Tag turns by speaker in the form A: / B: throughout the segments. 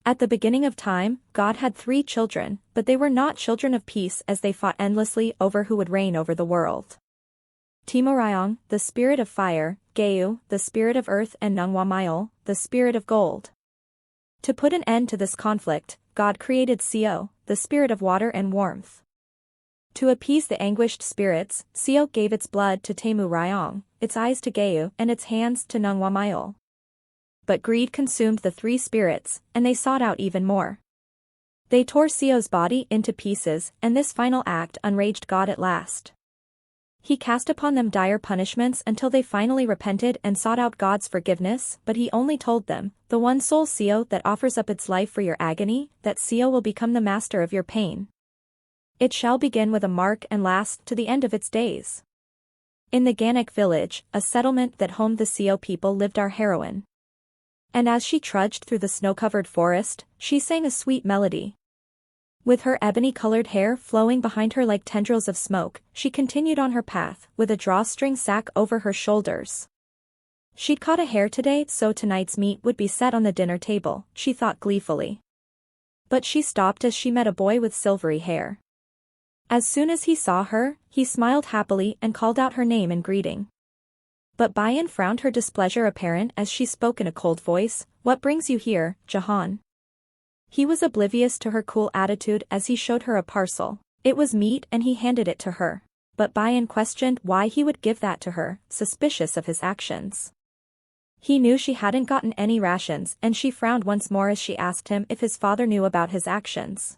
A: At the beginning of time, God had 3 children, but they were not children of peace as they fought endlessly over who would reign over the world. Timurayong, the spirit of fire, Gayu, the spirit of earth and Nungwamayol, the spirit of gold. To put an end to this conflict, God created Seo, the spirit of water and warmth. To appease the anguished spirits, Seo gave its blood to Timurayong, its eyes to Gayu and its hands to Nungwamayol. But greed consumed the 3 spirits, and they sought out even more. They tore Seo's body into pieces, and this final act enraged God at last. He cast upon them dire punishments until they finally repented and sought out God's forgiveness, but he only told them, the one soul Seo that offers up its life for your agony, that Seo will become the master of your pain. It shall begin with a mark and last to the end of its days. In the Ganak village, a settlement that homed the Seo people, lived our heroine. And as she trudged through the snow-covered forest, she sang a sweet melody. With her ebony-colored hair flowing behind her like tendrils of smoke, she continued on her path, with a drawstring sack over her shoulders. She'd caught a hare today, so tonight's meat would be set on the dinner table, she thought gleefully. But she stopped as she met a boy with silvery hair. As soon as he saw her, he smiled happily and called out her name in greeting. But Bayan frowned, her displeasure apparent as she spoke in a cold voice, "What brings you here, Jahan?" He was oblivious to her cool attitude as he showed her a parcel. It was meat and he handed it to her. But Bayan questioned why he would give that to her, suspicious of his actions. He knew she hadn't gotten any rations and she frowned once more as she asked him if his father knew about his actions.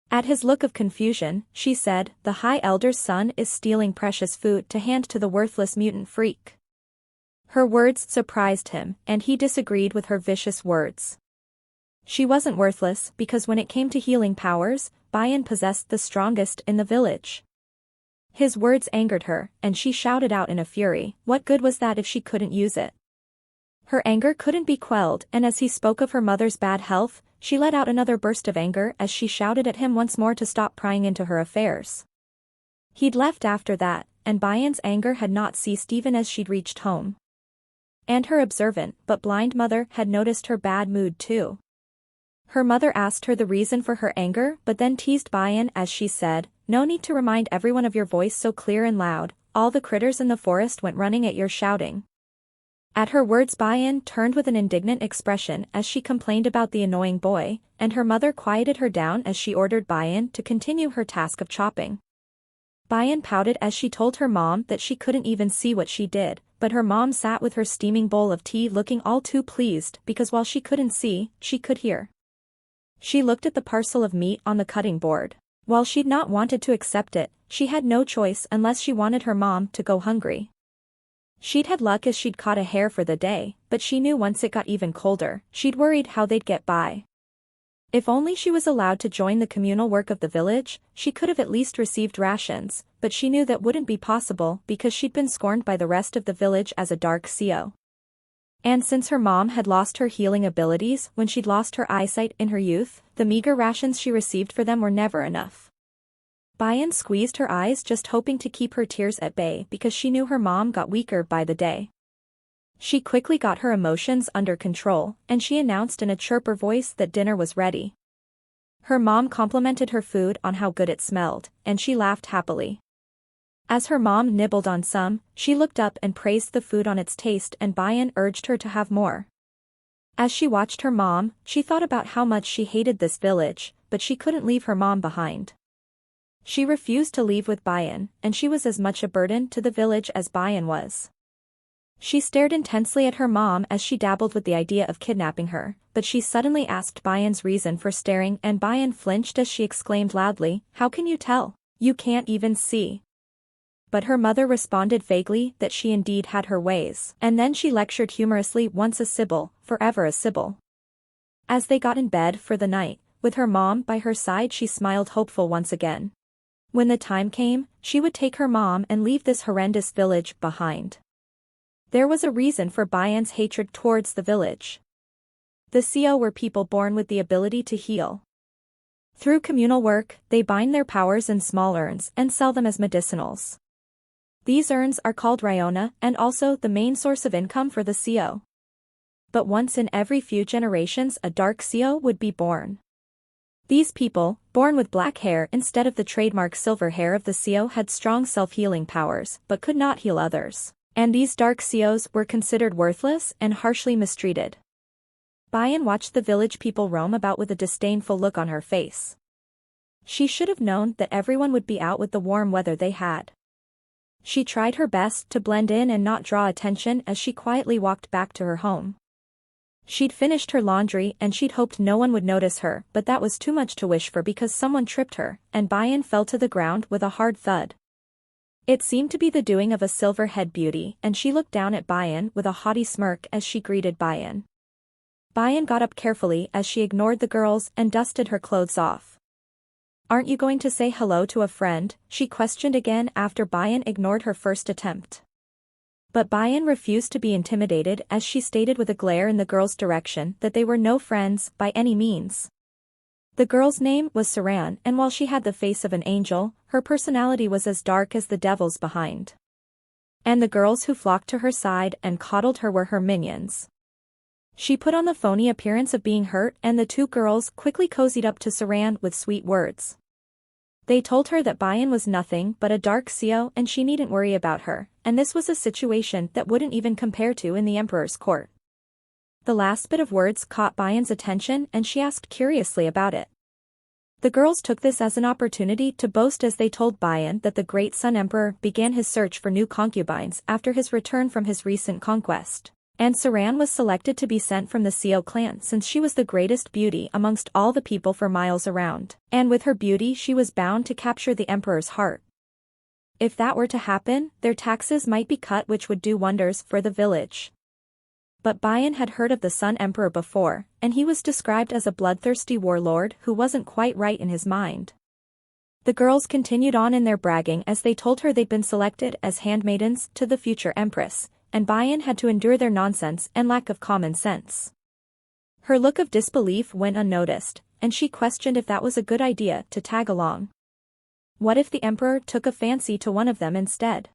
A: At his look of confusion, she said, "The High Elder's son is stealing precious food to hand to the worthless mutant freak." Her words surprised him, and he disagreed with her vicious words. She wasn't worthless because when it came to healing powers, Bayan possessed the strongest in the village. His words angered her, and she shouted out in a fury, what good was that if she couldn't use it? Her anger couldn't be quelled, and as he spoke of her mother's bad health, she let out another burst of anger as she shouted at him once more to stop prying into her affairs. He'd left after that, and Bayan's anger had not ceased even as she'd reached home. And her observant but blind mother had noticed her bad mood too. Her mother asked her the reason for her anger but then teased Bayan as she said, "No need to remind everyone of your voice so clear and loud, all the critters in the forest went running at your shouting." At her words Bayan turned with an indignant expression as she complained about the annoying boy, and her mother quieted her down as she ordered Bayan to continue her task of chopping. Bayan pouted as she told her mom that she couldn't even see what she did, but her mom sat with her steaming bowl of tea looking all too pleased because while she couldn't see, she could hear. She looked at the parcel of meat on the cutting board. While she'd not wanted to accept it, she had no choice unless she wanted her mom to go hungry. She'd had luck as she'd caught a hare for the day, but she knew once it got even colder, she'd worried how they'd get by. If only she was allowed to join the communal work of the village, she could have at least received rations, but she knew that wouldn't be possible because she'd been scorned by the rest of the village as a dark Seo. And since her mom had lost her healing abilities when she'd lost her eyesight in her youth, the meager rations she received for them were never enough. Bayan squeezed her eyes just hoping to keep her tears at bay because she knew her mom got weaker by the day. She quickly got her emotions under control, and she announced in a chirper voice that dinner was ready. Her mom complimented her food on how good it smelled, and she laughed happily. As her mom nibbled on some, she looked up and praised the food on its taste, and Bayan urged her to have more. As she watched her mom, she thought about how much she hated this village, but she couldn't leave her mom behind. She refused to leave with Bayan, and she was as much a burden to the village as Bayan was. She stared intensely at her mom as she dabbled with the idea of kidnapping her, but she suddenly asked Bayan's reason for staring, and Bayan flinched as she exclaimed loudly, "How can you tell? You can't even see." But her mother responded vaguely that she indeed had her ways, and then she lectured humorously, "Once a Sibyl, forever a Sibyl." As they got in bed for the night, with her mom by her side, she smiled hopeful once again. When the time came, she would take her mom and leave this horrendous village behind. There was a reason for Bayan's hatred towards the village. The Seo were people born with the ability to heal. Through communal work, they bind their powers in small urns and sell them as medicinals. These urns are called Ryona and also the main source of income for the Seo. but once in every few generations a dark Seo would be born. These people, born with black hair instead of the trademark silver hair of the Seo, had strong self-healing powers but could not heal others, and these dark Seos were considered worthless and harshly mistreated. Bayan watched the village people roam about with a disdainful look on her face. She should have known that everyone would be out with the warm weather they had. She tried her best to blend in and not draw attention as she quietly walked back to her home. She'd finished her laundry and she'd hoped no one would notice her, but that was too much to wish for because someone tripped her, and Bayan fell to the ground with a hard thud. It seemed to be the doing of a silver-head beauty, and she looked down at Bayan with a haughty smirk as she greeted Bayan. Bayan got up carefully as she ignored the girls and dusted her clothes off. "Aren't you going to say hello to a friend?" she questioned again after Bayan ignored her first attempt. But Bayan refused to be intimidated as she stated with a glare in the girl's direction that they were no friends by any means. The girl's name was Saran, and while she had the face of an angel, her personality was as dark as the devil's behind. And the girls who flocked to her side and coddled her were her minions. She put on the phony appearance of being hurt, and the two girls quickly cozied up to Saran with sweet words. They told her that Bayan was nothing but a dark Seo and she needn't worry about her, and this was a situation that wouldn't even compare to in the emperor's court. The last bit of words caught Bayan's attention and she asked curiously about it. The girls took this as an opportunity to boast as they told Bayan that the great Sun Emperor began his search for new concubines after his return from his recent conquest. And Saran was selected to be sent from the Seo clan since she was the greatest beauty amongst all the people for miles around, and with her beauty she was bound to capture the emperor's heart. If that were to happen, their taxes might be cut, which would do wonders for the village. But Bayan had heard of the Sun Emperor before, and he was described as a bloodthirsty warlord who wasn't quite right in his mind. The girls continued on in their bragging as they told her they'd been selected as handmaidens to the future empress, and Bayan had to endure their nonsense and lack of common sense. Her look of disbelief went unnoticed, and she questioned if that was a good idea to tag along. What if the emperor took a fancy to one of them instead?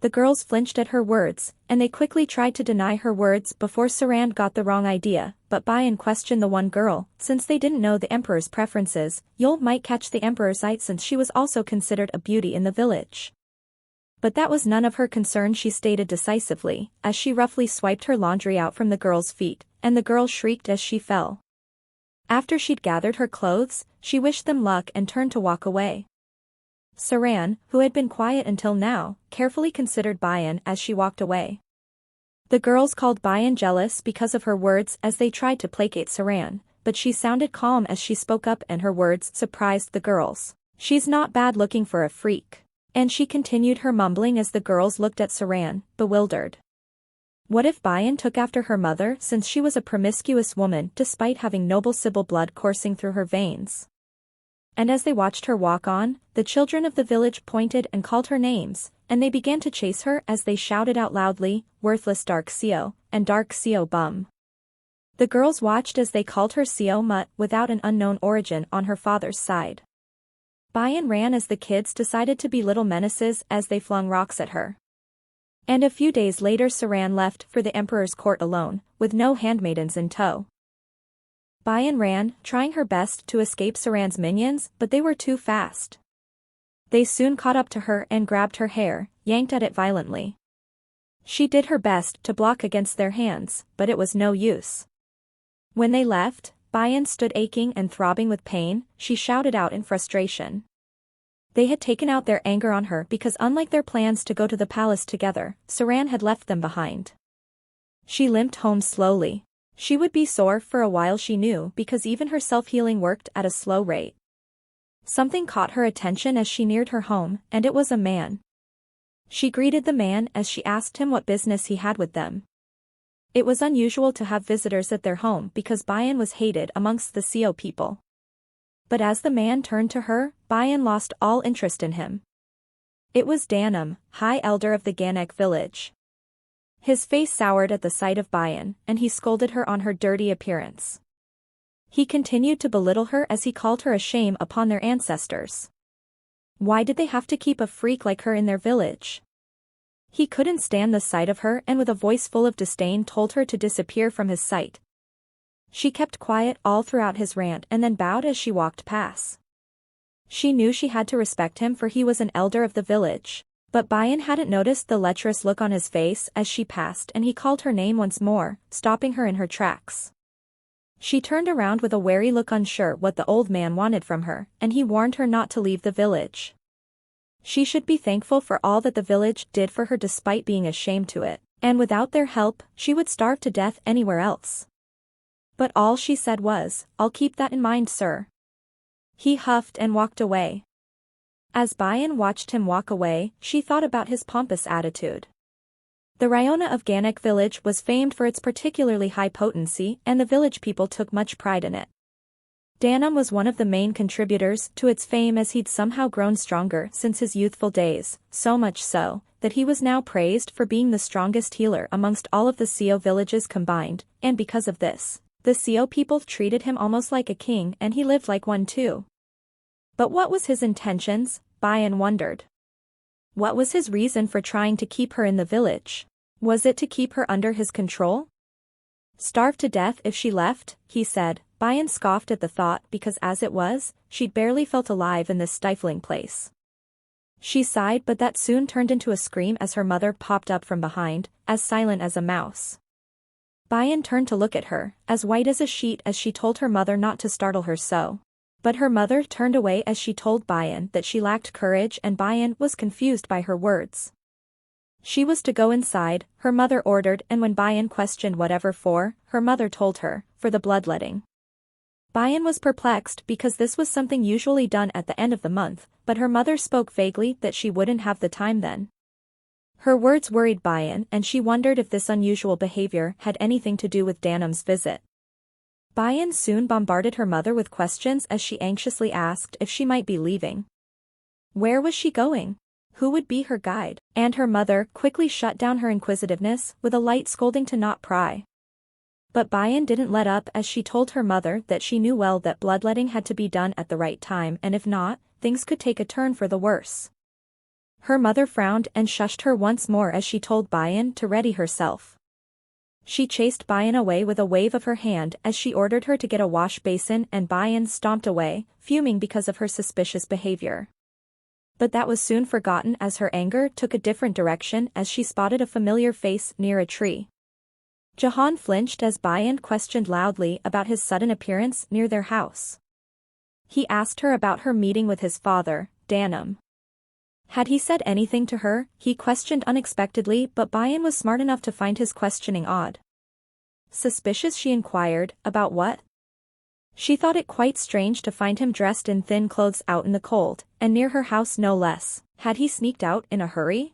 A: The girls flinched at her words, and they quickly tried to deny her words before Saran got the wrong idea, but Bayan questioned the one girl, since they didn't know the emperor's preferences, Yul might catch the emperor's eye since she was also considered a beauty in the village. But that was none of her concern, she stated decisively, as she roughly swiped her laundry out from the girl's feet, and the girl shrieked as she fell. After she'd gathered her clothes, she wished them luck and turned to walk away. Saran, who had been quiet until now, carefully considered Bayan as she walked away. The girls called Bayan jealous because of her words as they tried to placate Saran, but she sounded calm as she spoke up and her words surprised the girls. "She's not bad looking for a freak." And she continued her mumbling as the girls looked at Saran, bewildered. What if Bayan took after her mother since she was a promiscuous woman despite having noble Sibyl blood coursing through her veins? And as they watched her walk on, the children of the village pointed and called her names, and they began to chase her as they shouted out loudly, "Worthless dark Seo," and "Dark Seo bum." The girls watched as they called her Seo mutt without an unknown origin on her father's side. Bayan ran as the kids decided to be little menaces as they flung rocks at her. And a few days later Saran left for the emperor's court alone, with no handmaidens in tow. Bayan ran, trying her best to escape Saran's minions, but they were too fast. They soon caught up to her and grabbed her hair, yanked at it violently. She did her best to block against their hands, but it was no use. When they left, Bayan stood aching and throbbing with pain, she shouted out in frustration. They had taken out their anger on her because unlike their plans to go to the palace together, Saran had left them behind. She limped home slowly. She would be sore for a while, she knew, because even her self-healing worked at a slow rate. Something caught her attention as she neared her home, and it was a man. She greeted the man as she asked him what business he had with them. It was unusual to have visitors at their home because Bayan was hated amongst the Seo people. But as the man turned to her, Bayan lost all interest in him. It was Danim, High Elder of the Ganek village. His face soured at the sight of Bayan, and he scolded her on her dirty appearance. He continued to belittle her as he called her a shame upon their ancestors. Why did they have to keep a freak like her in their village? He couldn't stand the sight of her and with a voice full of disdain told her to disappear from his sight. She kept quiet all throughout his rant and then bowed as she walked past. She knew she had to respect him for he was an elder of the village. But Bayan hadn't noticed the lecherous look on his face as she passed and he called her name once more, stopping her in her tracks. She turned around with a wary look unsure what the old man wanted from her, and he warned her not to leave the village. She should be thankful for all that the village did for her despite being ashamed to it, and without their help, she would starve to death anywhere else. But all she said was, "I'll keep that in mind, sir." He huffed and walked away. As Bayan watched him walk away, she thought about his pompous attitude. The Ryona of Ganek village was famed for its particularly high potency and the village people took much pride in it. Danim was one of the main contributors to its fame as he'd somehow grown stronger since his youthful days, so much so, that he was now praised for being the strongest healer amongst all of the Seo villages combined, and because of this, the Seo people treated him almost like a king and he lived like one too. But what was his intentions, Bayan wondered. What was his reason for trying to keep her in the village? Was it to keep her under his control? Starve to death if she left, he said. Bayan scoffed at the thought because as it was, she'd barely felt alive in this stifling place. She sighed but that soon turned into a scream as her mother popped up from behind, as silent as a mouse. Bayan turned to look at her, as white as a sheet as she told her mother not to startle her so. But her mother turned away as she told Bayan that she lacked courage and Bayan was confused by her words. She was to go inside, her mother ordered and when Bayan questioned whatever for, her mother told her, for the bloodletting. Bayan was perplexed because this was something usually done at the end of the month, but her mother spoke vaguely that she wouldn't have the time then. Her words worried Bayan and she wondered if this unusual behavior had anything to do with Danim's visit. Bayan soon bombarded her mother with questions as she anxiously asked if she might be leaving. Where was she going? Who would be her guide? And her mother quickly shut down her inquisitiveness with a light scolding to not pry. But Bayan didn't let up as she told her mother that she knew well that bloodletting had to be done at the right time and if not, things could take a turn for the worse. Her mother frowned and shushed her once more as she told Bayan to ready herself. She chased Bayan away with a wave of her hand as she ordered her to get a wash basin and Bayan stomped away, fuming because of her suspicious behavior. But that was soon forgotten as her anger took a different direction as she spotted a familiar face near a tree. Jahan flinched as Bayan questioned loudly about his sudden appearance near their house. He asked her about her meeting with his father, Danim. Had he said anything to her, he questioned unexpectedly but Bayan was smart enough to find his questioning odd. Suspicious she inquired, about what? She thought it quite strange to find him dressed in thin clothes out in the cold, and near her house no less. Had he sneaked out in a hurry?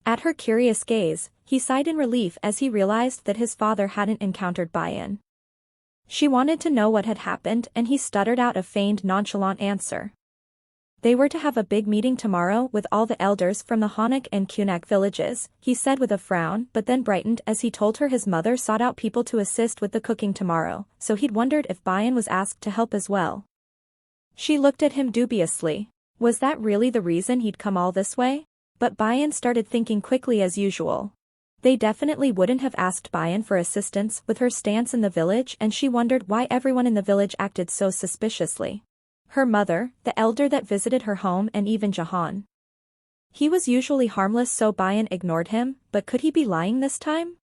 A: At her curious gaze, he sighed in relief as he realized that his father hadn't encountered Bayan. She wanted to know what had happened and he stuttered out a feigned nonchalant answer. They were to have a big meeting tomorrow with all the elders from the Hanak and Kunak villages, he said with a frown but then brightened as he told her his mother sought out people to assist with the cooking tomorrow, so he'd wondered if Bayan was asked to help as well. She looked at him dubiously. Was that really the reason he'd come all this way? But Bayan started thinking quickly as usual. They definitely wouldn't have asked Bayan for assistance with her stance in the village and she wondered why everyone in the village acted so suspiciously. Her mother, the elder that visited her home and even Jahan. He was usually harmless so Bayan ignored him, but could he be lying this time?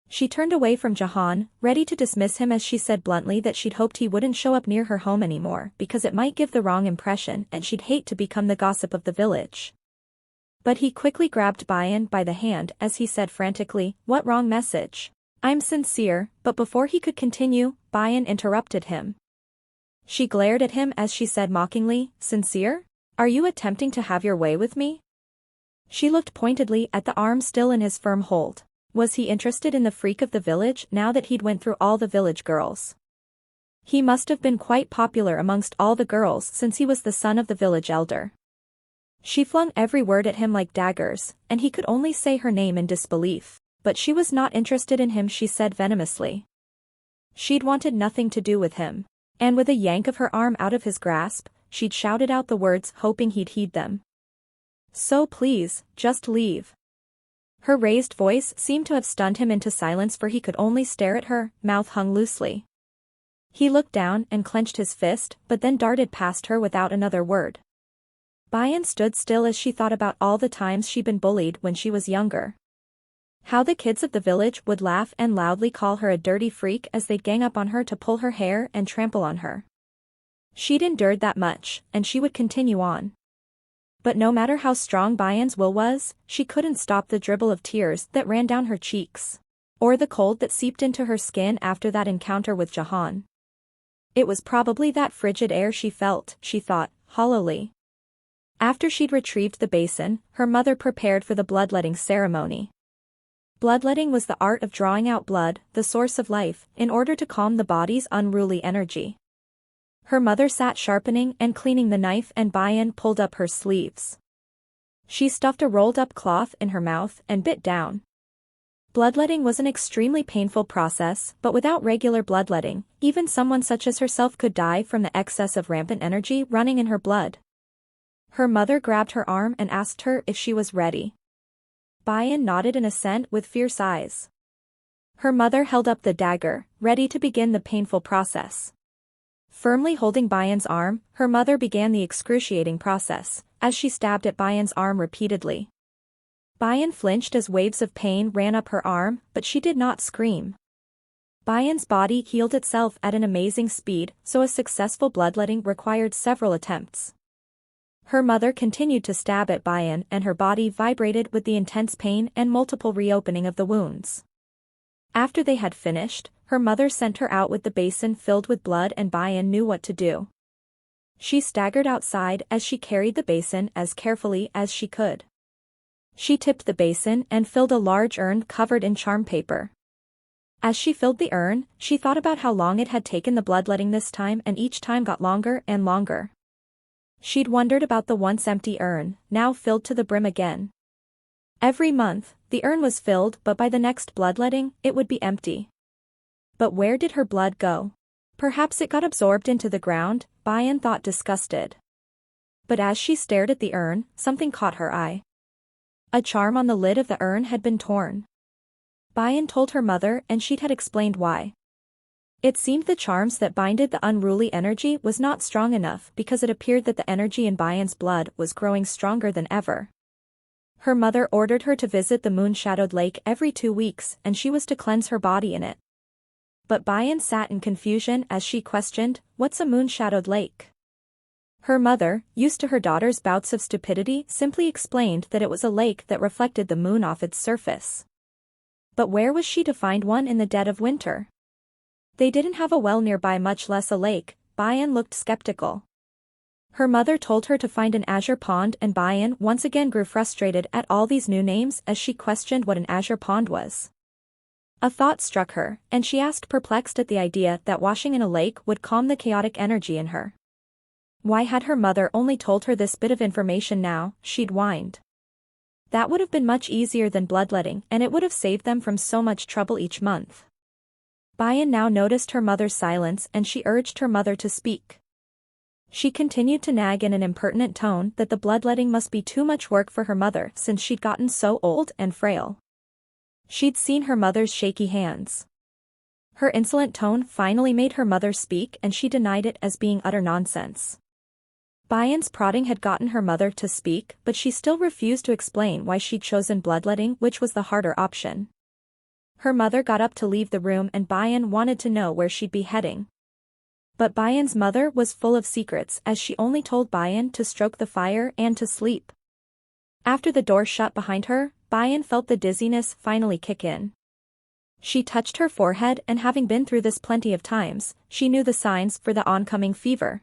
A: She turned away from Jahan, ready to dismiss him as she said bluntly that she'd hoped he wouldn't show up near her home anymore because it might give the wrong impression and she'd hate to become the gossip of the village. But he quickly grabbed Bayan by the hand as he said frantically, "What wrong message?" "I'm sincere," but before he could continue, Bayan interrupted him. She glared at him as she said mockingly, "Sincere? Are you attempting to have your way with me?" She looked pointedly at the arm still in his firm hold. Was he interested in the freak of the village now that he'd went through all the village girls? He must have been quite popular amongst all the girls since he was the son of the village elder. She flung every word at him like daggers, and he could only say her name in disbelief. But she was not interested in him, she said venomously. She'd wanted nothing to do with him. And with a yank of her arm out of his grasp, she'd shouted out the words hoping he'd heed them. "So please, just leave." Her raised voice seemed to have stunned him into silence, for he could only stare at her, mouth hung loosely. He looked down and clenched his fist, but then darted past her without another word. Bayan stood still as she thought about all the times she'd been bullied when she was younger. How the kids of the village would laugh and loudly call her a dirty freak as they'd gang up on her to pull her hair and trample on her. She'd endured that much, and she would continue on. But no matter how strong Bayan's will was, she couldn't stop the dribble of tears that ran down her cheeks, or the cold that seeped into her skin after that encounter with Jahan. It was probably that frigid air she felt, she thought, hollowly. After she'd retrieved the basin, her mother prepared for the bloodletting ceremony. Bloodletting was the art of drawing out blood, the source of life, in order to calm the body's unruly energy. Her mother sat sharpening and cleaning the knife, and Bayan pulled up her sleeves. She stuffed a rolled-up cloth in her mouth and bit down. Bloodletting was an extremely painful process, but without regular bloodletting, even someone such as herself could die from the excess of rampant energy running in her blood. Her mother grabbed her arm and asked her if she was ready. Bayan nodded in assent with fierce eyes. Her mother held up the dagger, ready to begin the painful process. Firmly holding Bayan's arm, her mother began the excruciating process, as she stabbed at Bayan's arm repeatedly. Bayan flinched as waves of pain ran up her arm, but she did not scream. Bayan's body healed itself at an amazing speed, so a successful bloodletting required several attempts. Her mother continued to stab at Bayan, and her body vibrated with the intense pain and multiple reopening of the wounds. After they had finished, her mother sent her out with the basin filled with blood, and Bayan knew what to do. She staggered outside as she carried the basin as carefully as she could. She tipped the basin and filled a large urn covered in charm paper. As she filled the urn, she thought about how long it had taken the bloodletting this time, and each time got longer and longer. She'd wondered about the once empty urn, now filled to the brim again. Every month, the urn was filled, but by the next bloodletting, it would be empty. But where did her blood go? Perhaps it got absorbed into the ground, Bayan thought, disgusted. But as she stared at the urn, something caught her eye. A charm on the lid of the urn had been torn. Bayan told her mother, and she'd had explained why. It seemed the charms that binded the unruly energy was not strong enough, because it appeared that the energy in Bayan's blood was growing stronger than ever. Her mother ordered her to visit the moon-shadowed lake every 2 weeks, and she was to cleanse her body in it. But Bayan sat in confusion as she questioned, "What's a moon-shadowed lake?" Her mother, used to her daughter's bouts of stupidity, simply explained that it was a lake that reflected the moon off its surface. But where was she to find one in the dead of winter? They didn't have a well nearby, much less a lake. Bayan looked skeptical. Her mother told her to find an azure pond, and Bayan once again grew frustrated at all these new names as she questioned what an azure pond was. A thought struck her, and she asked, perplexed at the idea that washing in a lake would calm the chaotic energy in her. Why had her mother only told her this bit of information now? She'd whined. That would have been much easier than bloodletting, and it would have saved them from so much trouble each month. Bayan now noticed her mother's silence, and she urged her mother to speak. She continued to nag in an impertinent tone that the bloodletting must be too much work for her mother since she'd gotten so old and frail. She'd seen her mother's shaky hands. Her insolent tone finally made her mother speak, and she denied it as being utter nonsense. Bayan's prodding had gotten her mother to speak, but she still refused to explain why she'd chosen bloodletting, which was the harder option. Her mother got up to leave the room, and Bayan wanted to know where she'd be heading. But Bayan's mother was full of secrets, as she only told Bayan to stroke the fire and to sleep. After the door shut behind her, Bayan felt the dizziness finally kick in. She touched her forehead, and having been through this plenty of times, she knew the signs for the oncoming fever.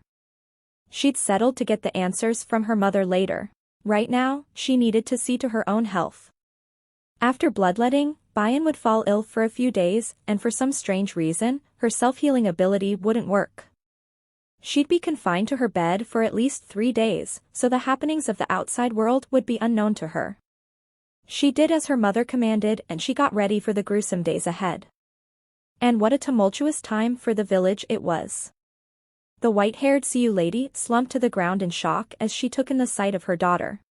A: She'd settled to get the answers from her mother later. Right now, she needed to see to her own health. After bloodletting, Bayan would fall ill for a few days, and for some strange reason, her self-healing ability wouldn't work. She'd be confined to her bed for at least 3 days, so the happenings of the outside world would be unknown to her. She did as her mother commanded, and she got ready for the gruesome days ahead. And what a tumultuous time for the village it was. The white-haired Siu lady slumped to the ground in shock as she took in the sight of her daughter.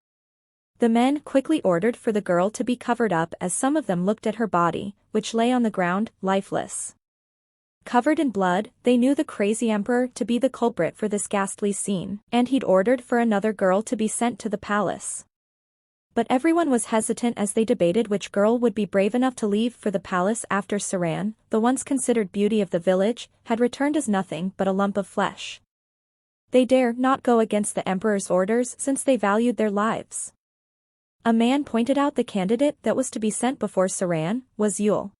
A: The men quickly ordered for the girl to be covered up as some of them looked at her body, which lay on the ground, lifeless. Covered in blood, they knew the crazy emperor to be the culprit for this ghastly scene, and he'd ordered for another girl to be sent to the palace. But everyone was hesitant as they debated which girl would be brave enough to leave for the palace after Saran, the once considered beauty of the village, had returned as nothing but a lump of flesh. They dare not go against the emperor's orders since they valued their lives. A man pointed out the candidate that was to be sent before Saran was Yule.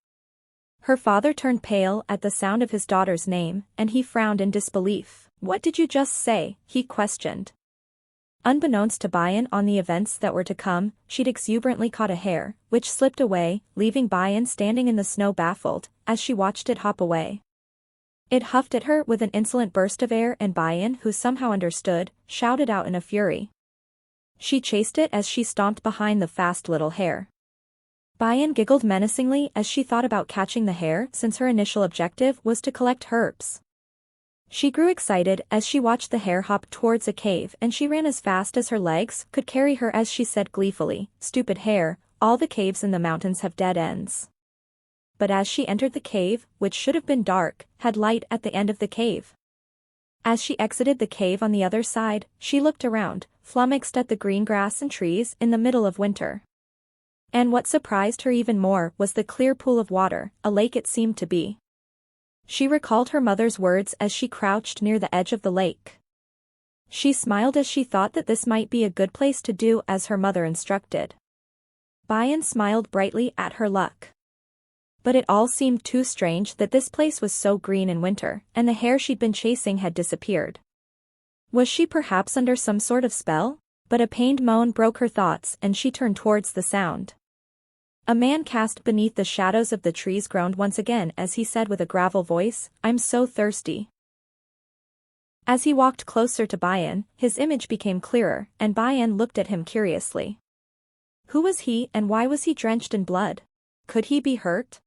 A: Her father turned pale at the sound of his daughter's name, and he frowned in disbelief. "What did you just say?" he questioned. Unbeknownst to Bayan on the events that were to come, she'd exuberantly caught a hare, which slipped away, leaving Bayan standing in the snow baffled, as she watched it hop away. It huffed at her with an insolent burst of air and Bayan, who somehow understood, shouted out in a fury. She chased it as she stomped behind the fast little hare. Bayan giggled menacingly as she thought about catching the hare since her initial objective was to collect herbs. She grew excited as she watched the hare hop towards a cave and she ran as fast as her legs could carry her as she said gleefully, "Stupid hare, all the caves in the mountains have dead ends." But as she entered the cave, which should have been dark, had light at the end of the cave. As she exited the cave on the other side, she looked around, flummoxed at the green grass and trees in the middle of winter. And what surprised her even more was the clear pool of water, a lake it seemed to be. She recalled her mother's words as she crouched near the edge of the lake. She smiled as she thought that this might be a good place to do as her mother instructed. Bayan smiled brightly at her luck. But it all seemed too strange that this place was so green in winter, and the hare she'd been chasing had disappeared. Was she perhaps under some sort of spell? But a pained moan broke her thoughts and she turned towards the sound. A man cast beneath the shadows of the trees groaned once again as he said with a gravel voice, "I'm so thirsty." As he walked closer to Bayan, his image became clearer, and Bayan looked at him curiously. Who was he and why was he drenched in blood? Could he be hurt?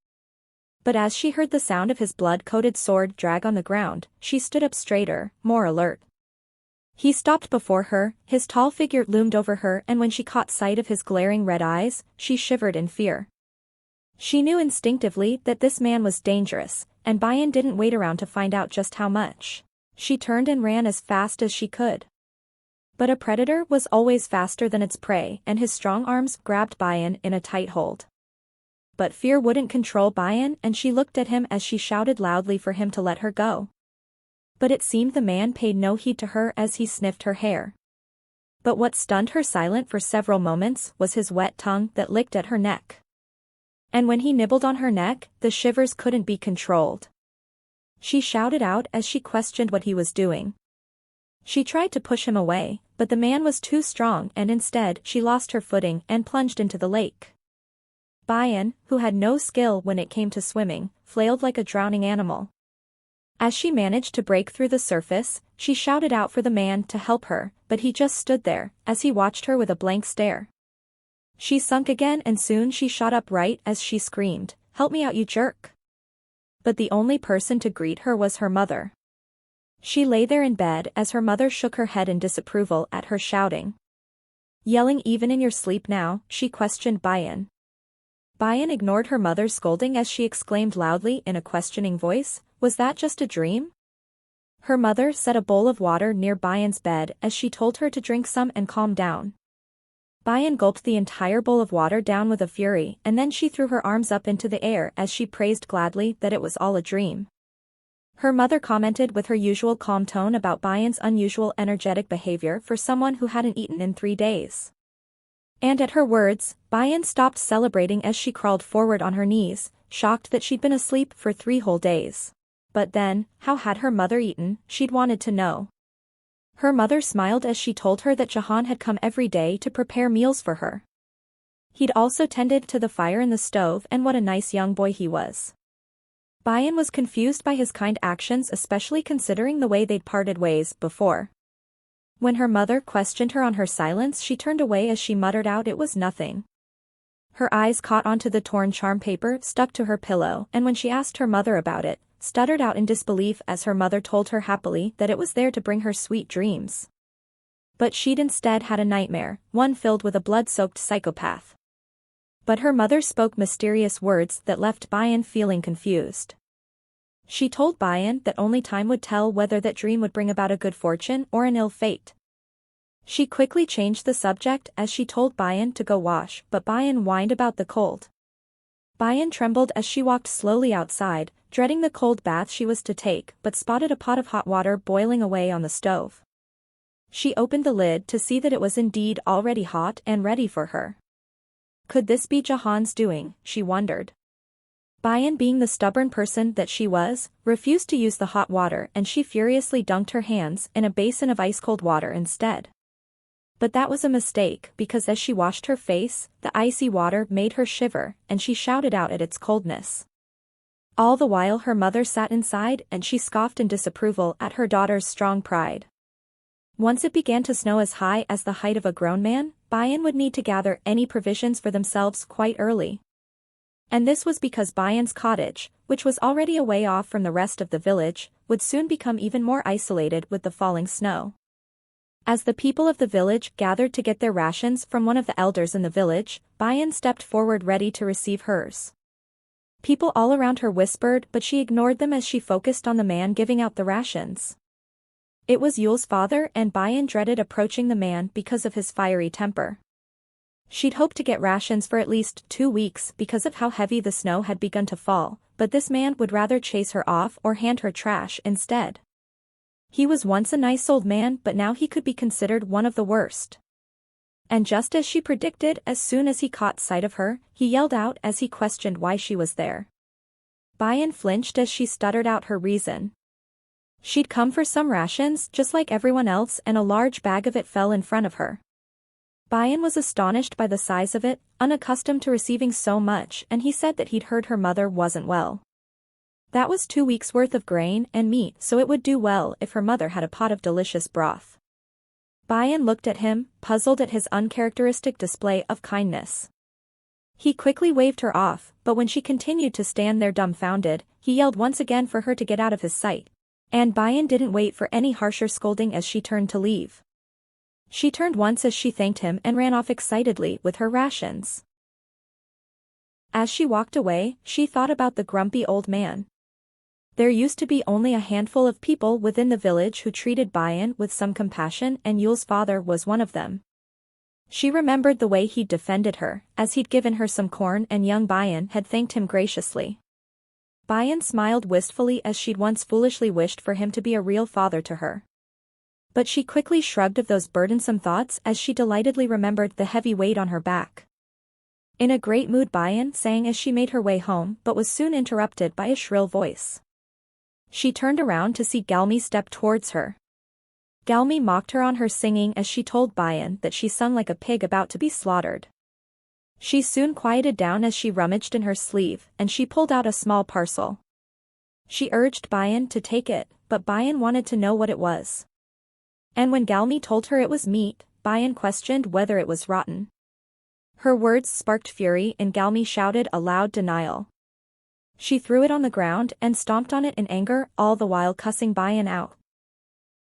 A: But as she heard the sound of his blood-coated sword drag on the ground, she stood up straighter, more alert. He stopped before her, his tall figure loomed over her, and when she caught sight of his glaring red eyes, she shivered in fear. She knew instinctively that this man was dangerous, and Bayan didn't wait around to find out just how much. She turned and ran as fast as she could. But a predator was always faster than its prey, and his strong arms grabbed Bayan in a tight hold. But fear wouldn't control Bayan, and she looked at him as she shouted loudly for him to let her go. But it seemed the man paid no heed to her as he sniffed her hair. But what stunned her silent for several moments was his wet tongue that licked at her neck. And when he nibbled on her neck, the shivers couldn't be controlled. She shouted out as she questioned what he was doing. She tried to push him away, but the man was too strong and instead she lost her footing and plunged into the lake. Bayan, who had no skill when it came to swimming, flailed like a drowning animal. As she managed to break through the surface, she shouted out for the man to help her, but he just stood there, as he watched her with a blank stare. She sunk again and soon she shot upright as she screamed, "Help me out, you jerk!" But the only person to greet her was her mother. She lay there in bed as her mother shook her head in disapproval at her shouting. "Yelling even in your sleep now?" she questioned Bayan. Bayan ignored her mother's scolding as she exclaimed loudly in a questioning voice, "Was that just a dream?" Her mother set a bowl of water near Bayan's bed as she told her to drink some and calm down. Bayan gulped the entire bowl of water down with a fury, and then she threw her arms up into the air as she praised gladly that it was all a dream. Her mother commented with her usual calm tone about Bayan's unusual energetic behavior for someone who hadn't eaten in 3 days. And at her words, Bayan stopped celebrating as she crawled forward on her knees, shocked that she'd been asleep for 3 whole days. But then, how had her mother eaten, she'd wanted to know. Her mother smiled as she told her that Jahan had come every day to prepare meals for her. He'd also tended to the fire in the stove, and what a nice young boy he was. Bayan was confused by his kind actions, especially considering the way they'd parted ways before. When her mother questioned her on her silence, she turned away as she muttered out it was nothing. Her eyes caught onto the torn charm paper stuck to her pillow, and when she asked her mother about it, stuttered out in disbelief as her mother told her happily that it was there to bring her sweet dreams. But she'd instead had a nightmare, one filled with a blood-soaked psychopath. But her mother spoke mysterious words that left Bayan feeling confused. She told Bayan that only time would tell whether that dream would bring about a good fortune or an ill fate. She quickly changed the subject as she told Bayan to go wash, but Bayan whined about the cold. Bayan trembled as she walked slowly outside, dreading the cold bath she was to take, but spotted a pot of hot water boiling away on the stove. She opened the lid to see that it was indeed already hot and ready for her. Could this be Jahan's doing, she wondered. Bayan, being the stubborn person that she was, refused to use the hot water, and she furiously dunked her hands in a basin of ice-cold water instead. But that was a mistake, because as she washed her face, the icy water made her shiver, and she shouted out at its coldness. All the while her mother sat inside, and she scoffed in disapproval at her daughter's strong pride. Once it began to snow as high as the height of a grown man, Bayan would need to gather any provisions for themselves quite early. And this was because Bayan's cottage, which was already a way off from the rest of the village, would soon become even more isolated with the falling snow. As the people of the village gathered to get their rations from one of the elders in the village, Bayan stepped forward ready to receive hers. People all around her whispered, but she ignored them as she focused on the man giving out the rations. It was Yule's father, and Bayan dreaded approaching the man because of his fiery temper. She'd hoped to get rations for at least 2 weeks because of how heavy the snow had begun to fall, but this man would rather chase her off or hand her trash instead. He was once a nice old man, but now he could be considered one of the worst. And just as she predicted, as soon as he caught sight of her, he yelled out as he questioned why she was there. Bayan flinched as she stuttered out her reason. She'd come for some rations, just like everyone else, and a large bag of it fell in front of her. Bayan was astonished by the size of it, unaccustomed to receiving so much, and he said that he'd heard her mother wasn't well. That was 2 weeks' worth of grain and meat, so it would do well if her mother had a pot of delicious broth. Bayan looked at him, puzzled at his uncharacteristic display of kindness. He quickly waved her off, but when she continued to stand there dumbfounded, he yelled once again for her to get out of his sight. And Bayan didn't wait for any harsher scolding as she turned to leave. She turned once as she thanked him and ran off excitedly with her rations. As she walked away, she thought about the grumpy old man. There used to be only a handful of people within the village who treated Bayan with some compassion, and Yule's father was one of them. She remembered the way he'd defended her, as he'd given her some corn and young Bayan had thanked him graciously. Bayan smiled wistfully as she'd once foolishly wished for him to be a real father to her. But she quickly shrugged of those burdensome thoughts as she delightedly remembered the heavy weight on her back. In a great mood, Bayan sang as she made her way home, but was soon interrupted by a shrill voice. She turned around to see Galy step towards her. Galy mocked her on her singing as she told Bayan that she sung like a pig about to be slaughtered. She soon quieted down as she rummaged in her sleeve, and she pulled out a small parcel. She urged Bayan to take it, but Bayan wanted to know what it was. And when Galy told her it was meat, Bayan questioned whether it was rotten. Her words sparked fury, and Galy shouted a loud denial. She threw it on the ground and stomped on it in anger, all the while cussing Bayan out.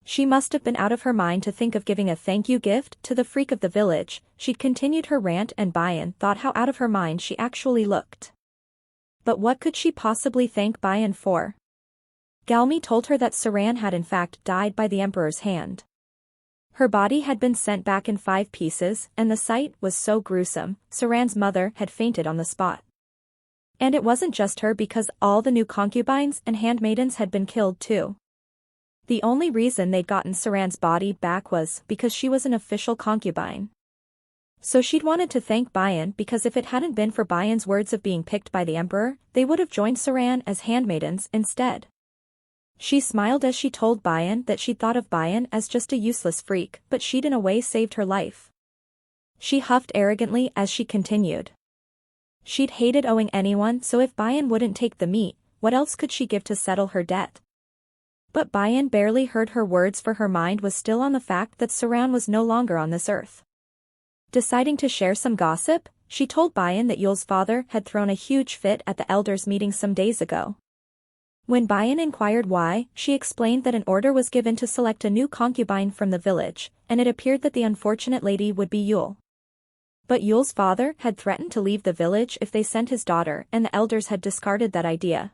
A: She must have been out of her mind to think of giving a thank you gift to the freak of the village. She'd continued her rant, and Bayan thought how out of her mind she actually looked. But what could she possibly thank Bayan for? Galy told her that Saran had in fact died by the emperor's hand. Her body had been sent back in 5 pieces, and the sight was so gruesome, Saran's mother had fainted on the spot. And it wasn't just her, because all the new concubines and handmaidens had been killed too. The only reason they'd gotten Saran's body back was because she was an official concubine. So she'd wanted to thank Bayan, because if it hadn't been for Bayan's words of being picked by the emperor, they would have joined Saran as handmaidens instead. She smiled as she told Bayan that she'd thought of Bayan as just a useless freak, but she'd in a way saved her life. She huffed arrogantly as she continued. She'd hated owing anyone, so if Bayan wouldn't take the meat, what else could she give to settle her debt? But Bayan barely heard her words, for her mind was still on the fact that Saran was no longer on this earth. Deciding to share some gossip, she told Bayan that Yule's father had thrown a huge fit at the elders' meeting some days ago. When Bayan inquired why, she explained that an order was given to select a new concubine from the village, and it appeared that the unfortunate lady would be Yule. But Yule's father had threatened to leave the village if they sent his daughter, and the elders had discarded that idea.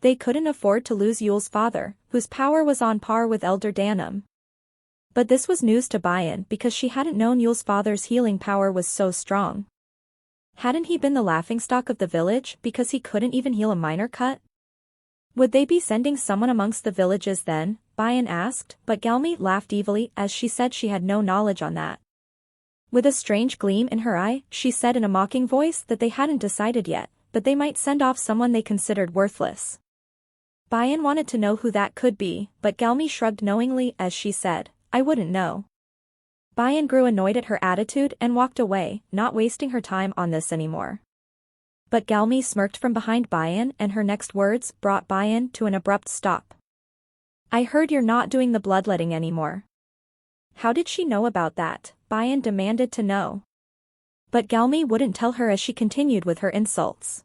A: They couldn't afford to lose Yule's father, whose power was on par with Elder Danim. But this was news to Bayan because she hadn't known Yule's father's healing power was so strong. Hadn't he been the laughingstock of the village because he couldn't even heal a minor cut? Would they be sending someone amongst the villages then? Bayan asked, but Galy laughed evilly as she said she had no knowledge on that. With a strange gleam in her eye, she said in a mocking voice that they hadn't decided yet, but they might send off someone they considered worthless. Bayan wanted to know who that could be, but Galy shrugged knowingly as she said, "I wouldn't know." Bayan grew annoyed at her attitude and walked away, not wasting her time on this anymore. But Galy smirked from behind Bayan, and her next words brought Bayan to an abrupt stop. "I heard you're not doing the bloodletting anymore." How did she know about that? Bayan demanded to know. But Galy wouldn't tell her as she continued with her insults.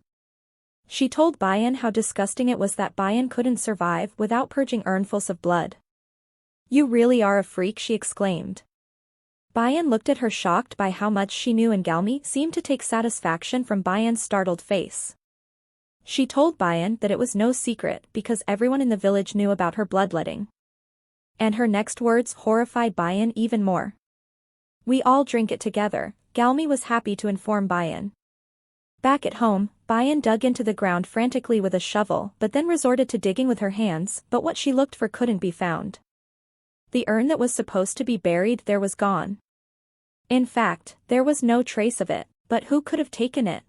A: She told Bayan how disgusting it was that Bayan couldn't survive without purging earnfuls of blood. "You really are a freak," she exclaimed. Bayan looked at her shocked by how much she knew, and Galy seemed to take satisfaction from Bayan's startled face. She told Bayan that it was no secret because everyone in the village knew about her bloodletting. And her next words horrified Bayan even more. "We all drink it together," Galy was happy to inform Bayan. Back at home, Bayan dug into the ground frantically with a shovel but then resorted to digging with her hands, but what she looked for couldn't be found. The urn that was supposed to be buried there was gone. In fact, there was no trace of it, but who could have taken it?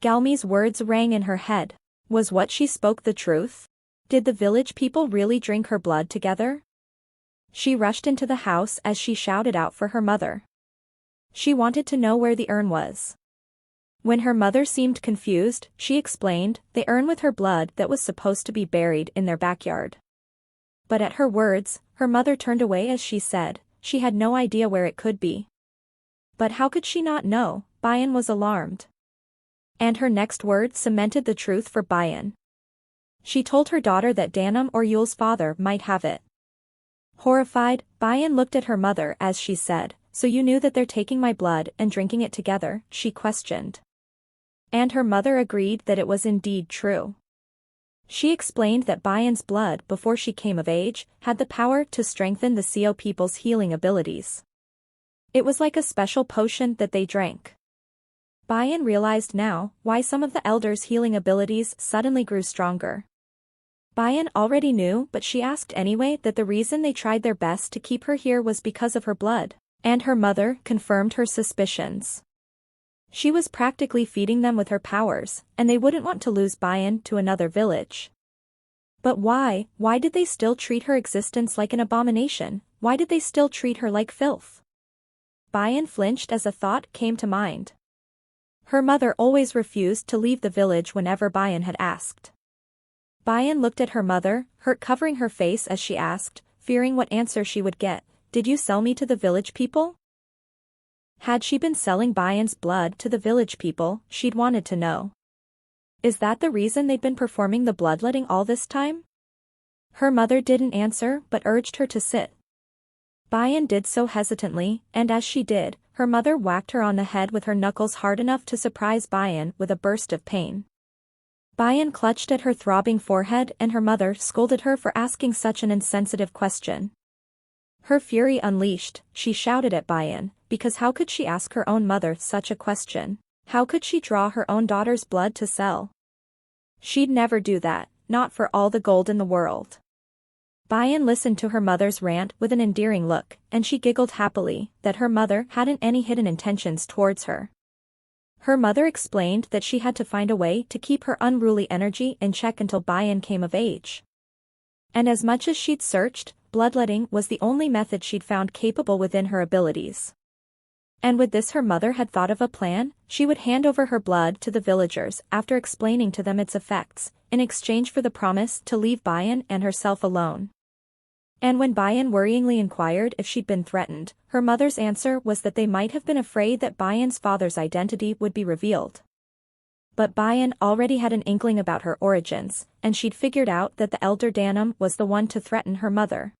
A: Galy's words rang in her head. Was what she spoke the truth? Did the village people really drink her blood together? She rushed into the house as she shouted out for her mother. She wanted to know where the urn was. When her mother seemed confused, she explained, the urn with her blood that was supposed to be buried in their backyard. But at her words, her mother turned away as she said, she had no idea where it could be. But how could she not know? Bayan was alarmed. And her next word cemented the truth for Bayan. She told her daughter that Danim or Yule's father might have it. Horrified, Bayan looked at her mother as she said, "So you knew that they're taking my blood and drinking it together?" she questioned. And her mother agreed that it was indeed true. She explained that Bayan's blood before she came of age had the power to strengthen the Co people's healing abilities. It was like a special potion that they drank. Bayan realized now why some of the elders' healing abilities suddenly grew stronger. Bayan already knew, but she asked anyway that the reason they tried their best to keep her here was because of her blood, and her mother confirmed her suspicions. She was practically feeding them with her powers, and they wouldn't want to lose Bayan to another village. But why? Why did they still treat her existence like an abomination? Why did they still treat her like filth? Bayan flinched as a thought came to mind. Her mother always refused to leave the village whenever Bayan had asked. Bayan looked at her mother, hurt covering her face as she asked, fearing what answer she would get, "Did you sell me to the village people?" Had she been selling Bayan's blood to the village people, she'd wanted to know. Is that the reason they'd been performing the bloodletting all this time? Her mother didn't answer but urged her to sit. Bayan did so hesitantly, and as she did, her mother whacked her on the head with her knuckles hard enough to surprise Bayan with a burst of pain. Bayan clutched at her throbbing forehead and her mother scolded her for asking such an insensitive question. Her fury unleashed, she shouted at Bayan, because how could she ask her own mother such a question? How could she draw her own daughter's blood to sell? She'd never do that, not for all the gold in the world. Bayan listened to her mother's rant with an endearing look, and she giggled happily that her mother hadn't any hidden intentions towards her. Her mother explained that she had to find a way to keep her unruly energy in check until Bayan came of age. And as much as she'd searched, bloodletting was the only method she'd found capable within her abilities. And with this her mother had thought of a plan. She would hand over her blood to the villagers after explaining to them its effects, in exchange for the promise to leave Bayan and herself alone. And when Bayan worryingly inquired if she'd been threatened, her mother's answer was that they might have been afraid that Bayan's father's identity would be revealed. But Bayan already had an inkling about her origins, and she'd figured out that the elder Danim was the one to threaten her mother.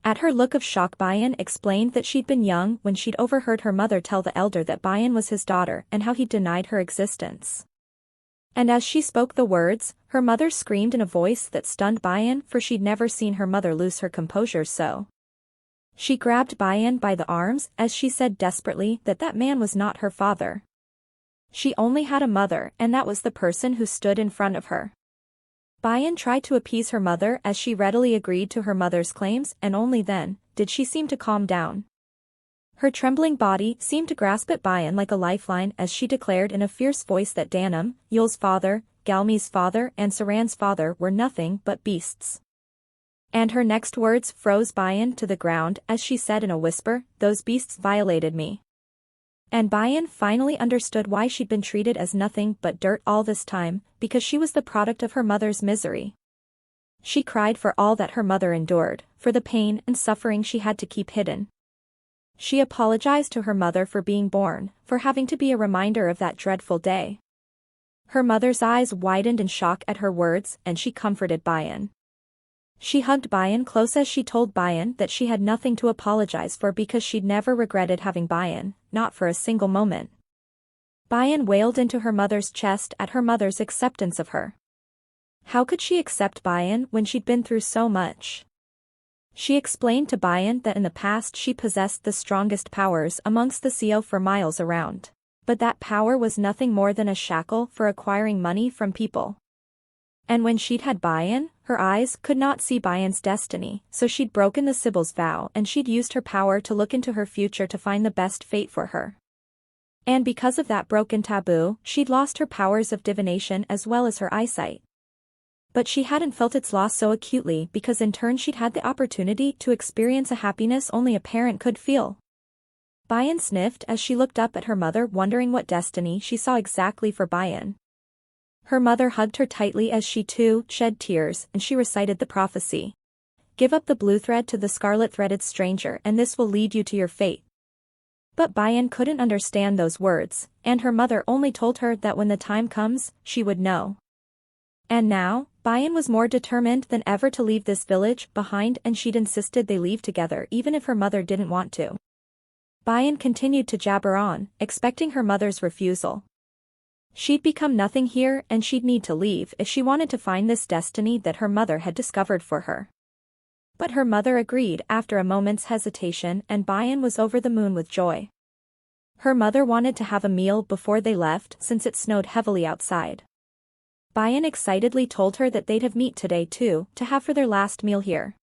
A: At her look of shock, Bayan explained that she'd been young when she'd overheard her mother tell the elder that Bayan was his daughter and how he'd denied her existence. And as she spoke the words, her mother screamed in a voice that stunned Bayan, for she'd never seen her mother lose her composure so. She grabbed Bayan by the arms as she said desperately that that man was not her father. She only had a mother, and that was the person who stood in front of her. Bayan tried to appease her mother as she readily agreed to her mother's claims, and only then did she seem to calm down. Her trembling body seemed to grasp at Bayan like a lifeline as she declared in a fierce voice that Danim, Yul's father, Galmi's father and Saran's father were nothing but beasts. And her next words froze Bayan to the ground as she said in a whisper, "Those beasts violated me." And Bayan finally understood why she'd been treated as nothing but dirt all this time, because she was the product of her mother's misery. She cried for all that her mother endured, for the pain and suffering she had to keep hidden. She apologized to her mother for being born, for having to be a reminder of that dreadful day. Her mother's eyes widened in shock at her words, and she comforted Bayan. She hugged Bayan close as she told Bayan that she had nothing to apologize for because she'd never regretted having Bayan, not for a single moment. Bayan wailed into her mother's chest at her mother's acceptance of her. How could she accept Bayan when she'd been through so much? She explained to Bayan that in the past she possessed the strongest powers amongst the Seo for miles around. But that power was nothing more than a shackle for acquiring money from people. And when she'd had Bayan, her eyes could not see Bayan's destiny, so she'd broken the Sibyl's vow and she'd used her power to look into her future to find the best fate for her. And because of that broken taboo, she'd lost her powers of divination as well as her eyesight. But she hadn't felt its loss so acutely because in turn she'd had the opportunity to experience a happiness only a parent could feel. Bayan sniffed as she looked up at her mother, wondering what destiny she saw exactly for Bayan. Her mother hugged her tightly as she too shed tears, and she recited the prophecy. "Give up the blue thread to the scarlet-threaded stranger and this will lead you to your fate." But Bayan couldn't understand those words, and her mother only told her that when the time comes, she would know. And now, Bayan was more determined than ever to leave this village behind, and she'd insisted they leave together even if her mother didn't want to. Bayan continued to jabber on, expecting her mother's refusal. She'd become nothing here and she'd need to leave if she wanted to find this destiny that her mother had discovered for her. But her mother agreed after a moment's hesitation, and Bayan was over the moon with joy. Her mother wanted to have a meal before they left since it snowed heavily outside. Bayan excitedly told her that they'd have meat today too, to have for their last meal here.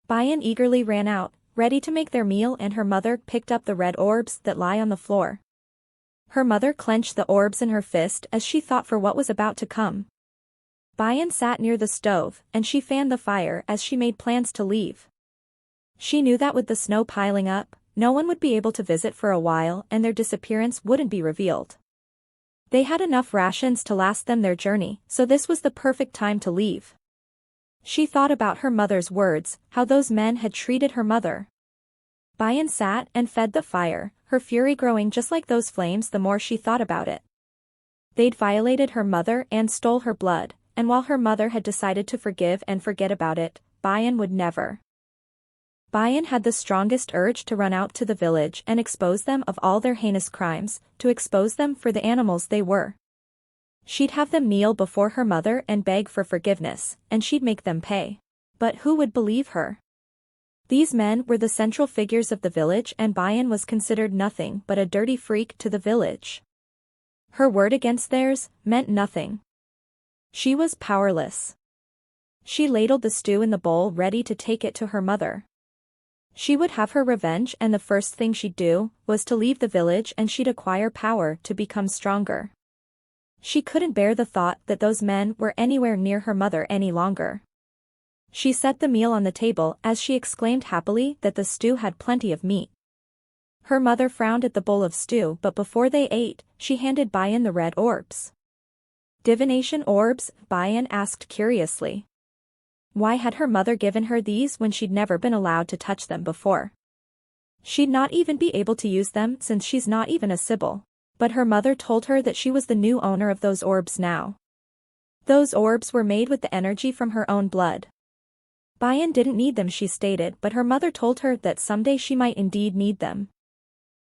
A: Bayan eagerly ran out, ready to make their meal, and her mother picked up the red orbs that lie on the floor. Her mother clenched the orbs in her fist as she thought for what was about to come. Bayan sat near the stove, and she fanned the fire as she made plans to leave. She knew that with the snow piling up, no one would be able to visit for a while and their disappearance wouldn't be revealed. They had enough rations to last them their journey, so this was the perfect time to leave. She thought about her mother's words, how those men had treated her mother. Bayan sat and fed the fire, her fury growing just like those flames the more she thought about it. They'd violated her mother and stole her blood, and while her mother had decided to forgive and forget about it, Bayan would never. Bayan had the strongest urge to run out to the village and expose them of all their heinous crimes, to expose them for the animals they were. She'd have them kneel before her mother and beg for forgiveness, and she'd make them pay. But who would believe her? These men were the central figures of the village, and Bayan was considered nothing but a dirty freak to the village. Her word against theirs meant nothing. She was powerless. She ladled the stew in the bowl ready to take it to her mother. She would have her revenge, and the first thing she'd do was to leave the village, and she'd acquire power to become stronger. She couldn't bear the thought that those men were anywhere near her mother any longer. She set the meal on the table as she exclaimed happily that the stew had plenty of meat. Her mother frowned at the bowl of stew, but before they ate, she handed Bayan the red orbs. "Divination orbs?" Bayan asked curiously. Why had her mother given her these when she'd never been allowed to touch them before? She'd not even be able to use them since she's not even a Sibyl. But her mother told her that she was the new owner of those orbs now. Those orbs were made with the energy from her own blood. Bayan didn't need them, she stated, but her mother told her that someday she might indeed need them.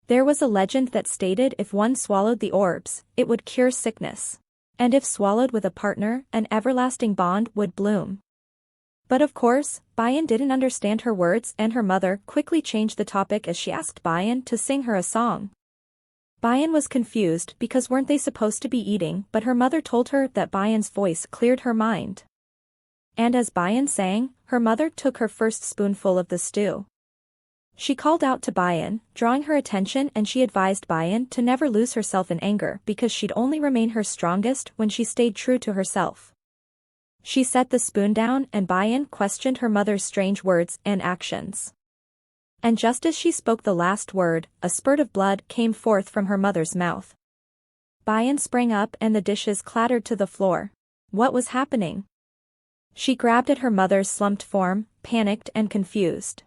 A: There was a legend that stated if one swallowed the orbs, it would cure sickness. And if swallowed with a partner, an everlasting bond would bloom. But of course, Bayan didn't understand her words, and her mother quickly changed the topic as she asked Bayan to sing her a song. Bayan was confused because weren't they supposed to be eating, but her mother told her that Bayan's voice cleared her mind. And as Bayan sang, her mother took her first spoonful of the stew. She called out to Bayan, drawing her attention, and she advised Bayan to never lose herself in anger because she'd only remain her strongest when she stayed true to herself. She set the spoon down and Bayan questioned her mother's strange words and actions. And just as she spoke the last word, a spurt of blood came forth from her mother's mouth. Bayan sprang up and the dishes clattered to the floor. What was happening? She grabbed at her mother's slumped form, panicked and confused.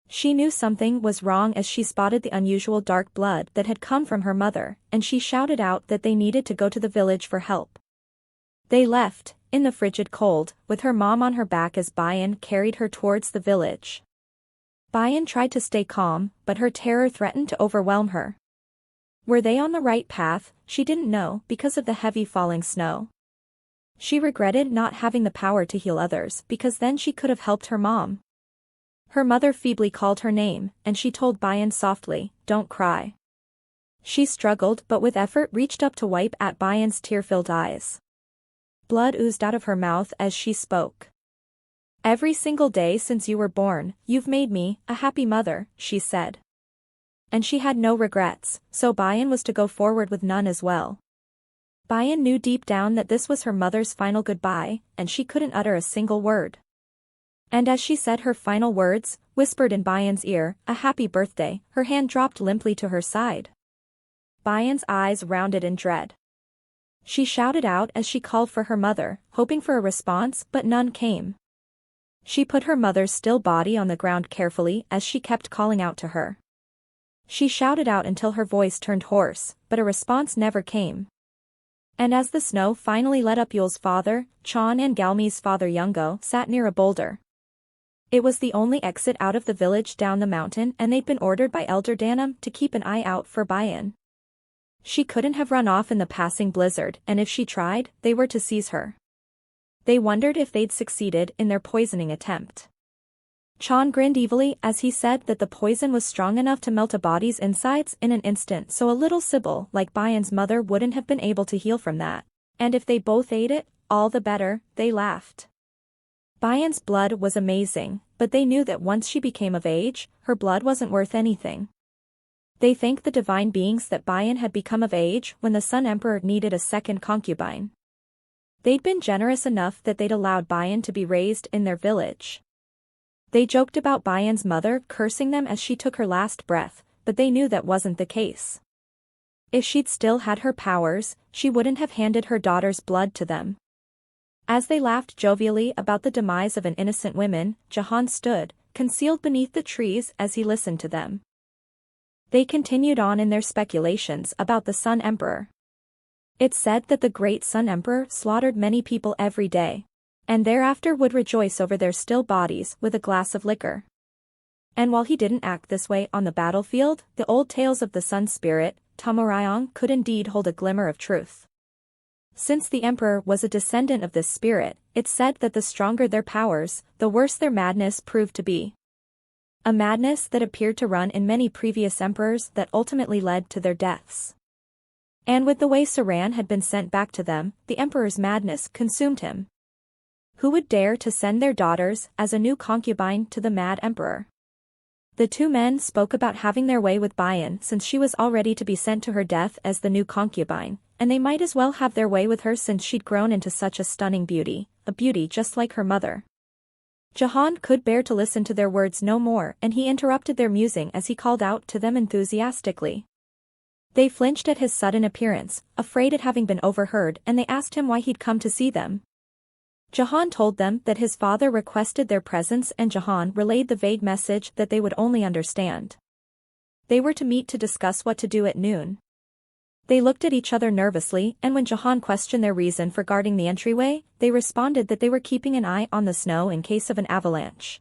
A: She knew something was wrong as she spotted the unusual dark blood that had come from her mother, and she shouted out that they needed to go to the village for help. They left, in the frigid cold, with her mom on her back as Bayan carried her towards the village. Bayan tried to stay calm, but her terror threatened to overwhelm her. Were they on the right path? She didn't know because of the heavy falling snow. She regretted not having the power to heal others because then she could have helped her mom. Her mother feebly called her name, and she told Bayan softly, "Don't cry." She struggled but with effort reached up to wipe at Bayan's tear-filled eyes. Blood oozed out of her mouth as she spoke. "Every single day since you were born, you've made me a happy mother," she said. And she had no regrets, so Bayan was to go forward with none as well. Bayan knew deep down that this was her mother's final goodbye, and she couldn't utter a single word. And as she said her final words, whispered in Bayan's ear, "A happy birthday," her hand dropped limply to her side. Bayan's eyes rounded in dread. She shouted out as she called for her mother, hoping for a response, but none came. She put her mother's still body on the ground carefully as she kept calling out to her. She shouted out until her voice turned hoarse, but a response never came. And as the snow finally let up, Yul's father, Chan, and Galmi's father Youngo sat near a boulder. It was the only exit out of the village down the mountain, and they'd been ordered by Elder Danim to keep an eye out for Bayan. She couldn't have run off in the passing blizzard, and if she tried, they were to seize her. They wondered if they'd succeeded in their poisoning attempt. Chan grinned evilly as he said that the poison was strong enough to melt a body's insides in an instant, so a little Sybil like Bayan's mother wouldn't have been able to heal from that. And if they both ate it, all the better, they laughed. Bayan's blood was amazing, but they knew that once she became of age, her blood wasn't worth anything. They thanked the divine beings that Bayan had become of age when the Sun Emperor needed a second concubine. They'd been generous enough that they'd allowed Bayan to be raised in their village. They joked about Bayan's mother cursing them as she took her last breath, but they knew that wasn't the case. If she'd still had her powers, she wouldn't have handed her daughter's blood to them. As they laughed jovially about the demise of an innocent woman, Jahan stood, concealed beneath the trees as he listened to them. They continued on in their speculations about the Sun Emperor. It's said that the great Sun Emperor slaughtered many people every day, and thereafter would rejoice over their still bodies with a glass of liquor. And while he didn't act this way on the battlefield, the old tales of the Sun Spirit, Pt1-18, could indeed hold a glimmer of truth. Since the Emperor was a descendant of this spirit, it's said that the stronger their powers, the worse their madness proved to be. A madness that appeared to run in many previous emperors that ultimately led to their deaths. And with the way Saran had been sent back to them, the Emperor's madness consumed him. Who would dare to send their daughters as a new concubine to the mad Emperor? The two men spoke about having their way with Bayan since she was already to be sent to her death as the new concubine, and they might as well have their way with her since she'd grown into such a stunning beauty, a beauty just like her mother. Jahan could bear to listen to their words no more, and he interrupted their musing as he called out to them enthusiastically. They flinched at his sudden appearance, afraid at having been overheard, and they asked him why he'd come to see them. Jahan told them that his father requested their presence, and Jahan relayed the vague message that they would only understand. They were to meet to discuss what to do at noon. They looked at each other nervously, and when Jahan questioned their reason for guarding the entryway, they responded that they were keeping an eye on the snow in case of an avalanche.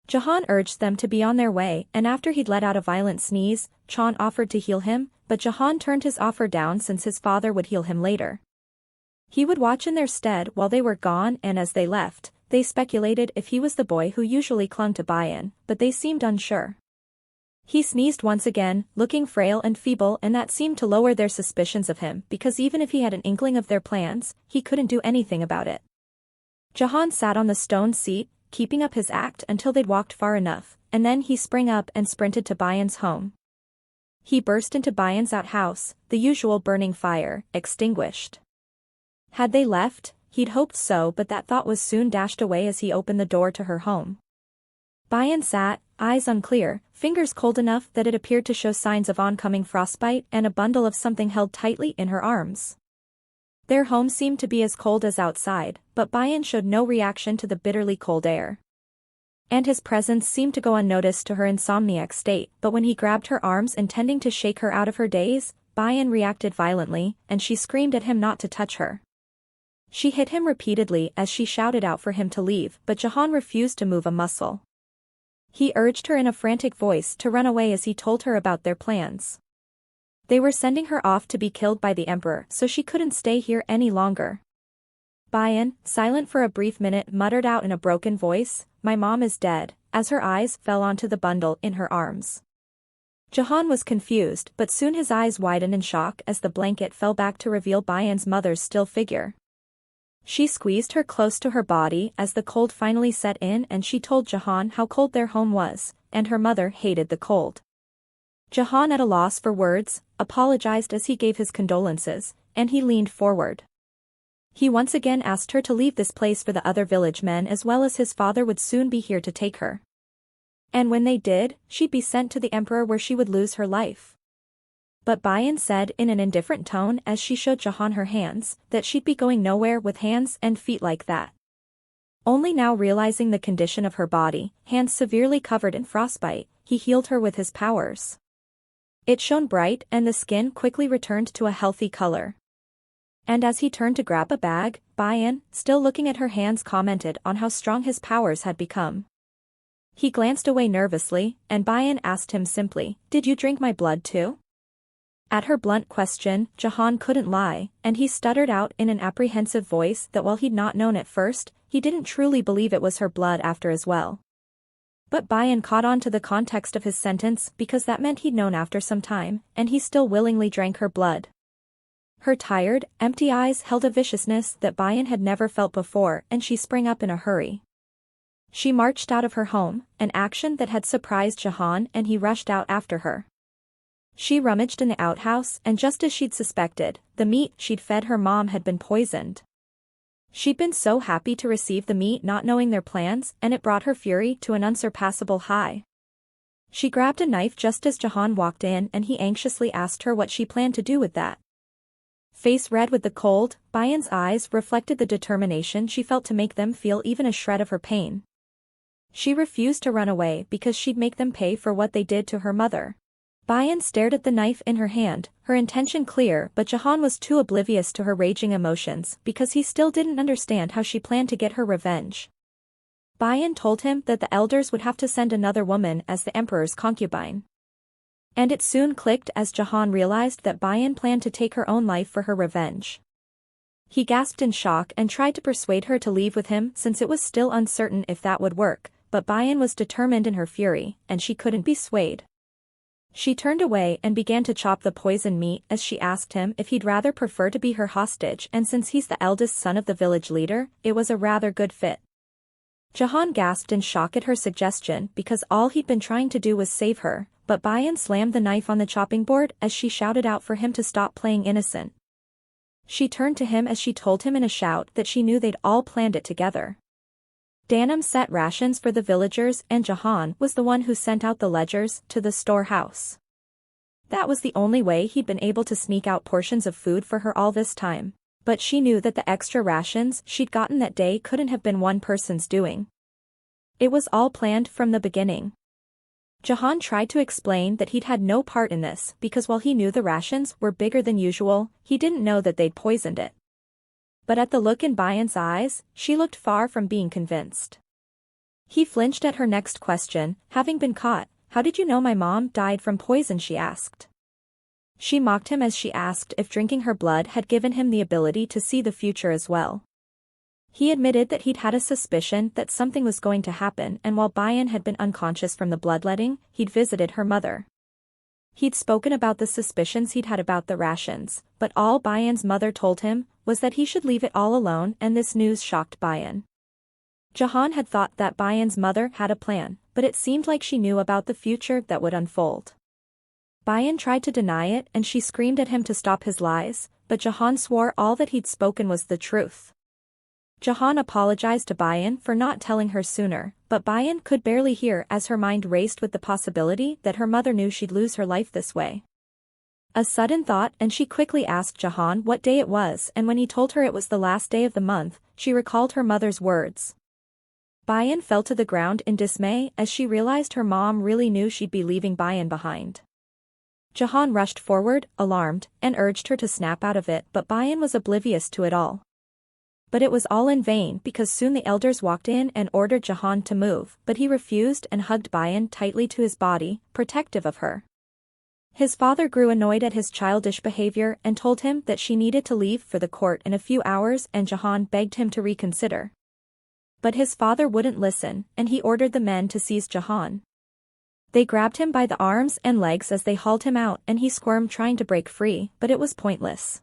A: Jahan urged them to be on their way, and after he'd let out a violent sneeze, Chan offered to heal him, but Jahan turned his offer down since his father would heal him later. He would watch in their stead while they were gone, and as they left, they speculated if he was the boy who usually clung to Bayan, but they seemed unsure. He sneezed once again, looking frail and feeble, and that seemed to lower their suspicions of him because even if he had an inkling of their plans, he couldn't do anything about it. Jahan sat on the stone seat, keeping up his act until they'd walked far enough, and then he sprang up and sprinted to Bayan's home. He burst into Bayan's outhouse, the usual burning fire, extinguished. Had they left? He'd hoped so, but that thought was soon dashed away as he opened the door to her home. Bayan sat, eyes unclear, fingers cold enough that it appeared to show signs of oncoming frostbite, and a bundle of something held tightly in her arms. Their home seemed to be as cold as outside, but Bayan showed no reaction to the bitterly cold air. And his presence seemed to go unnoticed to her insomniac state, but when he grabbed her arms intending to shake her out of her daze, Bayan reacted violently, and she screamed at him not to touch her. She hit him repeatedly as she shouted out for him to leave, but Jahan refused to move a muscle. He urged her in a frantic voice to run away as he told her about their plans. They were sending her off to be killed by the emperor, so she couldn't stay here any longer. Bayan, silent for a brief minute, muttered out in a broken voice, "My mom is dead," as her eyes fell onto the bundle in her arms. Jahan was confused, but soon his eyes widened in shock as the blanket fell back to reveal Bayan's mother's still figure. She squeezed her close to her body as the cold finally set in, and she told Jahan how cold their home was, and her mother hated the cold. Jahan, at a loss for words, apologized as he gave his condolences, and he leaned forward. He once again asked her to leave this place for the other village men, as well as his father would soon be here to take her. And when they did, she'd be sent to the emperor where she would lose her life. But Bayan said in an indifferent tone as she showed Jahan her hands, that she'd be going nowhere with hands and feet like that. Only now realizing the condition of her body, hands severely covered in frostbite, he healed her with his powers. It shone bright and the skin quickly returned to a healthy color. And as he turned to grab a bag, Bayan, still looking at her hands, commented on how strong his powers had become. He glanced away nervously, and Bayan asked him simply, "Did you drink my blood too?" At her blunt question, Jahan couldn't lie, and he stuttered out in an apprehensive voice that while he'd not known at first, he didn't truly believe it was her blood after as well. But Bayan caught on to the context of his sentence because that meant he'd known after some time, and he still willingly drank her blood. Her tired, empty eyes held a viciousness that Bayan had never felt before, and she sprang up in a hurry. She marched out of her home, an action that had surprised Jahan, and he rushed out after her. She rummaged in the outhouse, and just as she'd suspected, the meat she'd fed her mom had been poisoned. She'd been so happy to receive the meat, not knowing their plans, and it brought her fury to an unsurpassable high. She grabbed a knife just as Jahan walked in, and he anxiously asked her what she planned to do with that. Face red with the cold, Bayan's eyes reflected the determination she felt to make them feel even a shred of her pain. She refused to run away because she'd make them pay for what they did to her mother. Bayan stared at the knife in her hand, her intention clear, but Jahan was too oblivious to her raging emotions because he still didn't understand how she planned to get her revenge. Bayan told him that the elders would have to send another woman as the emperor's concubine. And it soon clicked as Jahan realized that Bayan planned to take her own life for her revenge. He gasped in shock and tried to persuade her to leave with him since it was still uncertain if that would work, but Bayan was determined in her fury, and she couldn't be swayed. She turned away and began to chop the poisoned meat as she asked him if he'd rather prefer to be her hostage, and since he's the eldest son of the village leader, it was a rather good fit. Jahan gasped in shock at her suggestion because all he'd been trying to do was save her, but Bayan slammed the knife on the chopping board as she shouted out for him to stop playing innocent. She turned to him as she told him in a shout that she knew they'd all planned it together. Danim set rations for the villagers, and Jahan was the one who sent out the ledgers to the storehouse. That was the only way he'd been able to sneak out portions of food for her all this time, but she knew that the extra rations she'd gotten that day couldn't have been one person's doing. It was all planned from the beginning. Jahan tried to explain that he'd had no part in this because while he knew the rations were bigger than usual, he didn't know that they'd poisoned it. But at the look in Bayan's eyes, she looked far from being convinced. He flinched at her next question, having been caught. "How did you know my mom died from poison?" she asked. She mocked him as she asked if drinking her blood had given him the ability to see the future as well. He admitted that he'd had a suspicion that something was going to happen, and while Bayan had been unconscious from the bloodletting, he'd visited her mother. He'd spoken about the suspicions he'd had about the rations, but all Bayan's mother told him was that he should leave it all alone, and this news shocked Bayan. Jahan had thought that Bayan's mother had a plan, but it seemed like she knew about the future that would unfold. Bayan tried to deny it and she screamed at him to stop his lies, but Jahan swore all that he'd spoken was the truth. Jahan apologized to Bayan for not telling her sooner, but Bayan could barely hear as her mind raced with the possibility that her mother knew she'd lose her life this way. A sudden thought, and she quickly asked Jahan what day it was, and when he told her it was the last day of the month, she recalled her mother's words. Bayan fell to the ground in dismay as she realized her mom really knew she'd be leaving Bayan behind. Jahan rushed forward, alarmed, and urged her to snap out of it, but Bayan was oblivious to it all. But it was all in vain because soon the elders walked in and ordered Jahan to move, but he refused and hugged Bayan tightly to his body, protective of her. His father grew annoyed at his childish behavior and told him that she needed to leave for the court in a few hours, and Jahan begged him to reconsider. But his father wouldn't listen, and he ordered the men to seize Jahan. They grabbed him by the arms and legs as they hauled him out, and he squirmed trying to break free, but it was pointless.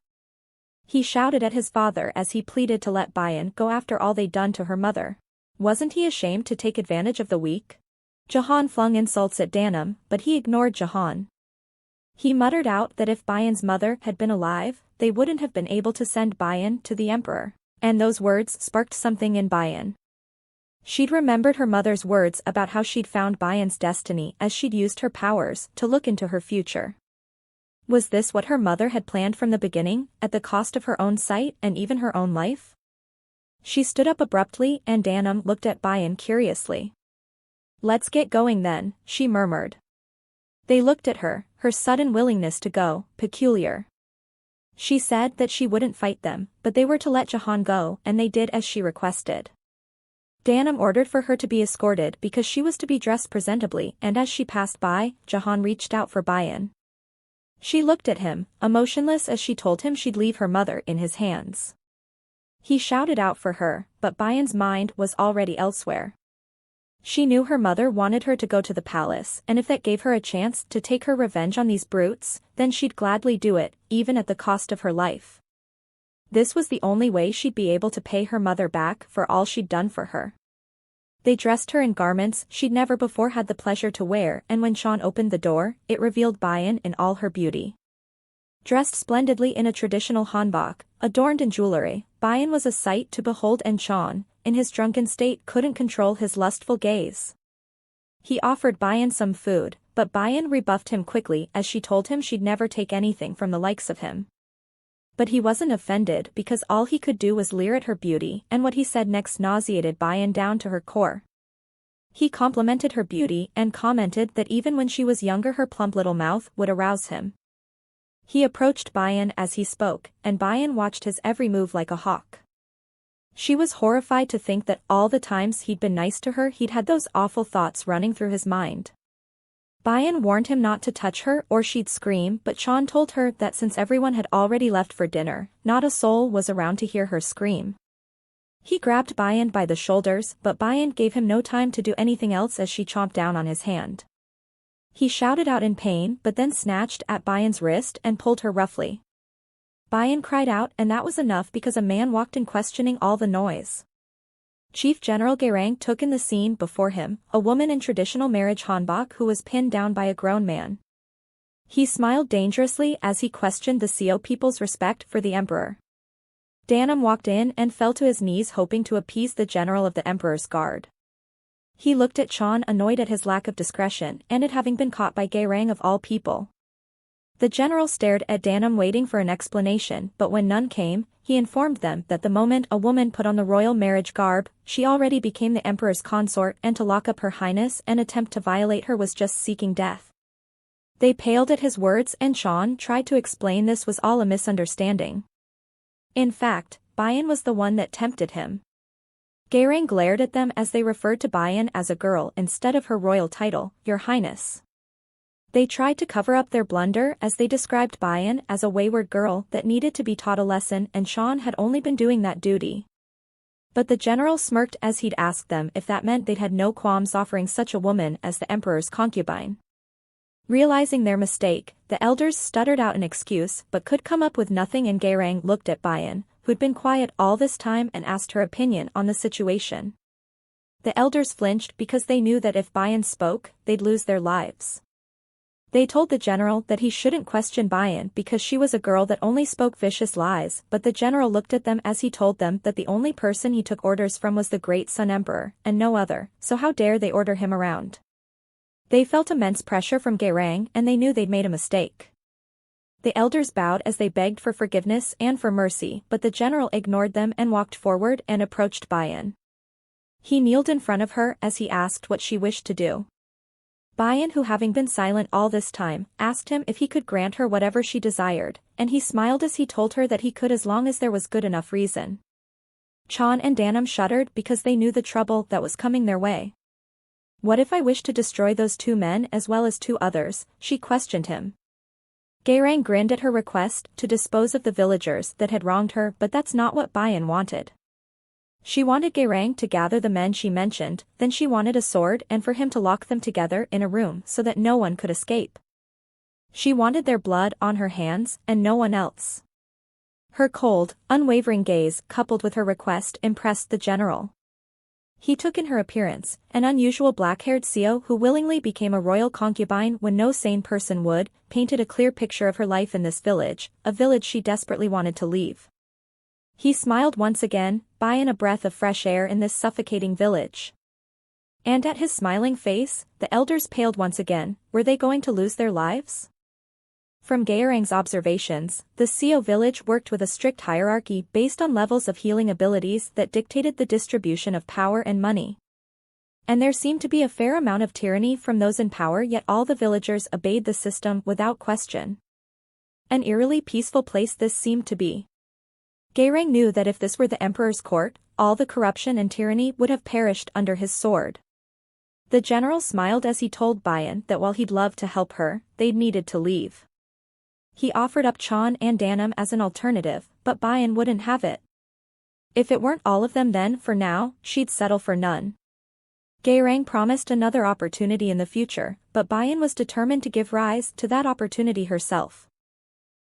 A: He shouted at his father as he pleaded to let Bayan go after all they'd done to her mother. Wasn't he ashamed to take advantage of the weak? Jahan flung insults at Danim, but he ignored Jahan. He muttered out that if Bayan's mother had been alive, they wouldn't have been able to send Bayan to the emperor, and those words sparked something in Bayan. She'd remembered her mother's words about how she'd found Bayan's destiny as she'd used her powers to look into her future. Was this what her mother had planned from the beginning, at the cost of her own sight and even her own life? She stood up abruptly and Danim looked at Bayan curiously. "Let's get going then," she murmured. They looked at her, her sudden willingness to go, peculiar. She said that she wouldn't fight them, but they were to let Jahan go, and they did as she requested. Danim ordered for her to be escorted because she was to be dressed presentably, and as she passed by, Jahan reached out for Bayan. She looked at him, emotionless as she told him she'd leave her mother in his hands. He shouted out for her, but Bayan's mind was already elsewhere. She knew her mother wanted her to go to the palace, and if that gave her a chance to take her revenge on these brutes, then she'd gladly do it, even at the cost of her life. This was the only way she'd be able to pay her mother back for all she'd done for her. They dressed her in garments she'd never before had the pleasure to wear, and when Sean opened the door, it revealed Bayan in all her beauty. Dressed splendidly in a traditional hanbok, adorned in jewelry, Bayan was a sight to behold, and Sean, in his drunken state, couldn't control his lustful gaze. He offered Bayan some food, but Bayan rebuffed him quickly as she told him she'd never take anything from the likes of him. But he wasn't offended because all he could do was leer at her beauty, and what he said next nauseated Bayan down to her core. He complimented her beauty and commented that even when she was younger her plump little mouth would arouse him. He approached Bayan as he spoke, and Bayan watched his every move like a hawk. She was horrified to think that all the times he'd been nice to her he'd had those awful thoughts running through his mind. Bayan warned him not to touch her or she'd scream, but Sean told her that since everyone had already left for dinner, not a soul was around to hear her scream. He grabbed Bayan by the shoulders, but Bayan gave him no time to do anything else as she chomped down on his hand. He shouted out in pain but then snatched at Bayan's wrist and pulled her roughly. Bayan cried out, and that was enough because a man walked in questioning all the noise. Chief General Galy took in the scene before him, a woman in traditional marriage hanbok who was pinned down by a grown man. He smiled dangerously as he questioned the Seo people's respect for the emperor. Danim walked in and fell to his knees hoping to appease the general of the emperor's guard. He looked at Sean, annoyed at his lack of discretion and at having been caught by Galy of all people. The general stared at Danim waiting for an explanation, but when none came, he informed them that the moment a woman put on the royal marriage garb, she already became the emperor's consort, and to lock up her highness and attempt to violate her was just seeking death. They paled at his words, and Sean tried to explain this was all a misunderstanding. In fact, Bayan was the one that tempted him. Galy glared at them as they referred to Bayan as a girl instead of her royal title, Your Highness. They tried to cover up their blunder as they described Bayan as a wayward girl that needed to be taught a lesson, and Sean had only been doing that duty. But the general smirked as he'd asked them if that meant they'd had no qualms offering such a woman as the emperor's concubine. Realizing their mistake, the elders stuttered out an excuse but could come up with nothing, and Galy looked at Bayan, who'd been quiet all this time, and asked her opinion on the situation. The elders flinched because they knew that if Bayan spoke, they'd lose their lives. They told the general that he shouldn't question Bayan because she was a girl that only spoke vicious lies, but the general looked at them as he told them that the only person he took orders from was the great Sun Emperor, and no other, so how dare they order him around? They felt immense pressure from Galy, and they knew they'd made a mistake. The elders bowed as they begged for forgiveness and for mercy, but the general ignored them and walked forward and approached Bayan. He kneeled in front of her as he asked what she wished to do. Bayan, who having been silent all this time, asked him if he could grant her whatever she desired, and he smiled as he told her that he could as long as there was good enough reason. Sean and Danim shuddered because they knew the trouble that was coming their way. What if I wish to destroy those 2 men as well as 2 others, she questioned him. Galy grinned at her request to dispose of the villagers that had wronged her, but that's not what Bayan wanted. She wanted Galy to gather the men she mentioned, then she wanted a sword and for him to lock them together in a room so that no one could escape. She wanted their blood on her hands, and no one else. Her cold, unwavering gaze coupled with her request impressed the general. He took in her appearance, an unusual black-haired CEO who willingly became a royal concubine when no sane person would, painted a clear picture of her life in this village, a village she desperately wanted to leave. He smiled once again, Bayan a breath of fresh air in this suffocating village. And at his smiling face, the elders paled once again. Were they going to lose their lives? From Galy's observations, the CEO village worked with a strict hierarchy based on levels of healing abilities that dictated the distribution of power and money. And there seemed to be a fair amount of tyranny from those in power, yet all the villagers obeyed the system without question. An eerily peaceful place this seemed to be. Galy knew that if this were the emperor's court, all the corruption and tyranny would have perished under his sword. The general smiled as he told Bayan that while he'd love to help her, they'd needed to leave. He offered up Sean and Danim as an alternative, but Bayan wouldn't have it. If it weren't all of them, then, for now, she'd settle for none. Galy promised another opportunity in the future, but Bayan was determined to give rise to that opportunity herself.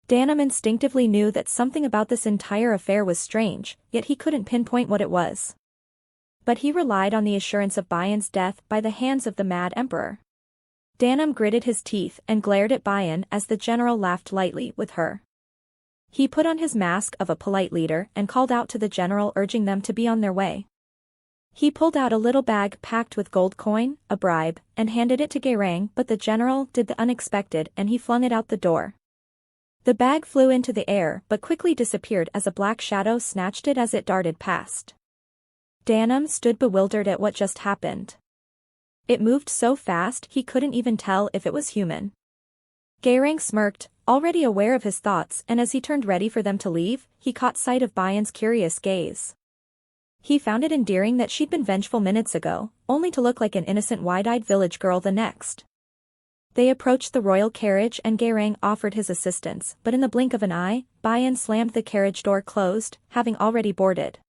A: Danim instinctively knew that something about this entire affair was strange, yet he couldn't pinpoint what it was. But he relied on the assurance of Bayan's death by the hands of the mad emperor. Danim gritted his teeth and glared at Bayan as the general laughed lightly with her. He put on his mask of a polite leader and called out to the general, urging them to be on their way. He pulled out a little bag packed with gold coin, a bribe, and handed it to Galy, but the general did the unexpected and he flung it out the door. The bag flew into the air but quickly disappeared as a black shadow snatched it as it darted past. Danim stood bewildered at what just happened. It moved so fast he couldn't even tell if it was human. Galy smirked, already aware of his thoughts, and as he turned ready for them to leave, he caught sight of Bayan's curious gaze. He found it endearing that she'd been vengeful minutes ago, only to look like an innocent wide-eyed village girl the next. They approached the royal carriage and Galy offered his assistance, but in the blink of an eye, Bayan slammed the carriage door closed, having already boarded.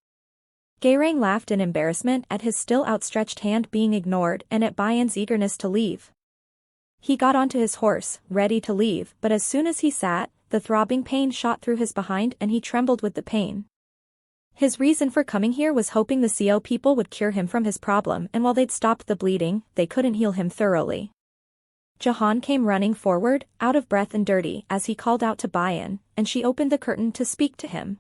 A: Galy laughed in embarrassment at his still outstretched hand being ignored and at Bayan's eagerness to leave. He got onto his horse, ready to leave, but as soon as he sat, the throbbing pain shot through his behind and he trembled with the pain. His reason for coming here was hoping the CEO people would cure him from his problem, and while they'd stopped the bleeding, they couldn't heal him thoroughly. Jahan came running forward, out of breath and dirty, as he called out to Bayan, and she opened the curtain to speak to him.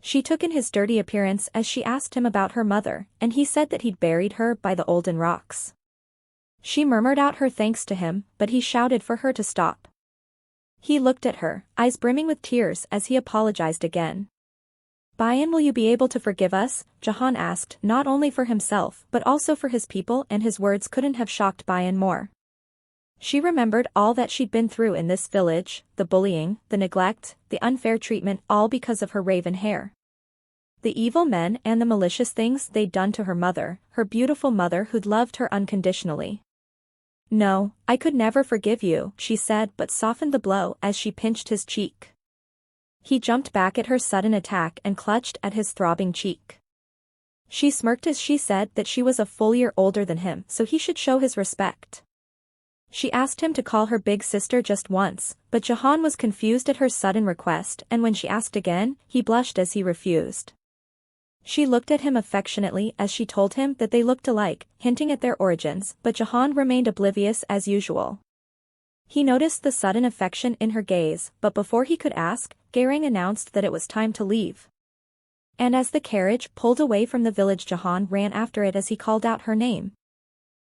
A: She took in his dirty appearance as she asked him about her mother, and he said that he'd buried her by the olden rocks. She murmured out her thanks to him, but he shouted for her to stop. He looked at her, eyes brimming with tears as he apologized again. Bayan, will you be able to forgive us? Jahan asked, not only for himself but also for his people, and his words couldn't have shocked Bayan more. She remembered all that she'd been through in this village, the bullying, the neglect, the unfair treatment, all because of her raven hair. The evil men and the malicious things they'd done to her beautiful mother who'd loved her unconditionally. No, I could never forgive you, she said, but softened the blow as she pinched his cheek. He jumped back at her sudden attack and clutched at his throbbing cheek. She smirked as she said that she was a full year older than him, so he should show his respect. She asked him to call her big sister just once, but Jahan was confused at her sudden request, and when she asked again, he blushed as he refused. She looked at him affectionately as she told him that they looked alike, hinting at their origins, but Jahan remained oblivious as usual. He noticed the sudden affection in her gaze, but before he could ask, Galy announced that it was time to leave. And as the carriage pulled away from the village, Jahan ran after it as he called out her name.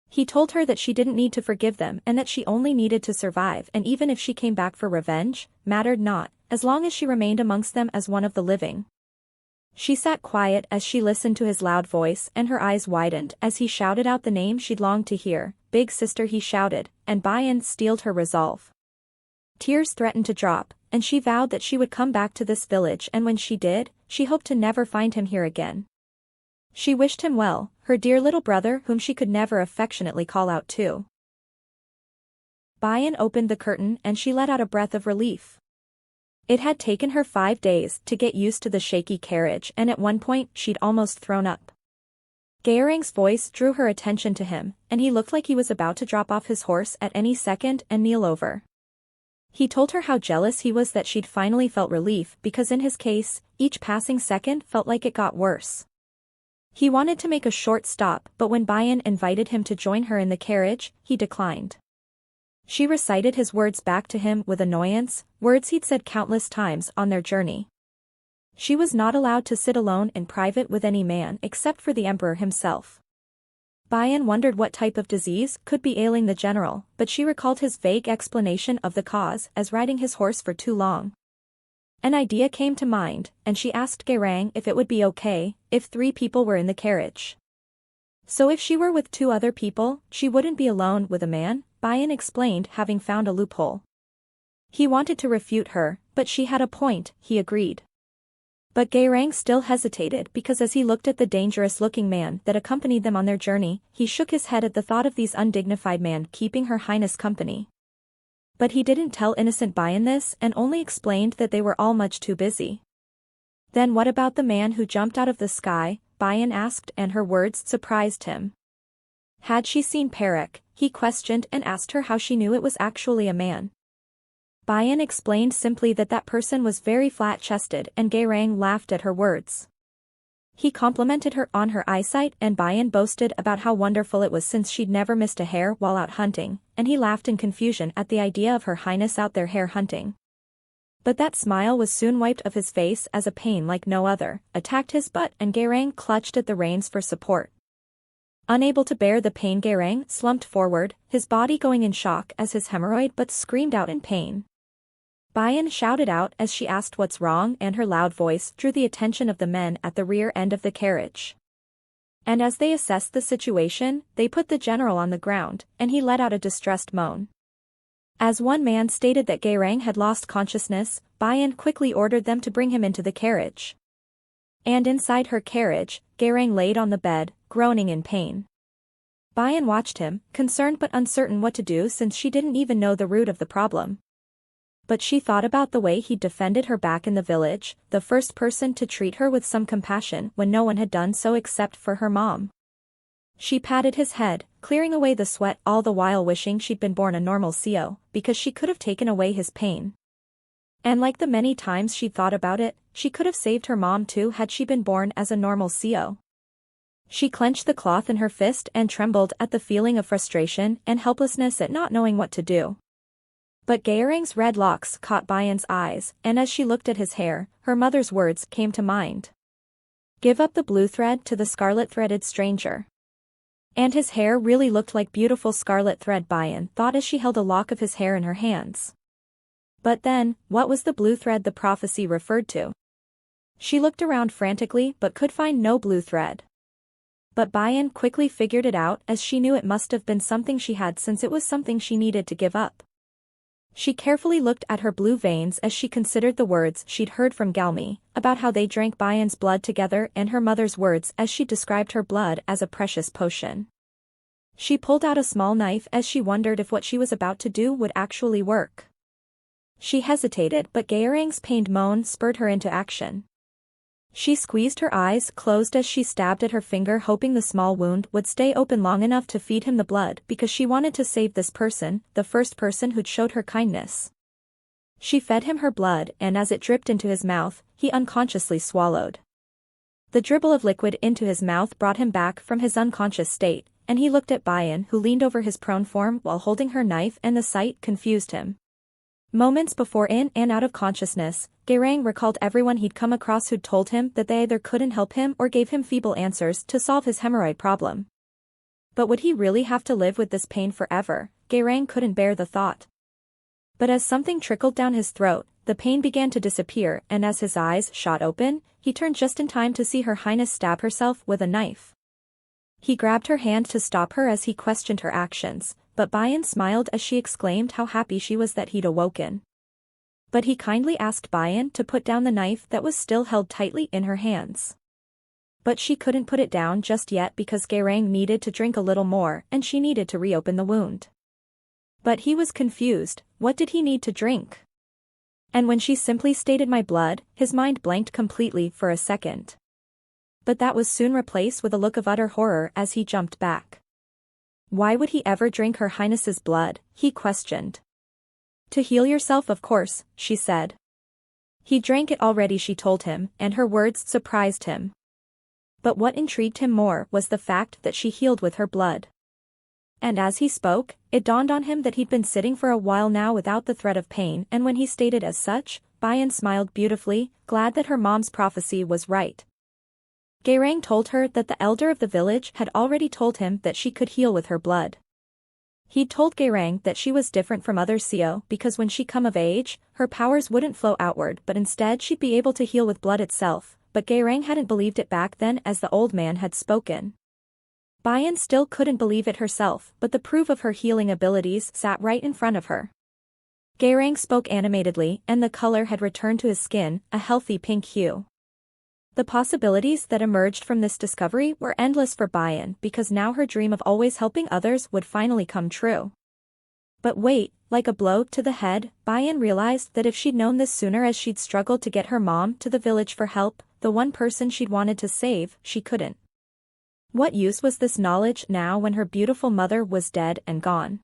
A: He told her that she didn't need to forgive them and that she only needed to survive, and even if she came back for revenge, mattered not, as long as she remained amongst them as one of the living. She sat quiet as she listened to his loud voice, and her eyes widened as he shouted out the name she'd longed to hear. Big sister, he shouted, and Bayan steeled her resolve. Tears threatened to drop, and she vowed that she would come back to this village, and when she did, she hoped to never find him here again. She wished him well, her dear little brother whom she could never affectionately call out to. Bayan opened the curtain and she let out a breath of relief. It had taken her 5 days to get used to the shaky carriage, and at one point she'd almost thrown up. Garang's voice drew her attention to him, and he looked like he was about to drop off his horse at any second and kneel over. He told her how jealous he was that she'd finally felt relief, because in his case, each passing second felt like it got worse. He wanted to make a short stop, but when Bayan invited him to join her in the carriage, he declined. She recited his words back to him with annoyance, words he'd said countless times on their journey. She was not allowed to sit alone in private with any man except for the emperor himself. Bayan wondered what type of disease could be ailing the general, but she recalled his vague explanation of the cause as riding his horse for too long. An idea came to mind, and she asked Galy if it would be okay if 3 people were in the carriage. So if she were with 2 other people, she wouldn't be alone with a man, Bayan explained, having found a loophole. He wanted to refute her, but she had a point, he agreed. But Galy still hesitated because as he looked at the dangerous-looking man that accompanied them on their journey, he shook his head at the thought of these undignified men keeping Her Highness company. But he didn't tell innocent Bayan this and only explained that they were all much too busy. Then what about the man who jumped out of the sky? Bayan asked, and her words surprised him. Had she seen Perak? He questioned and asked her how she knew it was actually a man. Bayan explained simply that that person was very flat-chested, and Galy laughed at her words. He complimented her on her eyesight, and Bayan boasted about how wonderful it was since she'd never missed a hare while out hunting, and he laughed in confusion at the idea of Her Highness out there hare hunting. But that smile was soon wiped off his face as a pain like no other attacked his butt, and Galy clutched at the reins for support. Unable to bear the pain, Galy slumped forward, his body going in shock as his hemorrhoid but screamed out in pain. Bayan shouted out as she asked what's wrong, and her loud voice drew the attention of the men at the rear end of the carriage. And as they assessed the situation, they put the general on the ground, and he let out a distressed moan. As one man stated that Galy had lost consciousness, Bayan quickly ordered them to bring him into the carriage. And inside her carriage, Galy laid on the bed, groaning in pain. Bayan watched him, concerned but uncertain what to do since she didn't even know the root of the problem. But she thought about the way he'd defended her back in the village, the first person to treat her with some compassion when no one had done so except for her mom. She patted his head, clearing away the sweat, all the while wishing she'd been born a normal CO, because she could have taken away his pain. And like the many times she'd thought about it, she could have saved her mom too had she been born as a normal CO. She clenched the cloth in her fist and trembled at the feeling of frustration and helplessness at not knowing what to do. But Galy's red locks caught Bayan's eyes, and as she looked at his hair, her mother's words came to mind. Give up the blue thread to the scarlet-threaded stranger. And his hair really looked like beautiful scarlet thread, Bayan thought as she held a lock of his hair in her hands. But then, what was the blue thread the prophecy referred to? She looked around frantically but could find no blue thread. But Bayan quickly figured it out, as she knew it must have been something she had, since it was something she needed to give up. She carefully looked at her blue veins as she considered the words she'd heard from Galy about how they drank Bayan's blood together, and her mother's words as she described her blood as a precious potion. She pulled out a small knife as she wondered if what she was about to do would actually work. She hesitated, but Gaerang's pained moan spurred her into action. She squeezed her eyes closed as she stabbed at her finger, hoping the small wound would stay open long enough to feed him the blood, because she wanted to save this person, the first person who'd showed her kindness. She fed him her blood, and as it dripped into his mouth, he unconsciously swallowed. The dribble of liquid into his mouth brought him back from his unconscious state, and he looked at Bayan, who leaned over his prone form while holding her knife, and the sight confused him. Moments before, in and out of consciousness, Gaerang recalled everyone he'd come across who'd told him that they either couldn't help him or gave him feeble answers to solve his hemorrhoid problem. But would he really have to live with this pain forever? Gaerang couldn't bear the thought. But as something trickled down his throat, the pain began to disappear, and as his eyes shot open, he turned just in time to see Her Highness stab herself with a knife. He grabbed her hand to stop her as he questioned her actions, but Bayan smiled as she exclaimed how happy she was that he'd awoken. But he kindly asked Bayan to put down the knife that was still held tightly in her hands. But she couldn't put it down just yet because Gaerang needed to drink a little more, and she needed to reopen the wound. But he was confused. What did he need to drink? And when she simply stated "my blood," his mind blanked completely for a second. But that was soon replaced with a look of utter horror as he jumped back. Why would he ever drink Her Highness's blood? He questioned. To heal yourself, of course, she said. He drank it already, she told him, and her words surprised him. But what intrigued him more was the fact that she healed with her blood. And as he spoke, it dawned on him that he'd been sitting for a while now without the threat of pain, and when he stated as such, Bayan smiled beautifully, glad that her mom's prophecy was right. Gaerang told her that the elder of the village had already told him that she could heal with her blood. He'd told Gaerang that she was different from other Seo because when she come of age, her powers wouldn't flow outward but instead she'd be able to heal with blood itself, but Gaerang hadn't believed it back then as the old man had spoken. Bayan still couldn't believe it herself, but the proof of her healing abilities sat right in front of her. Gaerang spoke animatedly, and the color had returned to his skin, a healthy pink hue. The possibilities that emerged from this discovery were endless for Bayan because now her dream of always helping others would finally come true. But wait, like a blow to the head, Bayan realized that if she'd known this sooner, as she'd struggled to get her mom to the village for help, the one person she'd wanted to save, she couldn't. What use was this knowledge now when her beautiful mother was dead and gone?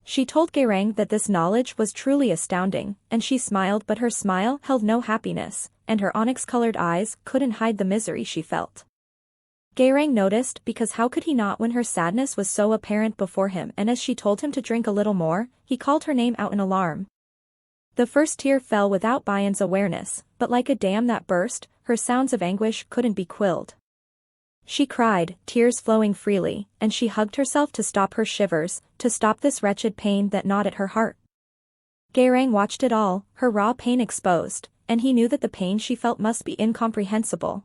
A: She told Gaerang that this knowledge was truly astounding, and she smiled, but her smile held no happiness, and her onyx-colored eyes couldn't hide the misery she felt. Gaerang noticed because how could he not when her sadness was so apparent before him, and as she told him to drink a little more, he called her name out in alarm. The first tear fell without Bayan's awareness, but like a dam that burst, her sounds of anguish couldn't be quelled. She cried, tears flowing freely, and she hugged herself to stop her shivers, to stop this wretched pain that gnawed at her heart. Gaerang watched it all, her raw pain exposed, and he knew that the pain she felt must be incomprehensible.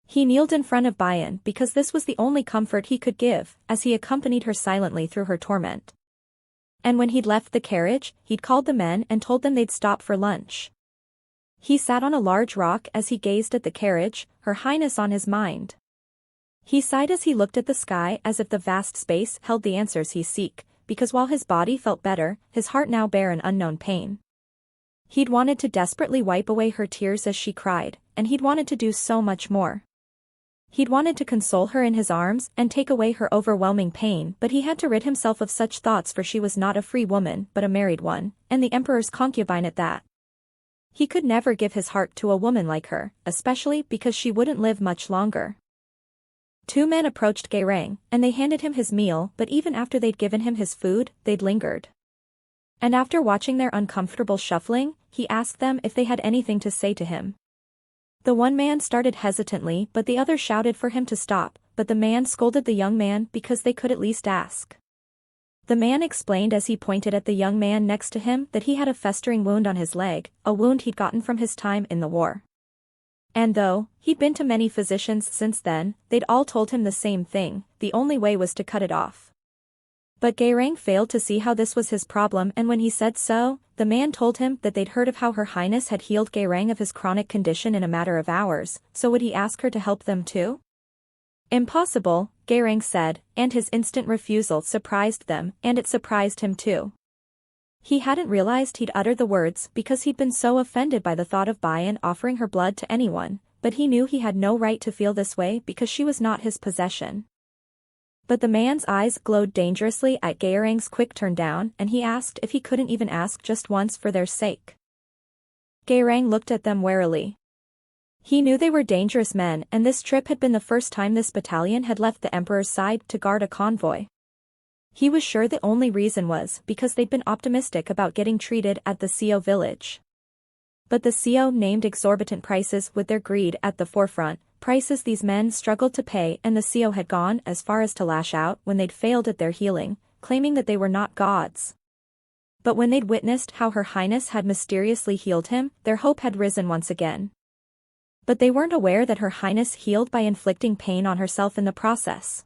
A: He kneeled in front of Bayan because this was the only comfort he could give, as he accompanied her silently through her torment. And when he'd left the carriage, he'd called the men and told them they'd stop for lunch. He sat on a large rock as he gazed at the carriage, Her Highness on his mind. He sighed as he looked at the sky, as if the vast space held the answers he seek, because while his body felt better, his heart now bare an unknown pain. He'd wanted to desperately wipe away her tears as she cried, and he'd wanted to do so much more. He'd wanted to console her in his arms and take away her overwhelming pain, but he had to rid himself of such thoughts, for she was not a free woman but a married one, and the emperor's concubine at that. He could never give his heart to a woman like her, especially because she wouldn't live much longer. Two men approached Gaerang, and they handed him his meal, but even after they'd given him his food, they'd lingered. And after watching their uncomfortable shuffling, he asked them if they had anything to say to him. The one man started hesitantly, but the other shouted for him to stop, but the man scolded the young man because they could at least ask. The man explained as he pointed at the young man next to him that he had a festering wound on his leg, a wound he'd gotten from his time in the war. And though he'd been to many physicians since then, they'd all told him the same thing, the only way was to cut it off. But Gayrang failed to see how this was his problem, and when he said so, the man told him that they'd heard of how Her Highness had healed Gayrang of his chronic condition in a matter of hours, so would he ask her to help them too? Impossible, Gayrang said, and his instant refusal surprised them, and it surprised him too. He hadn't realized he'd uttered the words because he'd been so offended by the thought of Bayan offering her blood to anyone, but he knew he had no right to feel this way because she was not his possession. But the man's eyes glowed dangerously at Gayrang's quick turn down, and he asked if he couldn't even ask just once for their sake. Gayrang looked at them warily. He knew they were dangerous men, and this trip had been the first time this battalion had left the Emperor's side to guard a convoy. He was sure the only reason was because they'd been optimistic about getting treated at the CO village. But the CO named exorbitant prices with their greed at the forefront, prices these men struggled to pay, and the CO had gone as far as to lash out when they'd failed at their healing, claiming that they were not gods. But when they'd witnessed how Her Highness had mysteriously healed him, their hope had risen once again. But they weren't aware that Her Highness healed by inflicting pain on herself in the process.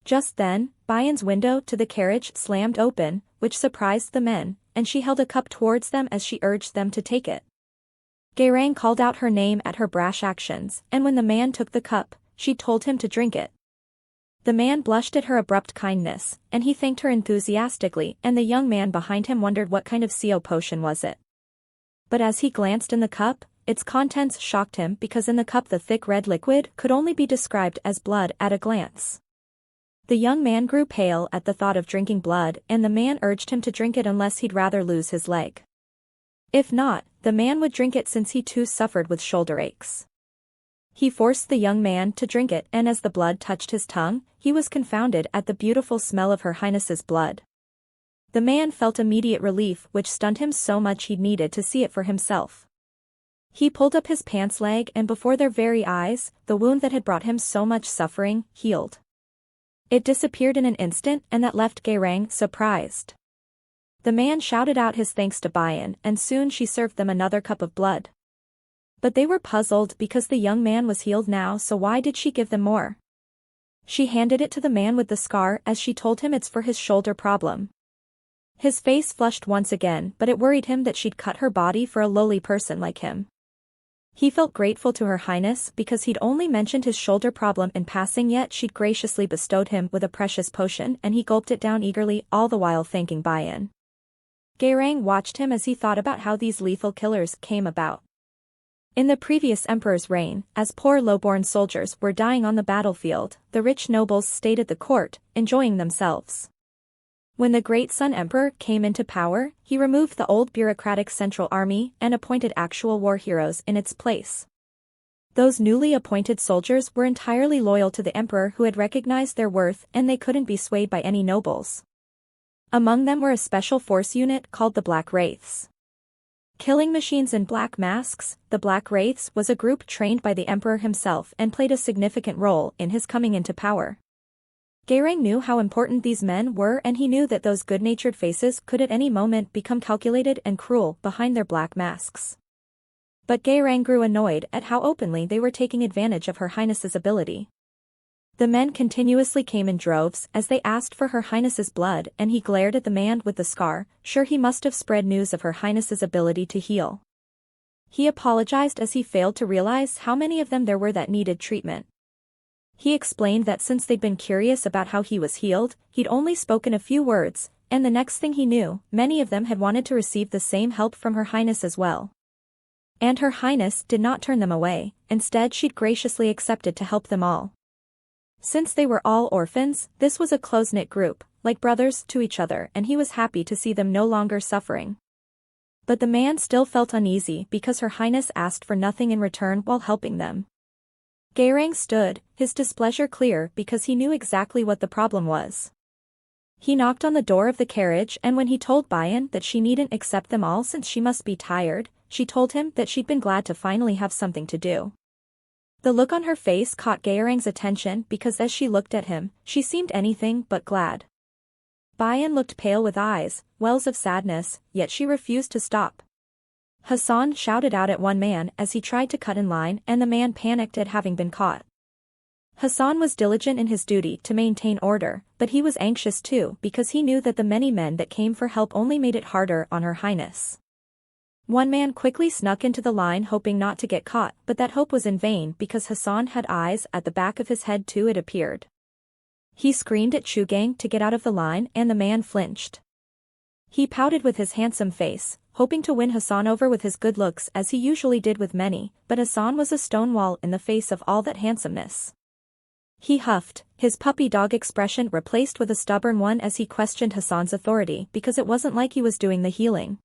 A: Just then, Bayan's window to the carriage slammed open, which surprised the men, and she held a cup towards them as she urged them to take it. Gayrang called out her name at her brash actions, and when the man took the cup, she told him to drink it. The man blushed at her abrupt kindness, and he thanked her enthusiastically, and the young man behind him wondered what kind of CO potion was it. But as he glanced in the cup, its contents shocked him because in the cup the thick red liquid could only be described as blood at a glance. The young man grew pale at the thought of drinking blood, and the man urged him to drink it unless he'd rather lose his leg. If not, the man would drink it since he too suffered with shoulder aches. He forced the young man to drink it, and as the blood touched his tongue, he was confounded at the beautiful smell of Her Highness's blood. The man felt immediate relief, which stunned him so much he'd needed to see it for himself. He pulled up his pants leg, and before their very eyes, the wound that had brought him so much suffering healed. It disappeared in an instant, and that left Gayrang surprised. The man shouted out his thanks to Bayan, and soon she served them another cup of blood. But they were puzzled because the young man was healed now, so why did she give them more? She handed it to the man with the scar as she told him it's for his shoulder problem. His face flushed once again, but it worried him that she'd cut her body for a lowly person like him. He felt grateful to Her Highness because he'd only mentioned his shoulder problem in passing, yet she'd graciously bestowed him with a precious potion, and he gulped it down eagerly, all the while thanking Bayan. Gayrang watched him as he thought about how these lethal killers came about. In the previous emperor's reign, as poor lowborn soldiers were dying on the battlefield, the rich nobles stayed at the court, enjoying themselves. When the great Sun Emperor came into power, he removed the old bureaucratic central army and appointed actual war heroes in its place. Those newly appointed soldiers were entirely loyal to the emperor, who had recognized their worth, and they couldn't be swayed by any nobles. Among them were a special force unit called the Black Wraiths. Killing machines in black masks, the Black Wraiths was a group trained by the emperor himself and played a significant role in his coming into power. Gayrang knew how important these men were, and he knew that those good-natured faces could at any moment become calculated and cruel behind their black masks. But Gayrang grew annoyed at how openly they were taking advantage of Her Highness's ability. The men continuously came in droves as they asked for Her Highness's blood, and he glared at the man with the scar, sure he must have spread news of Her Highness's ability to heal. He apologized as he failed to realize how many of them there were that needed treatment. He explained that since they'd been curious about how he was healed, he'd only spoken a few words, and the next thing he knew, many of them had wanted to receive the same help from Her Highness as well. And Her Highness did not turn them away, instead she'd graciously accepted to help them all. Since they were all orphans, this was a close-knit group, like brothers to each other, and he was happy to see them no longer suffering. But the man still felt uneasy because Her Highness asked for nothing in return while helping them. Gayrang stood, his displeasure clear because he knew exactly what the problem was. He knocked on the door of the carriage, and when he told Bayan that she needn't accept them all since she must be tired, she told him that she'd been glad to finally have something to do. The look on her face caught Gayrang's attention because as she looked at him, she seemed anything but glad. Bayan looked pale with eyes, wells of sadness, yet she refused to stop. Hassan shouted out at one man as he tried to cut in line, and the man panicked at having been caught. Hassan was diligent in his duty to maintain order, but he was anxious too because he knew that the many men that came for help only made it harder on Her Highness. One man quickly snuck into the line hoping not to get caught, but that hope was in vain because Hassan had eyes at the back of his head too, it appeared. He screamed at Chugang to get out of the line, and the man flinched. He pouted with his handsome face, hoping to win Hassan over with his good looks as he usually did with many, but Hassan was a stone wall in the face of all that handsomeness. He huffed, his puppy dog expression replaced with a stubborn one as he questioned Hassan's authority because it wasn't like he was doing the healing.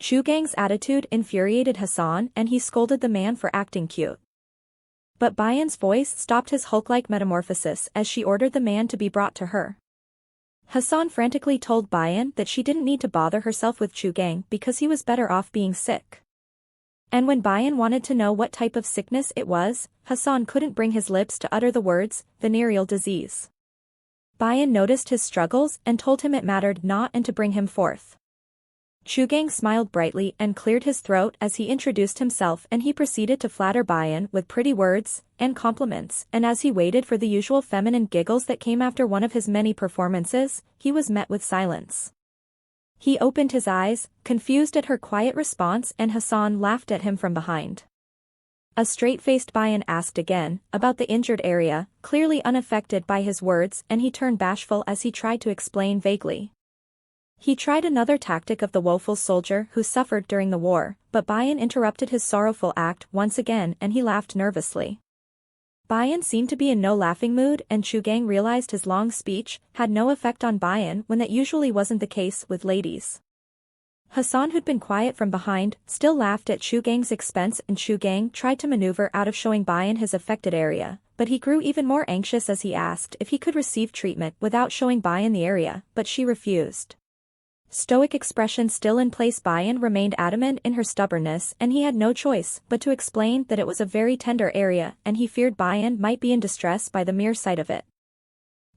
A: Chugang's attitude infuriated Hassan and he scolded the man for acting cute. But Bayan's voice stopped his Hulk-like metamorphosis as she ordered the man to be brought to her. Hassan frantically told Bayan that she didn't need to bother herself with Chugang because he was better off being sick. And when Bayan wanted to know what type of sickness it was, Hassan couldn't bring his lips to utter the words, venereal disease. Bayan noticed his struggles and told him it mattered not and to bring him forth. Chugang smiled brightly and cleared his throat as he introduced himself, and he proceeded to flatter Bayan with pretty words and compliments, and as he waited for the usual feminine giggles that came after one of his many performances, he was met with silence. He opened his eyes, confused at her quiet response, and Hassan laughed at him from behind. A straight-faced Bayan asked again, about the injured area, clearly unaffected by his words, and he turned bashful as he tried to explain vaguely. He tried another tactic of the woeful soldier who suffered during the war, but Bayan interrupted his sorrowful act once again and he laughed nervously. Bayan seemed to be in no laughing mood, and Chugang realized his long speech had no effect on Bayan when that usually wasn't the case with ladies. Hassan, who'd been quiet from behind, still laughed at Chugang's expense, and Chugang tried to maneuver out of showing Bayan his affected area, but he grew even more anxious as he asked if he could receive treatment without showing Bayan the area, but she refused. Stoic expression still in place, Bayan remained adamant in her stubbornness, and he had no choice but to explain that it was a very tender area and he feared Bayan might be in distress by the mere sight of it.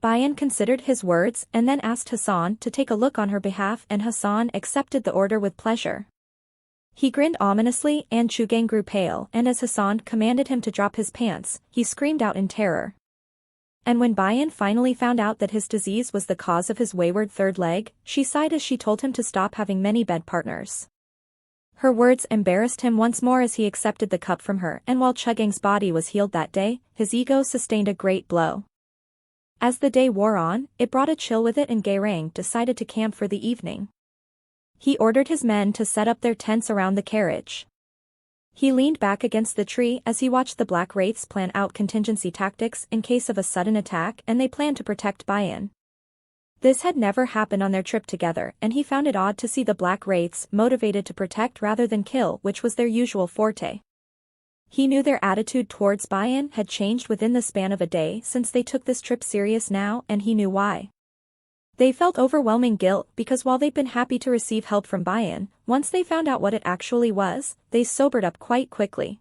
A: Bayan considered his words and then asked Hassan to take a look on her behalf, and Hassan accepted the order with pleasure. He grinned ominously and Chugang grew pale, and as Hassan commanded him to drop his pants, he screamed out in terror. And when Bayan finally found out that his disease was the cause of his wayward third leg, she sighed as she told him to stop having many bed partners. Her words embarrassed him once more as he accepted the cup from her, and while Chugang's body was healed that day, his ego sustained a great blow. As the day wore on, it brought a chill with it, and Galy decided to camp for the evening. He ordered his men to set up their tents around the carriage. He leaned back against the tree as he watched the Black Wraiths plan out contingency tactics in case of a sudden attack, and they planned to protect Bayan. This had never happened on their trip together, and he found it odd to see the Black Wraiths motivated to protect rather than kill, which was their usual forte. He knew their attitude towards Bayan had changed within the span of a day since they took this trip serious now, and he knew why. They felt overwhelming guilt because while they'd been happy to receive help from Bayan, once they found out what it actually was, they sobered up quite quickly.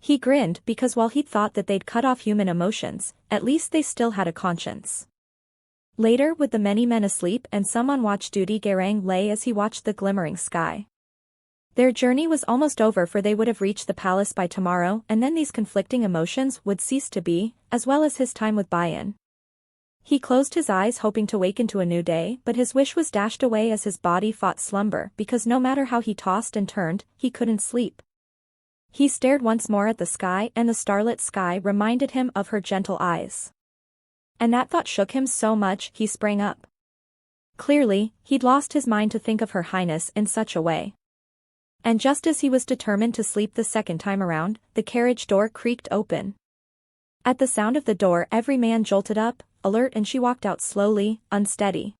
A: He grinned because while he'd thought that they'd cut off human emotions, at least they still had a conscience. Later, with the many men asleep and some on watch duty, Galy lay as he watched the glimmering sky. Their journey was almost over, for they would have reached the palace by tomorrow, and then these conflicting emotions would cease to be, as well as his time with Bayan. He closed his eyes hoping to wake into a new day, but his wish was dashed away as his body fought slumber because no matter how he tossed and turned, he couldn't sleep. He stared once more at the sky, and the starlit sky reminded him of her gentle eyes. And that thought shook him so much he sprang up. Clearly, he'd lost his mind to think of Her Highness in such a way. And just as he was determined to sleep the second time around, the carriage door creaked open. At the sound of the door, every man jolted up, alert, and she walked out slowly, unsteady.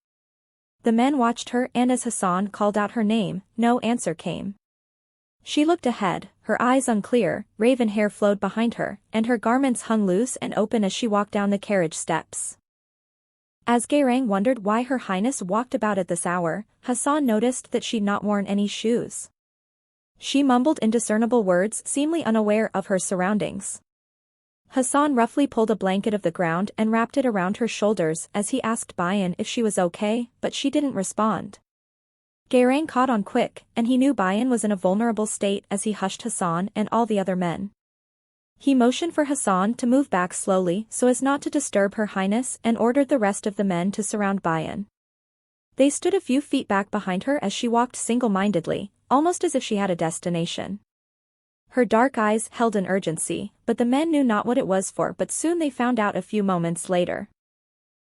A: The men watched her, and as Hassan called out her name, no answer came. She looked ahead, her eyes unclear, raven hair flowed behind her, and her garments hung loose and open as she walked down the carriage steps. As Galy wondered why Her Highness walked about at this hour, Hassan noticed that she'd not worn any shoes. She mumbled indiscernible words, seemingly unaware of her surroundings. Hassan roughly pulled a blanket of the ground and wrapped it around her shoulders as he asked Bayan if she was okay, but she didn't respond. Galy caught on quick, and he knew Bayan was in a vulnerable state as he hushed Hassan and all the other men. He motioned for Hassan to move back slowly so as not to disturb Her Highness and ordered the rest of the men to surround Bayan. They stood a few feet back behind her as she walked single-mindedly, almost as if she had a destination. Her dark eyes held an urgency, but the men knew not what it was for, but soon they found out a few moments later.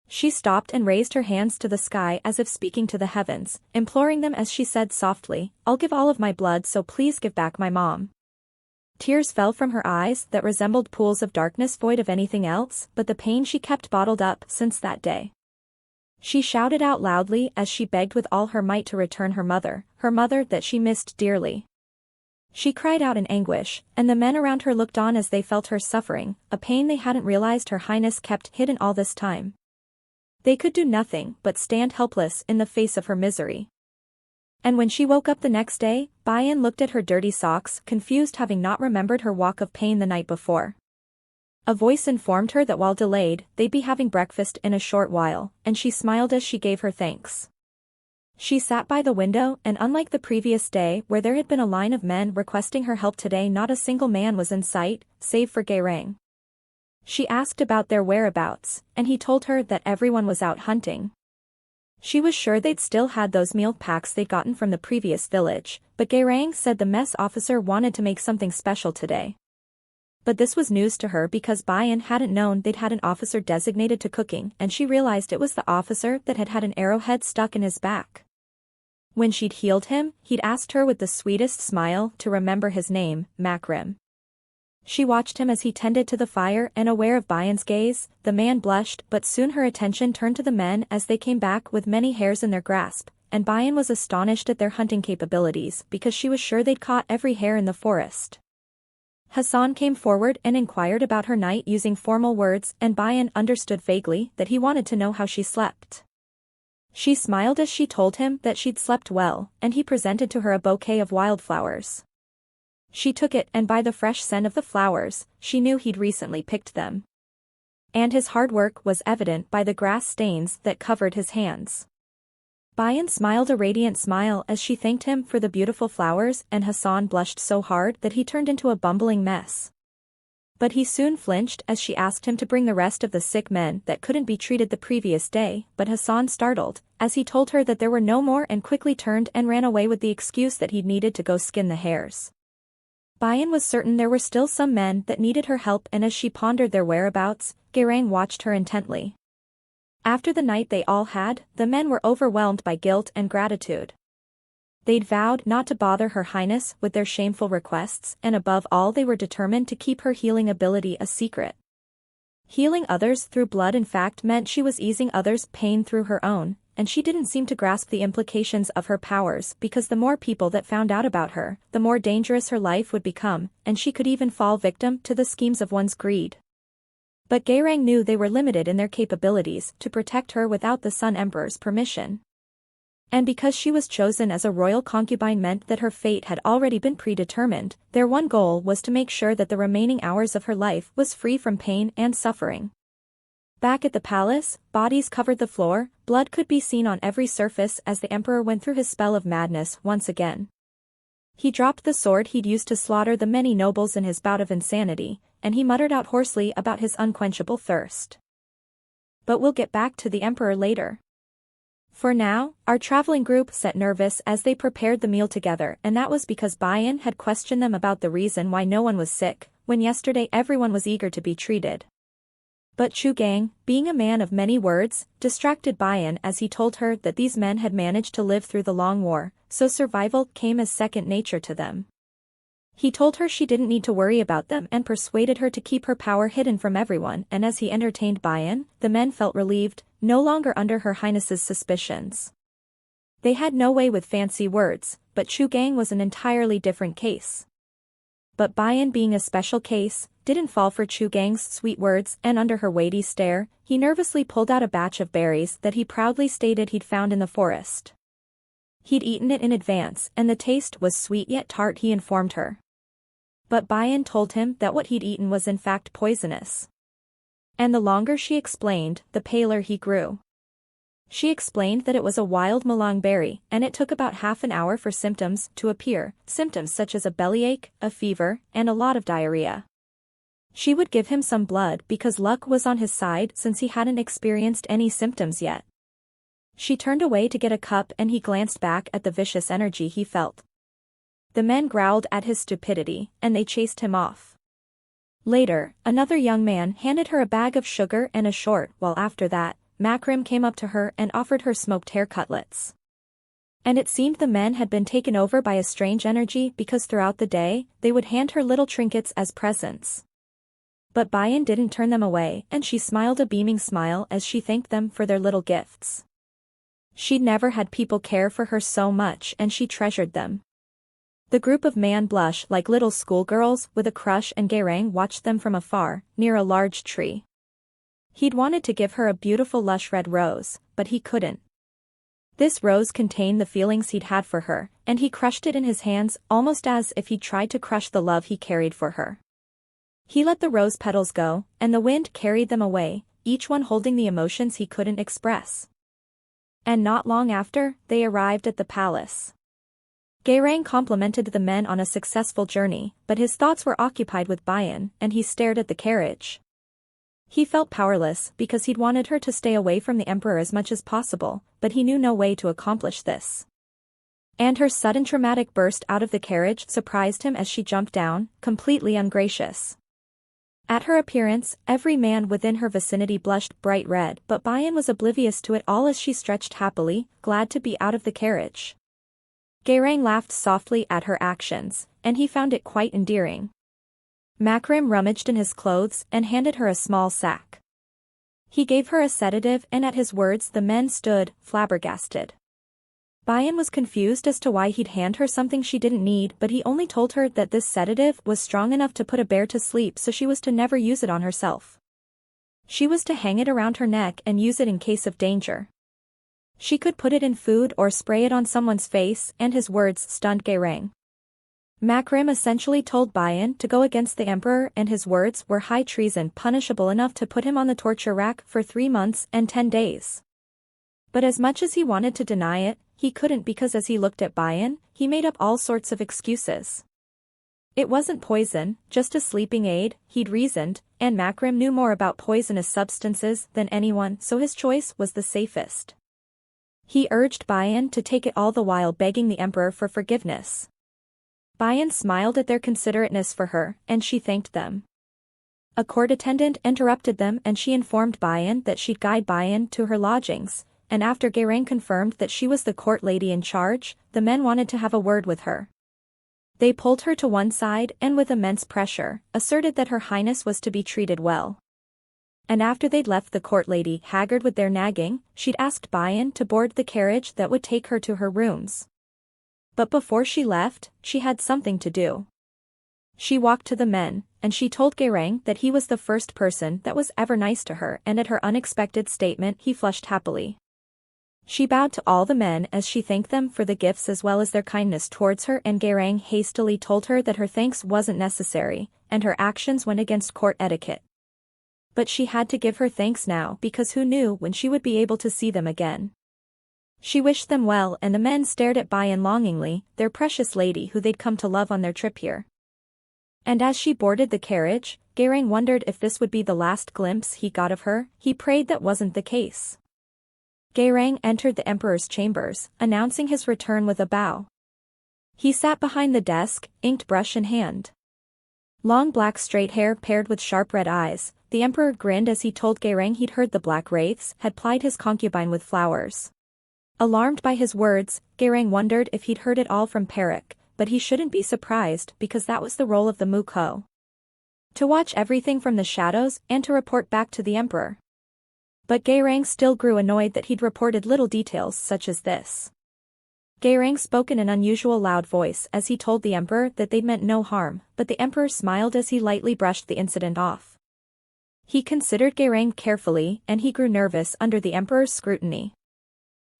A: She stopped and raised her hands to the sky as if speaking to the heavens, imploring them as she said softly, "I'll give all of my blood, so please give back my mom." Tears fell from her eyes that resembled pools of darkness void of anything else but the pain she kept bottled up since that day. She shouted out loudly as she begged with all her might to return her mother that she missed dearly. She cried out in anguish, and the men around her looked on as they felt her suffering, a pain they hadn't realized Her Highness kept hidden all this time. They could do nothing but stand helpless in the face of her misery. And when she woke up the next day, Bayan looked at her dirty socks, confused, having not remembered her walk of pain the night before. A voice informed her that while delayed, they'd be having breakfast in a short while, and she smiled as she gave her thanks. She sat by the window, and unlike the previous day where there had been a line of men requesting her help, today not a single man was in sight, save for Galy. She asked about their whereabouts, and he told her that everyone was out hunting. She was sure they'd still had those meal packs they'd gotten from the previous village, but Galy said the mess officer wanted to make something special today. But this was news to her because Bayan hadn't known they'd had an officer designated to cooking, and she realized it was the officer that had an arrowhead stuck in his back. When she'd healed him, he'd asked her with the sweetest smile to remember his name, Makrim. She watched him as he tended to the fire, and aware of Bayan's gaze, the man blushed, but soon her attention turned to the men as they came back with many hares in their grasp, and Bayan was astonished at their hunting capabilities because she was sure they'd caught every hare in the forest. Hassan came forward and inquired about her night using formal words, and Bayan understood vaguely that he wanted to know how she slept. She smiled as she told him that she'd slept well, and he presented to her a bouquet of wildflowers. She took it, and by the fresh scent of the flowers, she knew he'd recently picked them. And his hard work was evident by the grass stains that covered his hands. Bayan smiled a radiant smile as she thanked him for the beautiful flowers, and Hassan blushed so hard that he turned into a bumbling mess. But he soon flinched as she asked him to bring the rest of the sick men that couldn't be treated the previous day, but Hassan startled, as he told her that there were no more and quickly turned and ran away with the excuse that he'd needed to go skin the hares. Bayan was certain there were still some men that needed her help, and as she pondered their whereabouts, Galy watched her intently. After the night they all had, the men were overwhelmed by guilt and gratitude. They'd vowed not to bother Her Highness with their shameful requests, and above all they were determined to keep her healing ability a secret. Healing others through blood in fact meant she was easing others' pain through her own, and she didn't seem to grasp the implications of her powers because the more people that found out about her, the more dangerous her life would become, and she could even fall victim to the schemes of one's greed. But Galy knew they were limited in their capabilities to protect her without the Sun Emperor's permission. And because she was chosen as a royal concubine meant that her fate had already been predetermined. Their one goal was to make sure that the remaining hours of her life was free from pain and suffering. Back at the palace, bodies covered the floor, blood could be seen on every surface as the emperor went through his spell of madness once again. He dropped the sword he'd used to slaughter the many nobles in his bout of insanity, and he muttered out hoarsely about his unquenchable thirst. But we'll get back to the emperor later. For now, our traveling group sat nervous as they prepared the meal together, and that was because Bayan had questioned them about the reason why no one was sick, when yesterday everyone was eager to be treated. But Chugang, being a man of many words, distracted Bayan as he told her that these men had managed to live through the long war, so survival came as second nature to them. He told her she didn't need to worry about them and persuaded her to keep her power hidden from everyone, and as he entertained Bayan, the men felt relieved, no longer under Her Highness's suspicions. They had no way with fancy words, but Chugang was an entirely different case. But Bayan, being a special case, didn't fall for Chugang's sweet words, and under her weighty stare, he nervously pulled out a batch of berries that he proudly stated he'd found in the forest. He'd eaten it in advance, and the taste was sweet yet tart, he informed her. But Bayan told him that what he'd eaten was in fact poisonous. And the longer she explained, the paler he grew. She explained that it was a wild malong berry, and it took about half an hour for symptoms to appear, symptoms such as a bellyache, a fever, and a lot of diarrhea. She would give him some blood because luck was on his side since he hadn't experienced any symptoms yet. She turned away to get a cup and he glanced back at the vicious energy he felt. The men growled at his stupidity, and they chased him off. Later, another young man handed her a bag of sugar and a short, while after that, Makrim came up to her and offered her smoked hare cutlets. And it seemed the men had been taken over by a strange energy because throughout the day, they would hand her little trinkets as presents. But Bayan didn't turn them away, and she smiled a beaming smile as she thanked them for their little gifts. She'd never had people care for her so much, and she treasured them. The group of men blushed like little schoolgirls with a crush, and Gayrang watched them from afar, near a large tree. He'd wanted to give her a beautiful lush red rose, but he couldn't. This rose contained the feelings he'd had for her, and he crushed it in his hands almost as if he'd tried to crush the love he carried for her. He let the rose petals go, and the wind carried them away, each one holding the emotions he couldn't express. And not long after, they arrived at the palace. Gayrang complimented the men on a successful journey, but his thoughts were occupied with Bayan, and he stared at the carriage. He felt powerless because he'd wanted her to stay away from the emperor as much as possible, but he knew no way to accomplish this. And her sudden traumatic burst out of the carriage surprised him as she jumped down, completely ungracious. At her appearance, every man within her vicinity blushed bright red, but Bayan was oblivious to it all as she stretched happily, glad to be out of the carriage. Gayrang laughed softly at her actions, and he found it quite endearing. Makrim rummaged in his clothes and handed her a small sack. He gave her a sedative, and at his words the men stood, flabbergasted. Bayan was confused as to why he'd hand her something she didn't need, but he only told her that this sedative was strong enough to put a bear to sleep, so she was to never use it on herself. She was to hang it around her neck and use it in case of danger. She could put it in food or spray it on someone's face, and his words stunned Gayrang. Makrim essentially told Bayan to go against the emperor, and his words were high treason, punishable enough to put him on the torture rack for 3 months and 10 days. But as much as he wanted to deny it, he couldn't because as he looked at Bayan, he made up all sorts of excuses. It wasn't poison, just a sleeping aid, he'd reasoned, and Makrim knew more about poisonous substances than anyone, so his choice was the safest. He urged Bayan to take it, all the while begging the emperor for forgiveness. Bayan smiled at their considerateness for her, and she thanked them. A court attendant interrupted them, and she informed Bayan that she'd guide Bayan to her lodgings, and after Gayrang confirmed that she was the court lady in charge, the men wanted to have a word with her. They pulled her to one side and with immense pressure, asserted that her highness was to be treated well. And after they'd left the court lady haggard with their nagging, she'd asked Bayan to board the carriage that would take her to her rooms. But before she left, she had something to do. She walked to the men, and she told Gayrang that he was the first person that was ever nice to her, and at her unexpected statement he flushed happily. She bowed to all the men as she thanked them for the gifts as well as their kindness towards her, and Gayrang hastily told her that her thanks wasn't necessary, and her actions went against court etiquette. But she had to give her thanks now because who knew when she would be able to see them again. She wished them well, and the men stared at Bayan longingly, their precious lady who they'd come to love on their trip here. And as she boarded the carriage, Gayrang wondered if this would be the last glimpse he got of her. He prayed that wasn't the case. Gayrang entered the emperor's chambers, announcing his return with a bow. He sat behind the desk, inked brush in hand. Long black straight hair paired with sharp red eyes, the emperor grinned as he told Gayrang he'd heard the black wraiths had plied his concubine with flowers. Alarmed by his words, Gayrang wondered if he'd heard it all from Perik, but he shouldn't be surprised because that was the role of the Muko. To watch everything from the shadows and to report back to the emperor. But Gayrang still grew annoyed that he'd reported little details such as this. Gayrang spoke in an unusual loud voice as he told the emperor that they'd meant no harm, but the emperor smiled as he lightly brushed the incident off. He considered Gayrang carefully, and he grew nervous under the emperor's scrutiny.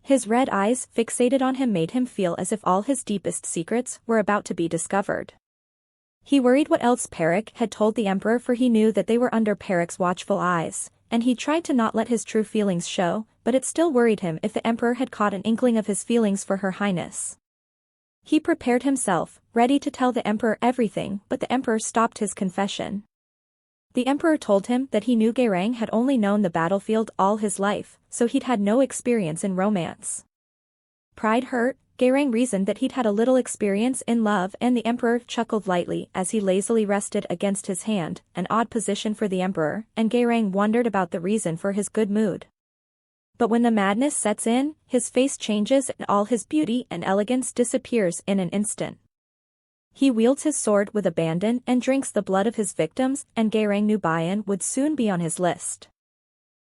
A: His red eyes fixated on him made him feel as if all his deepest secrets were about to be discovered. He worried what else Perik had told the emperor, for he knew that they were under Perik's watchful eyes, and he tried to not let his true feelings show, but it still worried him if the emperor had caught an inkling of his feelings for Her Highness. He prepared himself, ready to tell the emperor everything, but the emperor stopped his confession. The emperor told him that he knew Gayrang had only known the battlefield all his life, so he'd had no experience in romance. Pride hurt. Gayrang reasoned that he'd had a little experience in love, and the emperor chuckled lightly as he lazily rested against his hand, an odd position for the emperor, and Gayrang wondered about the reason for his good mood. But when the madness sets in, his face changes and all his beauty and elegance disappears in an instant. He wields his sword with abandon and drinks the blood of his victims, and Gayrang knew Bayan would soon be on his list.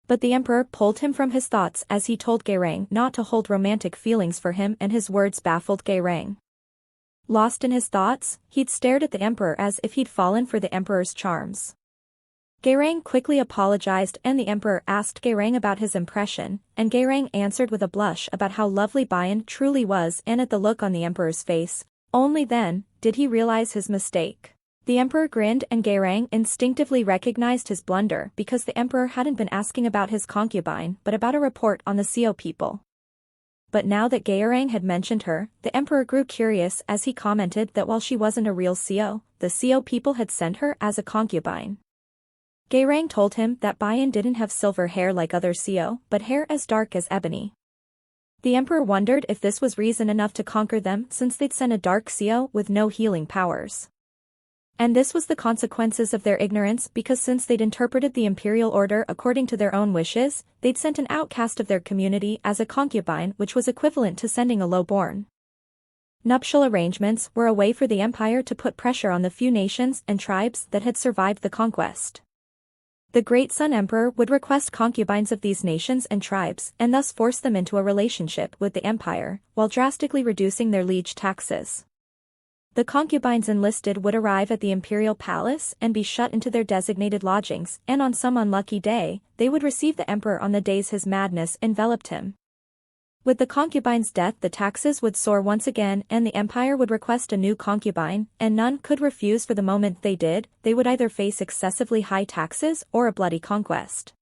A: But the emperor pulled him from his thoughts as he told Gayrang not to hold romantic feelings for him, and his words baffled Gayrang. Lost in his thoughts, he'd stared at the emperor as if he'd fallen for the emperor's charms. Gayrang quickly apologized, and the emperor asked Gayrang about his impression, and Gayrang answered with a blush about how lovely Bayan truly was, and at the look on the emperor's face, only then did he realize his mistake. The emperor grinned, and Gayrang instinctively recognized his blunder because the emperor hadn't been asking about his concubine but about a report on the Seo people. But now that Gayrang had mentioned her, the emperor grew curious as he commented that while she wasn't a real Seo, the Seo people had sent her as a concubine. Gayrang told him that Bayan didn't have silver hair like other Seo, but hair as dark as ebony. The emperor wondered if this was reason enough to conquer them, since they'd sent a dark Seo with no healing powers. And this was the consequences of their ignorance, because since they'd interpreted the imperial order according to their own wishes, they'd sent an outcast of their community as a concubine, which was equivalent to sending a lowborn. Nuptial arrangements were a way for the empire to put pressure on the few nations and tribes that had survived the conquest. The Great Sun Emperor would request concubines of these nations and tribes, and thus force them into a relationship with the empire, while drastically reducing their liege taxes. The concubines enlisted would arrive at the imperial palace and be shut into their designated lodgings, and on some unlucky day, they would receive the emperor on the days his madness enveloped him. With the concubine's death, the taxes would soar once again, and the empire would request a new concubine, and none could refuse, for the moment they did, they would either face excessively high taxes or a bloody conquest.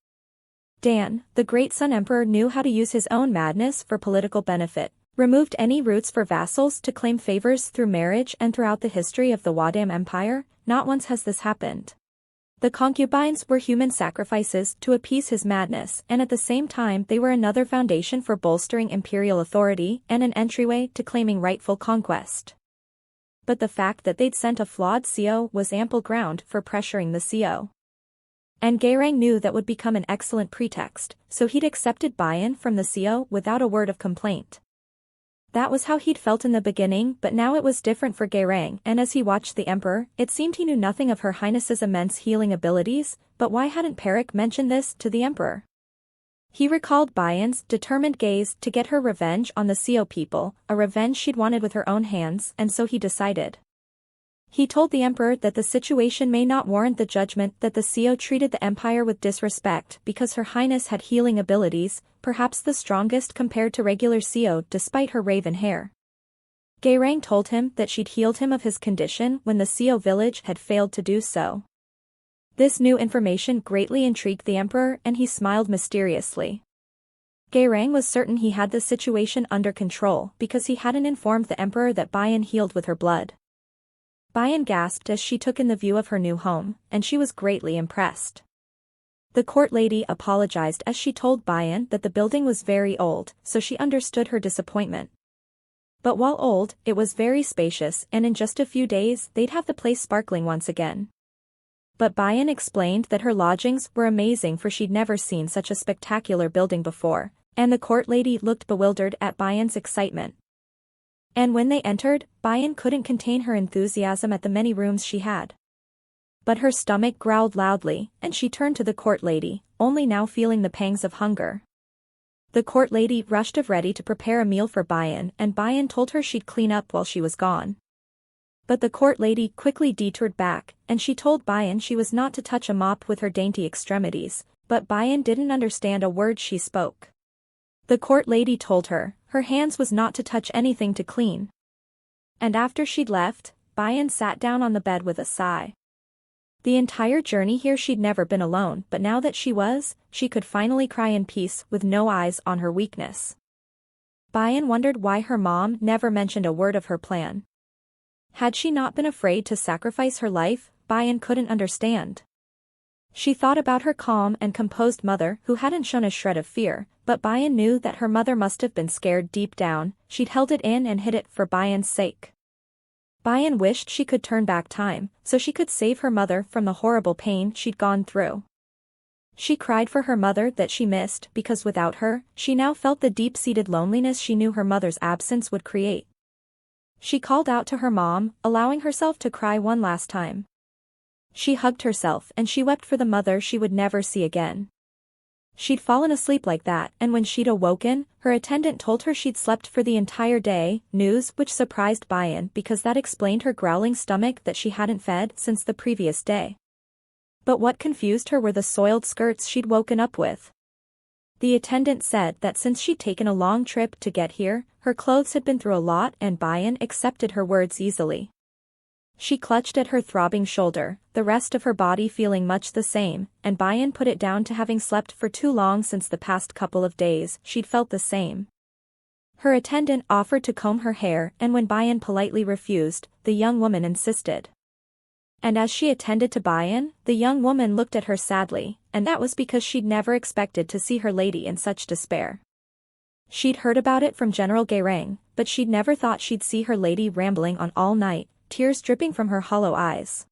A: Dan, the Great Sun Emperor, knew how to use his own madness for political benefit, removed any roots for vassals to claim favors through marriage, and throughout the history of the Wadam Empire, not once has this happened. The concubines were human sacrifices to appease his madness, and at the same time they were another foundation for bolstering imperial authority and an entryway to claiming rightful conquest. But the fact that they'd sent a flawed Seo was ample ground for pressuring the Seo. And Gayrang knew that would become an excellent pretext, so he'd accepted Bayan from the Seo without a word of complaint. That was how he'd felt in the beginning, but now it was different for Gayrang, and as he watched the emperor, it seemed he knew nothing of Her Highness's immense healing abilities, but why hadn't Perik mentioned this to the emperor? He recalled Bayan's determined gaze to get her revenge on the Seo people, a revenge she'd wanted with her own hands, and so he decided. He told the emperor that the situation may not warrant the judgment that the Seo treated the empire with disrespect because Her Highness had healing abilities, perhaps the strongest compared to regular Seo despite her raven hair. Gayrang told him that she'd healed him of his condition when the Seo village had failed to do so. This new information greatly intrigued the emperor, and he smiled mysteriously. Gayrang was certain he had the situation under control because he hadn't informed the emperor that Bayan healed with her blood. Bayan gasped as she took in the view of her new home, and she was greatly impressed. The court lady apologized as she told Bayan that the building was very old, so she understood her disappointment. But while old, it was very spacious, and in just a few days they'd have the place sparkling once again. But Bayan explained that her lodgings were amazing, for she'd never seen such a spectacular building before, and the court lady looked bewildered at Bayan's excitement. And when they entered, Bayan couldn't contain her enthusiasm at the many rooms she had. But her stomach growled loudly, and she turned to the court lady, only now feeling the pangs of hunger. The court lady rushed ready to prepare a meal for Bayan, and Bayan told her she'd clean up while she was gone. But the court lady quickly detoured back, and she told Bayan she was not to touch a mop with her dainty extremities, but Bayan didn't understand a word she spoke. The court lady told her, her hands was not to touch anything to clean. And after she'd left, Bayan sat down on the bed with a sigh. The entire journey here she'd never been alone, but now that she was, she could finally cry in peace with no eyes on her weakness. Bayan wondered why her mom never mentioned a word of her plan. Had she not been afraid to sacrifice her life? Bayan couldn't understand. She thought about her calm and composed mother who hadn't shown a shred of fear, but Bayan knew that her mother must have been scared deep down. She'd held it in and hid it for Bayan's sake. Bayan wished she could turn back time, so she could save her mother from the horrible pain she'd gone through. She cried for her mother that she missed because without her, she now felt the deep-seated loneliness she knew her mother's absence would create. She called out to her mom, allowing herself to cry one last time. She hugged herself and she wept for the mother she would never see again. She'd fallen asleep like that, and when she'd awoken, her attendant told her she'd slept for the entire day, news which surprised Bayan because that explained her growling stomach that she hadn't fed since the previous day. But what confused her were the soiled skirts she'd woken up with. The attendant said that since she'd taken a long trip to get here, her clothes had been through a lot, and Bayan accepted her words easily. She clutched at her throbbing shoulder, the rest of her body feeling much the same, and Bayan put it down to having slept for too long since the past couple of days. She'd felt the same. Her attendant offered to comb her hair, and when Bayan politely refused, the young woman insisted. And as she attended to Bayan, the young woman looked at her sadly, and that was because she'd never expected to see her lady in such despair. She'd heard about it from General Galy, but she'd never thought she'd see her lady rambling on all night, tears dripping from her hollow eyes.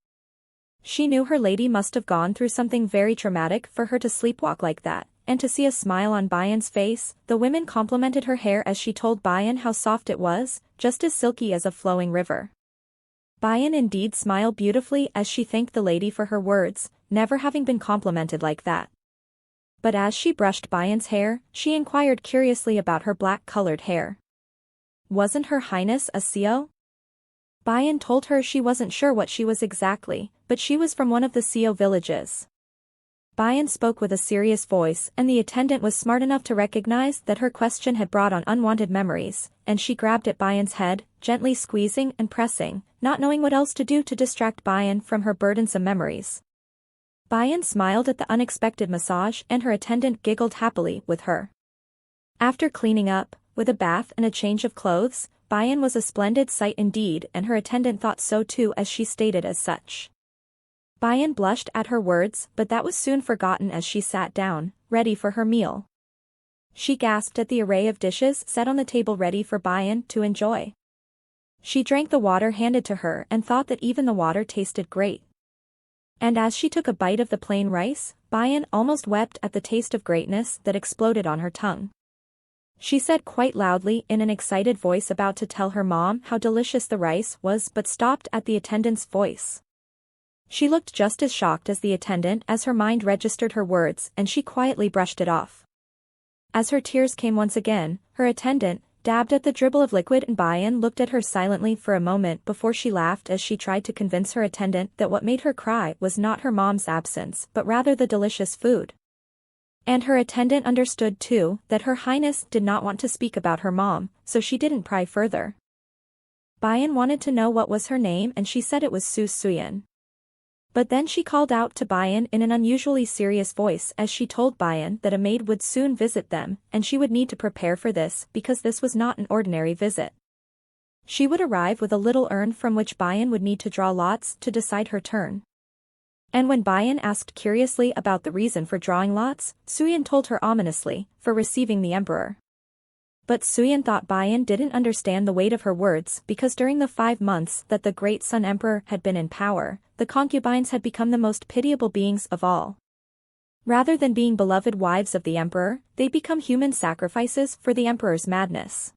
A: She knew her lady must have gone through something very traumatic for her to sleepwalk like that, and to see a smile on Bayan's face. The women complimented her hair as she told Bayan how soft it was, just as silky as a flowing river. Bayan indeed smiled beautifully as she thanked the lady for her words, never having been complimented like that. But as she brushed Bayan's hair, she inquired curiously about her black-colored hair. Wasn't Her Highness a Seo? Bayan told her she wasn't sure what she was exactly, but she was from one of the Seo villages. Bayan spoke with a serious voice, and the attendant was smart enough to recognize that her question had brought on unwanted memories, and she grabbed at Bayan's head, gently squeezing and pressing, not knowing what else to do to distract Bayan from her burdensome memories. Bayan smiled at the unexpected massage, and her attendant giggled happily with her. After cleaning up, with a bath and a change of clothes, Bayan was a splendid sight indeed, and her attendant thought so too as she stated as such. Bayan blushed at her words, but that was soon forgotten as she sat down, ready for her meal. She gasped at the array of dishes set on the table ready for Bayan to enjoy. She drank the water handed to her and thought that even the water tasted great. And as she took a bite of the plain rice, Bayan almost wept at the taste of greatness that exploded on her tongue. She said quite loudly in an excited voice, about to tell her mom how delicious the rice was, but stopped at the attendant's voice. She looked just as shocked as the attendant as her mind registered her words, and she quietly brushed it off. As her tears came once again, her attendant dabbed at the dribble of liquid, and Bayan looked at her silently for a moment before she laughed as she tried to convince her attendant that what made her cry was not her mom's absence but rather the delicious food. And her attendant understood too that Her Highness did not want to speak about her mom, so she didn't pry further. Bayan wanted to know what was her name, and she said it was Su Suyan. But then she called out to Bayan in an unusually serious voice as she told Bayan that a maid would soon visit them, and she would need to prepare for this because this was not an ordinary visit. She would arrive with a little urn from which Bayan would need to draw lots to decide her turn. And when Bayan asked curiously about the reason for drawing lots, Suyan told her ominously, for receiving the emperor. But Suyan thought Bayan didn't understand the weight of her words because during the 5 months that the great Sun Emperor had been in power, the concubines had become the most pitiable beings of all. Rather than being beloved wives of the emperor, they'd become human sacrifices for the emperor's madness.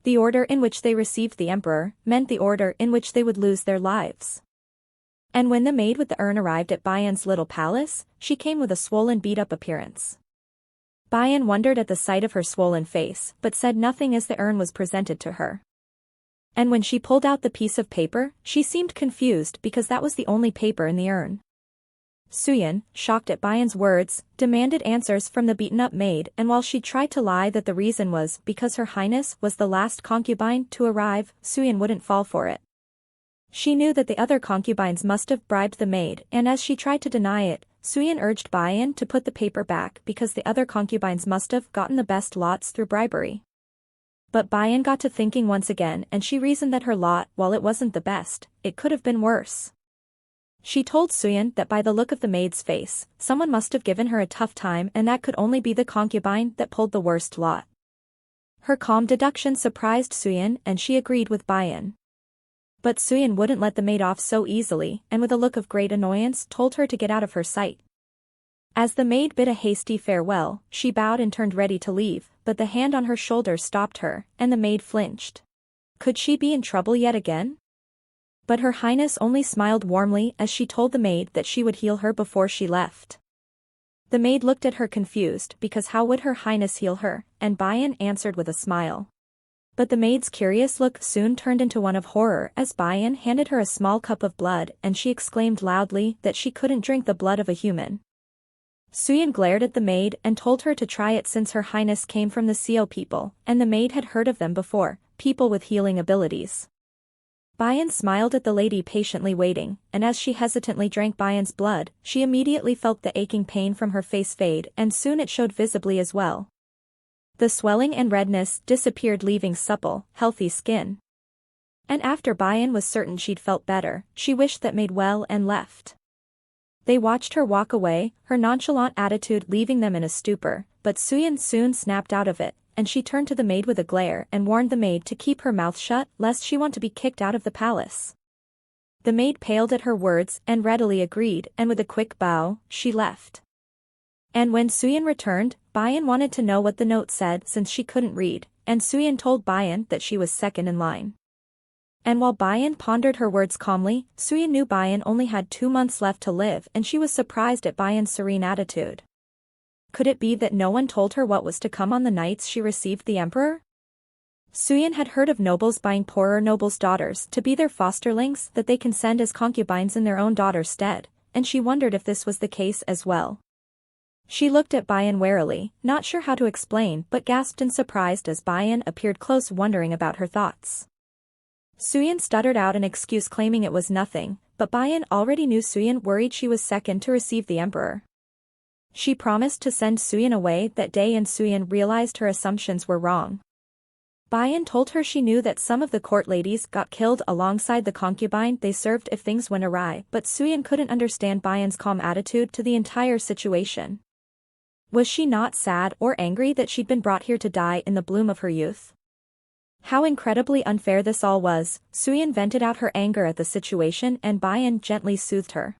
A: The order in which they received the emperor meant the order in which they would lose their lives. And when the maid with the urn arrived at Bayan's little palace, she came with a swollen beat-up appearance. Bayan wondered at the sight of her swollen face, but said nothing as the urn was presented to her. And when she pulled out the piece of paper, she seemed confused because that was the only paper in the urn. Suyan, shocked at Bayan's words, demanded answers from the beaten-up maid, and while she tried to lie that the reason was because Her Highness was the last concubine to arrive, Suyan wouldn't fall for it. She knew that the other concubines must have bribed the maid, and as she tried to deny it, Suyin urged Bayan to put the paper back because the other concubines must have gotten the best lots through bribery. But Bayan got to thinking once again, and she reasoned that her lot, while it wasn't the best, it could have been worse. She told Suyin that by the look of the maid's face, someone must have given her a tough time, and that could only be the concubine that pulled the worst lot. Her calm deduction surprised Suyin, and she agreed with Bayan. But Suyin wouldn't let the maid off so easily, and with a look of great annoyance told her to get out of her sight. As the maid bid a hasty farewell, she bowed and turned ready to leave, but the hand on her shoulder stopped her, and the maid flinched. Could she be in trouble yet again? But Her Highness only smiled warmly as she told the maid that she would heal her before she left. The maid looked at her confused because how would Her Highness heal her, and Bayan answered with a smile. But the maid's curious look soon turned into one of horror as Bayan handed her a small cup of blood, and she exclaimed loudly that she couldn't drink the blood of a human. Suyin glared at the maid and told her to try it since Her Highness came from the Seo people, and the maid had heard of them before, people with healing abilities. Bayan smiled at the lady patiently waiting, and as she hesitantly drank Bayan's blood, she immediately felt the aching pain from her face fade, and soon it showed visibly as well. The swelling and redness disappeared, leaving supple, healthy skin. And after Bayan was certain she'd felt better, she wished that maid well and left. They watched her walk away, her nonchalant attitude leaving them in a stupor, but Suyin soon snapped out of it, and she turned to the maid with a glare and warned the maid to keep her mouth shut lest she want to be kicked out of the palace. The maid paled at her words and readily agreed, and with a quick bow, she left. And when Suyin returned, Bayan wanted to know what the note said since she couldn't read, and Suyin told Bayan that she was second in line. And while Bayan pondered her words calmly, Suyin knew Bayan only had 2 months left to live, and she was surprised at Bayan's serene attitude. Could it be that no one told her what was to come on the nights she received the emperor? Suyin had heard of nobles buying poorer nobles' daughters to be their fosterlings that they can send as concubines in their own daughter's stead, and she wondered if this was the case as well. She looked at Bayan warily, not sure how to explain, but gasped in surprise as Bayan appeared close, wondering about her thoughts. Suyin stuttered out an excuse claiming it was nothing, but Bayan already knew Suyin worried she was second to receive the emperor. She promised to send Suyin away that day, and Suyin realized her assumptions were wrong. Bayan told her she knew that some of the court ladies got killed alongside the concubine they served if things went awry, but Suyin couldn't understand Bayan's calm attitude to the entire situation. Was she not sad or angry that she'd been brought here to die in the bloom of her youth? How incredibly unfair this all was. Suyin vented out her anger at the situation, and Bayan gently soothed her.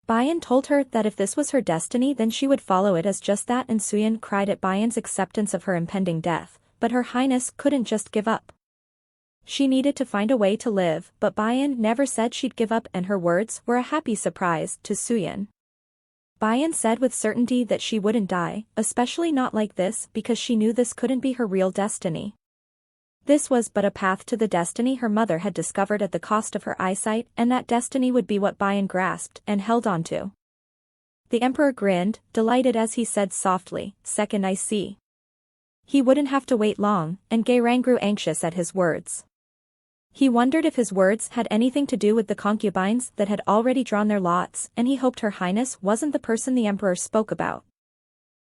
A: Bayan told her that if this was her destiny then she would follow it as just that, and Suyin cried at Bayan's acceptance of her impending death, but Her Highness couldn't just give up. She needed to find a way to live, but Bayan never said she'd give up, and her words were a happy surprise to Suyin. Bayan said with certainty that she wouldn't die, especially not like this, because she knew this couldn't be her real destiny. This was but a path to the destiny her mother had discovered at the cost of her eyesight, and that destiny would be what Bayan grasped and held on to. The emperor grinned, delighted as he said softly, "Second, I see." He wouldn't have to wait long, and Galy grew anxious at his words. He wondered if his words had anything to do with the concubines that had already drawn their lots, and he hoped Her Highness wasn't the person the emperor spoke about.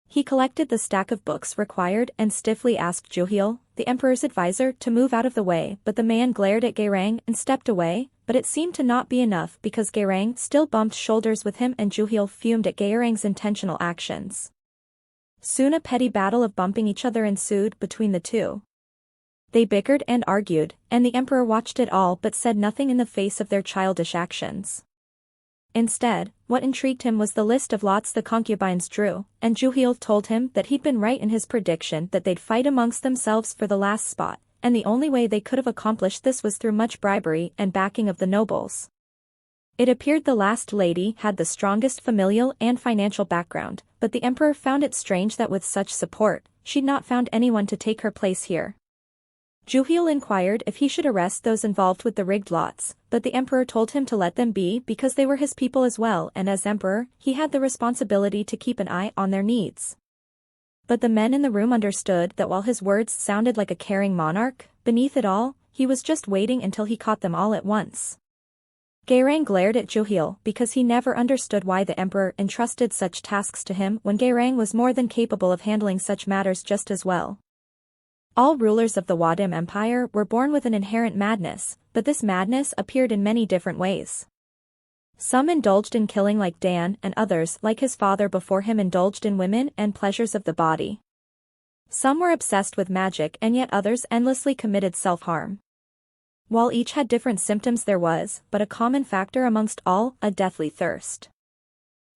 A: He collected the stack of books required and stiffly asked Juhil, the emperor's advisor, to move out of the way, but the man glared at Galy and stepped away, but it seemed to not be enough because Galy still bumped shoulders with him, and Juhil fumed at Galy's intentional actions. Soon a petty battle of bumping each other ensued between the two. They bickered and argued, and the emperor watched it all but said nothing in the face of their childish actions. Instead, what intrigued him was the list of lots the concubines drew, and Juhil told him that he'd been right in his prediction that they'd fight amongst themselves for the last spot, and the only way they could have accomplished this was through much bribery and backing of the nobles. It appeared the last lady had the strongest familial and financial background, but the emperor found it strange that with such support, she'd not found anyone to take her place here. Juhil inquired if he should arrest those involved with the rigged lots, but the emperor told him to let them be because they were his people as well, and as emperor, he had the responsibility to keep an eye on their needs. But the men in the room understood that while his words sounded like a caring monarch, beneath it all, he was just waiting until he caught them all at once. Gairang glared at Juhil because he never understood why the emperor entrusted such tasks to him when Gairang was more than capable of handling such matters just as well. All rulers of the Wadim Empire were born with an inherent madness, but this madness appeared in many different ways. Some indulged in killing like Dan, and others, like his father before him, indulged in women and pleasures of the body. Some were obsessed with magic, and yet others endlessly committed self-harm. While each had different symptoms, there was, but a common factor amongst all, a deathly thirst.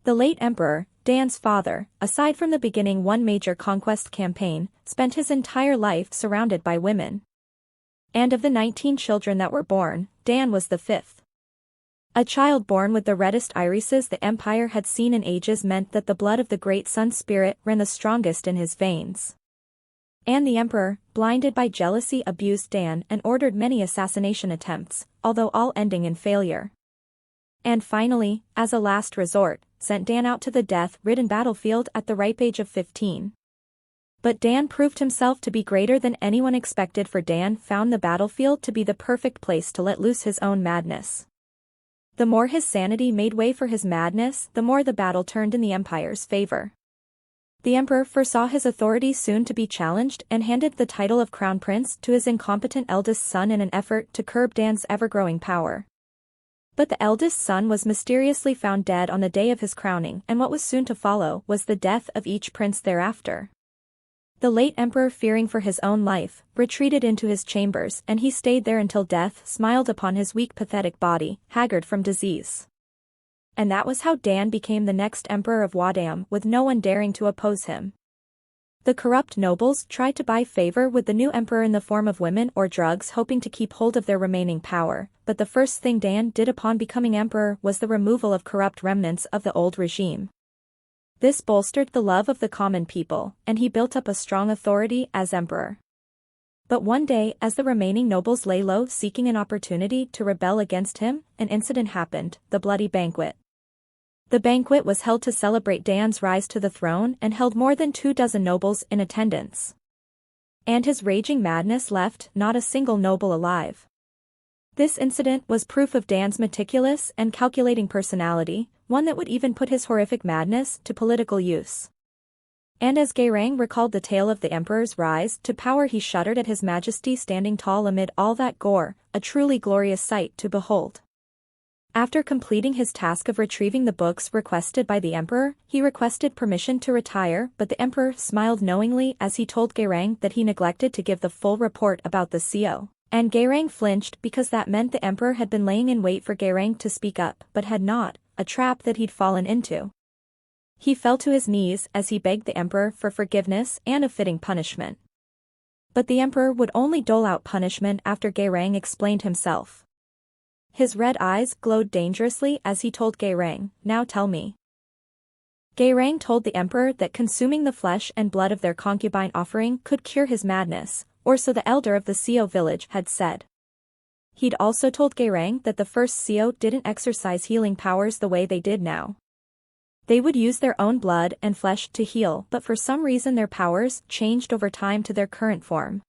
A: The late emperor, Dan's father, aside from the beginning one major conquest campaign, spent his entire life surrounded by women. And of the 19 children that were born, Dan was the 5th. A child born with the reddest irises the empire had seen in ages meant that the blood of the great sun spirit ran the strongest in his veins. And the emperor, blinded by jealousy, abused Dan and ordered many assassination attempts, although all ending in failure. And finally, as a last resort, sent Dan out to the death-ridden battlefield at the ripe age of 15. But Dan proved himself to be greater than anyone expected, for Dan found the battlefield to be the perfect place to let loose his own madness. The more his sanity made way for his madness, the more the battle turned in the empire's favor. The emperor foresaw his authority soon to be challenged and handed the title of crown prince to his incompetent eldest son in an effort to curb Dan's ever-growing power. But the eldest son was mysteriously found dead on the day of his crowning, and what was soon to follow was the death of each prince thereafter. The late emperor, fearing for his own life, retreated into his chambers, and he stayed there until death smiled upon his weak, pathetic body, haggard from disease. And that was how Dan became the next emperor of Wadam, with no one daring to oppose him. The corrupt nobles tried to buy favor with the new emperor in the form of women or drugs, hoping to keep hold of their remaining power, but the first thing Dan did upon becoming emperor was the removal of corrupt remnants of the old regime. This bolstered the love of the common people, and he built up a strong authority as emperor. But one day, as the remaining nobles lay low seeking an opportunity to rebel against him, an incident happened, the bloody banquet. The banquet was held to celebrate Dan's rise to the throne and held more than 24 nobles in attendance. And his raging madness left not a single noble alive. This incident was proof of Dan's meticulous and calculating personality, one that would even put his horrific madness to political use. And as Gairang recalled the tale of the emperor's rise to power, he shuddered at his majesty standing tall amid all that gore, a truly glorious sight to behold. After completing his task of retrieving the books requested by the emperor, he requested permission to retire, but the emperor smiled knowingly as he told Gairang that he neglected to give the full report about the CO. And Gairang flinched because that meant the emperor had been laying in wait for Gairang to speak up, but had not, a trap that he'd fallen into. He fell to his knees as he begged the emperor for forgiveness and a fitting punishment. But the emperor would only dole out punishment after Gairang explained himself. His red eyes glowed dangerously as he told Gairang, "Now tell me." Gairang told the emperor that consuming the flesh and blood of their concubine offering could cure his madness, or so the elder of the CO village had said. He'd also told Gairang that the first CO didn't exercise healing powers the way they did now. They would use their own blood and flesh to heal, but for some reason their powers changed over time to their current form.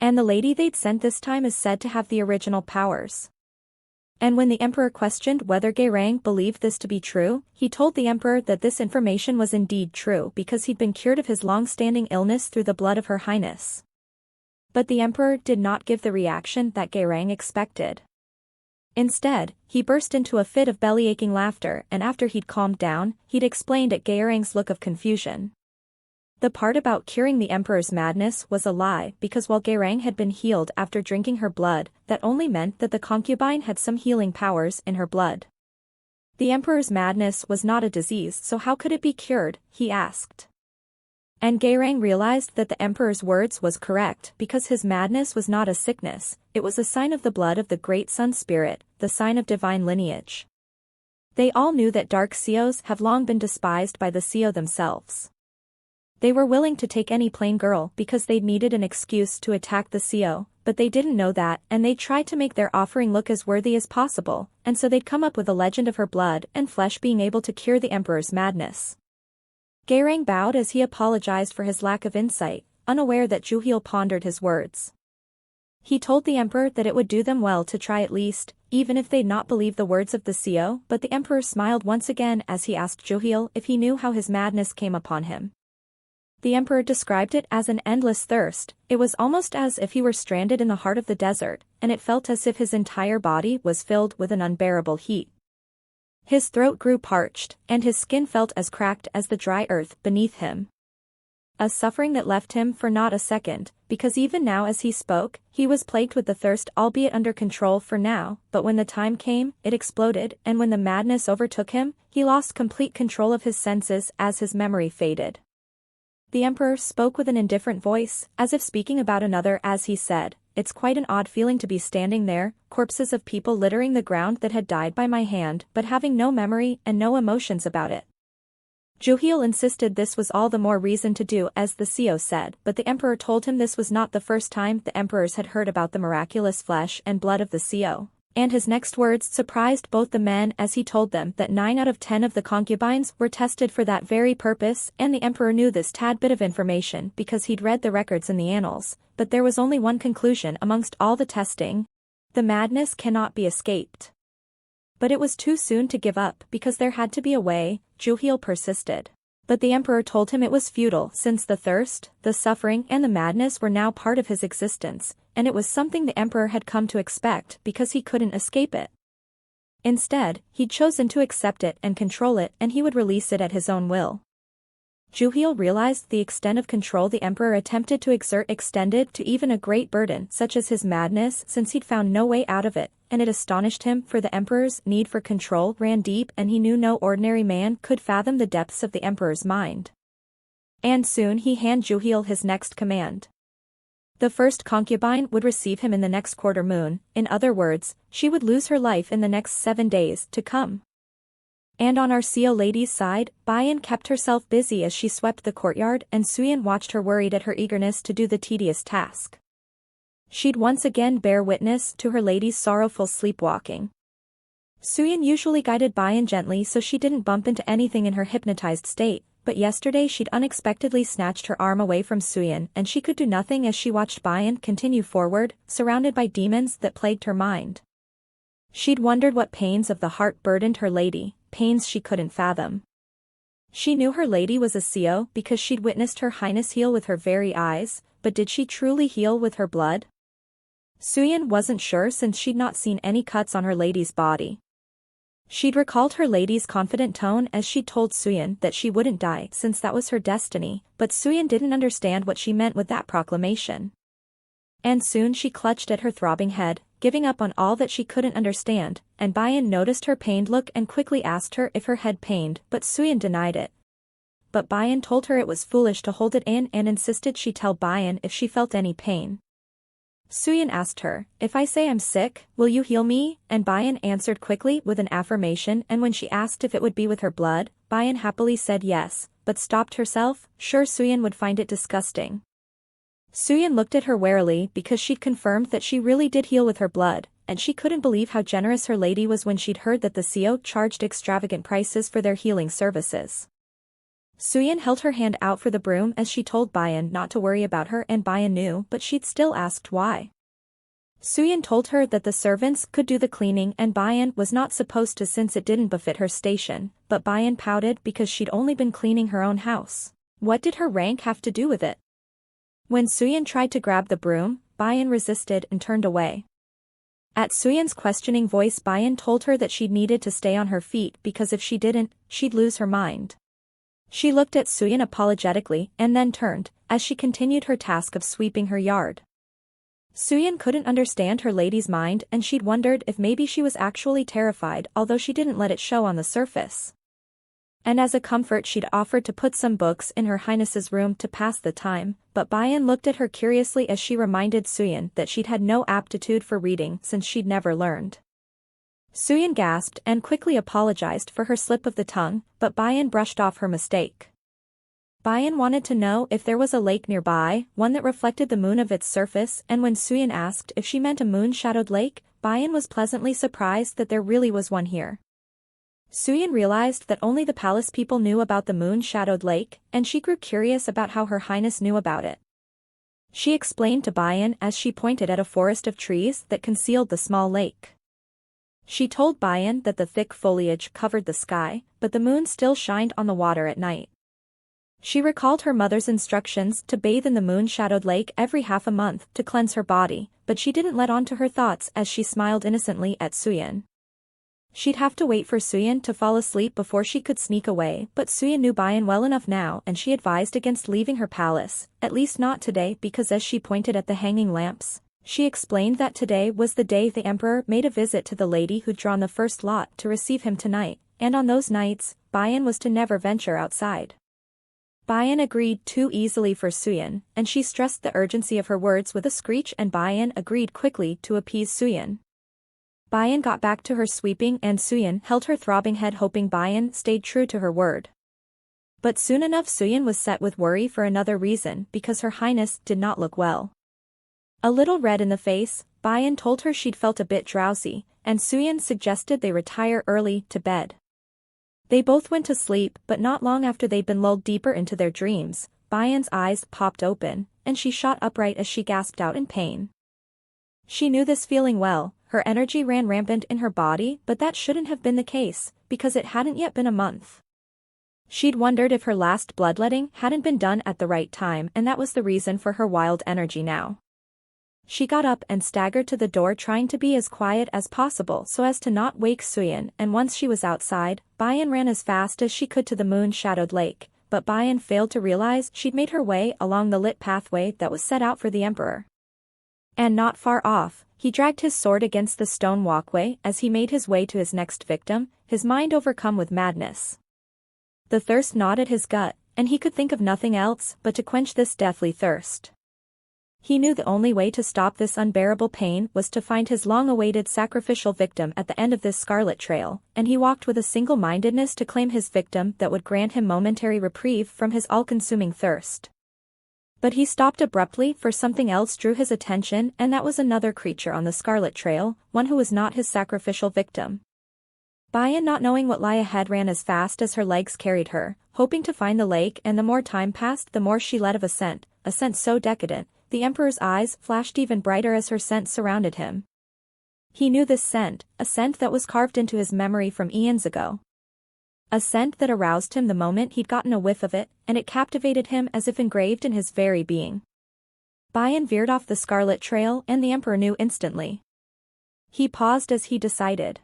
A: And the lady they'd sent this time is said to have the original powers. And when the emperor questioned whether Gairang believed this to be true, he told the emperor that this information was indeed true because he'd been cured of his long-standing illness through the blood of Her Highness. But the emperor did not give the reaction that Gairang expected. Instead, he burst into a fit of belly-aching laughter, and after he'd calmed down, he'd explained at Gairang's look of confusion. The part about curing the emperor's madness was a lie because while Gairang had been healed after drinking her blood, that only meant that the concubine had some healing powers in her blood. The emperor's madness was not a disease, so how could it be cured, he asked. And Gairang realized that the emperor's words was correct because his madness was not a sickness, it was a sign of the blood of the great sun spirit, the sign of divine lineage. They all knew that dark COs have long been despised by the CO themselves. They were willing to take any plain girl because they needed an excuse to attack the CO, but they didn't know that, and they tried to make their offering look as worthy as possible, and so they'd come up with a legend of her blood and flesh being able to cure the emperor's madness. Gairang bowed as he apologized for his lack of insight, unaware that Juhil pondered his words. He told the emperor that it would do them well to try at least, even if they'd not believe the words of the CEO, but the emperor smiled once again as he asked Juhil if he knew how his madness came upon him. The emperor described it as an endless thirst. It was almost as if he were stranded in the heart of the desert, and it felt as if his entire body was filled with an unbearable heat. His throat grew parched, and his skin felt as cracked as the dry earth beneath him. A suffering that left him for not a second, because even now as he spoke, he was plagued with the thirst, albeit under control for now, but when the time came, it exploded, and when the madness overtook him, he lost complete control of his senses as his memory faded. The emperor spoke with an indifferent voice, as if speaking about another as he said, "It's quite an odd feeling to be standing there, corpses of people littering the ground that had died by my hand, but having no memory and no emotions about it." Juhil insisted this was all the more reason to do as the CEO said, but the emperor told him this was not the first time the emperors had heard about the miraculous flesh and blood of the CEO. And his next words surprised both the men as he told them that 9 out of 10 of the concubines were tested for that very purpose, and the emperor knew this tad bit of information because he'd read the records in the annals, but there was only one conclusion amongst all the testing: the madness cannot be escaped. But it was too soon to give up because there had to be a way. Juhil persisted. But the emperor told him it was futile since the thirst, the suffering and the madness were now part of his existence, and it was something the emperor had come to expect because he couldn't escape it. Instead, he'd chosen to accept it and control it, and he would release it at his own will. Juhil realized the extent of control the emperor attempted to exert extended to even a great burden such as his madness, since he'd found no way out of it, and it astonished him, for the emperor's need for control ran deep and he knew no ordinary man could fathom the depths of the emperor's mind. And soon he handed Juhil his next command. The first concubine would receive him in the next quarter moon, in other words, she would lose her life in the next 7 days to come. And on our CEO lady's side, Bayan kept herself busy as she swept the courtyard, and Suyin watched her worried at her eagerness to do the tedious task. She'd once again bear witness to her lady's sorrowful sleepwalking. Suyin usually guided Bayan gently so she didn't bump into anything in her hypnotized state, but yesterday she'd unexpectedly snatched her arm away from Suyin and she could do nothing as she watched Bayan continue forward, surrounded by demons that plagued her mind. She'd wondered what pains of the heart burdened her lady, pains she couldn't fathom. She knew her lady was a CEO because she'd witnessed her highness heal with her very eyes, but did she truly heal with her blood? Suyin wasn't sure since she'd not seen any cuts on her lady's body. She'd recalled her lady's confident tone as she'd told Suyin that she wouldn't die since that was her destiny, but Suyin didn't understand what she meant with that proclamation. And soon she clutched at her throbbing head, giving up on all that she couldn't understand, and Bayan noticed her pained look and quickly asked her if her head pained, but Suyin denied it. But Bayan told her it was foolish to hold it in and insisted she tell Bayan if she felt any pain. Suyin asked her, "If I say I'm sick, will you heal me?" And Bayan answered quickly with an affirmation, and when she asked if it would be with her blood, Bayan happily said yes, but stopped herself, sure Suyin would find it disgusting. Suyin looked at her warily because she'd confirmed that she really did heal with her blood, and she couldn't believe how generous her lady was when she'd heard that the CEO charged extravagant prices for their healing services. Suyin held her hand out for the broom as she told Bayan not to worry about her, and Bayan knew, but she'd still asked why. Suyin told her that the servants could do the cleaning and Bayan was not supposed to since it didn't befit her station, but Bayan pouted because she'd only been cleaning her own house. What did her rank have to do with it? When Suyin tried to grab the broom, Bayan resisted and turned away. At Suyin's questioning voice, Bayan told her that she needed to stay on her feet because if she didn't, she'd lose her mind. She looked at Suyin apologetically and then turned, as she continued her task of sweeping her yard. Suyin couldn't understand her lady's mind and she'd wondered if maybe she was actually terrified, although she didn't let it show on the surface. And as a comfort she'd offered to put some books in her highness's room to pass the time, but Bayan looked at her curiously as she reminded Suyin that she'd had no aptitude for reading since she'd never learned. Suyin gasped and quickly apologized for her slip of the tongue, but Bayan brushed off her mistake. Bayan wanted to know if there was a lake nearby, one that reflected the moon of its surface, and when Suyin asked if she meant a moon-shadowed lake, Bayan was pleasantly surprised that there really was one here. Suyin realized that only the palace people knew about the moon-shadowed lake, and she grew curious about how her highness knew about it. She explained to Bayan as she pointed at a forest of trees that concealed the small lake. She told Bayan that the thick foliage covered the sky, but the moon still shined on the water at night. She recalled her mother's instructions to bathe in the moon-shadowed lake every half a month to cleanse her body, but she didn't let on to her thoughts as she smiled innocently at Suyin. She'd have to wait for Suyin to fall asleep before she could sneak away, but Suyin knew Bayan well enough now and she advised against leaving her palace, at least not today, because as she pointed at the hanging lamps, she explained that today was the day the emperor made a visit to the lady who'd drawn the first lot to receive him tonight, and on those nights, Bayan was to never venture outside. Bayan agreed too easily for Suyin, and she stressed the urgency of her words with a screech, and Bayan agreed quickly to appease Suyin. Bayan got back to her sweeping and Suyin held her throbbing head, hoping Bayan stayed true to her word. But soon enough Suyin was set with worry for another reason, because her highness did not look well. A little red in the face, Bayan told her she'd felt a bit drowsy, and Suyin suggested they retire early to bed. They both went to sleep, but not long after they'd been lulled deeper into their dreams, Bayan's eyes popped open, and she shot upright as she gasped out in pain. She knew this feeling well, her energy ran rampant in her body, but that shouldn't have been the case, because it hadn't yet been a month. She'd wondered if her last bloodletting hadn't been done at the right time, and that was the reason for her wild energy now. She got up and staggered to the door, trying to be as quiet as possible so as to not wake Suyin, and once she was outside, Bayan ran as fast as she could to the moon-shadowed lake, but Bayan failed to realize she'd made her way along the lit pathway that was set out for the emperor. And not far off, he dragged his sword against the stone walkway as he made his way to his next victim, his mind overcome with madness. The thirst gnawed at his gut, and he could think of nothing else but to quench this deathly thirst. He knew the only way to stop this unbearable pain was to find his long-awaited sacrificial victim at the end of this scarlet trail, and he walked with a single-mindedness to claim his victim that would grant him momentary reprieve from his all-consuming thirst. But he stopped abruptly, for something else drew his attention, and that was another creature on the scarlet trail, one who was not his sacrificial victim. Bayan, not knowing what lay ahead, ran as fast as her legs carried her, hoping to find the lake, and the more time passed the more she led of a scent so decadent, the emperor's eyes flashed even brighter as her scent surrounded him. He knew this scent, a scent that was carved into his memory from eons ago. A scent that aroused him the moment he'd gotten a whiff of it, and it captivated him as if engraved in his very being. Bayan veered off the scarlet trail, and the emperor knew instantly. He paused as he decided.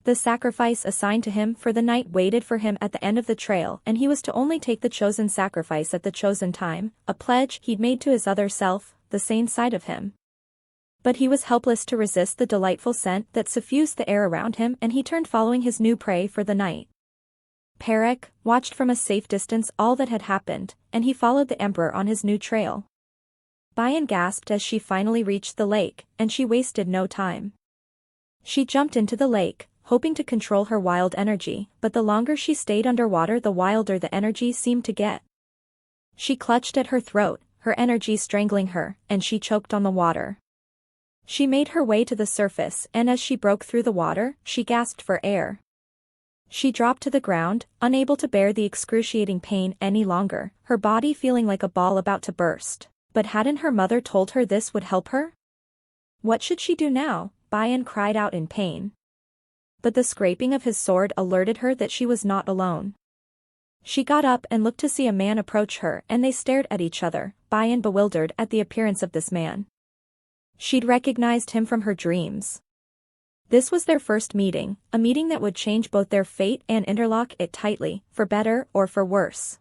A: The sacrifice assigned to him for the night waited for him at the end of the trail, and he was to only take the chosen sacrifice at the chosen time, a pledge he'd made to his other self, the sane side of him. But he was helpless to resist the delightful scent that suffused the air around him, and he turned following his new prey for the night. Perek watched from a safe distance all that had happened, and he followed the emperor on his new trail. Bayan gasped as she finally reached the lake, and she wasted no time. She jumped into the lake, hoping to control her wild energy, but the longer she stayed underwater the wilder the energy seemed to get. She clutched at her throat, her energy strangling her, and she choked on the water. She made her way to the surface, and as she broke through the water, she gasped for air. She dropped to the ground, unable to bear the excruciating pain any longer, her body feeling like a ball about to burst. But hadn't her mother told her this would help her? What should she do now? Bayan cried out in pain. But the scraping of his sword alerted her that she was not alone. She got up and looked to see a man approach her, and they stared at each other, Bayan bewildered at the appearance of this man. She'd recognized him from her dreams. This was their first meeting, a meeting that would change both their fate and interlock it tightly, for better or for worse.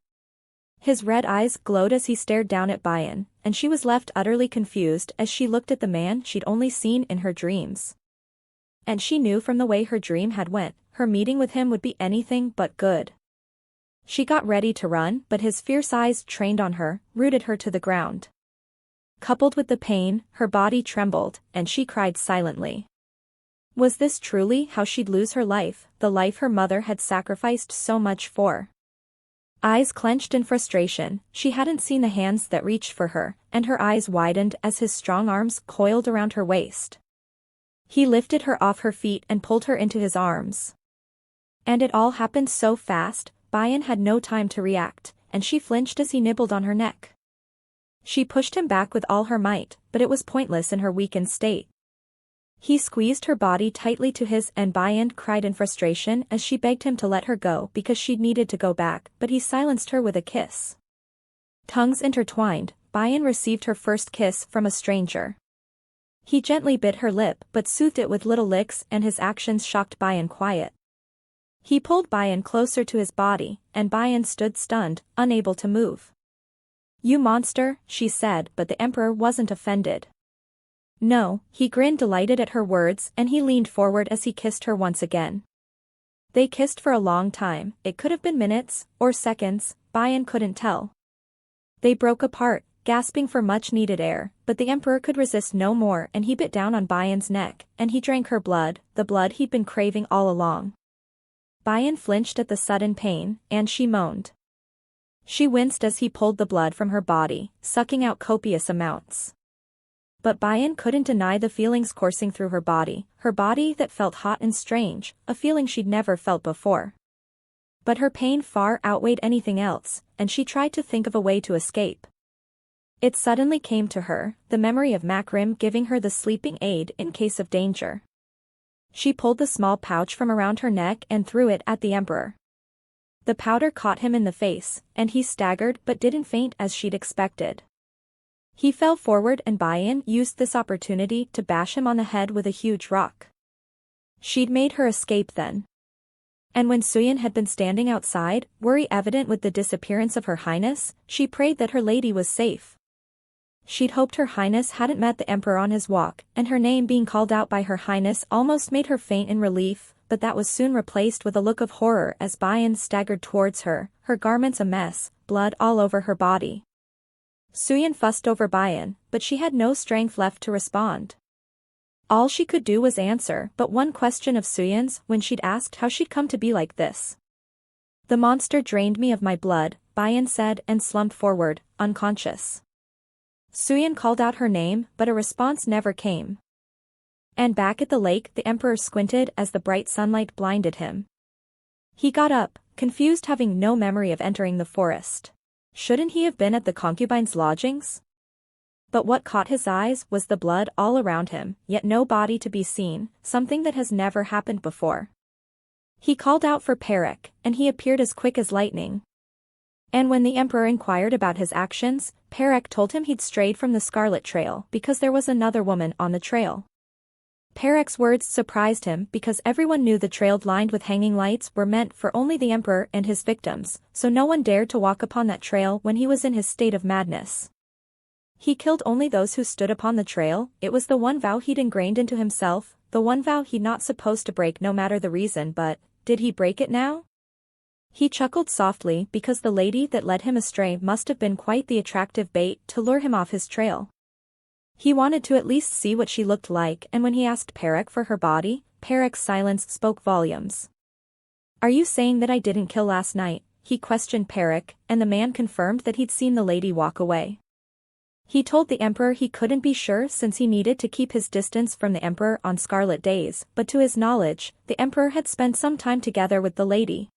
A: His red eyes glowed as he stared down at Bayan, and she was left utterly confused as she looked at the man she'd only seen in her dreams. And she knew from the way her dream had went, her meeting with him would be anything but good. She got ready to run, but his fierce eyes trained on her, rooted her to the ground. Coupled with the pain, her body trembled, and she cried silently. Was this truly how she'd lose her life, the life her mother had sacrificed so much for? Eyes clenched in frustration, she hadn't seen the hands that reached for her, and her eyes widened as his strong arms coiled around her waist. He lifted her off her feet and pulled her into his arms. And it all happened so fast, Bayan had no time to react, and she flinched as he nibbled on her neck. She pushed him back with all her might, but it was pointless in her weakened state. He squeezed her body tightly to his and Bayan cried in frustration as she begged him to let her go because she needed to go back, but he silenced her with a kiss. Tongues intertwined, Bayan received her first kiss from a stranger. He gently bit her lip but soothed it with little licks and his actions shocked Bayan quiet. He pulled Bayan closer to his body, and Bayan stood stunned, unable to move. "You monster," she said, but the emperor wasn't offended. No, he grinned delighted at her words and he leaned forward as he kissed her once again. They kissed for a long time, it could have been minutes, or seconds, Bayan couldn't tell. They broke apart, gasping for much-needed air, but the emperor could resist no more and he bit down on Bayan's neck, and he drank her blood, the blood he'd been craving all along. Bayan flinched at the sudden pain, and she moaned. She winced as he pulled the blood from her body, sucking out copious amounts. But Bayan couldn't deny the feelings coursing through her body that felt hot and strange, a feeling she'd never felt before. But her pain far outweighed anything else, and she tried to think of a way to escape. It suddenly came to her, the memory of Makrim giving her the sleeping aid in case of danger. She pulled the small pouch from around her neck and threw it at the emperor. The powder caught him in the face, and he staggered but didn't faint as she'd expected. He fell forward and Bayan used this opportunity to bash him on the head with a huge rock. She'd made her escape then. And when Suyin had been standing outside, worry evident with the disappearance of Her Highness, she prayed that her lady was safe. She'd hoped Her Highness hadn't met the Emperor on his walk, and her name being called out by Her Highness almost made her faint in relief, but that was soon replaced with a look of horror as Bayan staggered towards her, her garments a mess, blood all over her body. Suyin fussed over Bayan, but she had no strength left to respond. All she could do was answer but one question of Suyin's when she'd asked how she'd come to be like this. "The monster drained me of my blood," Bayan said and slumped forward, unconscious. Suyin called out her name but a response never came. And back at the lake the emperor squinted as the bright sunlight blinded him. He got up, confused having no memory of entering the forest. Shouldn't he have been at the concubine's lodgings? But what caught his eyes was the blood all around him, yet no body to be seen, something that has never happened before. He called out for Perek, and he appeared as quick as lightning. And when the emperor inquired about his actions, Perek told him he'd strayed from the Scarlet Trail because there was another woman on the trail. Perek's words surprised him because everyone knew the trail lined with hanging lights were meant for only the emperor and his victims, so no one dared to walk upon that trail when he was in his state of madness. He killed only those who stood upon the trail, it was the one vow he'd ingrained into himself, the one vow he'd not supposed to break no matter the reason, but, did he break it now? He chuckled softly because the lady that led him astray must have been quite the attractive bait to lure him off his trail. He wanted to at least see what she looked like, and when he asked Perek for her body, Perek's silence spoke volumes. "Are you saying that I didn't kill last night?" he questioned Perek, and the man confirmed that he'd seen the lady walk away. He told the emperor he couldn't be sure since he needed to keep his distance from the emperor on scarlet days, but to his knowledge, the emperor had spent some time together with the lady.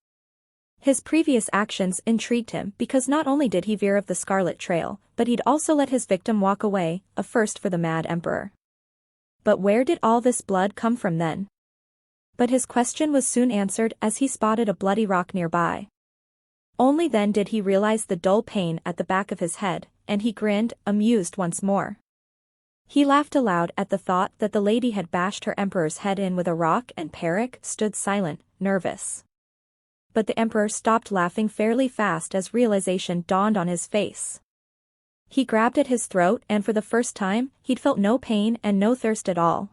A: His previous actions intrigued him because not only did he veer of the Scarlet Trail, but he'd also let his victim walk away, a first for the mad emperor. But where did all this blood come from then? But his question was soon answered as he spotted a bloody rock nearby. Only then did he realize the dull pain at the back of his head, and he grinned, amused once more. He laughed aloud at the thought that the lady had bashed her emperor's head in with a rock and Perek stood silent, nervous. But the emperor stopped laughing fairly fast as realization dawned on his face. He grabbed at his throat and for the first time, he'd felt no pain and no thirst at all.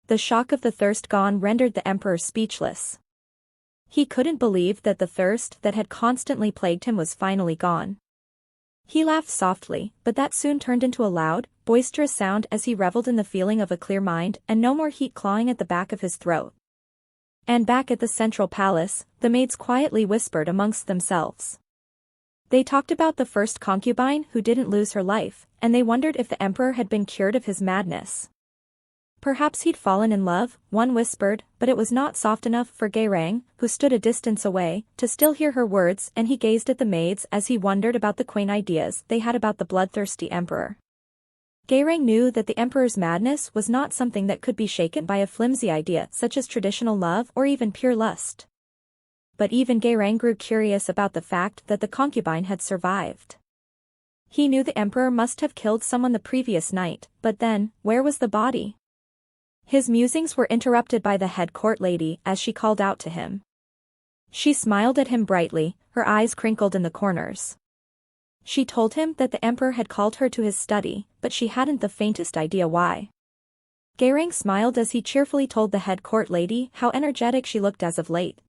A: The shock of the thirst gone rendered the emperor speechless. He couldn't believe that the thirst that had constantly plagued him was finally gone. He laughed softly, but that soon turned into a loud, boisterous sound as he reveled in the feeling of a clear mind and no more heat clawing at the back of his throat. And back at the central palace, the maids quietly whispered amongst themselves. They talked about the first concubine who didn't lose her life, and they wondered if the emperor had been cured of his madness. Perhaps he'd fallen in love, one whispered, but it was not soft enough for Gayrang, who stood a distance away, to still hear her words, and he gazed at the maids as he wondered about the quaint ideas they had about the bloodthirsty emperor. Gayrang knew that the emperor's madness was not something that could be shaken by a flimsy idea such as traditional love or even pure lust. But even Gayrang grew curious about the fact that the concubine had survived. He knew the emperor must have killed someone the previous night, but then, where was the body? His musings were interrupted by the head court lady as she called out to him. She smiled at him brightly, her eyes crinkled in the corners. She told him that the emperor had called her to his study, but she hadn't the faintest idea why. Gayrang smiled as he cheerfully told the head court lady how energetic she looked as of late.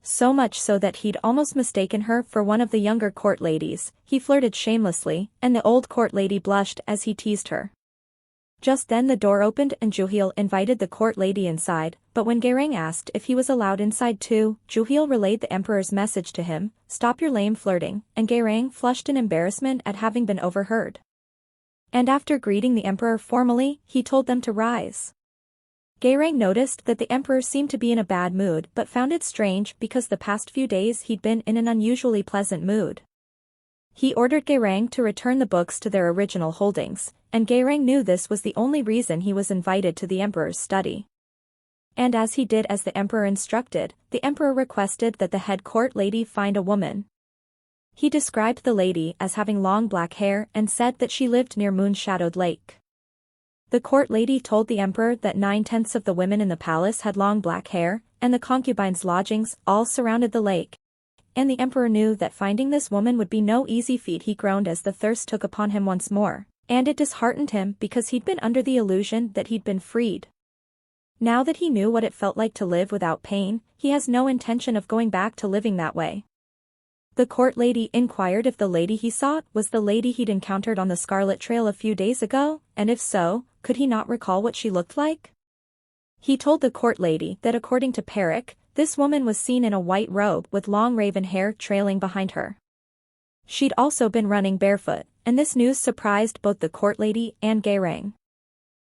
A: So much so that he'd almost mistaken her for one of the younger court ladies. He flirted shamelessly, and the old court lady blushed as he teased her. Just then the door opened and Juhil invited the court lady inside, but when Gayrang asked if he was allowed inside too, Juhil relayed the emperor's message to him, "Stop your lame flirting," and Gayrang flushed in embarrassment at having been overheard. And after greeting the emperor formally, he told them to rise. Gayrang noticed that the emperor seemed to be in a bad mood but found it strange because the past few days he'd been in an unusually pleasant mood. He ordered Gayrang to return the books to their original holdings, and Gayrang knew this was the only reason he was invited to the emperor's study. And as he did as the emperor instructed, the emperor requested that the head court lady find a woman. He described the lady as having long black hair and said that she lived near moon-shadowed lake. The court lady told the emperor that 9/10 of the women in the palace had long black hair, and the concubine's lodgings all surrounded the lake. And the emperor knew that finding this woman would be no easy feat. He groaned as the thirst took upon him once more, and it disheartened him because he'd been under the illusion that he'd been freed. Now that he knew what it felt like to live without pain, he has no intention of going back to living that way. The court lady inquired if the lady he sought was the lady he'd encountered on the Scarlet Trail a few days ago, and if so, could he not recall what she looked like? He told the court lady that according to Perik, this woman was seen in a white robe with long raven hair trailing behind her. She'd also been running barefoot, and this news surprised both the court lady and Gayrang.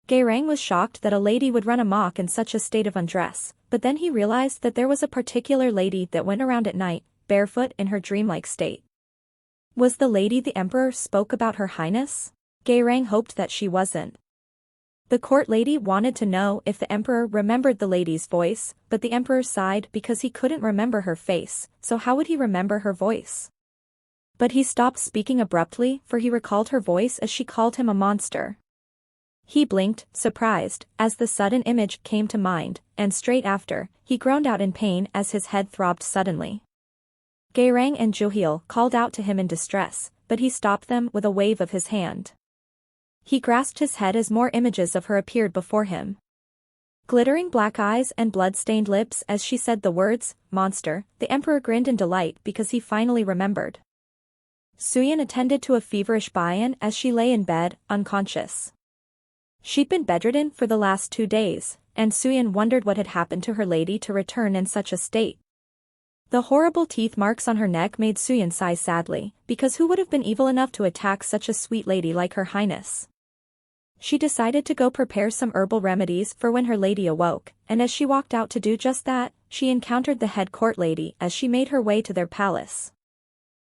A: Gayrang was shocked that a lady would run amok in such a state of undress, but then he realized that there was a particular lady that went around at night, barefoot in her dreamlike state. Was the lady the emperor spoke about Her Highness? Gayrang hoped that she wasn't. The court lady wanted to know if the emperor remembered the lady's voice, but the emperor sighed because he couldn't remember her face, so how would he remember her voice? But he stopped speaking abruptly for he recalled her voice as she called him a monster. He blinked, surprised, as the sudden image came to mind, and straight after, he groaned out in pain as his head throbbed suddenly. Gayrang and Juhil called out to him in distress, but he stopped them with a wave of his hand. He grasped his head as more images of her appeared before him. Glittering black eyes and blood-stained lips as she said the words, "monster," the emperor grinned in delight because he finally remembered. Suyin attended to a feverish Bayan as she lay in bed, unconscious. She'd been bedridden for the last 2 days, and Suyin wondered what had happened to her lady to return in such a state. The horrible teeth marks on her neck made Suyin sigh sadly, because who would have been evil enough to attack such a sweet lady like Her Highness? She decided to go prepare some herbal remedies for when her lady awoke, and as she walked out to do just that, she encountered the head court lady as she made her way to their palace.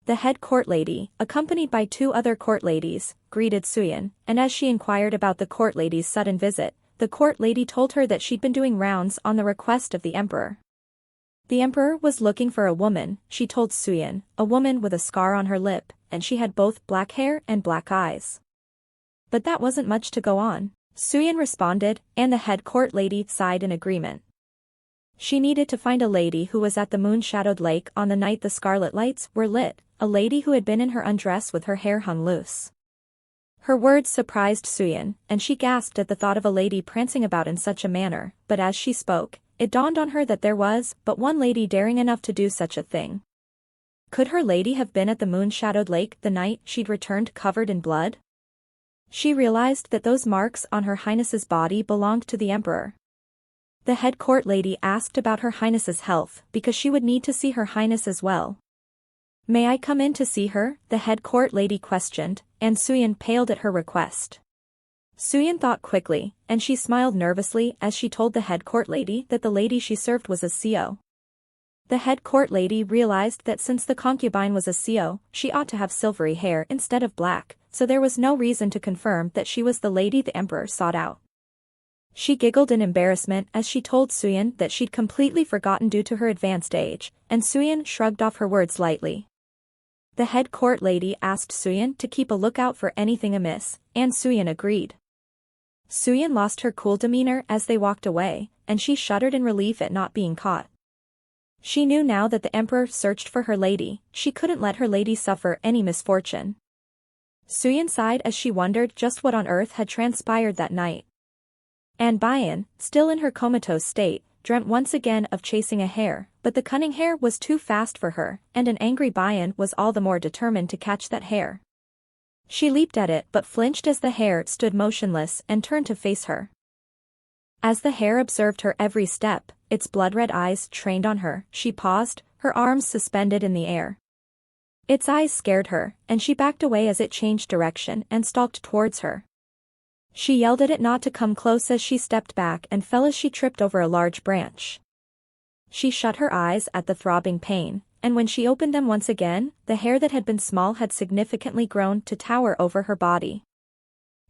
A: The head court lady, accompanied by 2 other court ladies, greeted Suyin, and as she inquired about the court lady's sudden visit, the court lady told her that she'd been doing rounds on the request of the emperor. The emperor was looking for a woman, she told Suyin, a woman with a scar on her lip, and she had both black hair and black eyes. But that wasn't much to go on, Suyin responded, and the head court lady sighed in agreement. She needed to find a lady who was at the moon-shadowed lake on the night the scarlet lights were lit, a lady who had been in her undress with her hair hung loose. Her words surprised Suyin, and she gasped at the thought of a lady prancing about in such a manner, but as she spoke, it dawned on her that there was but one lady daring enough to do such a thing. Could her lady have been at the moon-shadowed lake the night she'd returned covered in blood? She realized that those marks on Her Highness's body belonged to the emperor. The head court lady asked about Her Highness's health because she would need to see Her Highness as well. "May I come in to see her?" the head court lady questioned, and Suyin paled at her request. Suyin thought quickly, and she smiled nervously as she told the head court lady that the lady she served was a CO. The head court lady realized that since the concubine was a CO, she ought to have silvery hair instead of black, so there was no reason to confirm that she was the lady the emperor sought out. She giggled in embarrassment as she told Suyin that she'd completely forgotten due to her advanced age, and Suyin shrugged off her words lightly. The head court lady asked Suyin to keep a lookout for anything amiss, and Suyin agreed. Suyin lost her cool demeanor as they walked away, and she shuddered in relief at not being caught. She knew now that the emperor searched for her lady, she couldn't let her lady suffer any misfortune. Suyin sighed as she wondered just what on earth had transpired that night. And Bayan, still in her comatose state, dreamt once again of chasing a hare, but the cunning hare was too fast for her, and an angry Bayan was all the more determined to catch that hare. She leaped at it but flinched as the hare stood motionless and turned to face her. As the hare observed her every step, its blood-red eyes trained on her, she paused, her arms suspended in the air. Its eyes scared her, and she backed away as it changed direction and stalked towards her. She yelled at it not to come close as she stepped back and fell as she tripped over a large branch. She shut her eyes at the throbbing pain, and when she opened them once again, the hair that had been small had significantly grown to tower over her body.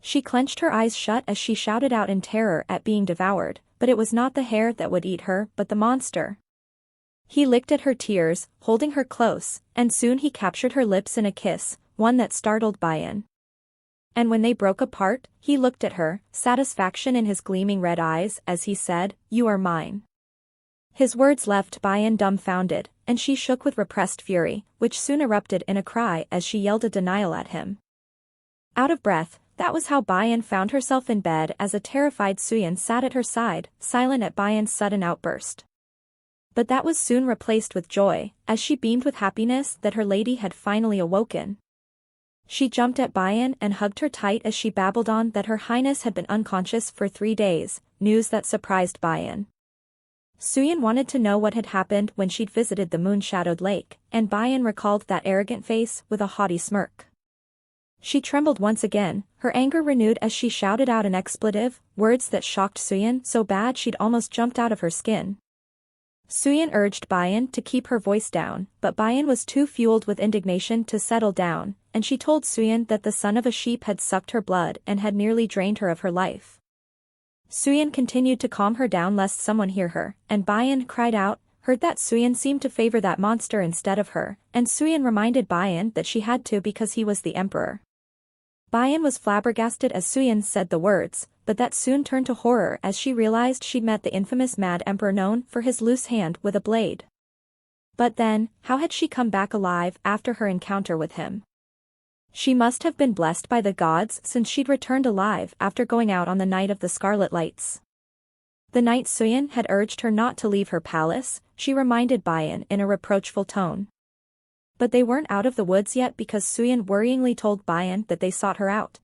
A: She clenched her eyes shut as she shouted out in terror at being devoured, but it was not the hare that would eat her but the monster. He licked at her tears, holding her close, and soon he captured her lips in a kiss, one that startled Bayan. And when they broke apart, he looked at her, satisfaction in his gleaming red eyes as he said, "You are mine." His words left Bayan dumbfounded, and she shook with repressed fury, which soon erupted in a cry as she yelled a denial at him. Out of breath, that was how Bayan found herself in bed as a terrified Suyin sat at her side, silent at Bayan's sudden outburst. But that was soon replaced with joy, as she beamed with happiness that her lady had finally awoken. She jumped at Bayan and hugged her tight as she babbled on that her highness had been unconscious for 3 days, news that surprised Bayan. Suyin wanted to know what had happened when she'd visited the moon-shadowed lake, and Bayan recalled that arrogant face with a haughty smirk. She trembled once again, her anger renewed as she shouted out an expletive, words that shocked Suyin so bad she'd almost jumped out of her skin. Suyin urged Bayan to keep her voice down, but Bayan was too fueled with indignation to settle down, and she told Suyin that the son of a sheep had sucked her blood and had nearly drained her of her life. Suyin continued to calm her down lest someone hear her, and Bayan cried out, heard that Suyin seemed to favor that monster instead of her, and Suyin reminded Bayan that she had to because he was the emperor. Bayan was flabbergasted as Suyin said the words, but that soon turned to horror as she realized she'd met the infamous Mad Emperor known for his loose hand with a blade. But then, how had she come back alive after her encounter with him? She must have been blessed by the gods since she'd returned alive after going out on the night of the scarlet lights. The night Suyin had urged her not to leave her palace, she reminded Bayan in a reproachful tone. But they weren't out of the woods yet because Suyin worryingly told Bayan that they sought her out.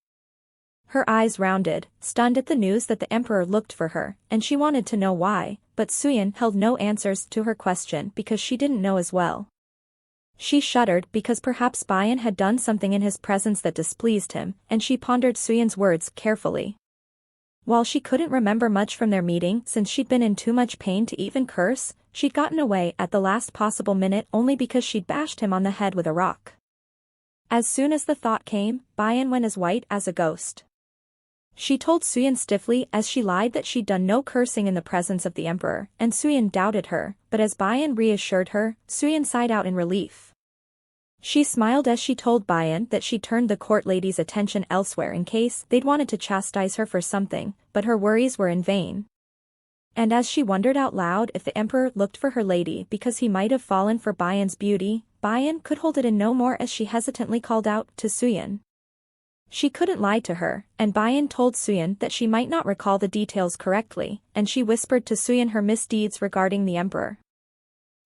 A: Her eyes rounded, stunned at the news that the emperor looked for her, and she wanted to know why, but Suyin held no answers to her question because she didn't know as well. She shuddered because perhaps Bayan had done something in his presence that displeased him, and she pondered Suyin's words carefully. While she couldn't remember much from their meeting since she'd been in too much pain to even curse, she'd gotten away at the last possible minute only because she'd bashed him on the head with a rock. As soon as the thought came, Bayan went as white as a ghost. She told Suyin stiffly as she lied that she'd done no cursing in the presence of the emperor, and Suyin doubted her, but as Bayan reassured her, Suyin sighed out in relief. She smiled as she told Bayan that she turned the court lady's attention elsewhere in case they'd wanted to chastise her for something, but her worries were in vain. And as she wondered out loud if the emperor looked for her lady because he might have fallen for Bayan's beauty, Bayan could hold it in no more as she hesitantly called out to Suyin. She couldn't lie to her, and Bayan told Suyin that she might not recall the details correctly, and she whispered to Suyin her misdeeds regarding the emperor.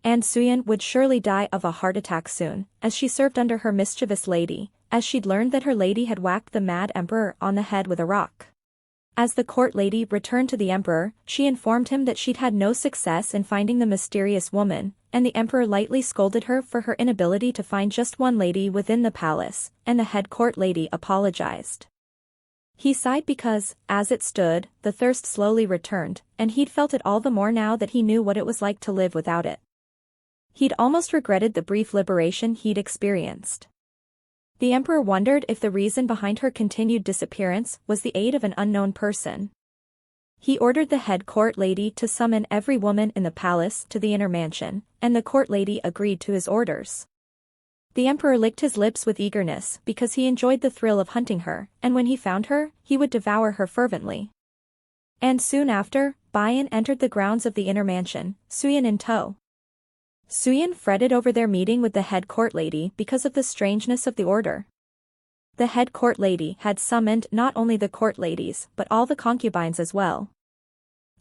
A: And Suyin would surely die of a heart attack soon, as she served under her mischievous lady, as she'd learned that her lady had whacked the mad emperor on the head with a rock. As the court lady returned to the emperor, she informed him that she'd had no success in finding the mysterious woman, and the emperor lightly scolded her for her inability to find just one lady within the palace, and the head court lady apologized. He sighed because, as it stood, the thirst slowly returned, and he'd felt it all the more now that he knew what it was like to live without it. He'd almost regretted the brief liberation he'd experienced. The emperor wondered if the reason behind her continued disappearance was the aid of an unknown person. He ordered the head court lady to summon every woman in the palace to the inner mansion, and the court lady agreed to his orders. The emperor licked his lips with eagerness because he enjoyed the thrill of hunting her, and when he found her, he would devour her fervently. And soon after, Bayan entered the grounds of the inner mansion, Suyin in tow. Suyin fretted over their meeting with the head court lady because of the strangeness of the order. The head court lady had summoned not only the court ladies but all the concubines as well.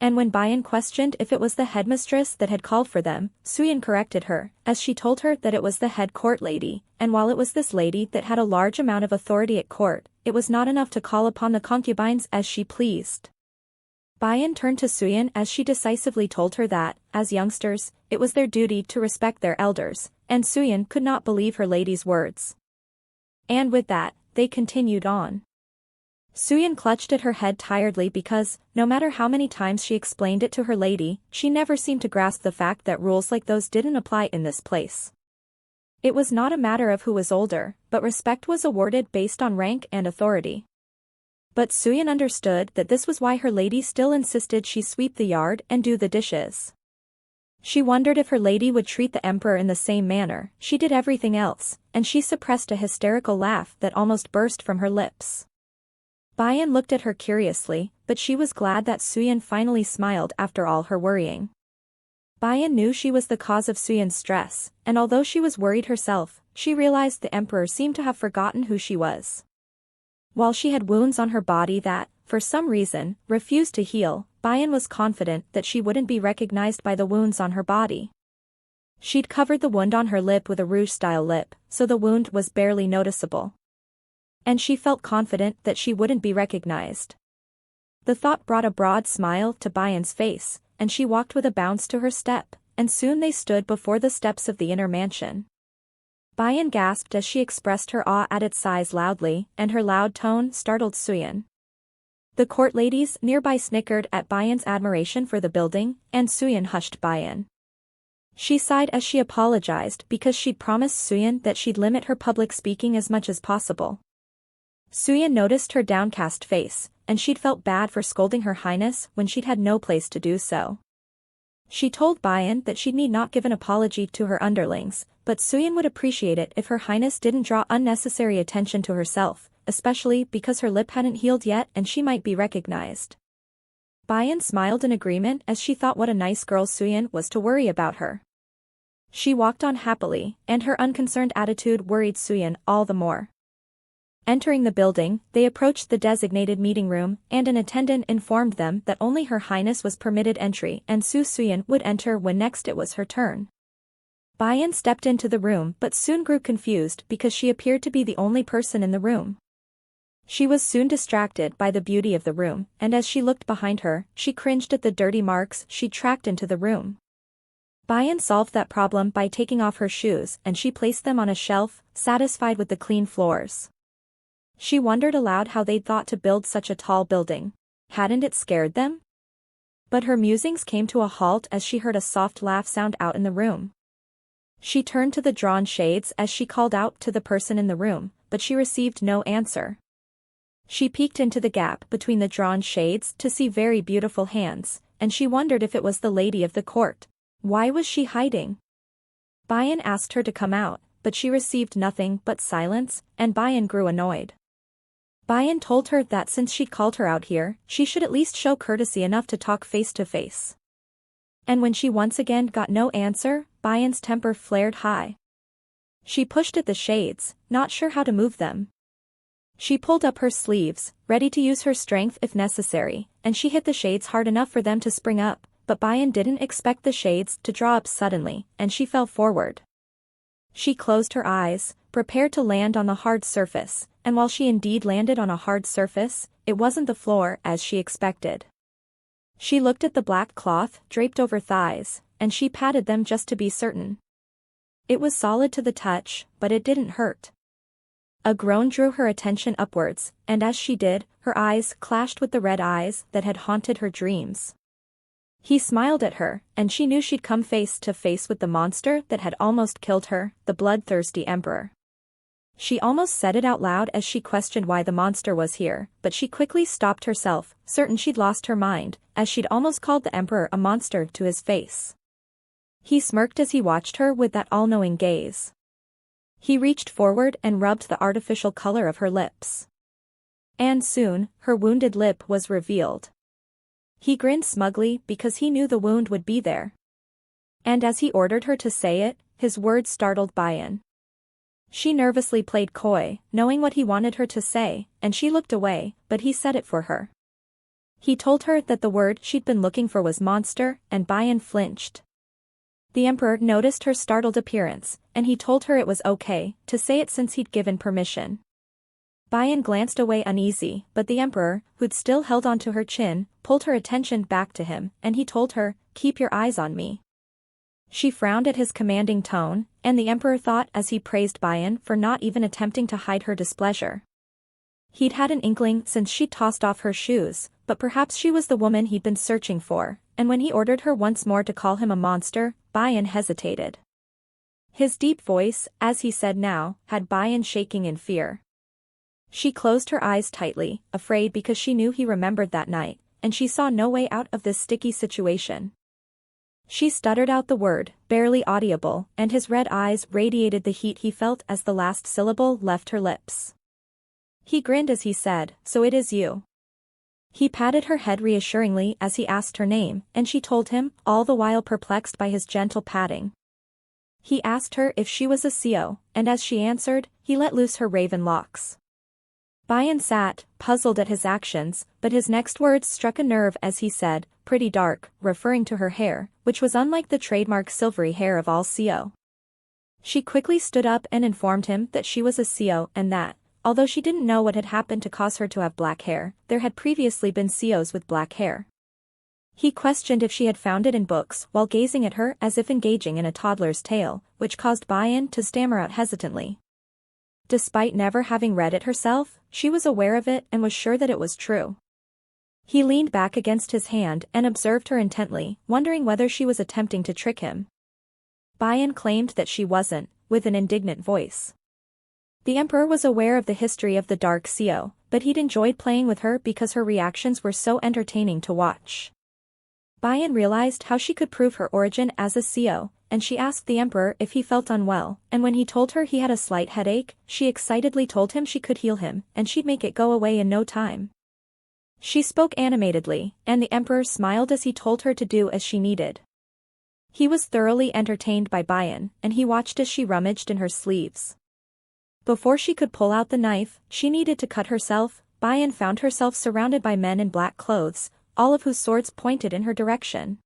A: And when Bayan questioned if it was the headmistress that had called for them, Suyin corrected her, as she told her that it was the head court lady, and while it was this lady that had a large amount of authority at court, it was not enough to call upon the concubines as she pleased. Bayan turned to Suyin as she decisively told her that, as youngsters, it was their duty to respect their elders, and Suyin could not believe her lady's words. And with that, they continued on. Suyin clutched at her head tiredly because, no matter how many times she explained it to her lady, she never seemed to grasp the fact that rules like those didn't apply in this place. It was not a matter of who was older, but respect was awarded based on rank and authority. But Suyin understood that this was why her lady still insisted she sweep the yard and do the dishes. She wondered if her lady would treat the emperor in the same manner she did everything else, and she suppressed a hysterical laugh that almost burst from her lips. Bayan looked at her curiously, but she was glad that Suyin finally smiled after all her worrying. Bayan knew she was the cause of Suyin's stress, and although she was worried herself, she realized the emperor seemed to have forgotten who she was. While she had wounds on her body that, for some reason, refused to heal, Bayan was confident that she wouldn't be recognized by the wounds on her body. She'd covered the wound on her lip with a rouge-style lip, so the wound was barely noticeable. And she felt confident that she wouldn't be recognized. The thought brought a broad smile to Bayan's face, and she walked with a bounce to her step, and soon they stood before the steps of the inner mansion. Bayan gasped as she expressed her awe at its size loudly, and her loud tone startled Suyin. The court ladies nearby snickered at Bayan's admiration for the building, and Suyin hushed Bayan. She sighed as she apologized because she'd promised Suyin that she'd limit her public speaking as much as possible. Suyin noticed her downcast face, and she'd felt bad for scolding Her Highness when she'd had no place to do so. She told Bayan that she need not give an apology to her underlings, but Suyin would appreciate it if Her Highness didn't draw unnecessary attention to herself, especially because her lip hadn't healed yet and she might be recognized. Bayan smiled in agreement as she thought what a nice girl Suyin was to worry about her. She walked on happily, and her unconcerned attitude worried Suyin all the more. Entering the building, they approached the designated meeting room, and an attendant informed them that only Her Highness was permitted entry and Suyin would enter when next it was her turn. Bayan stepped into the room but soon grew confused because she appeared to be the only person in the room. She was soon distracted by the beauty of the room, and as she looked behind her, she cringed at the dirty marks she'd tracked into the room. Bayan solved that problem by taking off her shoes and she placed them on a shelf, satisfied with the clean floors. She wondered aloud how they'd thought to build such a tall building. Hadn't it scared them? But her musings came to a halt as she heard a soft laugh sound out in the room. She turned to the drawn shades as she called out to the person in the room, but she received no answer. She peeked into the gap between the drawn shades to see very beautiful hands, and she wondered if it was the lady of the court. Why was she hiding? Bayan asked her to come out, but she received nothing but silence, and Bayan grew annoyed. Bayan told her that since she'd called her out here, she should at least show courtesy enough to talk face to face. And when she once again got no answer, Bayan's temper flared high. She pushed at the shades, not sure how to move them. She pulled up her sleeves, ready to use her strength if necessary, and she hit the shades hard enough for them to spring up, but Bayan didn't expect the shades to draw up suddenly, and she fell forward. She closed her eyes, prepared to land on the hard surface, and while she indeed landed on a hard surface, it wasn't the floor as she expected. She looked at the black cloth draped over thighs, and she patted them just to be certain. It was solid to the touch, but it didn't hurt. A groan drew her attention upwards, and as she did, her eyes clashed with the red eyes that had haunted her dreams. He smiled at her, and she knew she'd come face to face with the monster that had almost killed her, the bloodthirsty emperor. She almost said it out loud as she questioned why the monster was here, but she quickly stopped herself, certain she'd lost her mind, as she'd almost called the emperor a monster to his face. He smirked as he watched her with that all-knowing gaze. He reached forward and rubbed the artificial color of her lips. And soon, her wounded lip was revealed. He grinned smugly because he knew the wound would be there. And as he ordered her to say it, his words startled Bayan. She nervously played coy, knowing what he wanted her to say, and she looked away, but he said it for her. He told her that the word she'd been looking for was monster, and Bayan flinched. The emperor noticed her startled appearance, and he told her it was okay to say it since he'd given permission. Bayan glanced away uneasy, but the emperor, who'd still held onto her chin, pulled her attention back to him, and he told her, "Keep your eyes on me." She frowned at his commanding tone, and the emperor thought as he praised Bayan for not even attempting to hide her displeasure. He'd had an inkling since she'd tossed off her shoes, but perhaps she was the woman he'd been searching for, and when he ordered her once more to call him a monster, Bayan hesitated. His deep voice, as he said now, had Bayan shaking in fear. She closed her eyes tightly, afraid because she knew he remembered that night, and she saw no way out of this sticky situation. She stuttered out the word, barely audible, and his red eyes radiated the heat he felt as the last syllable left her lips. He grinned as he said, "So it is you." He patted her head reassuringly as he asked her name, and she told him, all the while perplexed by his gentle patting. He asked her if she was a CO, and as she answered, he let loose her raven locks. Bayan sat, puzzled at his actions, but his next words struck a nerve as he said, "Pretty dark," referring to her hair, which was unlike the trademark silvery hair of all CO. She quickly stood up and informed him that she was a CO and that, although she didn't know what had happened to cause her to have black hair, there had previously been COs with black hair. He questioned if she had found it in books while gazing at her as if engaging in a toddler's tale, which caused Bayan to stammer out hesitantly. Despite never having read it herself, she was aware of it and was sure that it was true. He leaned back against his hand and observed her intently, wondering whether she was attempting to trick him. Bayan claimed that she wasn't, with an indignant voice. The emperor was aware of the history of the Dark CO, but he'd enjoyed playing with her because her reactions were so entertaining to watch. Bayan realized how she could prove her origin as a CO, and she asked the emperor if he felt unwell, and when he told her he had a slight headache, she excitedly told him she could heal him, and she'd make it go away in no time. She spoke animatedly, and the emperor smiled as he told her to do as she needed. He was thoroughly entertained by Bayan, and he watched as she rummaged in her sleeves. Before she could pull out the knife she needed to cut herself, Bayan found herself surrounded by men in black clothes, all of whose swords pointed in her direction.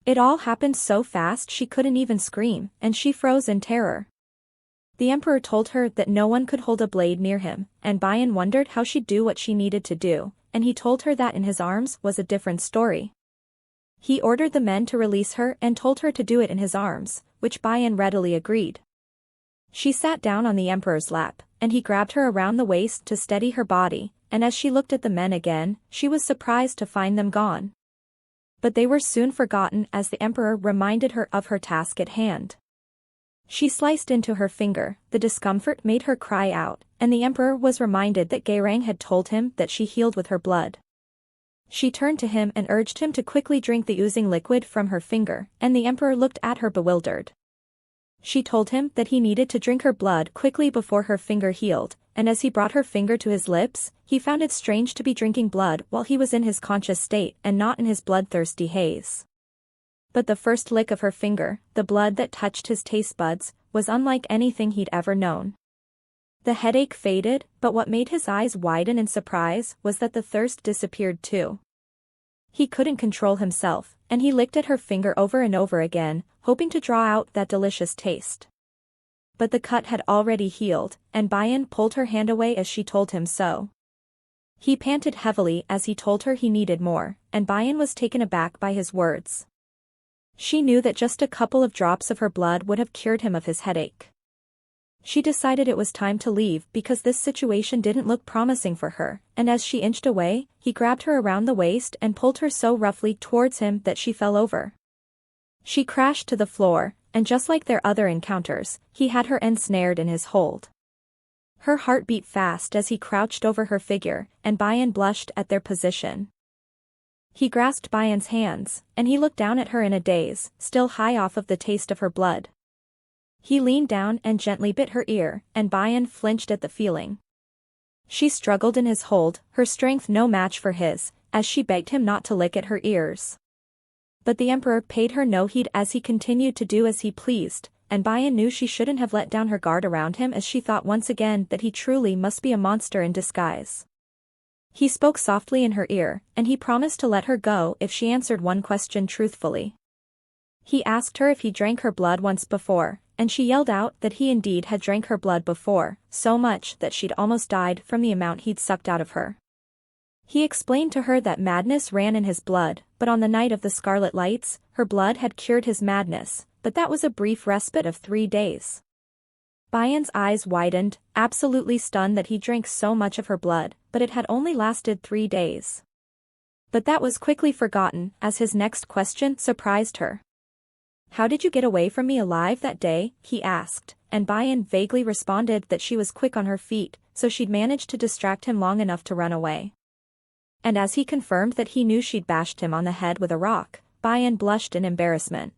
A: It all happened so fast she couldn't even scream, and she froze in terror. The emperor told her that no one could hold a blade near him, and Bayan wondered how she'd do what she needed to do, and he told her that in his arms was a different story. He ordered the men to release her and told her to do it in his arms, which Bayan readily agreed. She sat down on the emperor's lap, and he grabbed her around the waist to steady her body, and as she looked at the men again, she was surprised to find them gone. But they were soon forgotten as the emperor reminded her of her task at hand. She sliced into her finger, the discomfort made her cry out, and the emperor was reminded that Galy had told him that she healed with her blood. She turned to him and urged him to quickly drink the oozing liquid from her finger, and the emperor looked at her bewildered. She told him that he needed to drink her blood quickly before her finger healed, and as he brought her finger to his lips, he found it strange to be drinking blood while he was in his conscious state and not in his bloodthirsty haze. But the first lick of her finger, the blood that touched his taste buds, was unlike anything he'd ever known. The headache faded, but what made his eyes widen in surprise was that the thirst disappeared too. He couldn't control himself, and he licked at her finger over and over again, hoping to draw out that delicious taste. But the cut had already healed, and Bayan pulled her hand away as she told him so. He panted heavily as he told her he needed more, and Bayan was taken aback by his words. She knew that just a couple of drops of her blood would have cured him of his headache. She decided it was time to leave because this situation didn't look promising for her, and as she inched away, he grabbed her around the waist and pulled her so roughly towards him that she fell over. She crashed to the floor, and just like their other encounters, he had her ensnared in his hold. Her heart beat fast as he crouched over her figure, and Bayan blushed at their position. He grasped Bayan's hands, and he looked down at her in a daze, still high off of the taste of her blood. He leaned down and gently bit her ear, and Bayan flinched at the feeling. She struggled in his hold, her strength no match for his, as she begged him not to lick at her ears. But the emperor paid her no heed as he continued to do as he pleased, and Bayan knew she shouldn't have let down her guard around him as she thought once again that he truly must be a monster in disguise. He spoke softly in her ear, and he promised to let her go if she answered one question truthfully. He asked her if he drank her blood once before, and she yelled out that he indeed had drank her blood before, so much that she'd almost died from the amount he'd sucked out of her. He explained to her that madness ran in his blood, but on the night of the scarlet lights, her blood had cured his madness, but that was a brief respite of 3 days. Bayan's eyes widened, absolutely stunned that he drank so much of her blood, but it had only lasted 3 days. But that was quickly forgotten, as his next question surprised her. "How did you get away from me alive that day?" he asked, and Bayan vaguely responded that she was quick on her feet, so she'd managed to distract him long enough to run away. And as he confirmed that he knew she'd bashed him on the head with a rock, Bayan blushed in embarrassment.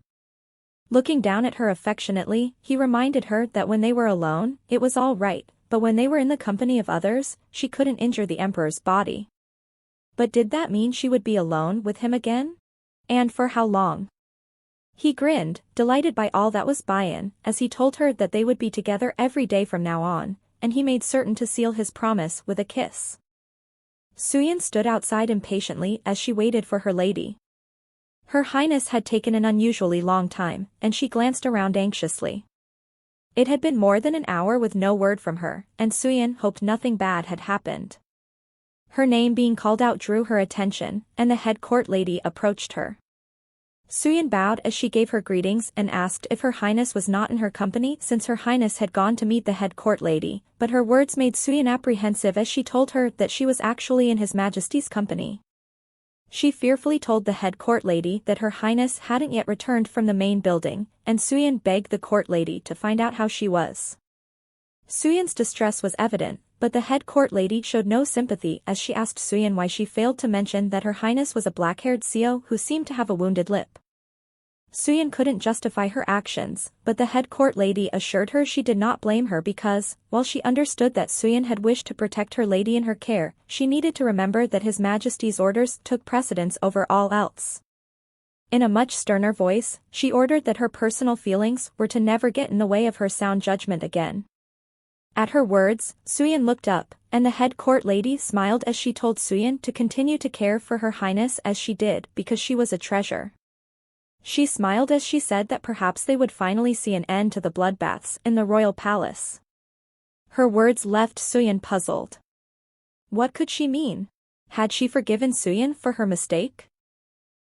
A: Looking down at her affectionately, he reminded her that when they were alone, it was all right, but when they were in the company of others, she couldn't injure the emperor's body. But did that mean she would be alone with him again? And for how long? He grinned, delighted by all that was Bayan, as he told her that they would be together every day from now on, and he made certain to seal his promise with a kiss. Suyin stood outside impatiently as she waited for her lady. Her Highness had taken an unusually long time, and she glanced around anxiously. It had been more than an hour with no word from her, and Suyin hoped nothing bad had happened. Her name being called out drew her attention, and the head court lady approached her. Suyin bowed as she gave her greetings and asked if Her Highness was not in her company since Her Highness had gone to meet the head court lady, but her words made Suyin apprehensive as she told her that she was actually in His Majesty's company. She fearfully told the head court lady that Her Highness hadn't yet returned from the main building, and Suyin begged the court lady to find out how she was. Suyin's distress was evident, but the head court lady showed no sympathy as she asked Suyin why she failed to mention that Her Highness was a black-haired CEO who seemed to have a wounded lip. Suyin couldn't justify her actions, but the head court lady assured her she did not blame her because, while she understood that Suyin had wished to protect her lady in her care, she needed to remember that His Majesty's orders took precedence over all else. In a much sterner voice, she ordered that her personal feelings were to never get in the way of her sound judgment again. At her words, Suyin looked up, and the head court lady smiled as she told Suyin to continue to care for Her Highness as she did because she was a treasure. She smiled as she said that perhaps they would finally see an end to the bloodbaths in the royal palace. Her words left Suyin puzzled. What could she mean? Had she forgiven Suyin for her mistake?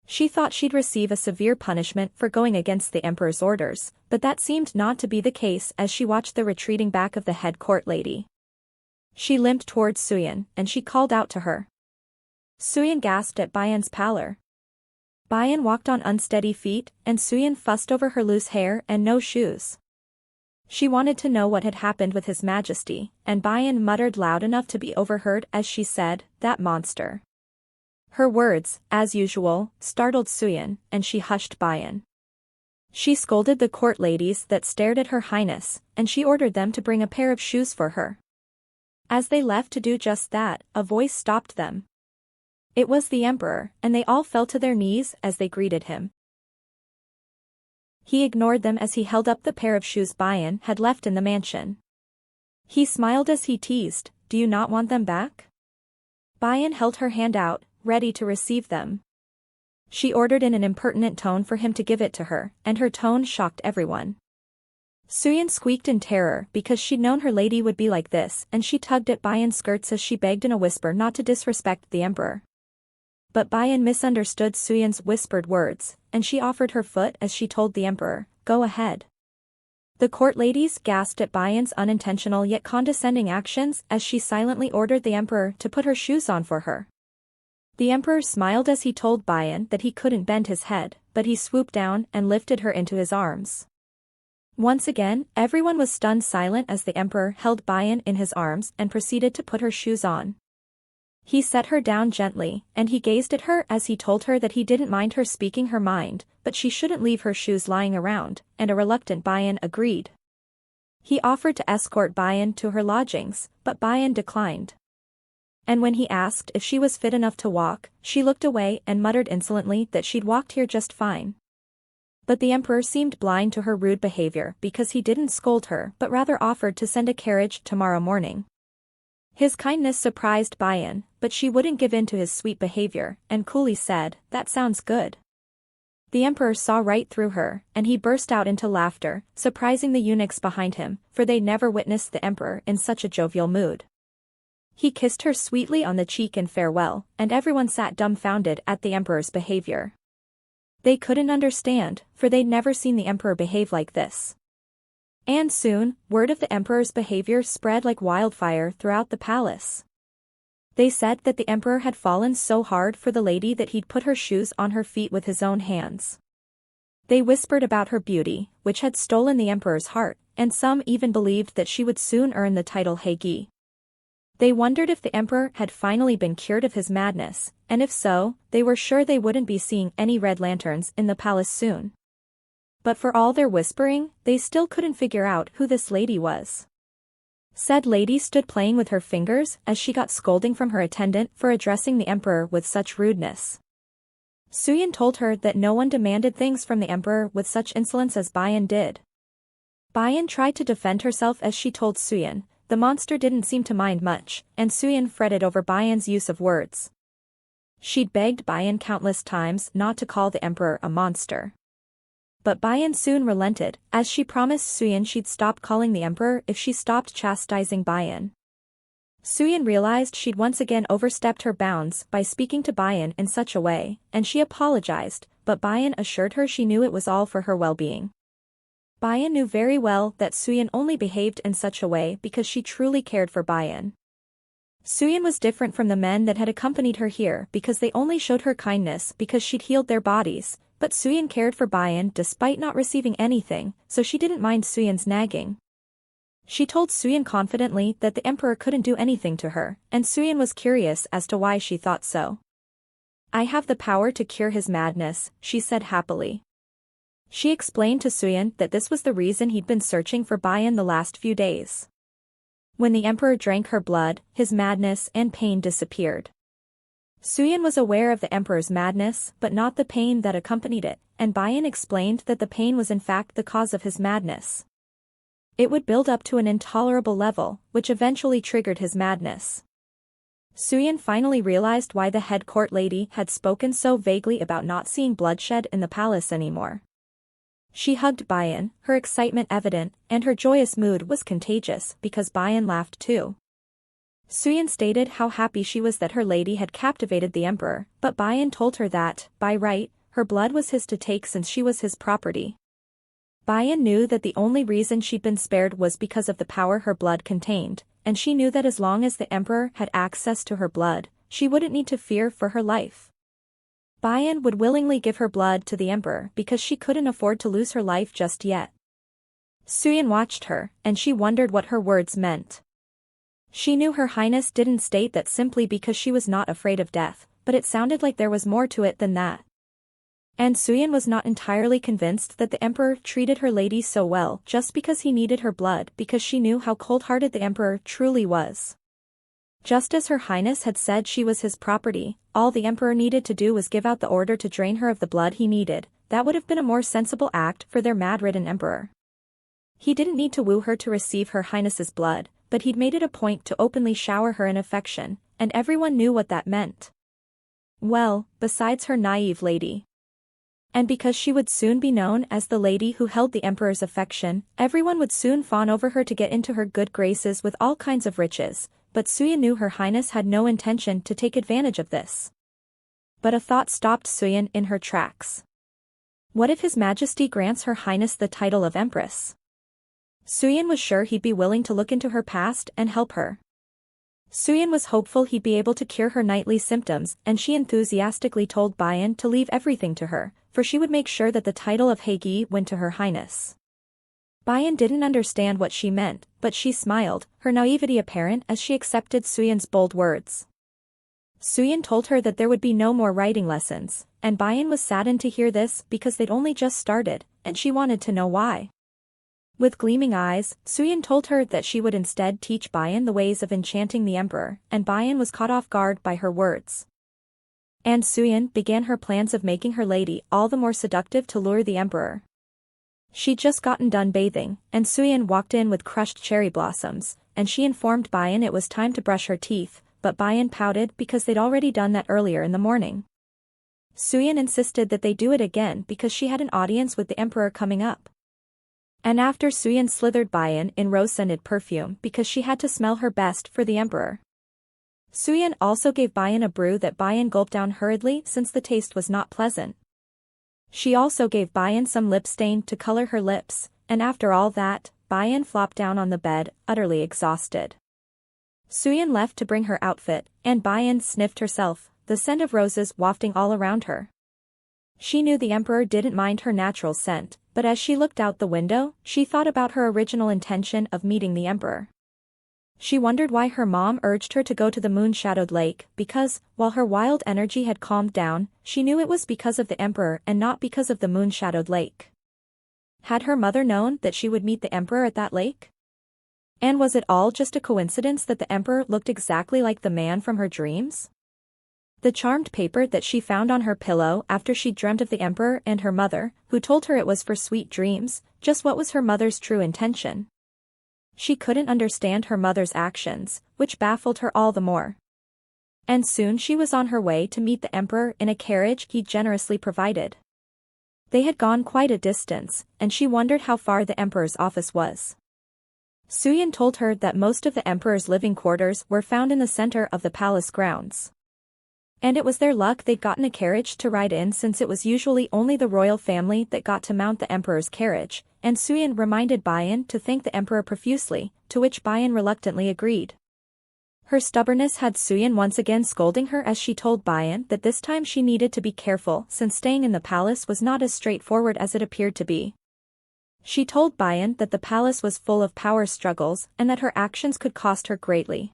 A: She thought she'd receive a severe punishment for going against the emperor's orders, but that seemed not to be the case as she watched the retreating back of the head court lady. She limped towards Suyin, and she called out to her. Suyin gasped at Bayan's pallor. Bayan walked on unsteady feet, and Suyin fussed over her loose hair and no shoes. She wanted to know what had happened with His Majesty, and Bayan muttered loud enough to be overheard as she said, "That monster." Her words, as usual, startled Suyin, and she hushed Bayan. She scolded the court ladies that stared at Her Highness, and she ordered them to bring a pair of shoes for her. As they left to do just that, a voice stopped them. It was the emperor, and they all fell to their knees as they greeted him. He ignored them as he held up the pair of shoes Bayan had left in the mansion. He smiled as he teased, "Do you not want them back?" Bayan held her hand out, ready to receive them. She ordered in an impertinent tone for him to give it to her, and her tone shocked everyone. Suyin squeaked in terror because she'd known her lady would be like this, and she tugged at Bayan's skirts as she begged in a whisper not to disrespect the emperor. But Bayan misunderstood Suyin's whispered words, and she offered her foot as she told the emperor, "Go ahead." The court ladies gasped at Bayan's unintentional yet condescending actions as she silently ordered the emperor to put her shoes on for her. The emperor smiled as he told Bayan that he couldn't bend his head, but he swooped down and lifted her into his arms. Once again, everyone was stunned silent as the emperor held Bayan in his arms and proceeded to put her shoes on. He set her down gently, and he gazed at her as he told her that he didn't mind her speaking her mind, but she shouldn't leave her shoes lying around, and a reluctant Bayan agreed. He offered to escort Bayan to her lodgings, but Bayan declined. And when he asked if she was fit enough to walk, she looked away and muttered insolently that she'd walked here just fine. But the emperor seemed blind to her rude behavior because he didn't scold her but rather offered to send a carriage tomorrow morning. His kindness surprised Bayan, but she wouldn't give in to his sweet behavior, and coolly said, "That sounds good." The emperor saw right through her, and he burst out into laughter, surprising the eunuchs behind him, for they'd never witnessed the emperor in such a jovial mood. He kissed her sweetly on the cheek in farewell, and everyone sat dumbfounded at the emperor's behavior. They couldn't understand, for they'd never seen the emperor behave like this. And soon, word of the emperor's behavior spread like wildfire throughout the palace. They said that the emperor had fallen so hard for the lady that he'd put her shoes on her feet with his own hands. They whispered about her beauty, which had stolen the emperor's heart, and some even believed that she would soon earn the title Galy. They wondered if the emperor had finally been cured of his madness, and if so, they were sure they wouldn't be seeing any red lanterns in the palace soon. But for all their whispering, they still couldn't figure out who this lady was. Said lady stood playing with her fingers as she got scolding from her attendant for addressing the emperor with such rudeness. Suyin told her that no one demanded things from the emperor with such insolence as Bayan did. Bayan tried to defend herself as she told Suyin. The monster didn't seem to mind much, and Suyin fretted over Bayan's use of words. She'd begged Bayan countless times not to call the emperor a monster. But Bayan soon relented, as she promised Suyin she'd stop calling the emperor if she stopped chastising Bayan. Suyin realized she'd once again overstepped her bounds by speaking to Bayan in such a way, and she apologized, but Bayan assured her she knew it was all for her well-being. Bayan knew very well that Suyin only behaved in such a way because she truly cared for Bayan. Suyin was different from the men that had accompanied her here because they only showed her kindness because she'd healed their bodies, but Suyin cared for Bayan despite not receiving anything, so she didn't mind Suyin's nagging. She told Suyin confidently that the emperor couldn't do anything to her, and Suyin was curious as to why she thought so. "I have the power to cure his madness," she said happily. She explained to Suyin that this was the reason he'd been searching for Bayan the last few days. When the emperor drank her blood, his madness and pain disappeared. Suyin was aware of the emperor's madness but not the pain that accompanied it, and Bayan explained that the pain was in fact the cause of his madness. It would build up to an intolerable level, which eventually triggered his madness. Suyin finally realized why the head court lady had spoken so vaguely about not seeing bloodshed in the palace anymore. She hugged Bayan, her excitement evident, and her joyous mood was contagious because Bayan laughed too. Suyin stated how happy she was that her lady had captivated the emperor, but Bayan told her that, by right, her blood was his to take since she was his property. Bayan knew that the only reason she'd been spared was because of the power her blood contained, and she knew that as long as the emperor had access to her blood, she wouldn't need to fear for her life. Bayan would willingly give her blood to the emperor because she couldn't afford to lose her life just yet. Suyin watched her, and she wondered what her words meant. She knew Her Highness didn't state that simply because she was not afraid of death, but it sounded like there was more to it than that. And Suyin was not entirely convinced that the emperor treated her lady so well just because he needed her blood because she knew how cold-hearted the emperor truly was. Just as Her Highness had said she was his property, all the emperor needed to do was give out the order to drain her of the blood he needed. That would have been a more sensible act for their mad-ridden emperor. He didn't need to woo her to receive Her Highness's blood, but he'd made it a point to openly shower her in affection, and everyone knew what that meant. Well, besides her naive lady. And because she would soon be known as the lady who held the emperor's affection, everyone would soon fawn over her to get into her good graces with all kinds of riches, but Suyin knew Her Highness had no intention to take advantage of this. But a thought stopped Suyin in her tracks. What if His Majesty grants Her Highness the title of Empress? Suyin was sure he'd be willing to look into her past and help her. Suyin was hopeful he'd be able to cure her nightly symptoms, and she enthusiastically told Bayan to leave everything to her, for she would make sure that the title of Galy went to Her Highness. Bayan didn't understand what she meant, but she smiled, her naivety apparent as she accepted Suyan's bold words. Suyan told her that there would be no more writing lessons, and Bayan was saddened to hear this because they'd only just started, and she wanted to know why. With gleaming eyes, Suyan told her that she would instead teach Bayan the ways of enchanting the emperor, and Bayan was caught off guard by her words. And Suyan began her plans of making her lady all the more seductive to lure the emperor. She'd just gotten done bathing, and Suyan walked in with crushed cherry blossoms, and she informed Bayan it was time to brush her teeth, but Bayan pouted because they'd already done that earlier in the morning. Suyan insisted that they do it again because she had an audience with the emperor coming up. And after Suyan slithered Bayan in rose-scented perfume because she had to smell her best for the emperor. Suyan also gave Bayan a brew that Bayan gulped down hurriedly since the taste was not pleasant. She also gave Bayan some lip stain to color her lips, and after all that, Bayan flopped down on the bed, utterly exhausted. Suyan left to bring her outfit, and Bayan sniffed herself, the scent of roses wafting all around her. She knew the emperor didn't mind her natural scent, but as she looked out the window, she thought about her original intention of meeting the emperor. She wondered why her mom urged her to go to the moon-shadowed lake because, while her wild energy had calmed down, she knew it was because of the emperor and not because of the moon-shadowed lake. Had her mother known that she would meet the emperor at that lake? And was it all just a coincidence that the emperor looked exactly like the man from her dreams? The charmed paper that she found on her pillow after she dreamt of the emperor and her mother, who told her it was for sweet dreams, just what was her mother's true intention? She couldn't understand her mother's actions, which baffled her all the more. And soon she was on her way to meet the emperor in a carriage he generously provided. They had gone quite a distance, and she wondered how far the emperor's office was. Suyan told her that most of the emperor's living quarters were found in the center of the palace grounds. And it was their luck they'd gotten a carriage to ride in since it was usually only the royal family that got to mount the emperor's carriage, and Suyan reminded Bayan to thank the emperor profusely, to which Bayan reluctantly agreed. Her stubbornness had Suyan once again scolding her as she told Bayan that this time she needed to be careful since staying in the palace was not as straightforward as it appeared to be. She told Bayan that the palace was full of power struggles and that her actions could cost her greatly.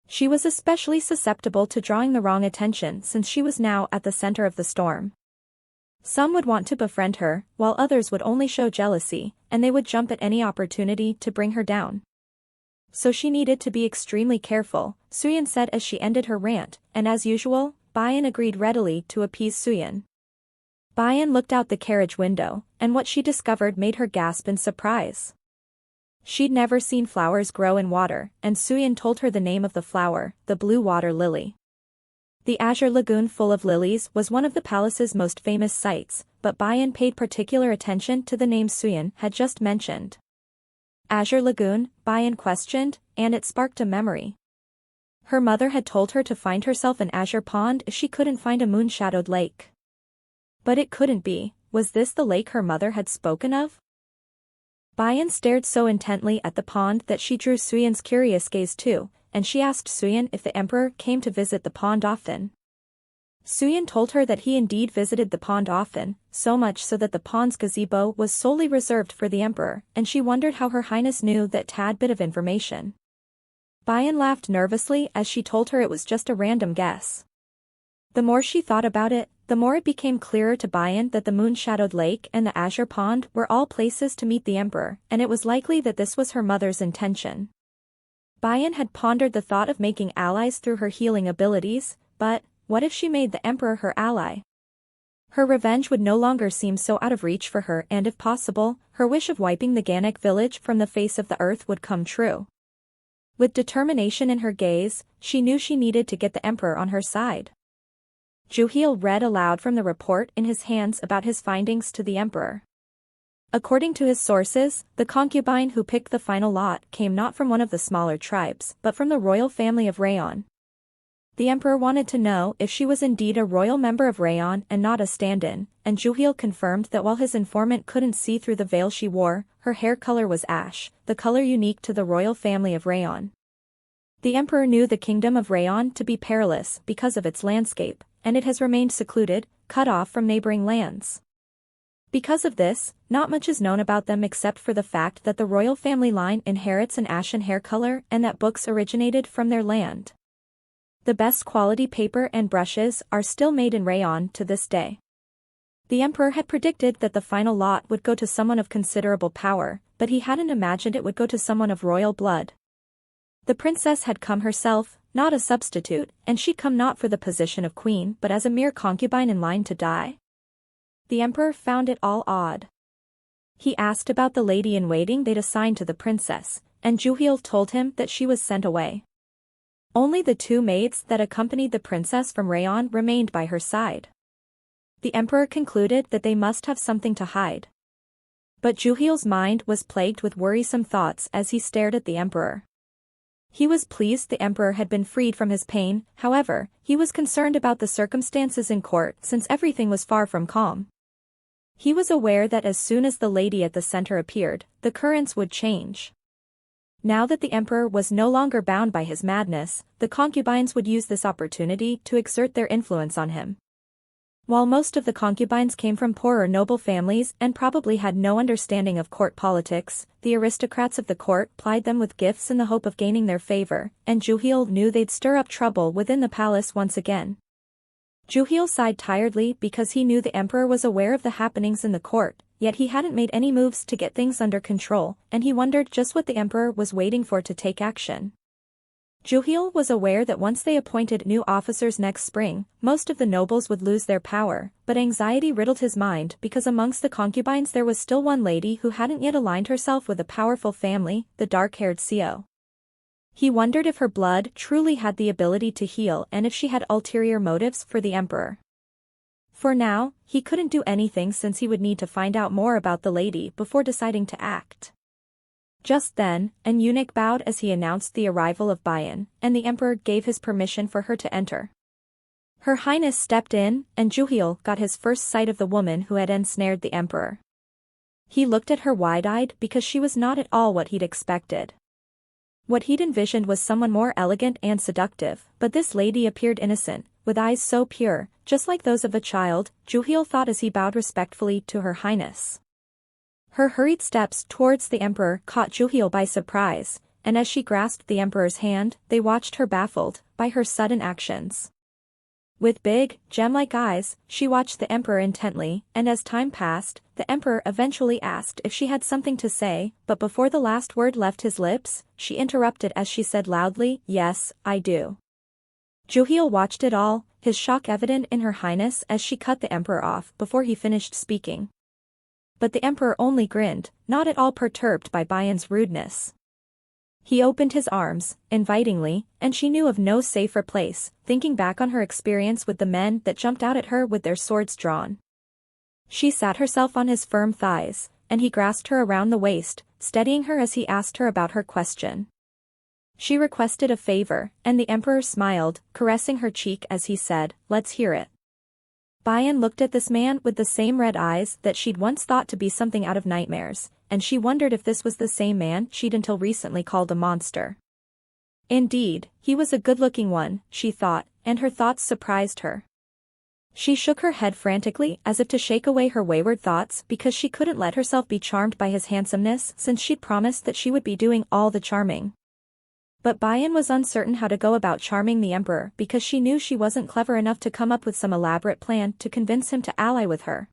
A: She was especially susceptible to drawing the wrong attention since she was now at the center of the storm. Some would want to befriend her, while others would only show jealousy, and they would jump at any opportunity to bring her down. So she needed to be extremely careful, Suyan said as she ended her rant, and as usual, Bayan agreed readily to appease Suyan. Bayan looked out the carriage window, and what she discovered made her gasp in surprise. She'd never seen flowers grow in water, and Suyan told her the name of the flower, the blue water lily. The azure lagoon full of lilies was one of the palace's most famous sights, but Bayan paid particular attention to the name Suyan had just mentioned. Azure lagoon, Bayan questioned, and it sparked a memory. Her mother had told her to find herself an azure pond if she couldn't find a moon-shadowed lake. But it couldn't be. Was this the lake her mother had spoken of? Bayan stared so intently at the pond that she drew Suyan's curious gaze too, and she asked Suyan if the emperor came to visit the pond often. Suyan told her that he indeed visited the pond often, so much so that the pond's gazebo was solely reserved for the emperor, and she wondered how her highness knew that tad bit of information. Bayan laughed nervously as she told her it was just a random guess. The more she thought about it, the more it became clearer to Bayan that the moon-shadowed lake and the azure pond were all places to meet the emperor, and it was likely that this was her mother's intention. Bayan had pondered the thought of making allies through her healing abilities, but what if she made the emperor her ally? Her revenge would no longer seem so out of reach for her, and if possible, her wish of wiping the Ganek village from the face of the earth would come true. With determination in her gaze, she knew she needed to get the emperor on her side. Juheel read aloud from the report in his hands about his findings to the emperor. According to his sources, the concubine who picked the final lot came not from one of the smaller tribes, but from the royal family of Rayon. The emperor wanted to know if she was indeed a royal member of Rayon and not a stand-in, and Juheel confirmed that while his informant couldn't see through the veil she wore, her hair color was ash, the color unique to the royal family of Rayon. The emperor knew the kingdom of Rayon to be perilous because of its landscape, and it has remained secluded, cut off from neighboring lands. Because of this, not much is known about them except for the fact that the royal family line inherits an ashen hair color and that books originated from their land. The best quality paper and brushes are still made in rayon to this day. The emperor had predicted that the final lot would go to someone of considerable power, but he hadn't imagined it would go to someone of royal blood. The princess had come herself, not a substitute, and she'd come not for the position of queen but as a mere concubine in line to die. The emperor found it all odd. He asked about the lady-in-waiting they'd assigned to the princess, and Juhil told him that she was sent away. Only the 2 maids that accompanied the princess from Rayon remained by her side. The emperor concluded that they must have something to hide. But Juhil's mind was plagued with worrisome thoughts as he stared at the emperor. He was pleased the emperor had been freed from his pain, however, he was concerned about the circumstances in court since everything was far from calm. He was aware that as soon as the lady at the center appeared, the currents would change. Now that the emperor was no longer bound by his madness, the concubines would use this opportunity to exert their influence on him. While most of the concubines came from poorer noble families and probably had no understanding of court politics, the aristocrats of the court plied them with gifts in the hope of gaining their favor, and Juhil knew they'd stir up trouble within the palace once again. Juhil sighed tiredly because he knew the emperor was aware of the happenings in the court, yet he hadn't made any moves to get things under control, and he wondered just what the emperor was waiting for to take action. Juhil was aware that once they appointed new officers next spring, most of the nobles would lose their power, but anxiety riddled his mind because amongst the concubines there was still one lady who hadn't yet aligned herself with a powerful family, the dark-haired Seo. He wondered if her blood truly had the ability to heal and if she had ulterior motives for the emperor. For now, he couldn't do anything since he would need to find out more about the lady before deciding to act. Just then, an eunuch bowed as he announced the arrival of Bayan, and the emperor gave his permission for her to enter. Her Highness stepped in, and Juhil got his first sight of the woman who had ensnared the emperor. He looked at her wide-eyed because she was not at all what he'd expected. What he'd envisioned was someone more elegant and seductive, but this lady appeared innocent, with eyes so pure, just like those of a child, Juhil thought as he bowed respectfully to Her Highness. Her hurried steps towards the emperor caught Juhil by surprise, and as she grasped the emperor's hand, they watched her baffled by her sudden actions. With big, gem-like eyes, she watched the emperor intently, and as time passed, the emperor eventually asked if she had something to say, but before the last word left his lips, she interrupted as she said loudly, "Yes, I do." Juhil watched it all, his shock evident in Her Highness as she cut the emperor off before he finished speaking. But the emperor only grinned, not at all perturbed by Bayan's rudeness. He opened his arms, invitingly, and she knew of no safer place, thinking back on her experience with the men that jumped out at her with their swords drawn. She sat herself on his firm thighs, and he grasped her around the waist, steadying her as he asked her about her question. She requested a favor, and the emperor smiled, caressing her cheek as he said, "Let's hear it." Bayan looked at this man with the same red eyes that she'd once thought to be something out of nightmares, and she wondered if this was the same man she'd until recently called a monster. Indeed, he was a good-looking one, she thought, and her thoughts surprised her. She shook her head frantically as if to shake away her wayward thoughts because she couldn't let herself be charmed by his handsomeness since she'd promised that she would be doing all the charming. But Bayan was uncertain how to go about charming the emperor because she knew she wasn't clever enough to come up with some elaborate plan to convince him to ally with her.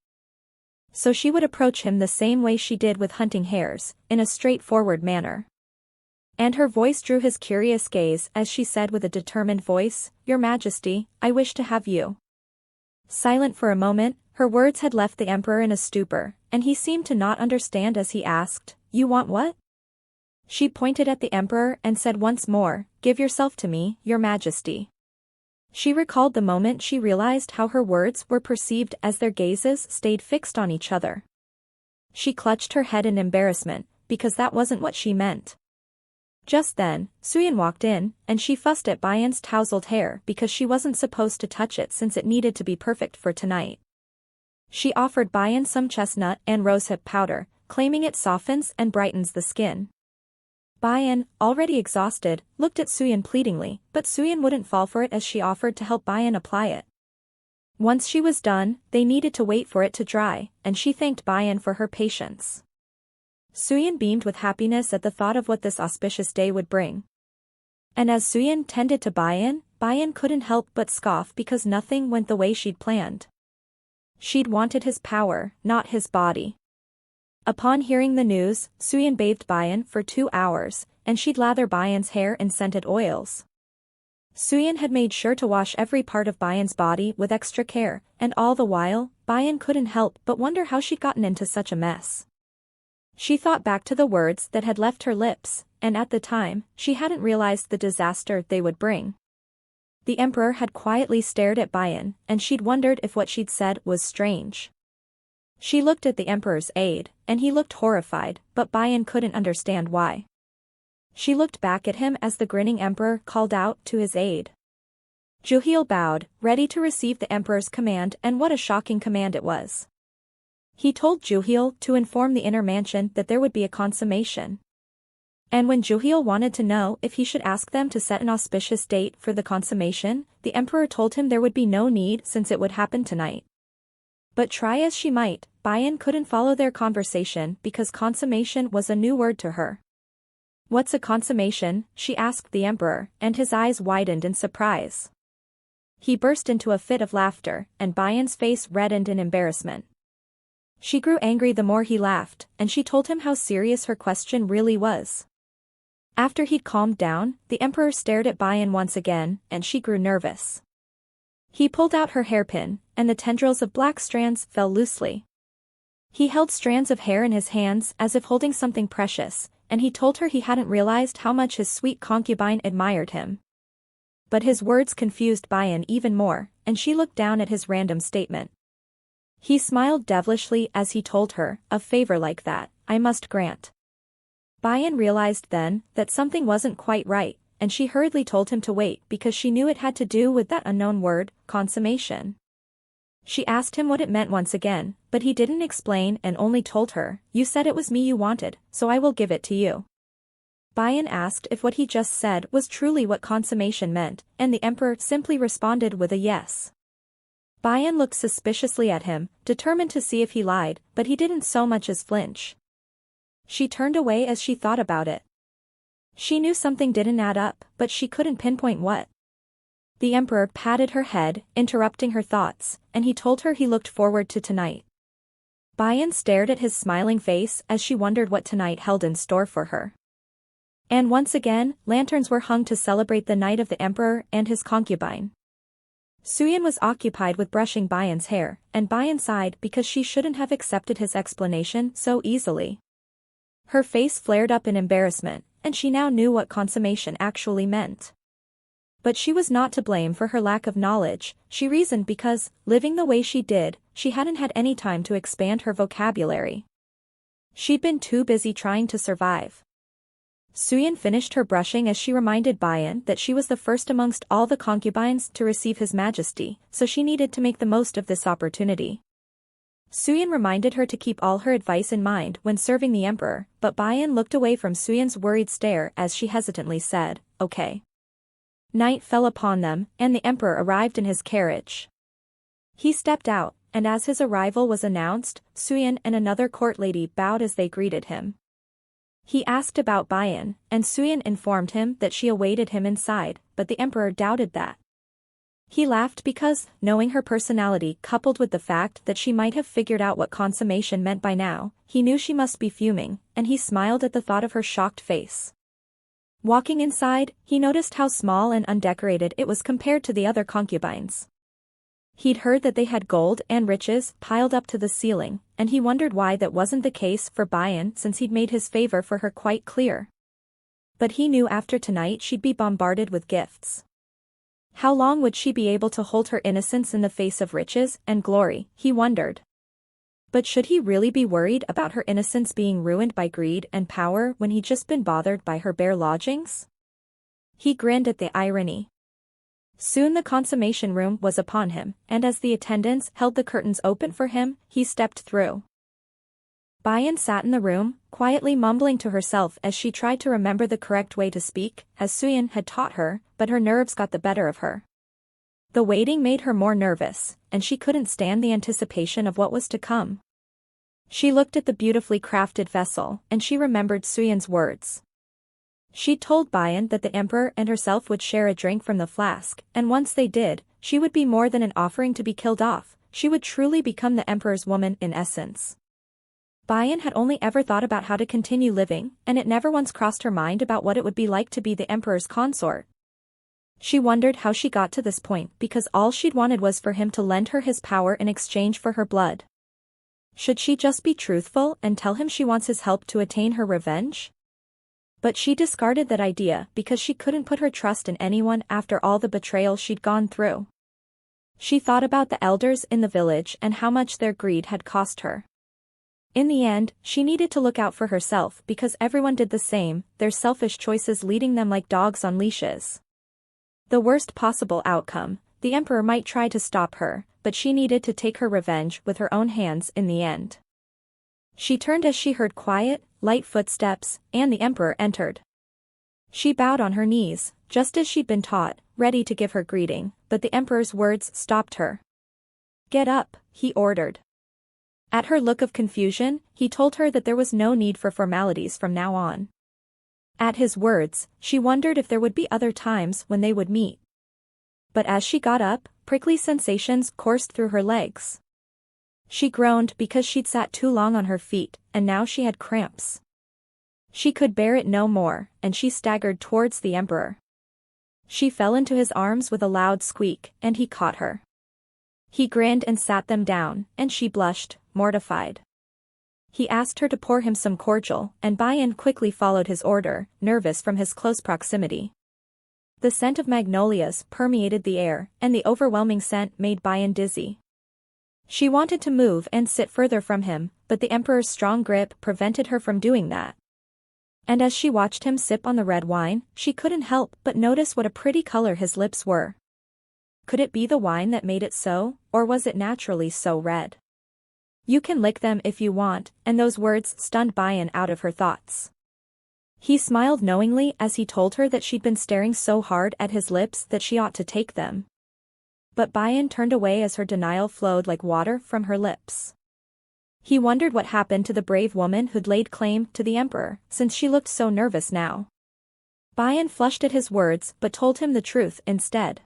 A: So she would approach him the same way she did with hunting hares, in a straightforward manner. And her voice drew his curious gaze as she said with a determined voice, "Your Majesty, I wish to have you." Silent for a moment, her words had left the emperor in a stupor, and he seemed to not understand as he asked, "You want what?" She pointed at the emperor and said once more, "Give yourself to me, Your Majesty." She recalled the moment she realized how her words were perceived as their gazes stayed fixed on each other. She clutched her head in embarrassment, because that wasn't what she meant. Just then, Suyin walked in, and she fussed at Bayan's tousled hair because she wasn't supposed to touch it since it needed to be perfect for tonight. She offered Bayan some chestnut and rosehip powder, claiming it softens and brightens the skin. Bayan, already exhausted, looked at Suyin pleadingly, but Suyin wouldn't fall for it as she offered to help Bayan apply it. Once she was done, they needed to wait for it to dry, and she thanked Bayan for her patience. Suyin beamed with happiness at the thought of what this auspicious day would bring. And as Suyin tended to Bayan, Bayan couldn't help but scoff because nothing went the way she'd planned. She'd wanted his power, not his body. Upon hearing the news, Suyin bathed Bayan for 2 hours, and she'd lather Bayan's hair in scented oils. Suyin had made sure to wash every part of Bayan's body with extra care, and all the while, Bayan couldn't help but wonder how she'd gotten into such a mess. She thought back to the words that had left her lips, and at the time, she hadn't realized the disaster they would bring. The emperor had quietly stared at Bayan, and she'd wondered if what she'd said was strange. She looked at the emperor's aide, and he looked horrified, but Bayan couldn't understand why. She looked back at him as the grinning emperor called out to his aide. Juhil bowed, ready to receive the emperor's command, and what a shocking command it was. He told Juhil to inform the inner mansion that there would be a consummation. And when Juhil wanted to know if he should ask them to set an auspicious date for the consummation, the emperor told him there would be no need since it would happen tonight. But try as she might, Bayan couldn't follow their conversation because consummation was a new word to her. "What's a consummation?" she asked the emperor, and his eyes widened in surprise. He burst into a fit of laughter, and Bayan's face reddened in embarrassment. She grew angry the more he laughed, and she told him how serious her question really was. After he'd calmed down, the emperor stared at Bayan once again, and she grew nervous. He pulled out her hairpin, and the tendrils of black strands fell loosely. He held strands of hair in his hands as if holding something precious, and he told her he hadn't realized how much his sweet concubine admired him. But his words confused Bayan even more, and she looked down at his random statement. He smiled devilishly as he told her, "A favor like that, I must grant." Bayan realized then that something wasn't quite right, and she hurriedly told him to wait because she knew it had to do with that unknown word, consummation. She asked him what it meant once again, but he didn't explain and only told her, "You said it was me you wanted, so I will give it to you." Bayan asked if what he just said was truly what consummation meant, and the emperor simply responded with a yes. Bayan looked suspiciously at him, determined to see if he lied, but he didn't so much as flinch. She turned away as she thought about it. She knew something didn't add up, but she couldn't pinpoint what. The emperor patted her head, interrupting her thoughts, and he told her he looked forward to tonight. Bayan stared at his smiling face as she wondered what tonight held in store for her. And once again, lanterns were hung to celebrate the night of the emperor and his concubine. Suyin was occupied with brushing Bayan's hair, and Bayan sighed because she shouldn't have accepted his explanation so easily. Her face flared up in embarrassment, and she now knew what consummation actually meant. But she was not to blame for her lack of knowledge, she reasoned, because, living the way she did, she hadn't had any time to expand her vocabulary. She'd been too busy trying to survive. Suyin finished her brushing as she reminded Bayan that she was the first amongst all the concubines to receive His Majesty, so she needed to make the most of this opportunity. Suyin reminded her to keep all her advice in mind when serving the emperor, but Bayan looked away from Suyin's worried stare as she hesitantly said, "Okay." Night fell upon them, and the emperor arrived in his carriage. He stepped out, and as his arrival was announced, Suyin and another court lady bowed as they greeted him. He asked about Bayan, and Suyin informed him that she awaited him inside, but the emperor doubted that. He laughed because, knowing her personality coupled with the fact that she might have figured out what consummation meant by now, he knew she must be fuming, and he smiled at the thought of her shocked face. Walking inside, he noticed how small and undecorated it was compared to the other concubines. He'd heard that they had gold and riches piled up to the ceiling, and he wondered why that wasn't the case for Bayan since he'd made his favor for her quite clear. But he knew after tonight she'd be bombarded with gifts. How long would she be able to hold her innocence in the face of riches and glory, he wondered. But should he really be worried about her innocence being ruined by greed and power when he'd just been bothered by her bare lodgings? He grinned at the irony. Soon the consummation room was upon him, and as the attendants held the curtains open for him, he stepped through. Bayan sat in the room, quietly mumbling to herself as she tried to remember the correct way to speak, as Suyin had taught her, but her nerves got the better of her. The waiting made her more nervous, and she couldn't stand the anticipation of what was to come. She looked at the beautifully crafted vessel, and she remembered Suyan's words. She'd told Bayan that the emperor and herself would share a drink from the flask, and once they did, she would be more than an offering to be killed off, she would truly become the emperor's woman in essence. Bayan had only ever thought about how to continue living, and it never once crossed her mind about what it would be like to be the emperor's consort. She wondered how she got to this point because all she'd wanted was for him to lend her his power in exchange for her blood. Should she just be truthful and tell him she wants his help to attain her revenge? But she discarded that idea because she couldn't put her trust in anyone after all the betrayal she'd gone through. She thought about the elders in the village and how much their greed had cost her. In the end, she needed to look out for herself because everyone did the same, their selfish choices leading them like dogs on leashes. The worst possible outcome, the emperor might try to stop her, but she needed to take her revenge with her own hands in the end. She turned as she heard quiet, light footsteps, and the emperor entered. She bowed on her knees, just as she'd been taught, ready to give her greeting, but the emperor's words stopped her. "Get up," he ordered. At her look of confusion, he told her that there was no need for formalities from now on. At his words, she wondered if there would be other times when they would meet. But as she got up, prickly sensations coursed through her legs. She groaned because she'd sat too long on her feet, and now she had cramps. She could bear it no more, and she staggered towards the emperor. She fell into his arms with a loud squeak, and he caught her. He grinned and sat them down, and she blushed, mortified. He asked her to pour him some cordial, and Bayan quickly followed his order, nervous from his close proximity. The scent of magnolias permeated the air, and the overwhelming scent made Bayan dizzy. She wanted to move and sit further from him, but the emperor's strong grip prevented her from doing that. And as she watched him sip on the red wine, she couldn't help but notice what a pretty color his lips were. Could it be the wine that made it so, or was it naturally so red? "You can lick them if you want," and those words stunned Bayan out of her thoughts. He smiled knowingly as he told her that she'd been staring so hard at his lips that she ought to take them. But Bayan turned away as her denial flowed like water from her lips. He wondered what happened to the brave woman who'd laid claim to the emperor, since she looked so nervous now. Bayan flushed at his words but told him the truth instead.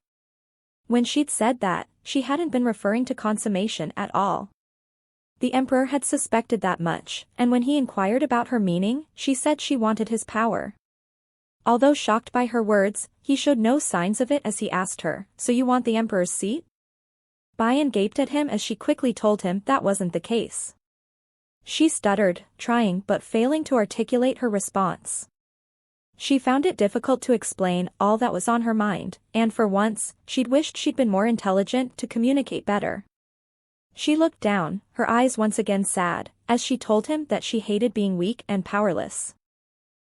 A: When she'd said that, she hadn't been referring to Consummation at all. The emperor had suspected that much, and when he inquired about her meaning, she said she wanted his power. Although shocked by her words, he showed no signs of it as he asked her, "So you want the emperor's seat?" Bayan gaped at him as she quickly told him that wasn't the case. She stuttered, trying but failing to articulate her response. She found it difficult to explain all that was on her mind, and for once, she'd wished she'd been more intelligent to communicate better. She looked down, her eyes once again sad, as she told him that she hated being weak and powerless.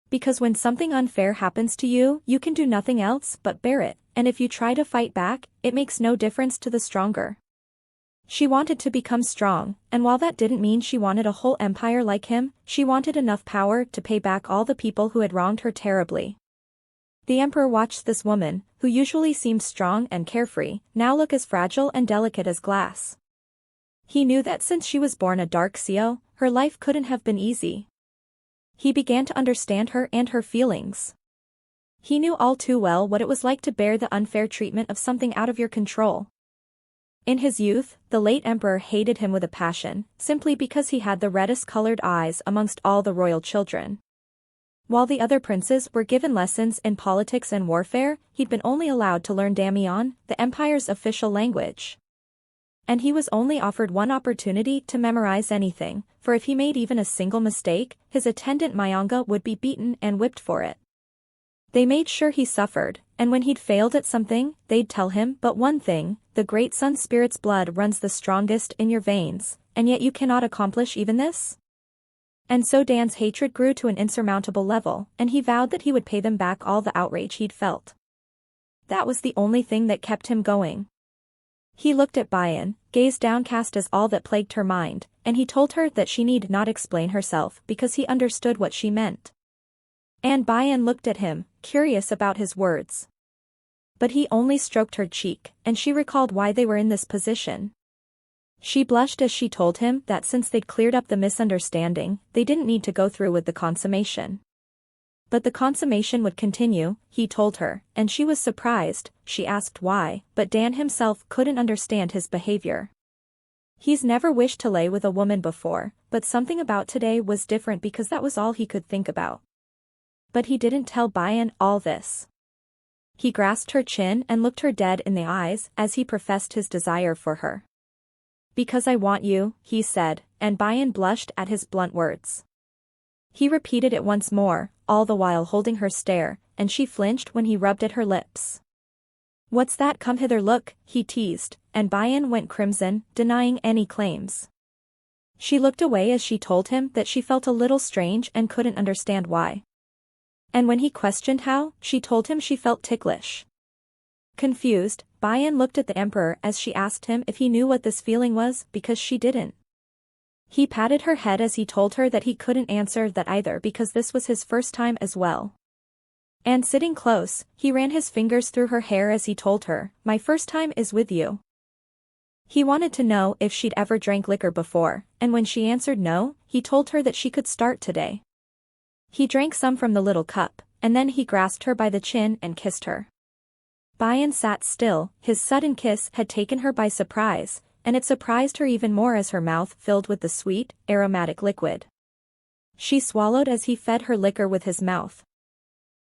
A: Because when something unfair happens to you, you can do nothing else but bear it, and if you try to fight back, it makes no difference to the stronger. She wanted to become strong, and while that didn't mean she wanted a whole empire like him, she wanted enough power to pay back all the people who had wronged her terribly. The emperor watched this woman, who usually seemed strong and carefree, now look as fragile and delicate as glass. He knew that since she was born a dark Seo, her life couldn't have been easy. He began to understand her and her feelings. He knew all too well what it was like to bear the unfair treatment of something out of your control. In his youth, the late emperor hated him with a passion, simply because he had the reddest-colored eyes amongst all the royal children. While the other princes were given lessons in politics and warfare, he'd been only allowed to learn Damian, the empire's official language. And he was only offered one opportunity to memorize anything, for if he made even a single mistake, his attendant Myanga would be beaten and whipped for it. They made sure he suffered, and when he'd failed at something, they'd tell him but one thing: the great sun spirit's blood runs the strongest in your veins, and yet you cannot accomplish even this? And so Dan's hatred grew to an insurmountable level, and he vowed that he would pay them back all the outrage he'd felt. That was the only thing that kept him going. He looked at Bayan, gaze downcast as all that plagued her mind, and he told her that she need not explain herself because he understood what she meant. And Bayan looked at him, curious about his words. But he only stroked her cheek, and she recalled why they were in this position. She blushed as she told him that since they'd cleared up the misunderstanding, they didn't need to go through with the consummation. But the consummation would continue, he told her, and she was surprised. She asked why, but Dan himself couldn't understand his behavior. He's never wished to lay with a woman before, but something about today was different because that was all he could think about. But he didn't tell Bayan all this. He grasped her chin and looked her dead in the eyes as he professed his desire for her. "Because I want you," he said, and Bayan blushed at his blunt words. He repeated it once more, all the while holding her stare, and she flinched when he rubbed at her lips. "What's that come hither look?" he teased, and Bayan went crimson, denying any claims. She looked away as she told him that she felt a little strange and couldn't understand why. And when he questioned how, she told him she felt ticklish. Confused, Bayan looked at the emperor as she asked him if he knew what this feeling was, because she didn't. He patted her head as he told her that he couldn't answer that either because this was his first time as well. And sitting close, he ran his fingers through her hair as he told her, "My first time is with you." He wanted to know if she'd ever drank liquor before, and when she answered no, he told her that she could start today. He drank some from the little cup, and then he grasped her by the chin and kissed her. Bayan sat still, his sudden kiss had taken her by surprise, and it surprised her even more as her mouth filled with the sweet, aromatic liquid. She swallowed as he fed her liquor with his mouth.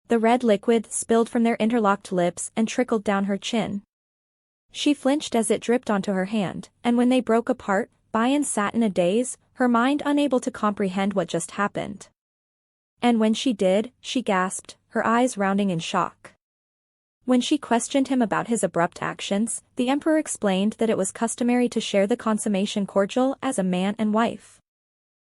A: The red liquid spilled from their interlocked lips and trickled down her chin. She flinched as it dripped onto her hand, and when they broke apart, Bayan sat in a daze, her mind unable to comprehend what just happened. And when she did, she gasped, her eyes rounding in shock. When she questioned him about his abrupt actions, the emperor explained that it was customary to share the consummation cordial as a man and wife.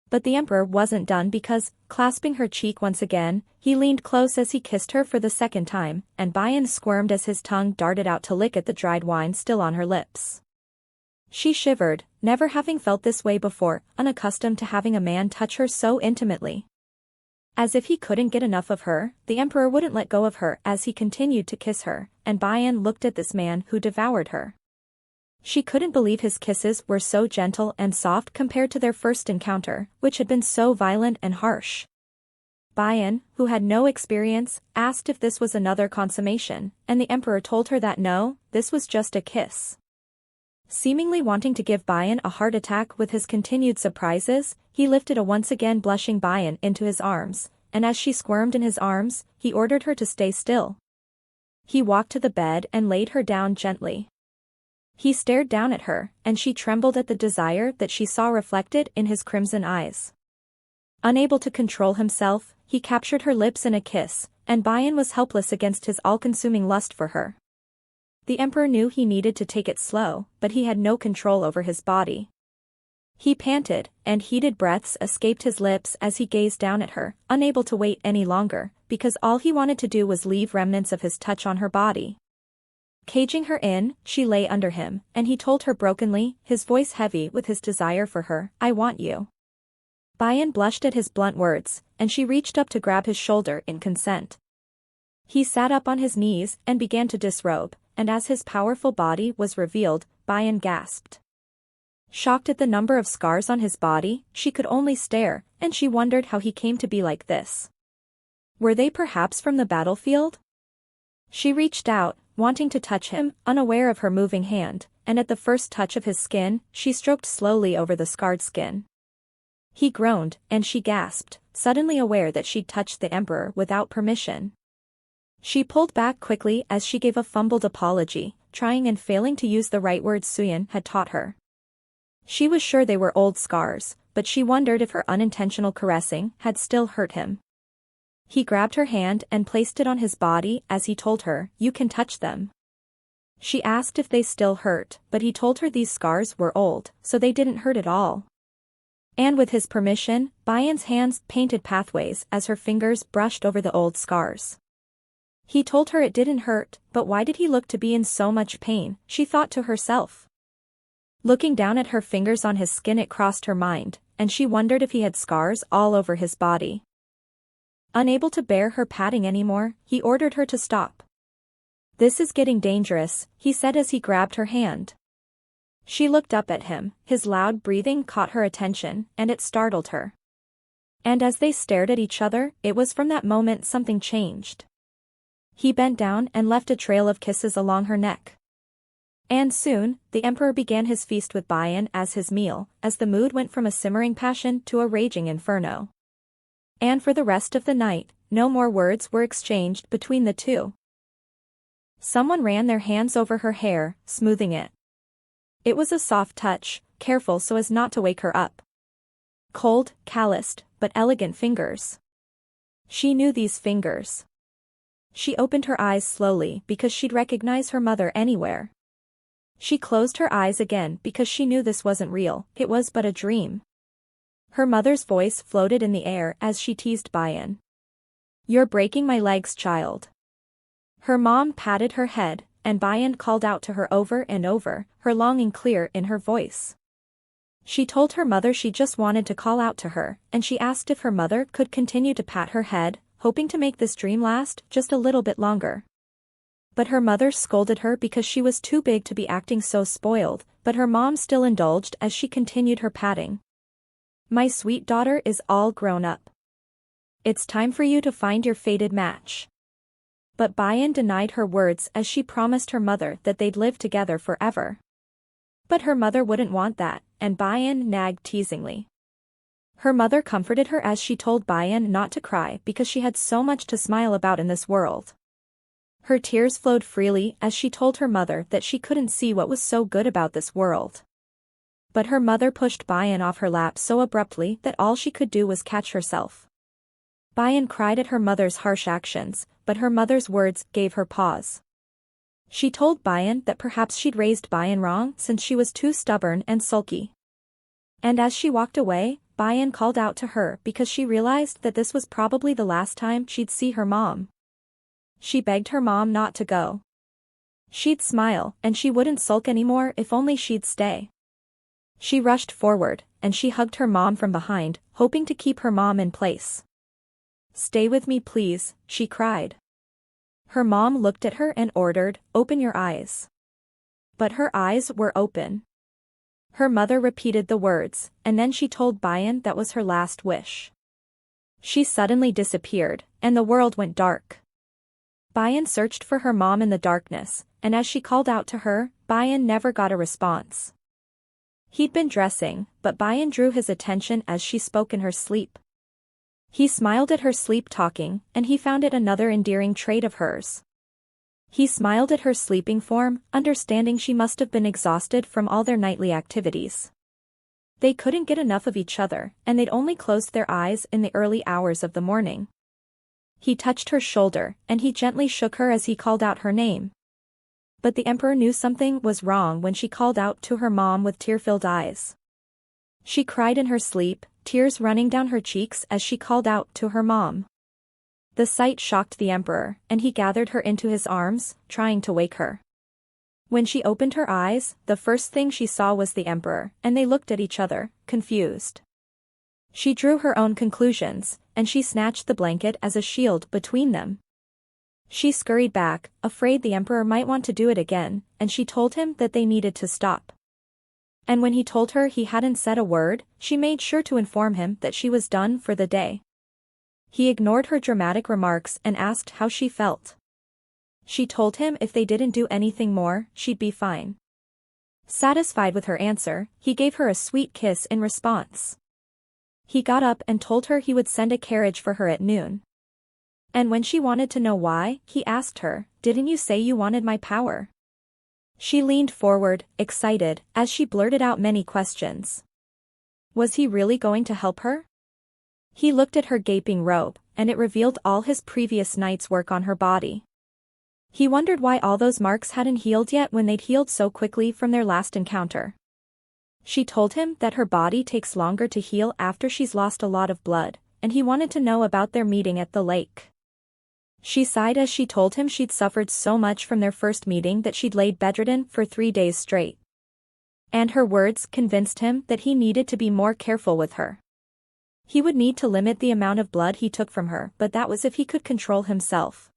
A: But the emperor wasn't done because, clasping her cheek once again, he leaned close as he kissed her for the second time, and Bayan squirmed as his tongue darted out to lick at the dried wine still on her lips. She shivered, never having felt this way before, unaccustomed to having a man touch her so intimately. As if he couldn't get enough of her, the emperor wouldn't let go of her as he continued to kiss her, and Bayan looked at this man who devoured her. She couldn't believe his kisses were so gentle and soft compared to their first encounter, which had been so violent and harsh. Bayan, who had no experience, asked if this was another consummation, and the emperor told her that no, this was just a kiss. Seemingly wanting to give Bayan a heart attack with his continued surprises, he lifted a once again blushing Bayan into his arms, and as she squirmed in his arms, he ordered her to stay still. He walked to the bed and laid her down gently. He stared down at her, and she trembled at the desire that she saw reflected in his crimson eyes. Unable to control himself, he captured her lips in a kiss, and Bayan was helpless against his all-consuming lust for her. The emperor knew he needed to take it slow, but he had no control over his body. He panted, and heated breaths escaped his lips as he gazed down at her, unable to wait any longer, because all he wanted to do was leave remnants of his touch on her body. Caging her in, she lay under him, and he told her brokenly, his voice heavy with his desire for her, "I want you." Bayan blushed at his blunt words, and she reached up to grab his shoulder in consent. He sat up on his knees and began to disrobe, and as his powerful body was revealed, Bayan gasped. Shocked at the number of scars on his body, she could only stare, and she wondered how he came to be like this. Were they perhaps from the battlefield? She reached out, wanting to touch him, unaware of her moving hand, and at the first touch of his skin, she stroked slowly over the scarred skin. He groaned, and she gasped, suddenly aware that she'd touched the emperor without permission. She pulled back quickly as she gave a fumbled apology, trying and failing to use the right words Suyin had taught her. She was sure they were old scars, but she wondered if her unintentional caressing had still hurt him. He grabbed her hand and placed it on his body as he told her, "You can touch them." She asked if they still hurt, but he told her these scars were old, so they didn't hurt at all. And with his permission, Bayan's hands painted pathways as her fingers brushed over the old scars. He told her it didn't hurt, but why did he look to be in so much pain, she thought to herself. Looking down at her fingers on his skin, it crossed her mind, and she wondered if he had scars all over his body. Unable to bear her patting anymore, he ordered her to stop. "This is getting dangerous," he said as he grabbed her hand. She looked up at him, his loud breathing caught her attention, and it startled her. And as they stared at each other, it was from that moment something changed. He bent down and left a trail of kisses along her neck. And soon, the emperor began his feast with Bayan as his meal, as the mood went from a simmering passion to a raging inferno. And for the rest of the night, no more words were exchanged between the two. Someone ran their hands over her hair, smoothing it. It was a soft touch, careful so as not to wake her up. Cold, calloused, but elegant fingers. She knew these fingers. She opened her eyes slowly because she'd recognize her mother anywhere. She closed her eyes again because she knew this wasn't real, it was but a dream. Her mother's voice floated in the air as she teased Bayan. "You're breaking my legs, child." Her mom patted her head, and Bayan called out to her over and over, her longing clear in her voice. She told her mother she just wanted to call out to her, and she asked if her mother could continue to pat her head, hoping to make this dream last just a little bit longer. But her mother scolded her because she was too big to be acting so spoiled, but her mom still indulged as she continued her patting. "My sweet daughter is all grown up. It's time for you to find your fated match." But Bayan denied her words as she promised her mother that they'd live together forever. But her mother wouldn't want that, and Bayan nagged teasingly. Her mother comforted her as she told Bayan not to cry because she had so much to smile about in this world. Her tears flowed freely as she told her mother that she couldn't see what was so good about this world. But her mother pushed Bayan off her lap so abruptly that all she could do was catch herself. Bayan cried at her mother's harsh actions, but her mother's words gave her pause. She told Bayan that perhaps she'd raised Bayan wrong since she was too stubborn and sulky. And as she walked away, Bayan called out to her because she realized that this was probably the last time she'd see her mom. She begged her mom not to go. She'd smile, and she wouldn't sulk anymore if only she'd stay. She rushed forward, and she hugged her mom from behind, hoping to keep her mom in place. "Stay with me please," she cried. Her mom looked at her and ordered, "Open your eyes." But her eyes were open. Her mother repeated the words, and then she told Bayan that was her last wish. She suddenly disappeared, and the world went dark. Bayan searched for her mom in the darkness, and as she called out to her, Bayan never got a response. He'd been dressing, but Bayan drew his attention as she spoke in her sleep. He smiled at her sleep-talking, and he found it another endearing trait of hers. He smiled at her sleeping form, understanding she must have been exhausted from all their nightly activities. They couldn't get enough of each other, and they'd only closed their eyes in the early hours of the morning. He touched her shoulder, and he gently shook her as he called out her name. But the emperor knew something was wrong when she called out to her mom with tear-filled eyes. She cried in her sleep, tears running down her cheeks as she called out to her mom. The sight shocked the emperor, and he gathered her into his arms, trying to wake her. When she opened her eyes, the first thing she saw was the emperor, and they looked at each other, confused. She drew her own conclusions, and she snatched the blanket as a shield between them. She scurried back, afraid the emperor might want to do it again, and she told him that they needed to stop. And when he told her he hadn't said a word, she made sure to inform him that she was done for the day. He ignored her dramatic remarks and asked how she felt. She told him if they didn't do anything more, she'd be fine. Satisfied with her answer, he gave her a sweet kiss in response. He got up and told her he would send a carriage for her at noon. And when she wanted to know why, he asked her, "Didn't you say you wanted my power?" She leaned forward, excited, as she blurted out many questions. Was he really going to help her? He looked at her gaping robe, and it revealed all his previous night's work on her body. He wondered why all those marks hadn't healed yet when they'd healed so quickly from their last encounter. She told him that her body takes longer to heal after she's lost a lot of blood, and he wanted to know about their meeting at the lake. She sighed as she told him she'd suffered so much from their first meeting that she'd laid bedridden for 3 days straight. And her words convinced him that he needed to be more careful with her. He would need to limit the amount of blood he took from her, but that was if he could control himself.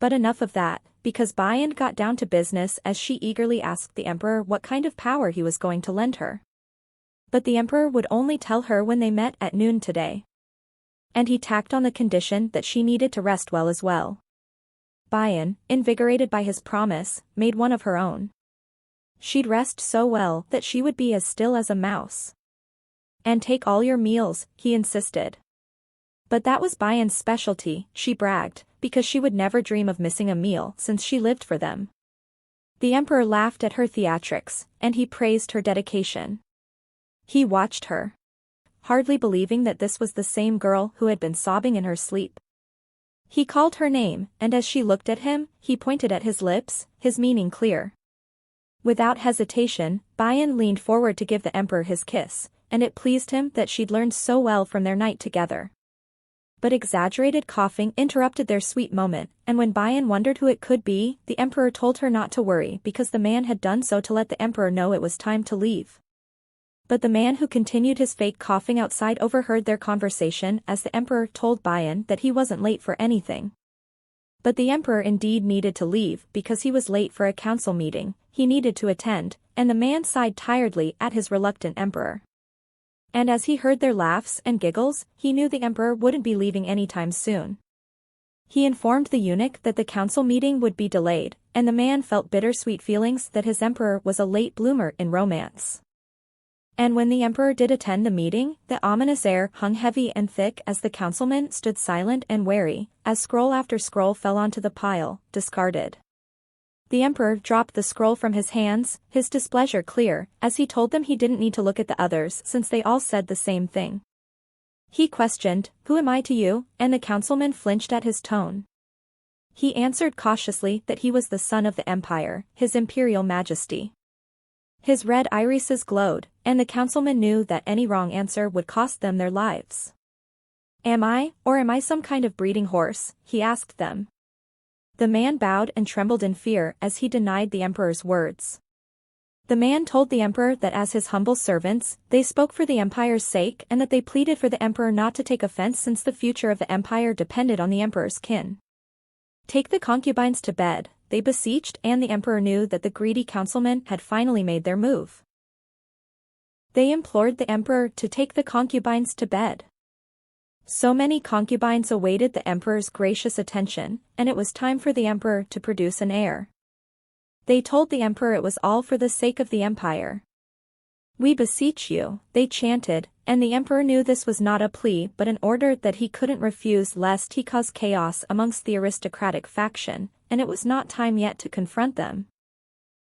A: But enough of that, because Bayan got down to business as she eagerly asked the emperor what kind of power he was going to lend her. But the emperor would only tell her when they met at noon today. And he tacked on the condition that she needed to rest well as well. Bayan, invigorated by his promise, made one of her own. She'd rest so well that she would be as still as a mouse. And take all your meals, he insisted. But that was Bayan's specialty, she bragged, because she would never dream of missing a meal since she lived for them. The emperor laughed at her theatrics, and he praised her dedication. He watched her, hardly believing that this was the same girl who had been sobbing in her sleep. He called her name, and as she looked at him, he pointed at his lips, his meaning clear. Without hesitation, Bayan leaned forward to give the emperor his kiss, and it pleased him that she'd learned so well from their night together. But exaggerated coughing interrupted their sweet moment, and when Bayan wondered who it could be, the emperor told her not to worry because the man had done so to let the emperor know it was time to leave. But the man who continued his fake coughing outside overheard their conversation as the emperor told Bayan that he wasn't late for anything. But the emperor indeed needed to leave because he was late for a council meeting he needed to attend, and the man sighed tiredly at his reluctant emperor. And as he heard their laughs and giggles, he knew the emperor wouldn't be leaving anytime soon. He informed the eunuch that the council meeting would be delayed, and the man felt bittersweet feelings that his emperor was a late bloomer in romance. And when the emperor did attend the meeting, the ominous air hung heavy and thick as the councilmen stood silent and wary, as scroll after scroll fell onto the pile, discarded. The emperor dropped the scroll from his hands, his displeasure clear, as he told them he didn't need to look at the others since they all said the same thing. He questioned, "Who am I to you?" and the councilman flinched at his tone. He answered cautiously that he was the son of the empire, his imperial majesty. His red irises glowed, and the councilman knew that any wrong answer would cost them their lives. "Am I some kind of breeding horse?" he asked them. The man bowed and trembled in fear as he denied the emperor's words. The man told the emperor that as his humble servants, they spoke for the empire's sake and that they pleaded for the emperor not to take offense since the future of the empire depended on the emperor's kin. "Take the concubines to bed," they beseeched, and the emperor knew that the greedy councilmen had finally made their move. They implored the emperor to take the concubines to bed. So many concubines awaited the emperor's gracious attention, and it was time for the emperor to produce an heir. They told the emperor it was all for the sake of the empire. "We beseech you," they chanted, and the emperor knew this was not a plea but an order that he couldn't refuse lest he cause chaos amongst the aristocratic faction, and it was not time yet to confront them.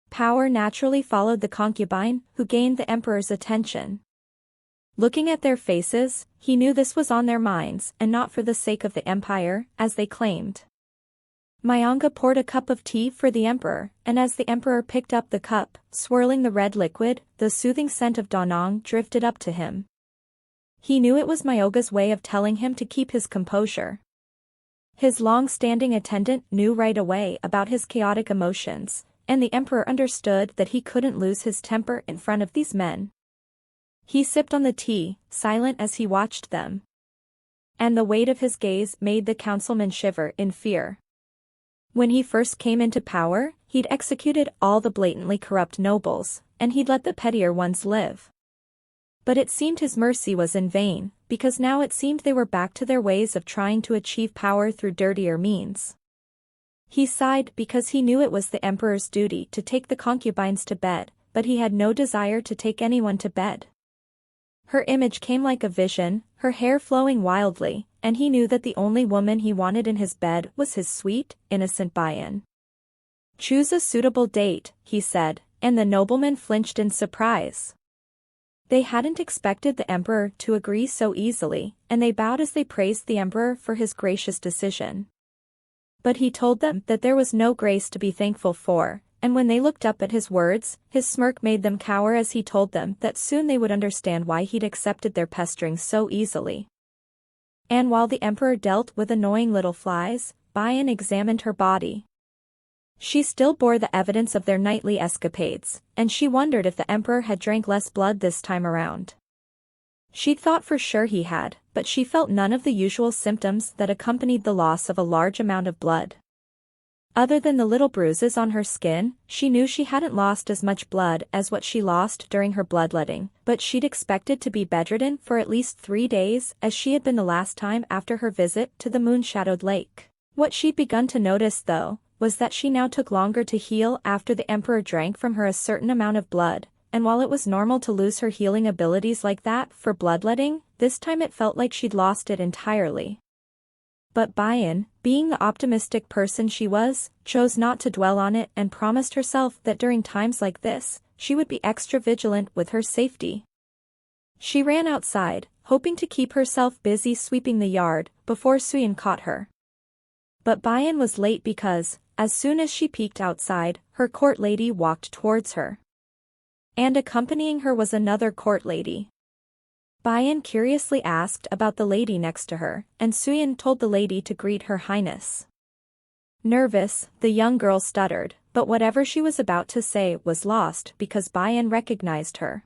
A: Power naturally followed the concubine, who gained the emperor's attention. Looking at their faces, he knew this was on their minds and not for the sake of the empire, as they claimed. Mayanga poured a cup of tea for the emperor, and as the emperor picked up the cup, swirling the red liquid, the soothing scent of Danang drifted up to him. He knew it was Myoga's way of telling him to keep his composure. His long-standing attendant knew right away about his chaotic emotions, and the emperor understood that he couldn't lose his temper in front of these men. He sipped on the tea, silent as he watched them. And the weight of his gaze made the councilman shiver in fear. When he first came into power, he'd executed all the blatantly corrupt nobles, and he'd let the pettier ones live. But it seemed his mercy was in vain, because now it seemed they were back to their ways of trying to achieve power through dirtier means. He sighed because he knew it was the emperor's duty to take the concubines to bed, but he had no desire to take anyone to bed. Her image came like a vision, her hair flowing wildly, and he knew that the only woman he wanted in his bed was his sweet, innocent Bayan. "Choose a suitable date," he said, and the noblemen flinched in surprise. They hadn't expected the emperor to agree so easily, and they bowed as they praised the emperor for his gracious decision. But he told them that there was no grace to be thankful for, and when they looked up at his words, his smirk made them cower as he told them that soon they would understand why he'd accepted their pestering so easily. And while the emperor dealt with annoying little flies, Bayan examined her body. She still bore the evidence of their nightly escapades, and she wondered if the emperor had drank less blood this time around. She'd thought for sure he had, but she felt none of the usual symptoms that accompanied the loss of a large amount of blood. Other than the little bruises on her skin, she knew she hadn't lost as much blood as what she lost during her bloodletting, but she'd expected to be bedridden for at least 3 days as she had been the last time after her visit to the moon-shadowed lake. What she'd begun to notice, though, was that she now took longer to heal after the Emperor drank from her a certain amount of blood, and while it was normal to lose her healing abilities like that for bloodletting, this time it felt like she'd lost it entirely. But Bayan, being the optimistic person she was, chose not to dwell on it and promised herself that during times like this, she would be extra vigilant with her safety. She ran outside, hoping to keep herself busy sweeping the yard, before Suyin caught her. But Bayan was late because, as soon as she peeked outside, her court lady walked towards her. And accompanying her was another court lady. Bayan curiously asked about the lady next to her, and Suyin told the lady to greet Her Highness. Nervous, the young girl stuttered, but whatever she was about to say was lost because Bayan recognized her.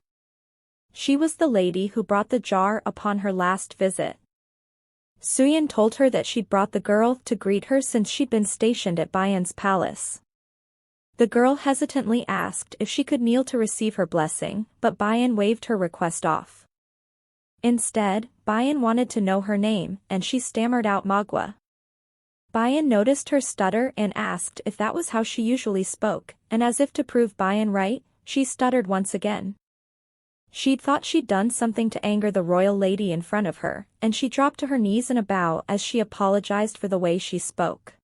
A: She was the lady who brought the jar upon her last visit. Suyin told her that she'd brought the girl to greet her since she'd been stationed at Bayan's palace. The girl hesitantly asked if she could kneel to receive her blessing, but Bayan waved her request off. Instead, Bayan wanted to know her name, and she stammered out Manhwa. Bayan noticed her stutter and asked if that was how she usually spoke, and as if to prove Bayan right, she stuttered once again. She'd thought she'd done something to anger the royal lady in front of her, and she dropped to her knees in a bow as she apologized for the way she spoke.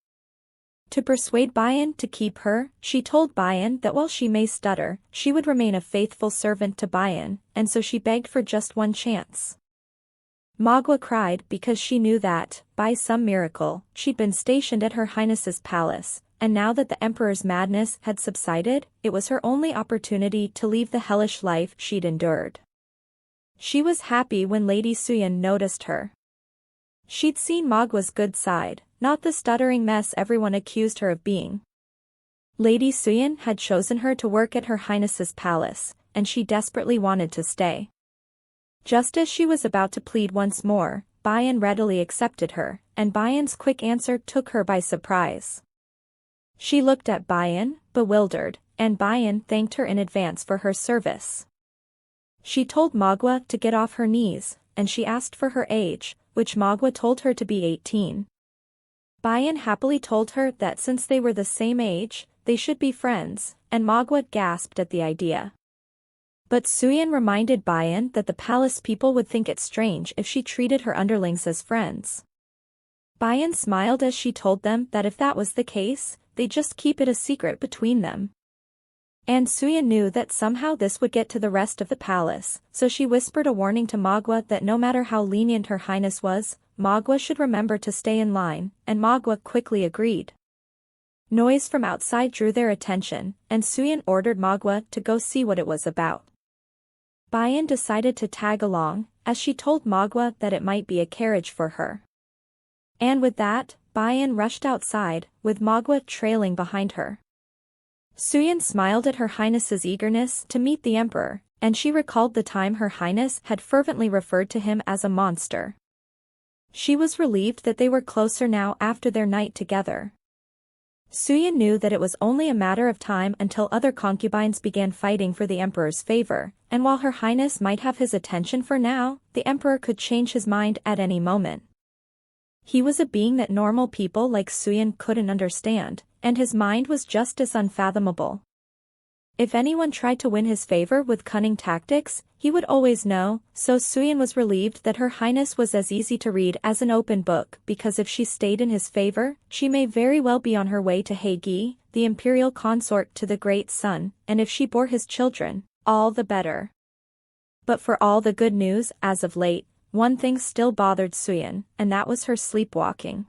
A: To persuade Bayan to keep her, she told Bayan that while she may stutter, she would remain a faithful servant to Bayan, and so she begged for just one chance. Manhwa cried because she knew that, by some miracle, she'd been stationed at Her Highness's palace, and now that the Emperor's madness had subsided, it was her only opportunity to leave the hellish life she'd endured. She was happy when Lady Suyin noticed her. She'd seen Manhwa's good side, not the stuttering mess everyone accused her of being. Lady Suyin had chosen her to work at Her Highness's palace, and she desperately wanted to stay. Just as she was about to plead once more, Bayan readily accepted her, and Bayan's quick answer took her by surprise. She looked at Bayan, bewildered, and Bayan thanked her in advance for her service. She told Manhwa to get off her knees, and she asked for her age, which Manhwa told her to be 18. Bayan happily told her that since they were the same age, they should be friends, and Manhwa gasped at the idea. But Suyin reminded Bayan that the palace people would think it strange if she treated her underlings as friends. Bayan smiled as she told them that if that was the case, they'd just keep it a secret between them. And Suyin knew that somehow this would get to the rest of the palace, so she whispered a warning to Manhwa that no matter how lenient Her Highness was, Manhwa should remember to stay in line, and Manhwa quickly agreed. Noise from outside drew their attention, and Suyin ordered Manhwa to go see what it was about. Bayan decided to tag along, as she told Manhwa that it might be a carriage for her. And with that, Bayan rushed outside, with Manhwa trailing behind her. Suyin smiled at Her Highness's eagerness to meet the Emperor, and she recalled the time Her Highness had fervently referred to him as a monster. She was relieved that they were closer now after their night together. Suyin knew that it was only a matter of time until other concubines began fighting for the Emperor's favor, and while Her Highness might have his attention for now, the Emperor could change his mind at any moment. He was a being that normal people like Suyin couldn't understand, and his mind was just as unfathomable. If anyone tried to win his favor with cunning tactics, he would always know, so Suyin was relieved that Her Highness was as easy to read as an open book because if she stayed in his favor, she may very well be on her way to Galy, the imperial consort to the great sun, and if she bore his children, all the better. But for all the good news as of late, one thing still bothered Suyin, and that was her sleepwalking.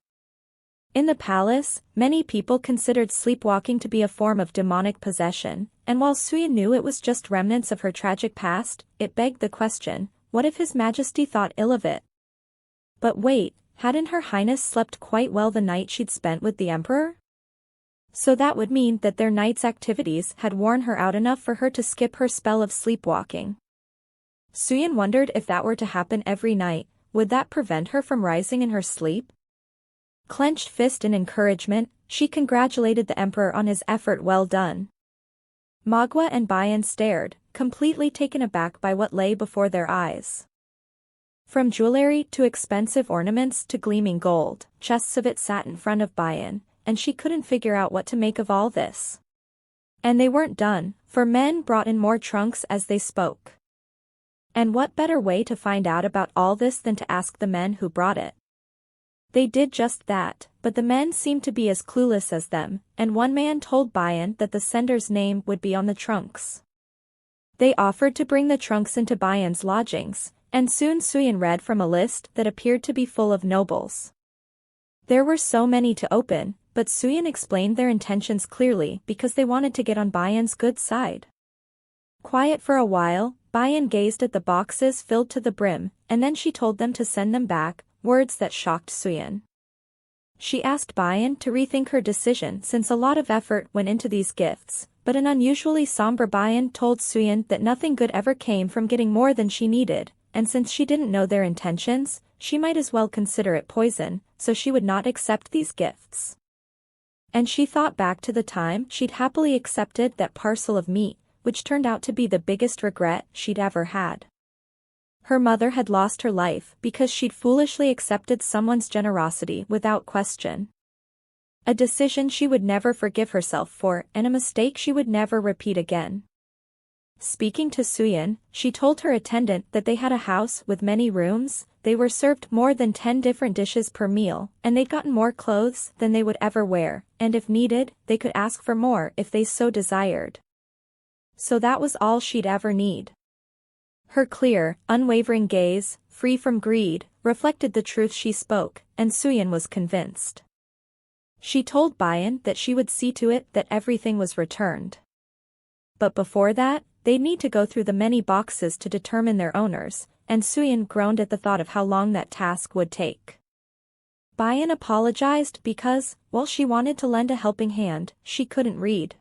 A: In the palace, many people considered sleepwalking to be a form of demonic possession, and while Suyin knew it was just remnants of her tragic past, it begged the question, what if His Majesty thought ill of it? But wait, hadn't Her Highness slept quite well the night she'd spent with the Emperor? So that would mean that their night's activities had worn her out enough for her to skip her spell of sleepwalking. Suyin wondered if that were to happen every night, would that prevent her from rising in her sleep? Clenched fist in encouragement, she congratulated the emperor on his effort well done. Magua and Bayan stared, completely taken aback by what lay before their eyes. From jewelry to expensive ornaments to gleaming gold, chests of it sat in front of Bayan, and she couldn't figure out what to make of all this. And they weren't done, for men brought in more trunks as they spoke. And what better way to find out about all this than to ask the men who brought it? They did just that, but the men seemed to be as clueless as them, and one man told Bayan that the sender's name would be on the trunks. They offered to bring the trunks into Bayan's lodgings, and soon Suyin read from a list that appeared to be full of nobles. There were so many to open, but Suyin explained their intentions clearly because they wanted to get on Bayan's good side. Quiet for a while, Bayan gazed at the boxes filled to the brim, and then she told them to send them back, words that shocked Suyin. She asked Bayan to rethink her decision since a lot of effort went into these gifts, but an unusually somber Bayan told Suyin that nothing good ever came from getting more than she needed, and since she didn't know their intentions, she might as well consider it poison, so she would not accept these gifts. And she thought back to the time she'd happily accepted that parcel of meat, which turned out to be the biggest regret she'd ever had. Her mother had lost her life because she'd foolishly accepted someone's generosity without question. A decision she would never forgive herself for and a mistake she would never repeat again. Speaking to Suyin, she told her attendant that they had a house with many rooms, they were served more than 10 different dishes per meal, and they'd gotten more clothes than they would ever wear, and if needed, they could ask for more if they so desired. So that was all she'd ever need. Her clear, unwavering gaze, free from greed, reflected the truth she spoke, and Suyin was convinced. She told Bayan that she would see to it that everything was returned. But before that, they'd need to go through the many boxes to determine their owners, and Suyin groaned at the thought of how long that task would take. Bayan apologized because, while she wanted to lend a helping hand, she couldn't read.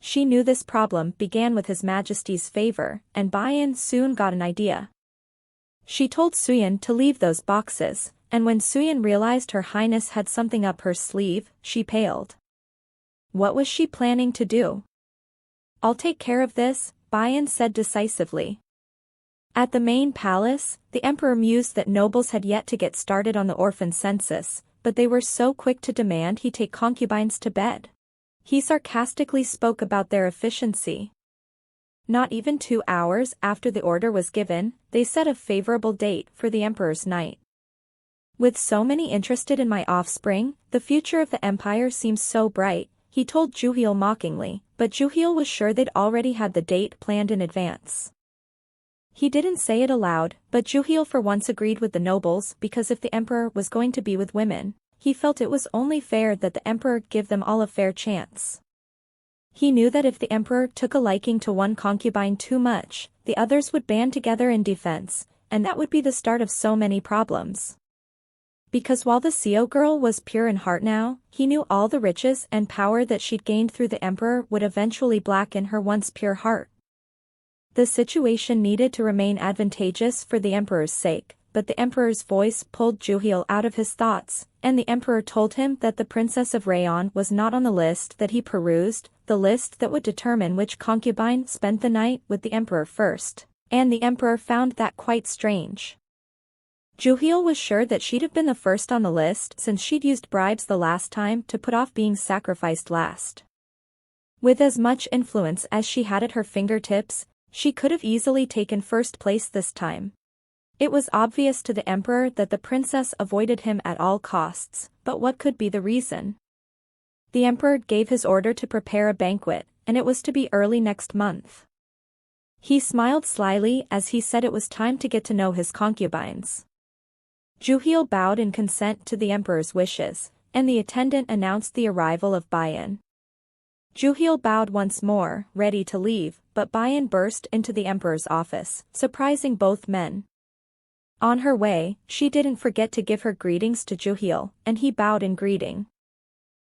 A: She knew this problem began with His Majesty's favor, and Bayan soon got an idea. She told Suyin to leave those boxes, and when Suyin realized Her Highness had something up her sleeve, she paled. What was she planning to do? I'll take care of this, Bayan said decisively. At the main palace, the emperor mused that nobles had yet to get started on the orphan census, but they were so quick to demand he take concubines to bed. He sarcastically spoke about their efficiency. Not even 2 hours after the order was given, they set a favorable date for the emperor's night. With so many interested in my offspring, the future of the empire seems so bright, he told Juhil mockingly, but Juhil was sure they'd already had the date planned in advance. He didn't say it aloud, but Juhil for once agreed with the nobles because if the emperor was going to be with women, he felt it was only fair that the emperor give them all a fair chance. He knew that if the emperor took a liking to one concubine too much, the others would band together in defense, and that would be the start of so many problems. Because while the Seo girl was pure in heart now, he knew all the riches and power that she'd gained through the emperor would eventually blacken her once pure heart. The situation needed to remain advantageous for the emperor's sake, but the emperor's voice pulled Juhil out of his thoughts, and the emperor told him that the princess of Rayon was not on the list that he perused, the list that would determine which concubine spent the night with the emperor first, and the emperor found that quite strange. Juhil was sure that she'd have been the first on the list since she'd used bribes the last time to put off being sacrificed last. With as much influence as she had at her fingertips, she could have easily taken first place this time. It was obvious to the emperor that the princess avoided him at all costs, but what could be the reason? The emperor gave his order to prepare a banquet, and it was to be early next month. He smiled slyly as he said it was time to get to know his concubines. Juhil bowed in consent to the emperor's wishes, and the attendant announced the arrival of Bayan. Juhil bowed once more, ready to leave, but Bayan burst into the emperor's office, surprising both men. On her way, she didn't forget to give her greetings to Juhil, and he bowed in greeting.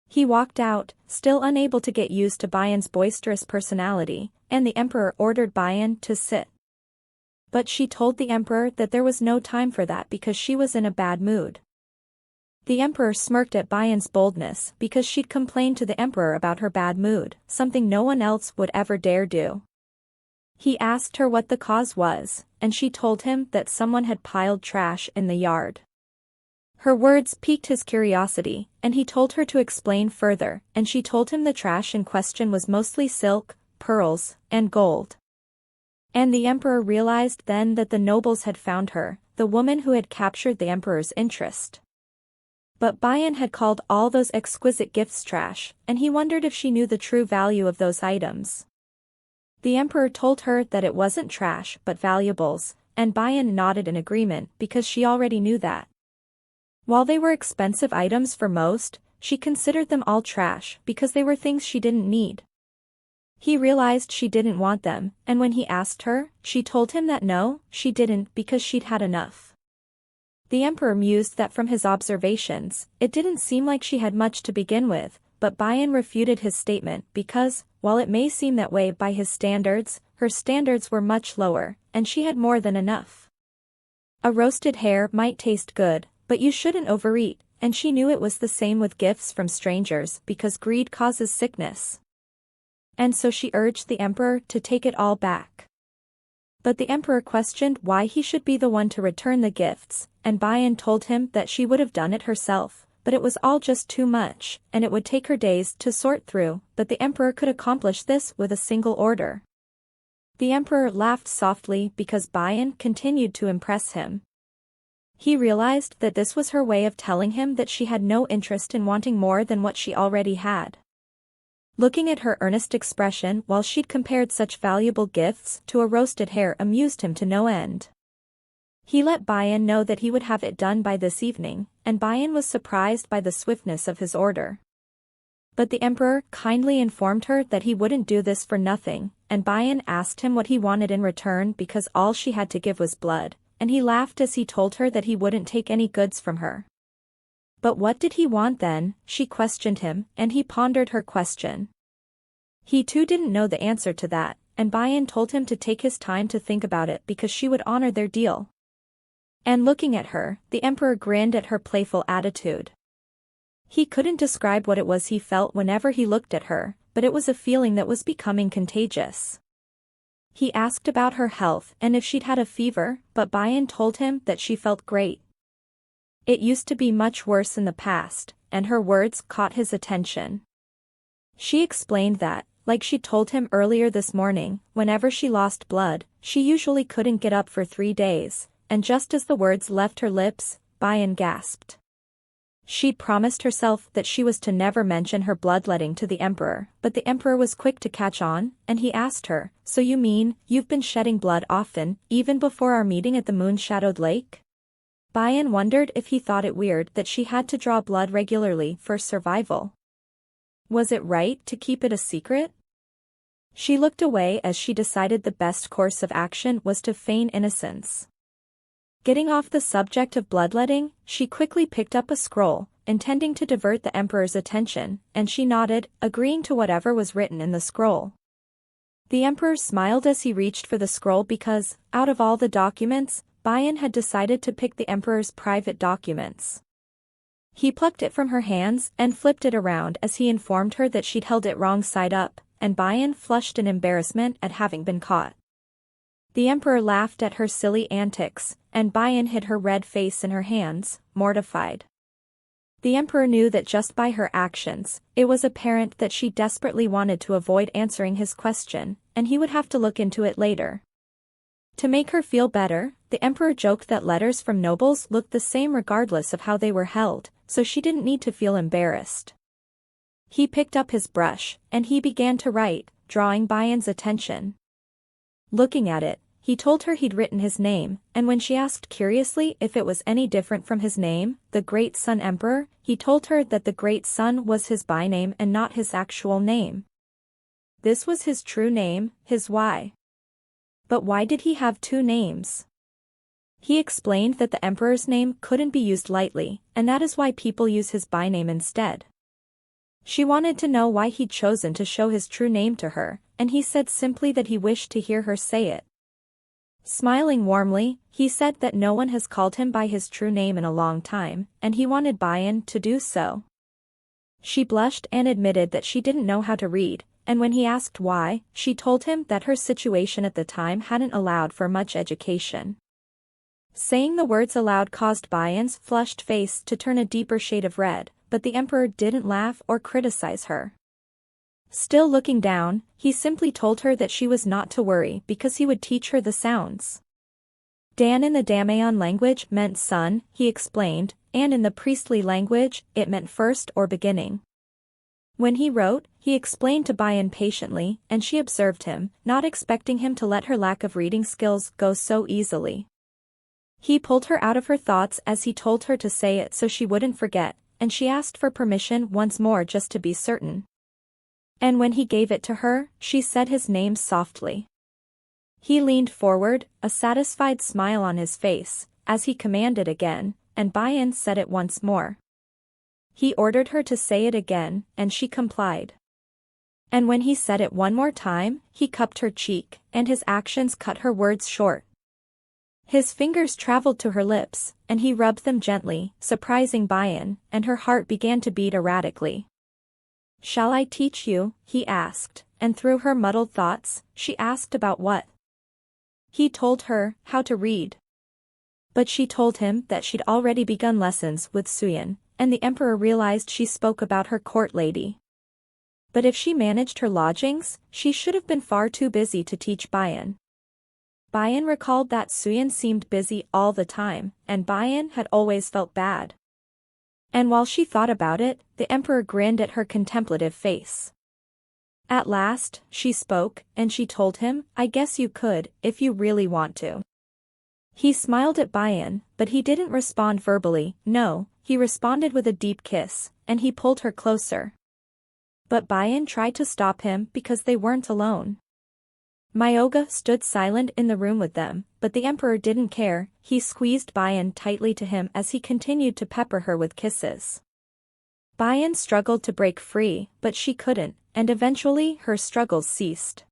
A: He walked out, still unable to get used to Bayan's boisterous personality, and the emperor ordered Bayan to sit. But she told the emperor that there was no time for that because she was in a bad mood. The emperor smirked at Bayan's boldness because she'd complained to the emperor about her bad mood, something no one else would ever dare do. He asked her what the cause was, and she told him that someone had piled trash in the yard. Her words piqued his curiosity, and he told her to explain further, and she told him the trash in question was mostly silk, pearls, and gold. And the emperor realized then that the nobles had found her, the woman who had captured the emperor's interest. But Bayan had called all those exquisite gifts trash, and he wondered if she knew the true value of those items. The emperor told her that it wasn't trash but valuables, and Bayan nodded in agreement because she already knew that. While they were expensive items for most, she considered them all trash because they were things she didn't need. He realized she didn't want them, and when he asked her, she told him that no, she didn't because she'd had enough. The emperor mused that from his observations, it didn't seem like she had much to begin with, but Bayan refuted his statement because, while it may seem that way by his standards, her standards were much lower, and she had more than enough. A roasted hare might taste good, but you shouldn't overeat, and she knew it was the same with gifts from strangers because greed causes sickness. And so she urged the emperor to take it all back. But the emperor questioned why he should be the one to return the gifts, and Bayan told him that she would have done it herself, but it was all just too much, and it would take her days to sort through, but the emperor could accomplish this with a single order. The emperor laughed softly because Bayan continued to impress him. He realized that this was her way of telling him that she had no interest in wanting more than what she already had. Looking at her earnest expression while she'd compared such valuable gifts to a roasted hare amused him to no end. He let Bayan know that he would have it done by this evening, and Bayan was surprised by the swiftness of his order. But the emperor kindly informed her that he wouldn't do this for nothing, and Bayan asked him what he wanted in return because all she had to give was blood, and he laughed as he told her that he wouldn't take any goods from her. But what did he want then? She questioned him, and he pondered her question. He too didn't know the answer to that, and Bayan told him to take his time to think about it because she would honor their deal. And looking at her, the emperor grinned at her playful attitude. He couldn't describe what it was he felt whenever he looked at her, but it was a feeling that was becoming contagious. He asked about her health and if she'd had a fever, but Bayan told him that she felt great. It used to be much worse in the past, and her words caught his attention. She explained that, like she told him earlier this morning, whenever she lost blood, she usually couldn't get up for 3 days, and just as the words left her lips, Bayan gasped. She'd promised herself that she was to never mention her bloodletting to the emperor, but the emperor was quick to catch on, and he asked her, "So you mean, you've been shedding blood often, even before our meeting at the moon-shadowed lake?" Bayan wondered if he thought it weird that she had to draw blood regularly for survival. Was it right to keep it a secret? She looked away as she decided the best course of action was to feign innocence. Getting off the subject of bloodletting, she quickly picked up a scroll, intending to divert the emperor's attention, and she nodded, agreeing to whatever was written in the scroll. The emperor smiled as he reached for the scroll because, out of all the documents, Bayan had decided to pick the emperor's private documents. He plucked it from her hands and flipped it around as he informed her that she'd held it wrong side up, and Bayan flushed in embarrassment at having been caught. The emperor laughed at her silly antics, and Bayan hid her red face in her hands, mortified. The emperor knew that just by her actions, it was apparent that she desperately wanted to avoid answering his question, and he would have to look into it later. To make her feel better, the emperor joked that letters from nobles looked the same regardless of how they were held, so she didn't need to feel embarrassed. He picked up his brush, and he began to write, drawing Bayan's attention. Looking at it, he told her he'd written his name, and when she asked curiously if it was any different from his name, the Great Sun Emperor, he told her that the Great Sun was his byname and not his actual name. This was his true name, his why. But why did he have 2 names? He explained that the emperor's name couldn't be used lightly, and that is why people use his byname instead. She wanted to know why he'd chosen to show his true name to her, and he said simply that he wished to hear her say it. Smiling warmly, he said that no one has called him by his true name in a long time, and he wanted Bayan to do so. She blushed and admitted that she didn't know how to read, and when he asked why, she told him that her situation at the time hadn't allowed for much education. Saying the words aloud caused Bayan's flushed face to turn a deeper shade of red, but the emperor didn't laugh or criticize her. Still looking down, he simply told her that she was not to worry because he would teach her the sounds. Dan in the Damayan language meant son, he explained, and in the priestly language, it meant first or beginning. When he wrote, he explained to Bayan patiently, and she observed him, not expecting him to let her lack of reading skills go so easily. He pulled her out of her thoughts as he told her to say it so she wouldn't forget, and she asked for permission once more just to be certain. And when he gave it to her, she said his name softly. He leaned forward, a satisfied smile on his face, as he commanded again, and Bayan said it once more. He ordered her to say it again, and she complied. And when he said it one more time, he cupped her cheek, and his actions cut her words short. His fingers traveled to her lips, and he rubbed them gently, surprising Bayan, and her heart began to beat erratically. "Shall I teach you?" he asked, and through her muddled thoughts, she asked about what. He told her how to read. But she told him that she'd already begun lessons with Suyin, and the emperor realized she spoke about her court lady. But if she managed her lodgings, she should have been far too busy to teach Bayan. Bayan recalled that Suyin seemed busy all the time, and Bayan had always felt bad. And while she thought about it, the emperor grinned at her contemplative face. At last, she spoke, and she told him, "I guess you could, if you really want to." He smiled at Bayan, but he didn't respond verbally, no, he responded with a deep kiss, and he pulled her closer. But Bayan tried to stop him because they weren't alone. Myoga stood silent in the room with them, but the emperor didn't care, he squeezed Bayan tightly to him as he continued to pepper her with kisses. Bayan struggled to break free, but she couldn't, and eventually her struggles ceased.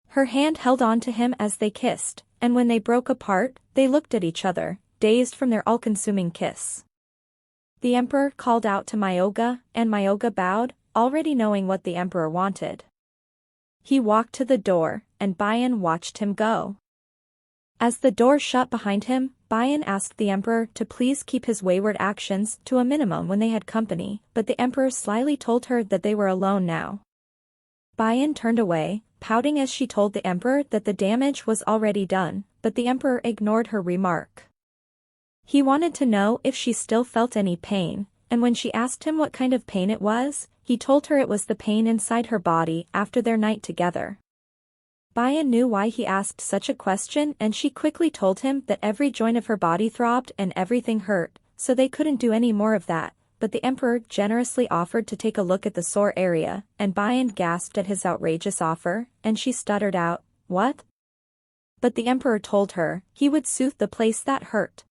A: Her hand held on to him as they kissed, and when they broke apart, they looked at each other, dazed from their all-consuming kiss. The emperor called out to Myoga, and Myoga bowed, already knowing what the emperor wanted. He walked to the door, and Bayan watched him go. As the door shut behind him, Bayan asked the emperor to please keep his wayward actions to a minimum when they had company, but the emperor slyly told her that they were alone now. Bayan turned away, pouting as she told the emperor that the damage was already done, but the emperor ignored her remark. He wanted to know if she still felt any pain, and when she asked him what kind of pain it was, he told her it was the pain inside her body after their night together. Bayan knew why he asked such a question, and she quickly told him that every joint of her body throbbed and everything hurt, so they couldn't do any more of that, but the emperor generously offered to take a look at the sore area, and Bayan gasped at his outrageous offer, and she stuttered out, "What?" But the emperor told her he would soothe the place that hurt.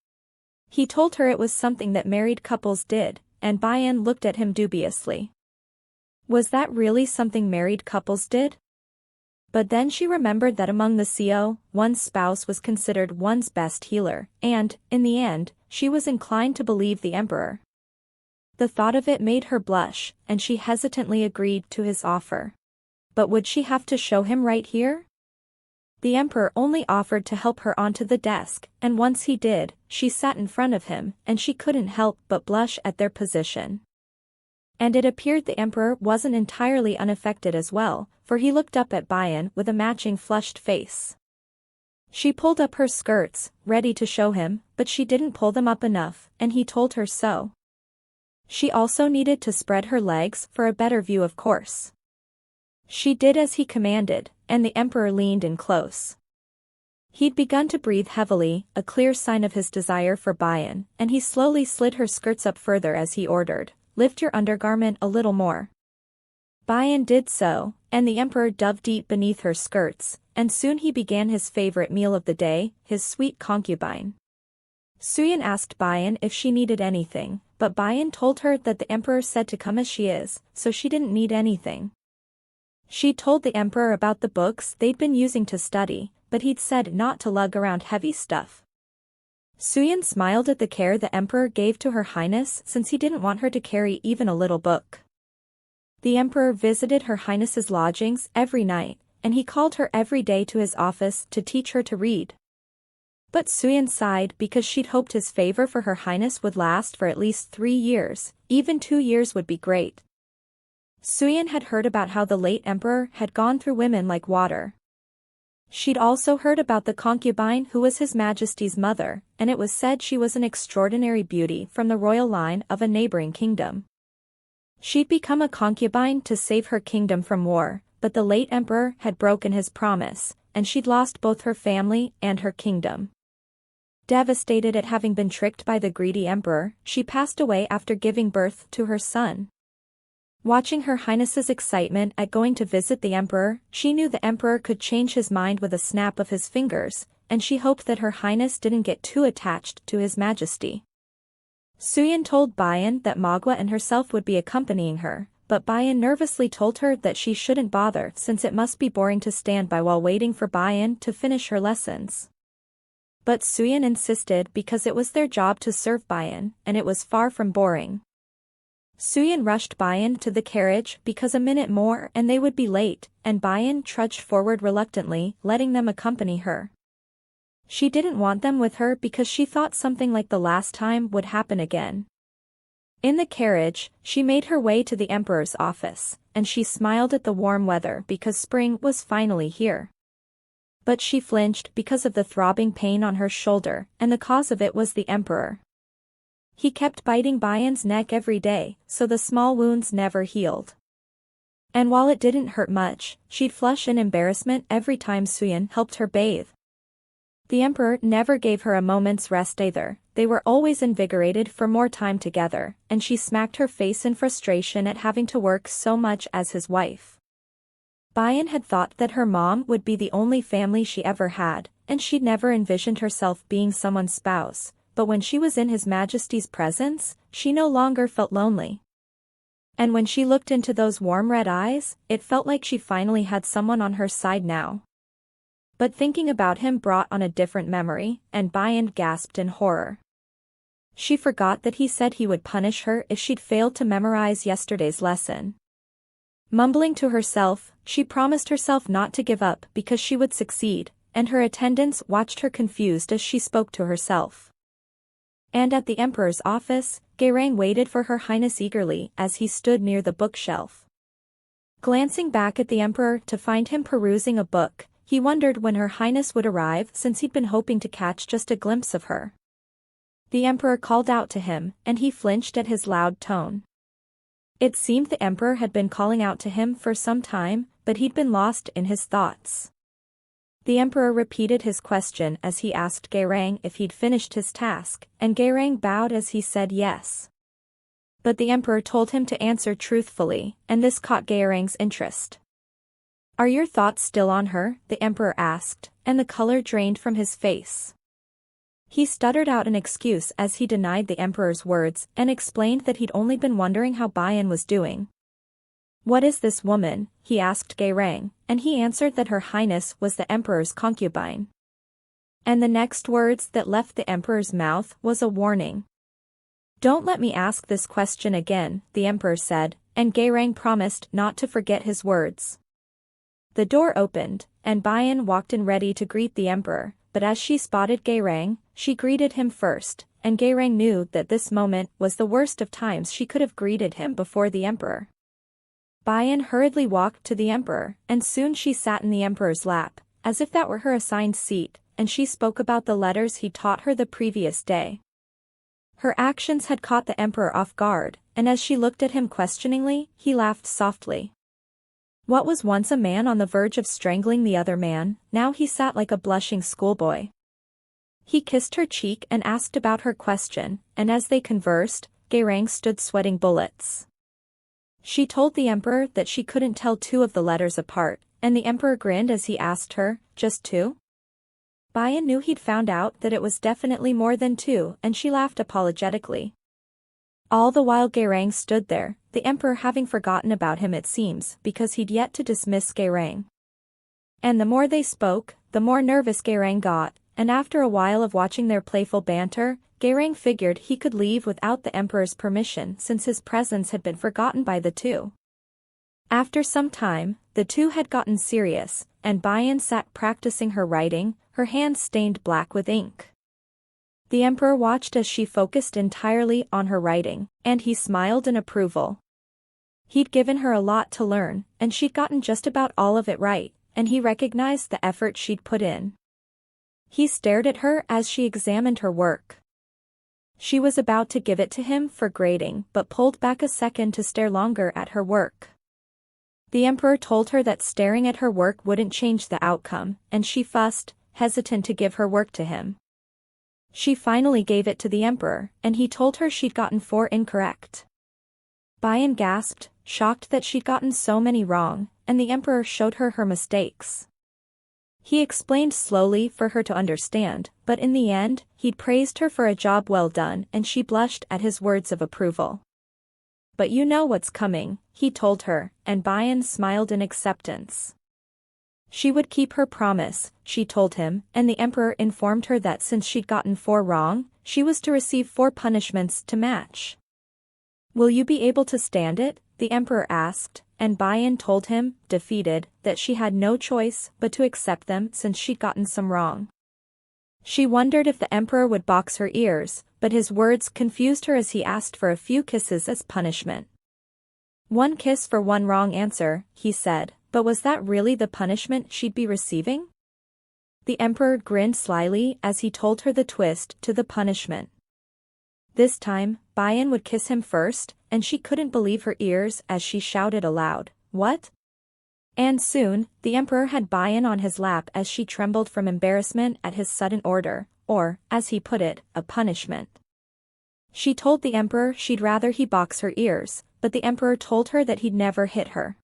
A: He told her it was something that married couples did, and Bayan looked at him dubiously. Was that really something married couples did? But then she remembered that among the CO, one's spouse was considered one's best healer, and, in the end, she was inclined to believe the emperor. The thought of it made her blush, and she hesitantly agreed to his offer. But would she have to show him right here? The emperor only offered to help her onto the desk, and once he did, she sat in front of him, and she couldn't help but blush at their position. And it appeared the emperor wasn't entirely unaffected as well, for he looked up at Bayan with a matching flushed face. She pulled up her skirts, ready to show him, but she didn't pull them up enough, and he told her so. She also needed to spread her legs for a better view, of course. She did as he commanded, and the emperor leaned in close. He'd begun to breathe heavily, a clear sign of his desire for Bayan, and he slowly slid her skirts up further as he ordered, "Lift your undergarment a little more." Bayan did so, and the emperor dove deep beneath her skirts, and soon he began his favorite meal of the day, his sweet concubine. Suyin asked Bayan if she needed anything, but Bayan told her that the emperor said to come as she is, so she didn't need anything. She told the emperor about the books they'd been using to study, but he'd said not to lug around heavy stuff. Suyin smiled at the care the emperor gave to Her Highness since he didn't want her to carry even a little book. The emperor visited Her Highness's lodgings every night, and he called her every day to his office to teach her to read. But Suyin sighed because she'd hoped his favor for Her Highness would last for at least 3 years, even 2 years would be great. Suyin had heard about how the late emperor had gone through women like water. She'd also heard about the concubine who was His Majesty's mother, and it was said she was an extraordinary beauty from the royal line of a neighboring kingdom. She'd become a concubine to save her kingdom from war, but the late emperor had broken his promise, and she'd lost both her family and her kingdom. Devastated at having been tricked by the greedy emperor, she passed away after giving birth to her son. Watching Her Highness's excitement at going to visit the emperor, she knew the emperor could change his mind with a snap of his fingers, and she hoped that Her Highness didn't get too attached to His Majesty. Suyin told Bayan that Magua and herself would be accompanying her, but Bayan nervously told her that she shouldn't bother since it must be boring to stand by while waiting for Bayan to finish her lessons. But Suyin insisted because it was their job to serve Bayan, and it was far from boring. Suyin rushed Bayan to the carriage because a minute more and they would be late, and Bayan trudged forward reluctantly, letting them accompany her. She didn't want them with her because she thought something like the last time would happen again. In the carriage, she made her way to the emperor's office, and she smiled at the warm weather because spring was finally here. But she flinched because of the throbbing pain on her shoulder, and the cause of it was the emperor. He kept biting Bayan's neck every day, so the small wounds never healed. And while it didn't hurt much, she'd flush in embarrassment every time Suyin helped her bathe. The emperor never gave her a moment's rest either, they were always invigorated for more time together, and she smacked her face in frustration at having to work so much as his wife. Bayan had thought that her mom would be the only family she ever had, and she'd never envisioned herself being someone's spouse, but when she was in His Majesty's presence, she no longer felt lonely. And when she looked into those warm red eyes, it felt like she finally had someone on her side now. But thinking about him brought on a different memory, and Bayan gasped in horror. She forgot that he said he would punish her if she'd failed to memorize yesterday's lesson. Mumbling to herself, she promised herself not to give up because she would succeed, and her attendants watched her confused as she spoke to herself. And at the emperor's office, Galy waited for Her Highness eagerly as he stood near the bookshelf. Glancing back at the emperor to find him perusing a book, he wondered when Her Highness would arrive since he'd been hoping to catch just a glimpse of her. The emperor called out to him, and he flinched at his loud tone. It seemed the emperor had been calling out to him for some time, but he'd been lost in his thoughts. The emperor repeated his question as he asked Galy if he'd finished his task, and Galy bowed as he said yes. But the emperor told him to answer truthfully, and this caught Galy's interest. "Are your thoughts still on her?" the emperor asked, and the color drained from his face. He stuttered out an excuse as he denied the emperor's words and explained that he'd only been wondering how Bayan was doing. "What is this woman?" he asked Galy, and he answered that Her Highness was the emperor's concubine. And the next words that left the emperor's mouth was a warning. "Don't let me ask this question again," the emperor said, and Galy promised not to forget his words. The door opened, and Bayan walked in ready to greet the emperor, but as she spotted Galy, she greeted him first, and Galy knew that this moment was the worst of times she could have greeted him before the emperor. Bayan hurriedly walked to the emperor, and soon she sat in the emperor's lap, as if that were her assigned seat, and she spoke about the letters he taught her the previous day. Her actions had caught the emperor off guard, and as she looked at him questioningly, he laughed softly. What was once a man on the verge of strangling the other man, now he sat like a blushing schoolboy. He kissed her cheek and asked about her question, and as they conversed, Galy stood sweating bullets. She told the emperor that she couldn't tell 2 of the letters apart, and the emperor grinned as he asked her, "Just 2?" Bayan knew he'd found out that it was definitely more than 2, and she laughed apologetically. All the while Galy stood there, the emperor having forgotten about him it seems because he'd yet to dismiss Galy. And the more they spoke, the more nervous Gayrang got, and after a while of watching their playful banter, Gayrang figured he could leave without the emperor's permission since his presence had been forgotten by the two. After some time, the two had gotten serious, and Bayan sat practicing her writing, her hands stained black with ink. The emperor watched as she focused entirely on her writing, and he smiled in approval. He'd given her a lot to learn, and she'd gotten just about all of it right, and he recognized the effort she'd put in. He stared at her as she examined her work. She was about to give it to him for grading but pulled back a second to stare longer at her work. The emperor told her that staring at her work wouldn't change the outcome, and she fussed, hesitant to give her work to him. She finally gave it to the emperor, and he told her she'd gotten 4 incorrect. Bayan gasped, shocked that she'd gotten so many wrong, and the emperor showed her her mistakes. He explained slowly for her to understand, but in the end, he'd praised her for a job well done and she blushed at his words of approval. But you know what's coming, he told her, and Bayan smiled in acceptance. She would keep her promise, she told him, and the emperor informed her that since she'd gotten 4 wrong, she was to receive 4 punishments to match. Will you be able to stand it? The emperor asked, and Bayan told him, defeated, that she had no choice but to accept them since she'd gotten some wrong. She wondered if the emperor would box her ears, but his words confused her as he asked for a few kisses as punishment. 1 kiss for 1 wrong answer, he said, but was that really the punishment she'd be receiving? The emperor grinned slyly as he told her the twist to the punishment. This time, Bayan would kiss him first, and she couldn't believe her ears as she shouted aloud, "What?" And soon, the emperor had Bayan on his lap as she trembled from embarrassment at his sudden order, or, as he put it, a punishment. She told the emperor she'd rather he box her ears, but the emperor told her that he'd never hit her.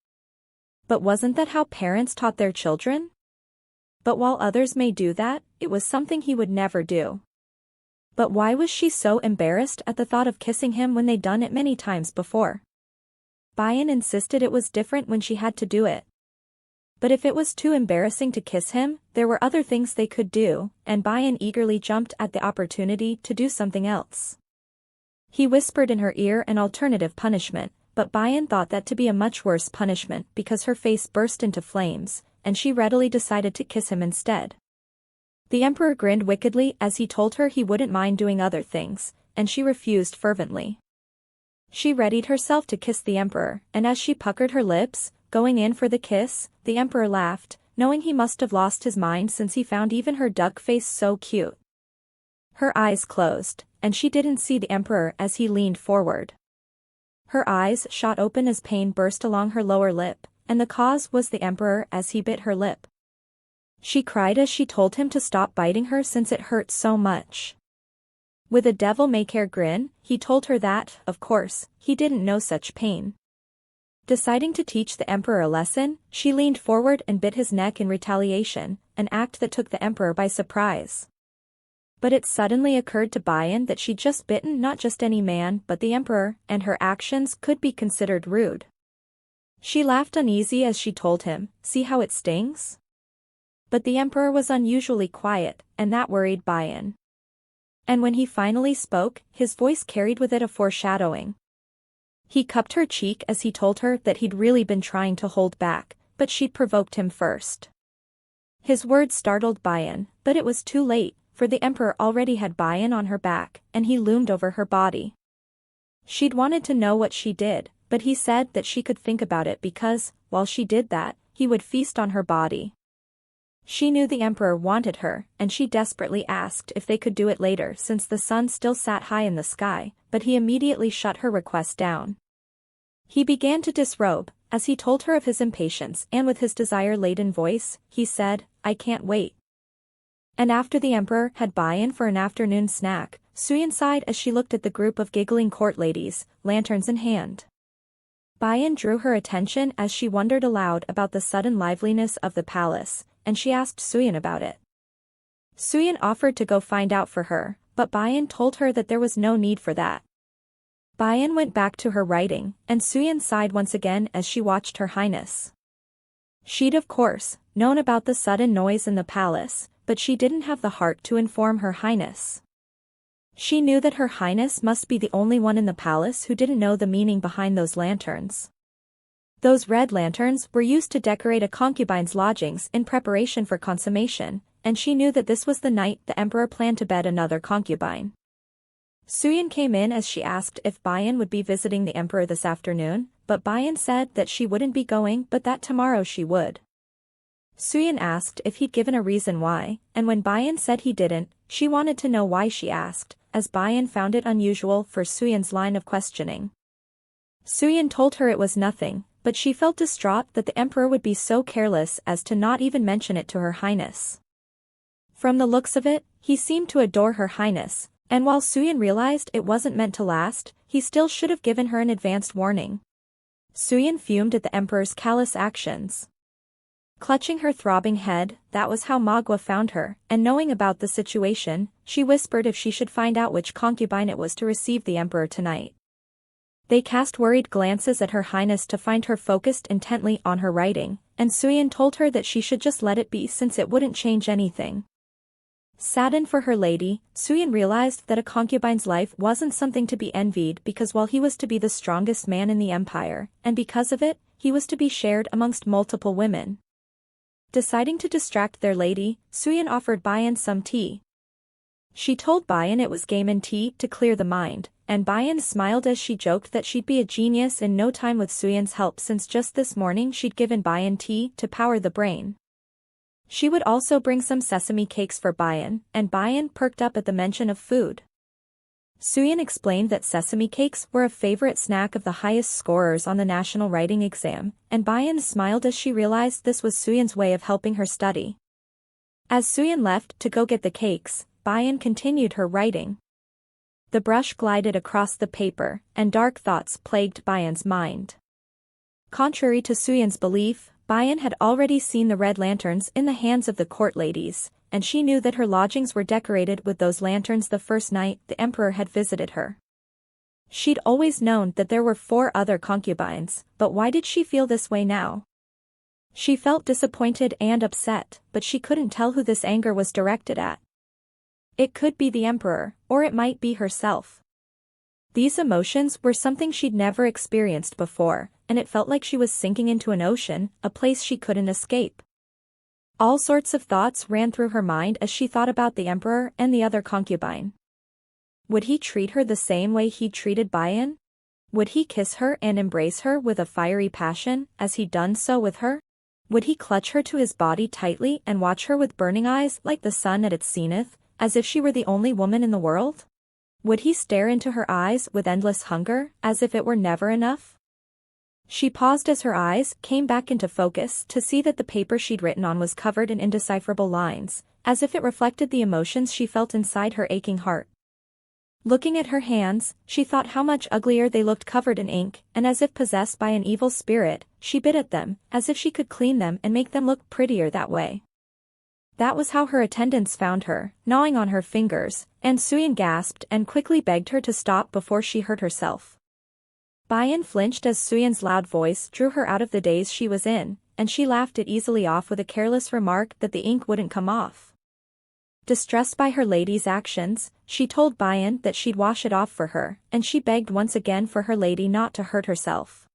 A: But wasn't that how parents taught their children? But while others may do that, it was something he would never do. But why was she so embarrassed at the thought of kissing him when they'd done it many times before? Bayan insisted it was different when she had to do it. But if it was too embarrassing to kiss him, there were other things they could do, and Bayan eagerly jumped at the opportunity to do something else. He whispered in her ear an alternative punishment, but Bayan thought that to be a much worse punishment because her face burst into flames, and she readily decided to kiss him instead. The emperor grinned wickedly as he told her he wouldn't mind doing other things, and she refused fervently. She readied herself to kiss the emperor, and as she puckered her lips, going in for the kiss, the emperor laughed, knowing he must have lost his mind since he found even her duck face so cute. Her eyes closed, and she didn't see the emperor as he leaned forward. Her eyes shot open as pain burst along her lower lip, and the cause was the emperor as he bit her lip. She cried as she told him to stop biting her since it hurt so much. With a devil-may-care grin, he told her that, of course, he didn't know such pain. Deciding to teach the emperor a lesson, she leaned forward and bit his neck in retaliation, an act that took the emperor by surprise. But it suddenly occurred to Bayan that she'd just bitten not just any man but the emperor, and her actions could be considered rude. She laughed uneasy as she told him, "See how it stings?" But the emperor was unusually quiet, and that worried Bayan. And when he finally spoke, his voice carried with it a foreshadowing. He cupped her cheek as he told her that he'd really been trying to hold back, but she'd provoked him first. His words startled Bayan, but it was too late, for the emperor already had Bayan on her back, and he loomed over her body. She'd wanted to know what she did, but he said that she could think about it because, while she did that, he would feast on her body. She knew the emperor wanted her, and she desperately asked if they could do it later since the sun still sat high in the sky, but he immediately shut her request down. He began to disrobe, as he told her of his impatience and with his desire-laden voice, he said, "I can't wait." And after the emperor had Bayan for an afternoon snack, Suyin sighed as she looked at the group of giggling court ladies, lanterns in hand. Bayan drew her attention as she wondered aloud about the sudden liveliness of the palace, and she asked Suyin about it. Suyin offered to go find out for her, but Bayan told her that there was no need for that. Bayan went back to her writing, and Suyin sighed once again as she watched Her Highness. She'd of course known about the sudden noise in the palace, but she didn't have the heart to inform Her Highness. She knew that Her Highness must be the only one in the palace who didn't know the meaning behind those lanterns. Those red lanterns were used to decorate a concubine's lodgings in preparation for consummation, and she knew that this was the night the emperor planned to bed another concubine. Suyin came in as she asked if Bayan would be visiting the emperor this afternoon, but Bayan said that she wouldn't be going but that tomorrow she would. Suyin asked if he'd given a reason why, and when Bayan said he didn't, she wanted to know why she asked, as Bayan found it unusual for Suyin's line of questioning. Suyin told her it was nothing, but she felt distraught that the emperor would be so careless as to not even mention it to Her Highness. From the looks of it, he seemed to adore Her Highness, and while Suyin realized it wasn't meant to last, he still should have given her an advanced warning. Suyin fumed at the emperor's callous actions. Clutching her throbbing head, that was how Magua found her, and knowing about the situation, she whispered if she should find out which concubine it was to receive the emperor tonight. They cast worried glances at Her Highness to find her focused intently on her writing, and Suyin told her that she should just let it be since it wouldn't change anything. Saddened for her lady, Suyin realized that a concubine's life wasn't something to be envied because while he was to be the strongest man in the empire, and because of it, he was to be shared amongst multiple women. Deciding to distract their lady, Suyin offered Bayan some tea. She told Bayan it was game tea to clear the mind, and Bayan smiled as she joked that she'd be a genius in no time with Suyin's help since just this morning she'd given Bayan tea to power the brain. She would also bring some sesame cakes for Bayan, and Bayan perked up at the mention of food. Suyin explained that sesame cakes were a favorite snack of the highest scorers on the national writing exam, and Bayan smiled as she realized this was Suyin's way of helping her study. As Suyin left to go get the cakes, Bayan continued her writing. The brush glided across the paper, and dark thoughts plagued Bayan's mind. Contrary to Suyin's belief, Bayan had already seen the red lanterns in the hands of the court ladies, and she knew that her lodgings were decorated with those lanterns the first night the emperor had visited her. She'd always known that there were 4 other concubines, but why did she feel this way now? She felt disappointed and upset, but she couldn't tell who this anger was directed at. It could be the emperor, or it might be herself. These emotions were something she'd never experienced before, and it felt like she was sinking into an ocean, a place she couldn't escape. All sorts of thoughts ran through her mind as she thought about the emperor and the other concubine. Would he treat her the same way he'd treated Bayan? Would he kiss her and embrace her with a fiery passion, as he'd done so with her? Would he clutch her to his body tightly and watch her with burning eyes like the sun at its zenith, as if she were the only woman in the world? Would he stare into her eyes with endless hunger, as if it were never enough? She paused as her eyes came back into focus to see that the paper she'd written on was covered in indecipherable lines, as if it reflected the emotions she felt inside her aching heart. Looking at her hands, she thought how much uglier they looked covered in ink, and as if possessed by an evil spirit, she bit at them, as if she could clean them and make them look prettier that way. That was how her attendants found her, gnawing on her fingers, and Suyin gasped and quickly begged her to stop before she hurt herself. Bayan flinched as Suyin's loud voice drew her out of the daze she was in, and she laughed it easily off with a careless remark that the ink wouldn't come off. Distressed by her lady's actions, she told Bayan that she'd wash it off for her, and she begged once again for her lady not to hurt herself.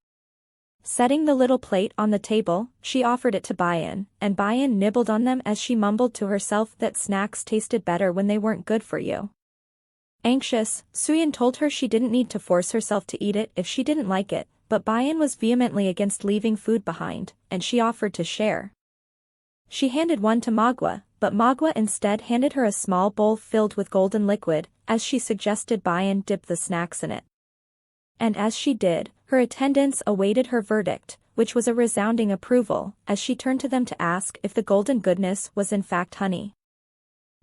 A: Setting the little plate on the table, she offered it to Bayan, and Bayan nibbled on them as she mumbled to herself that snacks tasted better when they weren't good for you. Anxious, Suyin told her she didn't need to force herself to eat it if she didn't like it, but Bayan was vehemently against leaving food behind, and she offered to share. She handed one to Magua, but Magua instead handed her a small bowl filled with golden liquid, as she suggested Bayan dip the snacks in it. And as she did, her attendants awaited her verdict, which was a resounding approval, as she turned to them to ask if the golden goodness was in fact honey.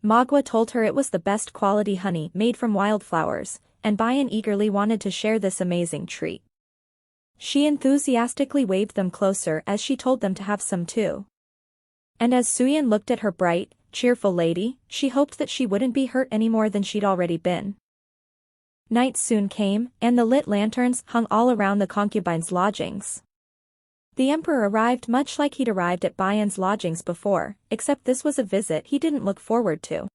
A: Magua told her it was the best quality honey made from wildflowers, and Bayan eagerly wanted to share this amazing treat. She enthusiastically waved them closer as she told them to have some too. And as Suyin looked at her bright, cheerful lady, she hoped that she wouldn't be hurt any more than she'd already been. Night soon came, and the lit lanterns hung all around the concubine's lodgings. The emperor arrived much like he'd arrived at Bayan's lodgings before, except this was a visit he didn't look forward to.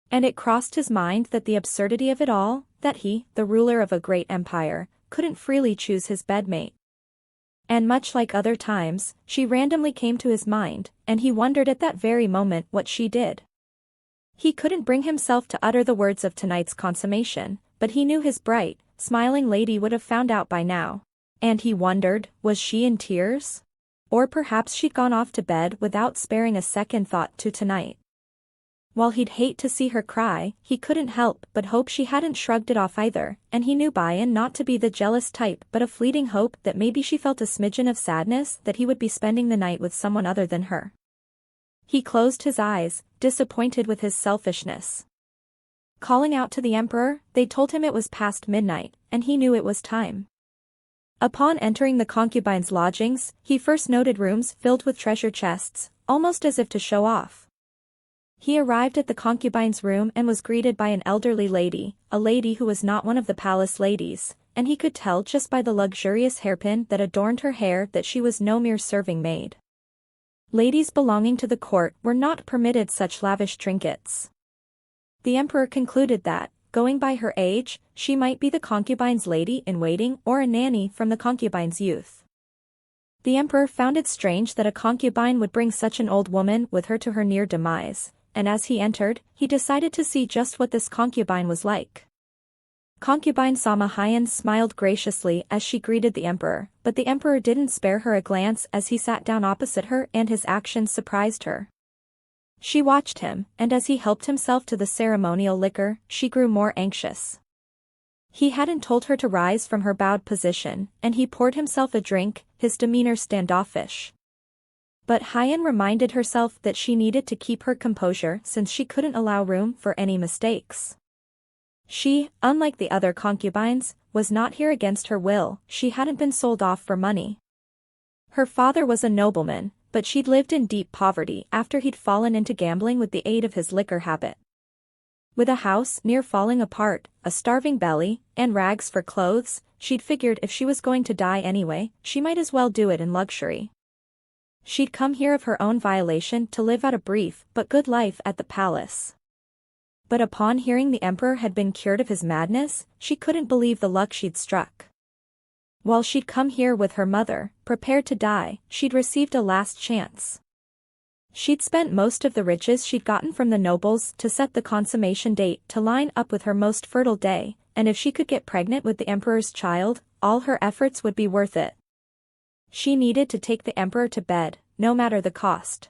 A: And it crossed his mind that the absurdity of it all, that he, the ruler of a great empire, couldn't freely choose his bedmate. And much like other times, she randomly came to his mind, and he wondered at that very moment what she did. He couldn't bring himself to utter the words of tonight's consummation, but he knew his bright, smiling lady would have found out by now. And he wondered, was she in tears? Or perhaps she'd gone off to bed without sparing a second thought to tonight. While he'd hate to see her cry, he couldn't help but hope she hadn't shrugged it off either, and he knew Bayan not to be the jealous type but a fleeting hope that maybe she felt a smidgen of sadness that he would be spending the night with someone other than her. He closed his eyes, disappointed with his selfishness. Calling out to the emperor, they told him it was past midnight, and he knew it was time. Upon entering the concubine's lodgings, he first noted rooms filled with treasure chests, almost as if to show off. He arrived at the concubine's room and was greeted by an elderly lady, a lady who was not one of the palace ladies, and he could tell just by the luxurious hairpin that adorned her hair that she was no mere serving maid. Ladies belonging to the court were not permitted such lavish trinkets. The emperor concluded that, going by her age, she might be the concubine's lady-in-waiting or a nanny from the concubine's youth. The emperor found it strange that a concubine would bring such an old woman with her to her near demise, and as he entered, he decided to see just what this concubine was like. Concubine Sama Hyan smiled graciously as she greeted the emperor, but the emperor didn't spare her a glance as he sat down opposite her, and his actions surprised her. She watched him, and as he helped himself to the ceremonial liquor, she grew more anxious. He hadn't told her to rise from her bowed position, and he poured himself a drink, his demeanor standoffish. But Hyan reminded herself that she needed to keep her composure since she couldn't allow room for any mistakes. She, unlike the other concubines, was not here against her will, she hadn't been sold off for money. Her father was a nobleman, but she'd lived in deep poverty after he'd fallen into gambling with the aid of his liquor habit. With a house near falling apart, a starving belly, and rags for clothes, she'd figured if she was going to die anyway, she might as well do it in luxury. She'd come here of her own violation to live out a brief but good life at the palace. But upon hearing the emperor had been cured of his madness, she couldn't believe the luck she'd struck. While she'd come here with her mother, prepared to die, she'd received a last chance. She'd spent most of the riches she'd gotten from the nobles to set the consummation date to line up with her most fertile day, and if she could get pregnant with the emperor's child, all her efforts would be worth it. She needed to take the emperor to bed, no matter the cost.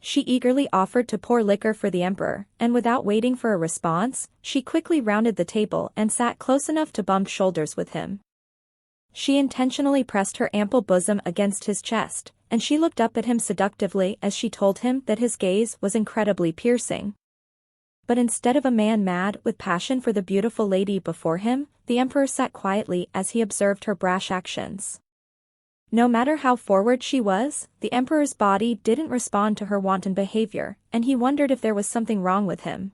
A: She eagerly offered to pour liquor for the emperor, and without waiting for a response, she quickly rounded the table and sat close enough to bump shoulders with him. She intentionally pressed her ample bosom against his chest, and she looked up at him seductively as she told him that his gaze was incredibly piercing. But instead of a man mad with passion for the beautiful lady before him, the emperor sat quietly as he observed her brash actions. No matter how forward she was, the emperor's body didn't respond to her wanton behavior, and he wondered if there was something wrong with him.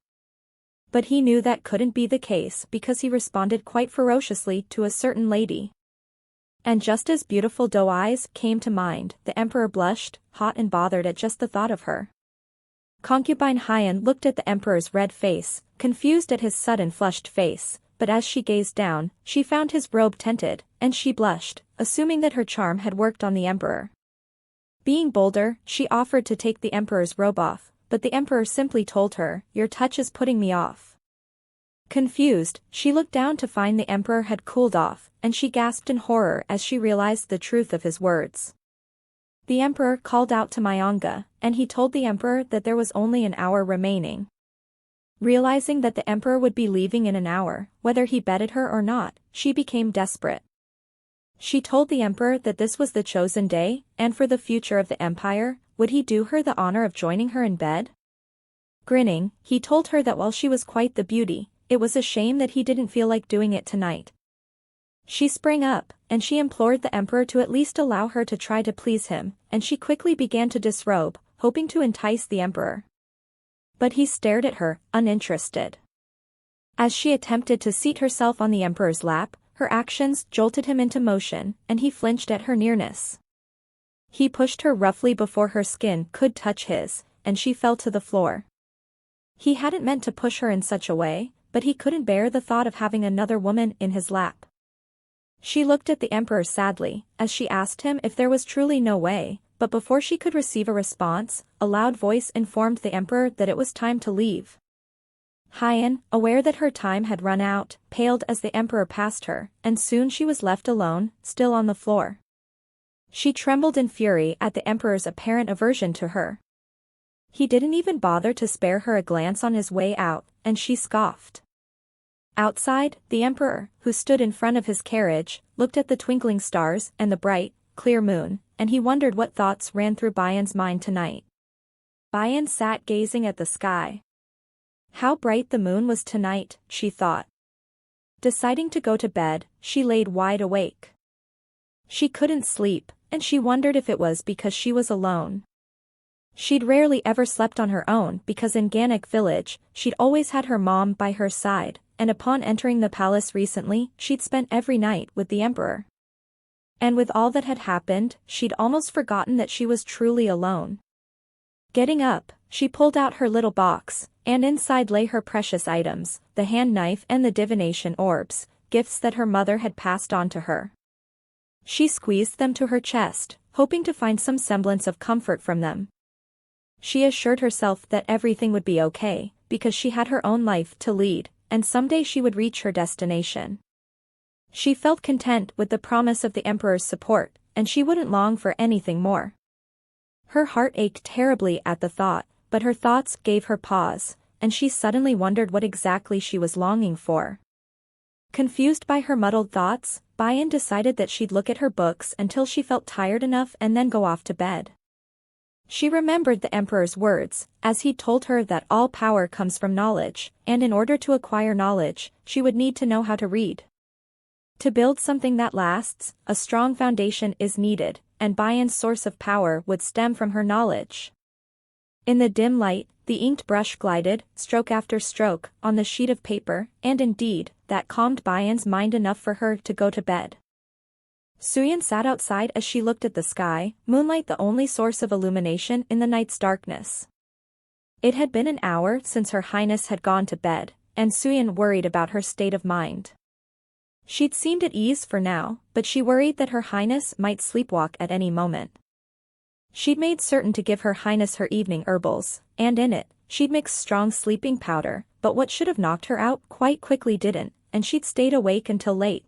A: But he knew that couldn't be the case because he responded quite ferociously to a certain lady. And just as beautiful doe eyes came to mind, the emperor blushed, hot and bothered at just the thought of her. Concubine Hyan looked at the emperor's red face, confused at his sudden flushed face, but as she gazed down, she found his robe tinted, and she blushed, assuming that her charm had worked on the emperor. Being bolder, she offered to take the emperor's robe off, but the emperor simply told her, "Your touch is putting me off." Confused, she looked down to find the emperor had cooled off, and she gasped in horror as she realized the truth of his words. The emperor called out to Myanga, and he told the emperor that there was only an hour remaining. Realizing that the emperor would be leaving in an hour, whether he betted her or not, she became desperate. She told the emperor that this was the chosen day, and for the future of the empire, would he do her the honor of joining her in bed? Grinning, he told her that while she was quite the beauty, it was a shame that he didn't feel like doing it tonight. She sprang up, and she implored the emperor to at least allow her to try to please him, and she quickly began to disrobe, hoping to entice the emperor. But he stared at her, uninterested. As she attempted to seat herself on the emperor's lap, her actions jolted him into motion, and he flinched at her nearness. He pushed her roughly before her skin could touch his, and she fell to the floor. He hadn't meant to push her in such a way, but he couldn't bear the thought of having another woman in his lap. She looked at the emperor sadly, as she asked him if there was truly no way, but before she could receive a response, a loud voice informed the emperor that it was time to leave. Hyan, aware that her time had run out, paled as the emperor passed her, and soon she was left alone, still on the floor. She trembled in fury at the emperor's apparent aversion to her. He didn't even bother to spare her a glance on his way out, and she scoffed. Outside, the emperor, who stood in front of his carriage, looked at the twinkling stars and the bright, clear moon, and he wondered what thoughts ran through Bayan's mind tonight. Bayan sat gazing at the sky. How bright the moon was tonight, she thought. Deciding to go to bed, she laid wide awake. She couldn't sleep, and she wondered if it was because she was alone. She'd rarely ever slept on her own because in Ganik village, she'd always had her mom by her side, and upon entering the palace recently, she'd spent every night with the emperor. And with all that had happened, she'd almost forgotten that she was truly alone. Getting up, she pulled out her little box, and inside lay her precious items, the hand knife and the divination orbs, gifts that her mother had passed on to her. She squeezed them to her chest, hoping to find some semblance of comfort from them. She assured herself that everything would be okay, because she had her own life to lead, and someday she would reach her destination. She felt content with the promise of the emperor's support, and she wouldn't long for anything more. Her heart ached terribly at the thought, but her thoughts gave her pause, and she suddenly wondered what exactly she was longing for. Confused by her muddled thoughts, Bayan decided that she'd look at her books until she felt tired enough and then go off to bed. She remembered the emperor's words, as he told her that all power comes from knowledge, and in order to acquire knowledge, she would need to know how to read. To build something that lasts, a strong foundation is needed, and Bayan's source of power would stem from her knowledge. In the dim light, the inked brush glided, stroke after stroke, on the sheet of paper, and indeed, that calmed Bayan's mind enough for her to go to bed. Suyin sat outside as she looked at the sky, moonlight the only source of illumination in the night's darkness. It had been an hour since Her Highness had gone to bed, and Suyin worried about her state of mind. She'd seemed at ease for now, but she worried that Her Highness might sleepwalk at any moment. She'd made certain to give Her Highness her evening herbals, and in it, she'd mixed strong sleeping powder, but what should have knocked her out quite quickly didn't, and she'd stayed awake until late.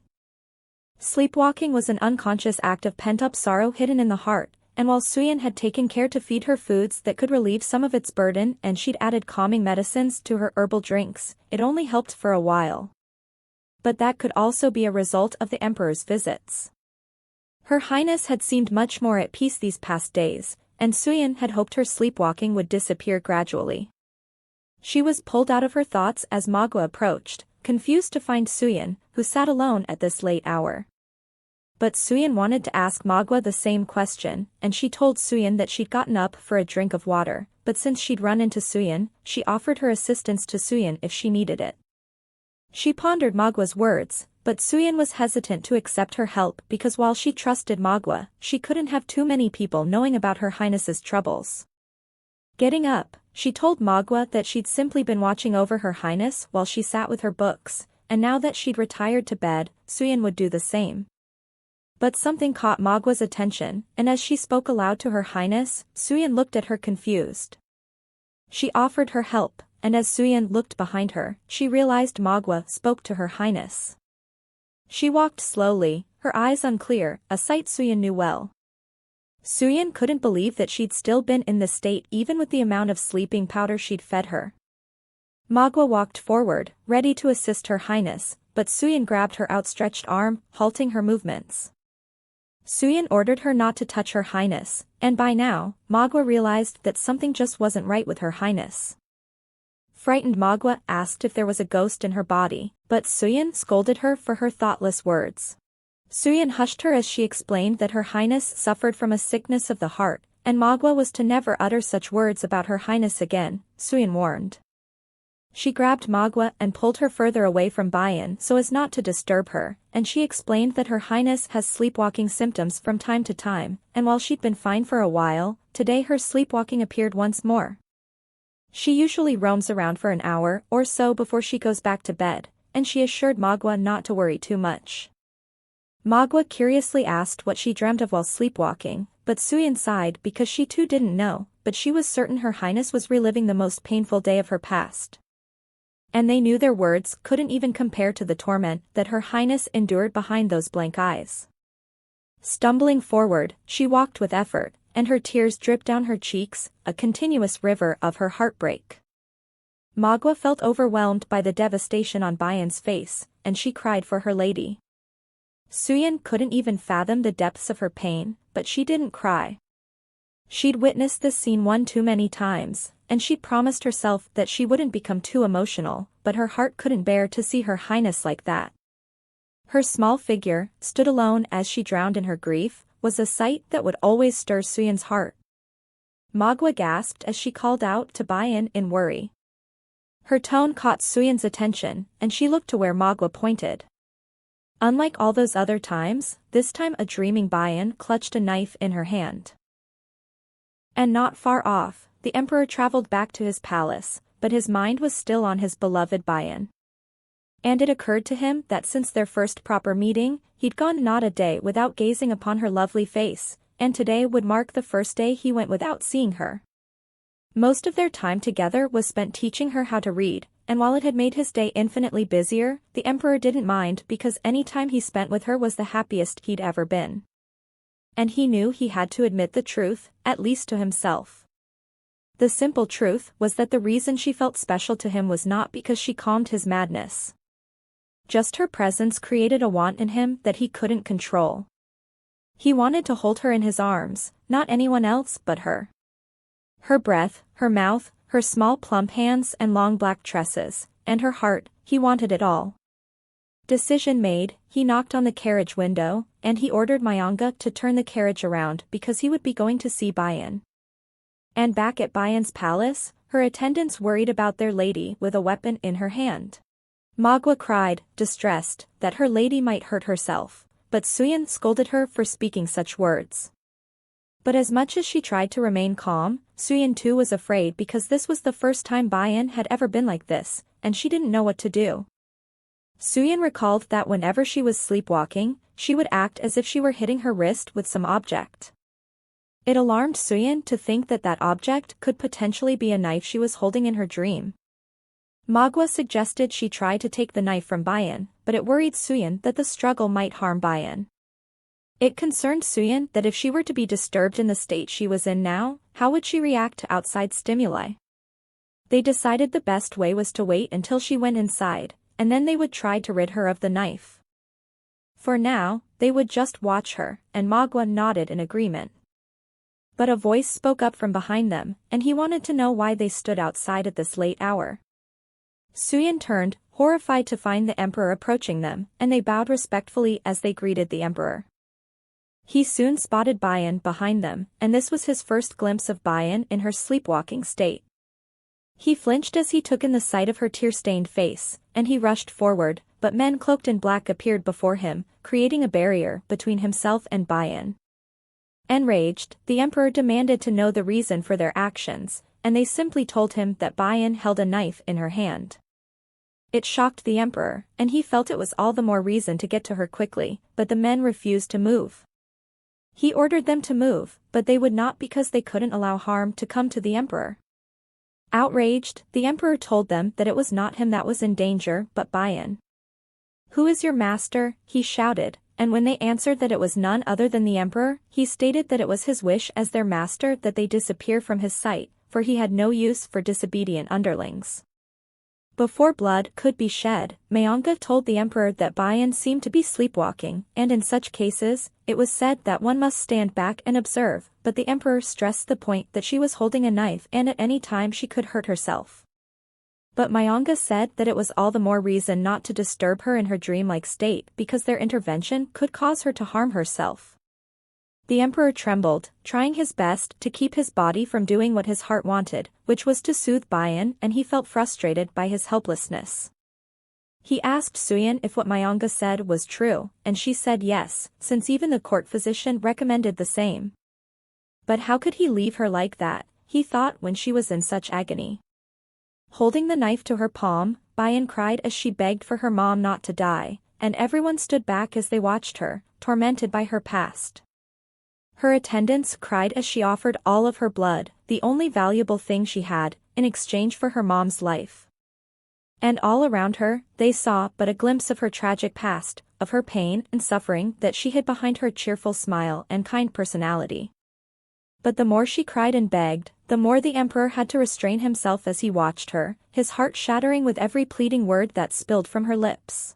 A: Sleepwalking was an unconscious act of pent-up sorrow hidden in the heart, and while Suyin had taken care to feed her foods that could relieve some of its burden and she'd added calming medicines to her herbal drinks, it only helped for a while. But that could also be a result of the emperor's visits. Her Highness had seemed much more at peace these past days, and Suyin had hoped her sleepwalking would disappear gradually. She was pulled out of her thoughts as Magua approached, confused to find Suyin, who sat alone at this late hour. But Suyin wanted to ask Magua the same question, and she told Suyin that she'd gotten up for a drink of water, but since she'd run into Suyin, she offered her assistance to Suyin if she needed it. She pondered Magua's words, but Suyin was hesitant to accept her help because while she trusted Magua, she couldn't have too many people knowing about Her Highness's troubles. Getting up, she told Magua that she'd simply been watching over Her Highness while she sat with her books, and now that she'd retired to bed, Suyin would do the same. But something caught Magua's attention, and as she spoke aloud to Her Highness, Suyin looked at her confused. She offered her help, and as Suyin looked behind her, she realized Magua spoke to Her Highness. She walked slowly, her eyes unclear, a sight Suyin knew well. Suyin couldn't believe that she'd still been in this state even with the amount of sleeping powder she'd fed her. Magua walked forward, ready to assist Her Highness, but Suyin grabbed her outstretched arm, halting her movements. Suyin ordered her not to touch Her Highness, and by now, Magua realized that something just wasn't right with Her Highness. Frightened Magua asked if there was a ghost in her body, but Suyin scolded her for her thoughtless words. Suyin hushed her as she explained that Her Highness suffered from a sickness of the heart, and Magua was to never utter such words about Her Highness again, Suyin warned. She grabbed Magua and pulled her further away from Bayan so as not to disturb her, and she explained that Her Highness has sleepwalking symptoms from time to time, and while she'd been fine for a while, today her sleepwalking appeared once more. She usually roams around for an hour or so before she goes back to bed, and she assured Magua not to worry too much. Magua curiously asked what she dreamt of while sleepwalking, but Suyin sighed because she too didn't know, but she was certain Her Highness was reliving the most painful day of her past. And they knew their words couldn't even compare to the torment that Her Highness endured behind those blank eyes. Stumbling forward, she walked with effort, and her tears dripped down her cheeks, a continuous river of her heartbreak. Magua felt overwhelmed by the devastation on Bayan's face, and she cried for her lady. Suyin couldn't even fathom the depths of her pain, but she didn't cry. She'd witnessed this scene one too many times, and she'd promised herself that she wouldn't become too emotional, but her heart couldn't bear to see Her Highness like that. Her small figure, stood alone as she drowned in her grief, was a sight that would always stir Suyin's heart. Magua gasped as she called out to Bayan in worry. Her tone caught Suyin's attention, and she looked to where Magua pointed. Unlike all those other times, this time a dreaming Bayan clutched a knife in her hand. And not far off, the emperor traveled back to his palace, but his mind was still on his beloved Bayan. And it occurred to him that since their first proper meeting, he'd gone not a day without gazing upon her lovely face, and today would mark the first day he went without seeing her. Most of their time together was spent teaching her how to read, and while it had made his day infinitely busier, the emperor didn't mind because any time he spent with her was the happiest he'd ever been. And he knew he had to admit the truth, at least to himself. The simple truth was that the reason she felt special to him was not because she calmed his madness. Just her presence created a want in him that he couldn't control. He wanted to hold her in his arms, not anyone else but her. Her breath, her mouth, her small plump hands and long black tresses, and her heart, he wanted it all. Decision made, he knocked on the carriage window, and he ordered Mayanga to turn the carriage around because he would be going to see Bayan. And back at Bayan's palace, her attendants worried about their lady with a weapon in her hand. Magua cried, distressed, that her lady might hurt herself, but Suyin scolded her for speaking such words. But as much as she tried to remain calm, Suyin too was afraid because this was the first time Bayan had ever been like this, and she didn't know what to do. Suyin recalled that whenever she was sleepwalking, she would act as if she were hitting her wrist with some object. It alarmed Suyin to think that that object could potentially be a knife she was holding in her dream. Magua suggested she try to take the knife from Bayan, but it worried Suyin that the struggle might harm Bayan. It concerned Suyin that if she were to be disturbed in the state she was in now, how would she react to outside stimuli? They decided the best way was to wait until she went inside, and then they would try to rid her of the knife. For now, they would just watch her, and Magua nodded in agreement. But a voice spoke up from behind them, and he wanted to know why they stood outside at this late hour. Suyin turned, horrified to find the emperor approaching them, and they bowed respectfully as they greeted the emperor. He soon spotted Bayan behind them, and this was his first glimpse of Bayan in her sleepwalking state. He flinched as he took in the sight of her tear-stained face, and he rushed forward, but men cloaked in black appeared before him, creating a barrier between himself and Bayan. Enraged, the emperor demanded to know the reason for their actions, and they simply told him that Bayan held a knife in her hand. It shocked the emperor, and he felt it was all the more reason to get to her quickly, but the men refused to move. He ordered them to move, but they would not because they couldn't allow harm to come to the emperor. Outraged, the emperor told them that it was not him that was in danger but Bayan. "Who is your master?" he shouted, and when they answered that it was none other than the emperor, he stated that it was his wish as their master that they disappear from his sight, for he had no use for disobedient underlings. Before blood could be shed, Mayanga told the emperor that Bayan seemed to be sleepwalking, and in such cases, it was said that one must stand back and observe, but the emperor stressed the point that she was holding a knife and at any time she could hurt herself. But Mayanga said that it was all the more reason not to disturb her in her dreamlike state because their intervention could cause her to harm herself. The emperor trembled, trying his best to keep his body from doing what his heart wanted, which was to soothe Bayan, and he felt frustrated by his helplessness. He asked Suyin if what Mayanga said was true, and she said yes, since even the court physician recommended the same. But how could he leave her like that, he thought when she was in such agony. Holding the knife to her palm, Bayan cried as she begged for her mom not to die, and everyone stood back as they watched her, tormented by her past. Her attendants cried as she offered all of her blood, the only valuable thing she had, in exchange for her mom's life. And all around her, they saw but a glimpse of her tragic past, of her pain and suffering that she hid behind her cheerful smile and kind personality. But the more she cried and begged, the more the emperor had to restrain himself as he watched her, his heart shattering with every pleading word that spilled from her lips.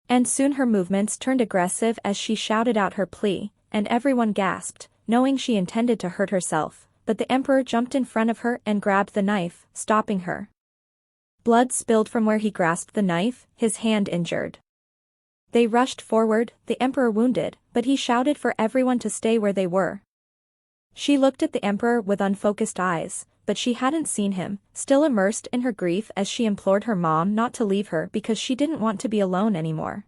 A: And soon her movements turned aggressive as she shouted out her plea, and everyone gasped, knowing she intended to hurt herself, but the emperor jumped in front of her and grabbed the knife, stopping her. Blood spilled from where he grasped the knife, his hand injured. They rushed forward, the emperor wounded, but he shouted for everyone to stay where they were. She looked at the emperor with unfocused eyes, but she hadn't seen him, still immersed in her grief as she implored her mom not to leave her because she didn't want to be alone anymore.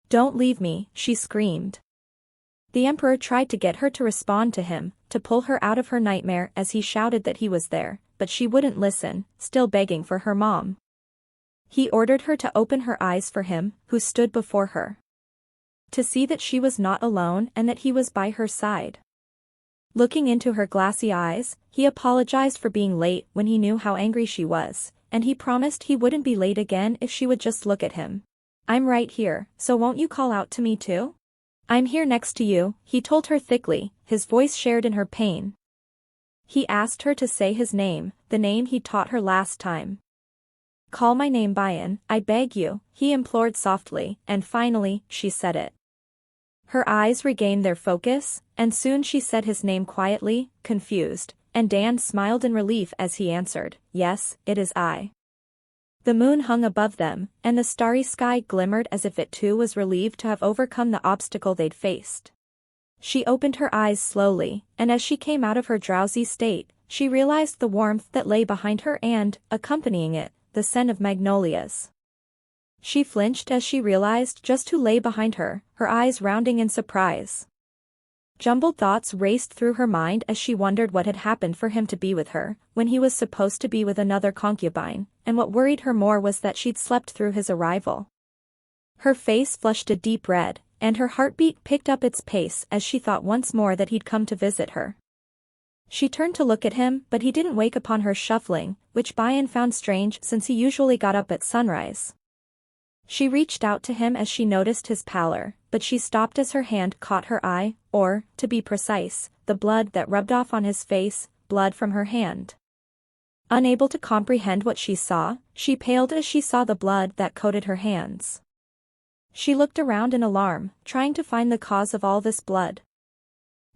A: "Don't leave me," she screamed. The emperor tried to get her to respond to him, to pull her out of her nightmare as he shouted that he was there, but she wouldn't listen, still begging for her mom. He ordered her to open her eyes for him, who stood before her. To see that she was not alone and that he was by her side. Looking into her glassy eyes, he apologized for being late when he knew how angry she was, and he promised he wouldn't be late again if she would just look at him. "I'm right here, so won't you call out to me too?" "I'm here next to you," he told her thickly, his voice shared in her pain. He asked her to say his name, the name he taught her last time. "Call my name Bayan, I beg you," he implored softly, and finally, she said it. Her eyes regained their focus, and soon she said his name quietly, confused, and Dan smiled in relief as he answered, "Yes, it is I." The moon hung above them, and the starry sky glimmered as if it too was relieved to have overcome the obstacle they'd faced. She opened her eyes slowly, and as she came out of her drowsy state, she realized the warmth that lay behind her and, accompanying it, the scent of magnolias. She flinched as she realized just who lay behind her eyes rounding in surprise. Jumbled thoughts raced through her mind as she wondered what had happened for him to be with her, when he was supposed to be with another concubine, and what worried her more was that she'd slept through his arrival. Her face flushed a deep red, and her heartbeat picked up its pace as she thought once more that he'd come to visit her. She turned to look at him, but he didn't wake upon her shuffling, which Bayan found strange since he usually got up at sunrise. She reached out to him as she noticed his pallor, but she stopped as her hand caught her eye, or, to be precise, the blood that rubbed off on his face, blood from her hand. Unable to comprehend what she saw, she paled as she saw the blood that coated her hands. She looked around in alarm, trying to find the cause of all this blood.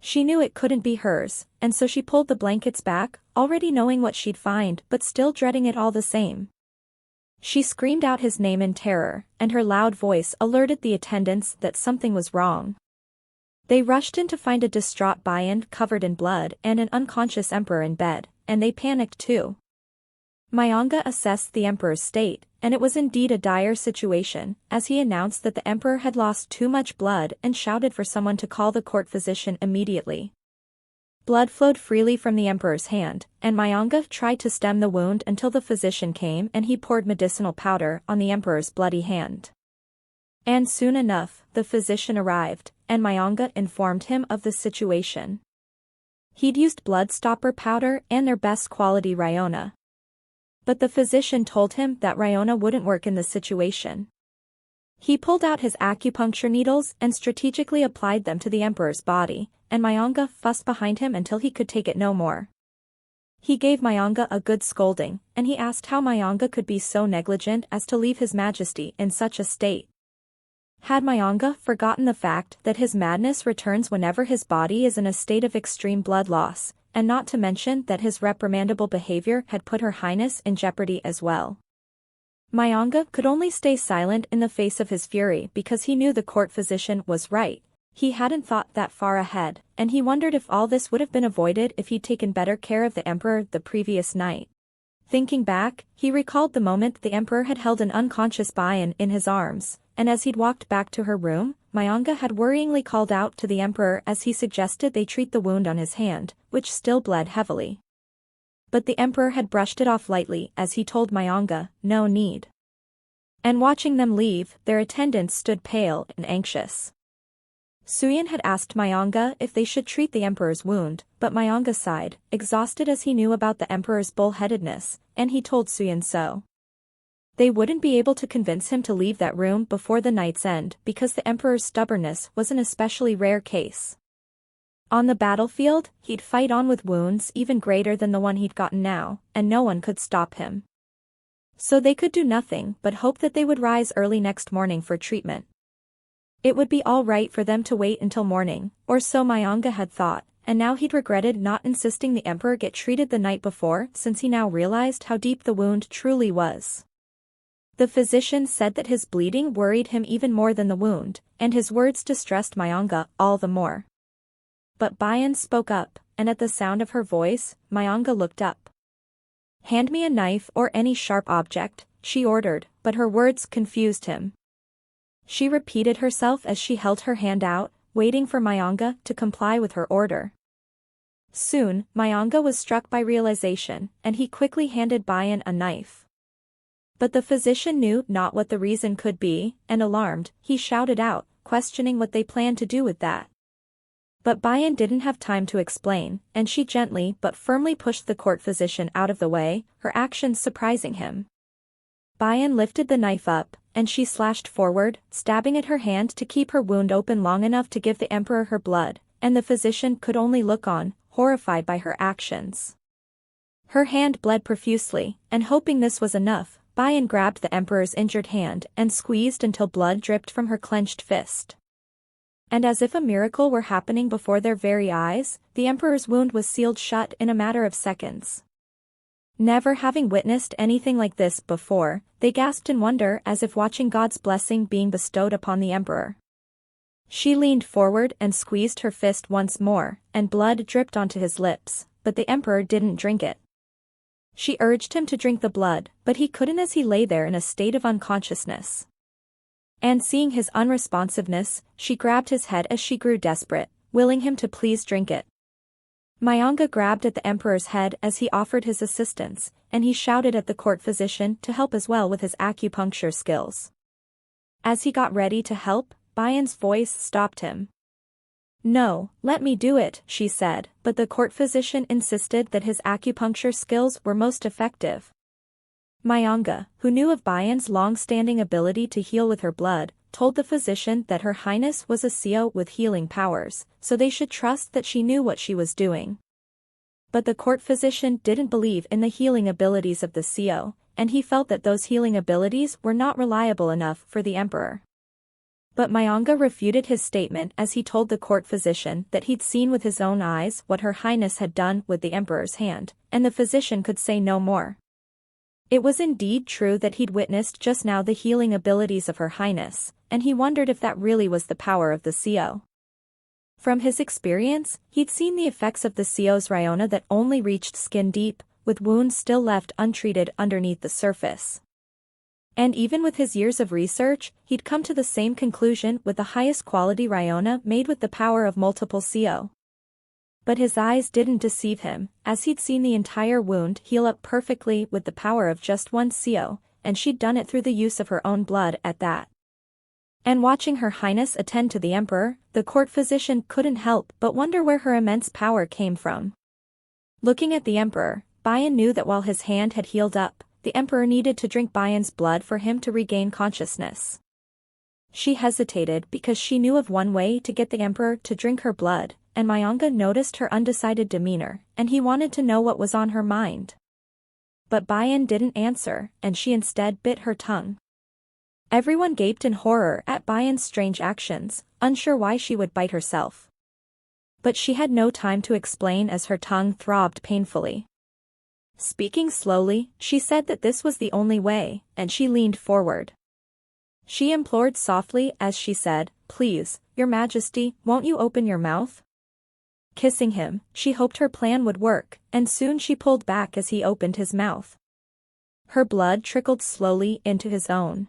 A: She knew it couldn't be hers, and so she pulled the blankets back, already knowing what she'd find but still dreading it all the same. She screamed out his name in terror, and her loud voice alerted the attendants that something was wrong. They rushed in to find a distraught Bayan covered in blood and an unconscious emperor in bed, and they panicked too. Mayanga assessed the emperor's state, and it was indeed a dire situation, as he announced that the emperor had lost too much blood and shouted for someone to call the court physician immediately. Blood flowed freely from the emperor's hand, and Mayanga tried to stem the wound until the physician came and he poured medicinal powder on the emperor's bloody hand. And soon enough, the physician arrived, and Mayanga informed him of the situation. He'd used blood stopper powder and their best quality Riona. But the physician told him that Riona wouldn't work in the situation. He pulled out his acupuncture needles and strategically applied them to the emperor's body, and Mayanga fussed behind him until he could take it no more. He gave Mayanga a good scolding, and he asked how Mayanga could be so negligent as to leave his majesty in such a state. Had Mayanga forgotten the fact that his madness returns whenever his body is in a state of extreme blood loss, and not to mention that his reprimandable behavior had put Her Highness in jeopardy as well? Mayanga could only stay silent in the face of his fury because he knew the court physician was right, He hadn't thought that far ahead, and he wondered if all this would have been avoided if he'd taken better care of the emperor the previous night. Thinking back, he recalled the moment the emperor had held an unconscious Bayan in his arms, and as he'd walked back to her room, Mayanga had worryingly called out to the emperor as he suggested they treat the wound on his hand, which still bled heavily. But the emperor had brushed it off lightly as he told Mayanga, no need. And watching them leave, their attendants stood pale and anxious. Suyin had asked Mayanga if they should treat the emperor's wound, but Mayanga sighed, exhausted as he knew about the emperor's bullheadedness, and he told Suyin so. They wouldn't be able to convince him to leave that room before the night's end because the emperor's stubbornness was an especially rare case. On the battlefield, he'd fight on with wounds even greater than the one he'd gotten now, and no one could stop him. So they could do nothing but hope that they would rise early next morning for treatment. It would be all right for them to wait until morning, or so Mayanga had thought, and now he'd regretted not insisting the emperor get treated the night before since he now realized how deep the wound truly was. The physician said that his bleeding worried him even more than the wound, and his words distressed Mayanga all the more. But Bayan spoke up, and at the sound of her voice, Mayanga looked up. "Hand me a knife or any sharp object," she ordered, but her words confused him. She repeated herself as she held her hand out, waiting for Mayanga to comply with her order. Soon, Mayanga was struck by realization, and he quickly handed Bayan a knife. But the physician knew not what the reason could be, and alarmed, he shouted out, questioning what they planned to do with that. But Bayan didn't have time to explain, and she gently but firmly pushed the court physician out of the way, her actions surprising him. Bayan lifted the knife up, and she slashed forward, stabbing at her hand to keep her wound open long enough to give the emperor her blood, and the physician could only look on, horrified by her actions. Her hand bled profusely, and hoping this was enough, Bayan grabbed the emperor's injured hand and squeezed until blood dripped from her clenched fist. And as if a miracle were happening before their very eyes, the emperor's wound was sealed shut in a matter of seconds. Never having witnessed anything like this before, they gasped in wonder as if watching God's blessing being bestowed upon the emperor. She leaned forward and squeezed her fist once more, and blood dripped onto his lips, but the emperor didn't drink it. She urged him to drink the blood, but he couldn't as he lay there in a state of unconsciousness. And seeing his unresponsiveness, she grabbed his head as she grew desperate, willing him to please drink it. Mayanga grabbed at the emperor's head as he offered his assistance, and he shouted at the court physician to help as well with his acupuncture skills. As he got ready to help, Bayan's voice stopped him. "No, let me do it," she said, but the court physician insisted that his acupuncture skills were most effective. Mayanga, who knew of Bayan's long-standing ability to heal with her blood, told the physician that Her Highness was a CEO with healing powers, so they should trust that she knew what she was doing. But the court physician didn't believe in the healing abilities of the CEO, and he felt that those healing abilities were not reliable enough for the emperor. But Mayanga refuted his statement as he told the court physician that he'd seen with his own eyes what Her Highness had done with the emperor's hand, and the physician could say no more. It was indeed true that he'd witnessed just now the healing abilities of Her Highness, and he wondered if that really was the power of the CEO. From his experience, he'd seen the effects of the CEO's Ryona that only reached skin deep, with wounds still left untreated underneath the surface. And even with his years of research, he'd come to the same conclusion with the highest quality Ryona made with the power of multiple CEO. But his eyes didn't deceive him, as he'd seen the entire wound heal up perfectly with the power of just one CEO, and she'd done it through the use of her own blood at that. And watching Her Highness attend to the emperor, the court physician couldn't help but wonder where her immense power came from. Looking at the emperor, Bayan knew that while his hand had healed up, the emperor needed to drink Bayan's blood for him to regain consciousness. She hesitated because she knew of one way to get the emperor to drink her blood, and Mayanga noticed her undecided demeanor, and he wanted to know what was on her mind. But Bayan didn't answer, and she instead bit her tongue. Everyone gaped in horror at Bayan's strange actions, unsure why she would bite herself. But she had no time to explain as her tongue throbbed painfully. Speaking slowly, she said that this was the only way, and she leaned forward. she implored softly as she said, "Please, your majesty, won't you open your mouth?" Kissing him, she hoped her plan would work, and soon she pulled back as he opened his mouth. Her blood trickled slowly into his own.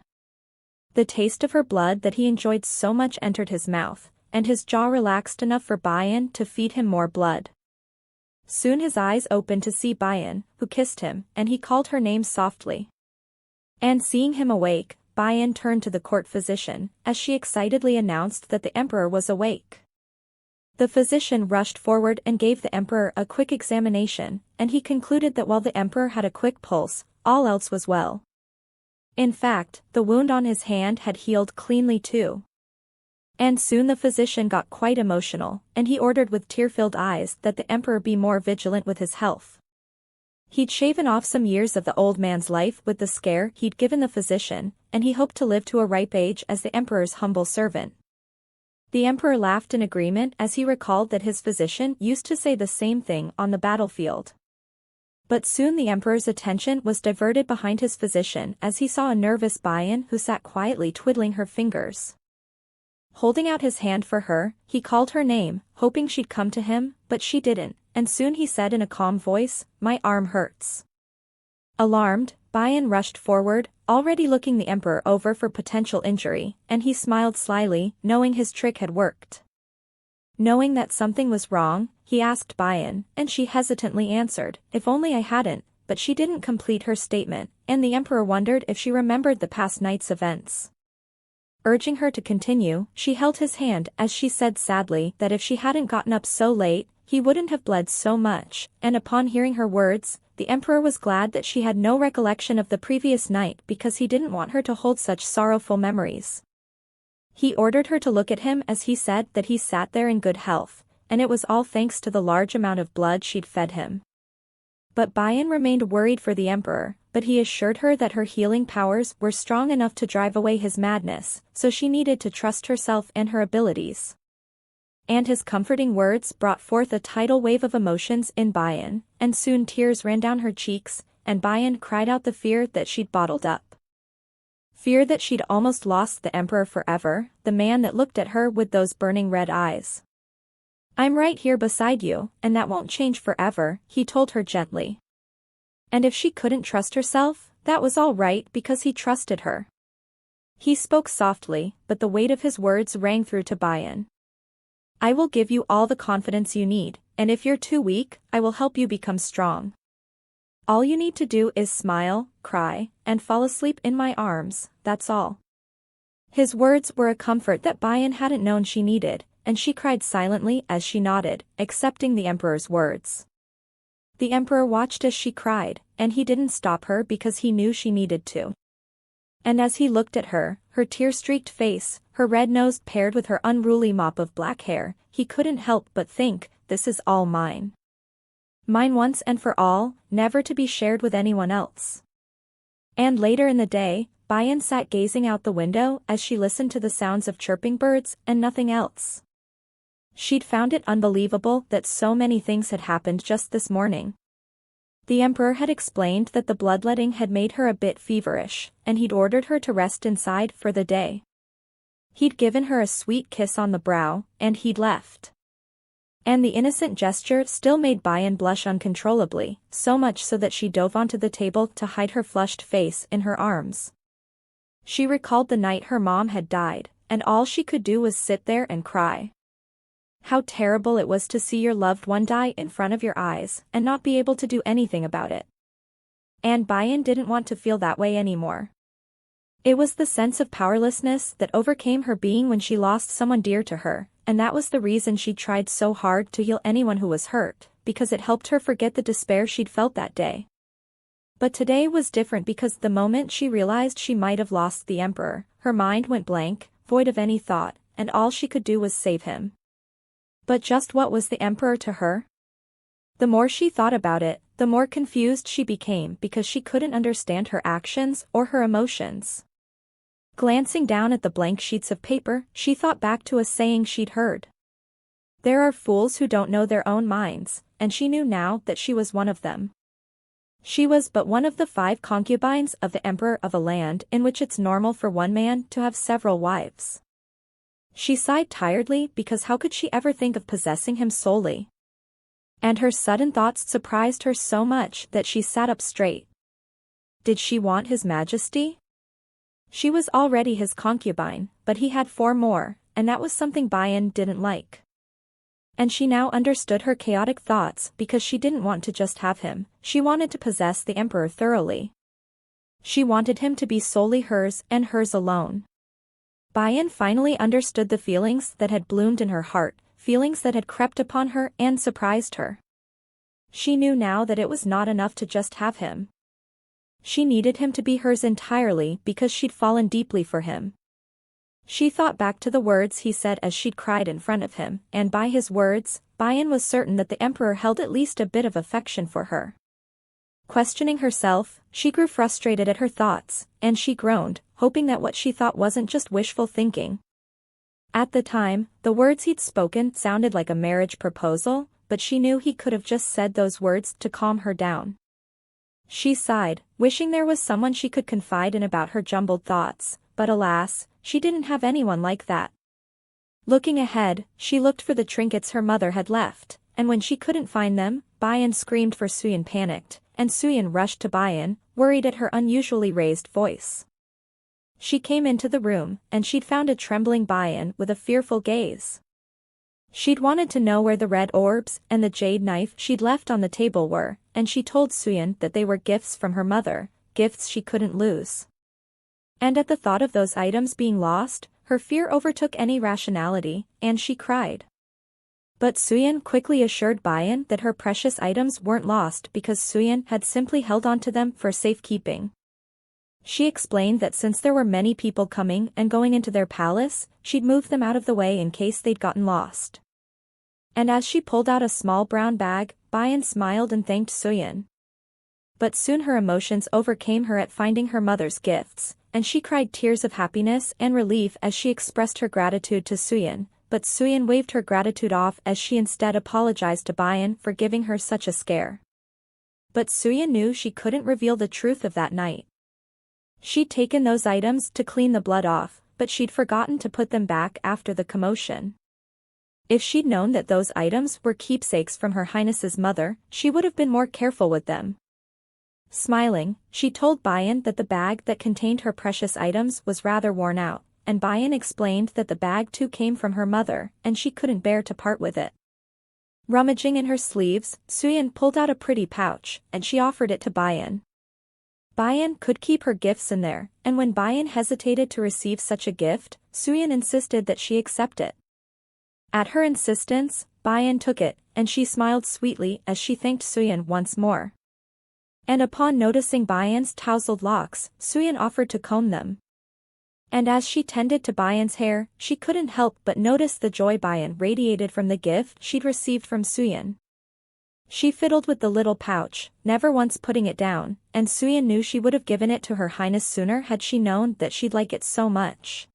A: The taste of her blood that he enjoyed so much entered his mouth, and his jaw relaxed enough for Bayan to feed him more blood. Soon his eyes opened to see Bayan, who kissed him, and he called her name softly. And seeing him awake, Bayan turned to the court physician, as she excitedly announced that the emperor was awake. The physician rushed forward and gave the emperor a quick examination, and he concluded that while the emperor had a quick pulse, all else was well. In fact, the wound on his hand had healed cleanly too. And soon the physician got quite emotional, and he ordered with tear-filled eyes that the emperor be more vigilant with his health. He'd shaven off some years of the old man's life with the scare he'd given the physician, and he hoped to live to a ripe age as the emperor's humble servant. The emperor laughed in agreement as he recalled that his physician used to say the same thing on the battlefield. But soon the emperor's attention was diverted behind his physician as he saw a nervous Bayan who sat quietly twiddling her fingers. Holding out his hand for her, he called her name, hoping she'd come to him, but she didn't, and soon he said in a calm voice, "My arm hurts." Alarmed, Bayan rushed forward, already looking the emperor over for potential injury, and he smiled slyly, knowing his trick had worked. Knowing that something was wrong, he asked Bayan, and she hesitantly answered, "If only I hadn't," but she didn't complete her statement, and the emperor wondered if she remembered the past night's events. Urging her to continue, she held his hand as she said sadly that if she hadn't gotten up so late, he wouldn't have bled so much, and upon hearing her words, the emperor was glad that she had no recollection of the previous night because he didn't want her to hold such sorrowful memories. He ordered her to look at him as he said that he sat there in good health, and it was all thanks to the large amount of blood she'd fed him. But Bayan remained worried for the emperor, but he assured her that her healing powers were strong enough to drive away his madness, so she needed to trust herself and her abilities. And his comforting words brought forth a tidal wave of emotions in Bayan, and soon tears ran down her cheeks, and Bayan cried out the fear that she'd bottled up. Fear that she'd almost lost the emperor forever, the man that looked at her with those burning red eyes. "I'm right here beside you, and that won't change forever," he told her gently. And if she couldn't trust herself, that was all right because he trusted her. He spoke softly, but the weight of his words rang through to Bayan. "I will give you all the confidence you need, and if you're too weak, I will help you become strong. All you need to do is smile, cry, and fall asleep in my arms, that's all." His words were a comfort that Bayan hadn't known she needed, and she cried silently as she nodded, accepting the emperor's words. The emperor watched as she cried, and he didn't stop her because he knew she needed to. And as he looked at her, her tear-streaked face, her red nose paired with her unruly mop of black hair, he couldn't help but think, "This is all mine. Mine once and for all, never to be shared with anyone else." And later in the day, Bayan sat gazing out the window as she listened to the sounds of chirping birds and nothing else. She'd found it unbelievable that so many things had happened just this morning. The emperor had explained that the bloodletting had made her a bit feverish, and he'd ordered her to rest inside for the day. He'd given her a sweet kiss on the brow, and he'd left. And the innocent gesture still made Bayan blush uncontrollably, so much so that she dove onto the table to hide her flushed face in her arms. She recalled the night her mom had died, and all she could do was sit there and cry. How terrible it was to see your loved one die in front of your eyes and not be able to do anything about it. And Bayan didn't want to feel that way anymore. It was the sense of powerlessness that overcame her being when she lost someone dear to her, and that was the reason she tried so hard to heal anyone who was hurt, because it helped her forget the despair she'd felt that day. But today was different because the moment she realized she might have lost the emperor, her mind went blank, void of any thought, and all she could do was save him. But just what was the emperor to her? The more she thought about it, the more confused she became because she couldn't understand her actions or her emotions. Glancing down at the blank sheets of paper, she thought back to a saying she'd heard. There are fools who don't know their own minds, and she knew now that she was one of them. She was but one of the 5 concubines of the emperor of a land in which it's normal for one man to have several wives. She sighed tiredly because how could she ever think of possessing him solely? And her sudden thoughts surprised her so much that she sat up straight. Did she want his majesty? She was already his concubine, but he had 4 more, and that was something Bayan didn't like. And she now understood her chaotic thoughts because she didn't want to just have him, she wanted to possess the emperor thoroughly. She wanted him to be solely hers and hers alone. Bayan finally understood the feelings that had bloomed in her heart, feelings that had crept upon her and surprised her. She knew now that it was not enough to just have him. She needed him to be hers entirely because she'd fallen deeply for him. She thought back to the words he said as she'd cried in front of him, and by his words, Bayan was certain that the emperor held at least a bit of affection for her. Questioning herself, she grew frustrated at her thoughts, and she groaned, hoping that what she thought wasn't just wishful thinking. At the time, the words he'd spoken sounded like a marriage proposal, but she knew he could have just said those words to calm her down. She sighed, wishing there was someone she could confide in about her jumbled thoughts, but alas, she didn't have anyone like that. Looking ahead, she looked for the trinkets her mother had left, and when she couldn't find them, Bayan screamed for Suyin panicked, and Suyin rushed to Bayan, worried at her unusually raised voice. She came into the room, and she'd found a trembling Bayan with a fearful gaze. She'd wanted to know where the red orbs and the jade knife she'd left on the table were, and she told Suyin that they were gifts from her mother, gifts she couldn't lose. And at the thought of those items being lost, her fear overtook any rationality, and she cried. But Suyin quickly assured Bayan that her precious items weren't lost because Suyin had simply held on to them for safekeeping. She explained that since there were many people coming and going into their palace, she'd moved them out of the way in case they'd gotten lost. And as she pulled out a small brown bag, Bayan smiled and thanked Suyin. But soon her emotions overcame her at finding her mother's gifts, and she cried tears of happiness and relief as she expressed her gratitude to Suyin, but Suyin waved her gratitude off as she instead apologized to Bayan for giving her such a scare. But Suyin knew she couldn't reveal the truth of that night. She'd taken those items to clean the blood off, but she'd forgotten to put them back after the commotion. If she'd known that those items were keepsakes from Her Highness's mother, she would have been more careful with them. Smiling, she told Bayan that the bag that contained her precious items was rather worn out, and Bayan explained that the bag too came from her mother, and she couldn't bear to part with it. Rummaging in her sleeves, Suyin pulled out a pretty pouch, and she offered it to Bayan. Bayan could keep her gifts in there, and when Bayan hesitated to receive such a gift, Suyin insisted that she accept it. At her insistence, Bayan took it, and she smiled sweetly as she thanked Suyin once more. And upon noticing Bayan's tousled locks, Suyin offered to comb them. And as she tended to Bayan's hair, she couldn't help but notice the joy Bayan radiated from the gift she'd received from Suyin. She fiddled with the little pouch, never once putting it down, and Suyin knew she would have given it to Her Highness sooner had she known that she'd like it so much.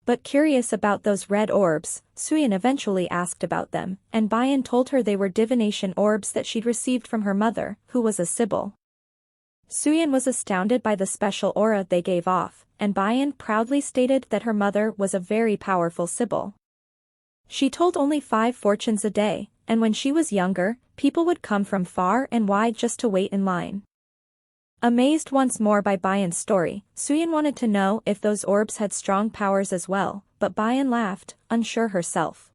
A: But curious about those red orbs, Suyin eventually asked about them, and Bayan told her they were divination orbs that she'd received from her mother, who was a sibyl. Suyin was astounded by the special aura they gave off, and Bayan proudly stated that her mother was a very powerful sibyl. She told only 5 fortunes a day, and when she was younger, people would come from far and wide just to wait in line. Amazed once more by Bayan's story, Suyin wanted to know if those orbs had strong powers as well, but Bayan laughed, unsure herself.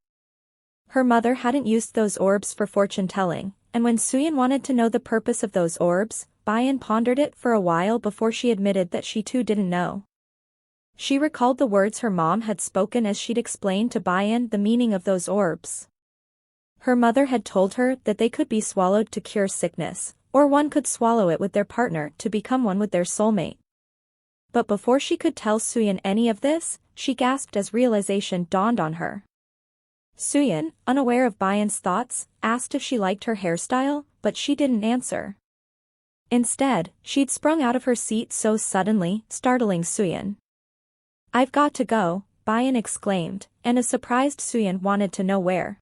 A: Her mother hadn't used those orbs for fortune-telling, and when Suyin wanted to know the purpose of those orbs, Bayan pondered it for a while before she admitted that she too didn't know. She recalled the words her mom had spoken as she'd explained to Bayan the meaning of those orbs. Her mother had told her that they could be swallowed to cure sickness, or one could swallow it with their partner to become one with their soulmate. But before she could tell Suyin any of this, she gasped as realization dawned on her. Suyin, unaware of Bayan's thoughts, asked if she liked her hairstyle, but she didn't answer. Instead, she'd sprung out of her seat so suddenly, startling Suyin. "I've got to go," Bayan exclaimed, and a surprised Suyin wanted to know where.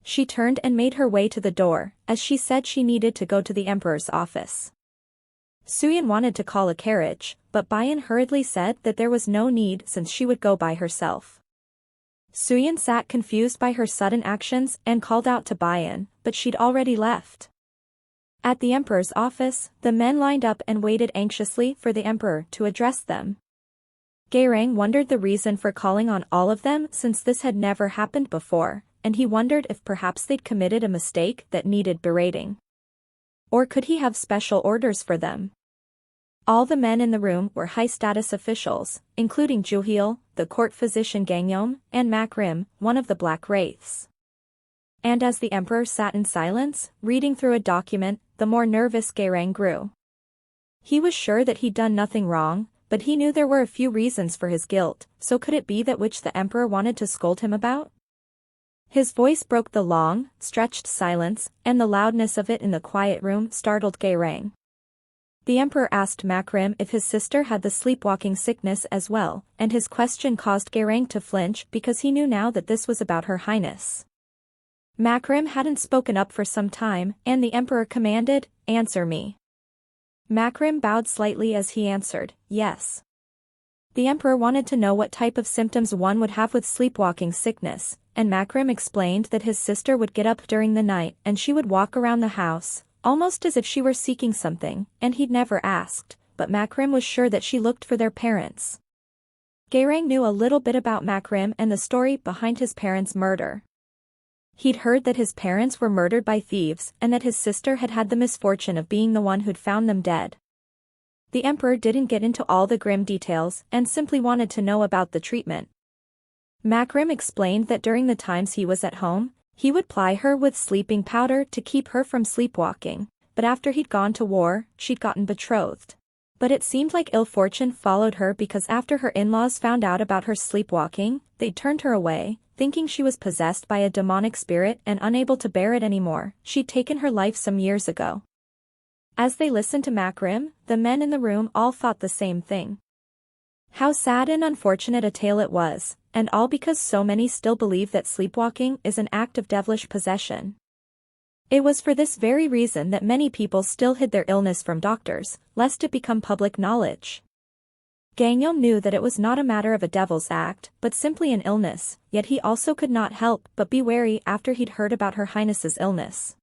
A: She turned and made her way to the door, as she said she needed to go to the emperor's office. Suyin wanted to call a carriage, but Bayan hurriedly said that there was no need since she would go by herself. Suyin sat confused by her sudden actions and called out to Bayan, but she'd already left. At the emperor's office, the men lined up and waited anxiously for the emperor to address them. Galy wondered the reason for calling on all of them since this had never happened before, and he wondered if perhaps they'd committed a mistake that needed berating. Or could he have special orders for them? All the men in the room were high-status officials, including Juhil, the court physician Gangyom, and Makrim, one of the Black Wraiths. And as the emperor sat in silence, reading through a document, the more nervous Galy grew. He was sure that he'd done nothing wrong, but he knew there were a few reasons for his guilt, so could it be that which the emperor wanted to scold him about? His voice broke the long, stretched silence, and the loudness of it in the quiet room startled Galy. The emperor asked Makrim if his sister had the sleepwalking sickness as well, and his question caused Galy to flinch because he knew now that this was about Her Highness. Makrim hadn't spoken up for some time, and the emperor commanded, "Answer me." Makrim bowed slightly as he answered, "Yes." The emperor wanted to know what type of symptoms one would have with sleepwalking sickness, and Makrim explained that his sister would get up during the night and she would walk around the house, almost as if she were seeking something, and he'd never asked, but Makrim was sure that she looked for their parents. Galy knew a little bit about Makrim and the story behind his parents' murder. He'd heard that his parents were murdered by thieves and that his sister had had the misfortune of being the one who'd found them dead. The emperor didn't get into all the grim details and simply wanted to know about the treatment. Makrim explained that during the times he was at home, he would ply her with sleeping powder to keep her from sleepwalking, but after he'd gone to war, she'd gotten betrothed. But it seemed like ill fortune followed her because after her in-laws found out about her sleepwalking, they turned her away, thinking she was possessed by a demonic spirit and unable to bear it anymore. She'd taken her life some years ago. As they listened to Makrim, the men in the room all thought the same thing. How sad and unfortunate a tale it was, and all because so many still believe that sleepwalking is an act of devilish possession. It was for this very reason that many people still hid their illness from doctors, lest it become public knowledge. Gangyom knew that it was not a matter of a devil's act, but simply an illness, yet he also could not help but be wary after he'd heard about Her Highness's illness.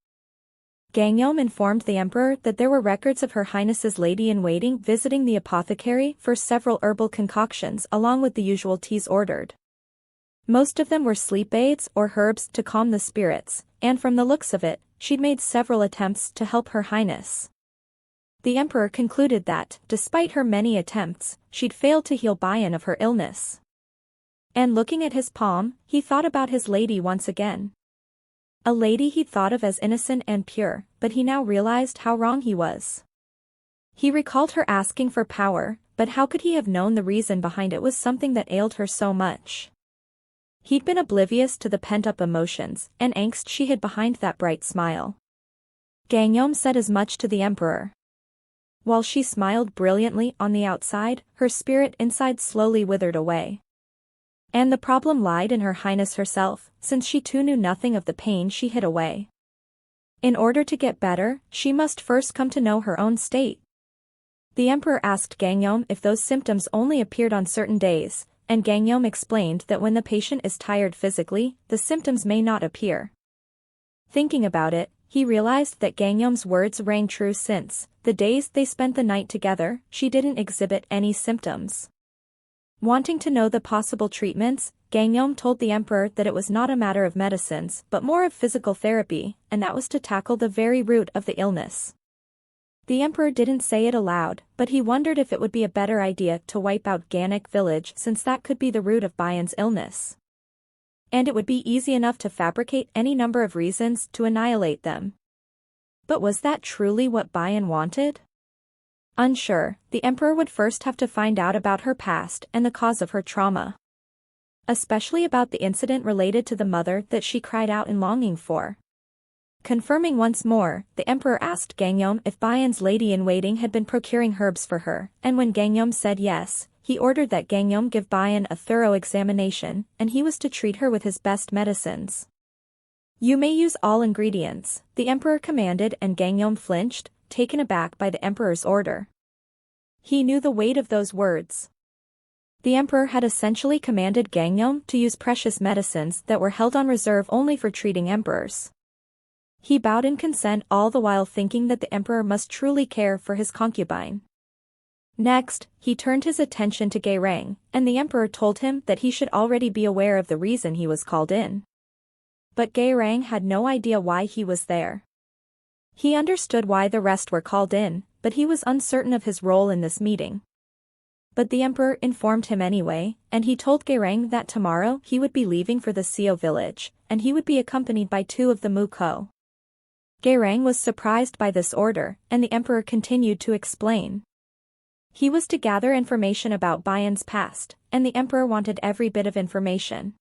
A: Gangyom informed the emperor that there were records of Her Highness's lady-in-waiting visiting the apothecary for several herbal concoctions along with the usual teas ordered. Most of them were sleep aids or herbs to calm the spirits, and from the looks of it, she'd made several attempts to help Her Highness. The emperor concluded that, despite her many attempts, she'd failed to heal Bayan of her illness. And looking at his palm, he thought about his lady once again. A lady he'd thought of as innocent and pure, but he now realized how wrong he was. He recalled her asking for power, but how could he have known the reason behind it was something that ailed her so much? He'd been oblivious to the pent-up emotions and angst she hid behind that bright smile. Gangyom said as much to the emperor. While she smiled brilliantly on the outside, her spirit inside slowly withered away. And the problem lied in Her Highness herself, since she too knew nothing of the pain she hid away. In order to get better, she must first come to know her own state. The emperor asked Gangyom if those symptoms only appeared on certain days, and Gangyom explained that when the patient is tired physically, the symptoms may not appear. Thinking about it, he realized that Gangyom's words rang true since, the days they spent the night together, she didn't exhibit any symptoms. Wanting to know the possible treatments, Gangyom told the emperor that it was not a matter of medicines but more of physical therapy, and that was to tackle the very root of the illness. The emperor didn't say it aloud, but he wondered if it would be a better idea to wipe out Ganek village since that could be the root of Bayan's illness. And it would be easy enough to fabricate any number of reasons to annihilate them. But was that truly what Bayan wanted? Unsure, the emperor would first have to find out about her past and the cause of her trauma. Especially about the incident related to the mother that she cried out in longing for. Confirming once more, the emperor asked Gangyom if Bayan's lady-in-waiting had been procuring herbs for her, and when Gangyom said yes, he ordered that Gangyom give Bayan a thorough examination, and he was to treat her with his best medicines. You may use all ingredients, the emperor commanded, and Gangnam flinched, taken aback by the emperor's order. He knew the weight of those words. The emperor had essentially commanded Gangnam to use precious medicines that were held on reserve only for treating emperors. He bowed in consent, all the while thinking that the emperor must truly care for his concubine. Next, he turned his attention to Galy, and the emperor told him that he should already be aware of the reason he was called in. But Galy had no idea why he was there. He understood why the rest were called in, but he was uncertain of his role in this meeting. But the emperor informed him anyway, and he told Galy that tomorrow he would be leaving for the Seo village, and he would be accompanied by 2 of the Muko. Galy was surprised by this order, and the emperor continued to explain. He was to gather information about Bayan's past, and the emperor wanted every bit of information.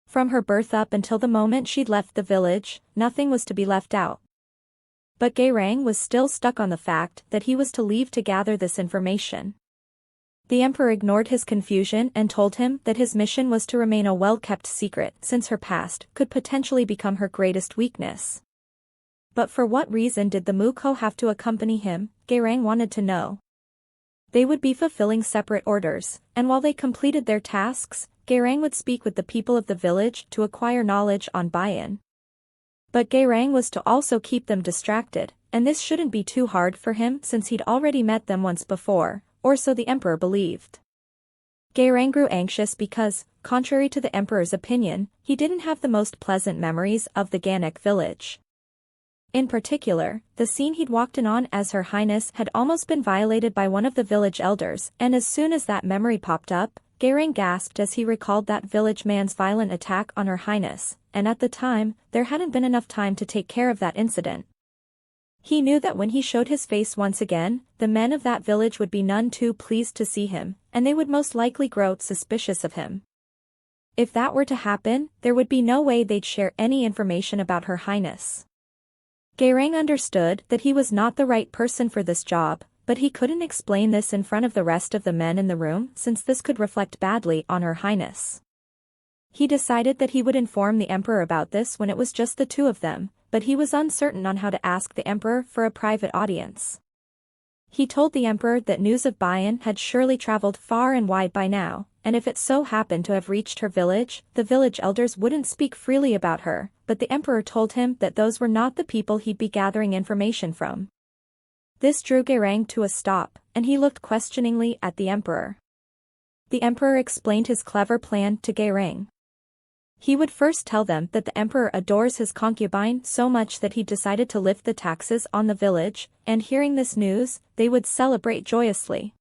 A: From her birth up until the moment she'd left the village, nothing was to be left out. But Galy was still stuck on the fact that he was to leave to gather this information. The emperor ignored his confusion and told him that his mission was to remain a well-kept secret since her past could potentially become her greatest weakness. But for what reason did the Muko have to accompany him, Galy wanted to know. They would be fulfilling separate orders, and while they completed their tasks, Galy would speak with the people of the village to acquire knowledge on Bayan. But Galy was to also keep them distracted, and this shouldn't be too hard for him since he'd already met them once before, or so the emperor believed. Galy grew anxious because, contrary to the emperor's opinion, he didn't have the most pleasant memories of the Ganek village. In particular, the scene he'd walked in on as Her Highness had almost been violated by one of the village elders, and as soon as that memory popped up, Galy gasped as he recalled that village man's violent attack on Her Highness, and at the time, there hadn't been enough time to take care of that incident. He knew that when he showed his face once again, the men of that village would be none too pleased to see him, and they would most likely grow suspicious of him. If that were to happen, there would be no way they'd share any information about Her Highness. Galy understood that he was not the right person for this job, but he couldn't explain this in front of the rest of the men in the room since this could reflect badly on Her Highness. He decided that he would inform the emperor about this when it was just the 2 of them, but he was uncertain on how to ask the emperor for a private audience. He told the emperor that news of Bayan had surely traveled far and wide by now, and if it so happened to have reached her village, the village elders wouldn't speak freely about her, but the emperor told him that those were not the people he'd be gathering information from. This drew Galy to a stop, and he looked questioningly at the emperor. The emperor explained his clever plan to Galy. He would first tell them that the emperor adores his concubine so much that he decided to lift the taxes on the village, and hearing this news, they would celebrate joyously.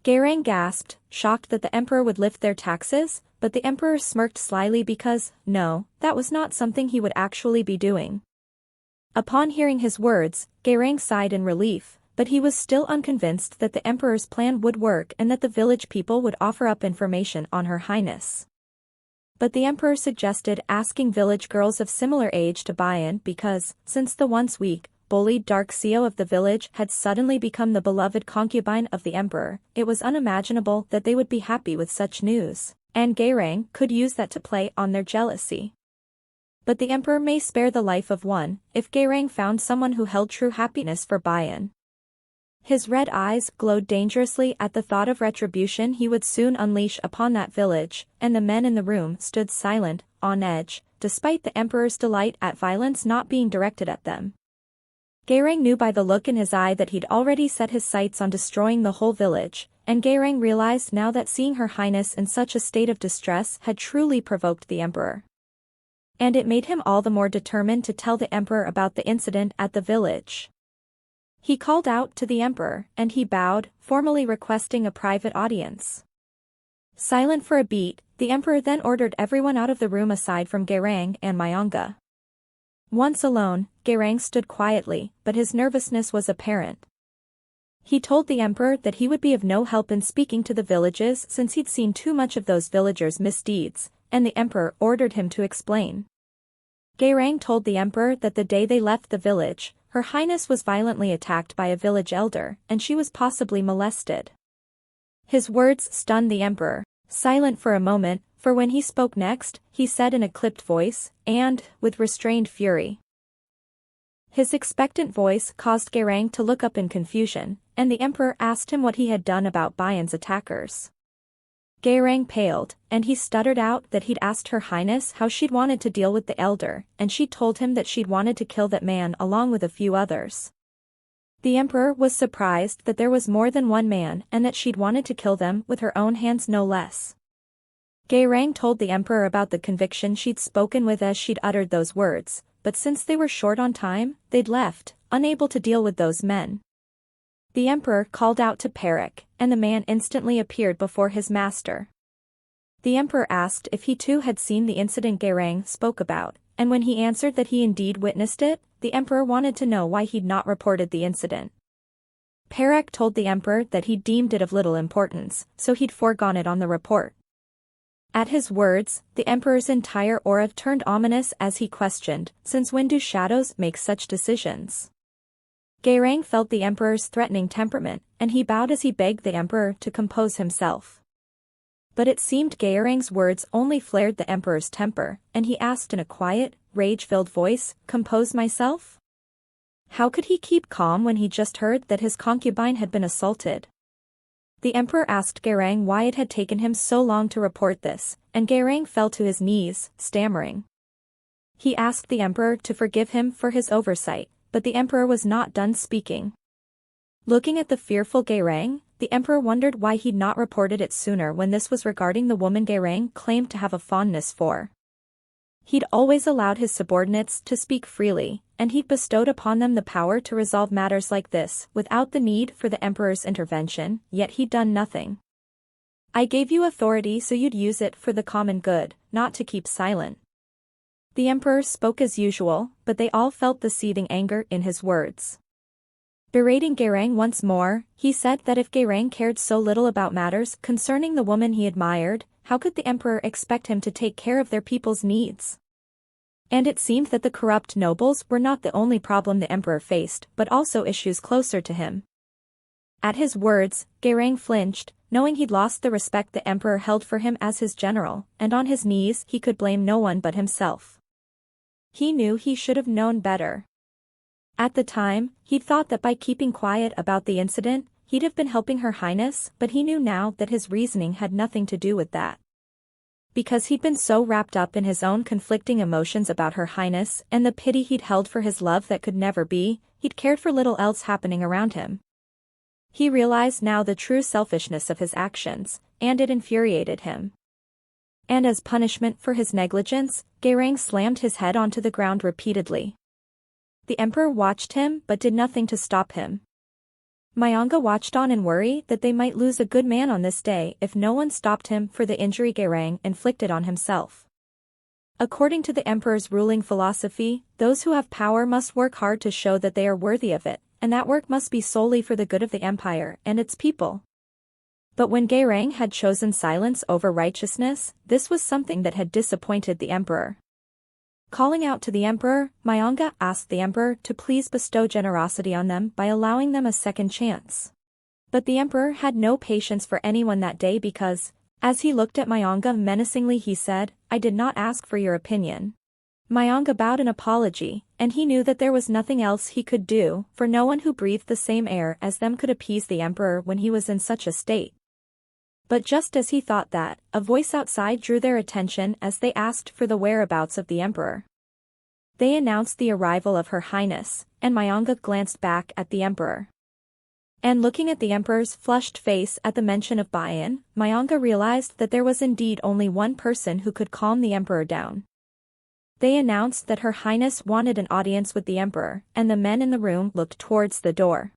A: Galy gasped, shocked that the emperor would lift their taxes, but the emperor smirked slyly because, no, that was not something he would actually be doing. Upon hearing his words, Galy sighed in relief, but he was still unconvinced that the emperor's plan would work and that the village people would offer up information on Her Highness. But the emperor suggested asking village girls of similar age to Bayan because, since the once weak, bullied dark Seo of the village had suddenly become the beloved concubine of the emperor, it was unimaginable that they would be happy with such news, and Galy could use that to play on their jealousy. But the emperor may spare the life of one, if Galy found someone who held true happiness for Bayan. His red eyes glowed dangerously at the thought of retribution he would soon unleash upon that village, and the men in the room stood silent, on edge, despite the emperor's delight at violence not being directed at them. Galy knew by the look in his eye that he'd already set his sights on destroying the whole village, and Galy realized now that seeing Her Highness in such a state of distress had truly provoked the emperor. And it made him all the more determined to tell the emperor about the incident at the village. He called out to the emperor, and he bowed, formally requesting a private audience. Silent for a beat, the emperor then ordered everyone out of the room aside from Galy and Myanga. Once alone, Galy stood quietly, but his nervousness was apparent. He told the emperor that he would be of no help in speaking to the villages since he'd seen too much of those villagers' misdeeds, and the emperor ordered him to explain. Galy told the emperor that the day they left the village, Her Highness was violently attacked by a village elder, and she was possibly molested. His words stunned the emperor. Silent for a moment, for when he spoke next, he said in a clipped voice, and, with restrained fury. His expectant voice caused Galy to look up in confusion, and the emperor asked him what he had done about Bayan's attackers. Galy paled, and he stuttered out that he'd asked Her Highness how she'd wanted to deal with the elder, and she'd told him that she'd wanted to kill that man along with a few others. The emperor was surprised that there was more than one man and that she'd wanted to kill them with her own hands no less. Galy told the emperor about the conviction she'd spoken with as she'd uttered those words, but since they were short on time, they'd left, unable to deal with those men. The emperor called out to Pt1-18, and the man instantly appeared before his master. The emperor asked if he too had seen the incident Galy spoke about, and when he answered that he indeed witnessed it, the emperor wanted to know why he'd not reported the incident. Pt1-18 told the emperor that he deemed it of little importance, so he'd foregone it on the report. At his words, the emperor's entire aura turned ominous as he questioned, since when do shadows make such decisions? Galy felt the emperor's threatening temperament, and he bowed as he begged the emperor to compose himself. But it seemed Galy's words only flared the emperor's temper, and he asked in a quiet, rage-filled voice, "Compose myself?" How could he keep calm when he just heard that his concubine had been assaulted? The emperor asked Galy why it had taken him so long to report this, and Galy fell to his knees, stammering. He asked the emperor to forgive him for his oversight, but the emperor was not done speaking. Looking at the fearful Galy, the emperor wondered why he'd not reported it sooner when this was regarding the woman Galy claimed to have a fondness for. He'd always allowed his subordinates to speak freely, and he'd bestowed upon them the power to resolve matters like this without the need for the emperor's intervention, yet he'd done nothing. "I gave you authority so you'd use it for the common good, not to keep silent." The emperor spoke as usual, but they all felt the seething anger in his words. Berating Galy once more, he said that if Galy cared so little about matters concerning the woman he admired, how could the emperor expect him to take care of their people's needs? And it seemed that the corrupt nobles were not the only problem the emperor faced, but also issues closer to him. At his words, Galy flinched, knowing he'd lost the respect the emperor held for him as his general, and on his knees he could blame no one but himself. He knew he should have known better. At the time, he'd thought that by keeping quiet about the incident, he'd have been helping Her Highness, but he knew now that his reasoning had nothing to do with that. Because he'd been so wrapped up in his own conflicting emotions about Her Highness and the pity he'd held for his love that could never be, he'd cared for little else happening around him. He realized now the true selfishness of his actions, and it infuriated him. And as punishment for his negligence, Galy slammed his head onto the ground repeatedly. The emperor watched him but did nothing to stop him. Mayanga watched on in worry that they might lose a good man on this day if no one stopped him for the injury Galy inflicted on himself. According to the emperor's ruling philosophy, those who have power must work hard to show that they are worthy of it, and that work must be solely for the good of the empire and its people. But when Galy had chosen silence over righteousness, this was something that had disappointed the emperor. Calling out to the emperor, Mayanga asked the emperor to please bestow generosity on them by allowing them a second chance. But the emperor had no patience for anyone that day because, as he looked at Mayanga menacingly, he said, "I did not ask for your opinion." Mayanga bowed in apology, and he knew that there was nothing else he could do, for no one who breathed the same air as them could appease the emperor when he was in such a state. But just as he thought that, a voice outside drew their attention as they asked for the whereabouts of the emperor. They announced the arrival of Her Highness, and Mayanga glanced back at the emperor. And looking at the emperor's flushed face at the mention of Bayan, Mayanga realized that there was indeed only one person who could calm the emperor down. They announced that Her Highness wanted an audience with the emperor, and the men in the room looked towards the door.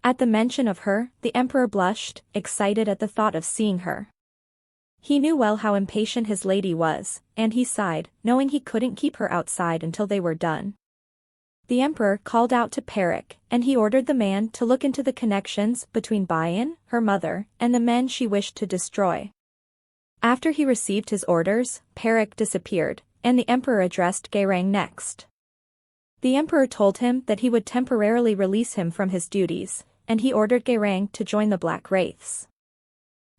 A: At the mention of her, the emperor blushed, excited at the thought of seeing her. He knew well how impatient his lady was, and he sighed, knowing he couldn't keep her outside until they were done. The emperor called out to Pt1-18, and he ordered the man to look into the connections between Bayan, her mother, and the men she wished to destroy. After he received his orders, Pt1-18 disappeared, and the emperor addressed Galy next. The emperor told him that he would temporarily release him from his duties, and he ordered Galy to join the Black Wraiths.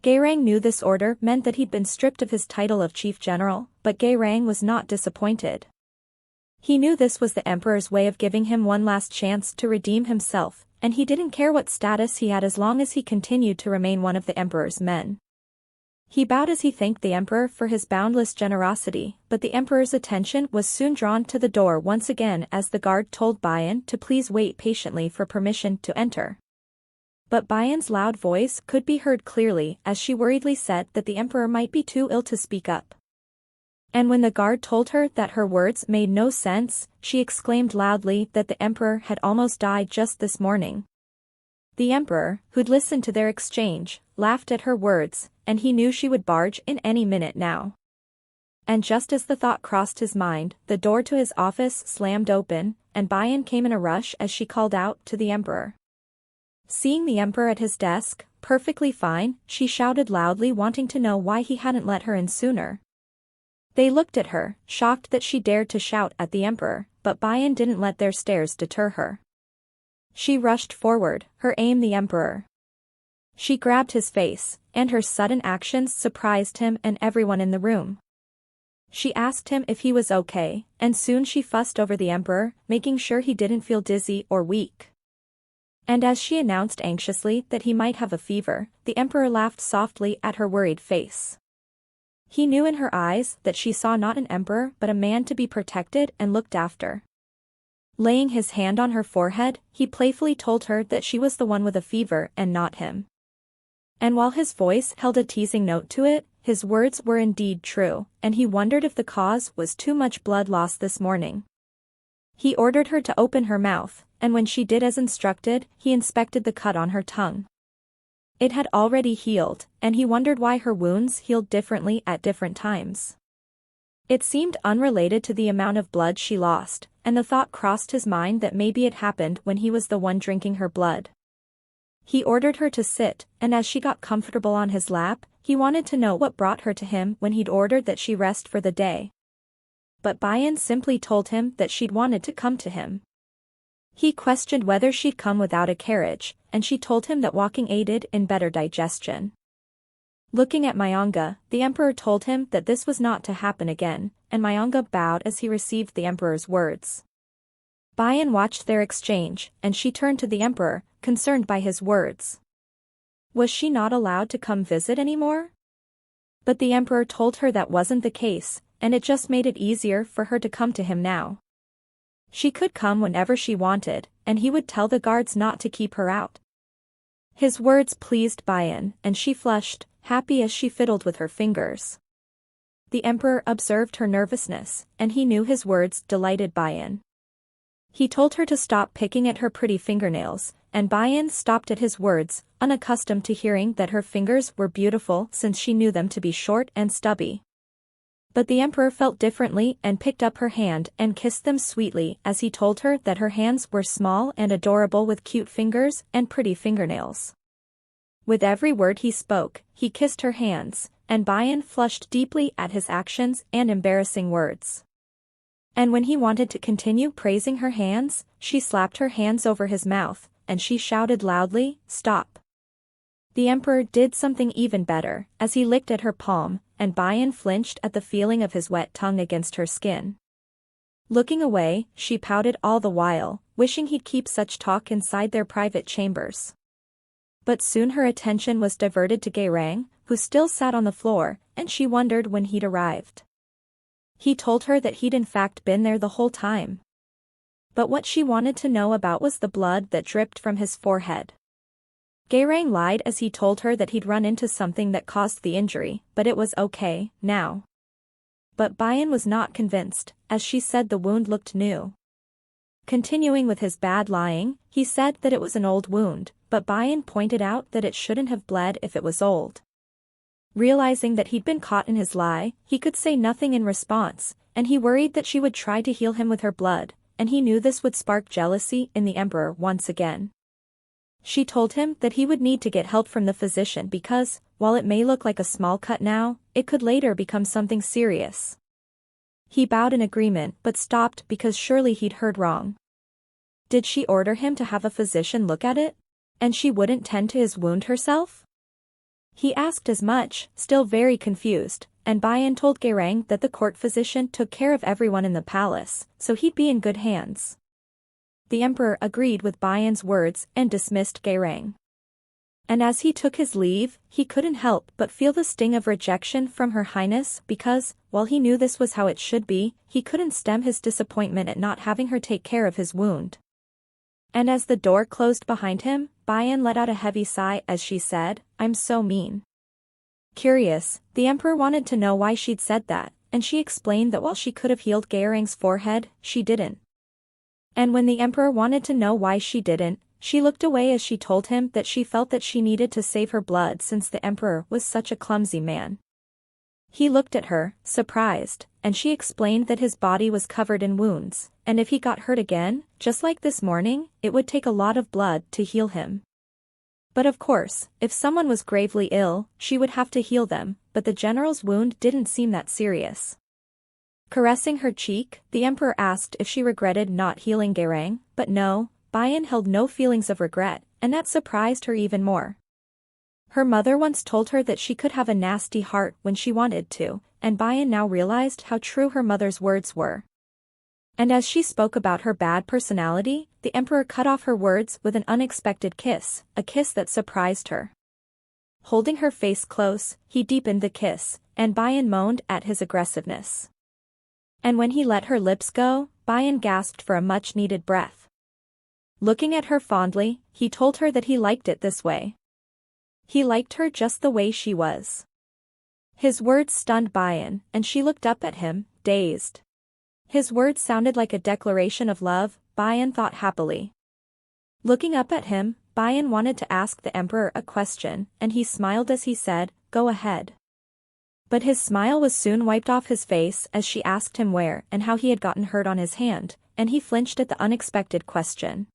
A: Gayrang knew this order meant that he'd been stripped of his title of chief general, but Gayrang was not disappointed. He knew this was the emperor's way of giving him one last chance to redeem himself, and he didn't care what status he had as long as he continued to remain one of the emperor's men. He bowed as he thanked the emperor for his boundless generosity, but the emperor's attention was soon drawn to the door once again as the guard told Bayan to please wait patiently for permission to enter. But Bayan's loud voice could be heard clearly as she worriedly said that the emperor might be too ill to speak up. And when the guard told her that her words made no sense, she exclaimed loudly that the emperor had almost died just this morning. The emperor, who'd listened to their exchange, laughed at her words, and he knew she would barge in any minute now. And just as the thought crossed his mind, the door to his office slammed open, and Bayan came in a rush as she called out to the emperor. Seeing the emperor at his desk, perfectly fine, she shouted loudly wanting to know why he hadn't let her in sooner. They looked at her, shocked that she dared to shout at the emperor, but Bayan didn't let their stares deter her. She rushed forward, her aim the emperor. She grabbed his face, and her sudden actions surprised him and everyone in the room. She asked him if he was okay, and soon she fussed over the emperor, making sure he didn't feel dizzy or weak. And as she announced anxiously that he might have a fever, the emperor laughed softly at her worried face. He knew in her eyes that she saw not an emperor but a man to be protected and looked after. Laying his hand on her forehead, he playfully told her that she was the one with a fever and not him. And while his voice held a teasing note to it, his words were indeed true, and he wondered if the cause was too much blood lost this morning. He ordered her to open her mouth, and when she did as instructed, he inspected the cut on her tongue. It had already healed, and he wondered why her wounds healed differently at different times. It seemed unrelated to the amount of blood she lost, and the thought crossed his mind that maybe it happened when he was the one drinking her blood. He ordered her to sit, and as she got comfortable on his lap, he wanted to know what brought her to him when he'd ordered that she rest for the day. But Bayan simply told him that she'd wanted to come to him. He questioned whether she'd come without a carriage, and she told him that walking aided in better digestion. Looking at Myanga, the emperor told him that this was not to happen again, and Myanga bowed as he received the emperor's words. Bayan watched their exchange, and she turned to the emperor, concerned by his words. Was she not allowed to come visit anymore? But the emperor told her that wasn't the case, and it just made it easier for her to come to him now. She could come whenever she wanted, and he would tell the guards not to keep her out. His words pleased Bayan, and she flushed, happy as she fiddled with her fingers. The emperor observed her nervousness, and he knew his words delighted Bayan. He told her to stop picking at her pretty fingernails, and Bayan stopped at his words, unaccustomed to hearing that her fingers were beautiful since she knew them to be short and stubby. But the emperor felt differently and picked up her hand and kissed them sweetly as he told her that her hands were small and adorable with cute fingers and pretty fingernails. With every word he spoke, he kissed her hands, and Bayan flushed deeply at his actions and embarrassing words. And when he wanted to continue praising her hands, she slapped her hands over his mouth, and she shouted loudly, "Stop." The emperor did something even better, as he licked at her palm, and Bayan flinched at the feeling of his wet tongue against her skin. Looking away, she pouted all the while, wishing he'd keep such talk inside their private chambers. But soon her attention was diverted to Gayrang, who still sat on the floor, and she wondered when he'd arrived. He told her that he'd in fact been there the whole time. But what she wanted to know about was the blood that dripped from his forehead. Gayrang lied as he told her that he'd run into something that caused the injury, but it was okay, now. But Bayan was not convinced, as she said the wound looked new. Continuing with his bad lying, he said that it was an old wound, but Bayan pointed out that it shouldn't have bled if it was old. Realizing that he'd been caught in his lie, he could say nothing in response, and he worried that she would try to heal him with her blood, and he knew this would spark jealousy in the emperor once again. She told him that he would need to get help from the physician because, while it may look like a small cut now, it could later become something serious. He bowed in agreement but stopped because surely he'd heard wrong. Did she order him to have a physician look at it? And she wouldn't tend to his wound herself? He asked as much, still very confused, and Bayan told Galy that the court physician took care of everyone in the palace, so he'd be in good hands. The emperor agreed with Bayan's words and dismissed Galy. And as he took his leave, he couldn't help but feel the sting of rejection from Her Highness because, while he knew this was how it should be, he couldn't stem his disappointment at not having her take care of his wound. And as the door closed behind him, Bayan let out a heavy sigh as she said, "I'm so mean." Curious, the emperor wanted to know why she'd said that, and she explained that while she could have healed Galy's forehead, she didn't. And when the emperor wanted to know why she didn't, she looked away as she told him that she felt that she needed to save her blood since the emperor was such a clumsy man. He looked at her, surprised, and she explained that his body was covered in wounds, and if he got hurt again, just like this morning, it would take a lot of blood to heal him. But of course, if someone was gravely ill, she would have to heal them, but the general's wound didn't seem that serious. Caressing her cheek, the emperor asked if she regretted not healing Galy, but no, Bayan held no feelings of regret, and that surprised her even more. Her mother once told her that she could have a nasty heart when she wanted to, and Bayan now realized how true her mother's words were. And as she spoke about her bad personality, the emperor cut off her words with an unexpected kiss, a kiss that surprised her. Holding her face close, he deepened the kiss, and Bayan moaned at his aggressiveness. And when he let her lips go, Bayan gasped for a much-needed breath. Looking at her fondly, he told her that he liked it this way. He liked her just the way she was. His words stunned Bayan, and she looked up at him, dazed. His words sounded like a declaration of love, Bayan thought happily. Looking up at him, Bayan wanted to ask the emperor a question, and he smiled as he said, "Go ahead." But his smile was soon wiped off his face as she asked him where and how he had gotten hurt on his hand, and he flinched at the unexpected question.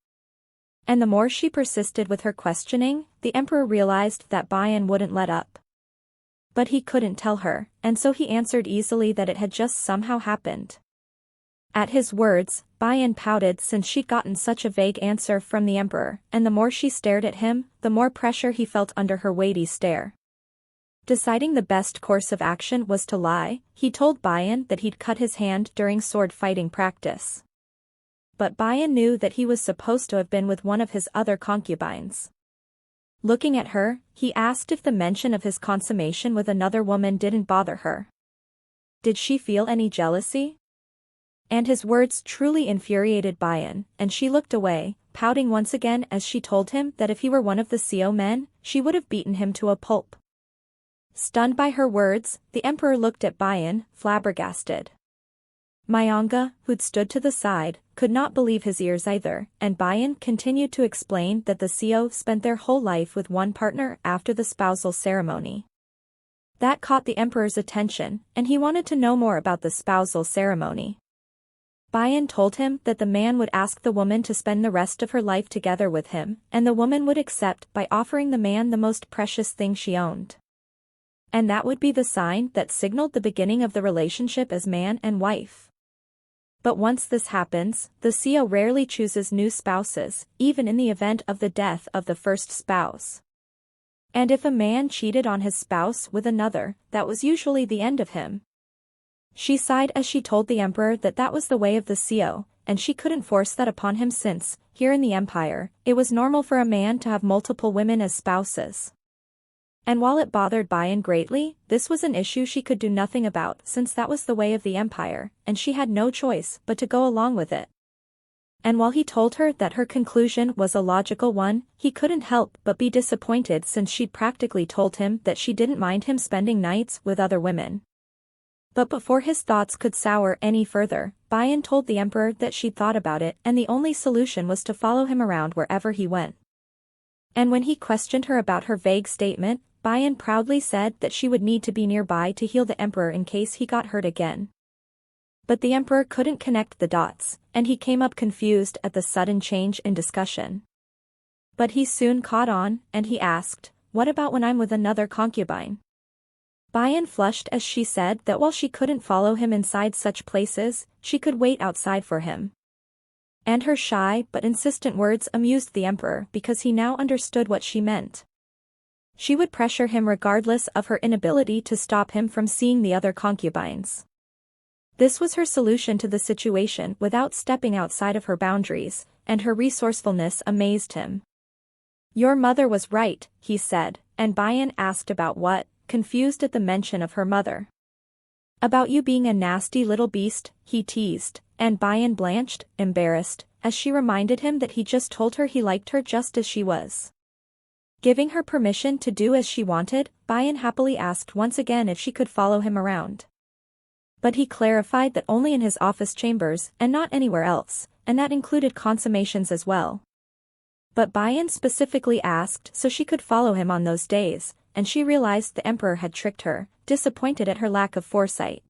A: And the more she persisted with her questioning, the emperor realized that Bayan wouldn't let up. But he couldn't tell her, and so he answered easily that it had just somehow happened. At his words, Bayan pouted since she'd gotten such a vague answer from the emperor, and the more she stared at him, the more pressure he felt under her weighty stare. Deciding the best course of action was to lie, he told Bayan that he'd cut his hand during sword fighting practice. But Bayan knew that he was supposed to have been with one of his other concubines. Looking at her, he asked if the mention of his consummation with another woman didn't bother her. Did she feel any jealousy? And his words truly infuriated Bayan, and she looked away, pouting once again as she told him that if he were one of the CO men, she would have beaten him to a pulp. Stunned by her words, the emperor looked at Bayan, flabbergasted. Mayanga, who'd stood to the side, could not believe his ears either, and Bayan continued to explain that the CO spent their whole life with one partner after the spousal ceremony. That caught the emperor's attention, and he wanted to know more about the spousal ceremony. Bayan told him that the man would ask the woman to spend the rest of her life together with him, and the woman would accept by offering the man the most precious thing she owned. And that would be the sign that signaled the beginning of the relationship as man and wife. But once this happens, the CO rarely chooses new spouses, even in the event of the death of the first spouse. And if a man cheated on his spouse with another, that was usually the end of him. She sighed as she told the emperor that that was the way of the CO, and she couldn't force that upon him since, here in the empire, it was normal for a man to have multiple women as spouses. And while it bothered Bayan greatly, this was an issue she could do nothing about since that was the way of the empire, and she had no choice but to go along with it. And while he told her that her conclusion was a logical one, he couldn't help but be disappointed since she'd practically told him that she didn't mind him spending nights with other women. But before his thoughts could sour any further, Bayan told the emperor that she'd thought about it and the only solution was to follow him around wherever he went. And when he questioned her about her vague statement, Bayan proudly said that she would need to be nearby to heal the emperor in case he got hurt again. But the emperor couldn't connect the dots, and he came up confused at the sudden change in discussion. But he soon caught on, and he asked, "What about when I'm with another concubine?" Bayan flushed as she said that while she couldn't follow him inside such places, she could wait outside for him. And her shy but insistent words amused the emperor because he now understood what she meant. She would pressure him regardless of her inability to stop him from seeing the other concubines. This was her solution to the situation without stepping outside of her boundaries, and her resourcefulness amazed him. "Your mother was right," he said, and Bayan asked about what, confused at the mention of her mother. "About you being a nasty little beast," he teased, and Bayan blanched, embarrassed, as she reminded him that he just told her he liked her just as she was. Giving her permission to do as she wanted, Bayan happily asked once again if she could follow him around. But he clarified that only in his office chambers and not anywhere else, and that included consummations as well. But Bayan specifically asked so she could follow him on those days, and she realized the emperor had tricked her, disappointed at her lack of foresight.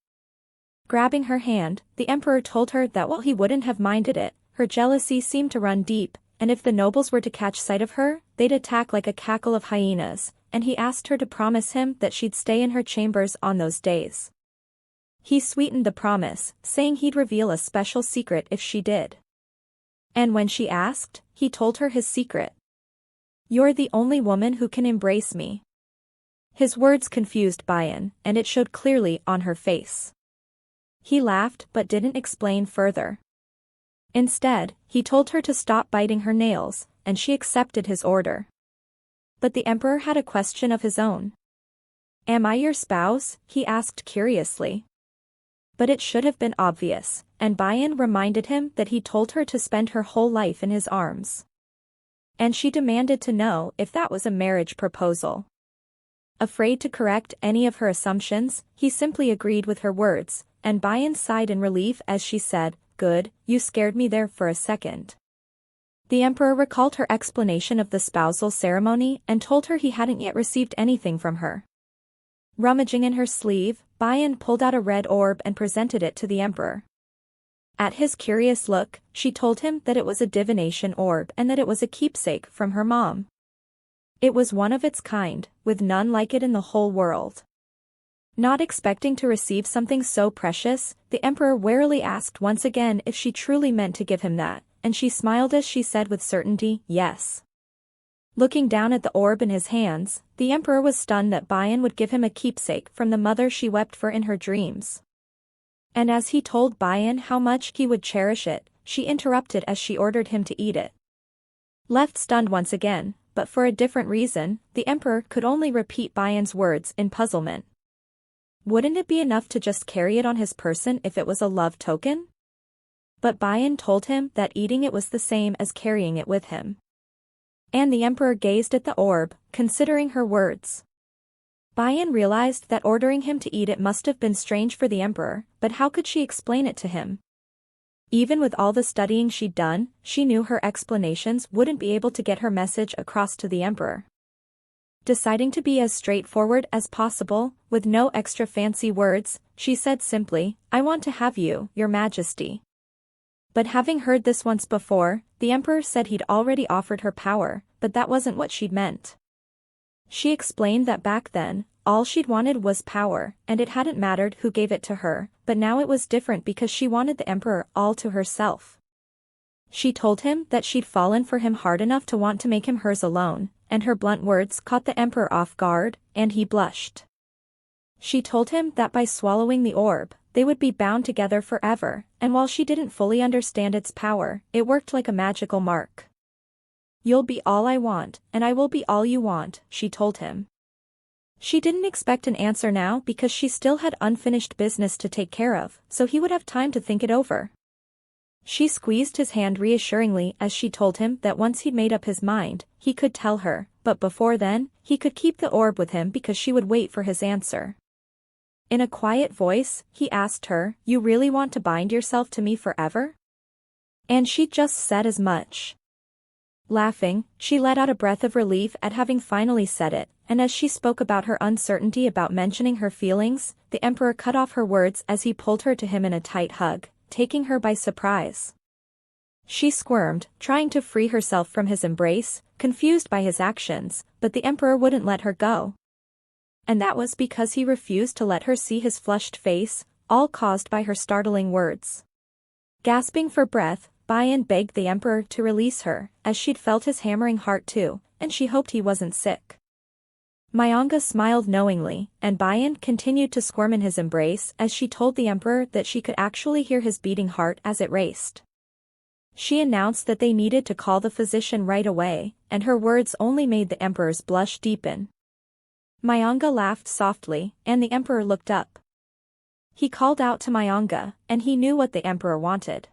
A: Grabbing her hand, the emperor told her that while he wouldn't have minded it, her jealousy seemed to run deep, and if the nobles were to catch sight of her, they'd attack like a cackle of hyenas, and he asked her to promise him that she'd stay in her chambers on those days. He sweetened the promise, saying he'd reveal a special secret if she did. And when she asked, he told her his secret. "You're the only woman who can embrace me." His words confused Bayan, and it showed clearly on her face. He laughed but didn't explain further. Instead, he told her to stop biting her nails, and she accepted his order. But the emperor had a question of his own. "Am I your spouse?" he asked curiously. But it should have been obvious, and Bayan reminded him that he told her to spend her whole life in his arms. And she demanded to know if that was a marriage proposal. Afraid to correct any of her assumptions, he simply agreed with her words, and Bayan sighed in relief as she said, "Good, you scared me there for a second." The emperor recalled her explanation of the spousal ceremony and told her he hadn't yet received anything from her. Rummaging in her sleeve, Bayan pulled out a red orb and presented it to the emperor. At his curious look, she told him that it was a divination orb and that it was a keepsake from her mom. It was one of its kind, with none like it in the whole world. Not expecting to receive something so precious, the emperor warily asked once again if she truly meant to give him that, and she smiled as she said with certainty, "Yes." Looking down at the orb in his hands, the emperor was stunned that Bayan would give him a keepsake from the mother she wept for in her dreams. And as he told Bayan how much he would cherish it, she interrupted as she ordered him to eat it. Left stunned once again, but for a different reason, the emperor could only repeat Bayan's words in puzzlement. Wouldn't it be enough to just carry it on his person if it was a love token? But Bayan told him that eating it was the same as carrying it with him. And the emperor gazed at the orb, considering her words. Bayan realized that ordering him to eat it must have been strange for the emperor, but how could she explain it to him? Even with all the studying she'd done, she knew her explanations wouldn't be able to get her message across to the emperor. Deciding to be as straightforward as possible, with no extra fancy words, she said simply, "I want to have you, your majesty." But having heard this once before, the emperor said he'd already offered her power, but that wasn't what she'd meant. She explained that back then, all she'd wanted was power, and it hadn't mattered who gave it to her, but now it was different because she wanted the emperor all to herself. She told him that she'd fallen for him hard enough to want to make him hers alone, and her blunt words caught the emperor off guard, and he blushed. She told him that by swallowing the orb, they would be bound together forever, and while she didn't fully understand its power, it worked like a magical mark. "You'll be all I want, and I will be all you want," she told him. She didn't expect an answer now because she still had unfinished business to take care of, so he would have time to think it over. She squeezed his hand reassuringly as she told him that once he'd made up his mind, he could tell her, but before then, he could keep the orb with him because she would wait for his answer. In a quiet voice, he asked her, "You really want to bind yourself to me forever?" And she just said as much. Laughing, she let out a breath of relief at having finally said it, and as she spoke about her uncertainty about mentioning her feelings, the emperor cut off her words as he pulled her to him in a tight hug, taking her by surprise. She squirmed, trying to free herself from his embrace, confused by his actions, but the emperor wouldn't let her go. And that was because he refused to let her see his flushed face, all caused by her startling words. Gasping for breath, Bayan begged the emperor to release her, as she'd felt his hammering heart too, and she hoped he wasn't sick. Myanga smiled knowingly, and Bayan continued to squirm in his embrace as she told the emperor that she could actually hear his beating heart as it raced. She announced that they needed to call the physician right away, and her words only made the emperor's blush deepen. Myanga laughed softly, and the emperor looked up. He called out to Myanga, and he knew what the emperor wanted.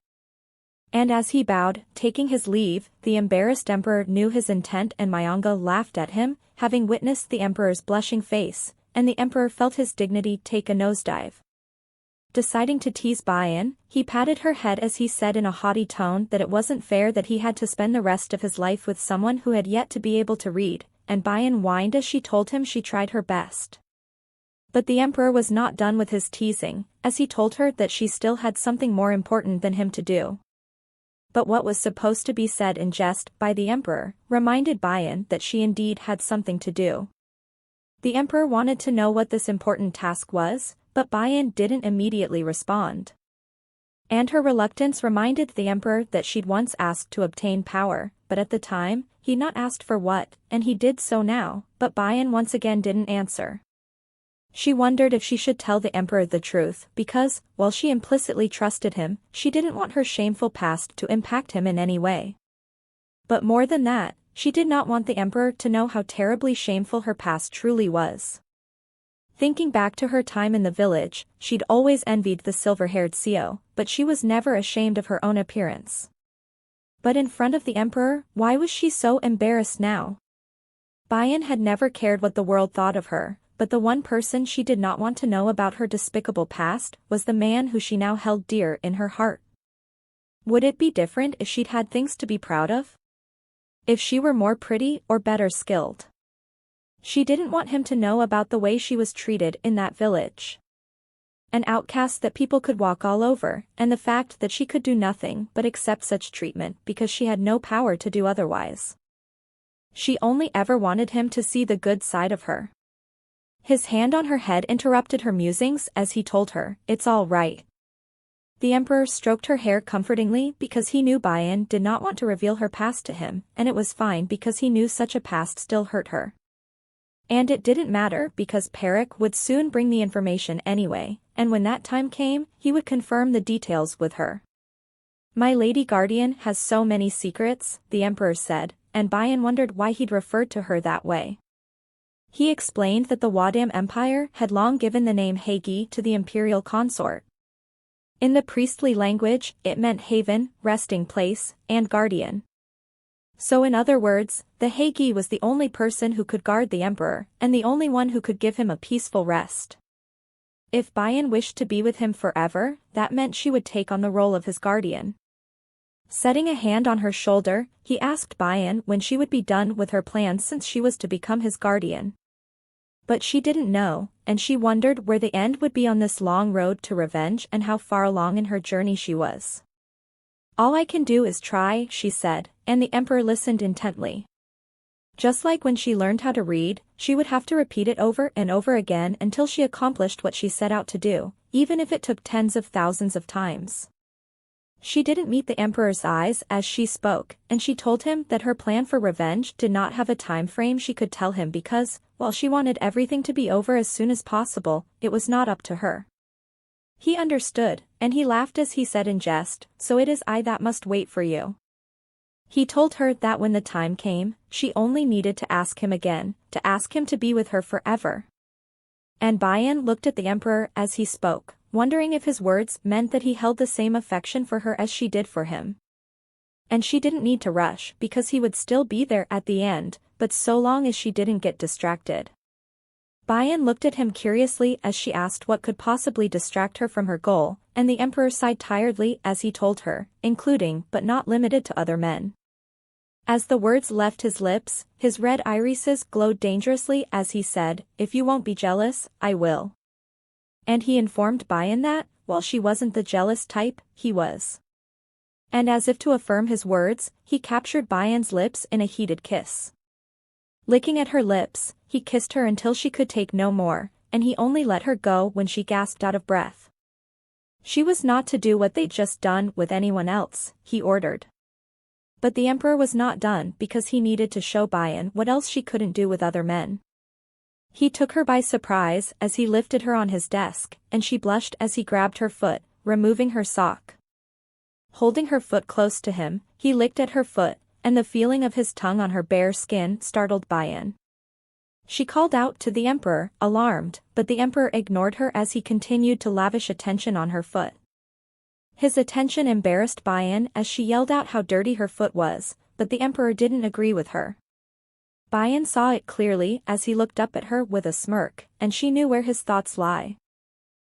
A: And as he bowed, taking his leave, the embarrassed emperor knew his intent and Myanga laughed at him, having witnessed the emperor's blushing face, and the emperor felt his dignity take a nosedive. Deciding to tease Bayan, he patted her head as he said in a haughty tone that it wasn't fair that he had to spend the rest of his life with someone who had yet to be able to read, and Bayan whined as she told him she tried her best. But the emperor was not done with his teasing, as he told her that she still had something more important than him to do. But what was supposed to be said in jest by the emperor reminded Bayan that she indeed had something to do. The emperor wanted to know what this important task was, but Bayan didn't immediately respond. And her reluctance reminded the emperor that she'd once asked to obtain power, but at the time, he'd not asked for what, and he did so now, but Bayan once again didn't answer. She wondered if she should tell the emperor the truth because, while she implicitly trusted him, she didn't want her shameful past to impact him in any way. But more than that, she did not want the emperor to know how terribly shameful her past truly was. Thinking back to her time in the village, she'd always envied the silver-haired Seo, but she was never ashamed of her own appearance. But in front of the emperor, why was she so embarrassed now? Bayan had never cared what the world thought of her, but the one person she did not want to know about her despicable past was the man who she now held dear in her heart. Would it be different if she'd had things to be proud of? If she were more pretty or better skilled? She didn't want him to know about the way she was treated in that village. An outcast that people could walk all over, and the fact that she could do nothing but accept such treatment because she had no power to do otherwise. She only ever wanted him to see the good side of her. His hand on her head interrupted her musings as he told her, "It's all right." The emperor stroked her hair comfortingly because he knew Bayan did not want to reveal her past to him, and it was fine because he knew such a past still hurt her. And it didn't matter because Perik would soon bring the information anyway, and when that time came, he would confirm the details with her. "My lady guardian has so many secrets," the emperor said, and Bayan wondered why he'd referred to her that way. He explained that the Wadam Empire had long given the name Hagi to the imperial consort. In the priestly language, it meant haven, resting place, and guardian. So in other words, the Hagi was the only person who could guard the emperor, and the only one who could give him a peaceful rest. If Bayan wished to be with him forever, that meant she would take on the role of his guardian. Setting a hand on her shoulder, he asked Bayan when she would be done with her plans since she was to become his guardian. But she didn't know, and she wondered where the end would be on this long road to revenge and how far along in her journey she was. "All I can do is try," she said, and the emperor listened intently. Just like when she learned how to read, she would have to repeat it over and over again until she accomplished what she set out to do, even if it took tens of thousands of times. She didn't meet the emperor's eyes as she spoke, and she told him that her plan for revenge did not have a time frame she could tell him because, while she wanted everything to be over as soon as possible, it was not up to her. He understood, and he laughed as he said in jest, "So it is I that must wait for you." He told her that when the time came, she only needed to ask him again, to ask him to be with her forever. And Bayan looked at the emperor as he spoke, wondering if his words meant that he held the same affection for her as she did for him. And she didn't need to rush because he would still be there at the end, but so long as she didn't get distracted. Bayan looked at him curiously as she asked what could possibly distract her from her goal, and the emperor sighed tiredly as he told her, including but not limited to other men. As the words left his lips, his red irises glowed dangerously as he said, "If you won't be jealous, I will." And he informed Bayan that, while she wasn't the jealous type, he was. And as if to affirm his words, he captured Bayan's lips in a heated kiss. Licking at her lips, he kissed her until she could take no more, and he only let her go when she gasped out of breath. She was not to do what they'd just done with anyone else, he ordered. But the emperor was not done because he needed to show Bayan what else she couldn't do with other men. He took her by surprise as he lifted her on his desk, and she blushed as he grabbed her foot, removing her sock. Holding her foot close to him, he licked at her foot, and the feeling of his tongue on her bare skin startled Bayan. She called out to the emperor, alarmed, but the emperor ignored her as he continued to lavish attention on her foot. His attention embarrassed Bayan as she yelled out how dirty her foot was, but the emperor didn't agree with her. Bayan saw it clearly as he looked up at her with a smirk, and she knew where his thoughts lie.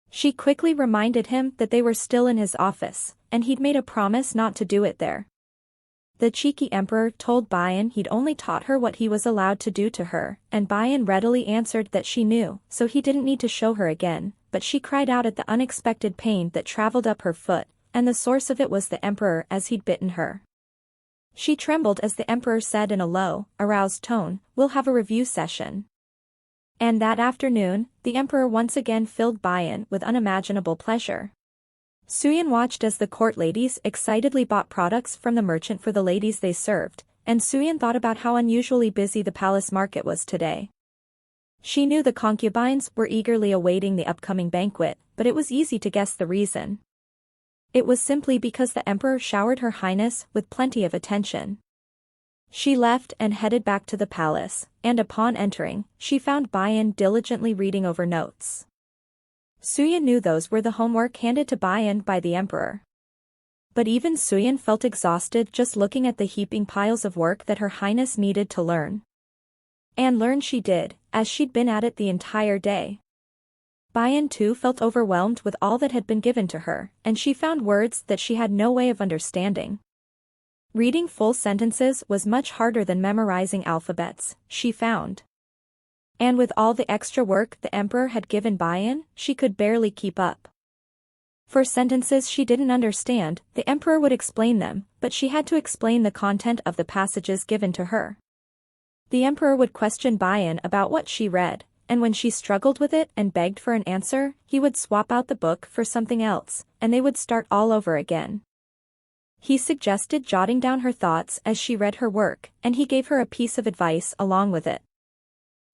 A: She quickly reminded him that they were still in his office, and he'd made a promise not to do it there. The cheeky emperor told Bayan he'd only taught her what he was allowed to do to her, and Bayan readily answered that she knew, so he didn't need to show her again, but she cried out at the unexpected pain that traveled up her foot, and the source of it was the emperor as he'd bitten her. She trembled as the emperor said in a low, aroused tone, "We'll have a review session." And that afternoon, the emperor once again filled Bayan with unimaginable pleasure. Suyin watched as the court ladies excitedly bought products from the merchant for the ladies they served, and Suyin thought about how unusually busy the palace market was today. She knew the concubines were eagerly awaiting the upcoming banquet, but it was easy to guess the reason. It was simply because the emperor showered her highness with plenty of attention. She left and headed back to the palace, and upon entering, she found Bayan diligently reading over notes. Suyin knew those were the homework handed to Bayan by the emperor. But even Suyin felt exhausted just looking at the heaping piles of work that her highness needed to learn. And learn she did, as she'd been at it the entire day. Bayan too felt overwhelmed with all that had been given to her, and she found words that she had no way of understanding. Reading full sentences was much harder than memorizing alphabets, she found. And with all the extra work the emperor had given Bayan, she could barely keep up. For sentences she didn't understand, the emperor would explain them, but she had to explain the content of the passages given to her. The emperor would question Bayan about what she read, and when she struggled with it and begged for an answer, he would swap out the book for something else, and they would start all over again. He suggested jotting down her thoughts as she read her work, and he gave her a piece of advice along with it.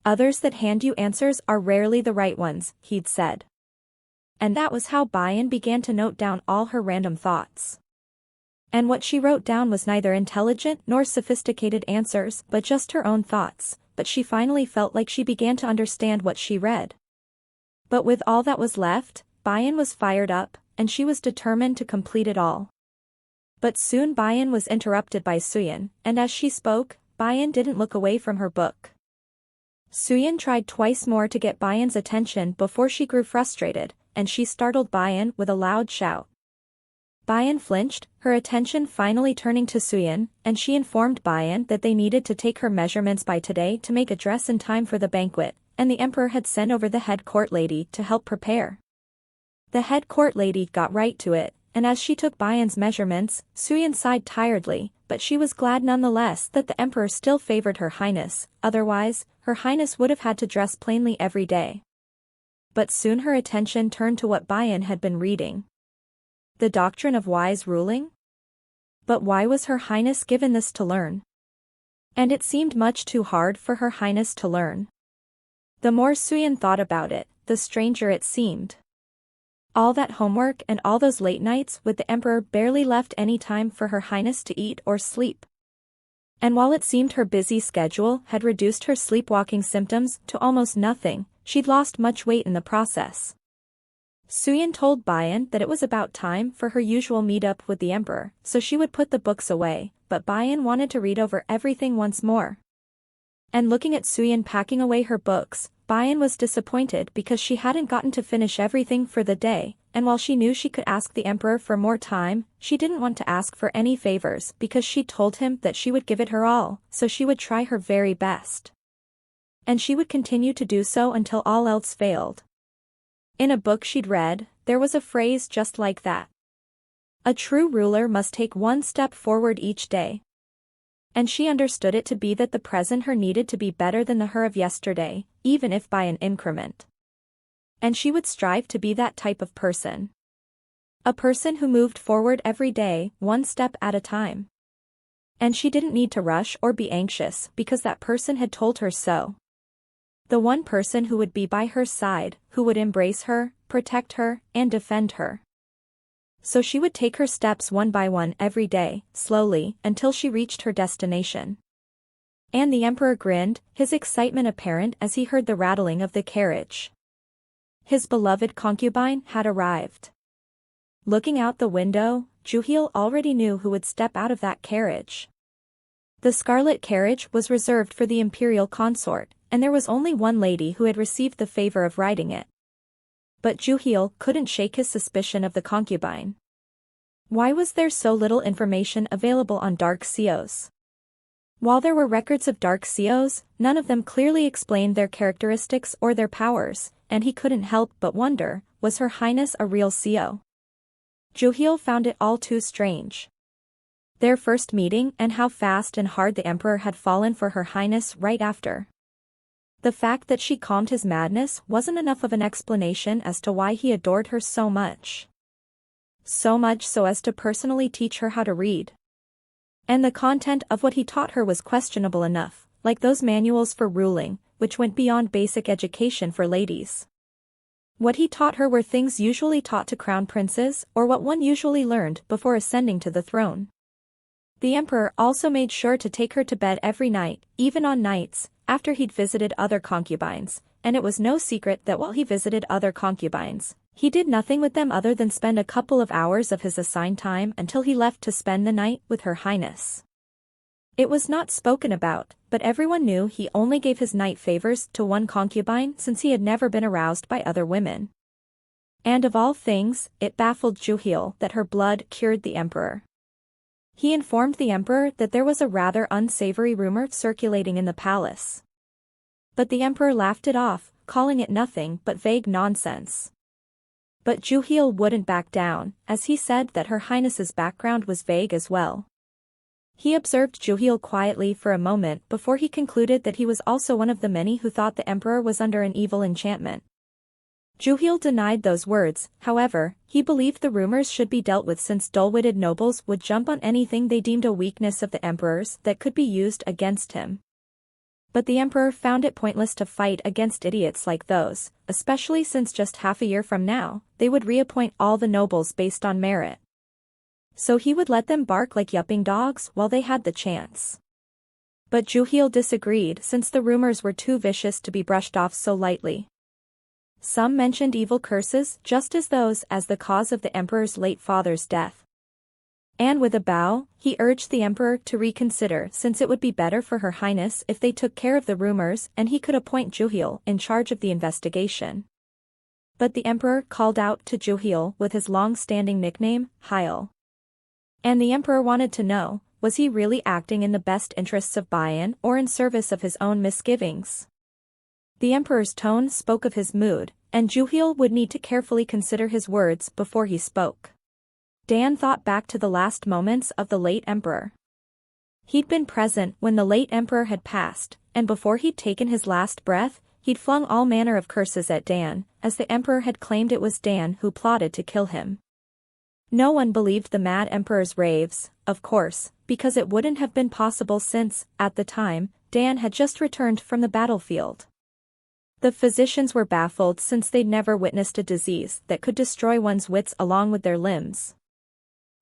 A: "Others that hand you answers are rarely the right ones," he'd said. And that was how Bayan began to note down all her random thoughts. And what she wrote down was neither intelligent nor sophisticated answers but just her own thoughts, but she finally felt like she began to understand what she read. But with all that was left, Bayan was fired up, and she was determined to complete it all. But soon Bayan was interrupted by Suyin, and as she spoke, Bayan didn't look away from her book. Suyin tried twice more to get Bayan's attention before she grew frustrated, and she startled Bayan with a loud shout. Bayan flinched, her attention finally turning to Suyin, and she informed Bayan that they needed to take her measurements by today to make a dress in time for the banquet, and the emperor had sent over the head court lady to help prepare. The head court lady got right to it, and as she took Bayan's measurements, Suyin sighed tiredly, but she was glad nonetheless that the emperor still favored her highness, otherwise, her highness would have had to dress plainly every day. But soon her attention turned to what Bayan had been reading. The doctrine of wise ruling? But why was her highness given this to learn? And it seemed much too hard for her highness to learn. The more Suyin thought about it, the stranger it seemed. All that homework and all those late nights with the emperor barely left any time for her highness to eat or sleep. And while it seemed her busy schedule had reduced her sleepwalking symptoms to almost nothing, she'd lost much weight in the process. Suyin told Bayan that it was about time for her usual meet-up with the emperor, so she would put the books away, but Bayan wanted to read over everything once more. And looking at Suyin packing away her books, Bayan was disappointed because she hadn't gotten to finish everything for the day, and while she knew she could ask the emperor for more time, she didn't want to ask for any favors because she'd told him that she would give it her all, so she would try her very best. And she would continue to do so until all else failed. In a book she'd read, there was a phrase just like that. A true ruler must take one step forward each day. And she understood it to be that the present her needed to be better than the her of yesterday, even if by an increment. And she would strive to be that type of person. A person who moved forward every day, one step at a time. And she didn't need to rush or be anxious because that person had told her so. The one person who would be by her side, who would embrace her, protect her, and defend her. So she would take her steps one by one every day, slowly, until she reached her destination. And the emperor grinned, his excitement apparent as he heard the rattling of the carriage. His beloved concubine had arrived. Looking out the window, Juhil already knew who would step out of that carriage. The scarlet carriage was reserved for the imperial consort, and there was only one lady who had received the favor of riding it. But Juhil couldn't shake his suspicion of the concubine. Why was there so little information available on Dark Seos? While there were records of Dark Seos, none of them clearly explained their characteristics or their powers, and he couldn't help but wonder, was Her Highness a real Seo? Juhil found it all too strange. Their first meeting and how fast and hard the emperor had fallen for Her Highness right after. The fact that she calmed his madness wasn't enough of an explanation as to why he adored her so much. So much so as to personally teach her how to read. And the content of what he taught her was questionable enough, like those manuals for ruling, which went beyond basic education for ladies. What he taught her were things usually taught to crown princes, or what one usually learned before ascending to the throne. The emperor also made sure to take her to bed every night, even on nights, after he'd visited other concubines, and it was no secret that while he visited other concubines, he did nothing with them other than spend a couple of hours of his assigned time until he left to spend the night with Her Highness. It was not spoken about, but everyone knew he only gave his night favors to one concubine since he had never been aroused by other women. And of all things, it baffled Juhil that her blood cured the emperor. He informed the emperor that there was a rather unsavory rumor circulating in the palace. But the emperor laughed it off, calling it nothing but vague nonsense. But Juhil wouldn't back down, as he said that Her Highness's background was vague as well. He observed Juhil quietly for a moment before he concluded that he was also one of the many who thought the emperor was under an evil enchantment. Juhil denied those words, however, he believed the rumors should be dealt with since dull-witted nobles would jump on anything they deemed a weakness of the emperor's that could be used against him. But the emperor found it pointless to fight against idiots like those, especially since just half a year from now, they would reappoint all the nobles based on merit. So he would let them bark like yupping dogs while they had the chance. But Juhil disagreed since the rumors were too vicious to be brushed off so lightly. Some mentioned evil curses just as those as the cause of the emperor's late father's death. And with a bow, he urged the emperor to reconsider since it would be better for Her Highness if they took care of the rumors and he could appoint Juhil in charge of the investigation. But the emperor called out to Juhil with his long-standing nickname, Heil. And the emperor wanted to know, was he really acting in the best interests of Bayan or in service of his own misgivings? The emperor's tone spoke of his mood, and Juhil would need to carefully consider his words before he spoke. Dan thought back to the last moments of the late emperor. He'd been present when the late emperor had passed, and before he'd taken his last breath, he'd flung all manner of curses at Dan, as the emperor had claimed it was Dan who plotted to kill him. No one believed the mad emperor's raves, of course, because it wouldn't have been possible since, at the time, Dan had just returned from the battlefield. The physicians were baffled since they'd never witnessed a disease that could destroy one's wits along with their limbs.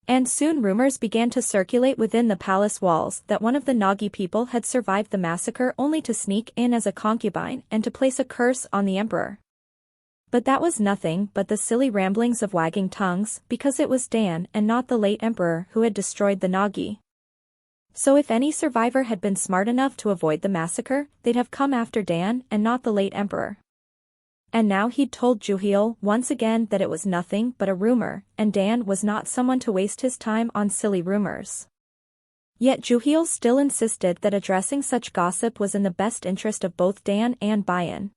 A: And soon rumors began to circulate within the palace walls that one of the Nagi people had survived the massacre only to sneak in as a concubine and to place a curse on the emperor. But that was nothing but the silly ramblings of wagging tongues because it was Dan and not the late emperor who had destroyed the Nagi. So if any survivor had been smart enough to avoid the massacre, they'd have come after Dan and not the late emperor. And now he'd told Juhil once again that it was nothing but a rumor, and Dan was not someone to waste his time on silly rumors. Yet Juhil still insisted that addressing such gossip was in the best interest of both Dan and Bayan.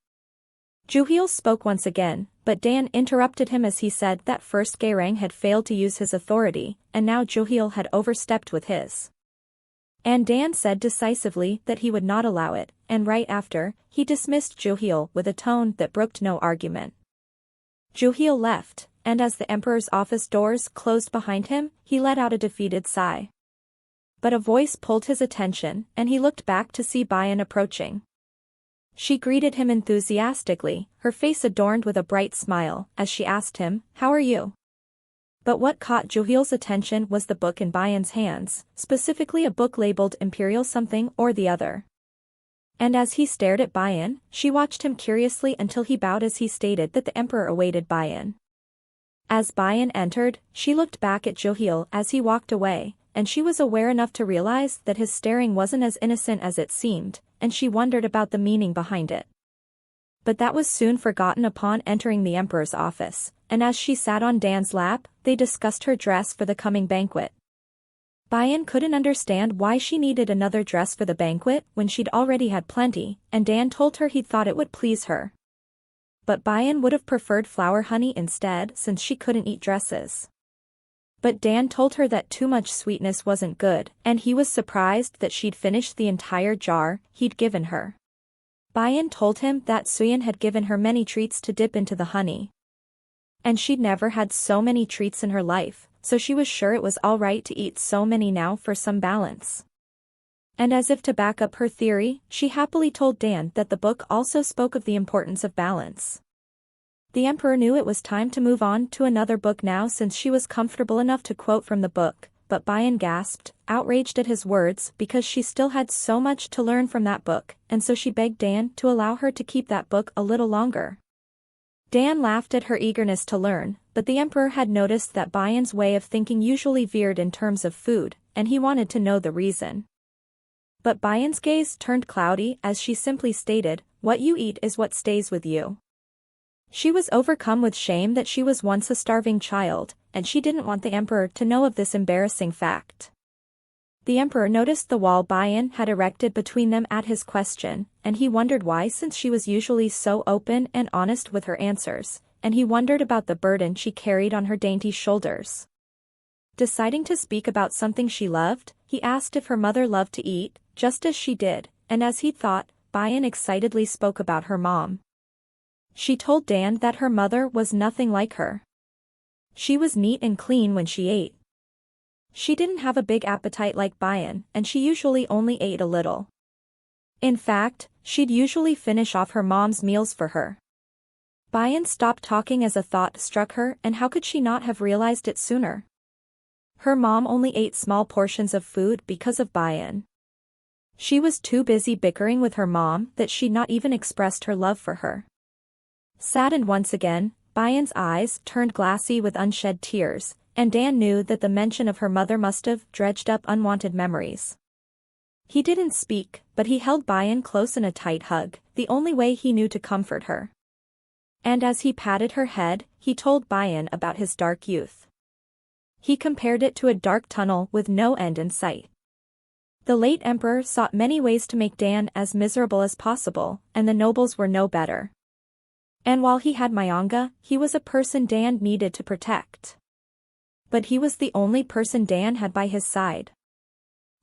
A: Juhil spoke once again, but Dan interrupted him as he said that first Gayrang had failed to use his authority, and now Juhil had overstepped with his. And Dan said decisively that he would not allow it, and right after, he dismissed Juhil with a tone that brooked no argument. Juhil left, and as the emperor's office doors closed behind him, he let out a defeated sigh. But a voice pulled his attention, and he looked back to see Bayan approaching. She greeted him enthusiastically, her face adorned with a bright smile, as she asked him, "How are you?" But what caught Juhyul's attention was the book in Bayan's hands, specifically a book labeled Imperial something or the other. And as he stared at Bayan, she watched him curiously until he bowed as he stated that the emperor awaited Bayan. As Bayan entered, she looked back at Juhyul as he walked away, and she was aware enough to realize that his staring wasn't as innocent as it seemed, and she wondered about the meaning behind it. But that was soon forgotten upon entering the emperor's office, and as she sat on Dan's lap, they discussed her dress for the coming banquet. Bayan couldn't understand why she needed another dress for the banquet when she'd already had plenty, and Dan told her he thought it would please her. But Bayan would have preferred flower honey instead since she couldn't eat dresses. But Dan told her that too much sweetness wasn't good, and he was surprised that she'd finished the entire jar he'd given her. Bayan told him that Suyin had given her many treats to dip into the honey. And she'd never had so many treats in her life, so she was sure it was alright to eat so many now for some balance. And as if to back up her theory, she happily told Dan that the book also spoke of the importance of balance. The emperor knew it was time to move on to another book now since she was comfortable enough to quote from the book, but Bayan gasped, outraged at his words because she still had so much to learn from that book, and so she begged Dan to allow her to keep that book a little longer. Dan laughed at her eagerness to learn, but the emperor had noticed that Bayan's way of thinking usually veered in terms of food, and he wanted to know the reason. But Bayan's gaze turned cloudy as she simply stated, "What you eat is what stays with you." She was overcome with shame that she was once a starving child, and she didn't want the emperor to know of this embarrassing fact. The emperor noticed the wall Bayan had erected between them at his question, and he wondered why since she was usually so open and honest with her answers, and he wondered about the burden she carried on her dainty shoulders. Deciding to speak about something she loved, he asked if her mother loved to eat, just as she did, and as he thought, Bayan excitedly spoke about her mom. She told Dan that her mother was nothing like her. She was neat and clean when she ate. She didn't have a big appetite like Bayan, and she usually only ate a little. In fact, she'd usually finish off her mom's meals for her. Bayan stopped talking as a thought struck her, and how could she not have realized it sooner? Her mom only ate small portions of food because of Bayan. She was too busy bickering with her mom that she'd not even expressed her love for her. Saddened once again, Bayan's eyes turned glassy with unshed tears, and Dan knew that the mention of her mother must have dredged up unwanted memories. He didn't speak, but he held Bayan close in a tight hug, the only way he knew to comfort her. And as he patted her head, he told Bayan about his dark youth. He compared it to a dark tunnel with no end in sight. The late emperor sought many ways to make Dan as miserable as possible, and the nobles were no better. And while he had Myanga, he was a person Dan needed to protect. But he was the only person Dan had by his side.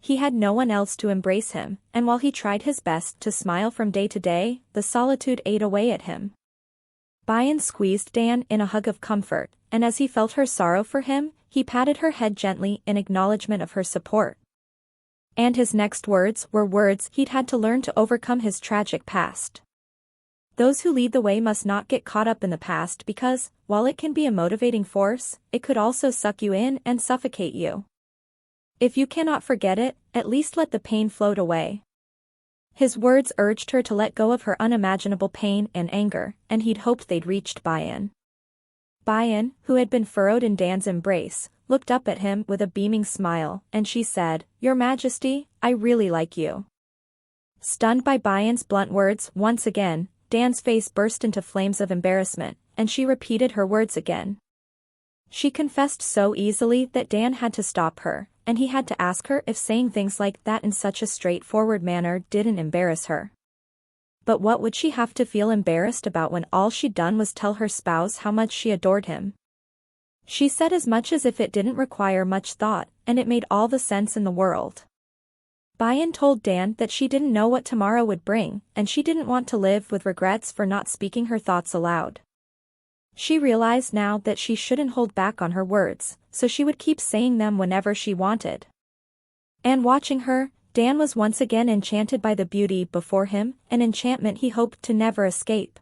A: He had no one else to embrace him, and while he tried his best to smile from day to day, the solitude ate away at him. Bayan squeezed Dan in a hug of comfort, and as he felt her sorrow for him, he patted her head gently in acknowledgement of her support. And his next words were words he'd had to learn to overcome his tragic past. Those who lead the way must not get caught up in the past because, while it can be a motivating force, it could also suck you in and suffocate you. If you cannot forget it, at least let the pain float away. His words urged her to let go of her unimaginable pain and anger, and he'd hoped they'd reached Bayan. Bayan, who had been furrowed in Dan's embrace, looked up at him with a beaming smile, and she said, "Your Majesty, I really like you." Stunned by Bayan's blunt words once again, Dan's face burst into flames of embarrassment, and she repeated her words again. She confessed so easily that Dan had to stop her, and he had to ask her if saying things like that in such a straightforward manner didn't embarrass her. But what would she have to feel embarrassed about when all she'd done was tell her spouse how much she adored him? She said as much as if it didn't require much thought, and it made all the sense in the world. Bayan told Dan that she didn't know what tomorrow would bring, and she didn't want to live with regrets for not speaking her thoughts aloud. She realized now that she shouldn't hold back on her words, so she would keep saying them whenever she wanted. And watching her, Dan was once again enchanted by the beauty before him, an enchantment he hoped to never escape.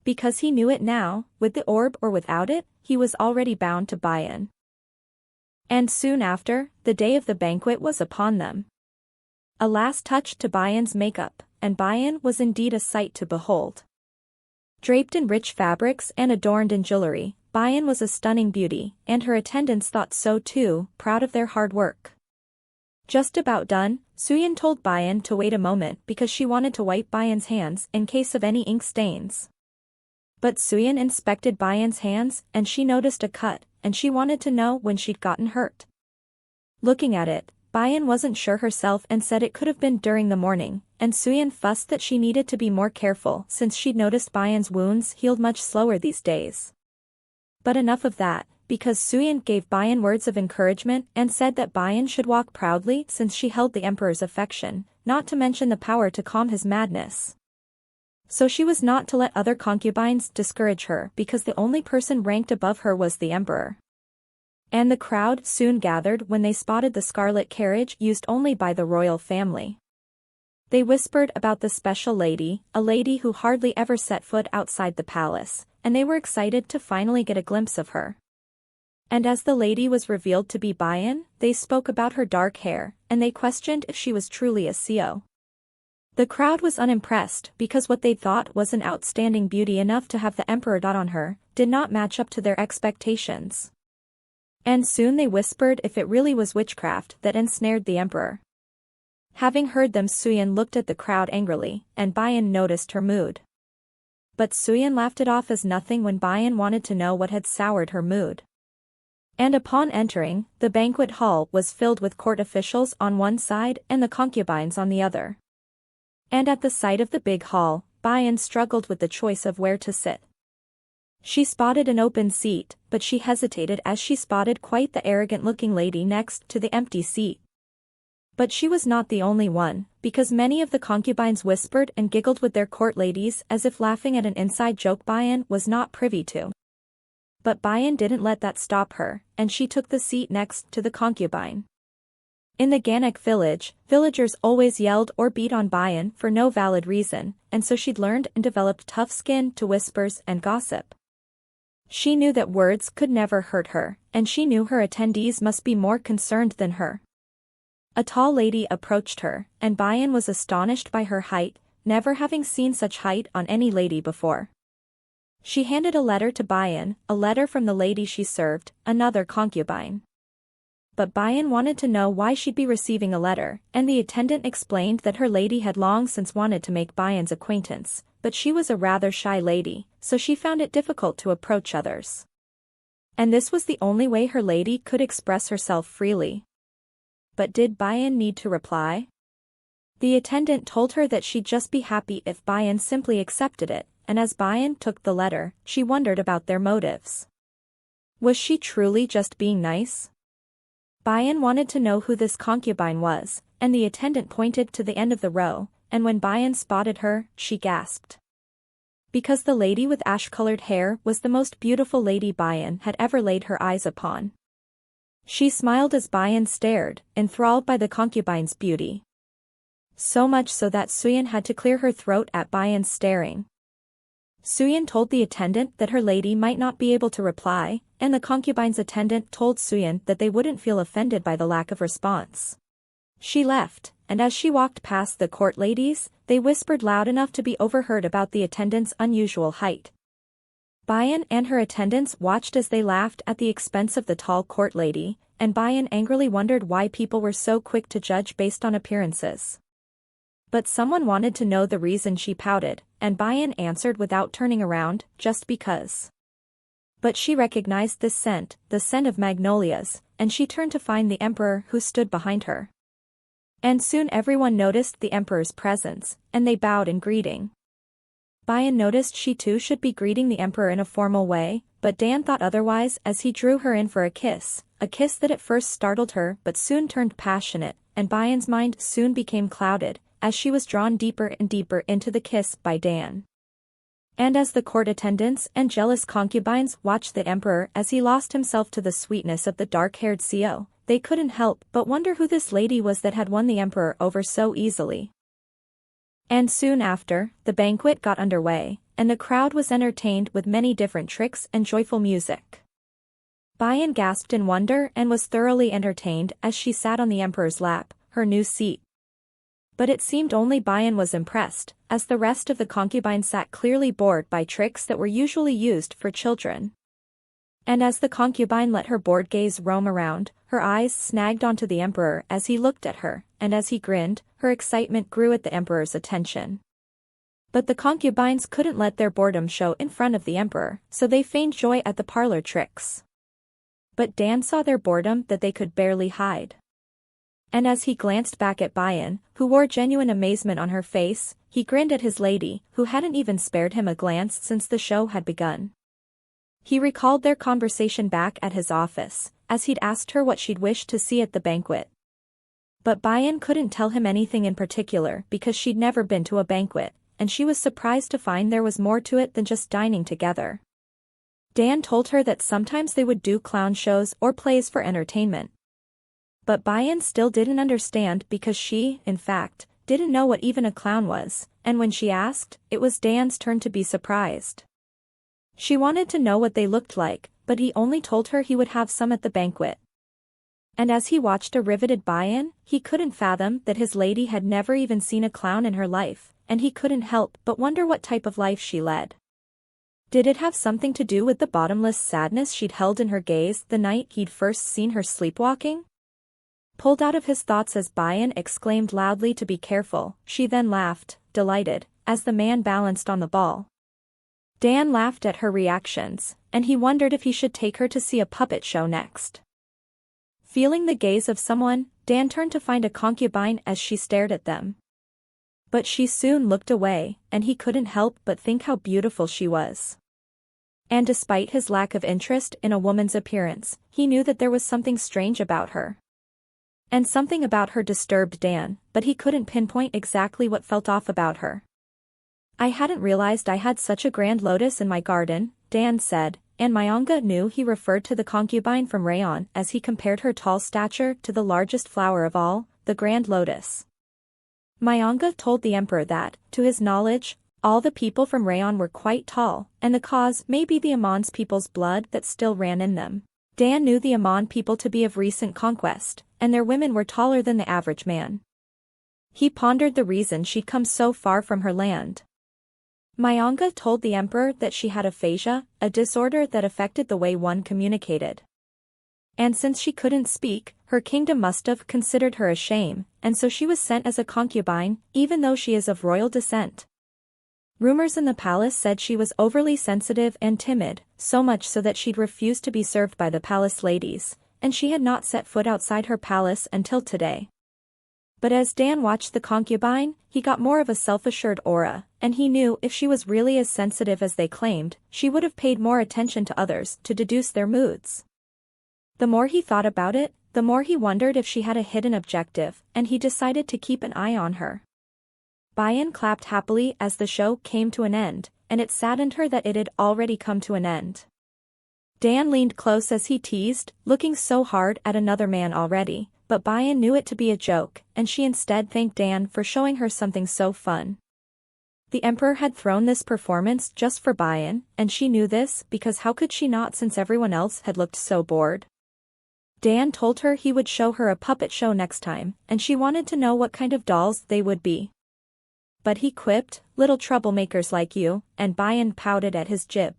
A: Because he knew it now, with the orb or without it, he was already bound to Bayan. And soon after, the day of the banquet was upon them. A last touch to Bayan's makeup, and Bayan was indeed a sight to behold. Draped in rich fabrics and adorned in jewelry, Bayan was a stunning beauty, and her attendants thought so too, proud of their hard work. Just about done, Suyin told Bayan to wait a moment because she wanted to wipe Bayan's hands in case of any ink stains. But Suyin inspected Bayan's hands and she noticed a cut, and she wanted to know when she'd gotten hurt. Looking at it, Bayan wasn't sure herself and said it could have been during the morning, and Suyin fussed that she needed to be more careful since she'd noticed Bayan's wounds healed much slower these days. But enough of that, because Suyin gave Bayan words of encouragement and said that Bayan should walk proudly since she held the emperor's affection, not to mention the power to calm his madness. So she was not to let other concubines discourage her because the only person ranked above her was the emperor. And the crowd soon gathered when they spotted the scarlet carriage used only by the royal family. They whispered about the special lady, a lady who hardly ever set foot outside the palace, and they were excited to finally get a glimpse of her. And as the lady was revealed to be Bayan, they spoke about her dark hair, and they questioned if she was truly a Seo. The crowd was unimpressed because what they thought was an outstanding beauty enough to have the emperor dot on her, did not match up to their expectations. And soon they whispered if it really was witchcraft that ensnared the emperor. Having heard them, Suyin looked at the crowd angrily, and Bayan noticed her mood. But Suyin laughed it off as nothing when Bayan wanted to know what had soured her mood. And upon entering, the banquet hall was filled with court officials on one side and the concubines on the other. And at the sight of the big hall, Bayan struggled with the choice of where to sit. She spotted an open seat, but she hesitated as she spotted quite the arrogant-looking lady next to the empty seat. But she was not the only one, because many of the concubines whispered and giggled with their court ladies as if laughing at an inside joke Bayan was not privy to. But Bayan didn't let that stop her, and she took the seat next to the concubine. In the Ganek village, villagers always yelled or beat on Bayan for no valid reason, and so she'd learned and developed tough skin to whispers and gossip. She knew that words could never hurt her, and she knew her attendees must be more concerned than her. A tall lady approached her, and Bayan was astonished by her height, never having seen such height on any lady before. She handed a letter to Bayan, a letter from the lady she served, another concubine. But Bayan wanted to know why she'd be receiving a letter, and the attendant explained that her lady had long since wanted to make Bayan's acquaintance, but she was a rather shy lady, so she found it difficult to approach others. And this was the only way her lady could express herself freely. But did Bayan need to reply? The attendant told her that she'd just be happy if Bayan simply accepted it, and as Bayan took the letter, she wondered about their motives. Was she truly just being nice? Bayan wanted to know who this concubine was, and the attendant pointed to the end of the row, and when Bayan spotted her, she gasped. Because the lady with ash-colored hair was the most beautiful lady Bayan had ever laid her eyes upon. She smiled as Bayan stared, enthralled by the concubine's beauty. So much so that Suyin had to clear her throat at Bayan's staring. Suyin told the attendant that her lady might not be able to reply, and the concubine's attendant told Suyin that they wouldn't feel offended by the lack of response. She left, and as she walked past the court ladies, they whispered loud enough to be overheard about the attendant's unusual height. Bayan and her attendants watched as they laughed at the expense of the tall court lady, and Bayan angrily wondered why people were so quick to judge based on appearances. But someone wanted to know the reason she pouted, and Bayan answered without turning around, just because. But she recognized this scent, the scent of magnolias, and she turned to find the emperor who stood behind her. And soon everyone noticed the emperor's presence, and they bowed in greeting. Bayan noticed she too should be greeting the emperor in a formal way, but Dan thought otherwise as he drew her in for a kiss that at first startled her but soon turned passionate, and Bayan's mind soon became clouded, as she was drawn deeper and deeper into the kiss by Dan. And as the court attendants and jealous concubines watched the emperor as he lost himself to the sweetness of the dark-haired Seo, they couldn't help but wonder who this lady was that had won the emperor over so easily. And soon after, the banquet got underway, and the crowd was entertained with many different tricks and joyful music. Bayan gasped in wonder and was thoroughly entertained as she sat on the emperor's lap, her new seat. But it seemed only Bayan was impressed, as the rest of the concubines sat clearly bored by tricks that were usually used for children. And as the concubine let her bored gaze roam around, her eyes snagged onto the emperor as he looked at her, and as he grinned, her excitement grew at the emperor's attention. But the concubines couldn't let their boredom show in front of the emperor, so they feigned joy at the parlor tricks. But Dan saw their boredom that they could barely hide. And as he glanced back at Bayan, who wore genuine amazement on her face, he grinned at his lady, who hadn't even spared him a glance since the show had begun. He recalled their conversation back at his office, as he'd asked her what she'd wish to see at the banquet. But Bayan couldn't tell him anything in particular because she'd never been to a banquet, and she was surprised to find there was more to it than just dining together. Dan told her that sometimes they would do clown shows or plays for entertainment. But Bayan still didn't understand because she, in fact, didn't know what even a clown was, and when she asked, it was Dan's turn to be surprised. She wanted to know what they looked like, but he only told her he would have some at the banquet. And as he watched a riveted Bayan, he couldn't fathom that his lady had never even seen a clown in her life, and he couldn't help but wonder what type of life she led. Did it have something to do with the bottomless sadness she'd held in her gaze the night he'd first seen her sleepwalking? Pulled out of his thoughts as Bayan exclaimed loudly to be careful, she then laughed, delighted, as the man balanced on the ball. Dan laughed at her reactions, and he wondered if he should take her to see a puppet show next. Feeling the gaze of someone, Dan turned to find a concubine as she stared at them. But she soon looked away, and he couldn't help but think how beautiful she was. And despite his lack of interest in a woman's appearance, he knew that there was something strange about her. And something about her disturbed Dan, but he couldn't pinpoint exactly what felt off about her. I hadn't realized I had such a grand lotus in my garden, Dan said, and Mayanga knew he referred to the concubine from Rayon as he compared her tall stature to the largest flower of all, the grand lotus. Mayanga told the emperor that, to his knowledge, all the people from Rayon were quite tall, and the cause may be the Amon's people's blood that still ran in them. Dan knew the Amon people to be of recent conquest, and their women were taller than the average man. He pondered the reason she'd come so far from her land. Mayanga told the emperor that she had aphasia, a disorder that affected the way one communicated. And since she couldn't speak, her kingdom must have considered her a shame, and so she was sent as a concubine, even though she is of royal descent. Rumors in the palace said she was overly sensitive and timid, so much so that she'd refused to be served by the palace ladies, and she had not set foot outside her palace until today. But as Dan watched the concubine, he got more of a self-assured aura, and he knew if she was really as sensitive as they claimed, she would have paid more attention to others to deduce their moods. The more he thought about it, the more he wondered if she had a hidden objective, and he decided to keep an eye on her. Bayan clapped happily as the show came to an end, and it saddened her that it had already come to an end. Dan leaned close as he teased, looking so hard at another man already, but Bayan knew it to be a joke, and she instead thanked Dan for showing her something so fun. The emperor had thrown this performance just for Bayan, and she knew this because how could she not since everyone else had looked so bored? Dan told her he would show her a puppet show next time, and she wanted to know what kind of dolls they would be. But he quipped, "Little troublemakers like you," and Bayan pouted at his jib.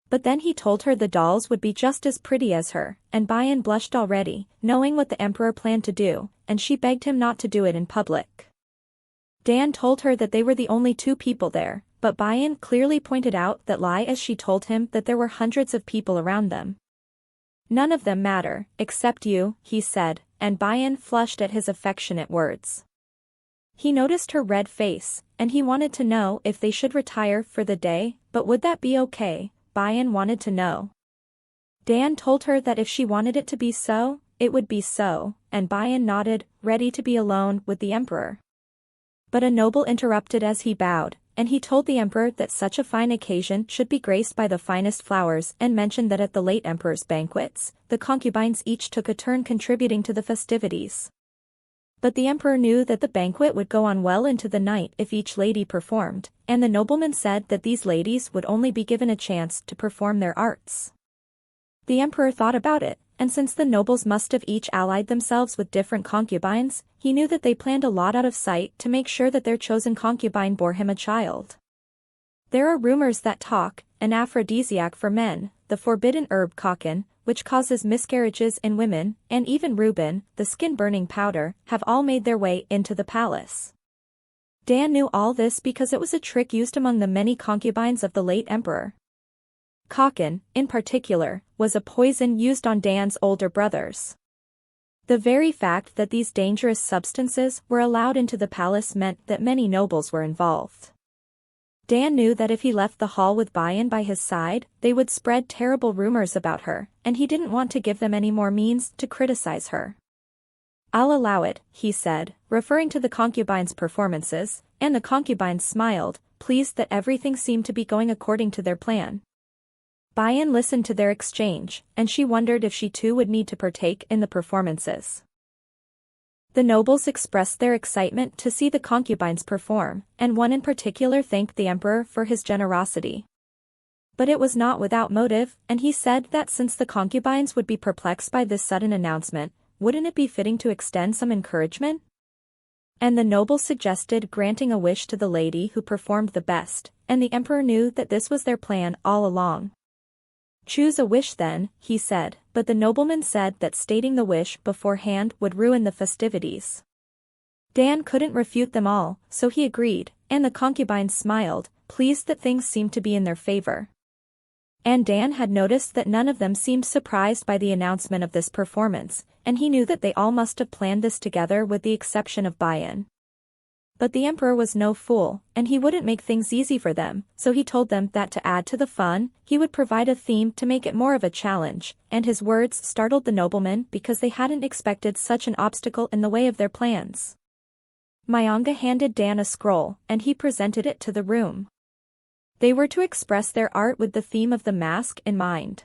A: But then he told her the dolls would be just as pretty as her, and Bayan blushed already, knowing what the emperor planned to do, and she begged him not to do it in public. Dan told her that they were the only two people there, but Bayan clearly pointed out that lie as she told him that there were hundreds of people around them. "None of them matter, except you," he said, and Bayan flushed at his affectionate words. He noticed her red face, and he wanted to know if they should retire for the day, but would that be okay? Bayan wanted to know. Dan told her that if she wanted it to be so, it would be so, and Bayan nodded, ready to be alone with the emperor. But a noble interrupted as he bowed, and he told the emperor that such a fine occasion should be graced by the finest flowers and mentioned that at the late emperor's banquets, the concubines each took a turn contributing to the festivities. But the emperor knew that the banquet would go on well into the night if each lady performed, and the nobleman said that these ladies would only be given a chance to perform their arts. The emperor thought about it, and since the nobles must have each allied themselves with different concubines, he knew that they planned a lot out of sight to make sure that their chosen concubine bore him a child. There are rumors that talc, an aphrodisiac for men, the forbidden herb koken, which causes miscarriages in women, and even rubin, the skin-burning powder, have all made their way into the palace. Dan knew all this because it was a trick used among the many concubines of the late emperor. Koken, in particular, was a poison used on Dan's older brothers. The very fact that these dangerous substances were allowed into the palace meant that many nobles were involved. Dan knew that if he left the hall with Bayan by his side, they would spread terrible rumors about her, and he didn't want to give them any more means to criticize her. "I'll allow it," he said, referring to the concubines' performances, and the concubines smiled, pleased that everything seemed to be going according to their plan. Bayan listened to their exchange, and she wondered if she too would need to partake in the performances. The nobles expressed their excitement to see the concubines perform, and one in particular thanked the emperor for his generosity. But it was not without motive, and he said that since the concubines would be perplexed by this sudden announcement, wouldn't it be fitting to extend some encouragement? And the noble suggested granting a wish to the lady who performed the best, and the emperor knew that this was their plan all along. "Choose a wish then," he said, but the nobleman said that stating the wish beforehand would ruin the festivities. Dan couldn't refute them all, so he agreed, and the concubines smiled, pleased that things seemed to be in their favor. And Dan had noticed that none of them seemed surprised by the announcement of this performance, and he knew that they all must have planned this together with the exception of Bayan. But the emperor was no fool, and he wouldn't make things easy for them, so he told them that to add to the fun, he would provide a theme to make it more of a challenge, and his words startled the noblemen because they hadn't expected such an obstacle in the way of their plans. Mayanga handed Dan a scroll, and he presented it to the room. They were to express their art with the theme of the mask in mind.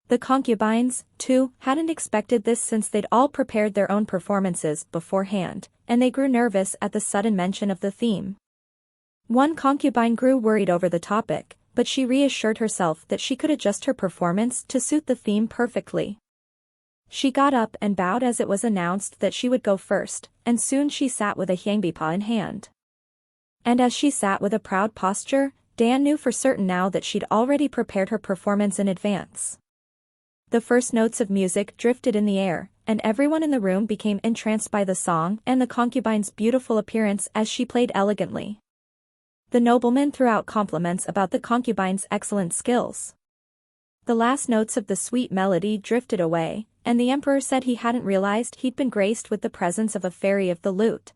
A: The concubines, too, hadn't expected this since they'd all prepared their own performances beforehand, and they grew nervous at the sudden mention of the theme. One concubine grew worried over the topic, but she reassured herself that she could adjust her performance to suit the theme perfectly. She got up and bowed as it was announced that she would go first, and soon she sat with a hyangbipa in hand. And as she sat with a proud posture, Dan knew for certain now that she'd already prepared her performance in advance. The first notes of music drifted in the air, and everyone in the room became entranced by the song and the concubine's beautiful appearance as she played elegantly. The nobleman threw out compliments about the concubine's excellent skills. The last notes of the sweet melody drifted away, and the emperor said he hadn't realized he'd been graced with the presence of a fairy of the lute.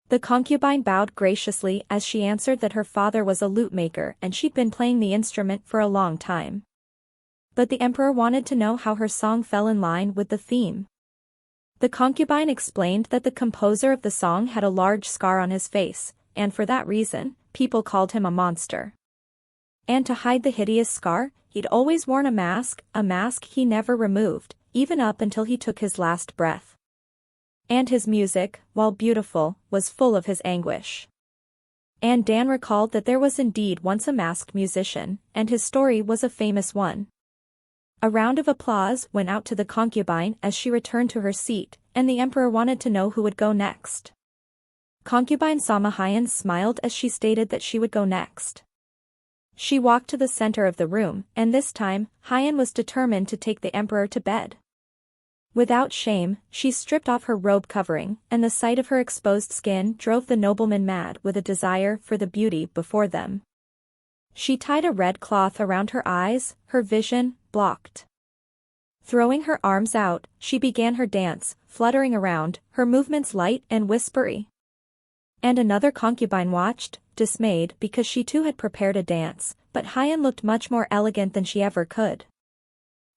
A: The concubine bowed graciously as she answered that her father was a lute maker and she'd been playing the instrument for a long time. But the emperor wanted to know how her song fell in line with the theme. The concubine explained that the composer of the song had a large scar on his face, and for that reason, people called him a monster. And to hide the hideous scar, he'd always worn a mask he never removed, even up until he took his last breath. And his music, while beautiful, was full of his anguish. And Dan recalled that there was indeed once a masked musician, and his story was a famous one. A round of applause went out to the concubine as she returned to her seat, and the emperor wanted to know who would go next. Concubine Samahayan smiled as she stated that she would go next. She walked to the center of the room, and this time, Hyan was determined to take the emperor to bed. Without shame, she stripped off her robe covering, and the sight of her exposed skin drove the nobleman mad with a desire for the beauty before them. She tied a red cloth around her eyes, her vision blocked. Throwing her arms out, she began her dance, fluttering around, her movements light and whispery. And another concubine watched, dismayed because she too had prepared a dance, but Hyan looked much more elegant than she ever could.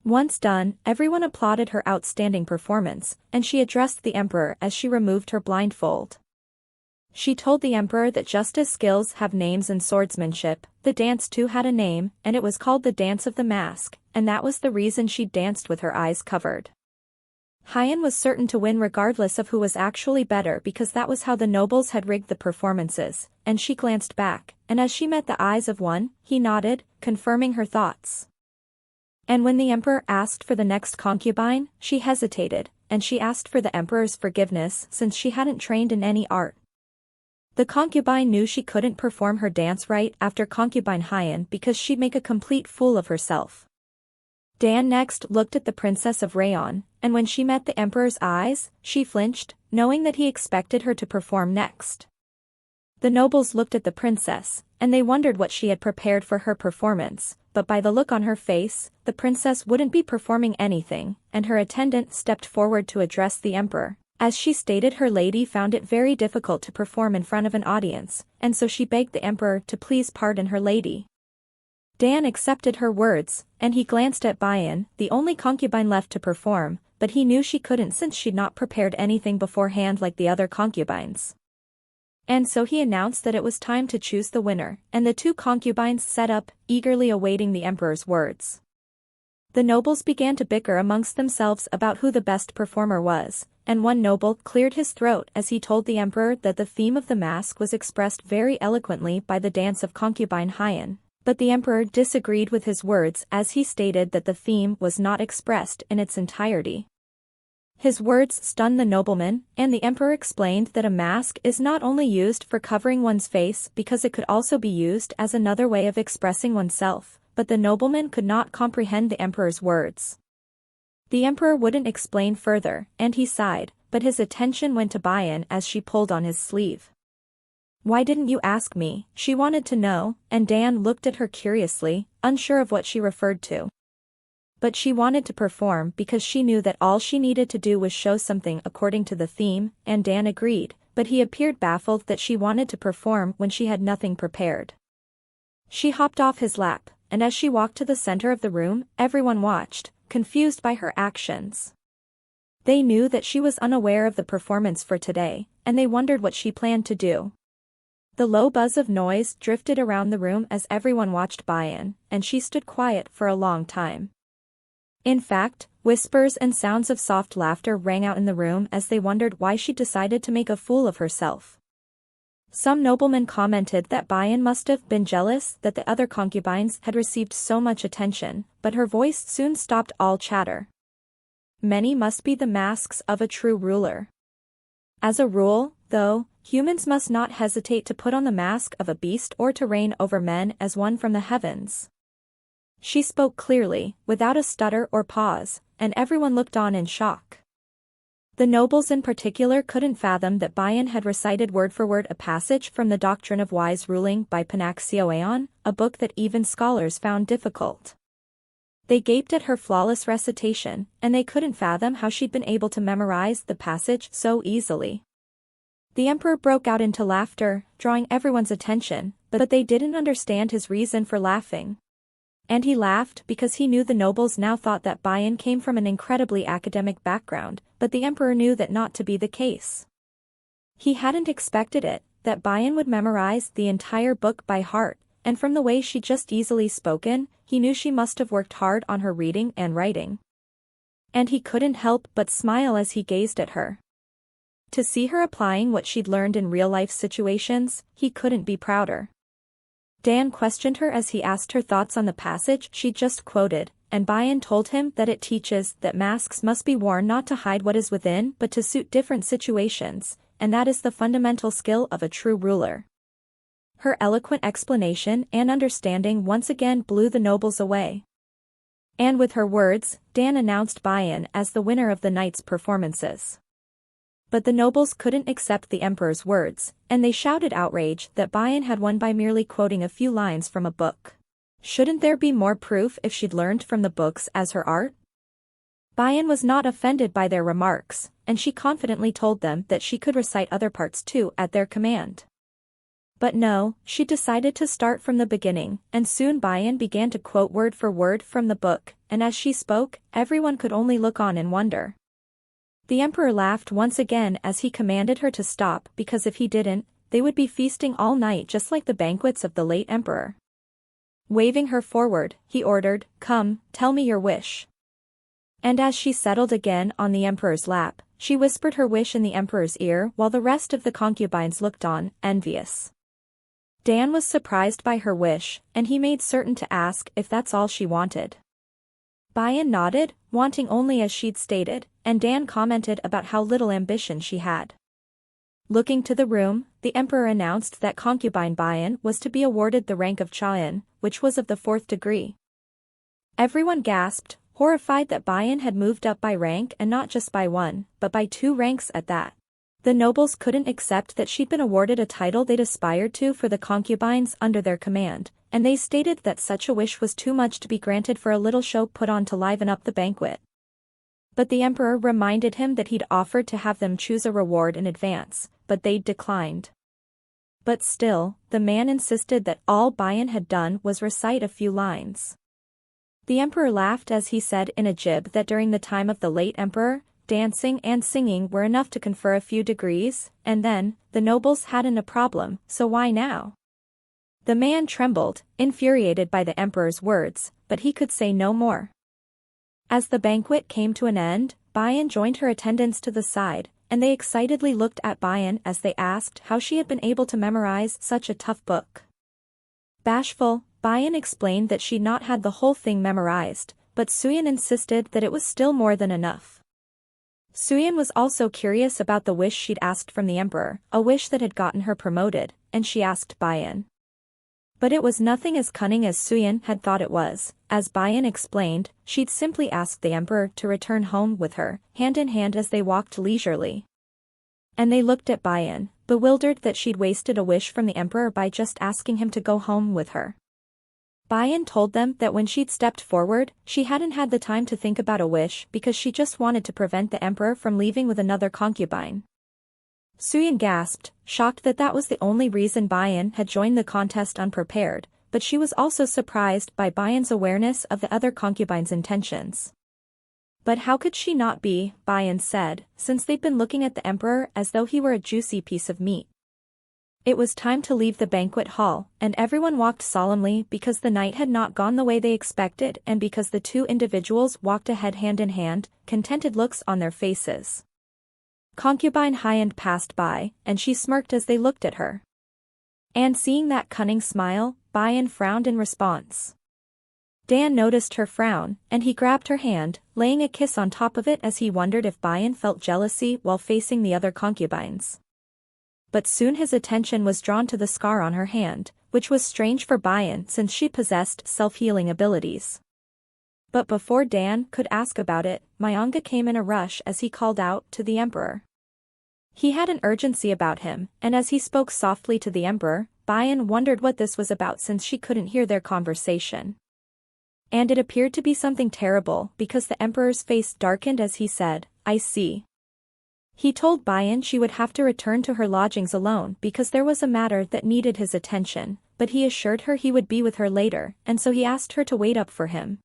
A: Once done, everyone applauded her outstanding performance, and she addressed the emperor as she removed her blindfold. She told the emperor that just as skills have names in swordsmanship, the dance too had a name, and it was called the Dance of the Mask, and that was the reason she danced with her eyes covered. Hyan was certain to win regardless of who was actually better because that was how the nobles had rigged the performances, and she glanced back, and as she met the eyes of one, he nodded, confirming her thoughts. And when the emperor asked for the next concubine, she hesitated, and she asked for the emperor's forgiveness since she hadn't trained in any art. The concubine knew she couldn't perform her dance right after Concubine Hyan because she'd make a complete fool of herself. Dan next looked at the Princess of Rayon, and when she met the emperor's eyes, she flinched, knowing that he expected her to perform next. The nobles looked at the princess, and they wondered what she had prepared for her performance, but by the look on her face, the princess wouldn't be performing anything, and her attendant stepped forward to address the emperor. As she stated, her lady found it very difficult to perform in front of an audience, and so she begged the emperor to please pardon her lady. Dan accepted her words, and he glanced at Bayan, the only concubine left to perform, but he knew she couldn't since she'd not prepared anything beforehand like the other concubines. And so he announced that it was time to choose the winner, and the two concubines sat up, eagerly awaiting the emperor's words. The nobles began to bicker amongst themselves about who the best performer was, and one noble cleared his throat as he told the emperor that the theme of the mask was expressed very eloquently by the dance of Concubine Hyan. But the emperor disagreed with his words as he stated that the theme was not expressed in its entirety. His words stunned the nobleman, and the emperor explained that a mask is not only used for covering one's face because it could also be used as another way of expressing oneself, but the nobleman could not comprehend the emperor's words. The emperor wouldn't explain further, and he sighed, but his attention went to Bayan as she pulled on his sleeve. "Why didn't you ask me?" she wanted to know, and Dan looked at her curiously, unsure of what she referred to. But she wanted to perform because she knew that all she needed to do was show something according to the theme, and Dan agreed, but he appeared baffled that she wanted to perform when she had nothing prepared. She hopped off his lap, and as she walked to the center of the room, everyone watched, confused by her actions. They knew that she was unaware of the performance for today, and they wondered what she planned to do. The low buzz of noise drifted around the room as everyone watched Bayan, and she stood quiet for a long time. In fact, whispers and sounds of soft laughter rang out in the room as they wondered why she decided to make a fool of herself. Some noblemen commented that Bayan must have been jealous that the other concubines had received so much attention, but her voice soon stopped all chatter. Many must be the masks of a true ruler. As a rule, though, humans must not hesitate to put on the mask of a beast or to reign over men as one from the heavens. She spoke clearly, without a stutter or pause, and everyone looked on in shock. The nobles in particular couldn't fathom that Bayan had recited word for word a passage from the Doctrine of Wise Ruling by Pt1-18, a book that even scholars found difficult. They gaped at her flawless recitation, and they couldn't fathom how she'd been able to memorize the passage so easily. The emperor broke out into laughter, drawing everyone's attention, but they didn't understand his reason for laughing. And he laughed because he knew the nobles now thought that Bayan came from an incredibly academic background, but the emperor knew that not to be the case. He hadn't expected it, that Bayan would memorize the entire book by heart, and from the way she'd just easily spoken, he knew she must have worked hard on her reading and writing. And he couldn't help but smile as he gazed at her. To see her applying what she'd learned in real-life situations, he couldn't be prouder. Dan questioned her as he asked her thoughts on the passage she'd just quoted, and Bayan told him that it teaches that masks must be worn not to hide what is within but to suit different situations, and that is the fundamental skill of a true ruler. Her eloquent explanation and understanding once again blew the nobles away. And with her words, Dan announced Bayan as the winner of the night's performances. But the nobles couldn't accept the emperor's words, and they shouted outrage that Bayan had won by merely quoting a few lines from a book. Shouldn't there be more proof if she'd learned from the books as her art? Bayan was not offended by their remarks, and she confidently told them that she could recite other parts too at their command. But no, she decided to start from the beginning, and soon Bayan began to quote word for word from the book, and as she spoke, everyone could only look on in wonder. The emperor laughed once again as he commanded her to stop because if he didn't, they would be feasting all night just like the banquets of the late emperor. Waving her forward, he ordered, "Come, tell me your wish." And as she settled again on the emperor's lap, she whispered her wish in the emperor's ear while the rest of the concubines looked on, envious. Dan was surprised by her wish, and he made certain to ask if that's all she wanted. Bayan nodded, wanting only as she'd stated, and Dan commented about how little ambition she had. Looking to the room, the emperor announced that concubine Bayan was to be awarded the rank of Chayan, which was of the 4th degree. Everyone gasped, horrified that Bayan had moved up by rank and not just by 1, but by 2 ranks at that. The nobles couldn't accept that she'd been awarded a title they'd aspired to for the concubines under their command, and they stated that such a wish was too much to be granted for a little show put on to liven up the banquet. But the emperor reminded him that he'd offered to have them choose a reward in advance, but they'd declined. But still, the man insisted that all Bayan had done was recite a few lines. The emperor laughed as he said in a jib that during the time of the late emperor, dancing and singing were enough to confer a few degrees, and then, the nobles hadn't a problem, so why now? The man trembled, infuriated by the emperor's words, but he could say no more. As the banquet came to an end, Bayan joined her attendants to the side, and they excitedly looked at Bayan as they asked how she had been able to memorize such a tough book. Bashful, Bayan explained that she'd not had the whole thing memorized, but Suyin insisted that it was still more than enough. Suyin was also curious about the wish she'd asked from the emperor, a wish that had gotten her promoted, and she asked Bayan. But it was nothing as cunning as Suyin had thought it was. As Bayan explained, she'd simply asked the emperor to return home with her, hand in hand as they walked leisurely. And they looked at Bayan, bewildered that she'd wasted a wish from the emperor by just asking him to go home with her. Bayan told them that when she'd stepped forward, she hadn't had the time to think about a wish because she just wanted to prevent the emperor from leaving with another concubine. Suyin gasped, shocked that that was the only reason Bayan had joined the contest unprepared, but she was also surprised by Bayan's awareness of the other concubine's intentions. But how could she not be, Bayan said, since they'd been looking at the emperor as though he were a juicy piece of meat. It was time to leave the banquet hall, and everyone walked solemnly because the night had not gone the way they expected and because the 2 individuals walked ahead hand in hand, contented looks on their faces. Concubine Hyand passed by, and she smirked as they looked at her. And seeing that cunning smile, Bayan frowned in response. Dan noticed her frown, and he grabbed her hand, laying a kiss on top of it as he wondered if Bayan felt jealousy while facing the other concubines. But soon his attention was drawn to the scar on her hand, which was strange for Bayan since she possessed self-healing abilities. But before Dan could ask about it, Mayanga came in a rush as he called out to the emperor. He had an urgency about him, and as he spoke softly to the emperor, Bayan wondered what this was about since she couldn't hear their conversation. And it appeared to be something terrible because the emperor's face darkened as he said, "I see." He told Bayan she would have to return to her lodgings alone because there was a matter that needed his attention, but he assured her he would be with her later, and so he asked her to wait up for him.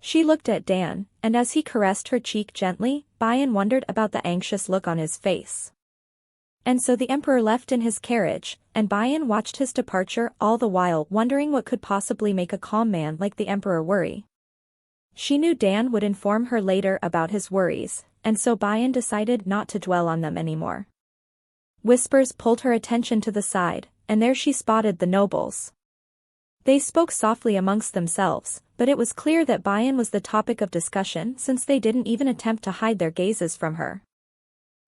A: She looked at Dan, and as he caressed her cheek gently, Bayan wondered about the anxious look on his face. And so the emperor left in his carriage, and Bayan watched his departure all the while wondering what could possibly make a calm man like the emperor worry. She knew Dan would inform her later about his worries, and so Bayan decided not to dwell on them anymore. Whispers pulled her attention to the side, and there she spotted the nobles. They spoke softly amongst themselves, but it was clear that Bayan was the topic of discussion since they didn't even attempt to hide their gazes from her.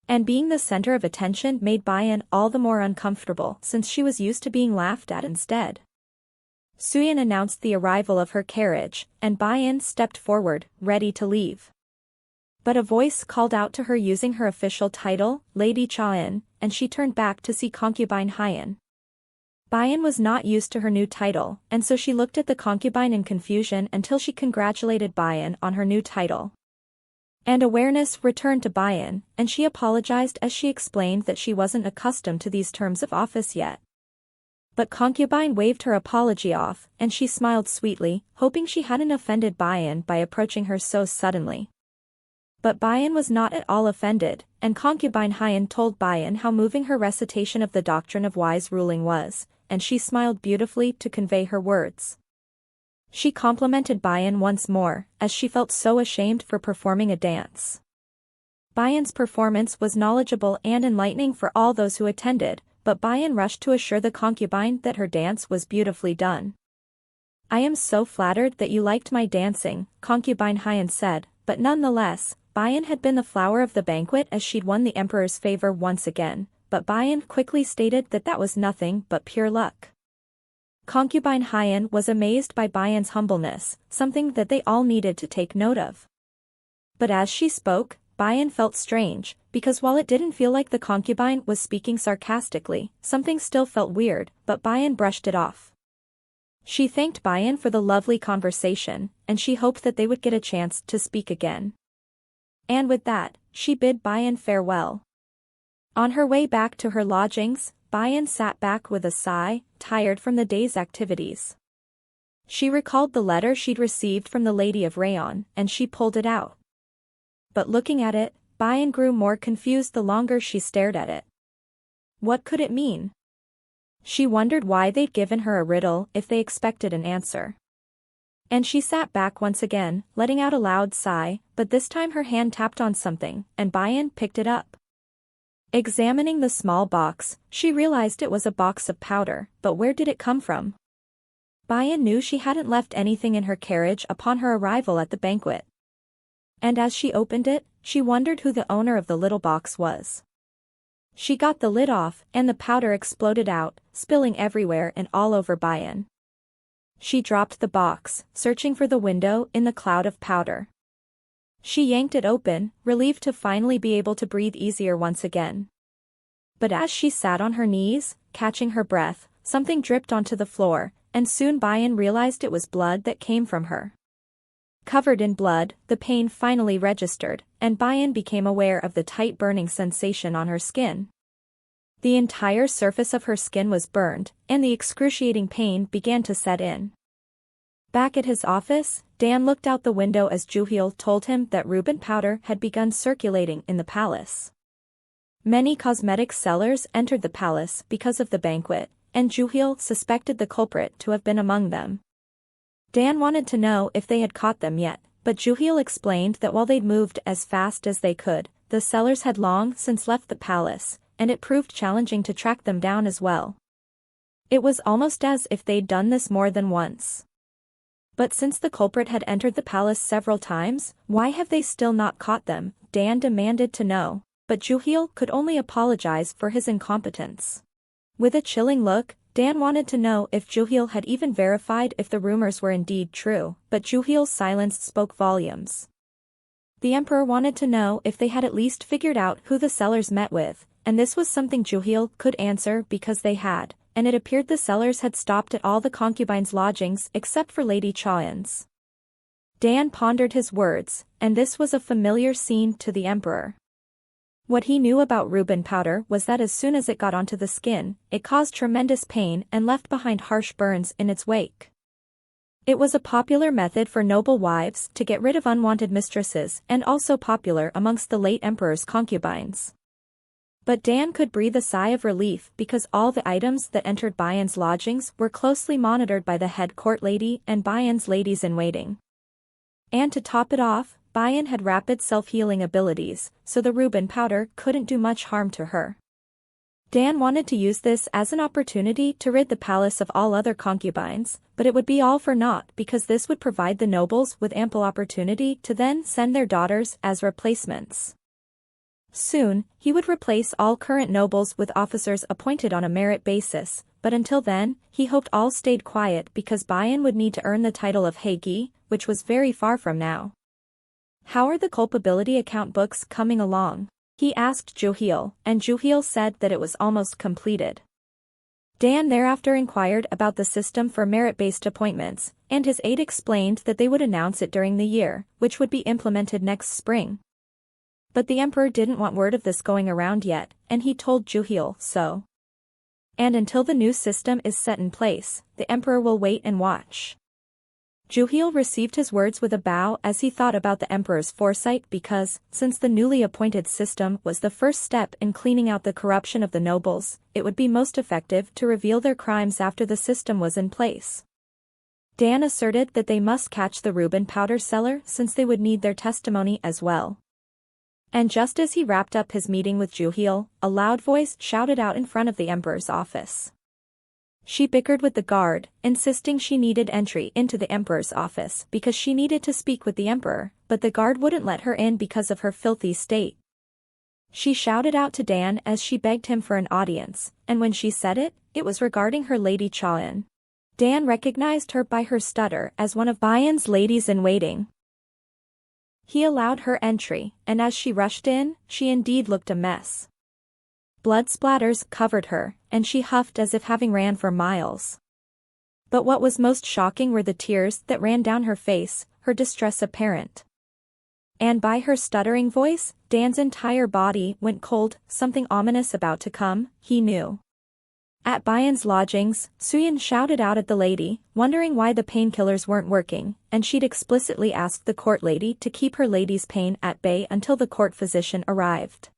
A: And being the center of attention made Bayan all the more uncomfortable since she was used to being laughed at instead. Suyin announced the arrival of her carriage, and Bayan stepped forward, ready to leave. But a voice called out to her using her official title, Lady Chayan, and she turned back to see concubine Hyan. Bayan was not used to her new title, and so she looked at the concubine in confusion until she congratulated Bayan on her new title. And awareness returned to Bayan, and she apologized as she explained that she wasn't accustomed to these terms of office yet. But Concubine waved her apology off, and she smiled sweetly, hoping she hadn't offended Bayan by approaching her so suddenly. But Bayan was not at all offended, and Concubine Hyan told Bayan how moving her recitation of the doctrine of wise ruling was, and she smiled beautifully to convey her words. She complimented Bayan once more, as she felt so ashamed for performing a dance. Bayan's performance was knowledgeable and enlightening for all those who attended, but Bayan rushed to assure the concubine that her dance was beautifully done. "I am so flattered that you liked my dancing," Concubine Hyan said, but nonetheless, Bayan had been the flower of the banquet as she'd won the emperor's favor once again, but Bayan quickly stated that that was nothing but pure luck. Concubine Hyan was amazed by Bayan's humbleness, something that they all needed to take note of. But as she spoke, Bayan felt strange, because while it didn't feel like the concubine was speaking sarcastically, something still felt weird, but Bayan brushed it off. She thanked Bayan for the lovely conversation, and she hoped that they would get a chance to speak again. And with that, she bid Bayan farewell. On her way back to her lodgings, Bayan sat back with a sigh, tired from the day's activities. She recalled the letter she'd received from the Lady of Rayon, and she pulled it out. But looking at it, Bayan grew more confused the longer she stared at it. What could it mean? She wondered why they'd given her a riddle if they expected an answer. And she sat back once again, letting out a loud sigh, but this time her hand tapped on something, and Bayan picked it up. Examining the small box, she realized it was a box of powder, but where did it come from? Bayan knew she hadn't left anything in her carriage upon her arrival at the banquet. And as she opened it, she wondered who the owner of the little box was. She got the lid off, and the powder exploded out, spilling everywhere and all over Bayan. She dropped the box, searching for the window in the cloud of powder. She yanked it open, relieved to finally be able to breathe easier once again. But as she sat on her knees, catching her breath, something dripped onto the floor, and soon Bayan realized it was blood that came from her. Covered in blood, the pain finally registered, and Bayan became aware of the tight burning sensation on her skin. The entire surface of her skin was burned, and the excruciating pain began to set in. Back at his office, Dan looked out the window as Juhil told him that Reuben powder had begun circulating in the palace. Many cosmetic sellers entered the palace because of the banquet, and Juhil suspected the culprit to have been among them. Dan wanted to know if they had caught them yet, but Juhil explained that while they'd moved as fast as they could, the sellers had long since left the palace, and it proved challenging to track them down as well. It was almost as if they'd done this more than once. But since the culprit had entered the palace several times, why have they still not caught them? Dan demanded to know, but Juhil could only apologize for his incompetence. With a chilling look, Dan wanted to know if Juhil had even verified if the rumors were indeed true, but Juhil's silence spoke volumes. The emperor wanted to know if they had at least figured out who the sellers met with, and this was something Juhil could answer because they had, and it appeared the sellers had stopped at all the concubines' lodgings except for Lady Chaoyan's. Dan pondered his words, and this was a familiar scene to the emperor. What he knew about Reuben powder was that as soon as it got onto the skin, it caused tremendous pain and left behind harsh burns in its wake. It was a popular method for noble wives to get rid of unwanted mistresses and also popular amongst the late emperor's concubines. But Dan could breathe a sigh of relief because all the items that entered Bayan's lodgings were closely monitored by the head court lady and Bayan's ladies-in-waiting. And to top it off, Bayan had rapid self-healing abilities, so the Reuben powder couldn't do much harm to her. Dan wanted to use this as an opportunity to rid the palace of all other concubines, but it would be all for naught because this would provide the nobles with ample opportunity to then send their daughters as replacements. Soon, he would replace all current nobles with officers appointed on a merit basis, but until then, he hoped all stayed quiet because Bayan would need to earn the title of Hagi, which was very far from now. "How are the culpability account books coming along?" he asked Juhil, and Juhil said that it was almost completed. Dan thereafter inquired about the system for merit-based appointments, and his aide explained that they would announce it during the year, which would be implemented next spring. But the emperor didn't want word of this going around yet, and he told Juhil so. And until the new system is set in place, the emperor will wait and watch. Juhil received his words with a bow as he thought about the emperor's foresight because, since the newly appointed system was the first step in cleaning out the corruption of the nobles, it would be most effective to reveal their crimes after the system was in place. Dan asserted that they must catch the Reuben powder seller since they would need their testimony as well. And just as he wrapped up his meeting with Juhil, a loud voice shouted out in front of the emperor's office. She bickered with the guard, insisting she needed entry into the emperor's office because she needed to speak with the emperor, but the guard wouldn't let her in because of her filthy state. She shouted out to Dan as she begged him for an audience, and when she said it, it was regarding her lady Chaeun. Dan recognized her by her stutter as one of Bayan's ladies-in-waiting. He allowed her entry, and as she rushed in, she indeed looked a mess. Blood splatters covered her, and she huffed as if having ran for miles. But what was most shocking were the tears that ran down her face, her distress apparent. And by her stuttering voice, Dan's entire body went cold, something ominous about to come, he knew. At Bayan's lodgings, Suyin shouted out at the lady, wondering why the painkillers weren't working, and she'd explicitly asked the court lady to keep her lady's pain at bay until the court physician arrived.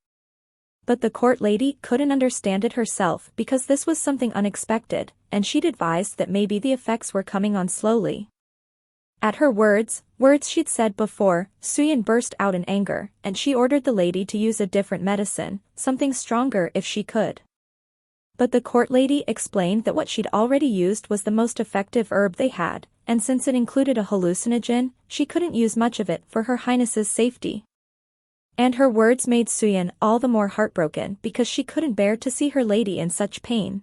A: But the court lady couldn't understand it herself because this was something unexpected, and she'd advised that maybe the effects were coming on slowly. At her words she'd said before, Suyin burst out in anger, and she ordered the lady to use a different medicine, something stronger if she could. But the court lady explained that what she'd already used was the most effective herb they had, and since it included a hallucinogen, she couldn't use much of it for her highness's safety. And her words made Suyin all the more heartbroken because she couldn't bear to see her lady in such pain.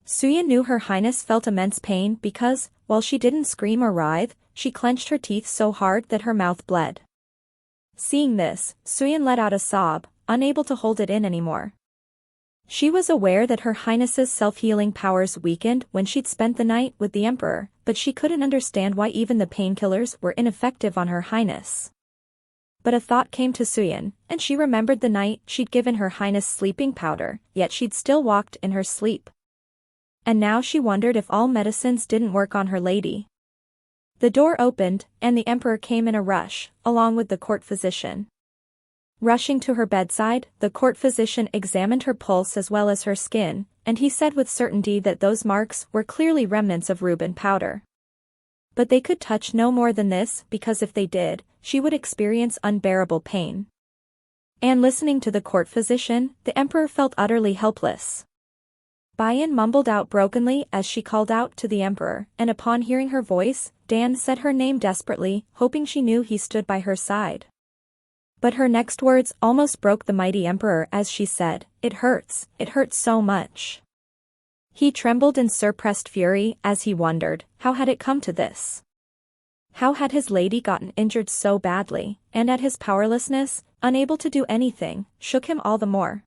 A: Suyin knew her highness felt immense pain because, while she didn't scream or writhe, she clenched her teeth so hard that her mouth bled. Seeing this, Suyin let out a sob, unable to hold it in anymore. She was aware that her highness's self-healing powers weakened when she'd spent the night with the emperor, but she couldn't understand why even the painkillers were ineffective on her highness. But a thought came to Suyin, and she remembered the night she'd given her highness sleeping powder, yet she'd still walked in her sleep. And now she wondered if all medicines didn't work on her lady. The door opened, and the emperor came in a rush, along with the court physician. Rushing to her bedside, the court physician examined her pulse as well as her skin, and he said with certainty that those marks were clearly remnants of Reuben powder. But they could touch no more than this because if they did, she would experience unbearable pain. And listening to the court physician, the emperor felt utterly helpless. Bayan mumbled out brokenly as she called out to the emperor, and upon hearing her voice, Dan said her name desperately, hoping she knew he stood by her side. But her next words almost broke the mighty emperor as she said, it hurts so much." He trembled in suppressed fury as he wondered, how had it come to this? How had his lady gotten injured so badly, and at his powerlessness, unable to do anything, shook him all the more.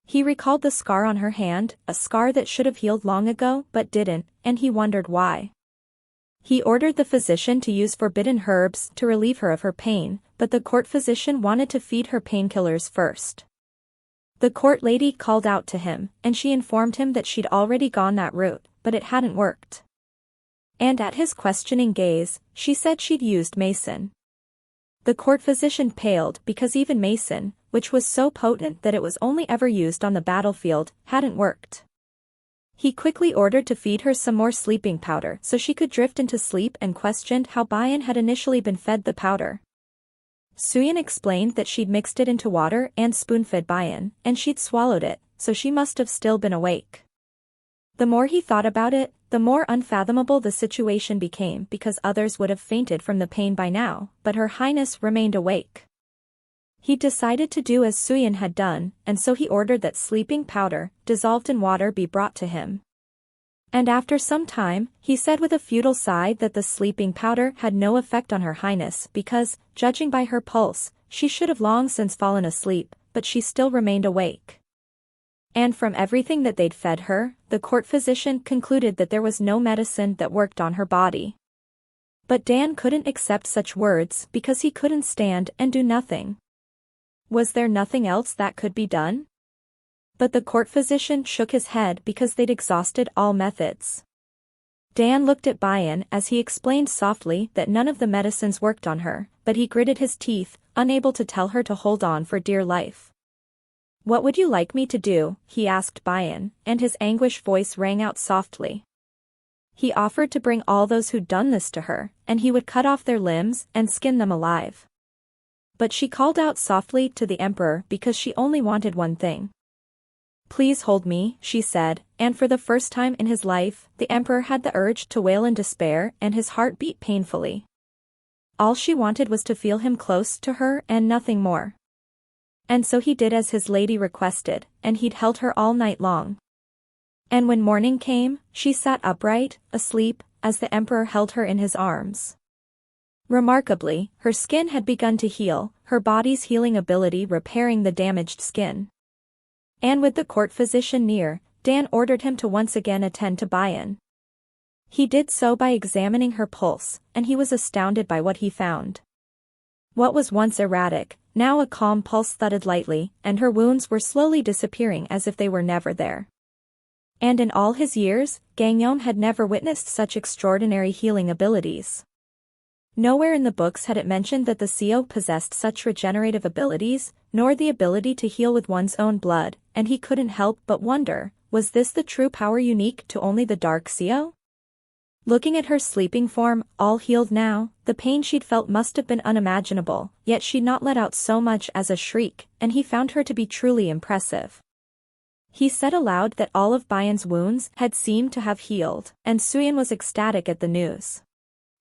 A: He recalled the scar on her hand, a scar that should have healed long ago but didn't, and he wondered why. He ordered the physician to use forbidden herbs to relieve her of her pain, but the court physician wanted to feed her painkillers first. The court lady called out to him, and she informed him that she'd already gone that route, but it hadn't worked. And at his questioning gaze, she said she'd used mason. The court physician paled because even mason, which was so potent that it was only ever used on the battlefield, hadn't worked. He quickly ordered to feed her some more sleeping powder so she could drift into sleep and questioned how Bayan had initially been fed the powder. Suyin explained that she'd mixed it into water and spoon-fed Bayan, and she'd swallowed it, so she must have still been awake. The more he thought about it, the more unfathomable the situation became because others would have fainted from the pain by now, but her highness remained awake. He decided to do as Suyin had done, and so he ordered that sleeping powder, dissolved in water, be brought to him. And after some time, he said with a futile sigh that the sleeping powder had no effect on her highness because, judging by her pulse, she should have long since fallen asleep, but she still remained awake. And from everything that they'd fed her, the court physician concluded that there was no medicine that worked on her body. But Dan couldn't accept such words because he couldn't stand and do nothing. Was there nothing else that could be done? But the court physician shook his head because they'd exhausted all methods. Dan looked at Bayan as he explained softly that none of the medicines worked on her, but he gritted his teeth, unable to tell her to hold on for dear life. "What would you like me to do?" he asked Bayan, and his anguished voice rang out softly. He offered to bring all those who'd done this to her, and he would cut off their limbs and skin them alive. But she called out softly to the emperor because she only wanted one thing. "Please hold me," she said, and for the first time in his life, the emperor had the urge to wail in despair and his heart beat painfully. All she wanted was to feel him close to her and nothing more. And so he did as his lady requested, and he'd held her all night long. And when morning came, she sat upright, asleep, as the emperor held her in his arms. Remarkably, her skin had begun to heal, her body's healing ability repairing the damaged skin. And with the court physician near, Dan ordered him to once again attend to Bayan. He did so by examining her pulse, and he was astounded by what he found. What was once erratic, now a calm pulse thudded lightly, and her wounds were slowly disappearing as if they were never there. And in all his years, Gangnam had never witnessed such extraordinary healing abilities. Nowhere in the books had it mentioned that the Seo possessed such regenerative abilities, nor the ability to heal with one's own blood, and he couldn't help but wonder, was this the true power unique to only the Dark Seo? Looking at her sleeping form, all healed now, the pain she'd felt must have been unimaginable, yet she'd not let out so much as a shriek, and he found her to be truly impressive. He said aloud that all of Bayan's wounds had seemed to have healed, and Suyin was ecstatic at the news.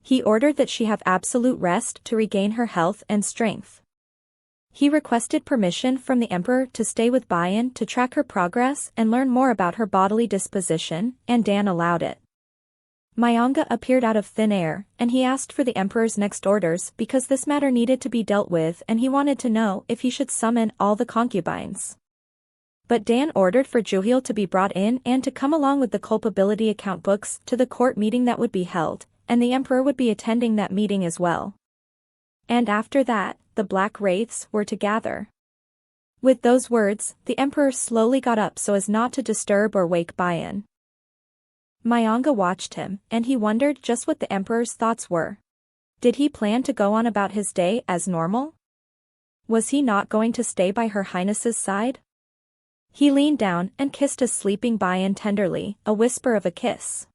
A: He ordered that she have absolute rest to regain her health and strength. He requested permission from the emperor to stay with Bayan to track her progress and learn more about her bodily disposition, and Dan allowed it. Mayanga appeared out of thin air, and he asked for the emperor's next orders because this matter needed to be dealt with and he wanted to know if he should summon all the concubines. But Dan ordered for Juhil to be brought in and to come along with the culpability account books to the court meeting that would be held, and the emperor would be attending that meeting as well. And after that, the Black Wraiths were to gather. With those words, the emperor slowly got up so as not to disturb or wake Bayan. Mayanga watched him, and he wondered just what the emperor's thoughts were. Did he plan to go on about his day as normal? Was he not going to stay by Her Highness's side? He leaned down and kissed a sleeping Bayan tenderly, a whisper of a kiss.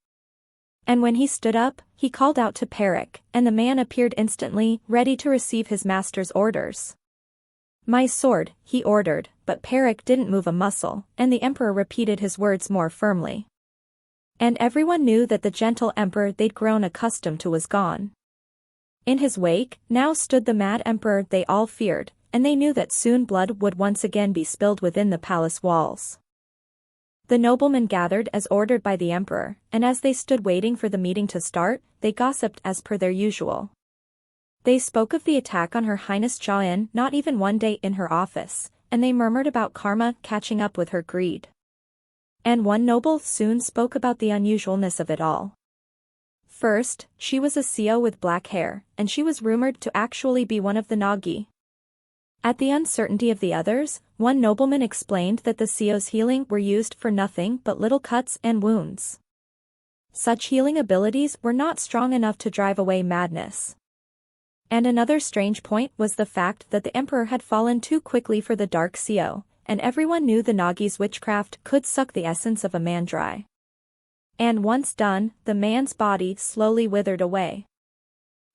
A: And when he stood up, he called out to Perik, and the man appeared instantly, ready to receive his master's orders. "My sword," he ordered, but Perik didn't move a muscle, and the emperor repeated his words more firmly. And everyone knew that the gentle emperor they'd grown accustomed to was gone. In his wake, now stood the mad emperor they all feared, and they knew that soon blood would once again be spilled within the palace walls. The noblemen gathered as ordered by the emperor, and as they stood waiting for the meeting to start, they gossiped as per their usual. They spoke of the attack on Her Highness Jayan not even one day in her office, and they murmured about karma catching up with her greed. And one noble soon spoke about the unusualness of it all. First, she was a Seo with black hair, and she was rumored to actually be one of the Nagi. At the uncertainty of the others, one nobleman explained that the Seo's healing were used for nothing but little cuts and wounds. Such healing abilities were not strong enough to drive away madness. And another strange point was the fact that the emperor had fallen too quickly for the Dark Seo, and everyone knew the Nagi's witchcraft could suck the essence of a man dry. And once done, the man's body slowly withered away.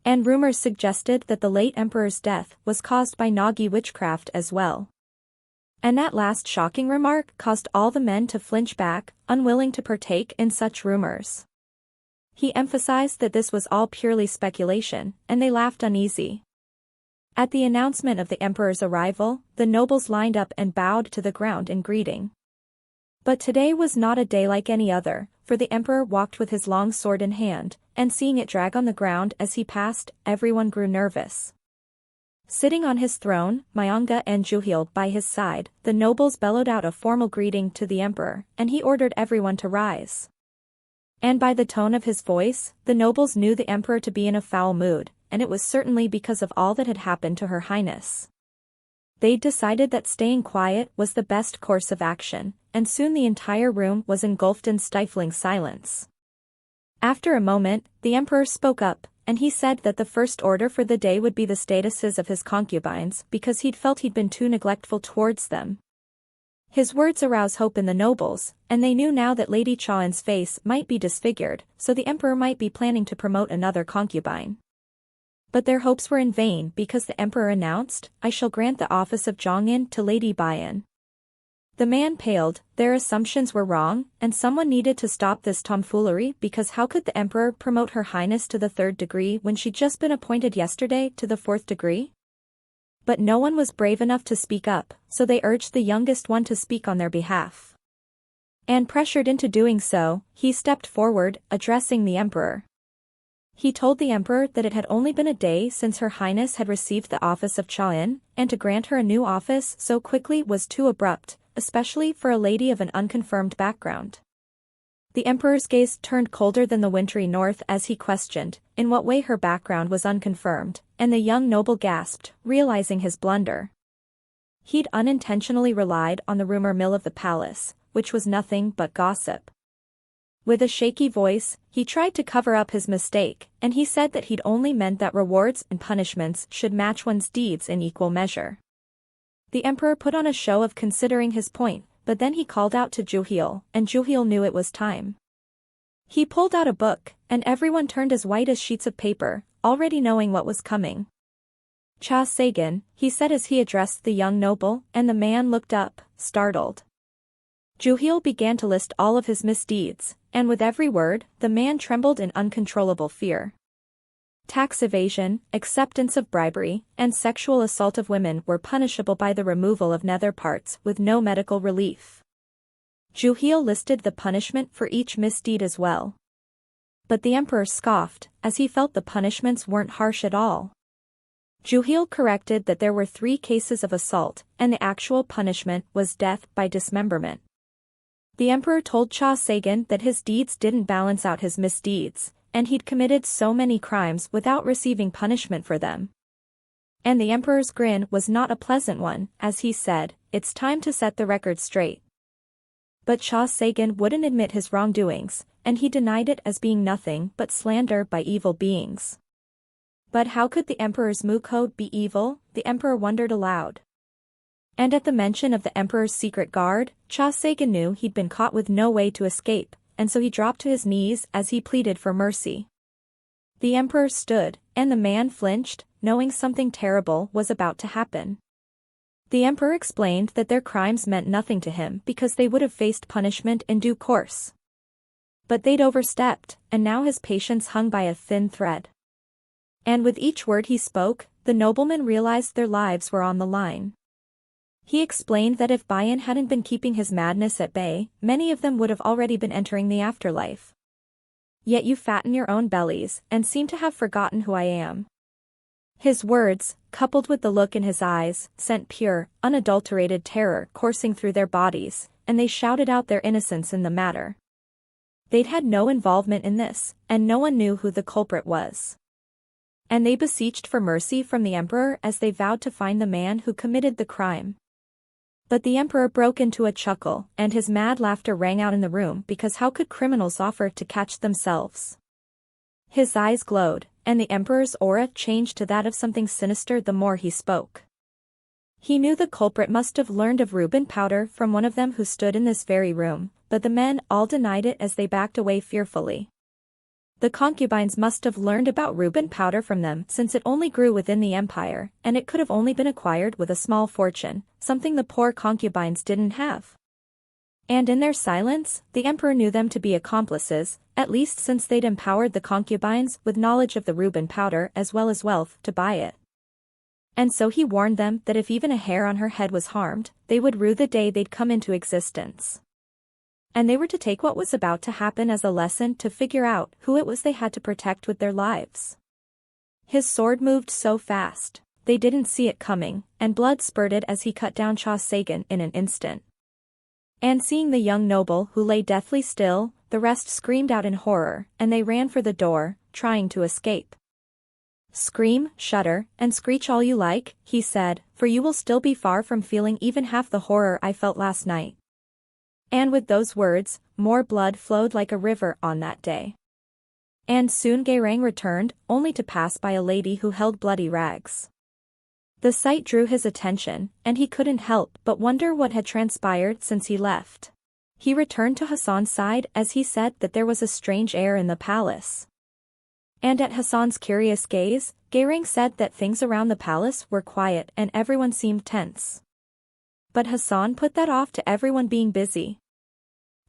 A: And rumors suggested that the late emperor's death was caused by Nagi witchcraft as well. And that last shocking remark caused all the men to flinch back, unwilling to partake in such rumors. He emphasized that this was all purely speculation, and they laughed uneasy. At the announcement of the emperor's arrival, the nobles lined up and bowed to the ground in greeting. But today was not a day like any other, for the emperor walked with his long sword in hand, and seeing it drag on the ground as he passed, everyone grew nervous. Sitting on his throne, Mayanga and Juhil by his side, the nobles bellowed out a formal greeting to the emperor, and he ordered everyone to rise. And by the tone of his voice, the nobles knew the emperor to be in a foul mood, and it was certainly because of all that had happened to Her Highness. They'd decided that staying quiet was the best course of action, and soon the entire room was engulfed in stifling silence. After a moment, the emperor spoke up, and he said that the first order for the day would be the statuses of his concubines because he'd felt he'd been too neglectful towards them. His words aroused hope in the nobles, and they knew now that Lady Chaoyun's face might be disfigured, so the emperor might be planning to promote another concubine. But their hopes were in vain because the emperor announced, "I shall grant the office of Zhongyin to Lady Bayan." The man paled, their assumptions were wrong, and someone needed to stop this tomfoolery because how could the emperor promote her highness to the 3rd degree when she'd just been appointed yesterday to the 4th degree? But no one was brave enough to speak up, so they urged the youngest one to speak on their behalf. And pressured into doing so, he stepped forward, addressing the emperor. He told the emperor that it had only been a day since her highness had received the office of Chaoyun, and to grant her a new office so quickly was too abrupt, especially for a lady of an unconfirmed background. The emperor's gaze turned colder than the wintry north as he questioned, in what way her background was unconfirmed, and the young noble gasped, realizing his blunder. He'd unintentionally relied on the rumor mill of the palace, which was nothing but gossip. With a shaky voice, he tried to cover up his mistake, and he said that he'd only meant that rewards and punishments should match one's deeds in equal measure. The emperor put on a show of considering his point, but then he called out to Juhil, and Juhil knew it was time. He pulled out a book, and everyone turned as white as sheets of paper, already knowing what was coming. "Cha Sagan," he said as he addressed the young noble, and the man looked up, startled. Juhil began to list all of his misdeeds, and with every word, the man trembled in uncontrollable fear. Tax evasion, acceptance of bribery, and sexual assault of women were punishable by the removal of nether parts with no medical relief. Juhil listed the punishment for each misdeed as well. But the emperor scoffed, as he felt the punishments weren't harsh at all. Juhil corrected that there were 3 cases of assault, and the actual punishment was death by dismemberment. The emperor told Cha Sagan that his deeds didn't balance out his misdeeds, and he'd committed so many crimes without receiving punishment for them. And the emperor's grin was not a pleasant one, as he said, "It's time to set the record straight." But Cha Sagan wouldn't admit his wrongdoings, and he denied it as being nothing but slander by evil beings. But how could the emperor's Mu code be evil, the emperor wondered aloud. And at the mention of the emperor's secret guard, Cha Sagan knew he'd been caught with no way to escape, and so he dropped to his knees as he pleaded for mercy. The emperor stood, and the man flinched, knowing something terrible was about to happen. The emperor explained that their crimes meant nothing to him because they would have faced punishment in due course. But they'd overstepped, and now his patience hung by a thin thread. And with each word he spoke, the nobleman realized their lives were on the line. He explained that if Bayan hadn't been keeping his madness at bay, many of them would have already been entering the afterlife. "Yet you fatten your own bellies, and seem to have forgotten who I am." His words, coupled with the look in his eyes, sent pure, unadulterated terror coursing through their bodies, and they shouted out their innocence in the matter. They'd had no involvement in this, and no one knew who the culprit was. And they beseeched for mercy from the emperor as they vowed to find the man who committed the crime. But the emperor broke into a chuckle, and his mad laughter rang out in the room because how could criminals offer to catch themselves? His eyes glowed, and the emperor's aura changed to that of something sinister the more he spoke. He knew the culprit must have learned of Reuben powder from one of them who stood in this very room, but the men all denied it as they backed away fearfully. The concubines must have learned about Reuben powder from them since it only grew within the empire, and it could have only been acquired with a small fortune, something the poor concubines didn't have. And in their silence, the emperor knew them to be accomplices, at least since they'd empowered the concubines with knowledge of the Reuben powder as well as wealth to buy it. And so he warned them that if even a hair on her head was harmed, they would rue the day they'd come into existence. And they were to take what was about to happen as a lesson to figure out who it was they had to protect with their lives. His sword moved so fast, they didn't see it coming, and blood spurted as he cut down Cha Sagan in an instant. And seeing the young noble who lay deathly still, the rest screamed out in horror, and they ran for the door, trying to escape. "Scream, shudder, and screech all you like," he said, "for you will still be far from feeling even half the horror I felt last night." And with those words, more blood flowed like a river on that day. And soon Gayrang returned, only to pass by a lady who held bloody rags. The sight drew his attention, and he couldn't help but wonder what had transpired since he left. He returned to Hassan's side as he said that there was a strange air in the palace. And at Hassan's curious gaze, Gayrang said that things around the palace were quiet and everyone seemed tense. But Hassan put that off to everyone being busy.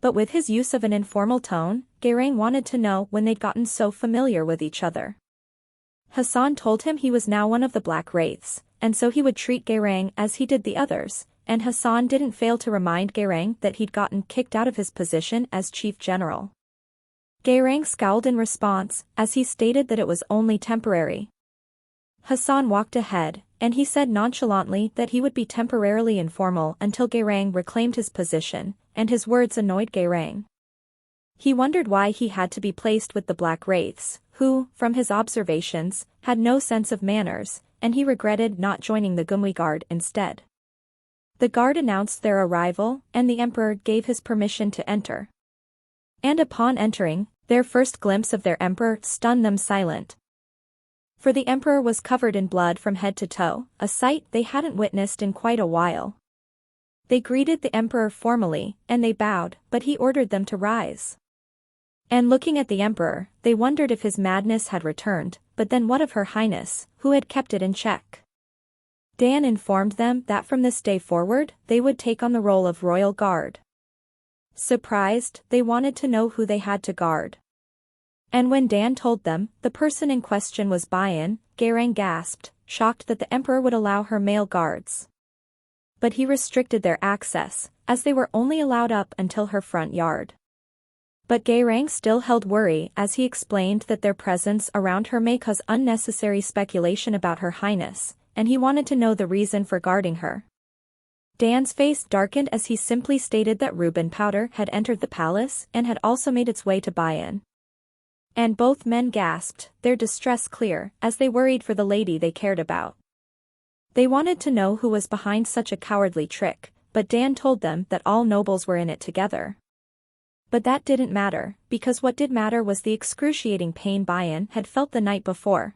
A: But with his use of an informal tone, Gayrang wanted to know when they'd gotten so familiar with each other. Hassan told him he was now one of the Black Wraiths, and so he would treat Gayrang as he did the others, and Hassan didn't fail to remind Gayrang that he'd gotten kicked out of his position as chief general. Gayrang scowled in response, as he stated that it was only temporary. Hassan walked ahead, and he said nonchalantly that he would be temporarily informal until Gayrang reclaimed his position, and his words annoyed Gayrang. He wondered why he had to be placed with the Black Wraiths, who, from his observations, had no sense of manners, and he regretted not joining the Gumwi Guard instead. The guard announced their arrival, and the emperor gave his permission to enter. And upon entering, their first glimpse of their emperor stunned them silent. For the emperor was covered in blood from head to toe, a sight they hadn't witnessed in quite a while. They greeted the emperor formally, and they bowed, but he ordered them to rise. And looking at the emperor, they wondered if his madness had returned, but then what of Her Highness, who had kept it in check? Dan informed them that from this day forward, they would take on the role of royal guard. Surprised, they wanted to know who they had to guard. And when Dan told them, the person in question was Bayan, Gayrang gasped, shocked that the emperor would allow her male guards. But he restricted their access, as they were only allowed up until her front yard. But Gayrang still held worry as he explained that their presence around her may cause unnecessary speculation about Her Highness, and he wanted to know the reason for guarding her. Dan's face darkened as he simply stated that Reuben powder had entered the palace and had also made its way to Bayan. And both men gasped, their distress clear, as they worried for the lady they cared about. They wanted to know who was behind such a cowardly trick, but Dan told them that all nobles were in it together. But that didn't matter, because what did matter was the excruciating pain Bayan had felt the night before.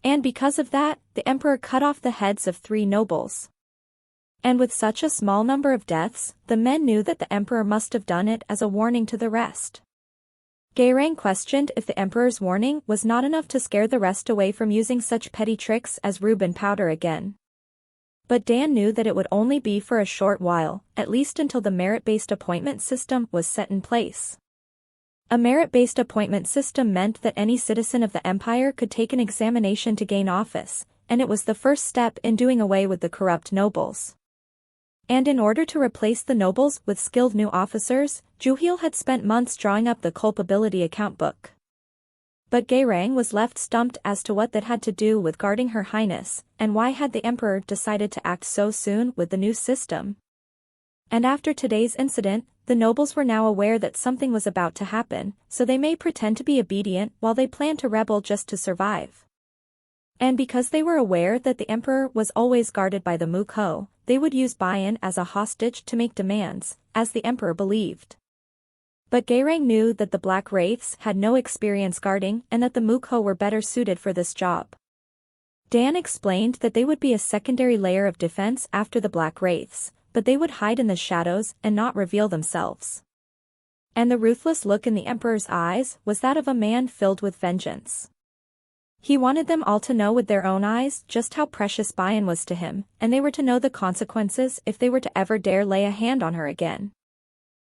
A: And because of that, the emperor cut off the heads of 3 nobles. And with such a small number of deaths, the men knew that the emperor must have done it as a warning to the rest. Gayrang questioned if the emperor's warning was not enough to scare the rest away from using such petty tricks as Reuben powder again. But Dan knew that it would only be for a short while, at least until the merit-based appointment system was set in place. A merit-based appointment system meant that any citizen of the empire could take an examination to gain office, and it was the first step in doing away with the corrupt nobles. And in order to replace the nobles with skilled new officers, Juhil had spent months drawing up the culpability account book. But Gayrang was left stumped as to what that had to do with guarding Her Highness, and why had the emperor decided to act so soon with the new system. And after today's incident, the nobles were now aware that something was about to happen, so they may pretend to be obedient while they plan to rebel just to survive. And because they were aware that the emperor was always guarded by the Mukho, they would use Bayan as a hostage to make demands, as the emperor believed. But Gayrang knew that the Black Wraiths had no experience guarding and that the Mukho were better suited for this job. Dan explained that they would be a secondary layer of defense after the Black Wraiths, but they would hide in the shadows and not reveal themselves. And the ruthless look in the emperor's eyes was that of a man filled with vengeance. He wanted them all to know with their own eyes just how precious Bayan was to him, and they were to know the consequences if they were to ever dare lay a hand on her again.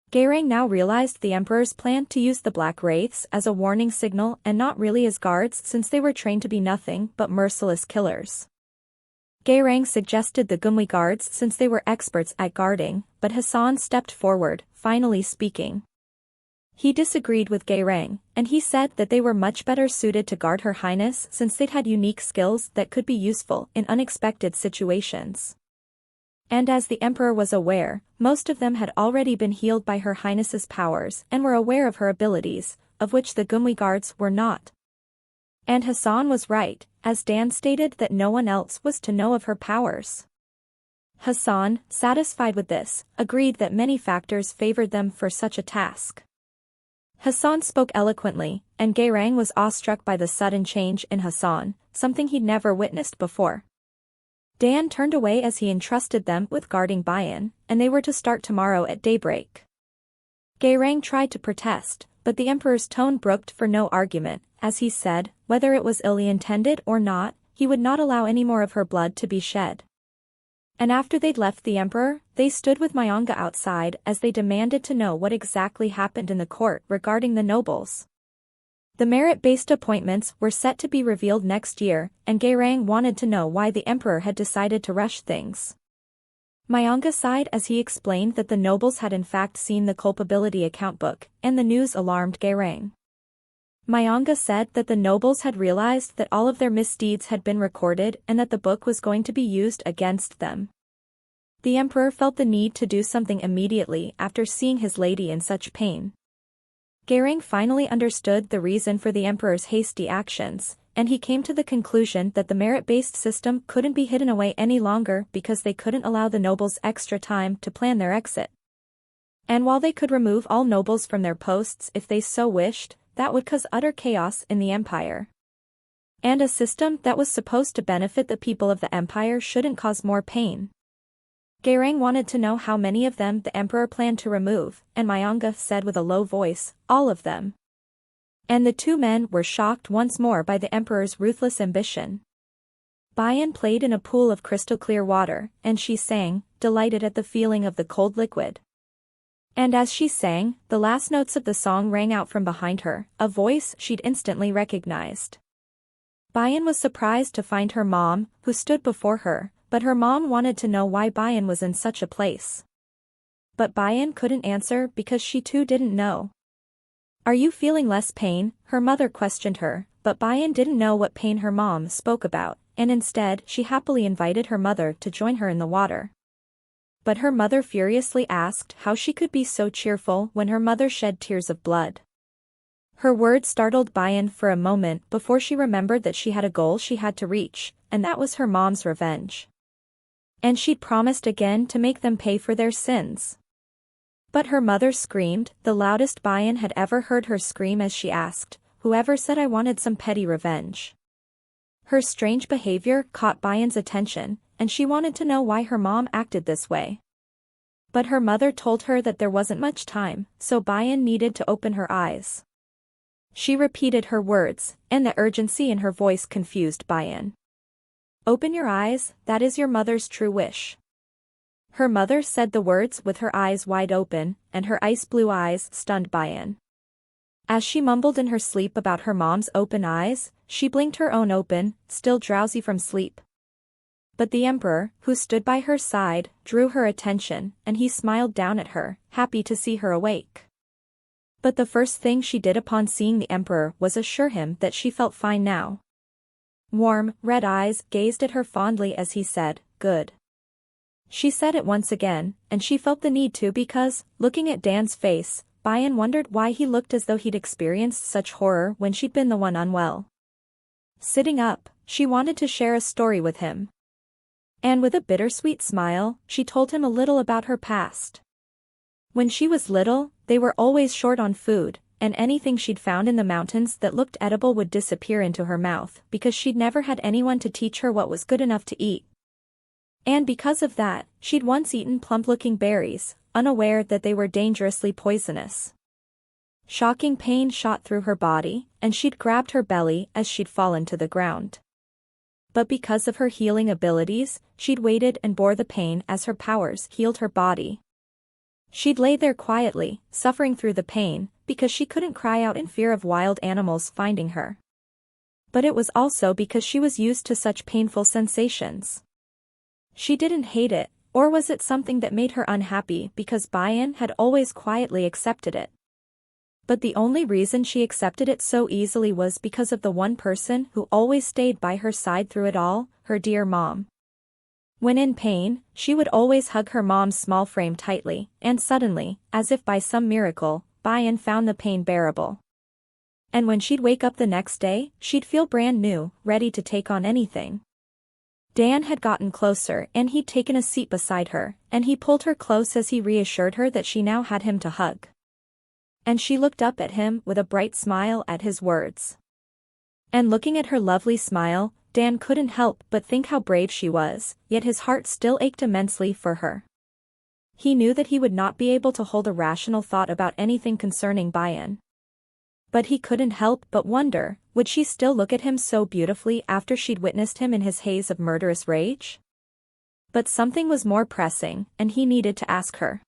A: Gayrang now realized the emperor's plan to use the Black Wraiths as a warning signal and not really as guards, since they were trained to be nothing but merciless killers. Gayrang suggested the Gumwi guards since they were experts at guarding, but Hassan stepped forward, finally speaking. He disagreed with Gayrang, and he said that they were much better suited to guard Her Highness since they'd had unique skills that could be useful in unexpected situations. And as the emperor was aware, most of them had already been healed by Her Highness's powers and were aware of her abilities, of which the Gumwi guards were not. And Hassan was right, as Dan stated that no one else was to know of her powers. Hassan, satisfied with this, agreed that many factors favored them for such a task. Hassan spoke eloquently, and Gayrang was awestruck by the sudden change in Hassan, something he'd never witnessed before. Dan turned away as he entrusted them with guarding Bayan, and they were to start tomorrow at daybreak. Gayrang tried to protest, but the emperor's tone brooked for no argument, as he said, whether it was illy intended or not, he would not allow any more of her blood to be shed. And after they'd left the emperor, they stood with Mayanga outside as they demanded to know what exactly happened in the court regarding the nobles. The merit-based appointments were set to be revealed next year, and Gayrang wanted to know why the emperor had decided to rush things. Mayanga sighed as he explained that the nobles had in fact seen the culpability account book, and the news alarmed Gayrang. Mayanga said that the nobles had realized that all of their misdeeds had been recorded and that the book was going to be used against them. The emperor felt the need to do something immediately after seeing his lady in such pain. Gayrang finally understood the reason for the emperor's hasty actions, and he came to the conclusion that the merit-based system couldn't be hidden away any longer because they couldn't allow the nobles extra time to plan their exit. And while they could remove all nobles from their posts if they so wished, that would cause utter chaos in the empire. And a system that was supposed to benefit the people of the empire shouldn't cause more pain. Gayrang wanted to know how many of them the emperor planned to remove, and Mayanga said with a low voice, all of them. And the two men were shocked once more by the emperor's ruthless ambition. Bayan played in a pool of crystal-clear water, and she sang, delighted at the feeling of the cold liquid. And as she sang, the last notes of the song rang out from behind her, a voice she'd instantly recognized. Bayan was surprised to find her mom, who stood before her, but her mom wanted to know why Bayan was in such a place. But Bayan couldn't answer because she too didn't know. Are you feeling less pain? Her mother questioned her, but Bayan didn't know what pain her mom spoke about, and instead she happily invited her mother to join her in the water. But her mother furiously asked how she could be so cheerful when her mother shed tears of blood. Her words startled Bayan for a moment before she remembered that she had a goal she had to reach, and that was her mom's revenge. And she'd promised again to make them pay for their sins. But her mother screamed, the loudest Bayan had ever heard her scream as she asked, whoever said I wanted some petty revenge? Her strange behavior caught Bayan's attention, and she wanted to know why her mom acted this way. But her mother told her that there wasn't much time, so Bayan needed to open her eyes. She repeated her words, and the urgency in her voice confused Bayan. Open your eyes, that is your mother's true wish. Her mother said the words with her eyes wide open, and her ice-blue eyes stunned Bayan. As she mumbled in her sleep about her mom's open eyes, she blinked her own open, still drowsy from sleep. But the emperor, who stood by her side, drew her attention, and he smiled down at her, happy to see her awake. But the first thing she did upon seeing the emperor was assure him that she felt fine now. Warm, red eyes gazed at her fondly as he said, good. She said it once again, and she felt the need to because, looking at Dan's face, Bayan wondered why he looked as though he'd experienced such horror when she'd been the one unwell. Sitting up, she wanted to share a story with him. And with a bittersweet smile, she told him a little about her past. When she was little, they were always short on food, and anything she'd found in the mountains that looked edible would disappear into her mouth because she'd never had anyone to teach her what was good enough to eat. And because of that, she'd once eaten plump-looking berries, unaware that they were dangerously poisonous. Shocking pain shot through her body, and she'd grabbed her belly as she'd fallen to the ground. But because of her healing abilities, she'd waited and bore the pain as her powers healed her body. She'd lay there quietly, suffering through the pain, because she couldn't cry out in fear of wild animals finding her. But it was also because she was used to such painful sensations. She didn't hate it, or was it something that made her unhappy because Bayan had always quietly accepted it? But the only reason she accepted it so easily was because of the one person who always stayed by her side through it all, her dear mom. When in pain, she would always hug her mom's small frame tightly, and suddenly, as if by some miracle, Bayan found the pain bearable. And when she'd wake up the next day, she'd feel brand new, ready to take on anything. Dan had gotten closer and he'd taken a seat beside her, and he pulled her close as he reassured her that she now had him to hug. And she looked up at him with a bright smile at his words. And looking at her lovely smile, Dan couldn't help but think how brave she was, yet his heart still ached immensely for her. He knew that he would not be able to hold a rational thought about anything concerning Bayan. But he couldn't help but wonder, would she still look at him so beautifully after she'd witnessed him in his haze of murderous rage? But something was more pressing, and he needed to ask her.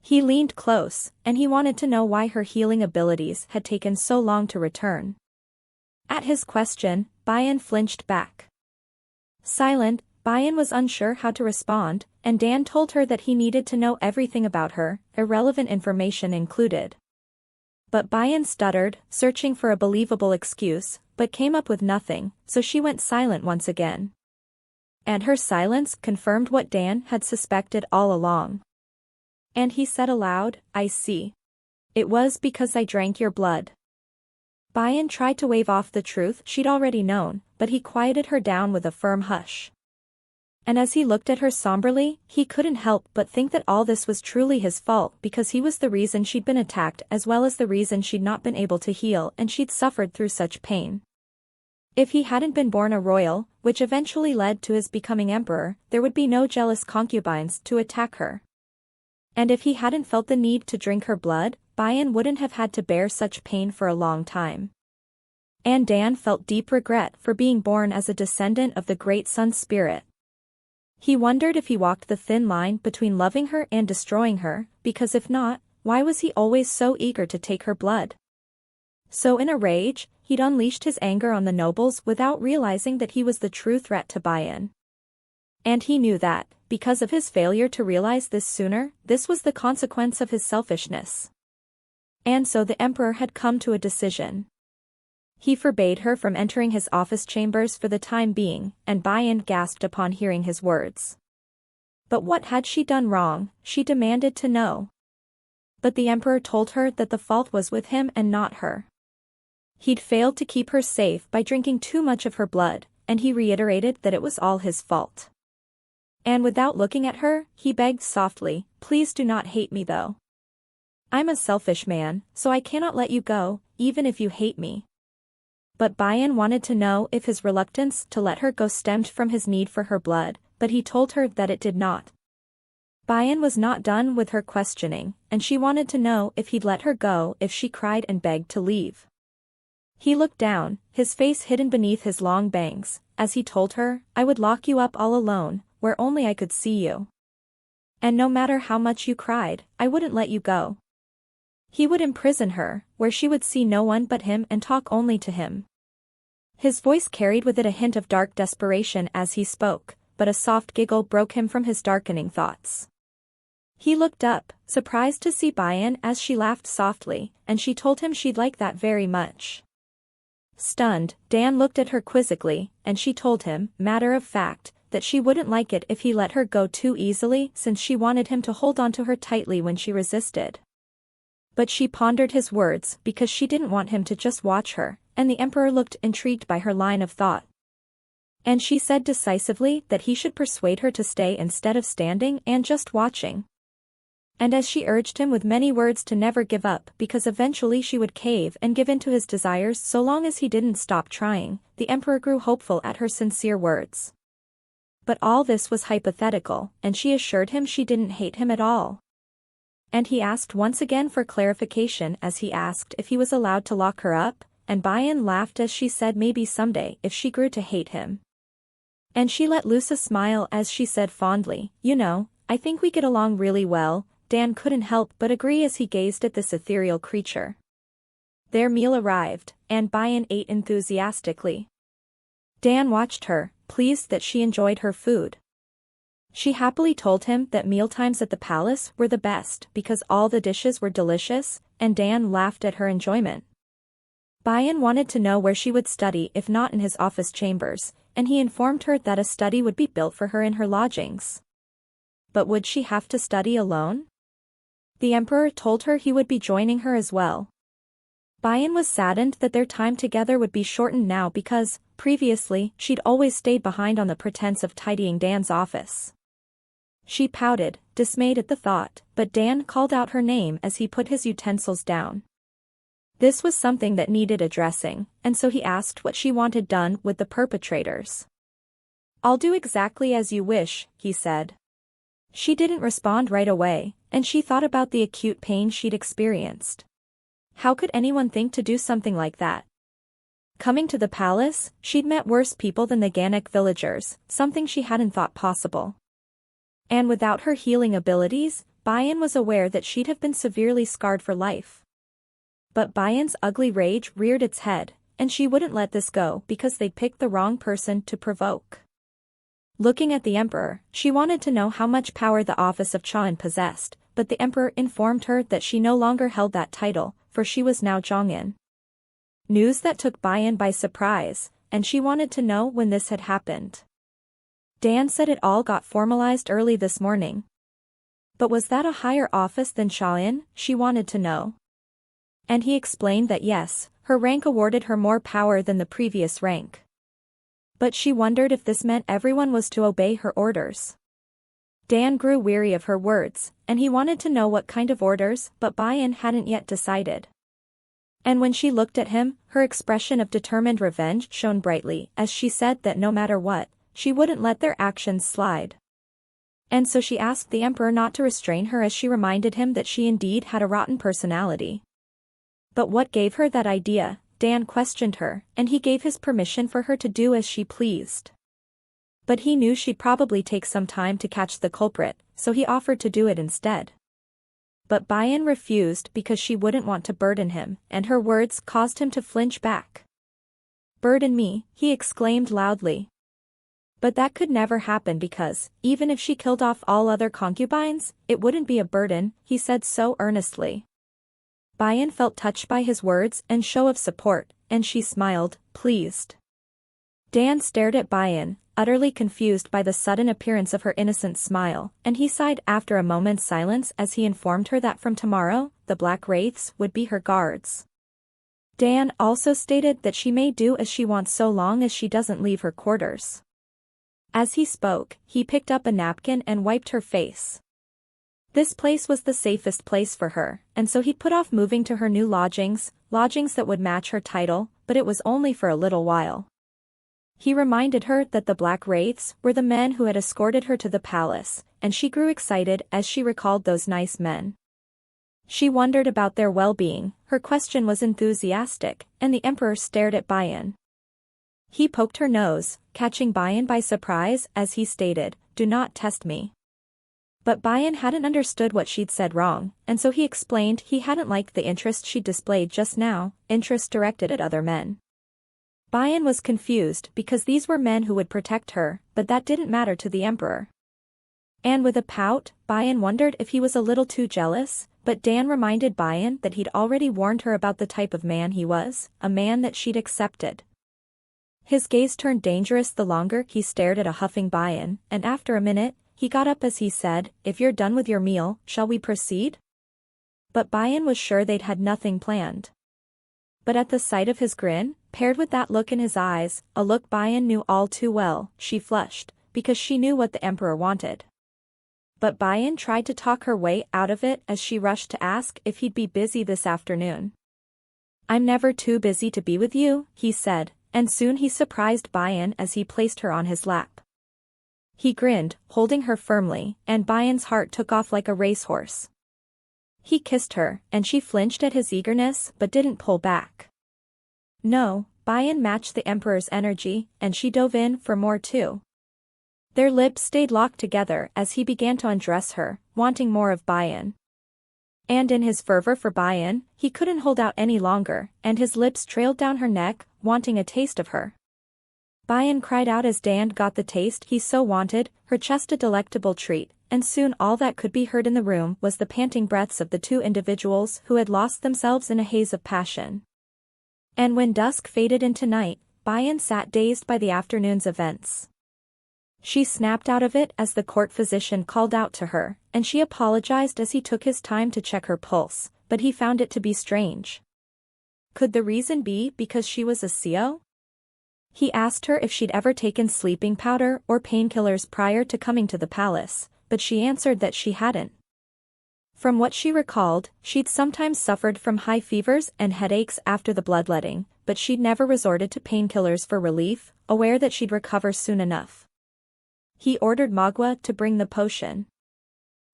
A: He leaned close, and he wanted to know why her healing abilities had taken so long to return. At his question, Bayan flinched back. Silent, Bayan was unsure how to respond, and Dan told her that he needed to know everything about her, irrelevant information included. But Bayan stuttered, searching for a believable excuse, but came up with nothing, so she went silent once again. And her silence confirmed what Dan had suspected all along. And he said aloud, "I see. It was because I drank your blood." Bayan tried to wave off the truth she'd already known, but he quieted her down with a firm hush. And as he looked at her somberly, he couldn't help but think that all this was truly his fault because he was the reason she'd been attacked as well as the reason she'd not been able to heal and she'd suffered through such pain. If he hadn't been born a royal, which eventually led to his becoming emperor, there would be no jealous concubines to attack her. And if he hadn't felt the need to drink her blood, Bayan wouldn't have had to bear such pain for a long time. And Dan felt deep regret for being born as a descendant of the great sun spirit. He wondered if he walked the thin line between loving her and destroying her, because if not, why was he always so eager to take her blood? So in a rage, he'd unleashed his anger on the nobles without realizing that he was the true threat to Bayan. And he knew that, because of his failure to realize this sooner, this was the consequence of his selfishness. And so the emperor had come to a decision. He forbade her from entering his office chambers for the time being, and Bayan gasped upon hearing his words. But what had she done wrong, she demanded to know. But the emperor told her that the fault was with him and not her. He'd failed to keep her safe by drinking too much of her blood, and he reiterated that it was all his fault. And without looking at her, he begged softly, "Please do not hate me though. I'm a selfish man, so I cannot let you go, even if you hate me." But Bayan wanted to know if his reluctance to let her go stemmed from his need for her blood, but he told her that it did not. Bayan was not done with her questioning, and she wanted to know if he'd let her go if she cried and begged to leave. He looked down, his face hidden beneath his long bangs, as he told her, "I would lock you up all alone, where only I could see you. And no matter how much you cried, I wouldn't let you go." He would imprison her, where she would see no one but him and talk only to him. His voice carried with it a hint of dark desperation as he spoke, but a soft giggle broke him from his darkening thoughts. He looked up, surprised to see Bayan as she laughed softly, and she told him she'd like that very much. Stunned, Dan looked at her quizzically, and she told him, matter of fact, that she wouldn't like it if he let her go too easily since she wanted him to hold on to her tightly when she resisted. But she pondered his words because she didn't want him to just watch her, and the emperor looked intrigued by her line of thought. And she said decisively that he should persuade her to stay instead of standing and just watching. And as she urged him with many words to never give up because eventually she would cave and give in to his desires so long as he didn't stop trying, the emperor grew hopeful at her sincere words. But all this was hypothetical, and she assured him she didn't hate him at all. And he asked once again for clarification as he asked if he was allowed to lock her up, and Bayan laughed as she said maybe someday if she grew to hate him. And she let loose a smile as she said fondly, "You know, I think we get along really well." Dan couldn't help but agree as he gazed at this ethereal creature. Their meal arrived, and Bayan ate enthusiastically. Dan watched her, pleased that she enjoyed her food. She happily told him that mealtimes at the palace were the best because all the dishes were delicious, and Dan laughed at her enjoyment. Bayan wanted to know where she would study if not in his office chambers, and he informed her that a study would be built for her in her lodgings. But would she have to study alone? The emperor told her he would be joining her as well. Bayan was saddened that their time together would be shortened now because, previously, she'd always stayed behind on the pretense of tidying Dan's office. She pouted, dismayed at the thought, but Dan called out her name as he put his utensils down. This was something that needed addressing, and so he asked what she wanted done with the perpetrators. "I'll do exactly as you wish," he said. She didn't respond right away, and she thought about the acute pain she'd experienced. How could anyone think to do something like that? Coming to the palace, she'd met worse people than the Ganek villagers, something she hadn't thought possible. And without her healing abilities, Bayan was aware that she'd have been severely scarred for life. But Bayan's ugly rage reared its head, and she wouldn't let this go because they'd picked the wrong person to provoke. Looking at the emperor, she wanted to know how much power the office of Chaen possessed, but the emperor informed her that she no longer held that title, for she was now Zhongin. News that took Bayan by surprise, and she wanted to know when this had happened. Dan said it all got formalized early this morning. But was that a higher office than Chaen, she wanted to know. And he explained that yes, her rank awarded her more power than the previous rank. But she wondered if this meant everyone was to obey her orders. Dan grew weary of her words, and he wanted to know what kind of orders, but Bayan hadn't yet decided. And when she looked at him, her expression of determined revenge shone brightly as she said that no matter what, she wouldn't let their actions slide. And so she asked the emperor not to restrain her as she reminded him that she indeed had a rotten personality. But what gave her that idea? Dan questioned her, and he gave his permission for her to do as she pleased. But he knew she'd probably take some time to catch the culprit, so he offered to do it instead. But Bayan refused because she wouldn't want to burden him, and her words caused him to flinch back. "Burden me," he exclaimed loudly. But that could never happen because, even if she killed off all other concubines, it wouldn't be a burden, he said so earnestly. Bayan felt touched by his words and show of support, and she smiled, pleased. Dan stared at Bayan, utterly confused by the sudden appearance of her innocent smile, and he sighed after a moment's silence as he informed her that from tomorrow, the Black Wraiths would be her guards. Dan also stated that she may do as she wants so long as she doesn't leave her quarters. As he spoke, he picked up a napkin and wiped her face. This place was the safest place for her, and so he'd put off moving to her new lodgings that would match her title, but it was only for a little while. He reminded her that the Black Wraiths were the men who had escorted her to the palace, and she grew excited as she recalled those nice men. She wondered about their well-being, her question was enthusiastic, and the emperor stared at Bayan. He poked her nose, catching Bayan by surprise as he stated, "Do not test me." But Bayan hadn't understood what she'd said wrong, and so he explained he hadn't liked the interest she displayed just now, interest directed at other men. Bayan was confused because these were men who would protect her, but that didn't matter to the emperor. And with a pout, Bayan wondered if he was a little too jealous, but Dan reminded Bayan that he'd already warned her about the type of man he was, a man that she'd accepted. His gaze turned dangerous the longer he stared at a huffing Bayan, and after a minute, he got up as he said, "If you're done with your meal, shall we proceed?" But Bayan was sure they'd had nothing planned. But at the sight of his grin, paired with that look in his eyes, a look Bayan knew all too well, she flushed, because she knew what the emperor wanted. But Bayan tried to talk her way out of it as she rushed to ask if he'd be busy this afternoon. "I'm never too busy to be with you," he said, and soon he surprised Bayan as he placed her on his lap. He grinned, holding her firmly, and Bayan's heart took off like a racehorse. He kissed her, and she flinched at his eagerness but didn't pull back. No, Bayan matched the emperor's energy, and she dove in for more too. Their lips stayed locked together as he began to undress her, wanting more of Bayan. And in his fervor for Bayan, he couldn't hold out any longer, and his lips trailed down her neck, wanting a taste of her. Bayan cried out as Dan got the taste he so wanted, her chest a delectable treat, and soon all that could be heard in the room was the panting breaths of the two individuals who had lost themselves in a haze of passion. And when dusk faded into night, Bayan sat dazed by the afternoon's events. She snapped out of it as the court physician called out to her, and she apologized as he took his time to check her pulse, but he found it to be strange. Could the reason be because she was a CO? He asked her if she'd ever taken sleeping powder or painkillers prior to coming to the palace, but she answered that she hadn't. From what she recalled, she'd sometimes suffered from high fevers and headaches after the bloodletting, but she'd never resorted to painkillers for relief, aware that she'd recover soon enough. He ordered manhwa to bring the potion.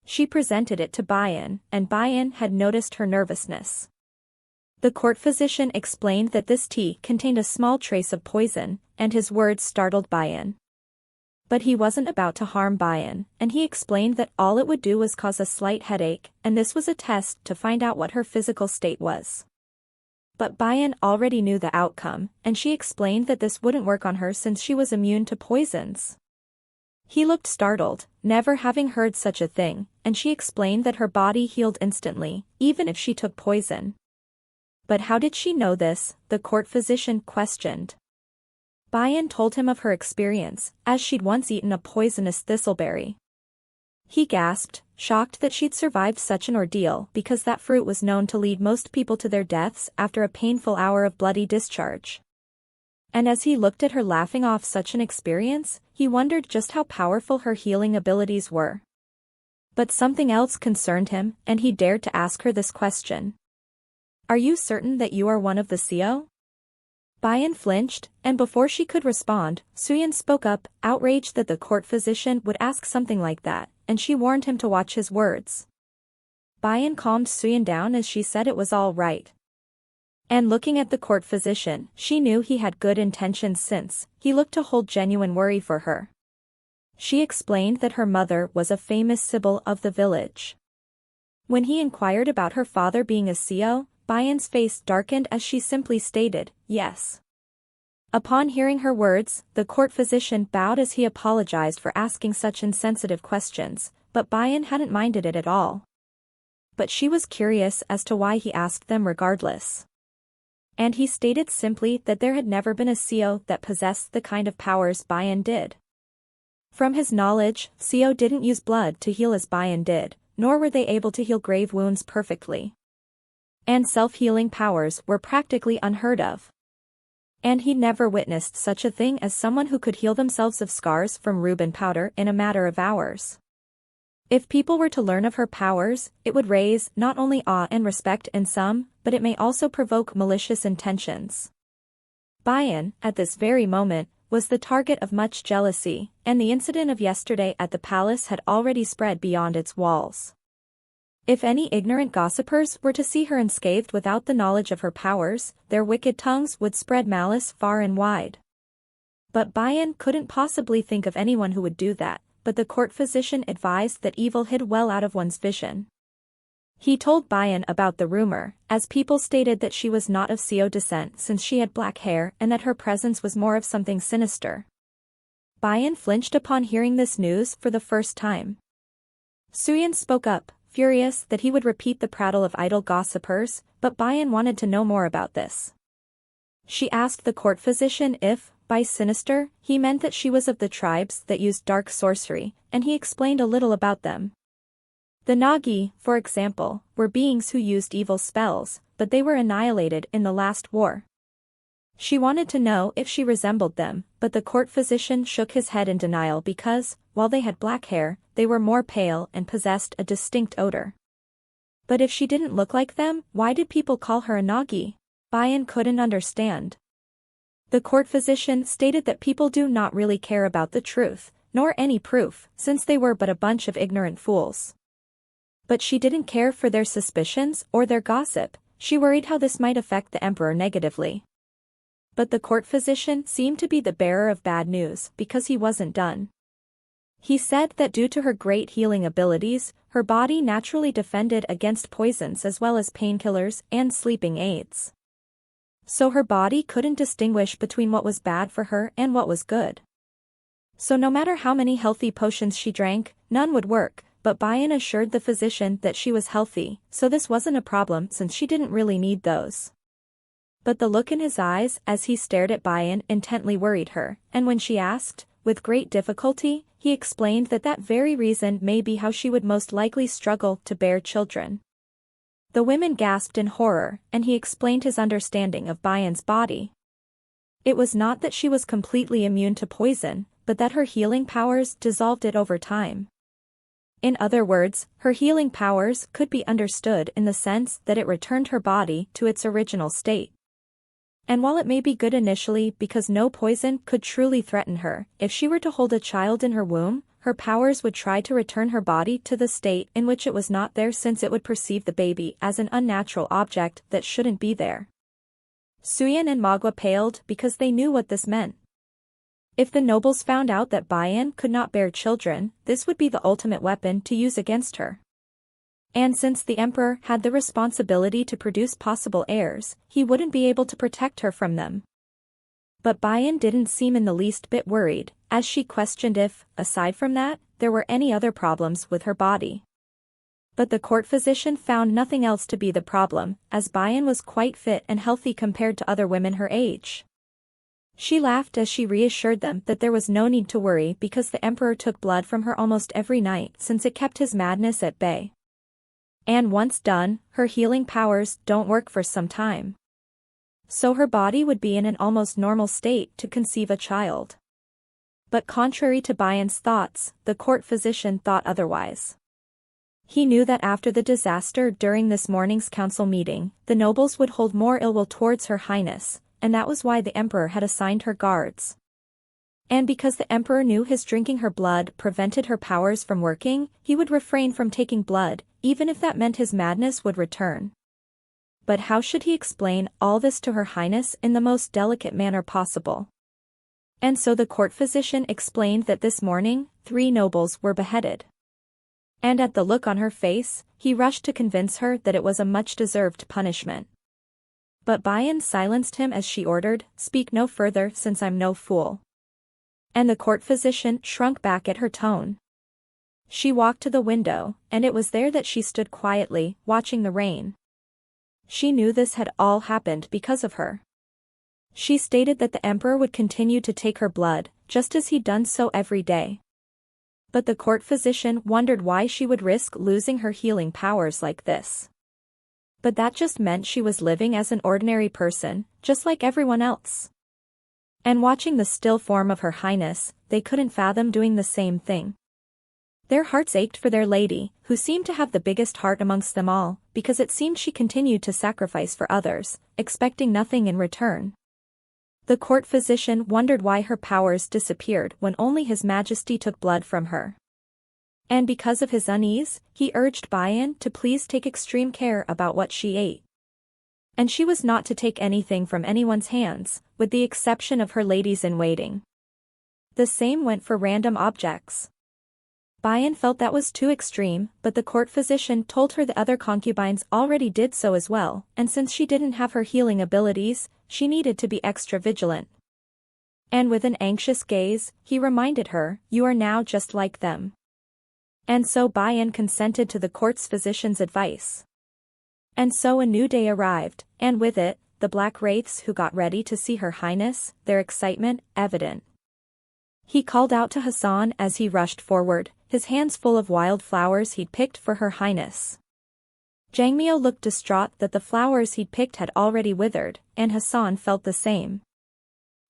A: She presented it to Bayan, and Bayan had noticed her nervousness. The court physician explained that this tea contained a small trace of poison, and his words startled Bayan. But he wasn't about to harm Bayan, and he explained that all it would do was cause a slight headache, and this was a test to find out what her physical state was. But Bayan already knew the outcome, and she explained that this wouldn't work on her since she was immune to poisons. He looked startled, never having heard such a thing, and she explained that her body healed instantly, even if she took poison. But how did she know this? The court physician questioned. Bayan told him of her experience, as she'd once eaten a poisonous thistleberry. He gasped, shocked that she'd survived such an ordeal because that fruit was known to lead most people to their deaths after a painful hour of bloody discharge. And as he looked at her laughing off such an experience, he wondered just how powerful her healing abilities were. But something else concerned him, and he dared to ask her this question. "Are you certain that you are one of the CO?" Bayan flinched, and before she could respond, Suyin spoke up, outraged that the court physician would ask something like that, and she warned him to watch his words. Bayan calmed Suyin down as she said it was all right. And looking at the court physician, she knew he had good intentions since he looked to hold genuine worry for her. She explained that her mother was a famous sibyl of the village. When he inquired about her father being a CO, Bayan's face darkened as she simply stated, "Yes." Upon hearing her words, the court physician bowed as he apologized for asking such insensitive questions, but Bayan hadn't minded it at all. But she was curious as to why he asked them regardless. And he stated simply that there had never been a CO that possessed the kind of powers Bayan did. From his knowledge, CO didn't use blood to heal as Bayan did, nor were they able to heal grave wounds perfectly. And self-healing powers were practically unheard of. And he'd never witnessed such a thing as someone who could heal themselves of scars from Reuben powder in a matter of hours. If people were to learn of her powers, it would raise not only awe and respect in some, but it may also provoke malicious intentions. Bayan, at this very moment, was the target of much jealousy, and the incident of yesterday at the palace had already spread beyond its walls. If any ignorant gossipers were to see her unscathed without the knowledge of her powers, their wicked tongues would spread malice far and wide. But Bayan couldn't possibly think of anyone who would do that, but the court physician advised that evil hid well out of one's vision. He told Bayan about the rumor, as people stated that she was not of CO descent since she had black hair and that her presence was more of something sinister. Bayan flinched upon hearing this news for the first time. Suyin spoke up, furious that he would repeat the prattle of idle gossipers, but Bayan wanted to know more about this. She asked the court physician if, by sinister, he meant that she was of the tribes that used dark sorcery, and he explained a little about them. The Nagi, for example, were beings who used evil spells, but they were annihilated in the last war. She wanted to know if she resembled them, but the court physician shook his head in denial because, while they had black hair, they were more pale and possessed a distinct odor. But if she didn't look like them, why did people call her a Nagi? Bayan couldn't understand. The court physician stated that people do not really care about the truth, nor any proof, since they were but a bunch of ignorant fools. But she didn't care for their suspicions or their gossip, she worried how this might affect the emperor negatively. But the court physician seemed to be the bearer of bad news because he wasn't done. He said that due to her great healing abilities, her body naturally defended against poisons as well as painkillers and sleeping aids. So her body couldn't distinguish between what was bad for her and what was good. So no matter how many healthy potions she drank, none would work, but Bayan assured the physician that she was healthy, so this wasn't a problem since she didn't really need those. But the look in his eyes as he stared at Bayan intently worried her, and when she asked, with great difficulty, he explained that that very reason may be how she would most likely struggle to bear children. The women gasped in horror, and he explained his understanding of Bayan's body. It was not that she was completely immune to poison, but that her healing powers dissolved it over time. In other words, her healing powers could be understood in the sense that it returned her body to its original state. And while it may be good initially because no poison could truly threaten her, if she were to hold a child in her womb, her powers would try to return her body to the state in which it was not there, since it would perceive the baby as an unnatural object that shouldn't be there. Suyin and Magua paled because they knew what this meant. If the nobles found out that Bayan could not bear children, this would be the ultimate weapon to use against her. And since the emperor had the responsibility to produce possible heirs, he wouldn't be able to protect her from them. But Bayan didn't seem in the least bit worried, as she questioned if, aside from that, there were any other problems with her body. But the court physician found nothing else to be the problem, as Bayan was quite fit and healthy compared to other women her age. She laughed as she reassured them that there was no need to worry because the emperor took blood from her almost every night since it kept his madness at bay. And once done, her healing powers don't work for some time. So her body would be in an almost normal state to conceive a child. But contrary to Bayan's thoughts, the court physician thought otherwise. He knew that after the disaster during this morning's council meeting, the nobles would hold more ill will towards Her Highness, and that was why the emperor had assigned her guards. And because the emperor knew his drinking her blood prevented her powers from working, he would refrain from taking blood, even if that meant his madness would return. But how should he explain all this to Her Highness in the most delicate manner possible? And so the court physician explained that this morning, 3 nobles were beheaded. And at the look on her face, he rushed to convince her that it was a much-deserved punishment. But Bayan silenced him as she ordered, "Speak no further since I'm no fool." And the court physician shrunk back at her tone. She walked to the window, and it was there that she stood quietly, watching the rain. She knew this had all happened because of her. She stated that the emperor would continue to take her blood, just as he'd done so every day. But the court physician wondered why she would risk losing her healing powers like this. But that just meant she was living as an ordinary person, just like everyone else. And watching the still form of Her Highness, they couldn't fathom doing the same thing. Their hearts ached for their lady, who seemed to have the biggest heart amongst them all, because it seemed she continued to sacrifice for others, expecting nothing in return. The court physician wondered why her powers disappeared when only His Majesty took blood from her. And because of his unease, he urged Bayan to please take extreme care about what she ate. And she was not to take anything from anyone's hands, with the exception of her ladies-in-waiting. The same went for random objects. Bayan felt that was too extreme, but the court physician told her the other concubines already did so as well, and since she didn't have her healing abilities, she needed to be extra vigilant. And with an anxious gaze, he reminded her, "You are now just like them." And so Bayan consented to the court's physician's advice. And so a new day arrived, and with it, the black wraiths who got ready to see Her Highness, their excitement evident. He called out to Hassan as he rushed forward, his hands full of wild flowers he'd picked for Her Highness. Jangmyo looked distraught that the flowers he'd picked had already withered, and Hassan felt the same.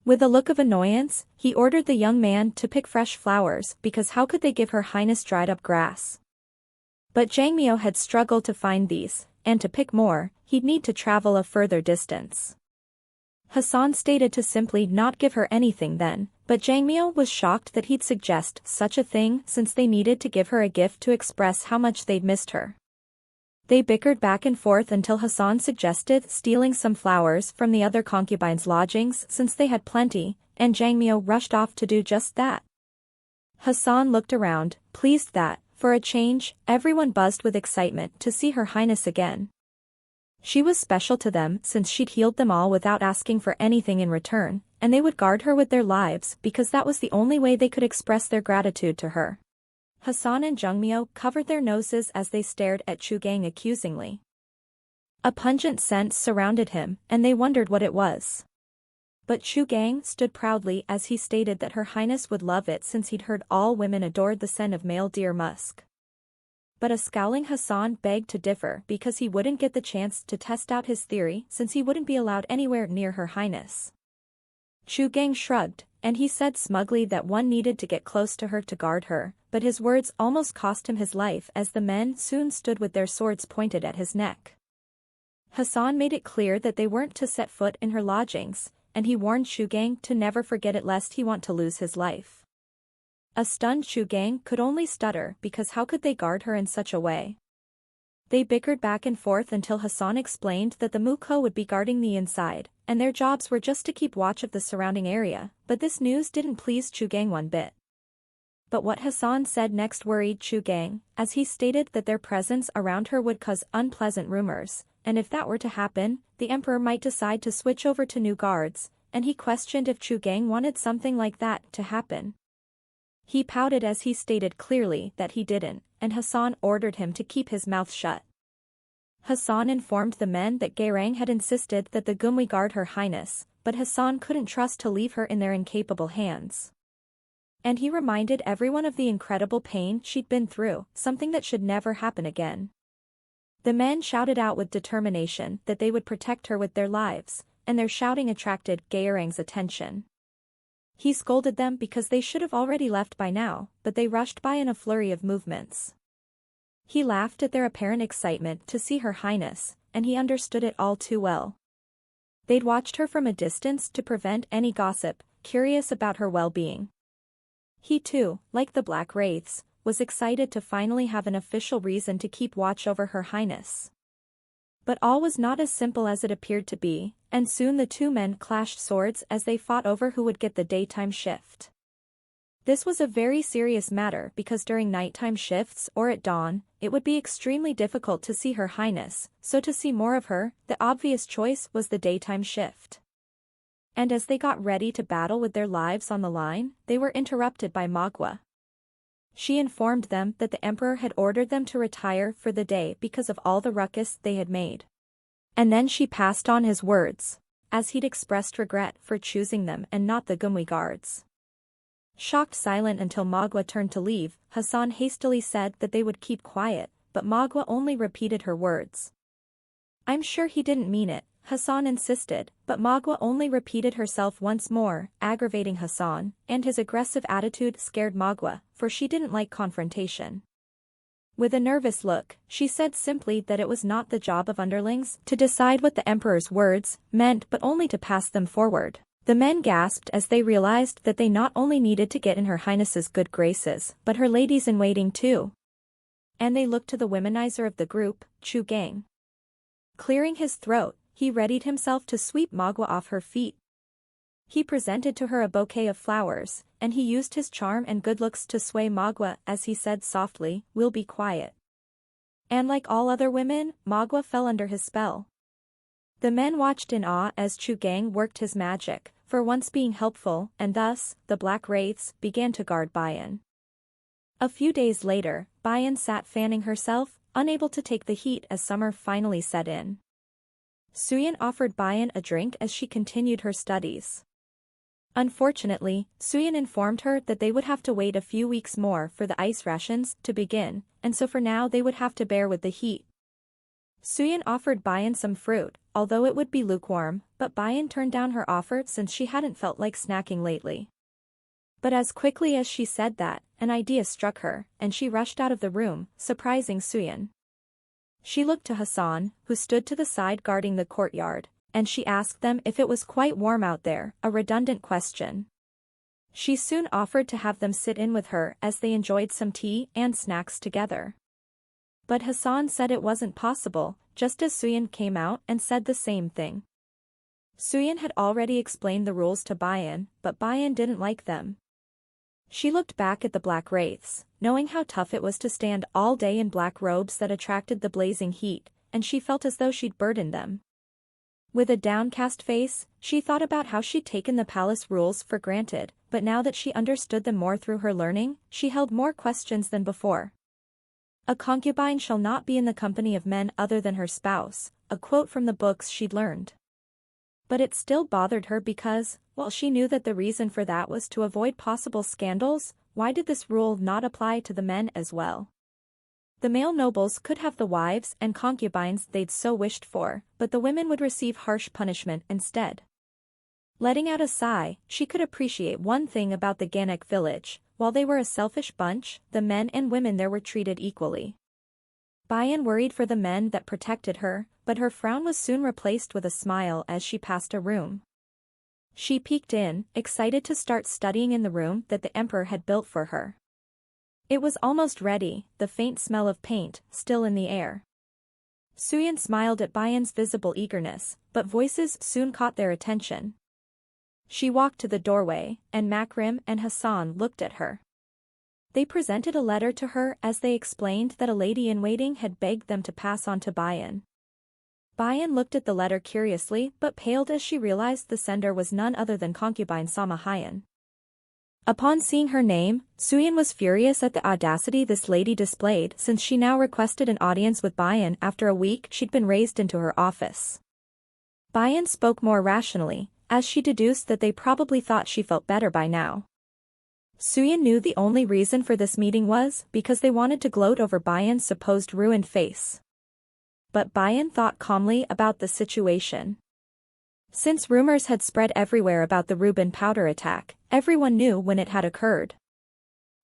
A: With a look of annoyance, he ordered the young man to pick fresh flowers because how could they give Her Highness dried-up grass? But Jangmyo had struggled to find these, and to pick more, he'd need to travel a further distance. Hassan stated to simply not give her anything then, but Jangmyo was shocked that he'd suggest such a thing since they needed to give her a gift to express how much they'd missed her. They bickered back and forth until Hassan suggested stealing some flowers from the other concubines' lodgings since they had plenty, and Jangmyo rushed off to do just that. Hassan looked around, pleased that, for a change, everyone buzzed with excitement to see Her Highness again. She was special to them since she'd healed them all without asking for anything in return, and they would guard her with their lives because that was the only way they could express their gratitude to her. Hassan and Jangmyo covered their noses as they stared at Chugang accusingly. A pungent scent surrounded him, and they wondered what it was. But Chugang stood proudly as he stated that Her Highness would love it since he'd heard all women adored the scent of male deer musk. But a scowling Hassan begged to differ because he wouldn't get the chance to test out his theory since he wouldn't be allowed anywhere near Her Highness. Chugang shrugged, and he said smugly that one needed to get close to her to guard her, but his words almost cost him his life as the men soon stood with their swords pointed at his neck. Hassan made it clear that they weren't to set foot in her lodgings, and he warned Shugang to never forget it lest he want to lose his life. A stunned Shugang could only stutter because how could they guard her in such a way? They bickered back and forth until Hassan explained that the Muko would be guarding the inside, and their jobs were just to keep watch of the surrounding area, but this news didn't please Shugang one bit. But what Hassan said next worried Shugang, as he stated that their presence around her would cause unpleasant rumors, and if that were to happen, the emperor might decide to switch over to new guards, and he questioned if Shugang wanted something like that to happen. He pouted as he stated clearly that he didn't, and Hassan ordered him to keep his mouth shut. Hassan informed the men that Gayrang had insisted that the Gumwi guard her highness, but Hassan couldn't trust to leave her in their incapable hands. And he reminded everyone of the incredible pain she'd been through, something that should never happen again. The men shouted out with determination that they would protect her with their lives, and their shouting attracted Gayrang's attention. He scolded them because they should have already left by now, but they rushed by in a flurry of movements. He laughed at their apparent excitement to see her highness, and he understood it all too well. They'd watched her from a distance to prevent any gossip, curious about her well-being. He too, like the Black Wraiths, was excited to finally have an official reason to keep watch over her highness. But all was not as simple as it appeared to be, and soon the two men clashed swords as they fought over who would get the daytime shift. This was a very serious matter because during nighttime shifts or at dawn, it would be extremely difficult to see her highness, so to see more of her, the obvious choice was the daytime shift. And as they got ready to battle with their lives on the line, they were interrupted by Magua. She informed them that the emperor had ordered them to retire for the day because of all the ruckus they had made. And then she passed on his words, as he'd expressed regret for choosing them and not the Gumwi guards. Shocked silent until Magua turned to leave, Hassan hastily said that they would keep quiet, but Magua only repeated her words. I'm sure he didn't mean it, Hassan insisted, but Magua only repeated herself once more, aggravating Hassan, and his aggressive attitude scared Magua, for she didn't like confrontation. With a nervous look, she said simply that it was not the job of underlings to decide what the emperor's words meant but only to pass them forward. The men gasped as they realized that they not only needed to get in her highness's good graces, but her ladies-in-waiting too. And they looked to the womanizer of the group, Chu Gang. Clearing his throat, he readied himself to sweep Magua off her feet. He presented to her a bouquet of flowers, and he used his charm and good looks to sway Magua as he said softly, "We'll be quiet." And like all other women, Magua fell under his spell. The men watched in awe as Chu Gang worked his magic, for once being helpful, and thus, the Black Wraiths began to guard Bayan. A few days later, Bayan sat fanning herself, unable to take the heat as summer finally set in. Suyin offered Bayan a drink as she continued her studies. Unfortunately, Suyin informed her that they would have to wait a few weeks more for the ice rations to begin, and so for now they would have to bear with the heat. Suyin offered Bayan some fruit, although it would be lukewarm, but Bayan turned down her offer since she hadn't felt like snacking lately. But as quickly as she said that, an idea struck her, and she rushed out of the room, surprising Suyin. She looked to Hassan, who stood to the side guarding the courtyard, and she asked them if it was quite warm out there, a redundant question. She soon offered to have them sit in with her as they enjoyed some tea and snacks together. But Hassan said it wasn't possible, just as Suyin came out and said the same thing. Suyin had already explained the rules to Bayan, but Bayan didn't like them. She looked back at the Black Wraiths, knowing how tough it was to stand all day in black robes that attracted the blazing heat, and she felt as though she'd burdened them. With a downcast face, she thought about how she'd taken the palace rules for granted, but now that she understood them more through her learning, she held more questions than before. A concubine shall not be in the company of men other than her spouse, a quote from the books she'd learned. But it still bothered her because, while she knew that the reason for that was to avoid possible scandals, why did this rule not apply to the men as well? The male nobles could have the wives and concubines they'd so wished for, but the women would receive harsh punishment instead. Letting out a sigh, she could appreciate one thing about the Ganek village. while they were a selfish bunch, the men and women there were treated equally. Bayan worried for the men that protected her, but her frown was soon replaced with a smile as she passed a room. She peeked in, excited to start studying in the room that the emperor had built for her. It was almost ready, the faint smell of paint still in the air. Suyin smiled at Bayan's visible eagerness, but voices soon caught their attention. She walked to the doorway, and Makrim and Hassan looked at her. They presented a letter to her as they explained that a lady-in-waiting had begged them to pass on to Bayan. Bayan looked at the letter curiously but paled as she realized the sender was none other than Concubine Samahayan. Upon seeing her name, Suyin was furious at the audacity this lady displayed since she now requested an audience with Bayan after a week she'd been raised into her office. Bayan spoke more rationally, as she deduced that they probably thought she felt better by now. Suyin knew the only reason for this meeting was because they wanted to gloat over Bayan's supposed ruined face. But Bayan thought calmly about the situation. Since rumors had spread everywhere about the Reuben powder attack, everyone knew when it had occurred.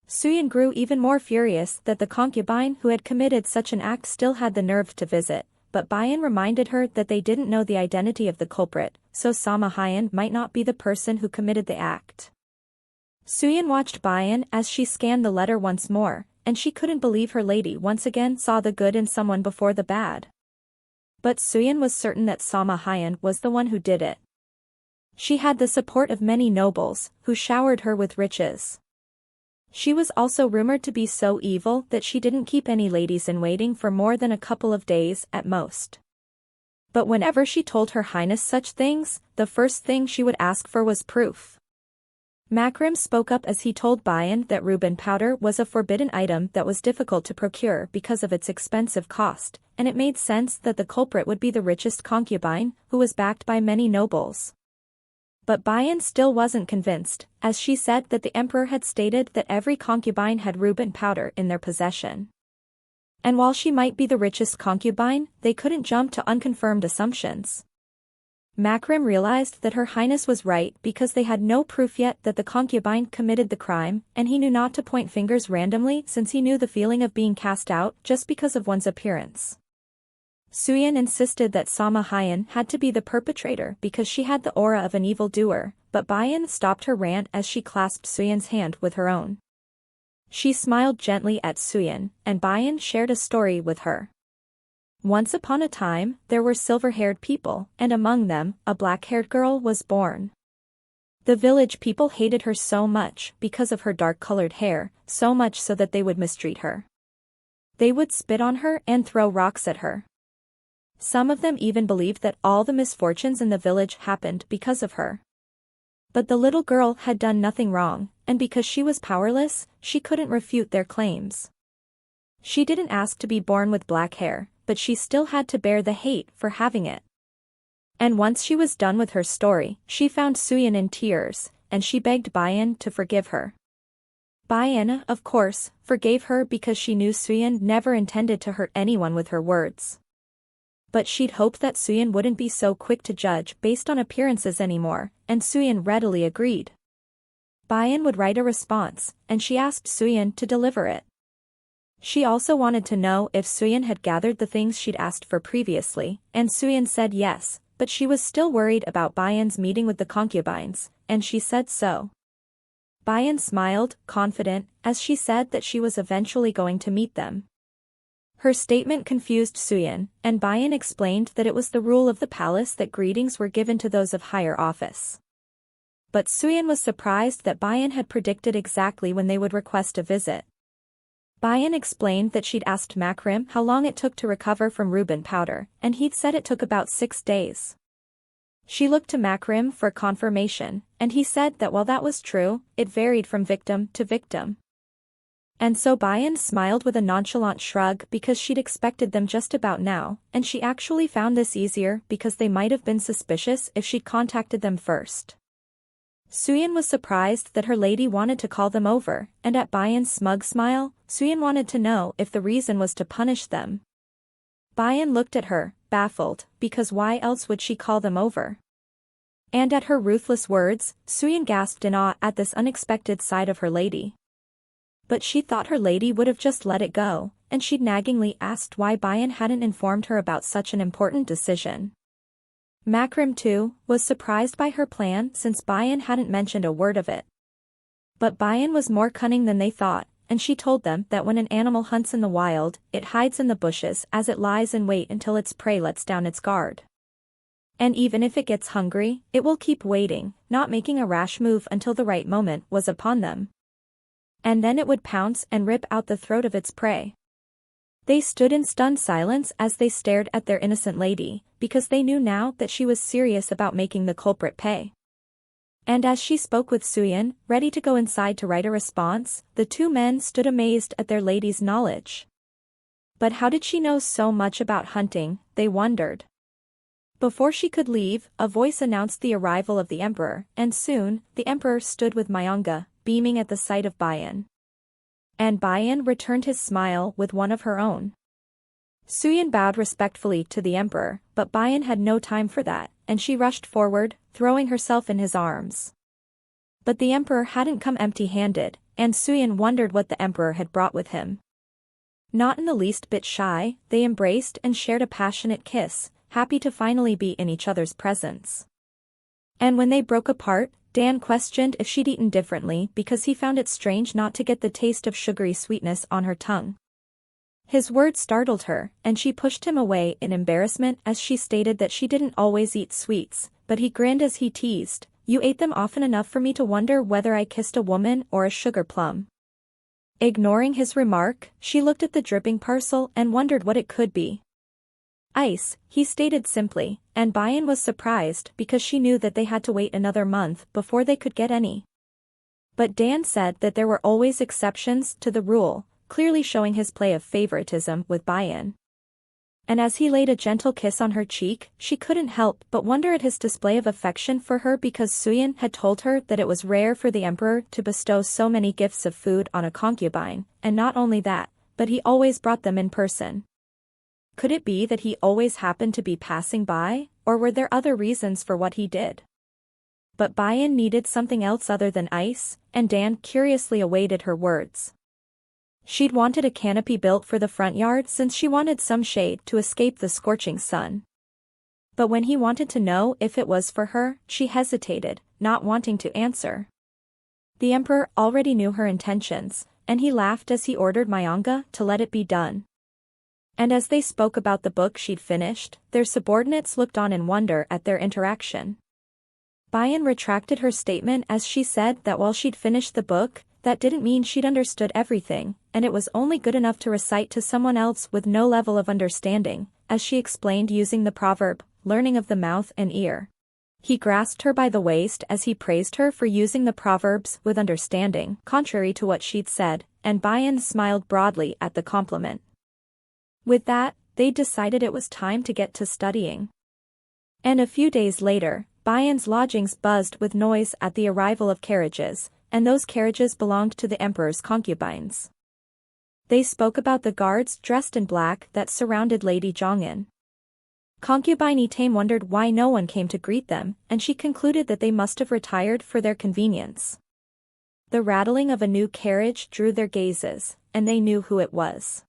A: Suyin grew even more furious that the concubine who had committed such an act still had the nerve to visit, but Bayan reminded her that they didn't know the identity of the culprit, so Samahayan might not be the person who committed the act. Suyin watched Bayan as she scanned the letter once more, and she couldn't believe her lady once again saw the good in someone before the bad. But Suyin was certain that Samahayan was the one who did it. She had the support of many nobles, who showered her with riches. She was also rumored to be so evil that she didn't keep any ladies-in-waiting for more than a couple of days at most. But whenever she told Her Highness such things, the first thing she would ask for was proof. Makrim spoke up as he told Bayan that Reuben powder was a forbidden item that was difficult to procure because of its expensive cost, and it made sense that the culprit would be the richest concubine, who was backed by many nobles. But Bayan still wasn't convinced, as she said that the emperor had stated that every concubine had Reuben powder in their possession. And while she might be the richest concubine, they couldn't jump to unconfirmed assumptions. Makrim realized that Her Highness was right because they had no proof yet that the concubine committed the crime, and he knew not to point fingers randomly since he knew the feeling of being cast out just because of one's appearance. Suyin insisted that Samahayan had to be the perpetrator because she had the aura of an evildoer, but Bayan stopped her rant as she clasped Suyin's hand with her own. She smiled gently at Suyin, and Bayan shared a story with her. Once upon a time, there were silver-haired people, and among them, a black-haired girl was born. The village people hated her so much because of her dark-colored hair, so much so that they would mistreat her. They would spit on her and throw rocks at her. Some of them even believed that all the misfortunes in the village happened because of her. But the little girl had done nothing wrong, and because she was powerless, she couldn't refute their claims. She didn't ask to be born with black hair, but she still had to bear the hate for having it. And once she was done with her story, she found Suyin in tears, and she begged Bayan to forgive her. Bayan, of course, forgave her because she knew Suyin never intended to hurt anyone with her words. But she'd hoped that Suyin wouldn't be so quick to judge based on appearances anymore, and Suyin readily agreed. Bayan would write a response, and she asked Suyin to deliver it. She also wanted to know if Suyin had gathered the things she'd asked for previously, and Suyin said yes, but she was still worried about Bayan's meeting with the concubines, and she said so. Bayan smiled, confident, as she said that she was eventually going to meet them. Her statement confused Suyin, and Bayan explained that it was the rule of the palace that greetings were given to those of higher office. But Suyin was surprised that Bayan had predicted exactly when they would request a visit. Bayan explained that she'd asked Makrim how long it took to recover from Reuben powder, and he'd said it took about 6 days. She looked to Makrim for confirmation, and he said that while that was true, it varied from victim to victim. And so Bayan smiled with a nonchalant shrug because she'd expected them just about now, and she actually found this easier because they might have been suspicious if she'd contacted them first. Suyin was surprised that her lady wanted to call them over, and at Bayan's smug smile, Suyin wanted to know if the reason was to punish them. Bayan looked at her, baffled, because why else would she call them over? And at her ruthless words, Suyin gasped in awe at this unexpected side of her lady. But she thought her lady would have just let it go, and she'd naggingly asked why Bayan hadn't informed her about such an important decision. Makrim, too, was surprised by her plan since Bayan hadn't mentioned a word of it. But Bayan was more cunning than they thought, and she told them that when an animal hunts in the wild, it hides in the bushes as it lies in wait until its prey lets down its guard. And even if it gets hungry, it will keep waiting, not making a rash move until the right moment was upon them. And then it would pounce and rip out the throat of its prey. They stood in stunned silence as they stared at their innocent lady, because they knew now that she was serious about making the culprit pay. And as she spoke with Suyin, ready to go inside to write a response, the two men stood amazed at their lady's knowledge. But how did she know so much about hunting, they wondered. Before she could leave, a voice announced the arrival of the emperor, and soon, the emperor stood with Myanga, beaming at the sight of Bayan. And Bayan returned his smile with one of her own. Suyin bowed respectfully to the emperor, but Bayan had no time for that, and she rushed forward, throwing herself in his arms. But the emperor hadn't come empty-handed, and Suyin wondered what the emperor had brought with him. Not in the least bit shy, they embraced and shared a passionate kiss, happy to finally be in each other's presence. And when they broke apart, Dan questioned if she'd eaten differently because he found it strange not to get the taste of sugary sweetness on her tongue. His words startled her, and she pushed him away in embarrassment as she stated that she didn't always eat sweets, but he grinned as he teased, "You ate them often enough for me to wonder whether I kissed a woman or a sugar plum." Ignoring his remark, she looked at the dripping parcel and wondered what it could be. Ice, he stated simply, and Bayan was surprised because she knew that they had to wait another month before they could get any. But Dan said that there were always exceptions to the rule, clearly showing his play of favoritism with Bayan. And as he laid a gentle kiss on her cheek, she couldn't help but wonder at his display of affection for her because Suyin had told her that it was rare for the emperor to bestow so many gifts of food on a concubine, and not only that, but he always brought them in person. Could it be that he always happened to be passing by, or were there other reasons for what he did? But Bayan needed something else other than ice, and Dan curiously awaited her words. She'd wanted a canopy built for the front yard since she wanted some shade to escape the scorching sun. But when he wanted to know if it was for her, she hesitated, not wanting to answer. The emperor already knew her intentions, and he laughed as he ordered Myanga to let it be done. And as they spoke about the book she'd finished, their subordinates looked on in wonder at their interaction. Bayan retracted her statement as she said that while she'd finished the book, that didn't mean she'd understood everything, and it was only good enough to recite to someone else with no level of understanding, as she explained using the proverb, learning of the mouth and ear. He grasped her by the waist as he praised her for using the proverbs with understanding, contrary to what she'd said, and Bayan smiled broadly at the compliment. With that, they decided it was time to get to studying. And a few days later, Bayan's lodgings buzzed with noise at the arrival of carriages, and those carriages belonged to the emperor's concubines. They spoke about the guards dressed in black that surrounded Lady Zhongin. Concubine Pt1-18 wondered why no one came to greet them, and she concluded that they must have retired for their convenience. The rattling of a new carriage drew their gazes, and they knew who it was.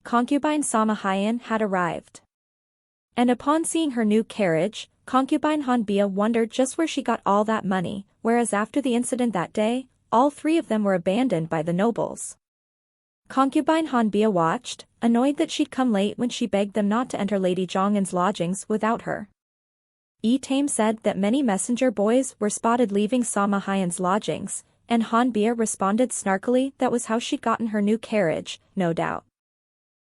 A: Concubine Samahayan had arrived. And upon seeing her new carriage, Concubine Hanbia wondered just where she got all that money, whereas after the incident that day, all three of them were abandoned by the nobles. Concubine Hanbia watched, annoyed that she'd come late when she begged them not to enter Lady Zhongin's lodgings without her. Pt1-18 said that many messenger boys were spotted leaving Samahayan's lodgings, and Hanbia responded snarkily that was how she'd gotten her new carriage, no doubt.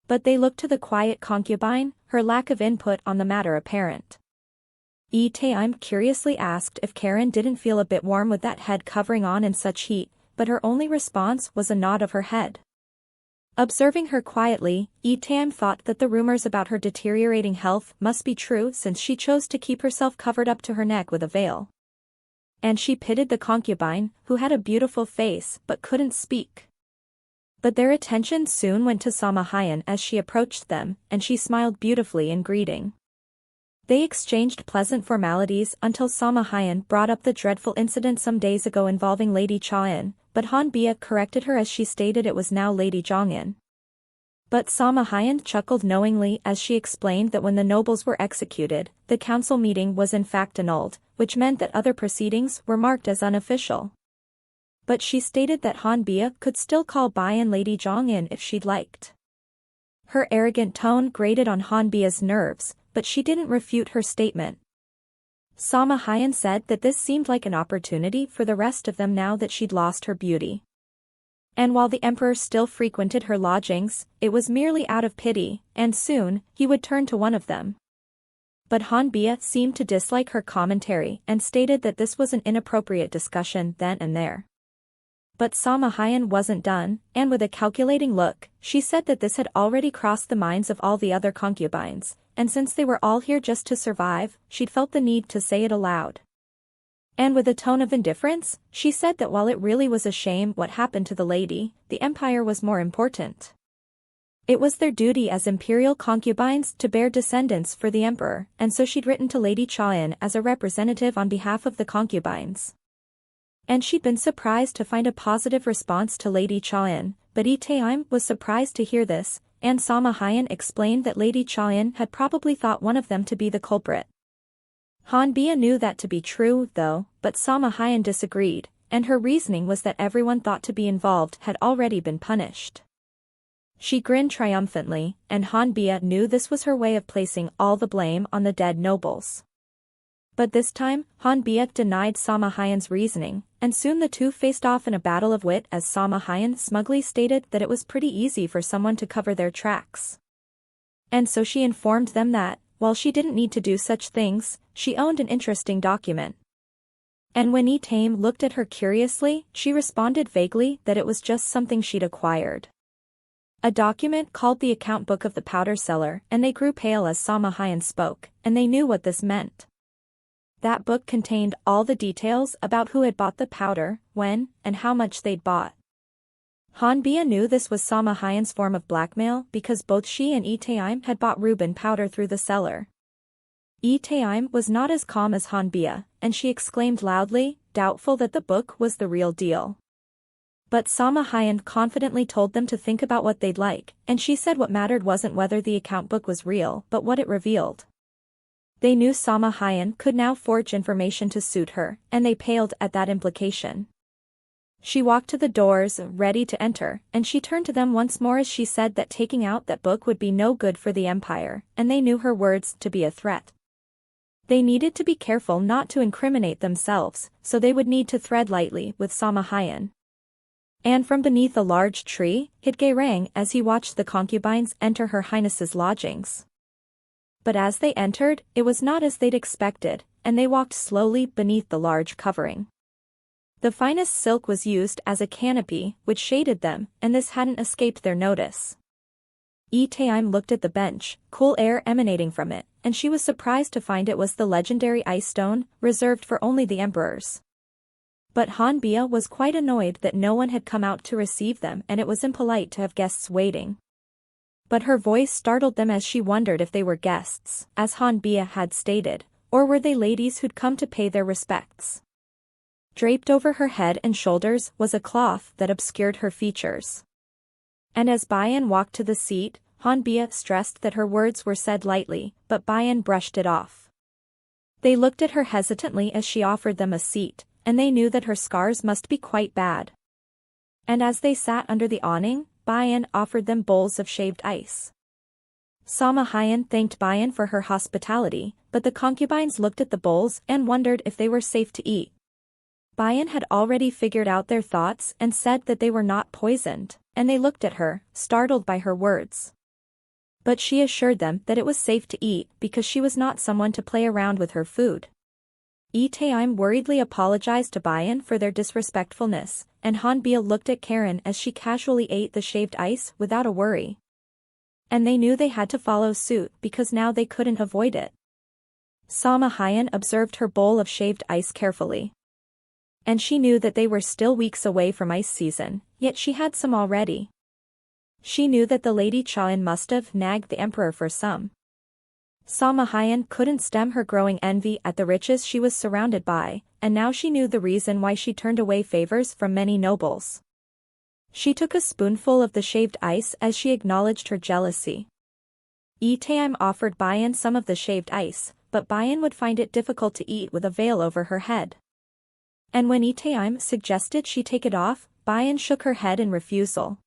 A: But they looked to the quiet concubine, her lack of input on the matter apparent. Pt1-18 curiously asked if Karen didn't feel a bit warm with that head covering on in such heat, but her only response was a nod of her head. Observing her quietly, Pt1-18 thought that the rumors about her deteriorating health must be true since she chose to keep herself covered up to her neck with a veil. And she pitied the concubine, who had a beautiful face but couldn't speak. But their attention soon went to Samahayan as she approached them, and she smiled beautifully in greeting. They exchanged pleasant formalities until Samahayan brought up the dreadful incident some days ago involving Lady Chaoyan, but Han Bia corrected her as she stated it was now Lady Zhongyin. But Sama Hyan chuckled knowingly as she explained that when the nobles were executed, the council meeting was in fact annulled, which meant that other proceedings were marked as unofficial. But she stated that Han Bia could still call Bayan Lady Zhongyin if she'd liked. Her arrogant tone grated on Han Bia's nerves, but she didn't refute her statement. Sama Hyan said that this seemed like an opportunity for the rest of them now that she'd lost her beauty. And while the emperor still frequented her lodgings, it was merely out of pity, and soon, he would turn to one of them. But Han Bia seemed to dislike her commentary and stated that this was an inappropriate discussion then and there. But Sama Hyan wasn't done, and with a calculating look, she said that this had already crossed the minds of all the other concubines, and since they were all here just to survive, she'd felt the need to say it aloud. And with a tone of indifference, she said that while it really was a shame what happened to the lady, the empire was more important. It was their duty as imperial concubines to bear descendants for the emperor, and so she'd written to Lady Chaoyan as a representative on behalf of the concubines. And she'd been surprised to find a positive response to Lady Chaoyan, but Taeim was surprised to hear this, and Sama Hyan explained that Lady Chaoyan had probably thought one of them to be the culprit. Han Bia knew that to be true, though, but Sama Hyan disagreed, and her reasoning was that everyone thought to be involved had already been punished. She grinned triumphantly, and Han Bia knew this was her way of placing all the blame on the dead nobles. But this time, Han Bia denied Sama Hyan's reasoning, and soon the two faced off in a battle of wit as Sama Hyan smugly stated that it was pretty easy for someone to cover their tracks. And so she informed them that, while she didn't need to do such things, she owned an interesting document. And when Taeim looked at her curiously, she responded vaguely that it was just something she'd acquired. A document called the account book of the powder seller, and they grew pale as Sama Hyan spoke, and they knew what this meant. That book contained all the details about who had bought the powder, when, and how much they'd bought. Han Bia knew this was Sama Hyan's form of blackmail because both she and Taeim had bought Reuben powder through the seller. Taeim was not as calm as Han Bia, and she exclaimed loudly, doubtful that the book was the real deal. But Sama Hyan confidently told them to think about what they'd like, and she said what mattered wasn't whether the account book was real but what it revealed. They knew Sama Hyan could now forge information to suit her, and they paled at that implication. She walked to the doors, ready to enter, and she turned to them once more as she said that taking out that book would be no good for the empire, and they knew her words to be a threat. They needed to be careful not to incriminate themselves, so they would need to tread lightly with Sama Hyan. And from beneath a large tree, hid Galy rang as he watched the concubines enter Her Highness's lodgings. But as they entered, it was not as they'd expected, and they walked slowly beneath the large covering. The finest silk was used as a canopy, which shaded them, and this hadn't escaped their notice. Taeim looked at the bench, cool air emanating from it, and she was surprised to find it was the legendary ice stone, reserved for only the emperors. But Han Bia was quite annoyed that no one had come out to receive them, and it was impolite to have guests waiting. But her voice startled them as she wondered if they were guests, as Han Bia had stated, or were they ladies who'd come to pay their respects. Draped over her head and shoulders was a cloth that obscured her features. And as Bayan walked to the seat, Han Bia stressed that her words were said lightly, but Bayan brushed it off. They looked at her hesitantly as she offered them a seat, and they knew that her scars must be quite bad. And as they sat under the awning, Bayan offered them bowls of shaved ice. Sama Hyan thanked Bayan for her hospitality, but the concubines looked at the bowls and wondered if they were safe to eat. Bayan had already figured out their thoughts and said that they were not poisoned, and they looked at her, startled by her words. But she assured them that it was safe to eat because she was not someone to play around with her food. Taeim worriedly apologized to Bayan for their disrespectfulness, and Han Bia looked at Karen as she casually ate the shaved ice without a worry. And they knew they had to follow suit because now they couldn't avoid it. Sama Hyan observed her bowl of shaved ice carefully. And she knew that they were still weeks away from ice season, yet she had some already. She knew that the Lady Chaoyan must have nagged the emperor for some. Samahayan couldn't stem her growing envy at the riches she was surrounded by, and now she knew the reason why she turned away favors from many nobles. She took a spoonful of the shaved ice as she acknowledged her jealousy. Pt1 offered Bayan some of the shaved ice, but Bayan would find it difficult to eat with a veil over her head. And when Pt1 suggested she take it off, Bayan shook her head in refusal.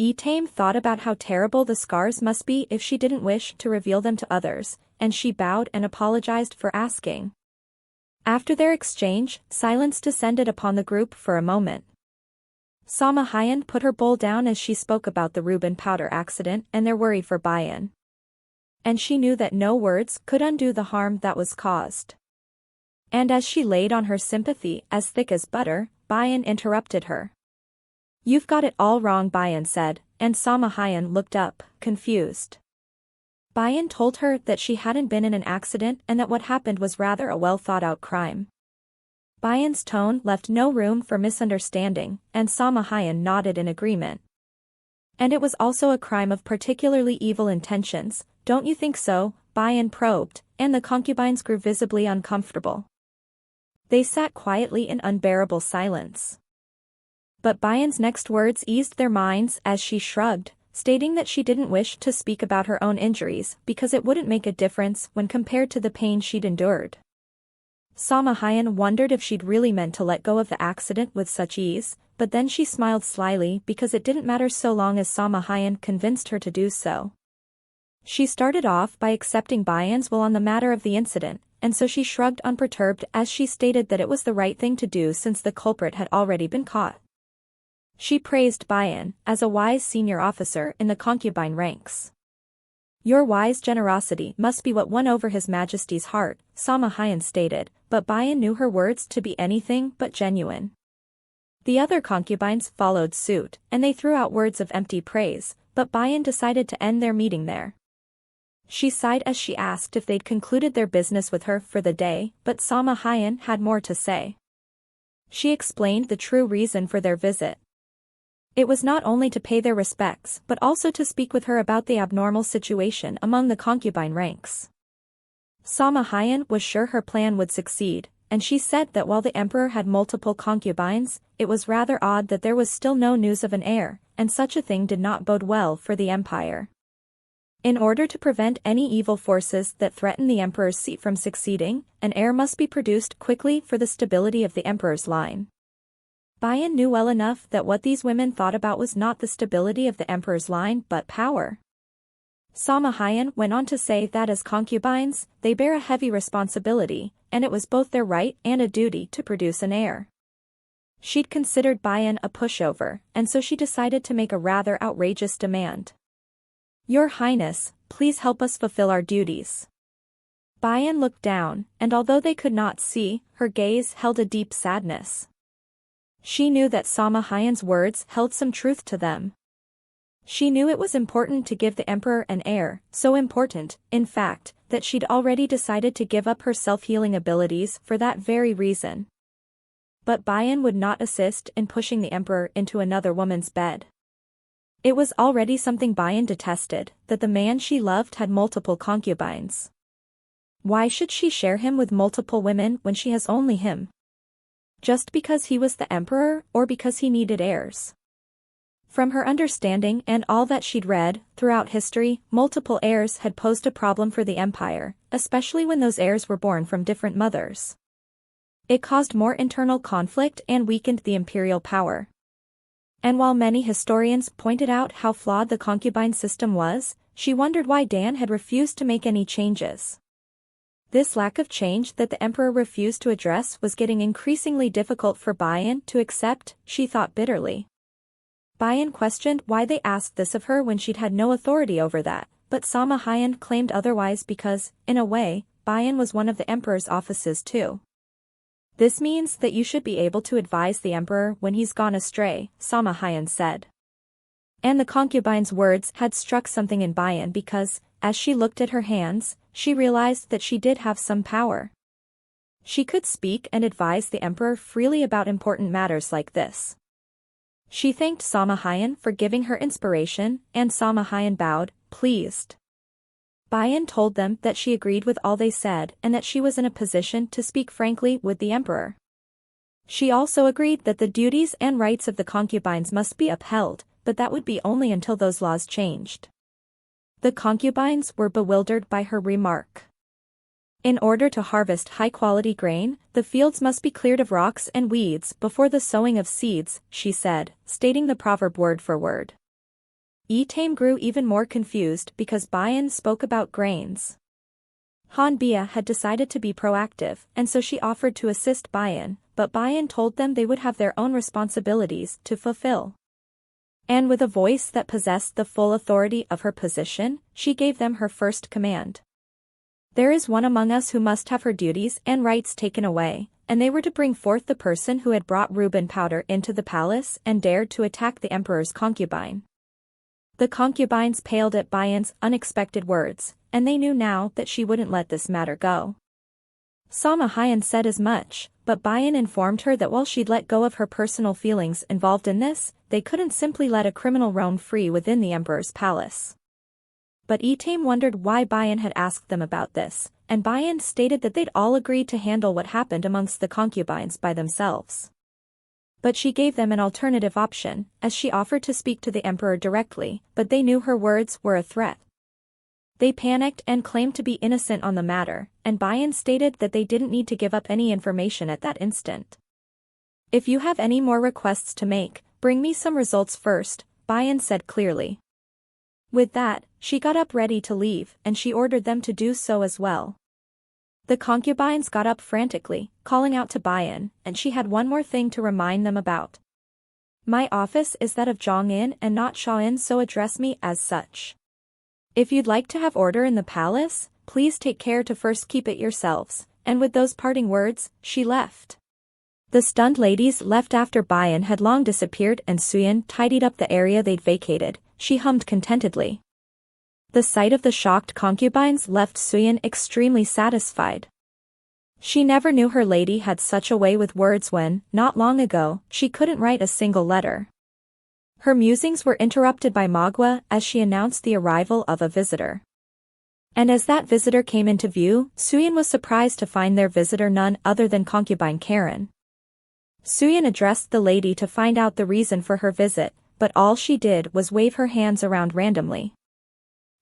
A: Pt1 thought about how terrible the scars must be if she didn't wish to reveal them to others, and she bowed and apologized for asking. After their exchange, silence descended upon the group for a moment. Samahayan put her bowl down as she spoke about the Reuben powder accident and their worry for Bayan. And she knew that no words could undo the harm that was caused. And as she laid on her sympathy as thick as butter, Bayan interrupted her. "You've got it all wrong," Bayan said, and Samahayan looked up, confused. Bayan told her that she hadn't been in an accident and that what happened was rather a well-thought-out crime. Bayan's tone left no room for misunderstanding, and Samahayan nodded in agreement. "And it was also a crime of particularly evil intentions, don't you think so?" Bayan probed, and the concubines grew visibly uncomfortable. They sat quietly in unbearable silence. But Bayan's next words eased their minds as she shrugged, stating that she didn't wish to speak about her own injuries because it wouldn't make a difference when compared to the pain she'd endured. Samahayan wondered if she'd really meant to let go of the accident with such ease, but then she smiled slyly because it didn't matter so long as Samahayan convinced her to do so. She started off by accepting Bayan's will on the matter of the incident, and so she shrugged unperturbed as she stated that it was the right thing to do since the culprit had already been caught. She praised Bayan as a wise senior officer in the concubine ranks. "Your wise generosity must be what won over His Majesty's heart," Samahayan stated, but Bayan knew her words to be anything but genuine. The other concubines followed suit, and they threw out words of empty praise, but Bayan decided to end their meeting there. She sighed as she asked if they'd concluded their business with her for the day, but Samahayan had more to say. She explained the true reason for their visit. It was not only to pay their respects but also to speak with her about the abnormal situation among the concubine ranks. Samahayan was sure her plan would succeed, and she said that while the emperor had multiple concubines, it was rather odd that there was still no news of an heir, and such a thing did not bode well for the empire. In order to prevent any evil forces that threaten the emperor's seat from succeeding, an heir must be produced quickly for the stability of the emperor's line. Bayan knew well enough that what these women thought about was not the stability of the emperor's line but power. Samahayan went on to say that as concubines, they bear a heavy responsibility, and it was both their right and a duty to produce an heir. She'd considered Bayan a pushover, and so she decided to make a rather outrageous demand. "Your Highness, please help us fulfill our duties." Bayan looked down, and although they could not see, her gaze held a deep sadness. She knew that Samahayan's words held some truth to them. She knew it was important to give the emperor an heir, so important, in fact, that she'd already decided to give up her self-healing abilities for that very reason. But Bayan would not assist in pushing the emperor into another woman's bed. It was already something Bayan detested, that the man she loved had multiple concubines. Why should she share him with multiple women when she has only him? Just because he was the emperor, or because he needed heirs? From her understanding and all that she'd read, throughout history, multiple heirs had posed a problem for the empire, especially when those heirs were born from different mothers. It caused more internal conflict and weakened the imperial power. And while many historians pointed out how flawed the concubine system was, she wondered why Dan had refused to make any changes. This lack of change that the emperor refused to address was getting increasingly difficult for Bayan to accept, she thought bitterly. Bayan questioned why they asked this of her when she'd had no authority over that, but Samahayan claimed otherwise because, in a way, Bayan was one of the emperor's offices too. "This means that you should be able to advise the emperor when he's gone astray," Samahayan said. And the concubine's words had struck something in Bayan because, as she looked at her hands, she realized that she did have some power. She could speak and advise the emperor freely about important matters like this. She thanked Samahayan for giving her inspiration, and Samahayan bowed, pleased. Bayan told them that she agreed with all they said and that she was in a position to speak frankly with the emperor. She also agreed that the duties and rights of the concubines must be upheld, but that would be only until those laws changed. The concubines were bewildered by her remark. In order to harvest high-quality grain, the fields must be cleared of rocks and weeds before the sowing of seeds, she said, stating the proverb word for word. Pt1 grew even more confused because Bayan spoke about grains. Hanbia had decided to be proactive, and so she offered to assist Bayan, but Bayan told them they would have their own responsibilities to fulfill. And with a voice that possessed the full authority of her position, she gave them her first command. There is one among us who must have her duties and rights taken away, and they were to bring forth the person who had brought Reuben powder into the palace and dared to attack the emperor's concubine. The concubines paled at Bayan's unexpected words, and they knew now that she wouldn't let this matter go. Samahayan said as much, but Bayan informed her that while she'd let go of her personal feelings involved in this, they couldn't simply let a criminal roam free within the emperor's palace. But Pt1 wondered why Bayan had asked them about this, and Bayan stated that they'd all agreed to handle what happened amongst the concubines by themselves. But she gave them an alternative option, as she offered to speak to the emperor directly, but they knew her words were a threat. They panicked and claimed to be innocent on the matter, and Bayan stated that they didn't need to give up any information at that instant. If you have any more requests to make, bring me some results first, Bayan said clearly. With that, she got up ready to leave, and she ordered them to do so as well. The concubines got up frantically, calling out to Bayan, and she had one more thing to remind them about. My office is that of Zhongin and not Shaoin, so address me as such. If you'd like to have order in the palace, please take care to first keep it yourselves, and with those parting words, she left. The stunned ladies left after Bayan had long disappeared and Suyin tidied up the area they'd vacated. She hummed contentedly. The sight of the shocked concubines left Suyin extremely satisfied. She never knew her lady had such a way with words when, not long ago, she couldn't write a single letter. Her musings were interrupted by Magua as she announced the arrival of a visitor. And as that visitor came into view, Suyin was surprised to find their visitor none other than concubine Karen. Suyin addressed the lady to find out the reason for her visit, but all she did was wave her hands around randomly.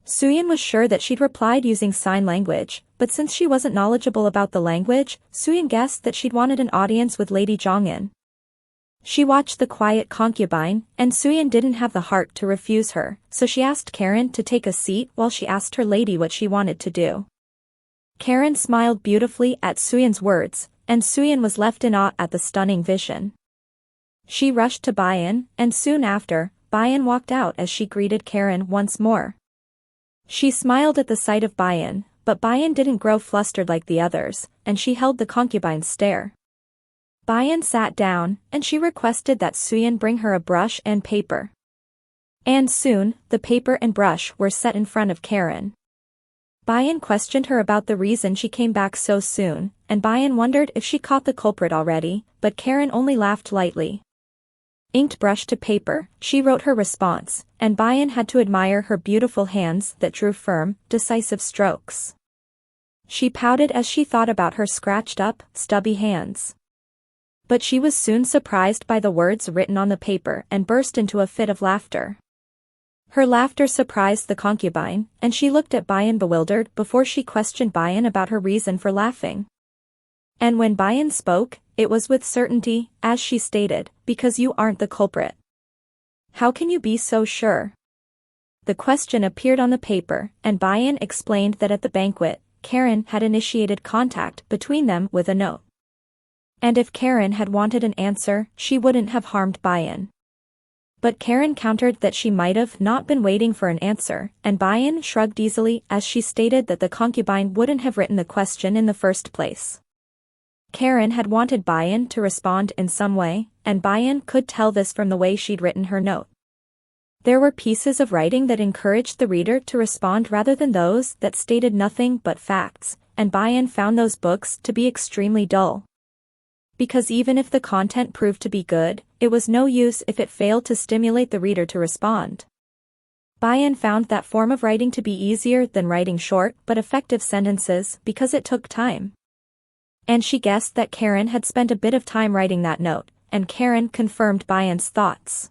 A: Suyin was sure that she'd replied using sign language, but since she wasn't knowledgeable about the language, Suyin guessed that she'd wanted an audience with Lady Zhongin. She watched the quiet concubine, and Suyin didn't have the heart to refuse her, so she asked Karen to take a seat while she asked her lady what she wanted to do. Karen smiled beautifully at Suyin's words, and Suyin was left in awe at the stunning vision. She rushed to Bayan, and soon after, Bayan walked out as she greeted Karen once more. She smiled at the sight of Bayan, but Bayan didn't grow flustered like the others, and she held the concubine's stare. Bayan sat down, and she requested that Suyin bring her a brush and paper. And soon, the paper and brush were set in front of Karen. Bayan questioned her about the reason she came back so soon, and Bayan wondered if she caught the culprit already, but Karen only laughed lightly. Inked brush to paper, she wrote her response, and Bayan had to admire her beautiful hands that drew firm, decisive strokes. She pouted as she thought about her scratched-up, stubby hands. But she was soon surprised by the words written on the paper and burst into a fit of laughter. Her laughter surprised the concubine, and she looked at Bayan bewildered before she questioned Bayan about her reason for laughing. And when Bayan spoke, it was with certainty, as she stated, because you aren't the culprit. How can you be so sure? The question appeared on the paper, and Bayan explained that at the banquet, Karen had initiated contact between them with a note. And if Karen had wanted an answer, she wouldn't have harmed Bayan. But Karen countered that she might have not been waiting for an answer, and Bayan shrugged easily as she stated that the concubine wouldn't have written the question in the first place. Karen had wanted Bayan to respond in some way, and Bayan could tell this from the way she'd written her note. There were pieces of writing that encouraged the reader to respond rather than those that stated nothing but facts, and Bayan found those books to be extremely dull. Because even if the content proved to be good, it was no use if it failed to stimulate the reader to respond. Bayan found that form of writing to be easier than writing short but effective sentences because it took time. And she guessed that Karen had spent a bit of time writing that note, and Karen confirmed Bayan's thoughts.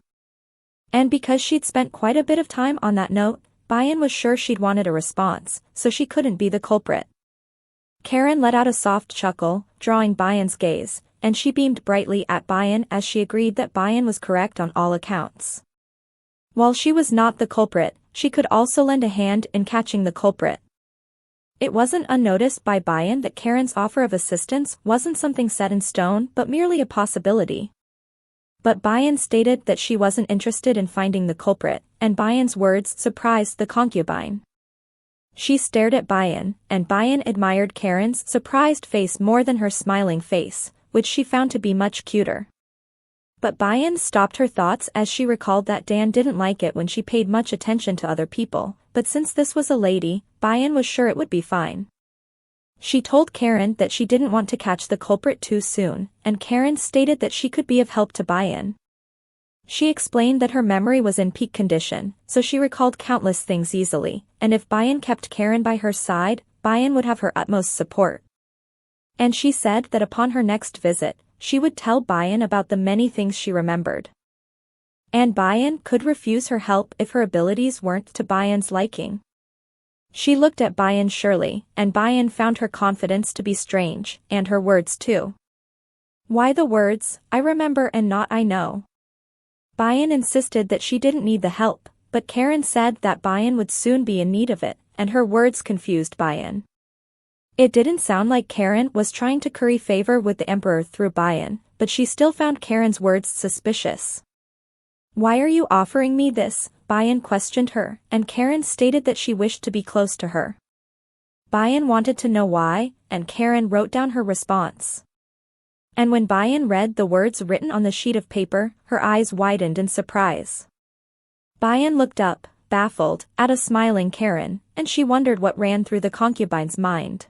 A: And because she'd spent quite a bit of time on that note, Bayan was sure she'd wanted a response, so she couldn't be the culprit. Karen let out a soft chuckle, drawing Bayan's gaze, and she beamed brightly at Bayan as she agreed that Bayan was correct on all accounts. While she was not the culprit, she could also lend a hand in catching the culprit. It wasn't unnoticed by Bayan that Karen's offer of assistance wasn't something set in stone but merely a possibility. But Bayan stated that she wasn't interested in finding the culprit, and Bayan's words surprised the concubine. She stared at Bayan, and Bayan admired Karen's surprised face more than her smiling face, which she found to be much cuter. But Bayan stopped her thoughts as she recalled that Dan didn't like it when she paid much attention to other people, but since this was a lady, Bayan was sure it would be fine. She told Karen that she didn't want to catch the culprit too soon, and Karen stated that she could be of help to Bayan. She explained that her memory was in peak condition, so she recalled countless things easily, and if Bayan kept Karen by her side, Bayan would have her utmost support. And she said that upon her next visit, she would tell Bayan about the many things she remembered. And Bayan could refuse her help if her abilities weren't to Bayan's liking. She looked at Bayan surely, and Bayan found her confidence to be strange, and her words too. Why the words, "I remember" and not "I know"? Bayan insisted that she didn't need the help, but Karen said that Bayan would soon be in need of it, and her words confused Bayan. It didn't sound like Karen was trying to curry favor with the emperor through Bayan, but she still found Karen's words suspicious. "Why are you offering me this?" Bayan questioned her, and Karen stated that she wished to be close to her. Bayan wanted to know why, and Karen wrote down her response. And when Bayan read the words written on the sheet of paper, her eyes widened in surprise. Bayan looked up, baffled, at a smiling Karen, and she wondered what ran through the concubine's mind.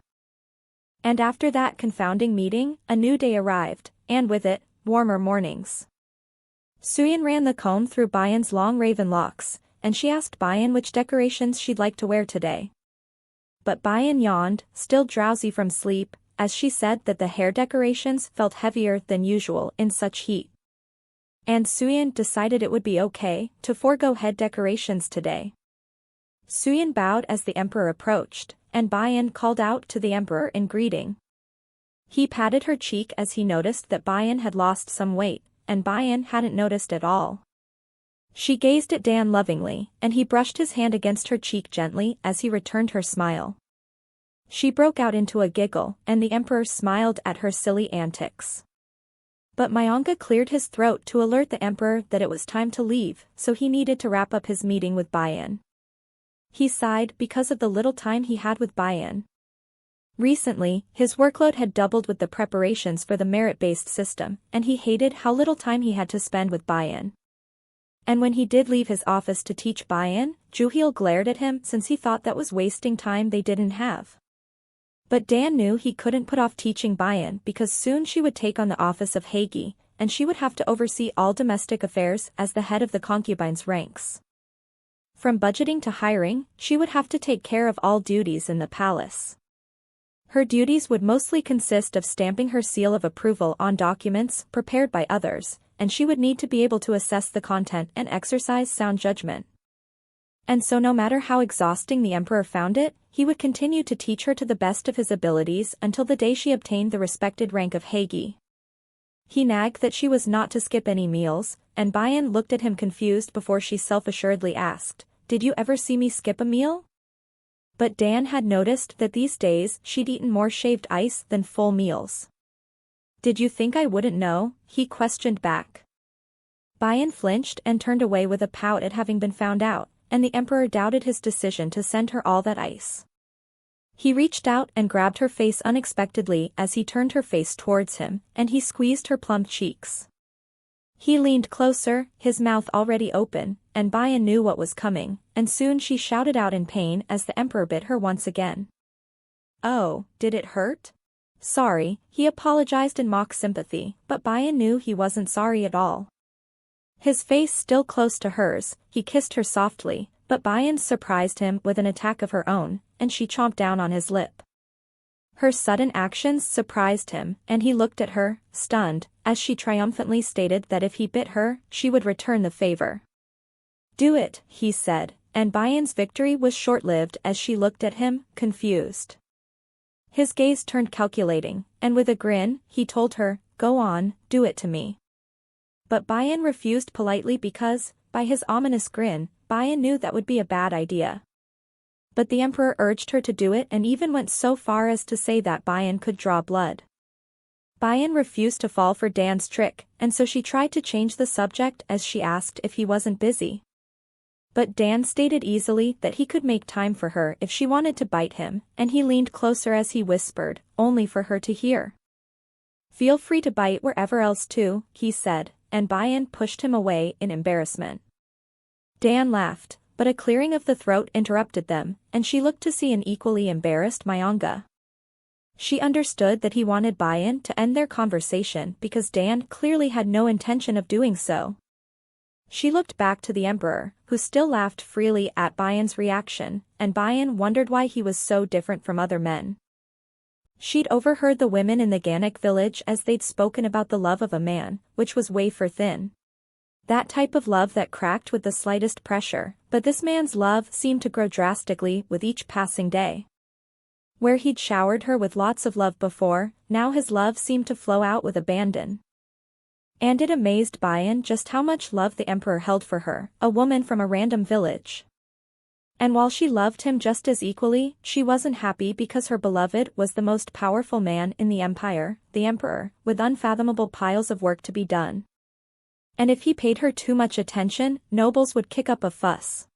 A: And after that confounding meeting, a new day arrived, and with it, warmer mornings. Suyin ran the comb through Bayan's long raven locks, and she asked Bayan which decorations she'd like to wear today. But Bayan yawned, still drowsy from sleep, as she said that the hair decorations felt heavier than usual in such heat. And Suyin decided it would be okay to forego head decorations today. Suyin bowed as the emperor approached, and Bayan called out to the emperor in greeting. He patted her cheek as he noticed that Bayan had lost some weight, and Bayan hadn't noticed at all. She gazed at Dan lovingly, and he brushed his hand against her cheek gently as he returned her smile. She broke out into a giggle, and the emperor smiled at her silly antics. But Myanga cleared his throat to alert the emperor that it was time to leave, so he needed to wrap up his meeting with Bayan. He sighed because of the little time he had with Bayan. Recently, his workload had doubled with the preparations for the merit-based system, and he hated how little time he had to spend with Bayan. And when he did leave his office to teach Bayan, Juhil glared at him since he thought that was wasting time they didn't have. But Dan knew he couldn't put off teaching Bayan because soon she would take on the office of Hagi, and she would have to oversee all domestic affairs as the head of the concubine's ranks. From budgeting to hiring, she would have to take care of all duties in the palace. Her duties would mostly consist of stamping her seal of approval on documents prepared by others, and she would need to be able to assess the content and exercise sound judgment. And so no matter how exhausting the emperor found it, he would continue to teach her to the best of his abilities until the day she obtained the respected rank of Hagi. He nagged that she was not to skip any meals, and Bayan looked at him confused before she self-assuredly asked, "Did you ever see me skip a meal?" But Dan had noticed that these days she'd eaten more shaved ice than full meals. "Did you think I wouldn't know?" he questioned back. Bayan flinched and turned away with a pout at having been found out, and the emperor doubted his decision to send her all that ice. He reached out and grabbed her face unexpectedly as he turned her face towards him, and he squeezed her plump cheeks. He leaned closer, his mouth already open, and Bayan knew what was coming, and soon she shouted out in pain as the emperor bit her once again. "Oh, did it hurt?" "Sorry," he apologized in mock sympathy, but Bayan knew he wasn't sorry at all. His face still close to hers, he kissed her softly, But Bayan surprised him with an attack of her own, and she chomped down on his lip. Her sudden actions surprised him, and he looked at her, stunned, as she triumphantly stated that if he bit her, she would return the favor. "Do it," he said, and Bayan's victory was short-lived as she looked at him, confused. His gaze turned calculating, and with a grin, he told her, "Go on, do it to me." But Bayan refused politely because, by his ominous grin, Bayan knew that would be a bad idea. But the emperor urged her to do it and even went so far as to say that Bayan could draw blood. Bayan refused to fall for Dan's trick, and so she tried to change the subject as she asked if he wasn't busy. But Dan stated easily that he could make time for her if she wanted to bite him, and he leaned closer as he whispered, only for her to hear. "Feel free to bite wherever else too," he said, and Bayan pushed him away in embarrassment. Dan laughed, but a clearing of the throat interrupted them, and she looked to see an equally embarrassed Mayanga. She understood that he wanted Bayan to end their conversation because Dan clearly had no intention of doing so. She looked back to the emperor, who still laughed freely at Bayan's reaction, and Bayan wondered why he was so different from other men. She'd overheard the women in the Ganik village as they'd spoken about the love of a man, which was wafer thin. That type of love that cracked with the slightest pressure, but this man's love seemed to grow drastically with each passing day. Where he'd showered her with lots of love before, now his love seemed to flow out with abandon. And it amazed Bayan just how much love the emperor held for her, a woman from a random village. And while she loved him just as equally, she wasn't happy because her beloved was the most powerful man in the empire, the emperor, with unfathomable piles of work to be done. And if he paid her too much attention, nobles would kick up a fuss.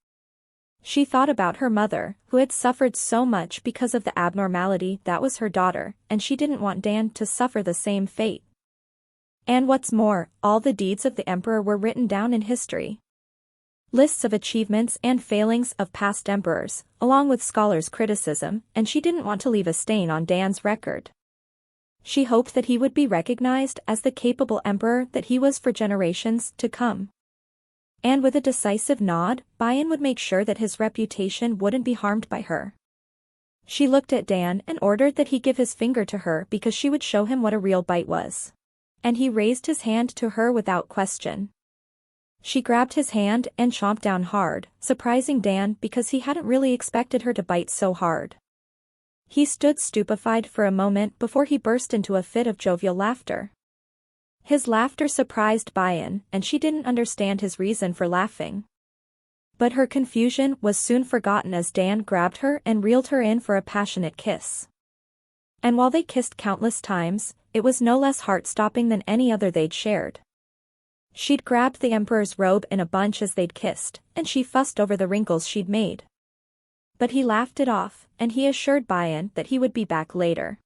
A: She thought about her mother, who had suffered so much because of the abnormality that was her daughter, and she didn't want Dan to suffer the same fate. And what's more, all the deeds of the emperor were written down in history. Lists of achievements and failings of past emperors, along with scholars' criticism, and she didn't want to leave a stain on Dan's record. She hoped that he would be recognized as the capable emperor that he was for generations to come. And with a decisive nod, Bayan would make sure that his reputation wouldn't be harmed by her. She looked at Dan and ordered that he give his finger to her because she would show him what a real bite was. And he raised his hand to her without question. She grabbed his hand and chomped down hard, surprising Dan because he hadn't really expected her to bite so hard. He stood stupefied for a moment before he burst into a fit of jovial laughter. His laughter surprised Bayan, and she didn't understand his reason for laughing. But her confusion was soon forgotten as Dan grabbed her and reeled her in for a passionate kiss. And while they kissed countless times, it was no less heart-stopping than any other they'd shared. She'd grabbed the emperor's robe in a bunch as they'd kissed, and she fussed over the wrinkles she'd made. But he laughed it off, and he assured Bayan that he would be back later.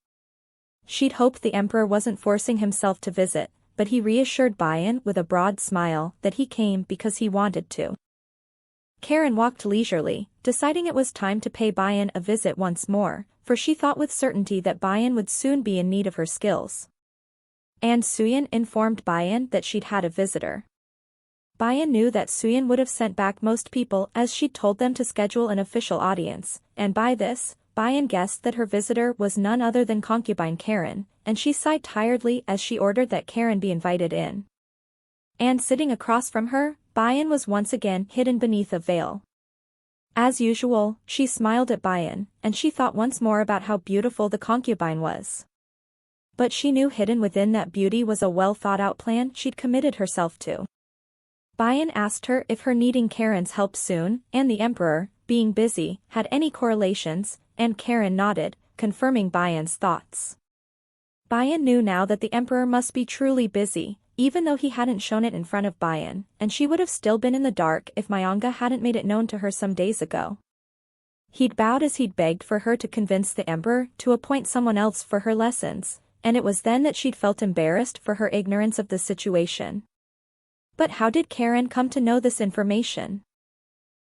A: She'd hoped the emperor wasn't forcing himself to visit, but he reassured Bayan with a broad smile that he came because he wanted to. Karen walked leisurely, deciding it was time to pay Bayan a visit once more, for she thought with certainty that Bayan would soon be in need of her skills. And Suyin informed Bayan that she'd had a visitor. Bayan knew that Suyin would have sent back most people as she'd told them to schedule an official audience, and by this, Bayan guessed that her visitor was none other than Concubine Karen, and she sighed tiredly as she ordered that Karen be invited in. And sitting across from her, Bayan was once again hidden beneath a veil. As usual, she smiled at Bayan, and she thought once more about how beautiful the concubine was. But she knew hidden within that beauty was a well-thought-out plan she'd committed herself to. Bayan asked her if her needing Karen's help soon, and the emperor, being busy, had any correlations, and Karen nodded, confirming Bayan's thoughts. Bayan knew now that the emperor must be truly busy, even though he hadn't shown it in front of Bayan, and she would have still been in the dark if Mayanga hadn't made it known to her some days ago. He'd bowed as he'd begged for her to convince the emperor to appoint someone else for her lessons, and it was then that she'd felt embarrassed for her ignorance of the situation. But how did Karen come to know this information?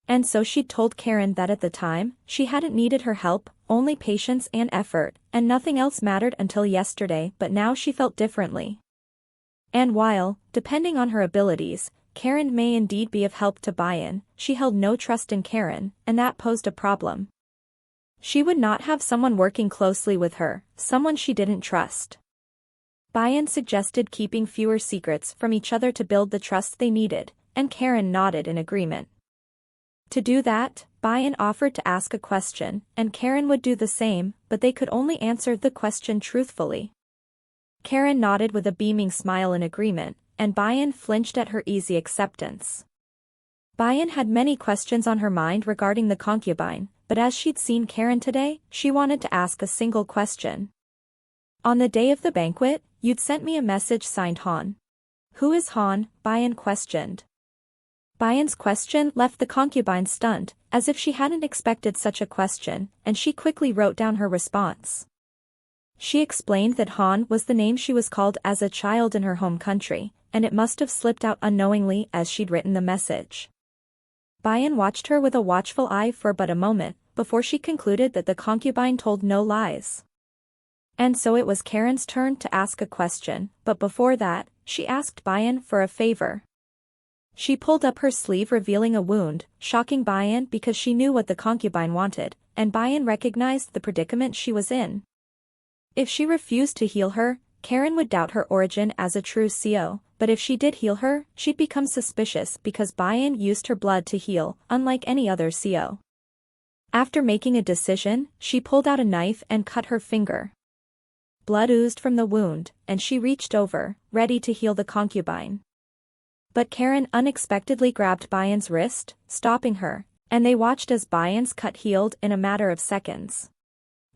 A: And so she'd told Karen that at the time, she hadn't needed her help, only patience and effort, and nothing else mattered until yesterday, but now she felt differently. And while, depending on her abilities, Karen may indeed be of help to Bayan, she held no trust in Karen, and that posed a problem. She would not have someone working closely with her, someone she didn't trust. Bayan suggested keeping fewer secrets from each other to build the trust they needed, and Karen nodded in agreement. To do that, Bayan offered to ask a question, and Karen would do the same, but they could only answer the question truthfully. Karen nodded with a beaming smile in agreement, and Bayan flinched at her easy acceptance. Bayan had many questions on her mind regarding the concubine, but as she'd seen Karen today, she wanted to ask a single question. On the day of the banquet, you'd sent me a message signed Han. Who is Han? Bayan questioned. Bayan's question left the concubine stunned, as if she hadn't expected such a question, and she quickly wrote down her response. She explained that Han was the name she was called as a child in her home country, and it must have slipped out unknowingly as she'd written the message. Bayan watched her with a watchful eye for but a moment, before she concluded that the concubine told no lies. And so it was Karen's turn to ask a question, but before that, she asked Bayan for a favor. She pulled up her sleeve revealing a wound, shocking Bayan because she knew what the concubine wanted, and Bayan recognized the predicament she was in. If she refused to heal her, Karen would doubt her origin as a true CO, but if she did heal her, she'd become suspicious because Bayan used her blood to heal, unlike any other CO. After making a decision, she pulled out a knife and cut her finger. Blood oozed from the wound, and she reached over, ready to heal the concubine. But Karen unexpectedly grabbed Bayan's wrist, stopping her, and they watched as Bayan's cut healed in a matter of seconds.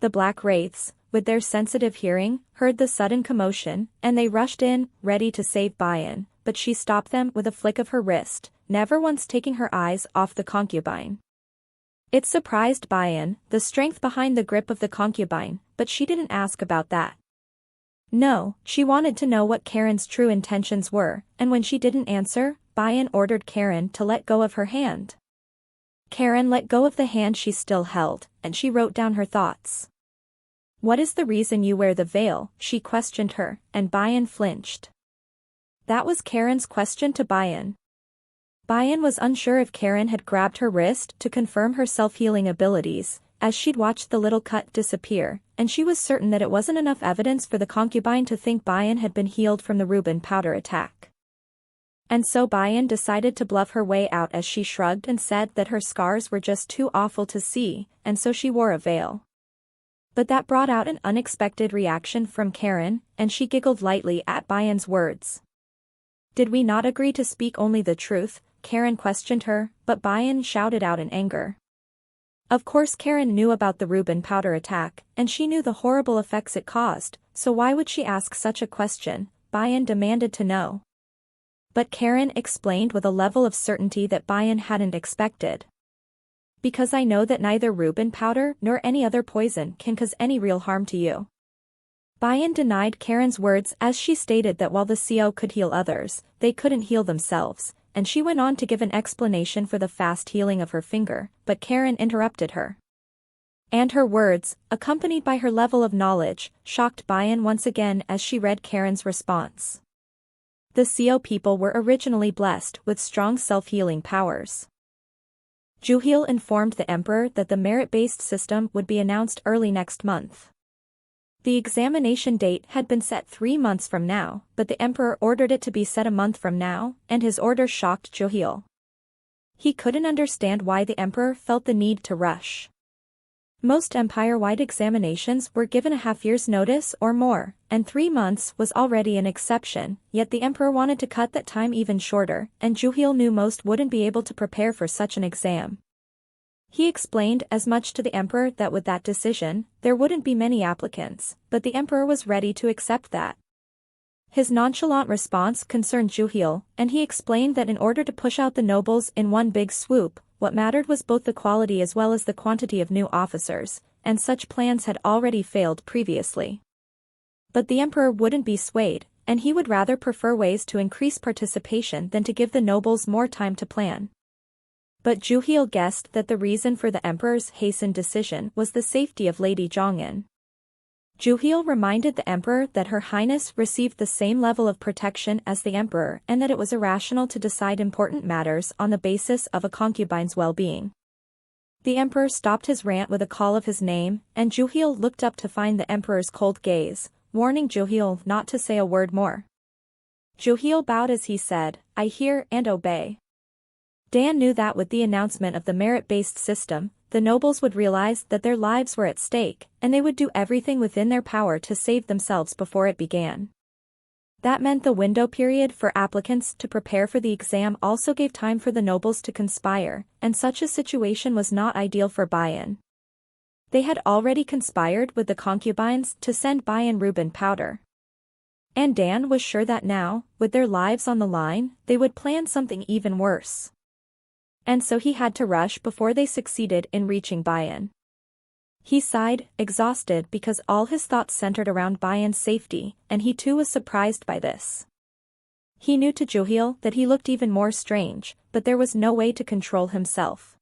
A: The Black Wraiths, with their sensitive hearing, heard the sudden commotion, and they rushed in, ready to save Bayan, but she stopped them with a flick of her wrist, never once taking her eyes off the concubine. It surprised Bayan, the strength behind the grip of the concubine, but she didn't ask about that. No, she wanted to know what Karen's true intentions were, and when she didn't answer, Bayan ordered Karen to let go of her hand. Karen let go of the hand she still held, and she wrote down her thoughts. What is the reason you wear the veil? She questioned her, and Bayan flinched. That was Karen's question to Bayan. Bayan was unsure if Karen had grabbed her wrist to confirm her self-healing abilities, as she'd watched the little cut disappear, and she was certain that it wasn't enough evidence for the concubine to think Bayan had been healed from the Reuben powder attack. And so Bayan decided to bluff her way out as she shrugged and said that her scars were just too awful to see, and so she wore a veil. But that brought out an unexpected reaction from Karen, and she giggled lightly at Bayan's words. Did we not agree to speak only the truth? Karen questioned her, but Bayan shouted out in anger. Of course Karen knew about the Reuben powder attack, and she knew the horrible effects it caused, so why would she ask such a question? Bayan demanded to know. But Karen explained with a level of certainty that Bayan hadn't expected. Because I know that neither Reuben powder nor any other poison can cause any real harm to you. Bayan denied Karen's words as she stated that while the CO could heal others, they couldn't heal themselves, and she went on to give an explanation for the fast healing of her finger, but Karen interrupted her. And her words, accompanied by her level of knowledge, shocked Bayan once again as she read Karen's response. The CO people were originally blessed with strong self-healing powers. Juhil informed the emperor that the merit-based system would be announced early next month. The examination date had been set 3 months from now, but the emperor ordered it to be set a month from now, and his order shocked Juhil. He couldn't understand why the emperor felt the need to rush. Most empire-wide examinations were given a half-year's notice or more, and 3 months was already an exception, yet the emperor wanted to cut that time even shorter, and Juhil knew most wouldn't be able to prepare for such an exam. He explained as much to the emperor that with that decision, there wouldn't be many applicants, but the emperor was ready to accept that. His nonchalant response concerned Juhil, and he explained that in order to push out the nobles in one big swoop, what mattered was both the quality as well as the quantity of new officers, and such plans had already failed previously. But the emperor wouldn't be swayed, and he would rather prefer ways to increase participation than to give the nobles more time to plan. But Juhil guessed that the reason for the emperor's hastened decision was the safety of Lady Zhongin. Juhil reminded the emperor that Her Highness received the same level of protection as the emperor and that it was irrational to decide important matters on the basis of a concubine's well-being. The emperor stopped his rant with a call of his name, and Juhil looked up to find the emperor's cold gaze, warning Juhil not to say a word more. Juhil bowed as he said, "I hear and obey." Dan knew that with the announcement of the merit-based system, the nobles would realize that their lives were at stake, and they would do everything within their power to save themselves before it began. That meant the window period for applicants to prepare for the exam also gave time for the nobles to conspire, and such a situation was not ideal for Bayan. They had already conspired with the concubines to send Bayan Reuben powder. And Dan was sure that now, with their lives on the line, they would plan something even worse. And so he had to rush before they succeeded in reaching Bayan. He sighed, exhausted because all his thoughts centered around Bayan's safety, and he too was surprised by this. He knew to Juhil that he looked even more strange, but there was no way to control himself.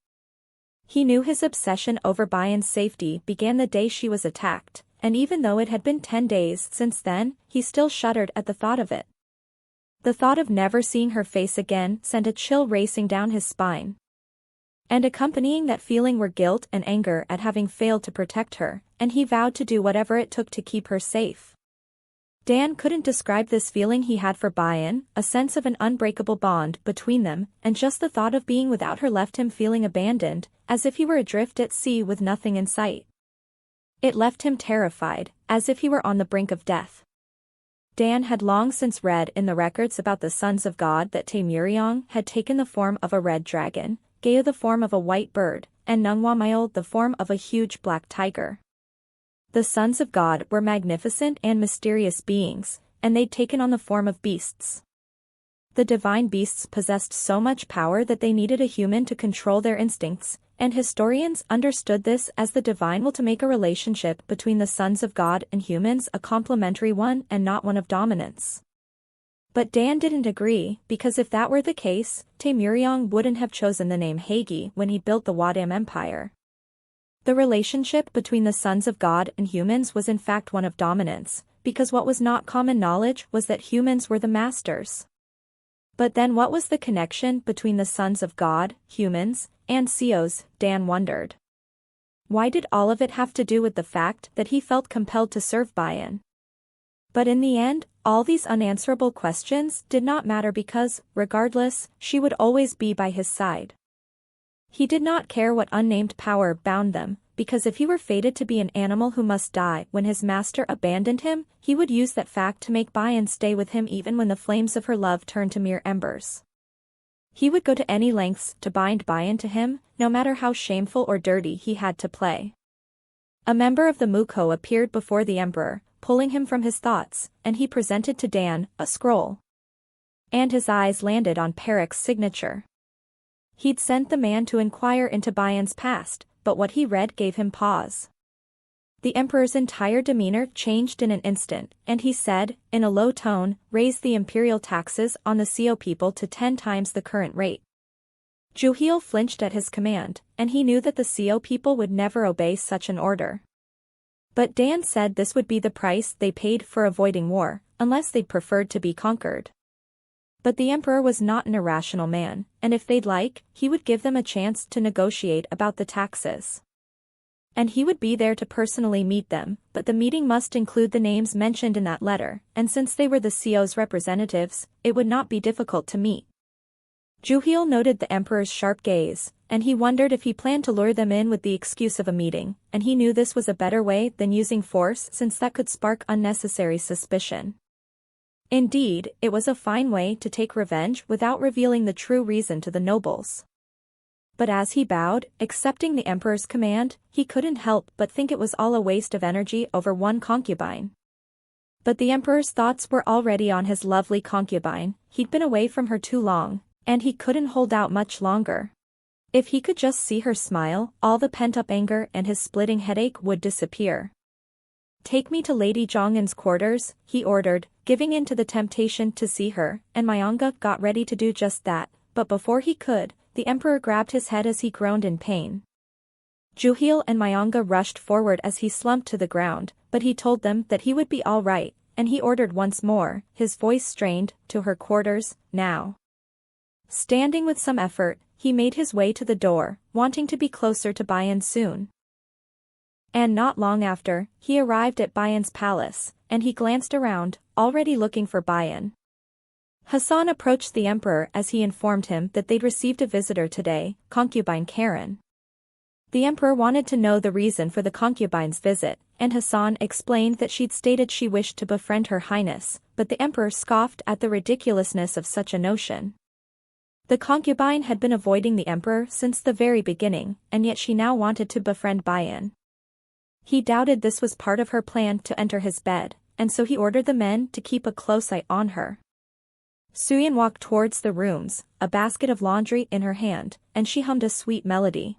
A: He knew his obsession over Bayan's safety began the day she was attacked, and even though it had been 10 days since then, he still shuddered at the thought of it. The thought of never seeing her face again sent a chill racing down his spine. And accompanying that feeling were guilt and anger at having failed to protect her, and he vowed to do whatever it took to keep her safe. Dan couldn't describe this feeling he had for Bayan, a sense of an unbreakable bond between them, and just the thought of being without her left him feeling abandoned, as if he were adrift at sea with nothing in sight. It left him terrified, as if he were on the brink of death. Dan had long since read in the records about the sons of God that Taemuriong had taken the form of a red dragon, Galy the form of a white bird, and Nungwamail the form of a huge black tiger. The sons of God were magnificent and mysterious beings, and they'd taken on the form of beasts. The divine beasts possessed so much power that they needed a human to control their instincts, and historians understood this as the divine will to make a relationship between the sons of God and humans a complementary one and not one of dominance. But Dan didn't agree, because if that were the case, Taemuriong wouldn't have chosen the name Hagi when he built the Wadam Empire. The relationship between the sons of God and humans was in fact one of dominance, because what was not common knowledge was that humans were the masters. But then what was the connection between the sons of God, humans, and Seos, Dan wondered. Why did all of it have to do with the fact that he felt compelled to serve Bayan? But in the end, all these unanswerable questions did not matter because, regardless, she would always be by his side. He did not care what unnamed power bound them, because if he were fated to be an animal who must die when his master abandoned him, he would use that fact to make Bayan stay with him even when the flames of her love turned to mere embers. He would go to any lengths to bind Bayan to him, no matter how shameful or dirty he had to play. A member of the Muko appeared before the emperor, pulling him from his thoughts, and he presented to Dan a scroll. And his eyes landed on Peric's signature. He'd sent the man to inquire into Bayan's past, but what he read gave him pause. The emperor's entire demeanor changed in an instant, and he said, in a low tone, "Raise the imperial taxes on the Seo people to 10 times the current rate." Juhil flinched at his command, and he knew that the Seo people would never obey such an order. But Dan said this would be the price they paid for avoiding war, unless they'd preferred to be conquered. But the emperor was not an irrational man, and if they'd like, he would give them a chance to negotiate about the taxes. And he would be there to personally meet them, but the meeting must include the names mentioned in that letter, and since they were the Seo's representatives, it would not be difficult to meet. Juhil noted the emperor's sharp gaze, and he wondered if he planned to lure them in with the excuse of a meeting, and he knew this was a better way than using force since that could spark unnecessary suspicion. Indeed, it was a fine way to take revenge without revealing the true reason to the nobles. But as he bowed, accepting the emperor's command, he couldn't help but think it was all a waste of energy over one concubine. But the emperor's thoughts were already on his lovely concubine. He'd been away from her too long, and he couldn't hold out much longer. If he could just see her smile, all the pent-up anger and his splitting headache would disappear. "Take me to Lady Jongin's quarters," he ordered, giving in to the temptation to see her, and Myanga got ready to do just that, but before he could, the emperor grabbed his head as he groaned in pain. Juhil and Myanga rushed forward as he slumped to the ground, but he told them that he would be all right, and he ordered once more, his voice strained, to her quarters, now. Standing with some effort, he made his way to the door, wanting to be closer to Bayan soon. And not long after, he arrived at Bayan's palace, and he glanced around, already looking for Bayan. Hassan approached the emperor as he informed him that they'd received a visitor today, concubine Karen. The emperor wanted to know the reason for the concubine's visit, and Hassan explained that she'd stated she wished to befriend her highness, but the emperor scoffed at the ridiculousness of such a notion. The concubine had been avoiding the emperor since the very beginning, and yet she now wanted to befriend Bayan. He doubted this was part of her plan to enter his bed, and so he ordered the men to keep a close eye on her. Suyin walked towards the rooms, a basket of laundry in her hand, and she hummed a sweet melody.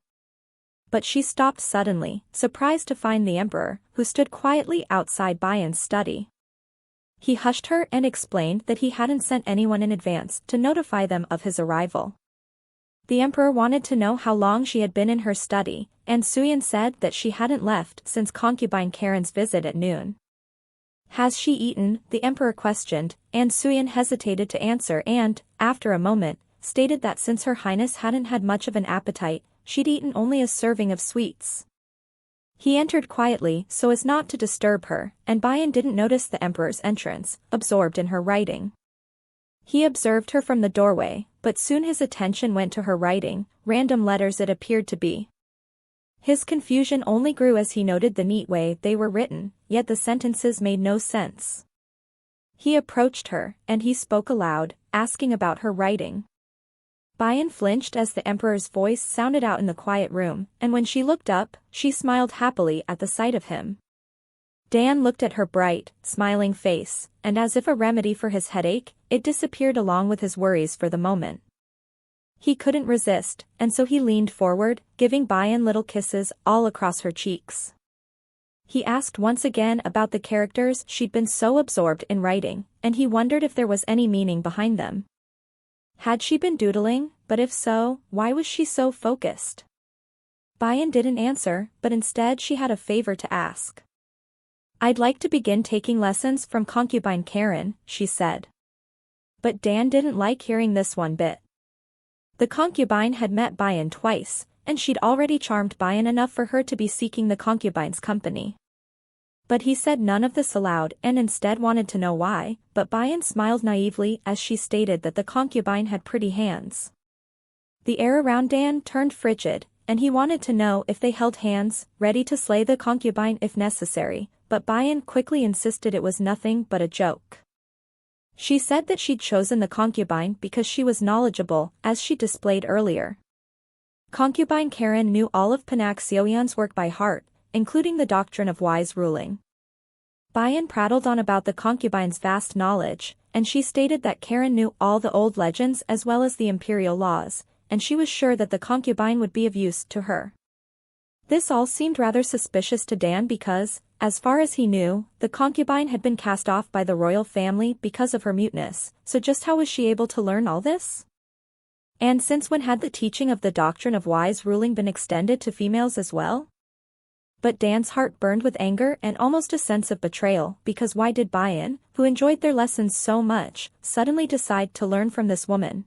A: But she stopped suddenly, surprised to find the emperor, who stood quietly outside Bayan's study. He hushed her and explained that he hadn't sent anyone in advance to notify them of his arrival. The emperor wanted to know how long she had been in her study, and Suyin said that she hadn't left since concubine Karen's visit at noon. Has she eaten? The emperor questioned, and Suyin hesitated to answer and, after a moment, stated that since her highness hadn't had much of an appetite, she'd eaten only a serving of sweets. He entered quietly so as not to disturb her, and Bayan didn't notice the emperor's entrance, absorbed in her writing. He observed her from the doorway, but soon his attention went to her writing, random letters it appeared to be. His confusion only grew as he noted the neat way they were written, yet the sentences made no sense. He approached her, and he spoke aloud, asking about her writing. Bayan flinched as the emperor's voice sounded out in the quiet room, and when she looked up, she smiled happily at the sight of him. Dan looked at her bright, smiling face, and as if a remedy for his headache, it disappeared along with his worries for the moment. He couldn't resist, and so he leaned forward, giving Bayan little kisses all across her cheeks. He asked once again about the characters she'd been so absorbed in writing, and he wondered if there was any meaning behind them. Had she been doodling, but if so, why was she so focused? Bayan didn't answer, but instead she had a favor to ask. I'd like to begin taking lessons from concubine Karen, she said. But Dan didn't like hearing this one bit. The concubine had met Bayan twice, and she'd already charmed Bayan enough for her to be seeking the concubine's company. But he said none of this aloud and instead wanted to know why, but Bayan smiled naively as she stated that the concubine had pretty hands. The air around Dan turned frigid, and he wanted to know if they held hands, ready to slay the concubine if necessary, but Bayan quickly insisted it was nothing but a joke. She said that she'd chosen the concubine because she was knowledgeable, as she displayed earlier. Concubine Karen knew all of Panaxioyan's work by heart, including the doctrine of wise ruling. Bayan prattled on about the concubine's vast knowledge, and she stated that Karen knew all the old legends as well as the imperial laws, and she was sure that the concubine would be of use to her. This all seemed rather suspicious to Dan because, as far as he knew, the concubine had been cast off by the royal family because of her muteness, so just how was she able to learn all this? And since when had the teaching of the doctrine of wise ruling been extended to females as well? But Dan's heart burned with anger and almost a sense of betrayal because why did Bayan, who enjoyed their lessons so much, suddenly decide to learn from this woman?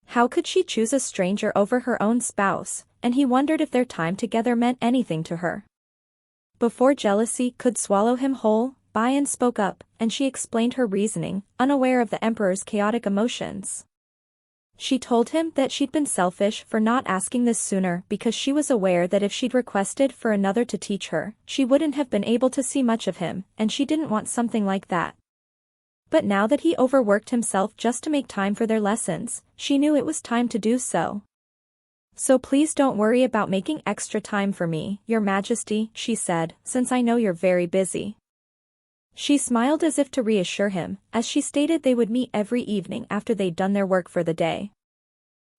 A: How could she choose a stranger over her own spouse, and he wondered if their time together meant anything to her. Before jealousy could swallow him whole, Bayan spoke up, and she explained her reasoning, unaware of the emperor's chaotic emotions. She told him that she'd been selfish for not asking this sooner because she was aware that if she'd requested for another to teach her, she wouldn't have been able to see much of him, and she didn't want something like that. But now that he overworked himself just to make time for their lessons, she knew it was time to do so. So please don't worry about making extra time for me, Your Majesty, she said, since I know you're very busy. She smiled as if to reassure him, as she stated they would meet every evening after they'd done their work for the day.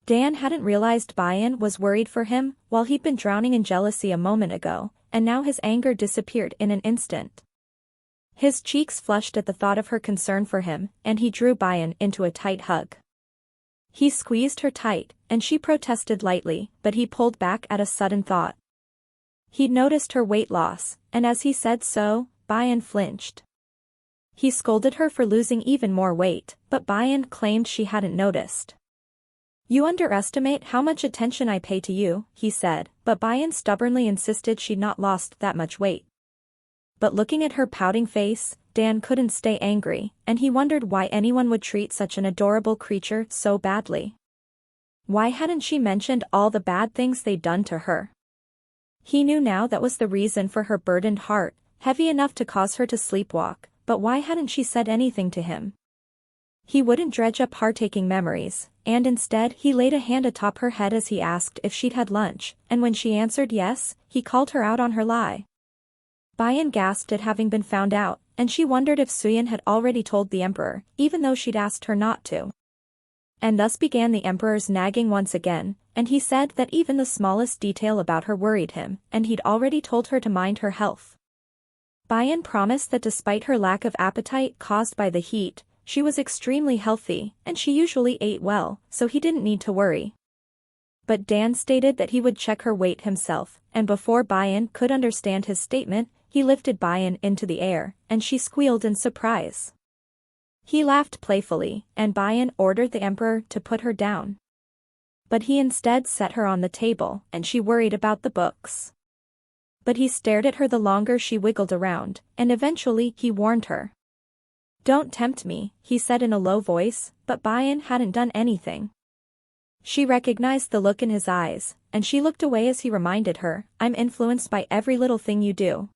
A: Dan hadn't realized Bayan was worried for him while he'd been drowning in jealousy a moment ago, and now his anger disappeared in an instant. His cheeks flushed at the thought of her concern for him, and he drew Bayan into a tight hug. He squeezed her tight, and she protested lightly, but he pulled back at a sudden thought. He'd noticed her weight loss, and as he said so, Bayan flinched. He scolded her for losing even more weight, but Bayan claimed she hadn't noticed. "You underestimate how much attention I pay to you," he said, but Bayan stubbornly insisted she'd not lost that much weight. But looking at her pouting face, Dan couldn't stay angry, and he wondered why anyone would treat such an adorable creature so badly. Why hadn't she mentioned all the bad things they'd done to her? He knew now that was the reason for her burdened heart, heavy enough to cause her to sleepwalk, but why hadn't she said anything to him? He wouldn't dredge up heart-aching memories, and instead he laid a hand atop her head as he asked if she'd had lunch, and when she answered yes, he called her out on her lie. Bayan gasped at having been found out, and she wondered if Suyin had already told the emperor, even though she'd asked her not to. And thus began the emperor's nagging once again, and he said that even the smallest detail about her worried him, and he'd already told her to mind her health. Bayan promised that despite her lack of appetite caused by the heat, she was extremely healthy, and she usually ate well, so he didn't need to worry. But Dan stated that he would check her weight himself, and before Bayan could understand his statement, he lifted Bayan into the air, and she squealed in surprise. He laughed playfully, and Bayan ordered the emperor to put her down. But he instead set her on the table, and she worried about the books. But he stared at her the longer she wiggled around, and eventually he warned her. "Don't tempt me," he said in a low voice, but Bayan hadn't done anything. She recognized the look in his eyes, and she looked away as he reminded her, "I'm influenced by every little thing you do."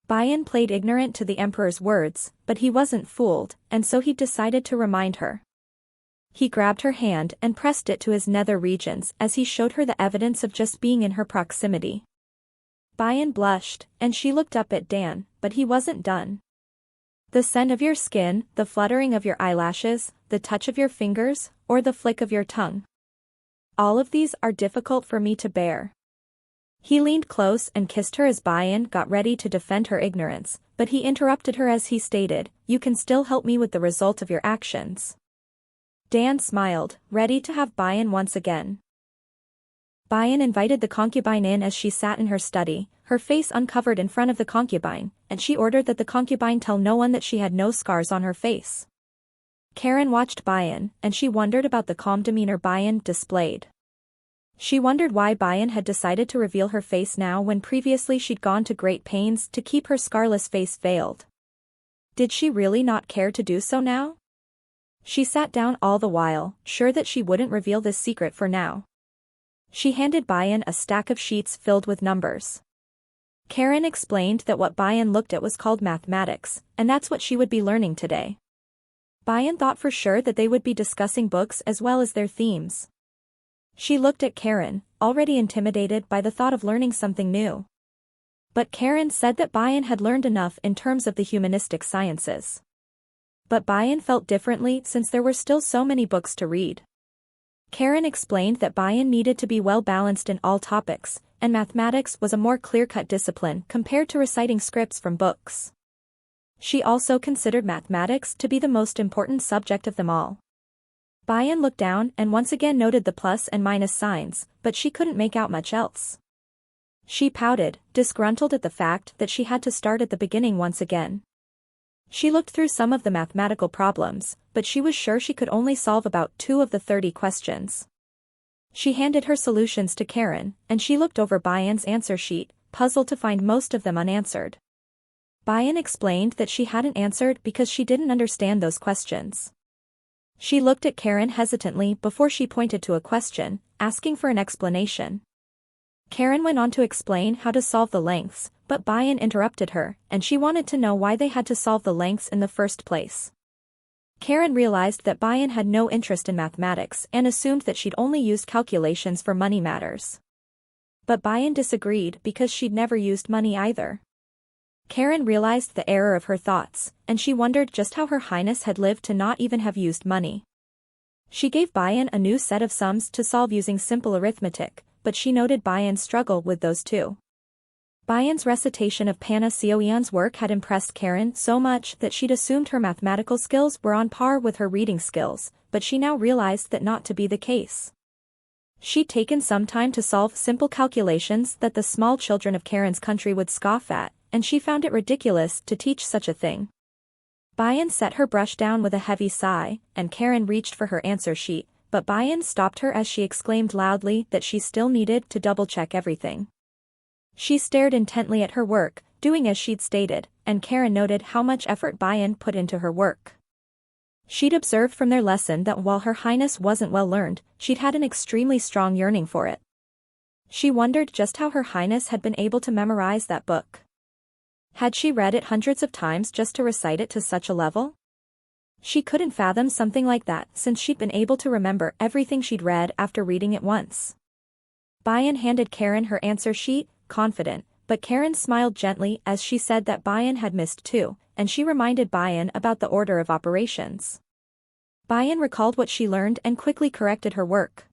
A: Bayan played ignorant to the emperor's words, but he wasn't fooled, and so he decided to remind her. He grabbed her hand and pressed it to his nether regions as he showed her the evidence of just being in her proximity. Bayan blushed, and she looked up at Dan, but he wasn't done. "The scent of your skin, the fluttering of your eyelashes, the touch of your fingers, or the flick of your tongue. All of these are difficult for me to bear." He leaned close and kissed her as Bayan got ready to defend her ignorance, but he interrupted her as he stated, "You can still help me with the result of your actions." Dan smiled, ready to have Bayan once again. Bayan invited the concubine in as she sat in her study, her face uncovered in front of the concubine, and she ordered that the concubine tell no one that she had no scars on her face. Karen watched Bayan, and she wondered about the calm demeanor Bayan displayed. She wondered why Bayan had decided to reveal her face now when previously she'd gone to great pains to keep her scarless face veiled. Did she really not care to do so now? She sat down all the while, sure that she wouldn't reveal this secret for now. She handed Bayan a stack of sheets filled with numbers. Karen explained that what Bayan looked at was called mathematics, and that's what she would be learning today. Bayan thought for sure that they would be discussing books as well as their themes. She looked at Karen, already intimidated by the thought of learning something new. But Karen said that Bayan had learned enough in terms of the humanistic sciences. But Bayan felt differently since there were still so many books to read. Karen explained that Bayan needed to be well balanced in all topics, and mathematics was a more clear-cut discipline compared to reciting scripts from books. She also considered mathematics to be the most important subject of them all. Bayan looked down and once again noted the plus and minus signs, but she couldn't make out much else. She pouted, disgruntled at the fact that she had to start at the beginning once again. She looked through some of the mathematical problems, but she was sure she could only solve about 2 of the 30 questions. She handed her solutions to Karen, and she looked over Bayan's answer sheet, puzzled to find most of them unanswered. Bayan explained that she hadn't answered because she didn't understand those questions. She looked at Karen hesitantly before she pointed to a question, asking for an explanation. Karen went on to explain how to solve the lengths, but Bayan interrupted her, and she wanted to know why they had to solve the lengths in the first place. Karen realized that Bayan had no interest in mathematics and assumed that she'd only used calculations for money matters. But Bayan disagreed because she'd never used money either. Karen realized the error of her thoughts, and she wondered just how Her Highness had lived to not even have used money. She gave Bayan a new set of sums to solve using simple arithmetic, but she noted Bayan's struggle with those too. Bayan's recitation of Panna Seoyeon's work had impressed Karen so much that she'd assumed her mathematical skills were on par with her reading skills, but she now realized that not to be the case. She'd taken some time to solve simple calculations that the small children of Karen's country would scoff at, and she found it ridiculous to teach such a thing. Bayan set her brush down with a heavy sigh, and Karen reached for her answer sheet, but Bayan stopped her as she exclaimed loudly that she still needed to double-check everything. She stared intently at her work, doing as she'd stated, and Karen noted how much effort Bayan put into her work. She'd observed from their lesson that while Her Highness wasn't well learned, she'd had an extremely strong yearning for it. She wondered just how Her Highness had been able to memorize that book. Had she read it hundreds of times just to recite it to such a level? She couldn't fathom something like that since she'd been able to remember everything she'd read after reading it once. Bayan handed Karen her answer sheet, confident, but Karen smiled gently as she said that Bayan had missed too, and she reminded Bayan about the order of operations. Bayan recalled what she learned and quickly corrected her work.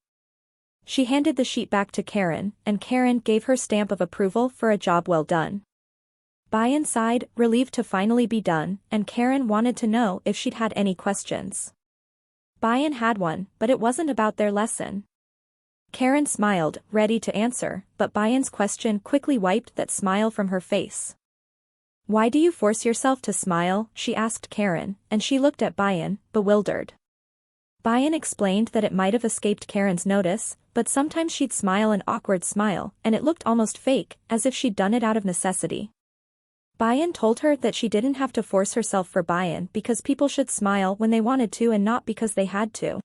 A: She handed the sheet back to Karen, and Karen gave her stamp of approval for a job well done. Bayan sighed, relieved to finally be done, and Karen wanted to know if she'd had any questions. Bayan had one, but it wasn't about their lesson. Karen smiled, ready to answer, but Bayan's question quickly wiped that smile from her face. "Why do you force yourself to smile?" she asked Karen, and she looked at Bayan, bewildered. Bayan explained that it might have escaped Karen's notice, but sometimes she'd smile an awkward smile, and it looked almost fake, as if she'd done it out of necessity. Bayan told her that she didn't have to force herself for Bayan because people should smile when they wanted to and not because they had to.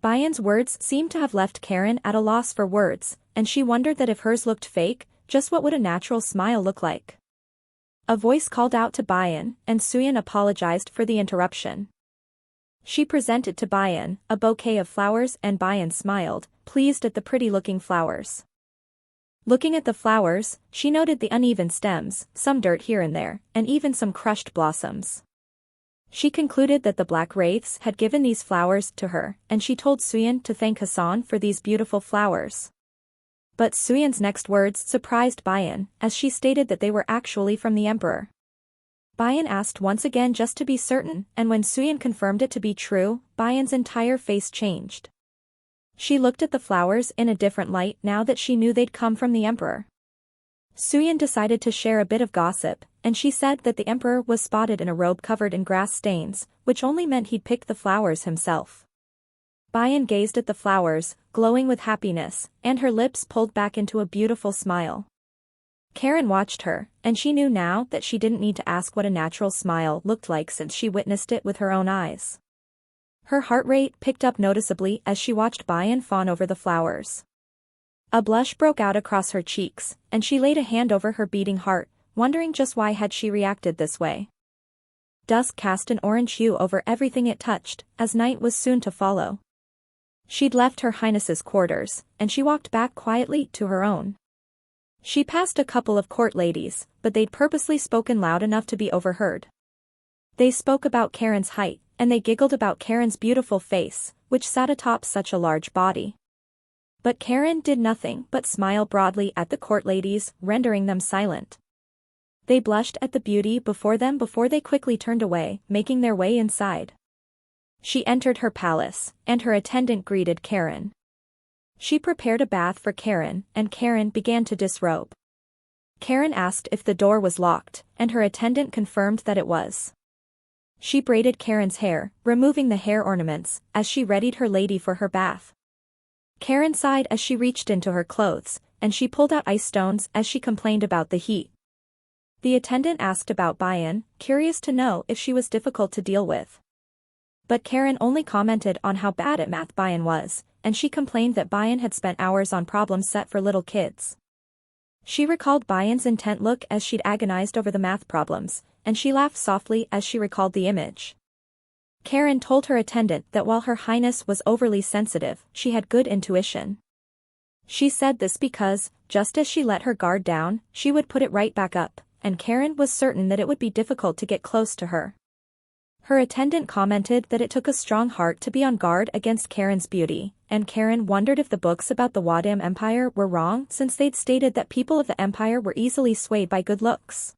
A: Bayan's words seemed to have left Karen at a loss for words, and she wondered that if hers looked fake, just what would a natural smile look like? A voice called out to Bayan, and Suyin apologized for the interruption. She presented to Bayan a bouquet of flowers, and Bayan smiled, pleased at the pretty-looking flowers. Looking at the flowers, she noted the uneven stems, some dirt here and there, and even some crushed blossoms. She concluded that the Black Wraiths had given these flowers to her, and she told Suyin to thank Hassan for these beautiful flowers. But Suyin's next words surprised Bayan, as she stated that they were actually from the Emperor. Bayan asked once again just to be certain, and when Suyin confirmed it to be true, Bayan's entire face changed. She looked at the flowers in a different light now that she knew they'd come from the Emperor. Suyin decided to share a bit of gossip, and she said that the Emperor was spotted in a robe covered in grass stains, which only meant he'd picked the flowers himself. Bayan gazed at the flowers, glowing with happiness, and her lips pulled back into a beautiful smile. Karen watched her, and she knew now that she didn't need to ask what a natural smile looked like since she witnessed it with her own eyes. Her heart rate picked up noticeably as she watched Bayan fawn over the flowers. A blush broke out across her cheeks, and she laid a hand over her beating heart, wondering just why had she reacted this way. Dusk cast an orange hue over everything it touched, as night was soon to follow. She'd left Her Highness's quarters, and she walked back quietly to her own. She passed a couple of court ladies, but they'd purposely spoken loud enough to be overheard. They spoke about Karen's height, and they giggled about Karen's beautiful face, which sat atop such a large body. But Karen did nothing but smile broadly at the court ladies, rendering them silent. They blushed at the beauty before them before they quickly turned away, making their way inside. She entered her palace, and her attendant greeted Karen. She prepared a bath for Karen, and Karen began to disrobe. Karen asked if the door was locked, and her attendant confirmed that it was. She braided Karen's hair, removing the hair ornaments, as she readied her lady for her bath. Karen sighed as she reached into her clothes, and she pulled out ice stones as she complained about the heat. The attendant asked about Bayan, curious to know if she was difficult to deal with. But Karen only commented on how bad at math Bayan was, and she complained that Bayan had spent hours on problems set for little kids. She recalled Bayan's intent look as she'd agonized over the math problems, and she laughed softly as she recalled the image. Karen told her attendant that while Her Highness was overly sensitive, she had good intuition. She said this because, just as she let her guard down, she would put it right back up, and Karen was certain that it would be difficult to get close to her. Her attendant commented that it took a strong heart to be on guard against Karen's beauty, and Karen wondered if the books about the Wadam Empire were wrong since they'd stated that people of the empire were easily swayed by good looks.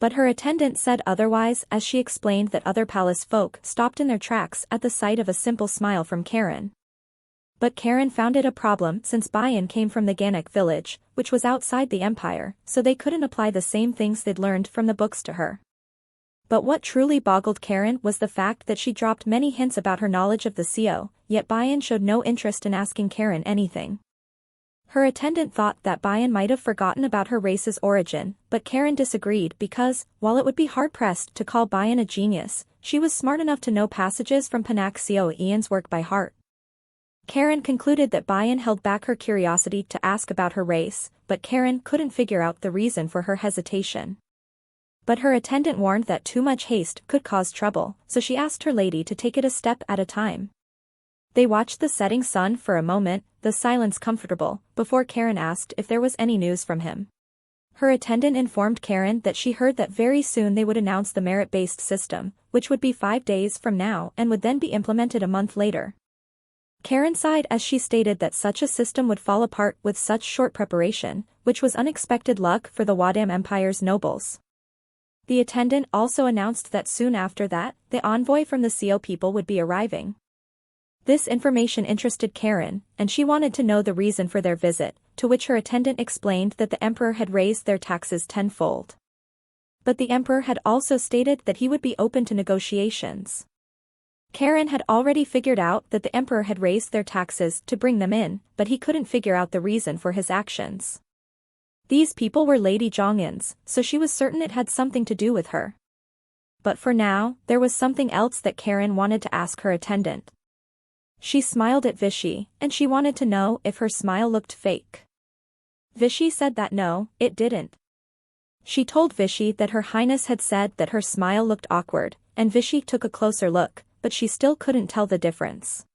A: But her attendant said otherwise as she explained that other palace folk stopped in their tracks at the sight of a simple smile from Karen. But Karen found it a problem since Bayan came from the Ganek village, which was outside the empire, so they couldn't apply the same things they'd learned from the books to her. But what truly boggled Karen was the fact that she dropped many hints about her knowledge of the CO, yet Bayan showed no interest in asking Karen anything. Her attendant thought that Bayan might have forgotten about her race's origin, but Karen disagreed because, while it would be hard-pressed to call Bayan a genius, she was smart enough to know passages from Panak Co Ian's work by heart. Karen concluded that Bayan held back her curiosity to ask about her race, but Karen couldn't figure out the reason for her hesitation. But her attendant warned that too much haste could cause trouble, so she asked her lady to take it a step at a time. They watched the setting sun for a moment, the silence comfortable, before Karen asked if there was any news from him. Her attendant informed Karen that she heard that very soon they would announce the merit-based system, which would be 5 days from now and would then be implemented a month later. Karen sighed as she stated that such a system would fall apart with such short preparation, which was unexpected luck for the Wadam Empire's nobles. The attendant also announced that soon after that, the envoy from the CO people would be arriving. This information interested Karen, and she wanted to know the reason for their visit, to which her attendant explained that the emperor had raised their taxes tenfold. But the emperor had also stated that he would be open to negotiations. Karen had already figured out that the emperor had raised their taxes to bring them in, but he couldn't figure out the reason for his actions. These people were Lady Jongin's, so she was certain it had something to do with her. But for now, there was something else that Karen wanted to ask her attendant. She smiled at Vichy, and she wanted to know if her smile looked fake. Vichy said that no, it didn't. She told Vichy that Her Highness had said that her smile looked awkward, and Vichy took a closer look, but she still couldn't tell the difference.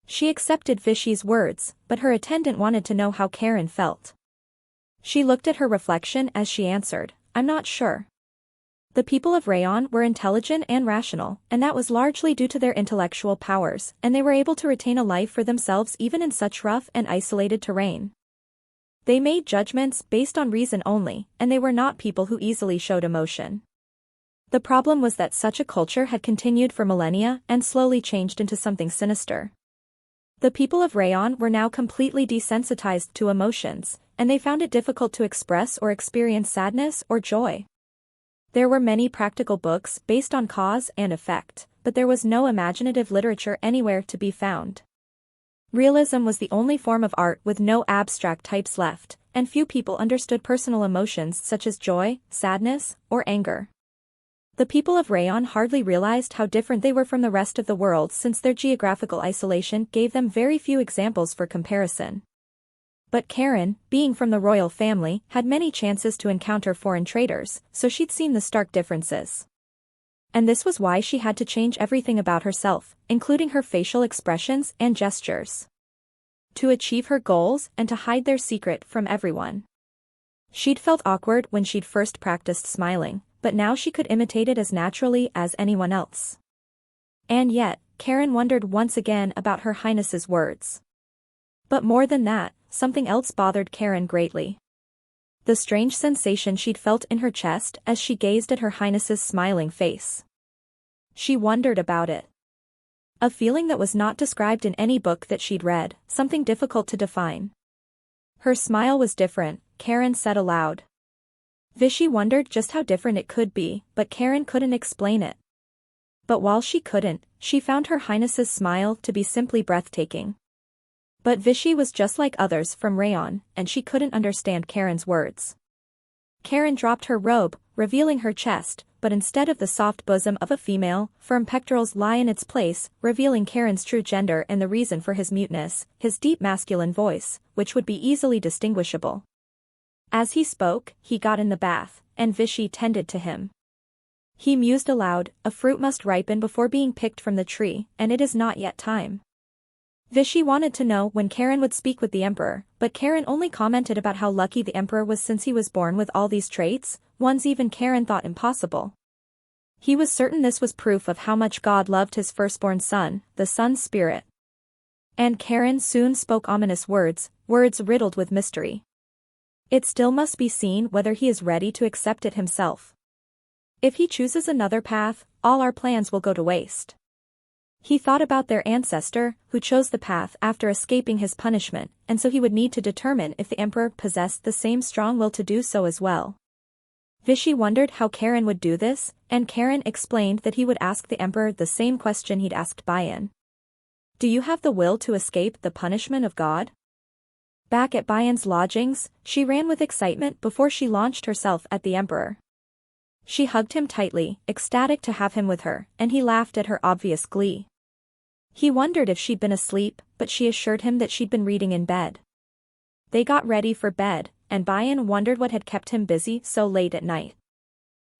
A: She accepted Vichy's words, but her attendant wanted to know how Karen felt. She looked at her reflection as she answered, "I'm not sure." The people of Rayon were intelligent and rational, and that was largely due to their intellectual powers, and they were able to retain a life for themselves even in such rough and isolated terrain. They made judgments based on reason only, and they were not people who easily showed emotion. The problem was that such a culture had continued for millennia and slowly changed into something sinister. The people of Rayon were now completely desensitized to emotions, and they found it difficult to express or experience sadness or joy. There were many practical books based on cause and effect, but there was no imaginative literature anywhere to be found. Realism was the only form of art with no abstract types left, and few people understood personal emotions such as joy, sadness, or anger. The people of Rayon hardly realized how different they were from the rest of the world since their geographical isolation gave them very few examples for comparison. But Karen, being from the royal family, had many chances to encounter foreign traders, so she'd seen the stark differences. And this was why she had to change everything about herself, including her facial expressions and gestures, to achieve her goals and to hide their secret from everyone. She'd felt awkward when she'd first practiced smiling, but now she could imitate it as naturally as anyone else. And yet, Karen wondered once again about Her Highness's words. But more than that, something else bothered Karen greatly. The strange sensation she'd felt in her chest as she gazed at Her Highness's smiling face. She wondered about it. A feeling that was not described in any book that she'd read, something difficult to define. Her smile was different, Karen said aloud. Vichy wondered just how different it could be, but Karen couldn't explain it. But while she couldn't, she found Her Highness's smile to be simply breathtaking. But Vichy was just like others from Rayon, and she couldn't understand Karen's words. Karen dropped her robe, revealing her chest, but instead of the soft bosom of a female, firm pectorals lie in its place, revealing Karen's true gender and the reason for his muteness, his deep masculine voice, which would be easily distinguishable. As he spoke, he got in the bath, and Vichy tended to him. He mused aloud, "A fruit must ripen before being picked from the tree, and it is not yet time." Vichy wanted to know when Karen would speak with the emperor, but Karen only commented about how lucky the emperor was since he was born with all these traits, ones even Karen thought impossible. He was certain this was proof of how much God loved his firstborn son, the sun's spirit. And Karen soon spoke ominous words, words riddled with mystery. It still must be seen whether he is ready to accept it himself. If he chooses another path, all our plans will go to waste. He thought about their ancestor, who chose the path after escaping his punishment, and so he would need to determine if the emperor possessed the same strong will to do so as well. Vishy wondered how Karen would do this, and Karen explained that he would ask the emperor the same question he'd asked Bayan. Do you have the will to escape the punishment of God? Back at Bayan's lodgings, she ran with excitement before she launched herself at the emperor. She hugged him tightly, ecstatic to have him with her, and he laughed at her obvious glee. He wondered if she'd been asleep, but she assured him that she'd been reading in bed. They got ready for bed, and Bayan wondered what had kept him busy so late at night.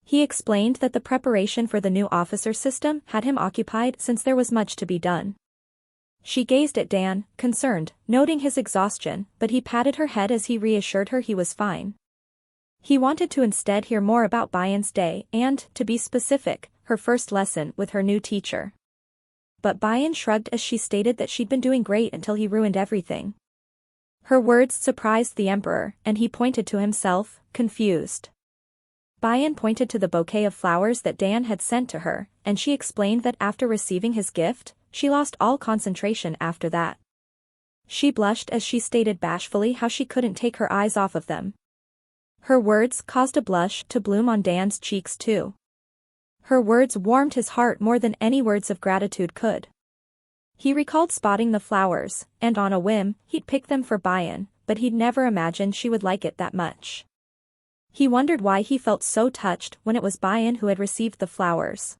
A: He explained that the preparation for the new officer system had him occupied since there was much to be done. She gazed at Dan, concerned, noting his exhaustion, but he patted her head as he reassured her he was fine. He wanted to instead hear more about Bayan's day and, to be specific, her first lesson with her new teacher. But Bayan shrugged as she stated that she'd been doing great until he ruined everything. Her words surprised the emperor, and he pointed to himself, confused. Bayan pointed to the bouquet of flowers that Dan had sent to her, and she explained that after receiving his gift, she lost all concentration after that. She blushed as she stated bashfully how she couldn't take her eyes off of them. Her words caused a blush to bloom on Dan's cheeks too. Her words warmed his heart more than any words of gratitude could. He recalled spotting the flowers, and on a whim, he'd pick them for Bayan, but he'd never imagined she would like it that much. He wondered why he felt so touched when it was Bayan who had received the flowers.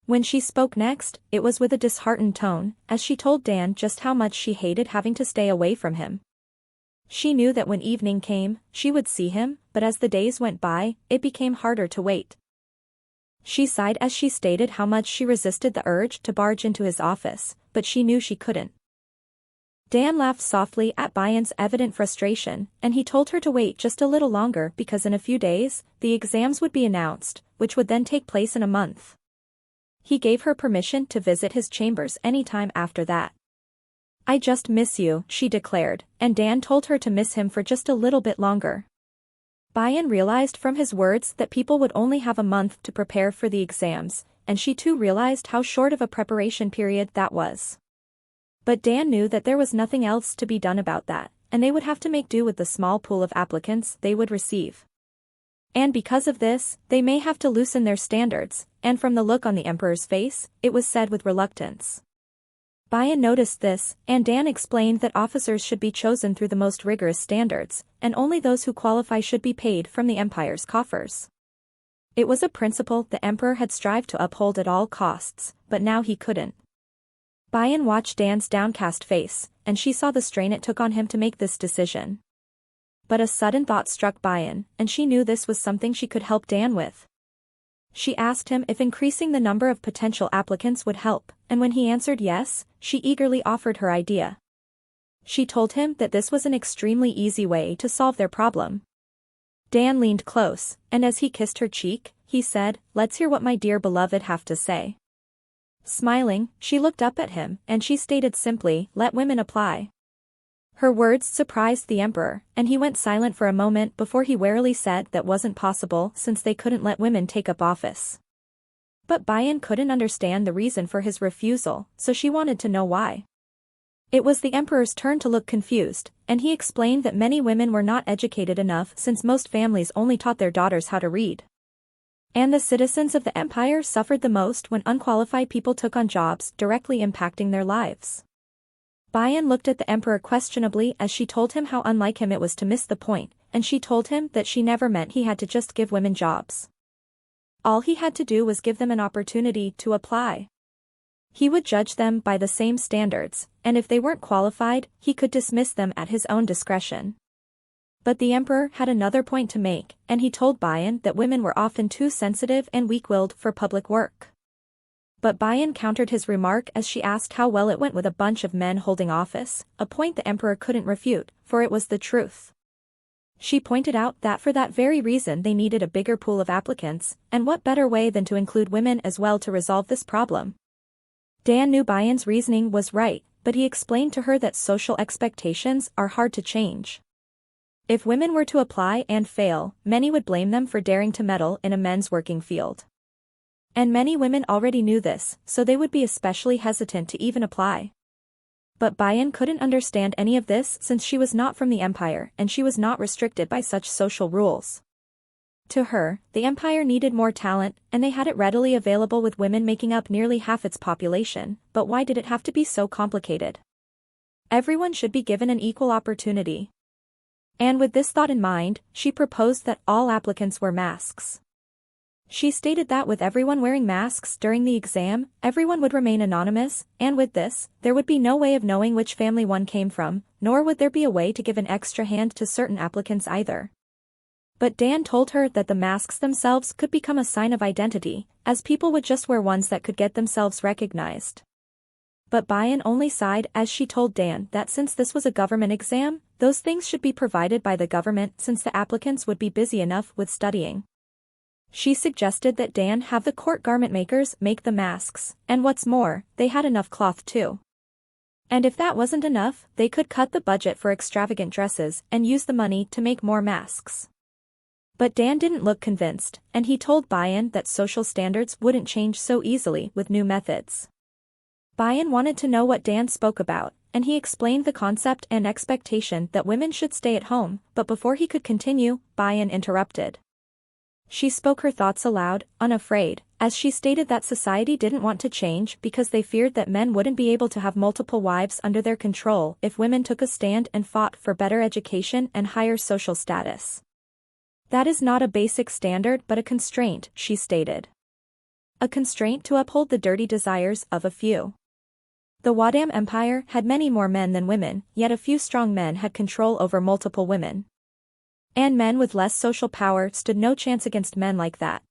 A: When she spoke next, it was with a disheartened tone, as she told Dan just how much she hated having to stay away from him. She knew that when evening came, she would see him, but as the days went by, it became harder to wait. She sighed as she stated how much she resisted the urge to barge into his office, but she knew she couldn't. Dan laughed softly at Bayan's evident frustration, and he told her to wait just a little longer because in a few days, the exams would be announced, which would then take place in a month. He gave her permission to visit his chambers anytime after that. I just miss you, she declared, and Dan told her to miss him for just a little bit longer. Bayan realized from his words that people would only have a month to prepare for the exams, and she too realized how short of a preparation period that was. But Dan knew that there was nothing else to be done about that, and they would have to make do with the small pool of applicants they would receive. And because of this, they may have to loosen their standards, and from the look on the emperor's face, it was said with reluctance. Bayan noticed this, and Dan explained that officers should be chosen through the most rigorous standards, and only those who qualify should be paid from the empire's coffers. It was a principle the emperor had strived to uphold at all costs, but now he couldn't. Bayan watched Dan's downcast face, and she saw the strain it took on him to make this decision. But a sudden thought struck Bayan, and she knew this was something she could help Dan with. She asked him if increasing the number of potential applicants would help, and when he answered yes, she eagerly offered her idea. She told him that this was an extremely easy way to solve their problem. Dan leaned close, and as he kissed her cheek, he said, "Let's hear what my dear beloved have to say." Smiling, she looked up at him, and she stated simply, "Let women apply." Her words surprised the emperor, and he went silent for a moment before he warily said that wasn't possible since they couldn't let women take up office. But Bayan couldn't understand the reason for his refusal, so she wanted to know why. It was the emperor's turn to look confused, and he explained that many women were not educated enough since most families only taught their daughters how to read. And the citizens of the empire suffered the most when unqualified people took on jobs directly impacting their lives. Bayan looked at the emperor questionably as she told him how unlike him it was to miss the point, and she told him that she never meant he had to just give women jobs. All he had to do was give them an opportunity to apply. He would judge them by the same standards, and if they weren't qualified, he could dismiss them at his own discretion. But the emperor had another point to make, and he told Bayan that women were often too sensitive and weak-willed for public work. But Bayan countered his remark as she asked how well it went with a bunch of men holding office, a point the emperor couldn't refute, for it was the truth. She pointed out that for that very reason they needed a bigger pool of applicants, and what better way than to include women as well to resolve this problem. Dan knew Bayan's reasoning was right, but he explained to her that social expectations are hard to change. If women were to apply and fail, many would blame them for daring to meddle in a men's working field. And many women already knew this, so they would be especially hesitant to even apply. But Bayan couldn't understand any of this since she was not from the empire and she was not restricted by such social rules. To her, the empire needed more talent, and they had it readily available with women making up nearly half its population, but why did it have to be so complicated? Everyone should be given an equal opportunity. And with this thought in mind, she proposed that all applicants wear masks. She stated that with everyone wearing masks during the exam, everyone would remain anonymous, and with this, there would be no way of knowing which family one came from, nor would there be a way to give an extra hand to certain applicants either. But Dan told her that the masks themselves could become a sign of identity, as people would just wear ones that could get themselves recognized. But Bayan only sighed as she told Dan that since this was a government exam, those things should be provided by the government since the applicants would be busy enough with studying. She suggested that Dan have the court garment makers make the masks, and what's more, they had enough cloth too. And if that wasn't enough, they could cut the budget for extravagant dresses and use the money to make more masks. But Dan didn't look convinced, and he told Bayan that social standards wouldn't change so easily with new methods. Bayan wanted to know what Dan spoke about, and he explained the concept and expectation that women should stay at home, but before he could continue, Bayan interrupted. She spoke her thoughts aloud, unafraid, as she stated that society didn't want to change because they feared that men wouldn't be able to have multiple wives under their control if women took a stand and fought for better education and higher social status. That is not a basic standard but a constraint, she stated. A constraint to uphold the dirty desires of a few. The Wadam Empire had many more men than women, yet a few strong men had control over multiple women. And men with less social power stood no chance against men like that.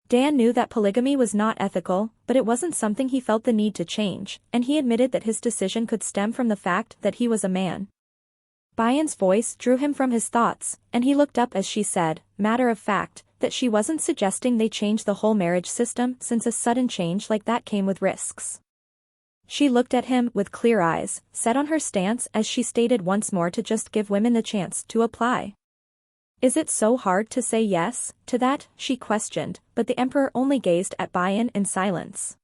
A: Dan knew that polygamy was not ethical, but it wasn't something he felt the need to change, and he admitted that his decision could stem from the fact that he was a man. Bayan's voice drew him from his thoughts, and he looked up as she said, matter of fact, that she wasn't suggesting they change the whole marriage system since a sudden change like that came with risks. She looked at him with clear eyes, set on her stance as she stated once more to just give women the chance to apply. Is it so hard to say yes to that, she questioned, but the emperor only gazed at Bayan in silence.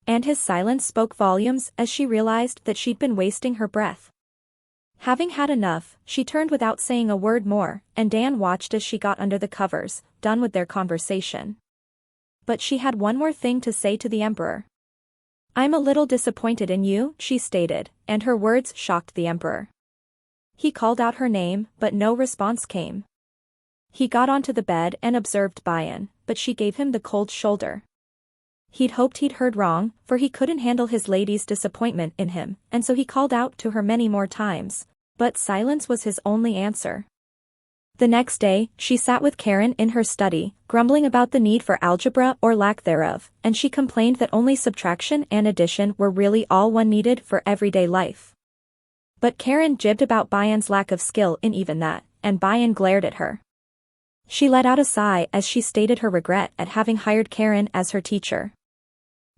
A: And his silence spoke volumes as she realized that she'd been wasting her breath. Having had enough, she turned without saying a word more, and Dan watched as she got under the covers, done with their conversation. But she had one more thing to say to the emperor. I'm a little disappointed in you, she stated, and her words shocked the emperor. He called out her name, but no response came. He got onto the bed and observed Bayan, but she gave him the cold shoulder. He'd hoped he'd heard wrong, for he couldn't handle his lady's disappointment in him, and so he called out to her many more times, but silence was his only answer. The next day, she sat with Karen in her study, grumbling about the need for algebra or lack thereof, and she complained that only subtraction and addition were really all one needed for everyday life. But Karen jibbed about Bayan's lack of skill in even that, and Bayan glared at her. She let out a sigh as she stated her regret at having hired Karen as her teacher.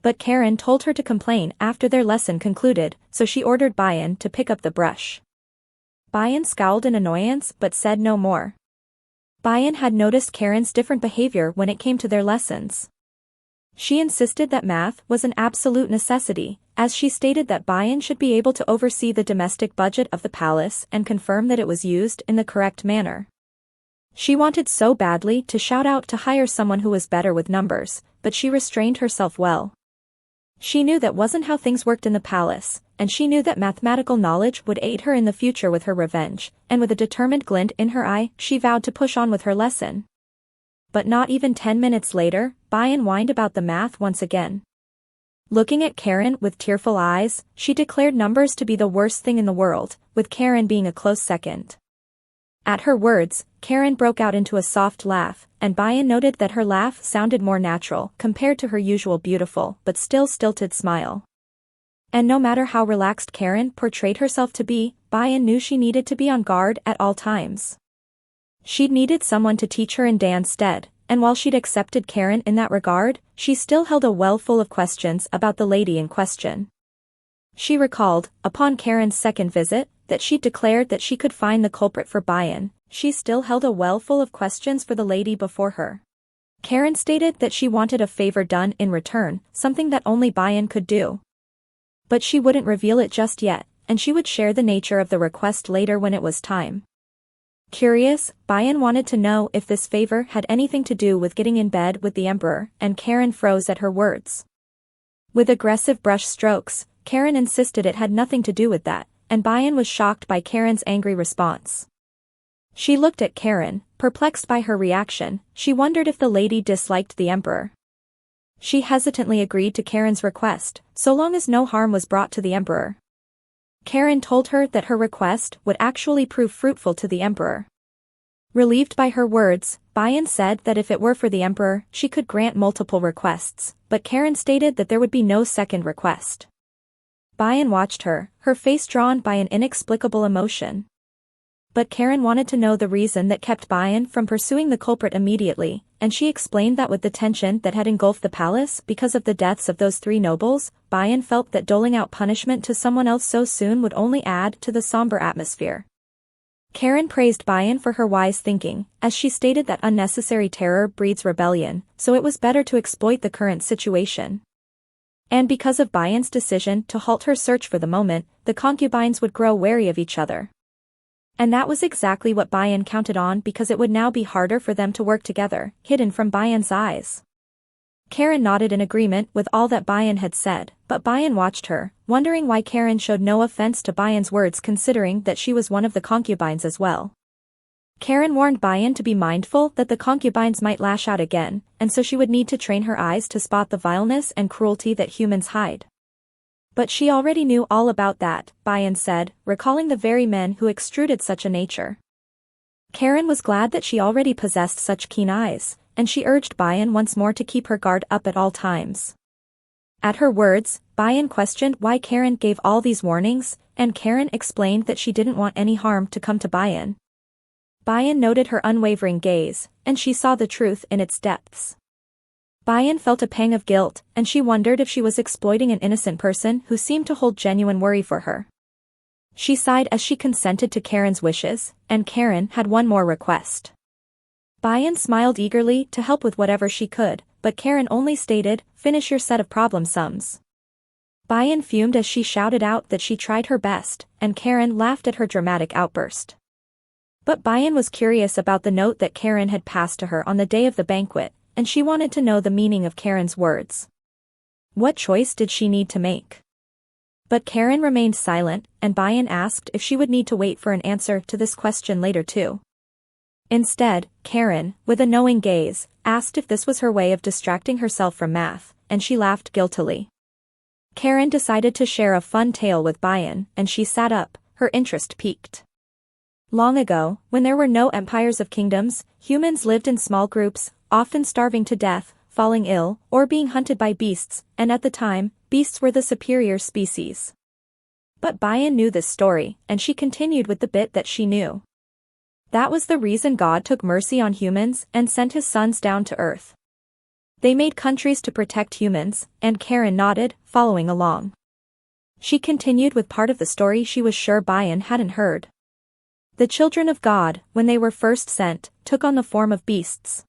A: But Karen told her to complain after their lesson concluded, so she ordered Bayan to pick up the brush. Bayan scowled in annoyance but said no more. Bayan had noticed Karen's different behavior when it came to their lessons. She insisted that math was an absolute necessity, as she stated that Bayan should be able to oversee the domestic budget of the palace and confirm that it was used in the correct manner. She wanted so badly to shout out to hire someone who was better with numbers, but she restrained herself well. She knew that wasn't how things worked in the palace, and she knew that mathematical knowledge would aid her in the future with her revenge, and with a determined glint in her eye, she vowed to push on with her lesson. But not even 10 minutes later, Bayan whined about the math once again. Looking at Karen with tearful eyes, she declared numbers to be the worst thing in the world, with Karen being a close second. At her words, Karen broke out into a soft laugh, and Bayan noted that her laugh sounded more natural compared to her usual beautiful but still stilted smile. And no matter how relaxed Karen portrayed herself to be, Bayan knew she needed to be on guard at all times. She'd needed someone to teach her in Dan's stead, and while she'd accepted Karen in that regard, she still held a well full of questions about the lady in question. She recalled, upon Karen's second visit, that she'd declared that she could find the culprit for Bayan. She still held a well full of questions for the lady before her. Karen stated that she wanted a favor done in return, something that only Bayan could do. But she wouldn't reveal it just yet, and she would share the nature of the request later when it was time. Curious, Bayan wanted to know if this favor had anything to do with getting in bed with the emperor, and Karen froze at her words. With aggressive brush strokes, Karen insisted it had nothing to do with that, and Bayan was shocked by Karen's angry response. She looked at Karen, perplexed by her reaction. She wondered if the lady disliked the emperor. She hesitantly agreed to Karen's request, so long as no harm was brought to the emperor. Karen told her that her request would actually prove fruitful to the emperor. Relieved by her words, Bayan said that if it were for the emperor, she could grant multiple requests, but Karen stated that there would be no second request. Bayan watched her, her face drawn by an inexplicable emotion. But Karen wanted to know the reason that kept Bayan from pursuing the culprit immediately, and she explained that with the tension that had engulfed the palace because of the deaths of those 3 nobles, Bayan felt that doling out punishment to someone else so soon would only add to the somber atmosphere. Karen praised Bayan for her wise thinking, as she stated that unnecessary terror breeds rebellion, so it was better to exploit the current situation. And because of Bayan's decision to halt her search for the moment, the concubines would grow wary of each other. And that was exactly what Bayan counted on, because it would now be harder for them to work together, hidden from Bayan's eyes. Karen nodded in agreement with all that Bayan had said, but Bayan watched her, wondering why Karen showed no offense to Bayan's words considering that she was one of the concubines as well. Karen warned Bayan to be mindful that the concubines might lash out again, and so she would need to train her eyes to spot the vileness and cruelty that humans hide. But she already knew all about that, Bayan said, recalling the very men who extruded such a nature. Karen was glad that she already possessed such keen eyes, and she urged Bayan once more to keep her guard up at all times. At her words, Bayan questioned why Karen gave all these warnings, and Karen explained that she didn't want any harm to come to Bayan. Bayan noted her unwavering gaze, and she saw the truth in its depths. Bayan felt a pang of guilt, and she wondered if she was exploiting an innocent person who seemed to hold genuine worry for her. She sighed as she consented to Karen's wishes, and Karen had one more request. Bayan smiled eagerly to help with whatever she could, but Karen only stated, "Finish your set of problem sums." Bayan fumed as she shouted out that she tried her best, and Karen laughed at her dramatic outburst. But Bayan was curious about the note that Karen had passed to her on the day of the banquet, and she wanted to know the meaning of Karen's words. What choice did she need to make? But Karen remained silent, and Bayan asked if she would need to wait for an answer to this question later too. Instead, Karen, with a knowing gaze, asked if this was her way of distracting herself from math, and she laughed guiltily. Karen decided to share a fun tale with Bayan, and she sat up, her interest piqued. Long ago, when there were no empires of kingdoms, humans lived in small groups, often starving to death, falling ill, or being hunted by beasts, and at the time, beasts were the superior species. But Bayan knew this story, and she continued with the bit that she knew. That was the reason God took mercy on humans and sent his sons down to earth. They made countries to protect humans, and Karen nodded, following along. She continued with part of the story she was sure Bayan hadn't heard. The children of God, when they were first sent, took on the form of beasts.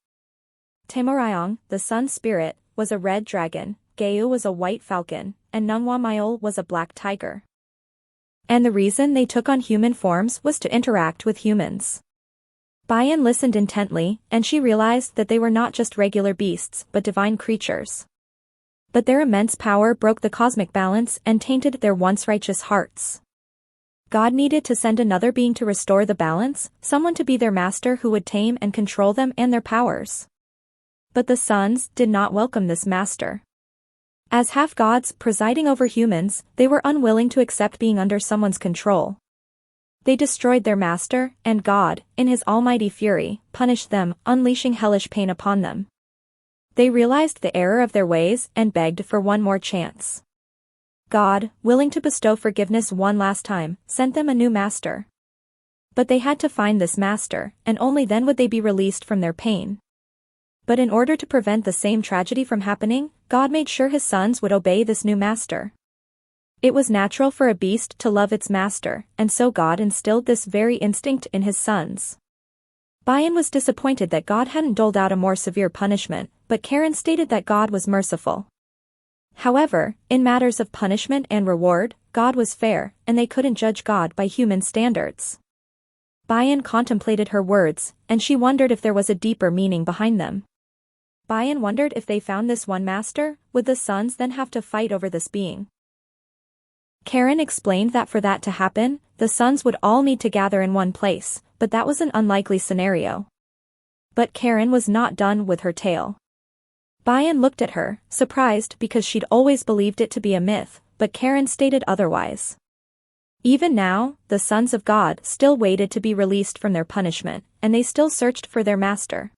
A: Pt1-18, the sun spirit, was a red dragon, Galy was a white falcon, and unveiled was a black tiger. And the reason they took on human forms was to interact with humans. Bayan listened intently, and she realized that they were not just regular beasts but divine creatures. But their immense power broke the cosmic balance and tainted their once righteous hearts. God needed to send another being to restore the balance, someone to be their master who would tame and control them and their powers. But the sons did not welcome this master. As half-gods presiding over humans, they were unwilling to accept being under someone's control. They destroyed their master, and God, in his almighty fury, punished them, unleashing hellish pain upon them. They realized the error of their ways and begged for one more chance. God, willing to bestow forgiveness one last time, sent them a new master. But they had to find this master, and only then would they be released from their pain. But in order to prevent the same tragedy from happening, God made sure his sons would obey this new master. It was natural for a beast to love its master, and so God instilled this very instinct in his sons. Bayan was disappointed that God hadn't doled out a more severe punishment, but Karen stated that God was merciful. However, in matters of punishment and reward, God was fair, and they couldn't judge God by human standards. Bayan contemplated her words, and she wondered if there was a deeper meaning behind them. Bayan wondered if they found this one master, would the sons then have to fight over this being? Karen explained that for that to happen, the sons would all need to gather in one place, but that was an unlikely scenario. But Karen was not done with her tale. Bayan looked at her, surprised because she'd always believed it to be a myth, but Karen stated otherwise. Even now, the sons of God still waited to be released from their punishment, and they still searched for their master.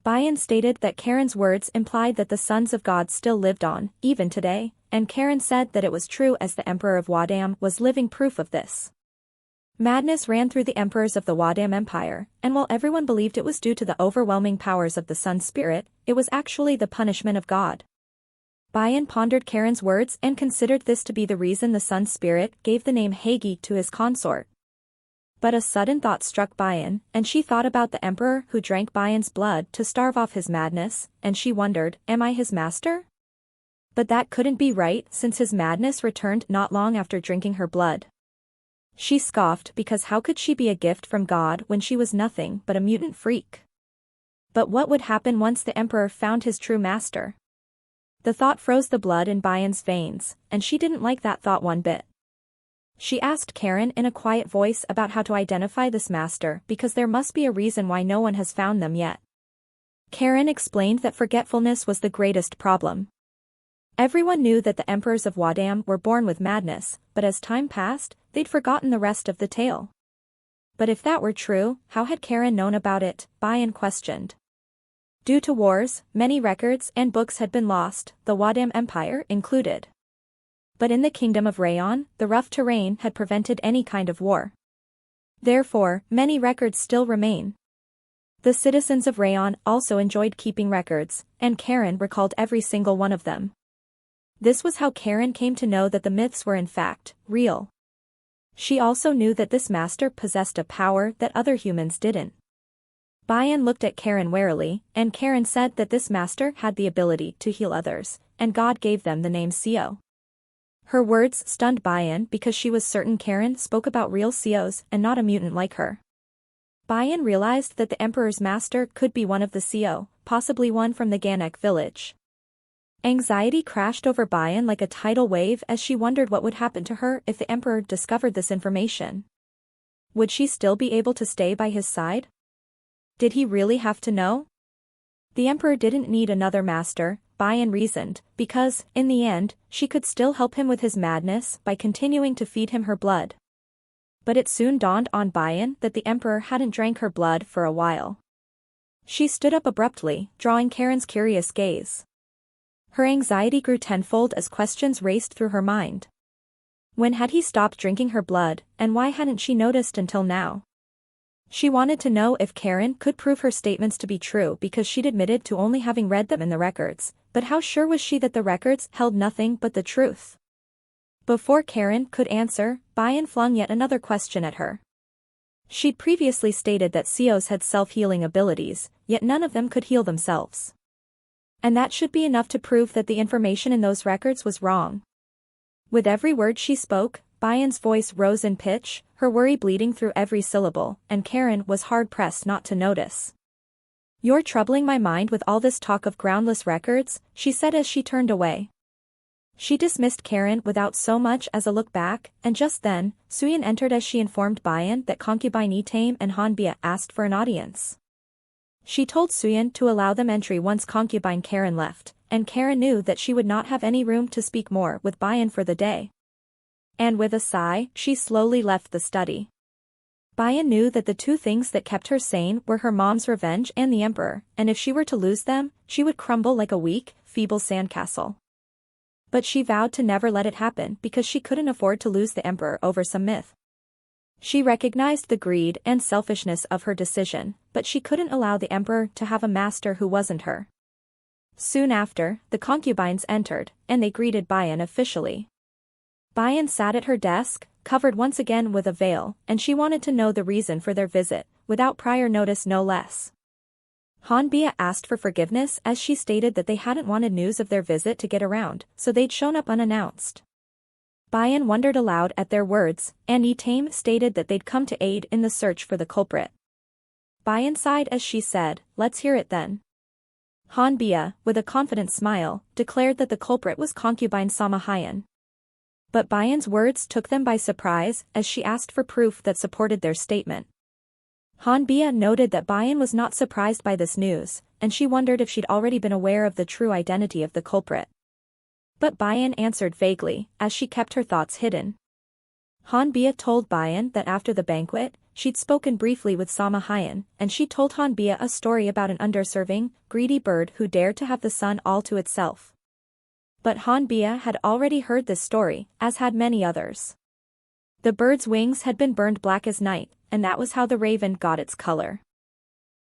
A: Bayan stated that Karen's words implied that the sons of God still lived on, even today, and Karen said that it was true as the Emperor of Wadam was living proof of this. Madness ran through the emperors of the Wadam Empire, and while everyone believed it was due to the overwhelming powers of the sun spirit, it was actually the punishment of God. Bayan pondered Karen's words and considered this to be the reason the sun spirit gave the name Hagi to his consort. But a sudden thought struck Bayan, and she thought about the emperor who drank Bayan's blood to starve off his madness, and she wondered, am I his master? But that couldn't be right since his madness returned not long after drinking her blood. She scoffed because how could she be a gift from God when she was nothing but a mutant freak? But what would happen once the emperor found his true master? The thought froze the blood in Bayan's veins, and she didn't like that thought one bit. She asked Karen in a quiet voice about how to identify this master because there must be a reason why no one has found them yet. Karen explained that forgetfulness was the greatest problem. Everyone knew that the emperors of Wadam were born with madness, but as time passed, they'd forgotten the rest of the tale. But if that were true, how had Karen known about it? Bayan questioned. Due to wars, many records and books had been lost, the Wadam Empire included. But in the kingdom of Rayon, the rough terrain had prevented any kind of war. Therefore, many records still remain. The citizens of Rayon also enjoyed keeping records, and Karen recalled every single one of them. This was how Karen came to know that the myths were in fact real. She also knew that this master possessed a power that other humans didn't. Bayan looked at Karen warily, and Karen said that this master had the ability to heal others, and God gave them the name Seo. Her words stunned Bayan because she was certain Karen spoke about real Seos and not a mutant like her. Bayan realized that the Emperor's master could be one of the Seo, possibly one from the Ganek village. Anxiety crashed over Bayan like a tidal wave as she wondered what would happen to her if the Emperor discovered this information. Would she still be able to stay by his side? Did he really have to know? The Emperor didn't need another master, Bayan reasoned, because, in the end, she could still help him with his madness by continuing to feed him her blood. But it soon dawned on Bayan that the Emperor hadn't drank her blood for a while. She stood up abruptly, drawing Karen's curious gaze. Her anxiety grew tenfold as questions raced through her mind. When had he stopped drinking her blood, and why hadn't she noticed until now? She wanted to know if Karen could prove her statements to be true because she'd admitted to only having read them in the records, but how sure was she that the records held nothing but the truth? Before Karen could answer, Bayan flung yet another question at her. She'd previously stated that Seos had self-healing abilities, yet none of them could heal themselves. And that should be enough to prove that the information in those records was wrong. With every word she spoke, Bayan's voice rose in pitch, her worry bleeding through every syllable, and Karen was hard-pressed not to notice. "You're troubling my mind with all this talk of groundless records," she said as she turned away. She dismissed Karen without so much as a look back, and just then, Suyin entered as she informed Bayan that Concubine Pt1-18 and Hanbia asked for an audience. She told Suyin to allow them entry once Concubine Karen left, and Karen knew that she would not have any room to speak more with Bayan for the day. And with a sigh, she slowly left the study. Bayan knew that the two things that kept her sane were her mom's revenge and the Emperor, and if she were to lose them, she would crumble like a weak, feeble sandcastle. But she vowed to never let it happen because she couldn't afford to lose the Emperor over some myth. She recognized the greed and selfishness of her decision, but she couldn't allow the Emperor to have a master who wasn't her. Soon after, the concubines entered, and they greeted Bayan officially. Bayan sat at her desk, covered once again with a veil, and she wanted to know the reason for their visit, without prior notice no less. Hanbia asked for forgiveness as she stated that they hadn't wanted news of their visit to get around, so they'd shown up unannounced. Bayan wondered aloud at their words, and Etame stated that they'd come to aid in the search for the culprit. Bayan sighed as she said, "Let's hear it then." Hanbia, with a confident smile, declared that the culprit was concubine Samahayan. But Bayan's words took them by surprise as she asked for proof that supported their statement. Hanbia noted that Bayan was not surprised by this news, and she wondered if she'd already been aware of the true identity of the culprit. But Bayan answered vaguely, as she kept her thoughts hidden. Hanbia told Bayan that after the banquet, she'd spoken briefly with Samahayan, and she told Hanbia a story about an underserving, greedy bird who dared to have the sun all to itself. But Hanbia had already heard this story, as had many others. The bird's wings had been burned black as night, and that was how the raven got its color.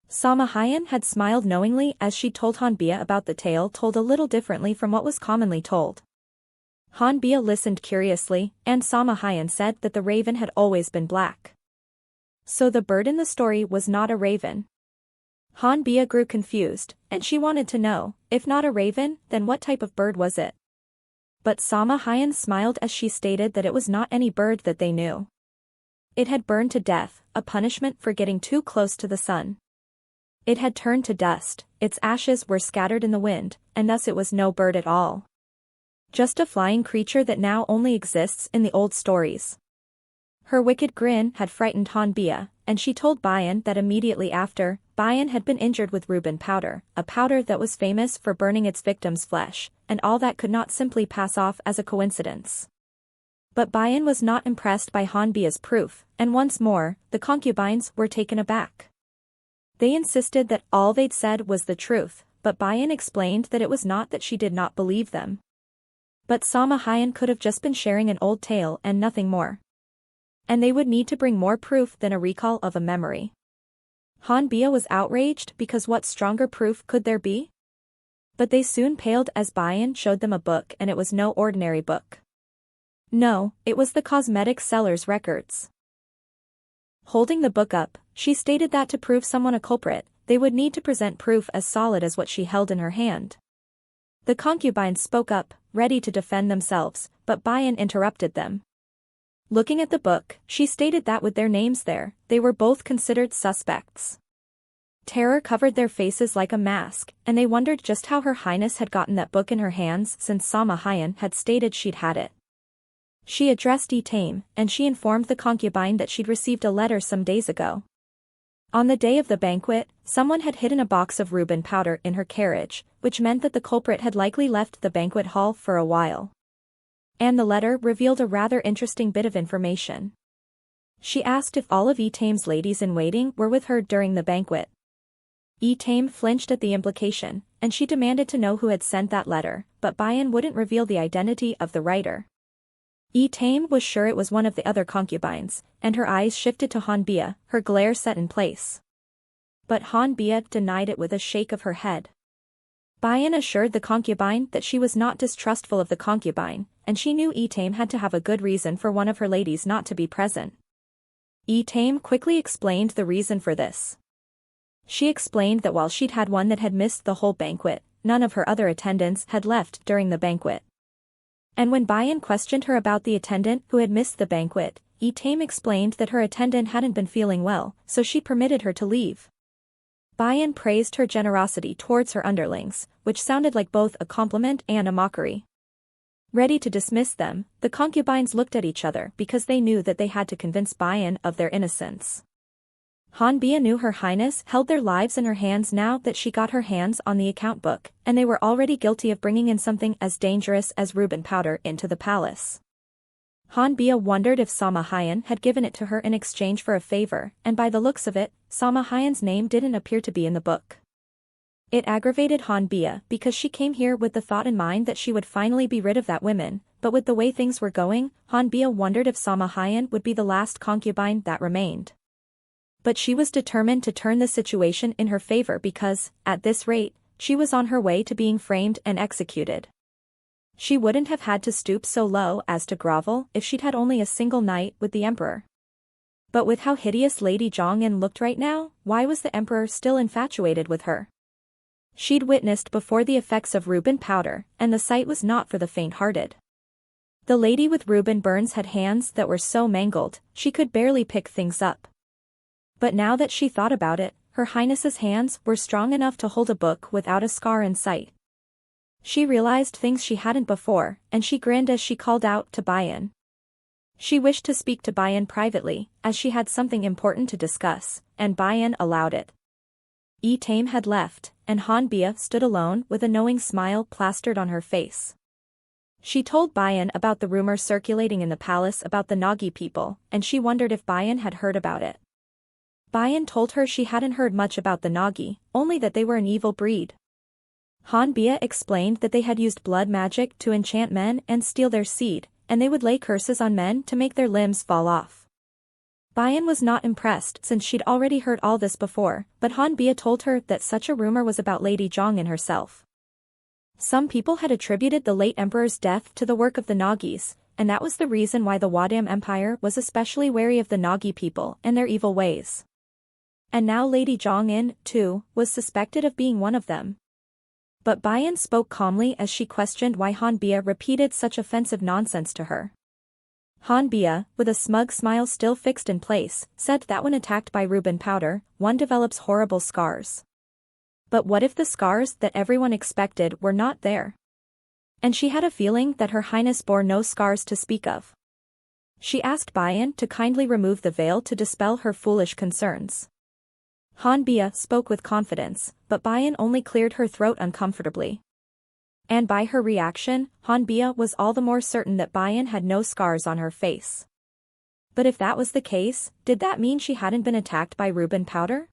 A: Samahayan had smiled knowingly as she told Hanbia about the tale told a little differently from what was commonly told. Hanbia listened curiously, and Samahayan said that the raven had always been black. So the bird in the story was not a raven. Hanbia grew confused, and she wanted to know, if not a raven, then what type of bird was it? But Samahayan smiled as she stated that it was not any bird that they knew. It had burned to death, a punishment for getting too close to the sun. It had turned to dust, its ashes were scattered in the wind, and thus it was no bird at all. Just a flying creature that now only exists in the old stories. Her wicked grin had frightened Hanbia, and she told Bayan that immediately after, Bayan had been injured with Reuben powder, a powder that was famous for burning its victim's flesh, and all that could not simply pass off as a coincidence. But Bayan was not impressed by Hanbia's proof, and once more, the concubines were taken aback. They insisted that all they'd said was the truth, but Bayan explained that it was not that she did not believe them. But Samahayan could have just been sharing an old tale and nothing more. And they would need to bring more proof than a recall of a memory. Hanbia was outraged because what stronger proof could there be? But they soon paled as Bayan showed them a book, and it was no ordinary book. No, it was the cosmetic seller's records. Holding the book up, she stated that to prove someone a culprit, they would need to present proof as solid as what she held in her hand. The concubines spoke up, ready to defend themselves, but Bayan interrupted them. Looking at the book, she stated that with their names there, they were both considered suspects. Terror covered their faces like a mask, and they wondered just how Her Highness had gotten that book in her hands since Samahayan had stated she'd had it. She addressed Etame, and she informed the concubine that she'd received a letter some days ago. On the day of the banquet, someone had hidden a box of Reuben powder in her carriage, which meant that the culprit had likely left the banquet hall for a while. And the letter revealed a rather interesting bit of information. She asked if all of Etame's ladies-in-waiting were with her during the banquet. Etame flinched at the implication, and she demanded to know who had sent that letter, but Bayan wouldn't reveal the identity of the writer. Etame was sure it was one of the other concubines, and her eyes shifted to Hanbia, her glare set in place. But Hanbia denied it with a shake of her head. Bayan assured the concubine that she was not distrustful of the concubine, and she knew Etame had to have a good reason for one of her ladies not to be present. Etame quickly explained the reason for this. She explained that while she'd had one that had missed the whole banquet, none of her other attendants had left during the banquet. And when Bayan questioned her about the attendant who had missed the banquet, Etame explained that her attendant hadn't been feeling well, so she permitted her to leave. Bayan praised her generosity towards her underlings, which sounded like both a compliment and a mockery. Ready to dismiss them, the concubines looked at each other because they knew that they had to convince Bayan of their innocence. Hanbia knew Her Highness held their lives in her hands now that she got her hands on the account book, and they were already guilty of bringing in something as dangerous as Reuben powder into the palace. Hanbia wondered if Samahayan had given it to her in exchange for a favor, and by the looks of it, Samahayan's name didn't appear to be in the book. It aggravated Hanbia because she came here with the thought in mind that she would finally be rid of that woman, but with the way things were going, Hanbia wondered if Samahayan would be the last concubine that remained. But she was determined to turn the situation in her favor because, at this rate, she was on her way to being framed and executed. She wouldn't have had to stoop so low as to grovel if she'd had only a single night with the emperor. But with how hideous Lady Zhongin looked right now, why was the emperor still infatuated with her? She'd witnessed before the effects of Reuben powder, and the sight was not for the faint-hearted. The lady with Reuben burns had hands that were so mangled, she could barely pick things up. But now that she thought about it, Her Highness's hands were strong enough to hold a book without a scar in sight. She realized things she hadn't before, and she grinned as she called out to Bayan. She wished to speak to Bayan privately, as she had something important to discuss, and Bayan allowed it. Tame had left, and Hanbia stood alone with a knowing smile plastered on her face. She told Bayan about the rumors circulating in the palace about the Nagi people, and she wondered if Bayan had heard about it. Bayan told her she hadn't heard much about the Nagi, only that they were an evil breed. Hanbia explained that they had used blood magic to enchant men and steal their seed, and they would lay curses on men to make their limbs fall off. Bayan was not impressed since she'd already heard all this before, but Hanbia told her that such a rumor was about Lady Zhongin herself. Some people had attributed the late emperor's death to the work of the Nagis, and that was the reason why the Wadam Empire was especially wary of the Nagi people and their evil ways. And now Lady Zhongin, too, was suspected of being one of them. But Bayan spoke calmly as she questioned why Hanbia repeated such offensive nonsense to her. Hanbia, with a smug smile still fixed in place, said that when attacked by Reuben powder, one develops horrible scars. But what if the scars that everyone expected were not there? And she had a feeling that Her Highness bore no scars to speak of. She asked Bayan to kindly remove the veil to dispel her foolish concerns. Hanbia spoke with confidence, but Bayan only cleared her throat uncomfortably. And by her reaction, Hanbia was all the more certain that Bayan had no scars on her face. But if that was the case, did that mean she hadn't been attacked by Reuben powder?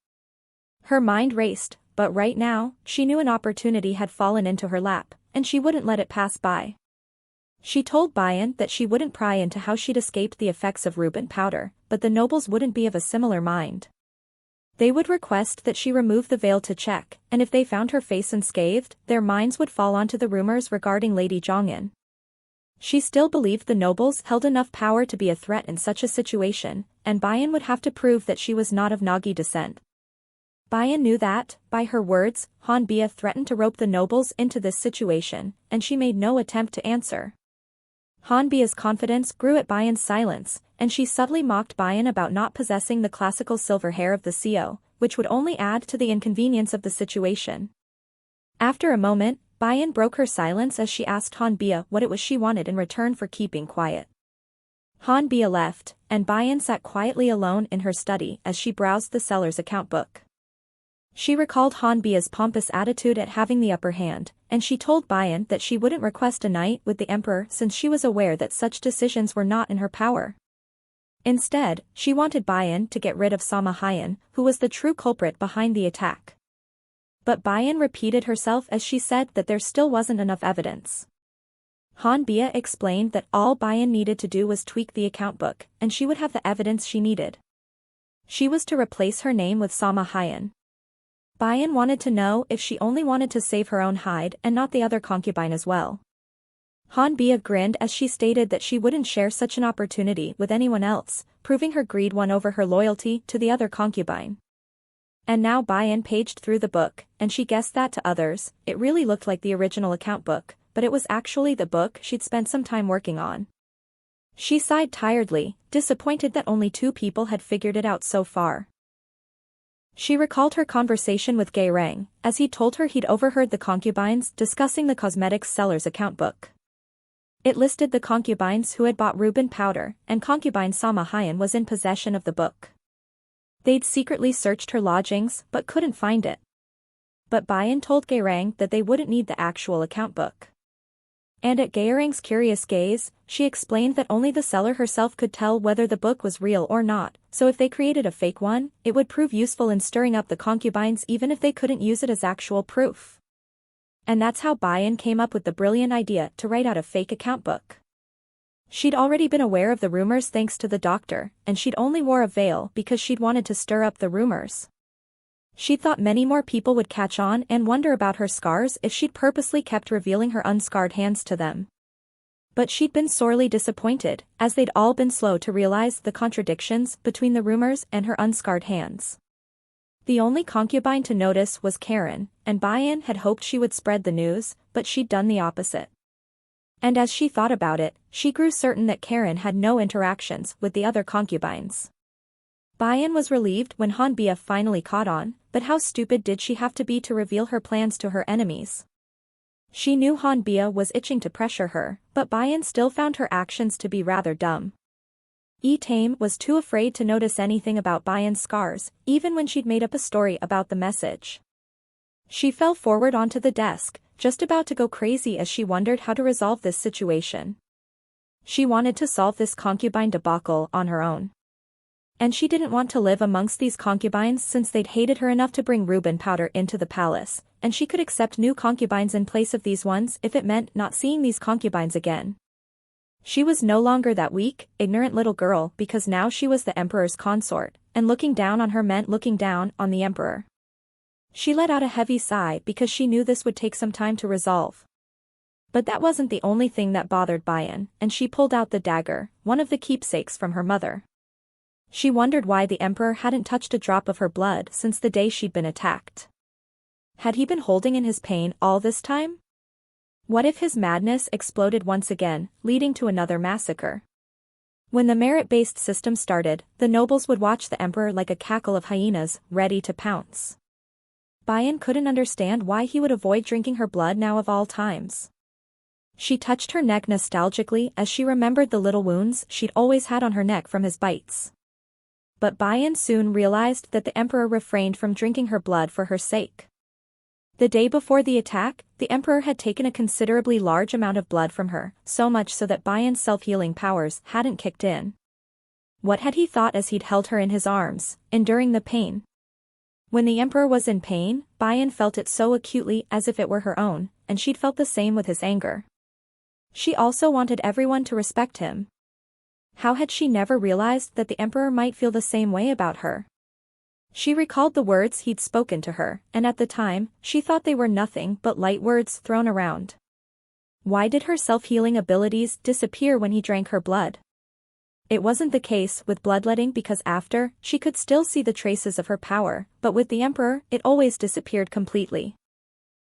A: Her mind raced, but right now, she knew an opportunity had fallen into her lap, and she wouldn't let it pass by. She told Bayan that she wouldn't pry into how she'd escaped the effects of Reuben powder, but the nobles wouldn't be of a similar mind. They would request that she remove the veil to check, and if they found her face unscathed, their minds would fall onto the rumors regarding Lady Zhongin. She still believed the nobles held enough power to be a threat in such a situation, and Bayan would have to prove that she was not of Nagi descent. Bayan knew that, by her words, Hanbia threatened to rope the nobles into this situation, and she made no attempt to answer. Hanbia's confidence grew at Bayan's silence, and she subtly mocked Bayan about not possessing the classical silver hair of the CEO, which would only add to the inconvenience of the situation. After a moment, Bayan broke her silence as she asked Hanbia what it was she wanted in return for keeping quiet. Hanbia left, and Bayan sat quietly alone in her study as she browsed the seller's account book. She recalled Hanbia's pompous attitude at having the upper hand, and she told Bayan that she wouldn't request a night with the emperor since she was aware that such decisions were not in her power. Instead, she wanted Bayan to get rid of Sama Hyan, who was the true culprit behind the attack. But Bayan repeated herself as she said that there still wasn't enough evidence. Hanbia explained that all Bayan needed to do was tweak the account book, and she would have the evidence she needed. She was to replace her name with Sama Hyan. Bayan wanted to know if she only wanted to save her own hide and not the other concubine as well. Hanbia grinned as she stated that she wouldn't share such an opportunity with anyone else, proving her greed won over her loyalty to the other concubine. And now Bayan paged through the book, and she guessed that to others, it really looked like the original account book, but it was actually the book she'd spent some time working on. She sighed tiredly, disappointed that only 2 people had figured it out so far. She recalled her conversation with Galy, as he told her he'd overheard the concubines discussing the cosmetics seller's account book. It listed the concubines who had bought Reuben powder, and concubine Sama Hyan was in possession of the book. They'd secretly searched her lodgings but couldn't find it. But Bayan told Galy that they wouldn't need the actual account book. And at Galy's curious gaze, she explained that only the seller herself could tell whether the book was real or not, so if they created a fake one, it would prove useful in stirring up the concubines even if they couldn't use it as actual proof. And that's how Bayan came up with the brilliant idea to write out a fake account book. She'd already been aware of the rumors thanks to the doctor, and she'd only wore a veil because she'd wanted to stir up the rumors. She thought many more people would catch on and wonder about her scars if she'd purposely kept revealing her unscarred hands to them. But she'd been sorely disappointed, as they'd all been slow to realize the contradictions between the rumors and her unscarred hands. The only concubine to notice was Karen, and Bayan had hoped she would spread the news, but she'd done the opposite. And as she thought about it, she grew certain that Karen had no interactions with the other concubines. Bayan was relieved when Hanbia finally caught on, but how stupid did she have to be to reveal her plans to her enemies? She knew Hanbia was itching to pressure her, but Bayan still found her actions to be rather dumb. Tame was too afraid to notice anything about Bayan's scars, even when she'd made up a story about the message. She fell forward onto the desk, just about to go crazy as she wondered how to resolve this situation. She wanted to solve this concubine debacle on her own. And she didn't want to live amongst these concubines since they'd hated her enough to bring Reuben powder into the palace, and she could accept new concubines in place of these ones if it meant not seeing these concubines again. She was no longer that weak, ignorant little girl because now she was the emperor's consort, and looking down on her meant looking down on the emperor. She let out a heavy sigh because she knew this would take some time to resolve. But that wasn't the only thing that bothered Bayan, and she pulled out the dagger, one of the keepsakes from her mother. She wondered why the emperor hadn't touched a drop of her blood since the day she'd been attacked. Had he been holding in his pain all this time? What if his madness exploded once again, leading to another massacre? When the merit-based system started, the nobles would watch the emperor like a cackle of hyenas, ready to pounce. Bayan couldn't understand why he would avoid drinking her blood now of all times. She touched her neck nostalgically as she remembered the little wounds she'd always had on her neck from his bites. But Bayan soon realized that the emperor refrained from drinking her blood for her sake. The day before the attack, the emperor had taken a considerably large amount of blood from her, so much so that Bayan's self-healing powers hadn't kicked in. What had he thought as he'd held her in his arms, enduring the pain? When the emperor was in pain, Bayan felt it so acutely as if it were her own, and she'd felt the same with his anger. She also wanted everyone to respect him. How had she never realized that the emperor might feel the same way about her? She recalled the words he'd spoken to her, and at the time, she thought they were nothing but light words thrown around. Why did her self-healing abilities disappear when he drank her blood? It wasn't the case with bloodletting because after, she could still see the traces of her power, but with the emperor, it always disappeared completely.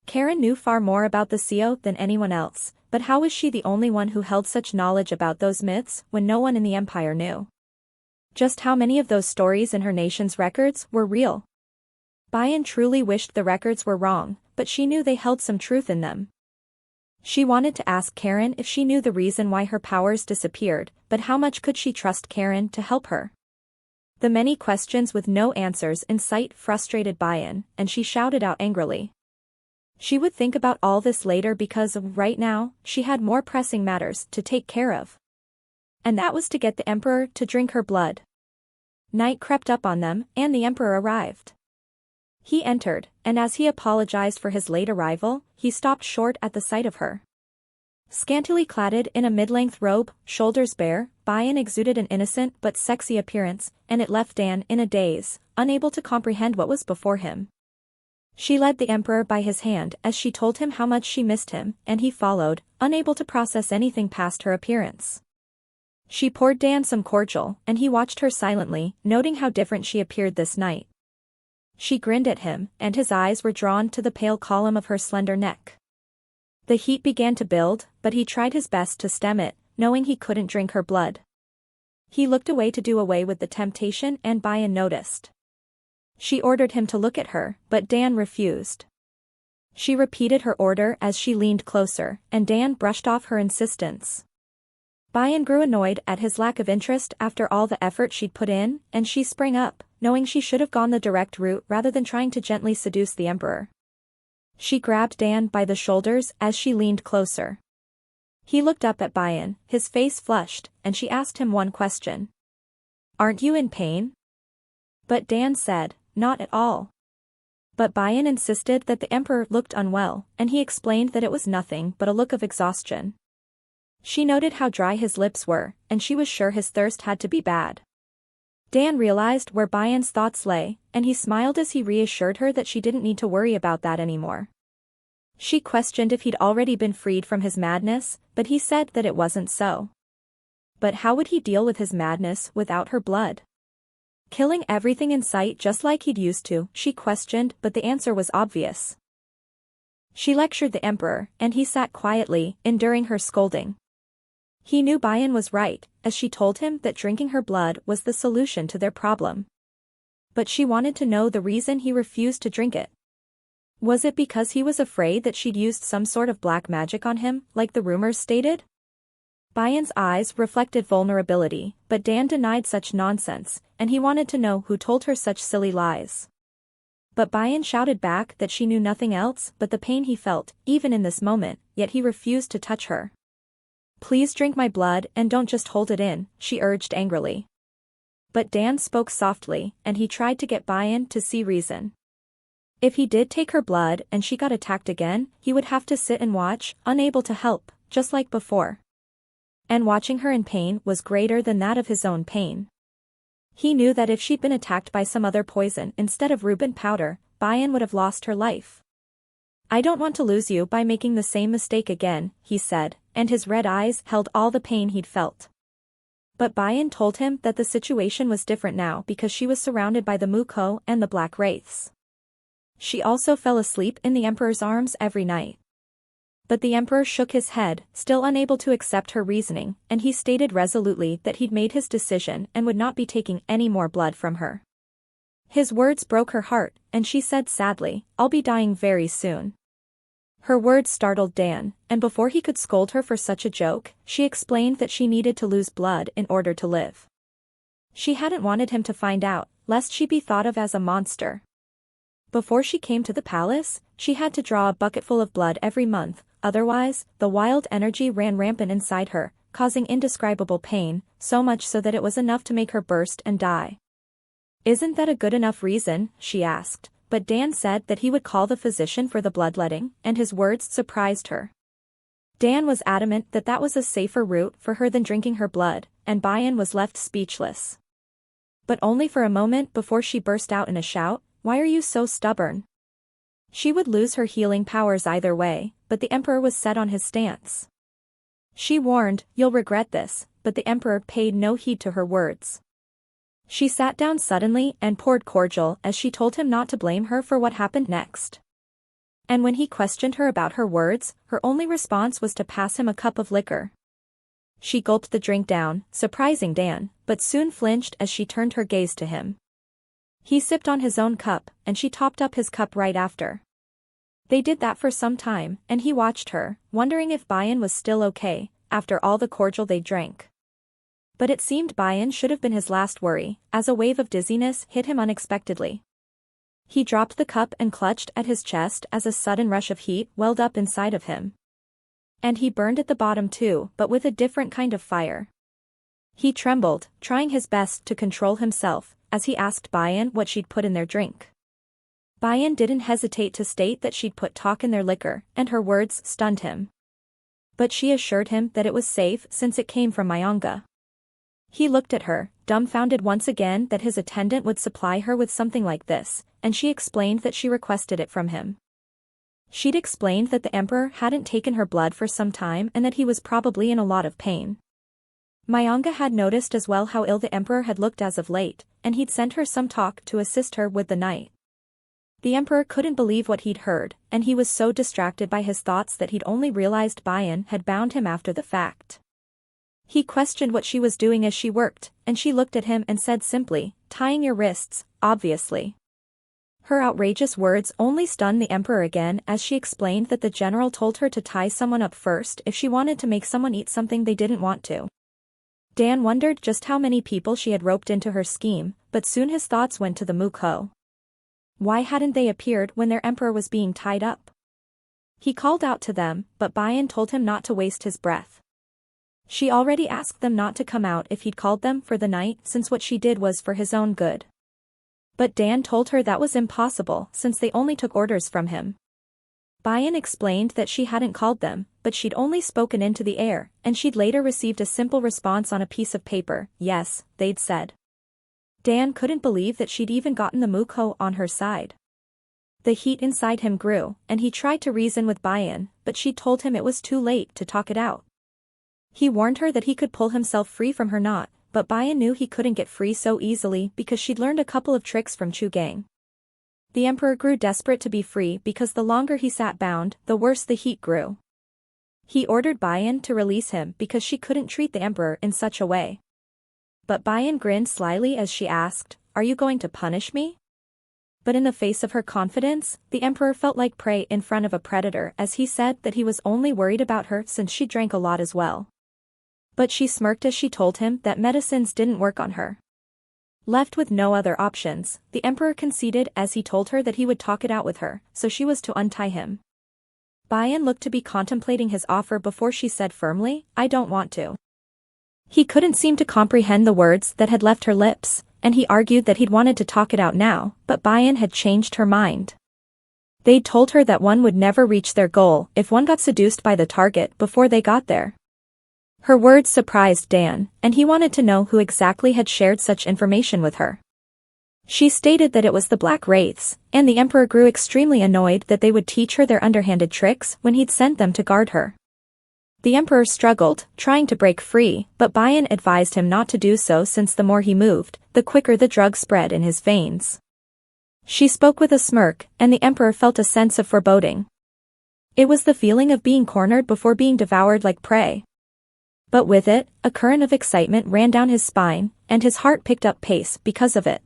A: Karen knew far more about the Seo than anyone else, but how was she the only one who held such knowledge about those myths when no one in the empire knew? Just how many of those stories in her nation's records were real? Bayan truly wished the records were wrong, but she knew they held some truth in them. She wanted to ask Karen if she knew the reason why her powers disappeared, but how much could she trust Karen to help her? The many questions with no answers in sight frustrated Bayan, and she shouted out angrily. She would think about all this later because right now, she had more pressing matters to take care of. And that was to get the emperor to drink her blood. Night crept up on them, and the emperor arrived. He entered, and as he apologized for his late arrival, he stopped short at the sight of her. Scantily clad in a mid-length robe, shoulders bare, Bayan exuded an innocent but sexy appearance, and it left Dan in a daze, unable to comprehend what was before him. She led the emperor by his hand as she told him how much she missed him, and he followed, unable to process anything past her appearance. She poured Dan some cordial, and he watched her silently, noting how different she appeared this night. She grinned at him, and his eyes were drawn to the pale column of her slender neck. The heat began to build, but he tried his best to stem it, knowing he couldn't drink her blood. He looked away to do away with the temptation, and Bayan noticed. She ordered him to look at her, but Dan refused. She repeated her order as she leaned closer, and Dan brushed off her insistence. Bayan grew annoyed at his lack of interest after all the effort she'd put in, and she sprang up, knowing she should have gone the direct route rather than trying to gently seduce the emperor. She grabbed Dan by the shoulders as she leaned closer. He looked up at Bayan, his face flushed, and she asked him one question. "Aren't you in pain?" But Dan said, "Not at all." But Bayan insisted that the emperor looked unwell, and he explained that it was nothing but a look of exhaustion. She noted how dry his lips were, and she was sure his thirst had to be bad. Dan realized where Bayan's thoughts lay, and he smiled as he reassured her that she didn't need to worry about that anymore. She questioned if he'd already been freed from his madness, but he said that it wasn't so. But how would he deal with his madness without her blood? Killing everything in sight just like he'd used to, she questioned, but the answer was obvious. She lectured the emperor, and he sat quietly, enduring her scolding. He knew Bayan was right, as she told him that drinking her blood was the solution to their problem. But she wanted to know the reason he refused to drink it. Was it because he was afraid that she'd used some sort of black magic on him, like the rumors stated? Bayan's eyes reflected vulnerability, but Dan denied such nonsense, and he wanted to know who told her such silly lies. But Bayan shouted back that she knew nothing else but the pain he felt, even in this moment, yet he refused to touch her. Please drink my blood and don't just hold it in, she urged angrily. But Dan spoke softly, and he tried to get Bayan to see reason. If he did take her blood and she got attacked again, he would have to sit and watch, unable to help, just like before. And watching her in pain was greater than that of his own pain. He knew that if she'd been attacked by some other poison instead of Reuben powder, Bayan would have lost her life. I don't want to lose you by making the same mistake again, he said, and his red eyes held all the pain he'd felt. But Bayan told him that the situation was different now because she was surrounded by the Muko and the Black Wraiths. She also fell asleep in the Emperor's arms every night. But the Emperor shook his head, still unable to accept her reasoning, and he stated resolutely that he'd made his decision and would not be taking any more blood from her. His words broke her heart, and she said sadly, "I'll be dying very soon." Her words startled Dan, and before he could scold her for such a joke, she explained that she needed to lose blood in order to live. She hadn't wanted him to find out, lest she be thought of as a monster. Before she came to the palace, she had to draw a bucketful of blood every month, otherwise, the wild energy ran rampant inside her, causing indescribable pain, so much so that it was enough to make her burst and die. "Isn't that a good enough reason?" she asked, but Dan said that he would call the physician for the bloodletting, and his words surprised her. Dan was adamant that that was a safer route for her than drinking her blood, and Bayan was left speechless. But only for a moment before she burst out in a shout, "Why are you so stubborn?" She would lose her healing powers either way, but the Emperor was set on his stance. She warned, "You'll regret this," but the Emperor paid no heed to her words. She sat down suddenly and poured cordial as she told him not to blame her for what happened next. And when he questioned her about her words, her only response was to pass him a cup of liquor. She gulped the drink down, surprising Dan, but soon flinched as she turned her gaze to him. He sipped on his own cup, and she topped up his cup right after. They did that for some time, and he watched her, wondering if Bayan was still okay, after all the cordial they drank. But it seemed Bayan should have been his last worry, as a wave of dizziness hit him unexpectedly. He dropped the cup and clutched at his chest as a sudden rush of heat welled up inside of him. And he burned at the bottom too, but with a different kind of fire. He trembled, trying his best to control himself, as he asked Bayan what she'd put in their drink. Bayan didn't hesitate to state that she'd put talc in their liquor, and her words stunned him. But she assured him that it was safe since it came from Mayanga. He looked at her, dumbfounded once again that his attendant would supply her with something like this, and she explained that she requested it from him. She'd explained that the Emperor hadn't taken her blood for some time and that he was probably in a lot of pain. Mayanga had noticed as well how ill the Emperor had looked as of late, and he'd sent her some talc to assist her with the night. The Emperor couldn't believe what he'd heard, and he was so distracted by his thoughts that he'd only realized Bayan had bound him after the fact. He questioned what she was doing as she worked, and she looked at him and said simply, "Tying your wrists, obviously." Her outrageous words only stunned the Emperor again as she explained that the general told her to tie someone up first if she wanted to make someone eat something they didn't want to. Dan wondered just how many people she had roped into her scheme, but soon his thoughts went to the Muko. Why hadn't they appeared when their Emperor was being tied up? He called out to them, but Bayan told him not to waste his breath. She already asked them not to come out if he'd called them for the night since what she did was for his own good. But Dan told her that was impossible since they only took orders from him. Bayan explained that she hadn't called them, but she'd only spoken into the air, and she'd later received a simple response on a piece of paper, "Yes," they'd said. Dan couldn't believe that she'd even gotten the Muko on her side. The heat inside him grew, and he tried to reason with Bayan, but she told him it was too late to talk it out. He warned her that he could pull himself free from her knot, but Bayan knew he couldn't get free so easily because she'd learned a couple of tricks from Chu Gang. The emperor grew desperate to be free because the longer he sat bound, the worse the heat grew. He ordered Bayan to release him because she couldn't treat the emperor in such a way. But Bayan grinned slyly as she asked, "Are you going to punish me?" But in the face of her confidence, the emperor felt like prey in front of a predator as he said that he was only worried about her since she drank a lot as well. But she smirked as she told him that medicines didn't work on her. Left with no other options, the emperor conceded as he told her that he would talk it out with her, so she was to untie him. Bayan looked to be contemplating his offer before she said firmly, "I don't want to." He couldn't seem to comprehend the words that had left her lips, and he argued that he'd wanted to talk it out now, but Bayan had changed her mind. They'd told her that one would never reach their goal if one got seduced by the target before they got there. Her words surprised Dan, and he wanted to know who exactly had shared such information with her. She stated that it was the Black Wraiths, and the emperor grew extremely annoyed that they would teach her their underhanded tricks when he'd sent them to guard her. The emperor struggled, trying to break free, but Bayan advised him not to do so since the more he moved, the quicker the drug spread in his veins. She spoke with a smirk, and the emperor felt a sense of foreboding. It was the feeling of being cornered before being devoured like prey. But with it, a current of excitement ran down his spine, and his heart picked up pace because of it.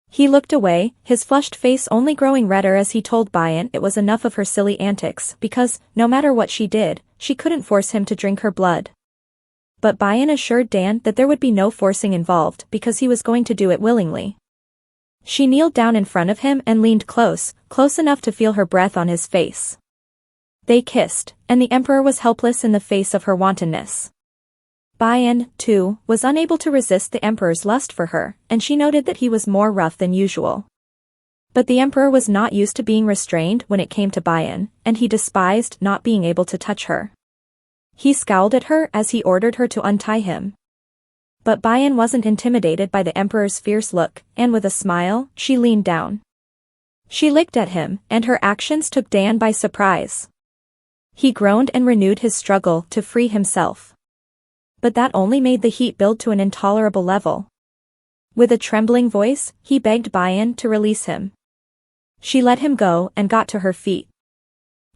A: He looked away, his flushed face only growing redder as he told Bayan it was enough of her silly antics because, no matter what she did, she couldn't force him to drink her blood. But Bayan assured Dan that there would be no forcing involved because he was going to do it willingly. She kneeled down in front of him and leaned close enough to feel her breath on his face. They kissed, and the emperor was helpless in the face of her wantonness. Bayan, too, was unable to resist the emperor's lust for her, and she noted that he was more rough than usual. But the emperor was not used to being restrained when it came to Bayan, and he despised not being able to touch her. He scowled at her as he ordered her to untie him. But Bayan wasn't intimidated by the emperor's fierce look, and with a smile, she leaned down. She licked at him, and her actions took Dan by surprise. He groaned and renewed his struggle to free himself. But that only made the heat build to an intolerable level. With a trembling voice, he begged Bayan to release him. She let him go and got to her feet.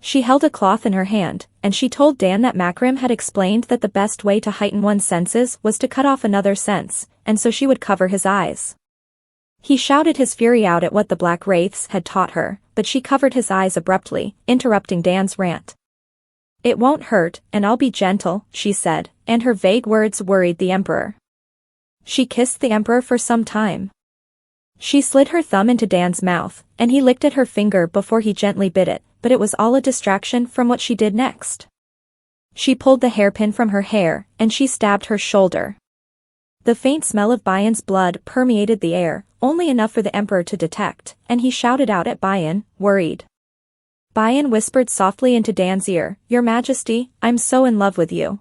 A: She held a cloth in her hand, and she told Dan that Makrim had explained that the best way to heighten one's senses was to cut off another sense, and so she would cover his eyes. He shouted his fury out at what the Black Wraiths had taught her, but she covered his eyes abruptly, interrupting Dan's rant. "It won't hurt, and I'll be gentle," she said, and her vague words worried the emperor. She kissed the emperor for some time. She slid her thumb into Dan's mouth, and he licked at her finger before he gently bit it, but it was all a distraction from what she did next. She pulled the hairpin from her hair, and she stabbed her shoulder. The faint smell of Bayan's blood permeated the air, only enough for the emperor to detect, and he shouted out at Bayan, worried. Bayan whispered softly into Dan's ear, "Your Majesty, I'm so in love with you."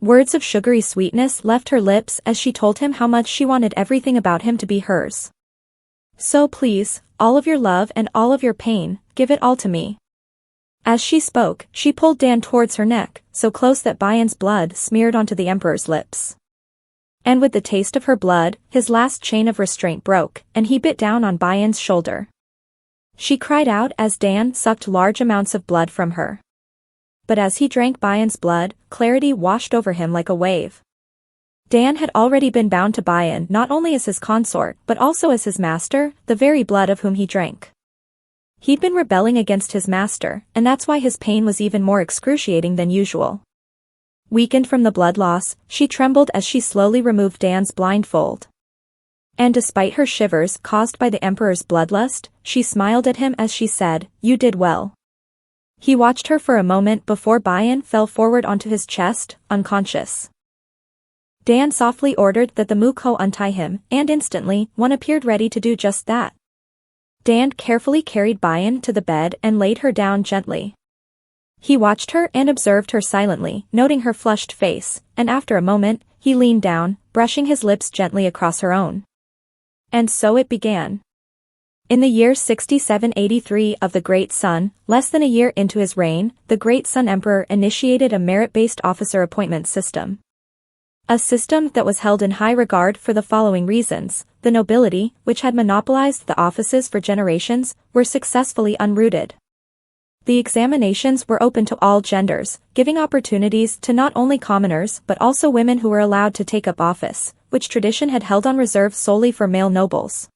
A: Words of sugary sweetness left her lips as she told him how much she wanted everything about him to be hers. "So please, all of your love and all of your pain, give it all to me." As she spoke, she pulled Dan towards her neck, so close that Bayan's blood smeared onto the emperor's lips. And with the taste of her blood, his last chain of restraint broke, and he bit down on Bayan's shoulder. She cried out as Dan sucked large amounts of blood from her. But as he drank Bayan's blood, clarity washed over him like a wave. Dan had already been bound to Bayan not only as his consort but also as his master, the very blood of whom he drank. He'd been rebelling against his master, and that's why his pain was even more excruciating than usual. Weakened from the blood loss, she trembled as she slowly removed Dan's blindfold. And despite her shivers caused by the emperor's bloodlust, she smiled at him as she said, "You did well." He watched her for a moment before Bayan fell forward onto his chest, unconscious. Dan softly ordered that the Mukho untie him, and instantly, one appeared ready to do just that. Dan carefully carried Bayan to the bed and laid her down gently. He watched her and observed her silently, noting her flushed face, and after a moment, he leaned down, brushing his lips gently across her own. And so it began. In the year 6783 of the Great Sun, less than a year into his reign, the Great Sun Emperor initiated a merit-based officer appointment system. A system that was held in high regard for the following reasons: the nobility, which had monopolized the offices for generations, were successfully unrooted. The examinations were open to all genders, giving opportunities to not only commoners but also women who were allowed to take up office, which tradition had held on reserve solely for male nobles.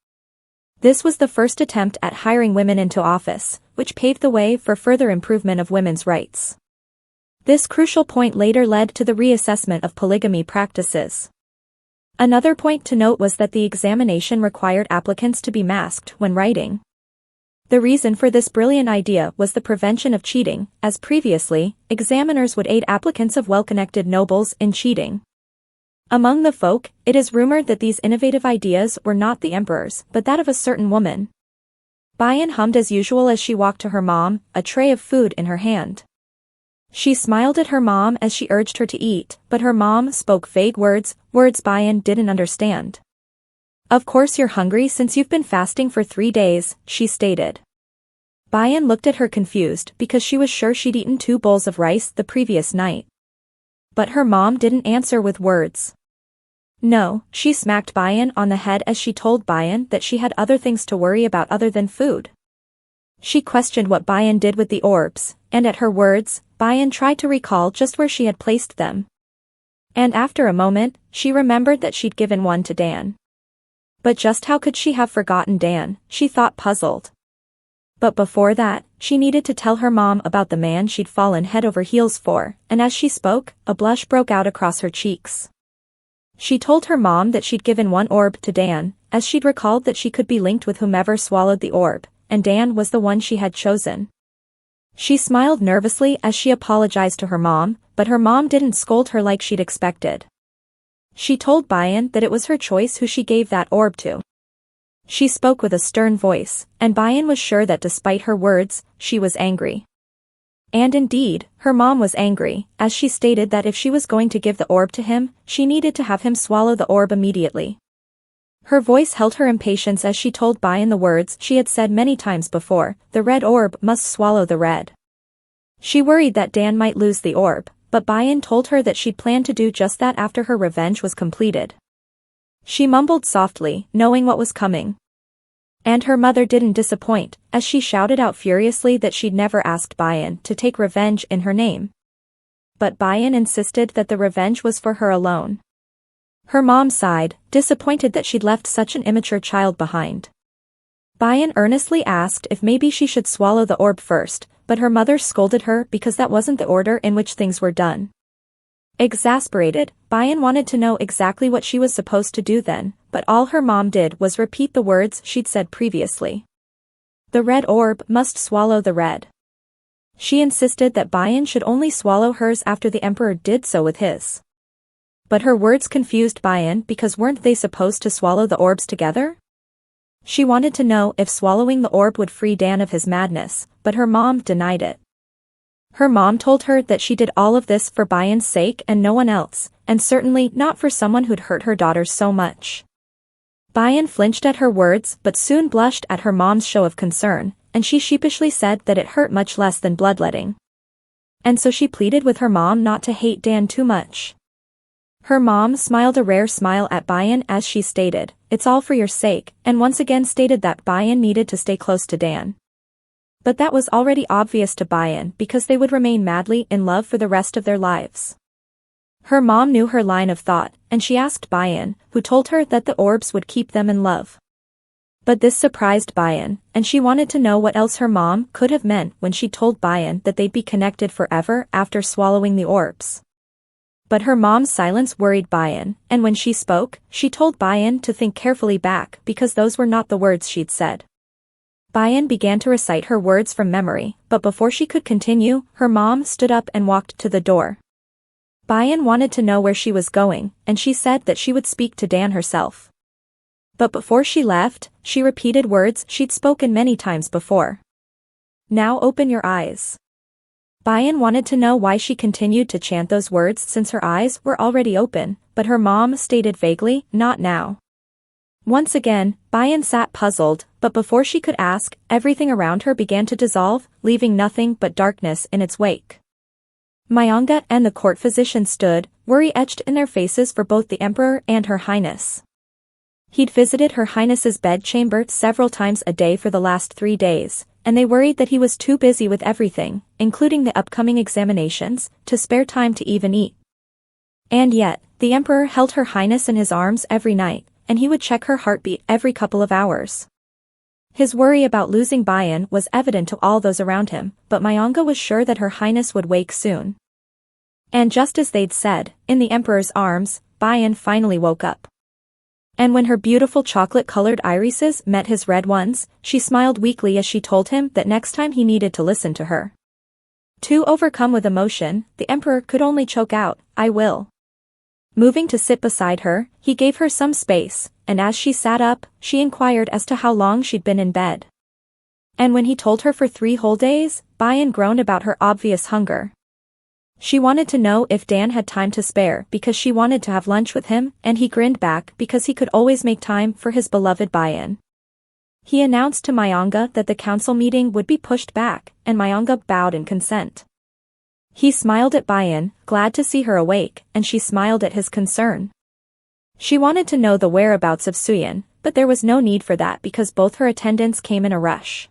A: This was the first attempt at hiring women into office, which paved the way for further improvement of women's rights. This crucial point later led to the reassessment of polygamy practices. Another point to note was that the examination required applicants to be masked when writing. The reason for this brilliant idea was the prevention of cheating, as previously, examiners would aid applicants of well-connected nobles in cheating. Among the folk, it is rumored that these innovative ideas were not the emperor's, but that of a certain woman. Bayan hummed as usual as she walked to her mom, a tray of food in her hand. She smiled at her mom as she urged her to eat, but her mom spoke vague words Bayan didn't understand. "Of course you're hungry since you've been fasting for 3 days, she stated. Bayan looked at her confused because she was sure she'd eaten 2 bowls of rice the previous night. But her mom didn't answer with words. No, she smacked Bayan on the head as she told Bayan that she had other things to worry about other than food. She questioned what Bayan did with the orbs, and at her words, Bayan tried to recall just where she had placed them. And after a moment, she remembered that she'd given one to Dan. But just how could she have forgotten Dan, she thought puzzled. But before that, she needed to tell her mom about the man she'd fallen head over heels for, and as she spoke, a blush broke out across her cheeks. She told her mom that she'd given 1 orb to Dan, as she'd recalled that she could be linked with whomever swallowed the orb, and Dan was the one she had chosen. She smiled nervously as she apologized to her mom, but her mom didn't scold her like she'd expected. She told Bayan that it was her choice who she gave that orb to. She spoke with a stern voice, and Bayan was sure that despite her words, she was angry. And indeed, her mom was angry, as she stated that if she was going to give the orb to him, she needed to have him swallow the orb immediately. Her voice held her impatience as she told Bayan the words she had said many times before: the red orb must swallow the red. She worried that Dan might lose the orb, but Bayan told her that she'd planned to do just that after her revenge was completed. She mumbled softly, knowing what was coming. And her mother didn't disappoint, as she shouted out furiously that she'd never asked Bayan to take revenge in her name. But Bayan insisted that the revenge was for her alone. Her mom sighed, disappointed that she'd left such an immature child behind. Bayan earnestly asked if maybe she should swallow the orb first, but her mother scolded her because that wasn't the order in which things were done. Exasperated, Bayan wanted to know exactly what she was supposed to do then, but all her mom did was repeat the words she'd said previously. The red orb must swallow the red. She insisted that Bayan should only swallow hers after the emperor did so with his. But her words confused Bayan because weren't they supposed to swallow the orbs together? She wanted to know if swallowing the orb would free Dan of his madness, but her mom denied it. Her mom told her that she did all of this for Bayan's sake and no one else, and certainly not for someone who'd hurt her daughter so much. Bayan flinched at her words but soon blushed at her mom's show of concern, and she sheepishly said that it hurt much less than bloodletting. And so she pleaded with her mom not to hate Dan too much. Her mom smiled a rare smile at Bayan as she stated, "It's all for your sake," and once again stated that Bayan needed to stay close to Dan. But that was already obvious to Bayan because they would remain madly in love for the rest of their lives. Her mom knew her line of thought, and she asked Bayan, who told her that the orbs would keep them in love. But this surprised Bayan, and she wanted to know what else her mom could have meant when she told Bayan that they'd be connected forever after swallowing the orbs. But her mom's silence worried Bayan, and when she spoke, she told Bayan to think carefully back because those were not the words she'd said. Bayan began to recite her words from memory, but before she could continue, her mom stood up and walked to the door. Bayan wanted to know where she was going, and she said that she would speak to Dan herself. But before she left, she repeated words she'd spoken many times before. "Now open your eyes." Bayan wanted to know why she continued to chant those words since her eyes were already open, but her mom stated vaguely, "Not now." Once again, Bayan sat puzzled, but before she could ask, everything around her began to dissolve, leaving nothing but darkness in its wake. Myanga and the court physician stood, worry etched in their faces for both the emperor and her highness. He'd visited her highness's bedchamber several times a day for the last 3 days, and they worried that he was too busy with everything, including the upcoming examinations, to spare time to even eat. And yet, the emperor held her highness in his arms every night, and he would check her heartbeat every couple of hours. His worry about losing Bayan was evident to all those around him, but Myanga was sure that her highness would wake soon. And just as they'd said, in the emperor's arms, Bayan finally woke up. And when her beautiful chocolate-colored irises met his red ones, she smiled weakly as she told him that next time he needed to listen to her. Too overcome with emotion, the emperor could only choke out, "I will." Moving to sit beside her, he gave her some space, and as she sat up, she inquired as to how long she'd been in bed. And when he told her for 3 whole days, Bayan groaned about her obvious hunger. She wanted to know if Dan had time to spare because she wanted to have lunch with him, and he grinned back because he could always make time for his beloved Bayan. He announced to Myanga that the council meeting would be pushed back, and Myanga bowed in consent. He smiled at Bayan, glad to see her awake, and she smiled at his concern. She wanted to know the whereabouts of Suyin, but there was no need for that because both her attendants came in a rush.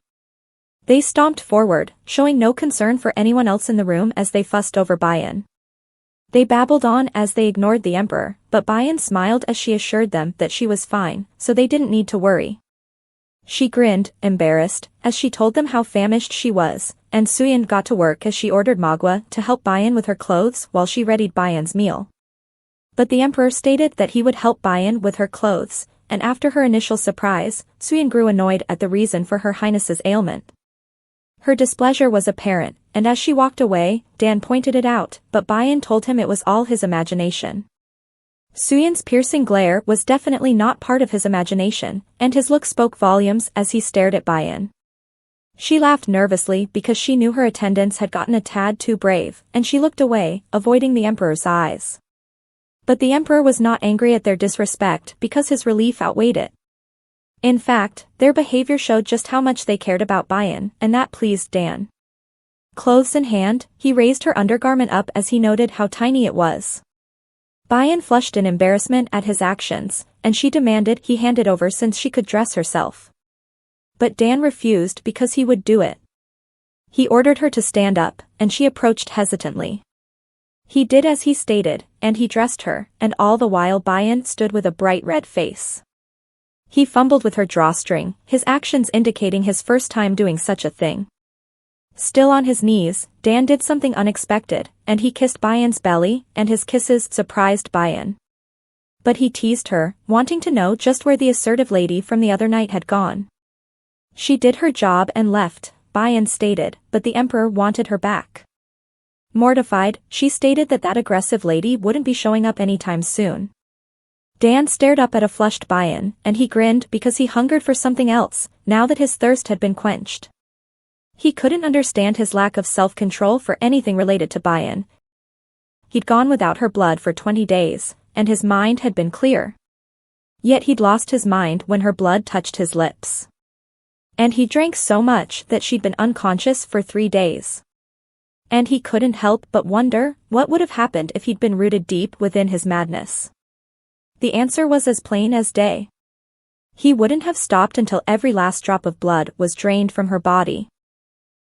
A: They stomped forward, showing no concern for anyone else in the room as they fussed over Bayan. They babbled on as they ignored the emperor, but Bayan smiled as she assured them that she was fine, so they didn't need to worry. She grinned, embarrassed, as she told them how famished she was, and Suyin got to work as she ordered Magua to help Bayan with her clothes while she readied Bayan's meal. But the emperor stated that he would help Bayan with her clothes, and after her initial surprise, Suyin grew annoyed at the reason for her highness's ailment. Her displeasure was apparent, and as she walked away, Dan pointed it out, but Bayan told him it was all his imagination. Suyin's piercing glare was definitely not part of his imagination, and his look spoke volumes as he stared at Bayan. She laughed nervously because she knew her attendants had gotten a tad too brave, and she looked away, avoiding the emperor's eyes. But the emperor was not angry at their disrespect because his relief outweighed it. In fact, their behavior showed just how much they cared about Bayan, and that pleased Dan. Clothes in hand, he raised her undergarment up as he noted how tiny it was. Bayan flushed in embarrassment at his actions, and she demanded he hand it over since she could dress herself. But Dan refused because he would do it. He ordered her to stand up, and she approached hesitantly. He did as he stated, and he dressed her, and all the while Bayan stood with a bright red face. He fumbled with her drawstring, his actions indicating his first time doing such a thing. Still on his knees, Dan did something unexpected, and he kissed Bayan's belly, and his kisses surprised Bayan. But he teased her, wanting to know just where the assertive lady from the other night had gone. She did her job and left, Bayan stated, but the emperor wanted her back. Mortified, she stated that aggressive lady wouldn't be showing up anytime soon. Dan stared up at a flushed Bayan, and he grinned because he hungered for something else, now that his thirst had been quenched. He couldn't understand his lack of self-control for anything related to Bayan. He'd gone without her blood for 20 days, and his mind had been clear. Yet he'd lost his mind when her blood touched his lips. And he drank so much that she'd been unconscious for 3 days. And he couldn't help but wonder what would have happened if he'd been rooted deep within his madness. The answer was as plain as day. He wouldn't have stopped until every last drop of blood was drained from her body.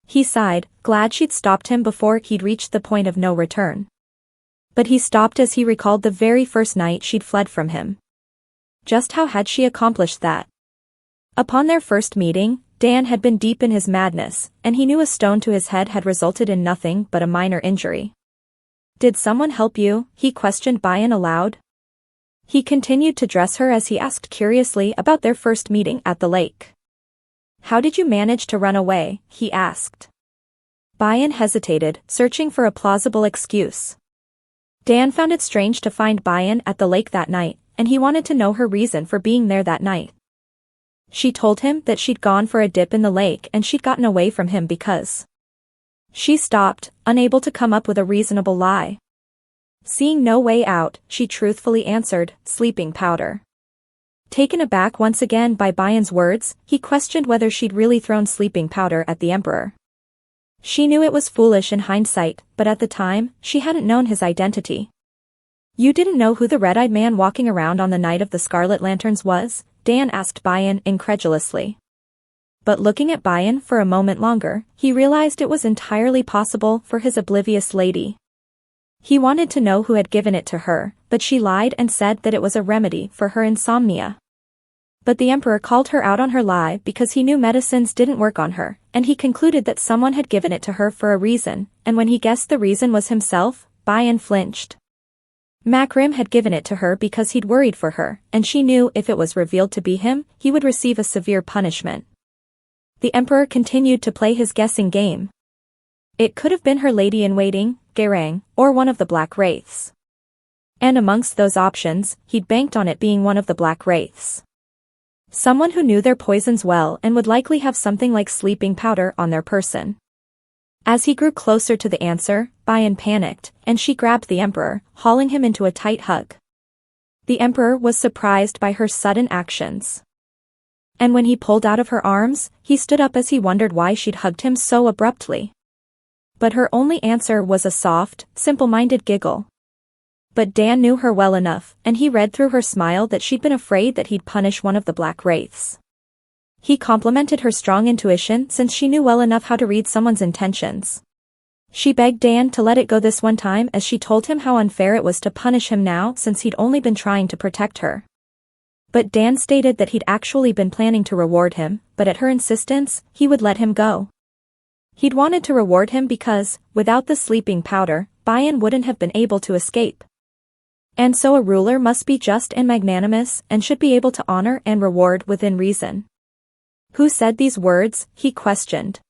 A: He sighed, glad she'd stopped him before he'd reached the point of no return. But he stopped as he recalled the very first night she'd fled from him. Just how had she accomplished that? Upon their first meeting, Dan had been deep in his madness, and he knew a stone to his head had resulted in nothing but a minor injury. "Did someone help you?" he questioned Bayan aloud. He continued to dress her as he asked curiously about their first meeting at the lake. "How did you manage to run away?" he asked. Bayan hesitated, searching for a plausible excuse. Dan found it strange to find Bayan at the lake that night, and he wanted to know her reason for being there that night. She told him that she'd gone for a dip in the lake and she'd gotten away from him because. She stopped, unable to come up with a reasonable lie. Seeing no way out, she truthfully answered, "Sleeping powder." Taken aback once again by Bayan's words, he questioned whether she'd really thrown sleeping powder at the emperor. She knew it was foolish in hindsight, but at the time, she hadn't known his identity. You didn't know who the red-eyed man walking around on the night of the Scarlet Lanterns was? Dan asked Bayan incredulously. But looking at Bayan for a moment longer, he realized it was entirely possible for his oblivious lady. He wanted to know who had given it to her, but she lied and said that it was a remedy for her insomnia. But the emperor called her out on her lie because he knew medicines didn't work on her, and he concluded that someone had given it to her for a reason, and when he guessed the reason was himself, Bayan flinched. Makrim had given it to her because he'd worried for her, and she knew if it was revealed to be him, he would receive a severe punishment. The emperor continued to play his guessing game. It could have been her lady-in-waiting, Garang, or one of the Black Wraiths. And amongst those options, he'd banked on it being one of the Black Wraiths. Someone who knew their poisons well and would likely have something like sleeping powder on their person. As he grew closer to the answer, Bayan panicked, and she grabbed the emperor, hauling him into a tight hug. The emperor was surprised by her sudden actions. And when he pulled out of her arms, he stood up as he wondered why she'd hugged him so abruptly. But her only answer was a soft, simple-minded giggle. But Dan knew her well enough, and he read through her smile that she'd been afraid that he'd punish one of the Black Wraiths. He complimented her strong intuition since she knew well enough how to read someone's intentions. She begged Dan to let it go this one time as she told him how unfair it was to punish him now since he'd only been trying to protect her. But Dan stated that he'd actually been planning to reward him, but at her insistence, he would let him go. He'd wanted to reward him because, without the sleeping powder, Bayan wouldn't have been able to escape. And so a ruler must be just and magnanimous and should be able to honor and reward within reason. Who said these words? He questioned.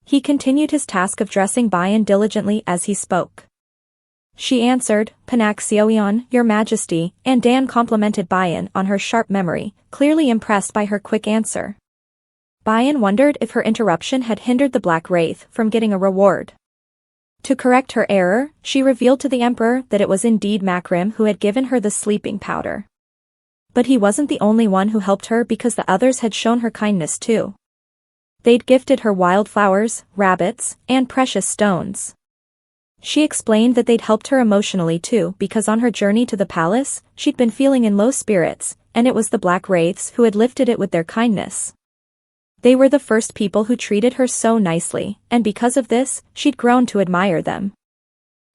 A: He continued his task of dressing Bayan diligently as he spoke. She answered, Panaxioion, Your Majesty, and Dan complimented Bayan on her sharp memory, clearly impressed by her quick answer. Bayan wondered if her interruption had hindered the Black Wraith from getting a reward. To correct her error, she revealed to the emperor that it was indeed Makrim who had given her the sleeping powder. But he wasn't the only one who helped her because the others had shown her kindness too. They'd gifted her wildflowers, rabbits, and precious stones. She explained that they'd helped her emotionally too because on her journey to the palace, she'd been feeling in low spirits, and it was the Black Wraiths who had lifted it with their kindness. They were the first people who treated her so nicely, and because of this, she'd grown to admire them.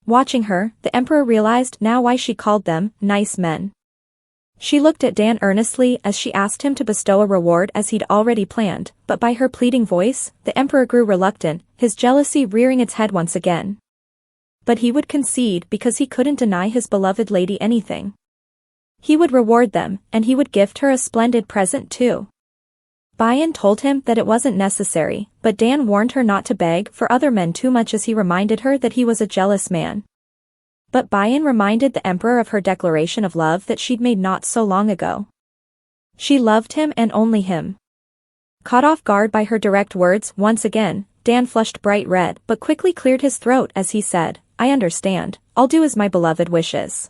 A: Watching her, the emperor realized now why she called them nice men. She looked at Dan earnestly as she asked him to bestow a reward as he'd already planned, but by her pleading voice, the emperor grew reluctant, his jealousy rearing its head once again. But he would concede because he couldn't deny his beloved lady anything. He would reward them, and he would gift her a splendid present too. Bayan told him that it wasn't necessary, but Dan warned her not to beg for other men too much as he reminded her that he was a jealous man. But Bayan reminded the emperor of her declaration of love that she'd made not so long ago. She loved him and only him. Caught off guard by her direct words once again, Dan flushed bright red but quickly cleared his throat as he said, I understand, I'll do as my beloved wishes.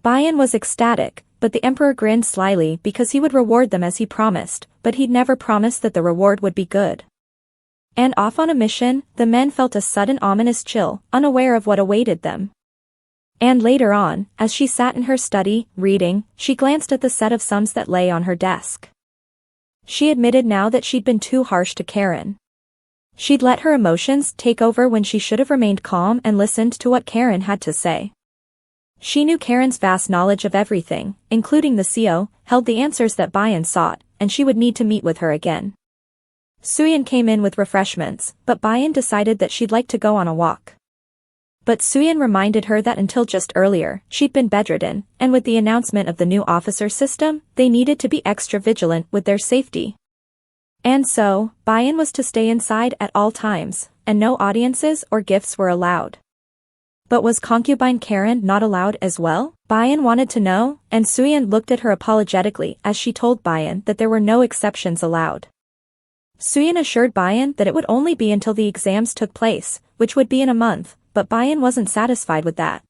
A: Bayan was ecstatic, but the emperor grinned slyly because he would reward them as he promised, but he'd never promised that the reward would be good. And off on a mission, the men felt a sudden ominous chill, unaware of what awaited them. And later on, as she sat in her study, reading, she glanced at the set of sums that lay on her desk. She admitted now that she'd been too harsh to Karen. She'd let her emotions take over when she should have remained calm and listened to what Karen had to say. She knew Karen's vast knowledge of everything, including the CO, held the answers that Bayan sought, and she would need to meet with her again. Suyin came in with refreshments, but Bayan decided that she'd like to go on a walk. But Suyin reminded her that until just earlier, she'd been bedridden, and with the announcement of the new officer system, they needed to be extra vigilant with their safety. And so, Bayan was to stay inside at all times, and no audiences or gifts were allowed. But was concubine Karen not allowed as well? Bayan wanted to know, and Suyin looked at her apologetically as she told Bayan that there were no exceptions allowed. Suyin assured Bayan that it would only be until the exams took place, which would be in a month, but Bayan wasn't satisfied with that.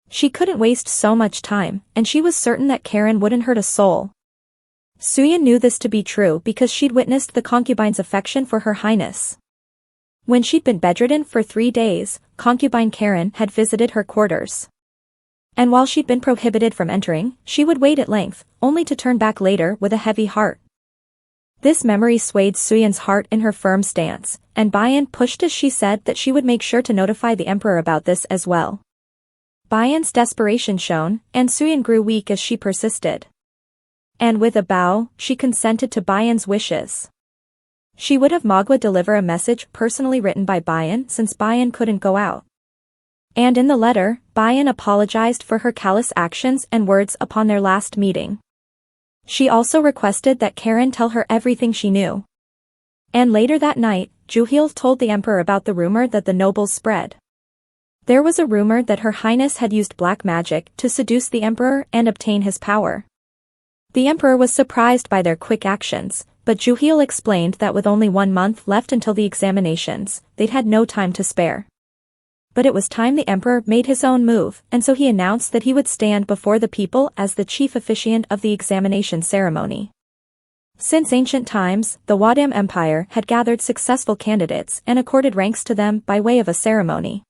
A: She couldn't waste so much time, and she was certain that Karen wouldn't hurt a soul. Suyin knew this to be true because she'd witnessed the concubine's affection for her highness. When she'd been bedridden for 3 days, concubine Karen had visited her quarters. And while she'd been prohibited from entering, she would wait at length, only to turn back later with a heavy heart. This memory swayed Suyin's heart in her firm stance, and Bayan pushed as she said that she would make sure to notify the emperor about this as well. Bayan's desperation shone, and Suyin grew weak as she persisted. And with a bow, she consented to Bayan's wishes. She would have Magua deliver a message personally written by Bayan since Bayan couldn't go out. And in the letter, Bayan apologized for her callous actions and words upon their last meeting. She also requested that Karen tell her everything she knew. And later that night, Juhil told the emperor about the rumor that the nobles spread. There was a rumor that Her Highness had used black magic to seduce the emperor and obtain his power. The emperor was surprised by their quick actions, but Juhil explained that with only 1 month left until the examinations, they'd had no time to spare. But it was time the emperor made his own move, and so he announced that he would stand before the people as the chief officiant of the examination ceremony. Since ancient times, the Wadam Empire had gathered successful candidates and accorded ranks to them by way of a ceremony.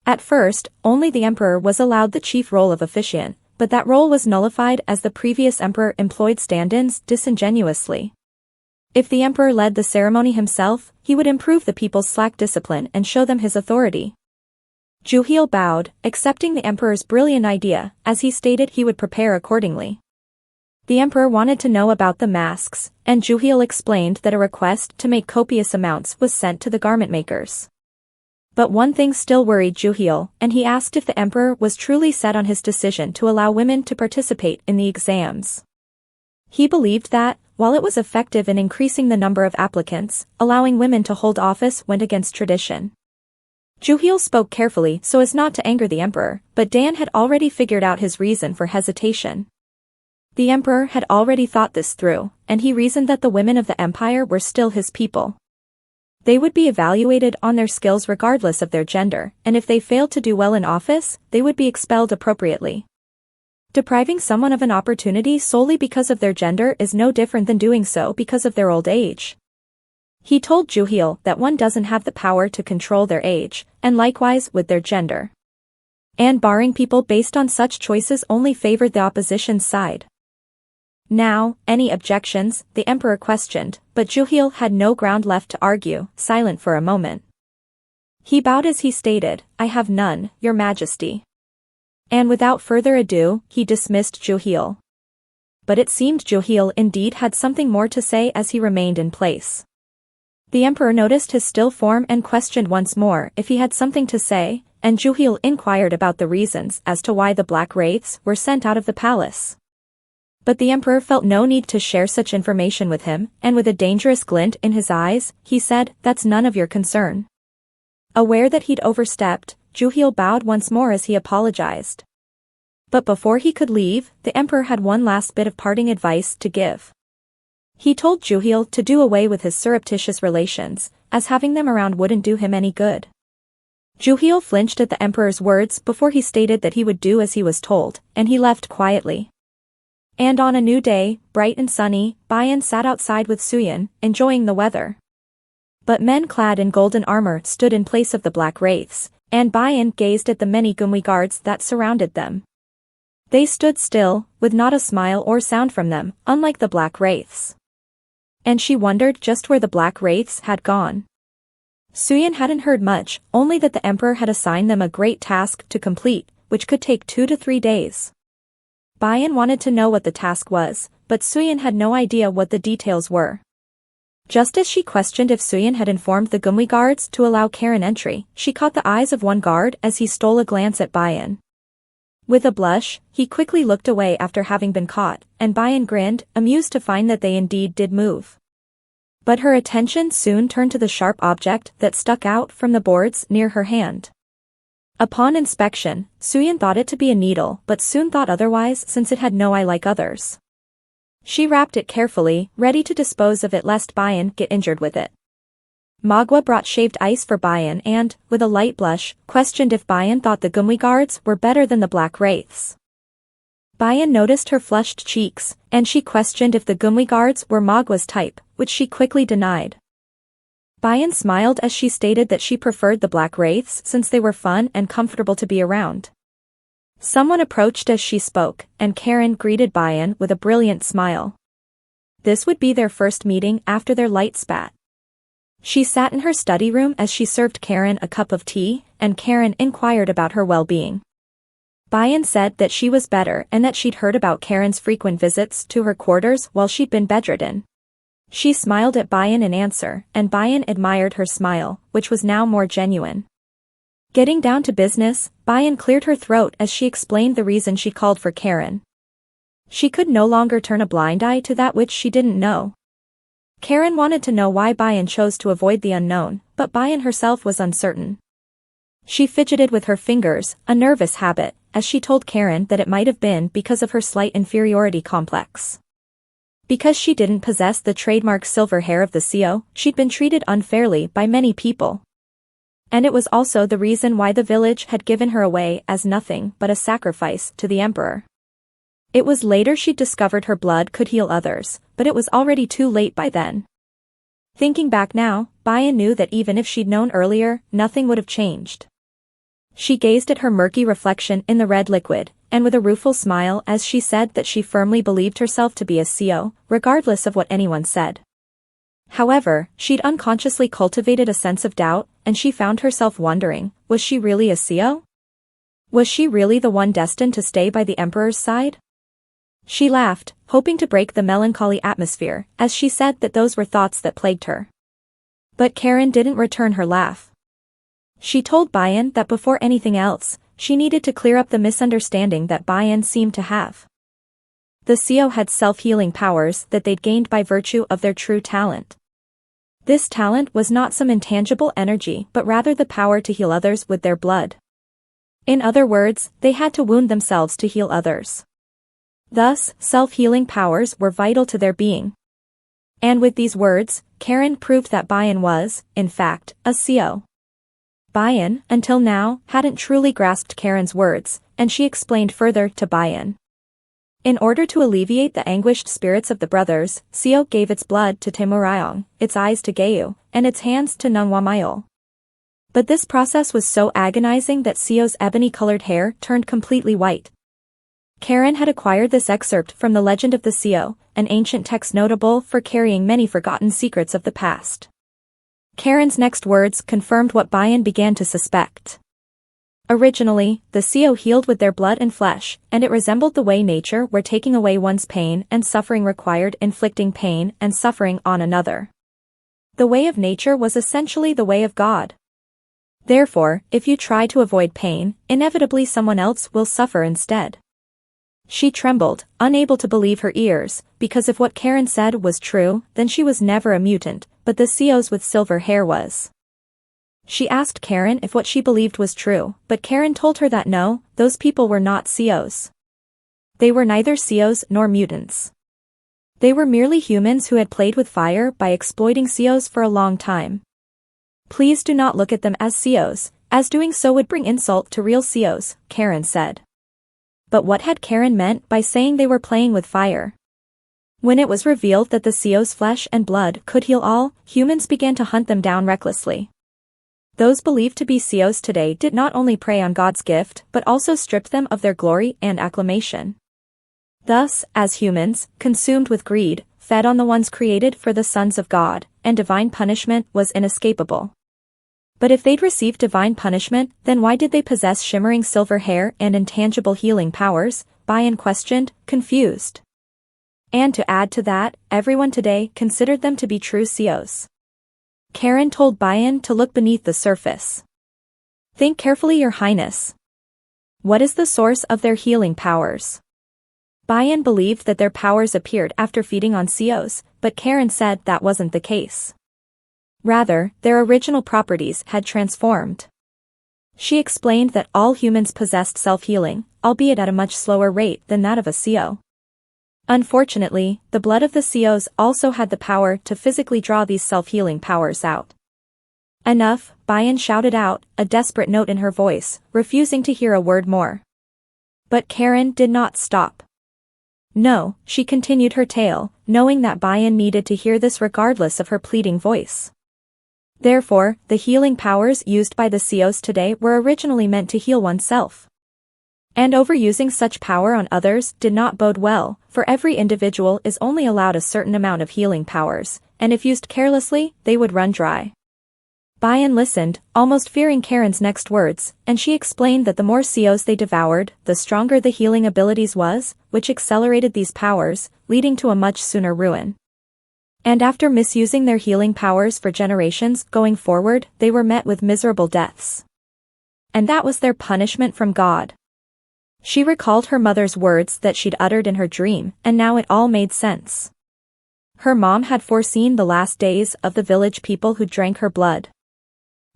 A: At first, only the emperor was allowed the chief role of officiant, but that role was nullified as the previous emperor employed stand-ins disingenuously. If the emperor led the ceremony himself, he would improve the people's slack discipline and show them his authority. Juhil bowed, accepting the emperor's brilliant idea, as he stated he would prepare accordingly. The emperor wanted to know about the masks, and Juhil explained that a request to make copious amounts was sent to the garment makers. But one thing still worried Juhil, and he asked if the emperor was truly set on his decision to allow women to participate in the exams. He believed that, while it was effective in increasing the number of applicants, allowing women to hold office went against tradition. Juhil spoke carefully so as not to anger the emperor, but Dan had already figured out his reason for hesitation. The emperor had already thought this through, and he reasoned that the women of the empire were still his people. They would be evaluated on their skills regardless of their gender, and if they failed to do well in office, they would be expelled appropriately. Depriving someone of an opportunity solely because of their gender is no different than doing so because of their old age. He told Juhil that one doesn't have the power to control their age, and likewise with their gender. And barring people based on such choices only favored the opposition's side. Now, any objections, the emperor questioned, but Juhil had no ground left to argue, silent for a moment. He bowed as he stated, "I have none, your majesty." And without further ado, he dismissed Juhil. But it seemed Juhil indeed had something more to say as he remained in place. The emperor noticed his still form and questioned once more if he had something to say, and Juhil inquired about the reasons as to why the black wraiths were sent out of the palace. But the emperor felt no need to share such information with him, and with a dangerous glint in his eyes, he said, "That's none of your concern." Aware that he'd overstepped, Juhil bowed once more as he apologized. But before he could leave, the emperor had one last bit of parting advice to give. He told Juhil to do away with his surreptitious relations, as having them around wouldn't do him any good. Juhil flinched at the emperor's words before he stated that he would do as he was told, and he left quietly. And on a new day, bright and sunny, Bayan sat outside with Suyin, enjoying the weather. But men clad in golden armor stood in place of the black wraiths, and Bayan gazed at the many Gumwi guards that surrounded them. They stood still, with not a smile or sound from them, unlike the black wraiths. And she wondered just where the black wraiths had gone. Suyin hadn't heard much, only that the emperor had assigned them a great task to complete, which could take 2 to 3 days. Bayan wanted to know what the task was, but Suyin had no idea what the details were. Just as she questioned if Suyin had informed the Gumwi guards to allow Karen entry, she caught the eyes of one guard as he stole a glance at Bayan. With a blush, he quickly looked away after having been caught, and Bayan grinned, amused to find that they indeed did move. But her attention soon turned to the sharp object that stuck out from the boards near her hand. Upon inspection, Suyin thought it to be a needle but soon thought otherwise since it had no eye like others. She wrapped it carefully, ready to dispose of it lest Bayan get injured with it. Magua brought shaved ice for Bayan and, with a light blush, questioned if Bayan thought the Gumwi guards were better than the black wraiths. Bayan noticed her flushed cheeks, and she questioned if the Gumli guards were Magwa's type, which she quickly denied. Bayan smiled as she stated that she preferred the black wraiths since they were fun and comfortable to be around. Someone approached as she spoke, and Karen greeted Bayan with a brilliant smile. This would be their first meeting after their light spat. She sat in her study room as she served Karen a cup of tea, and Karen inquired about her well-being. Bayan said that she was better and that she'd heard about Karen's frequent visits to her quarters while she'd been bedridden. She smiled at Bayan in answer, and Bayan admired her smile, which was now more genuine. Getting down to business, Bayan cleared her throat as she explained the reason she called for Karen. She could no longer turn a blind eye to that which she didn't know. Karen wanted to know why Bayan chose to avoid the unknown, but Bayan herself was uncertain. She fidgeted with her fingers, a nervous habit, as she told Karen that it might have been because of her slight inferiority complex. Because she didn't possess the trademark silver hair of the Seo, she'd been treated unfairly by many people. And it was also the reason why the village had given her away as nothing but a sacrifice to the emperor. It was later she discovered her blood could heal others, but it was already too late by then. Thinking back now, Bayan knew that even if she'd known earlier, nothing would have changed. She gazed at her murky reflection in the red liquid, and with a rueful smile as she said that she firmly believed herself to be a Seo, regardless of what anyone said. However, she'd unconsciously cultivated a sense of doubt, and she found herself wondering, was she really a Seo? Was she really the one destined to stay by the emperor's side? She laughed, hoping to break the melancholy atmosphere, as she said that those were thoughts that plagued her. But Karen didn't return her laugh. She told Bayan that before anything else, she needed to clear up the misunderstanding that Bayan seemed to have. The Seo had self-healing powers that they'd gained by virtue of their true talent. This talent was not some intangible energy but rather the power to heal others with their blood. In other words, they had to wound themselves to heal others. Thus, self-healing powers were vital to their being. And with these words, Karen proved that Bayan was, in fact, a Seo. Bayan, until now, hadn't truly grasped Karen's words, and she explained further to Bayan. In order to alleviate the anguished spirits of the brothers, Seo gave its blood to Timurayong, its eyes to Gayu, and its hands to Nungwamayol. But this process was so agonizing that Seo's ebony-colored hair turned completely white. Karen had acquired this excerpt from the Legend of the Seo, an ancient text notable for carrying many forgotten secrets of the past. Karen's next words confirmed what Bayan began to suspect. Originally, the Seo healed with their blood and flesh, and it resembled the way nature where taking away one's pain and suffering required inflicting pain and suffering on another. The way of nature was essentially the way of God. Therefore, if you try to avoid pain, inevitably someone else will suffer instead. She trembled, unable to believe her ears, because if what Karen said was true, then she was never a mutant, but the Seos with silver hair was. She asked Karen if what she believed was true, but Karen told her that no, those people were not Seos. They were neither Seos nor mutants. They were merely humans who had played with fire by exploiting Seos for a long time. Please do not look at them as Seos, as doing so would bring insult to real Seos, Karen said. But what had Karen meant by saying they were playing with fire? When it was revealed that the Seo's flesh and blood could heal all, humans began to hunt them down recklessly. Those believed to be Seos today did not only prey on God's gift but also stripped them of their glory and acclamation. Thus, as humans, consumed with greed, fed on the ones created for the sons of God, and divine punishment was inescapable. But if they'd received divine punishment, then why did they possess shimmering silver hair and intangible healing powers? Bayan questioned, confused. And to add to that, everyone today considered them to be true Seos. Karen told Bayan to look beneath the surface. Think carefully, Your Highness. What is the source of their healing powers? Bayan believed that their powers appeared after feeding on Seos, but Karen said that wasn't the case. Rather, their original properties had transformed. She explained that all humans possessed self-healing, albeit at a much slower rate than that of a Seo. Unfortunately, the blood of the Seos also had the power to physically draw these self-healing powers out. Enough, Bayan shouted out, a desperate note in her voice, refusing to hear a word more. But Karen did not stop. No, she continued her tale, knowing that Bayan needed to hear this regardless of her pleading voice. Therefore, the healing powers used by the Seos today were originally meant to heal oneself. And overusing such power on others did not bode well, for every individual is only allowed a certain amount of healing powers, and if used carelessly, they would run dry. Bayan listened, almost fearing Karen's next words, and she explained that the more Seos they devoured, the stronger the healing abilities was, which accelerated these powers, leading to a much sooner ruin. And after misusing their healing powers for generations going forward, they were met with miserable deaths. And that was their punishment from God. She recalled her mother's words that she'd uttered in her dream, and now it all made sense. Her mom had foreseen the last days of the village people who drank her blood.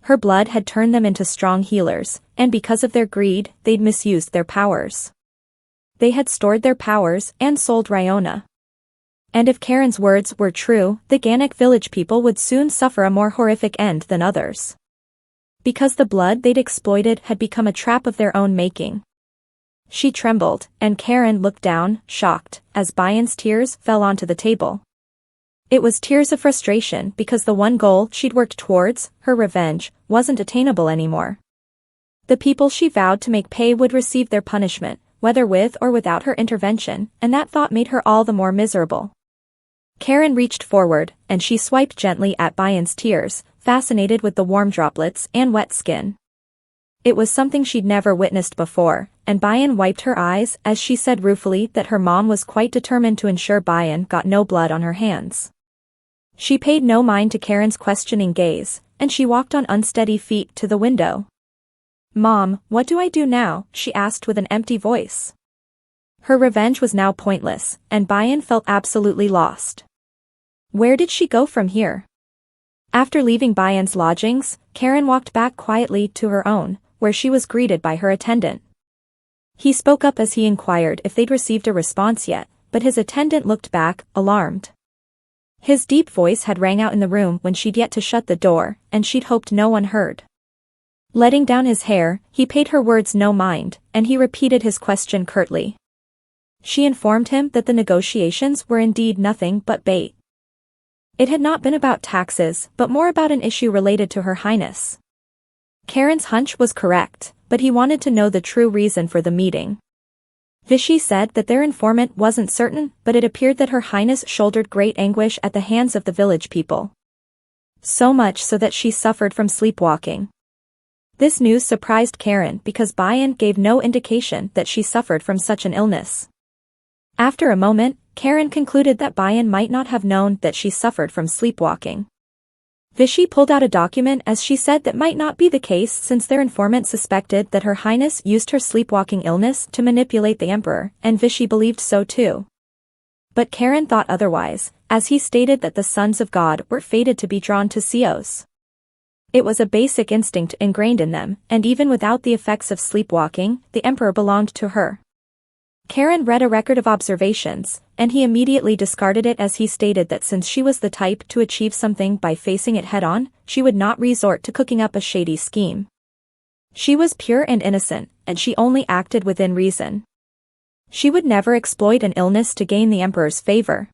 A: Her blood had turned them into strong healers, and because of their greed, they'd misused their powers. They had stored their powers and sold Ryona. And if Karen's words were true, the Ganek village people would soon suffer a more horrific end than others. Because the blood they'd exploited had become a trap of their own making. She trembled, and Karen looked down, shocked, as Bayan's tears fell onto the table. It was tears of frustration because the one goal she'd worked towards, her revenge, wasn't attainable anymore. The people she vowed to make pay would receive their punishment, whether with or without her intervention, and that thought made her all the more miserable. Karen reached forward, and she swiped gently at Bayan's tears, fascinated with the warm droplets and wet skin. It was something she'd never witnessed before, and Bayan wiped her eyes as she said ruefully that her mom was quite determined to ensure Bayan got no blood on her hands. She paid no mind to Karen's questioning gaze, and she walked on unsteady feet to the window. "Mom, what do I do now?" she asked with an empty voice. Her revenge was now pointless, and Bayan felt absolutely lost. Where did she go from here? After leaving Bayan's lodgings, Karen walked back quietly to her own, where she was greeted by her attendant. He spoke up as he inquired if they'd received a response yet, but his attendant looked back, alarmed. His deep voice had rang out in the room when she'd yet to shut the door, and she'd hoped no one heard. Letting down his hair, he paid her words no mind, and he repeated his question curtly. She informed him that the negotiations were indeed nothing but bait. It had not been about taxes, but more about an issue related to Her Highness. Karen's hunch was correct, but he wanted to know the true reason for the meeting. Vishy said that their informant wasn't certain, but it appeared that Her Highness shouldered great anguish at the hands of the village people. So much so that she suffered from sleepwalking. This news surprised Karen because Bayan gave no indication that she suffered from such an illness. After a moment, Karen concluded that Bayan might not have known that she suffered from sleepwalking. Vishy pulled out a document as she said that might not be the case since their informant suspected that Her Highness used her sleepwalking illness to manipulate the Emperor, and Vishy believed so too. But Karen thought otherwise, as he stated that the sons of God were fated to be drawn to Seos. It was a basic instinct ingrained in them, and even without the effects of sleepwalking, the Emperor belonged to her. Karen read a record of observations, and he immediately discarded it as he stated that since she was the type to achieve something by facing it head-on, she would not resort to cooking up a shady scheme. She was pure and innocent, and she only acted within reason. She would never exploit an illness to gain the Emperor's favor.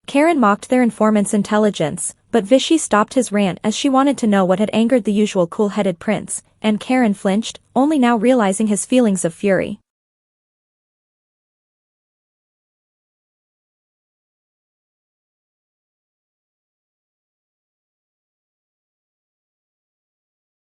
A: Karen mocked their informant's intelligence, but Vishy stopped his rant as she wanted to know what had angered the usual cool-headed prince, and Karen flinched, only now realizing his feelings of fury.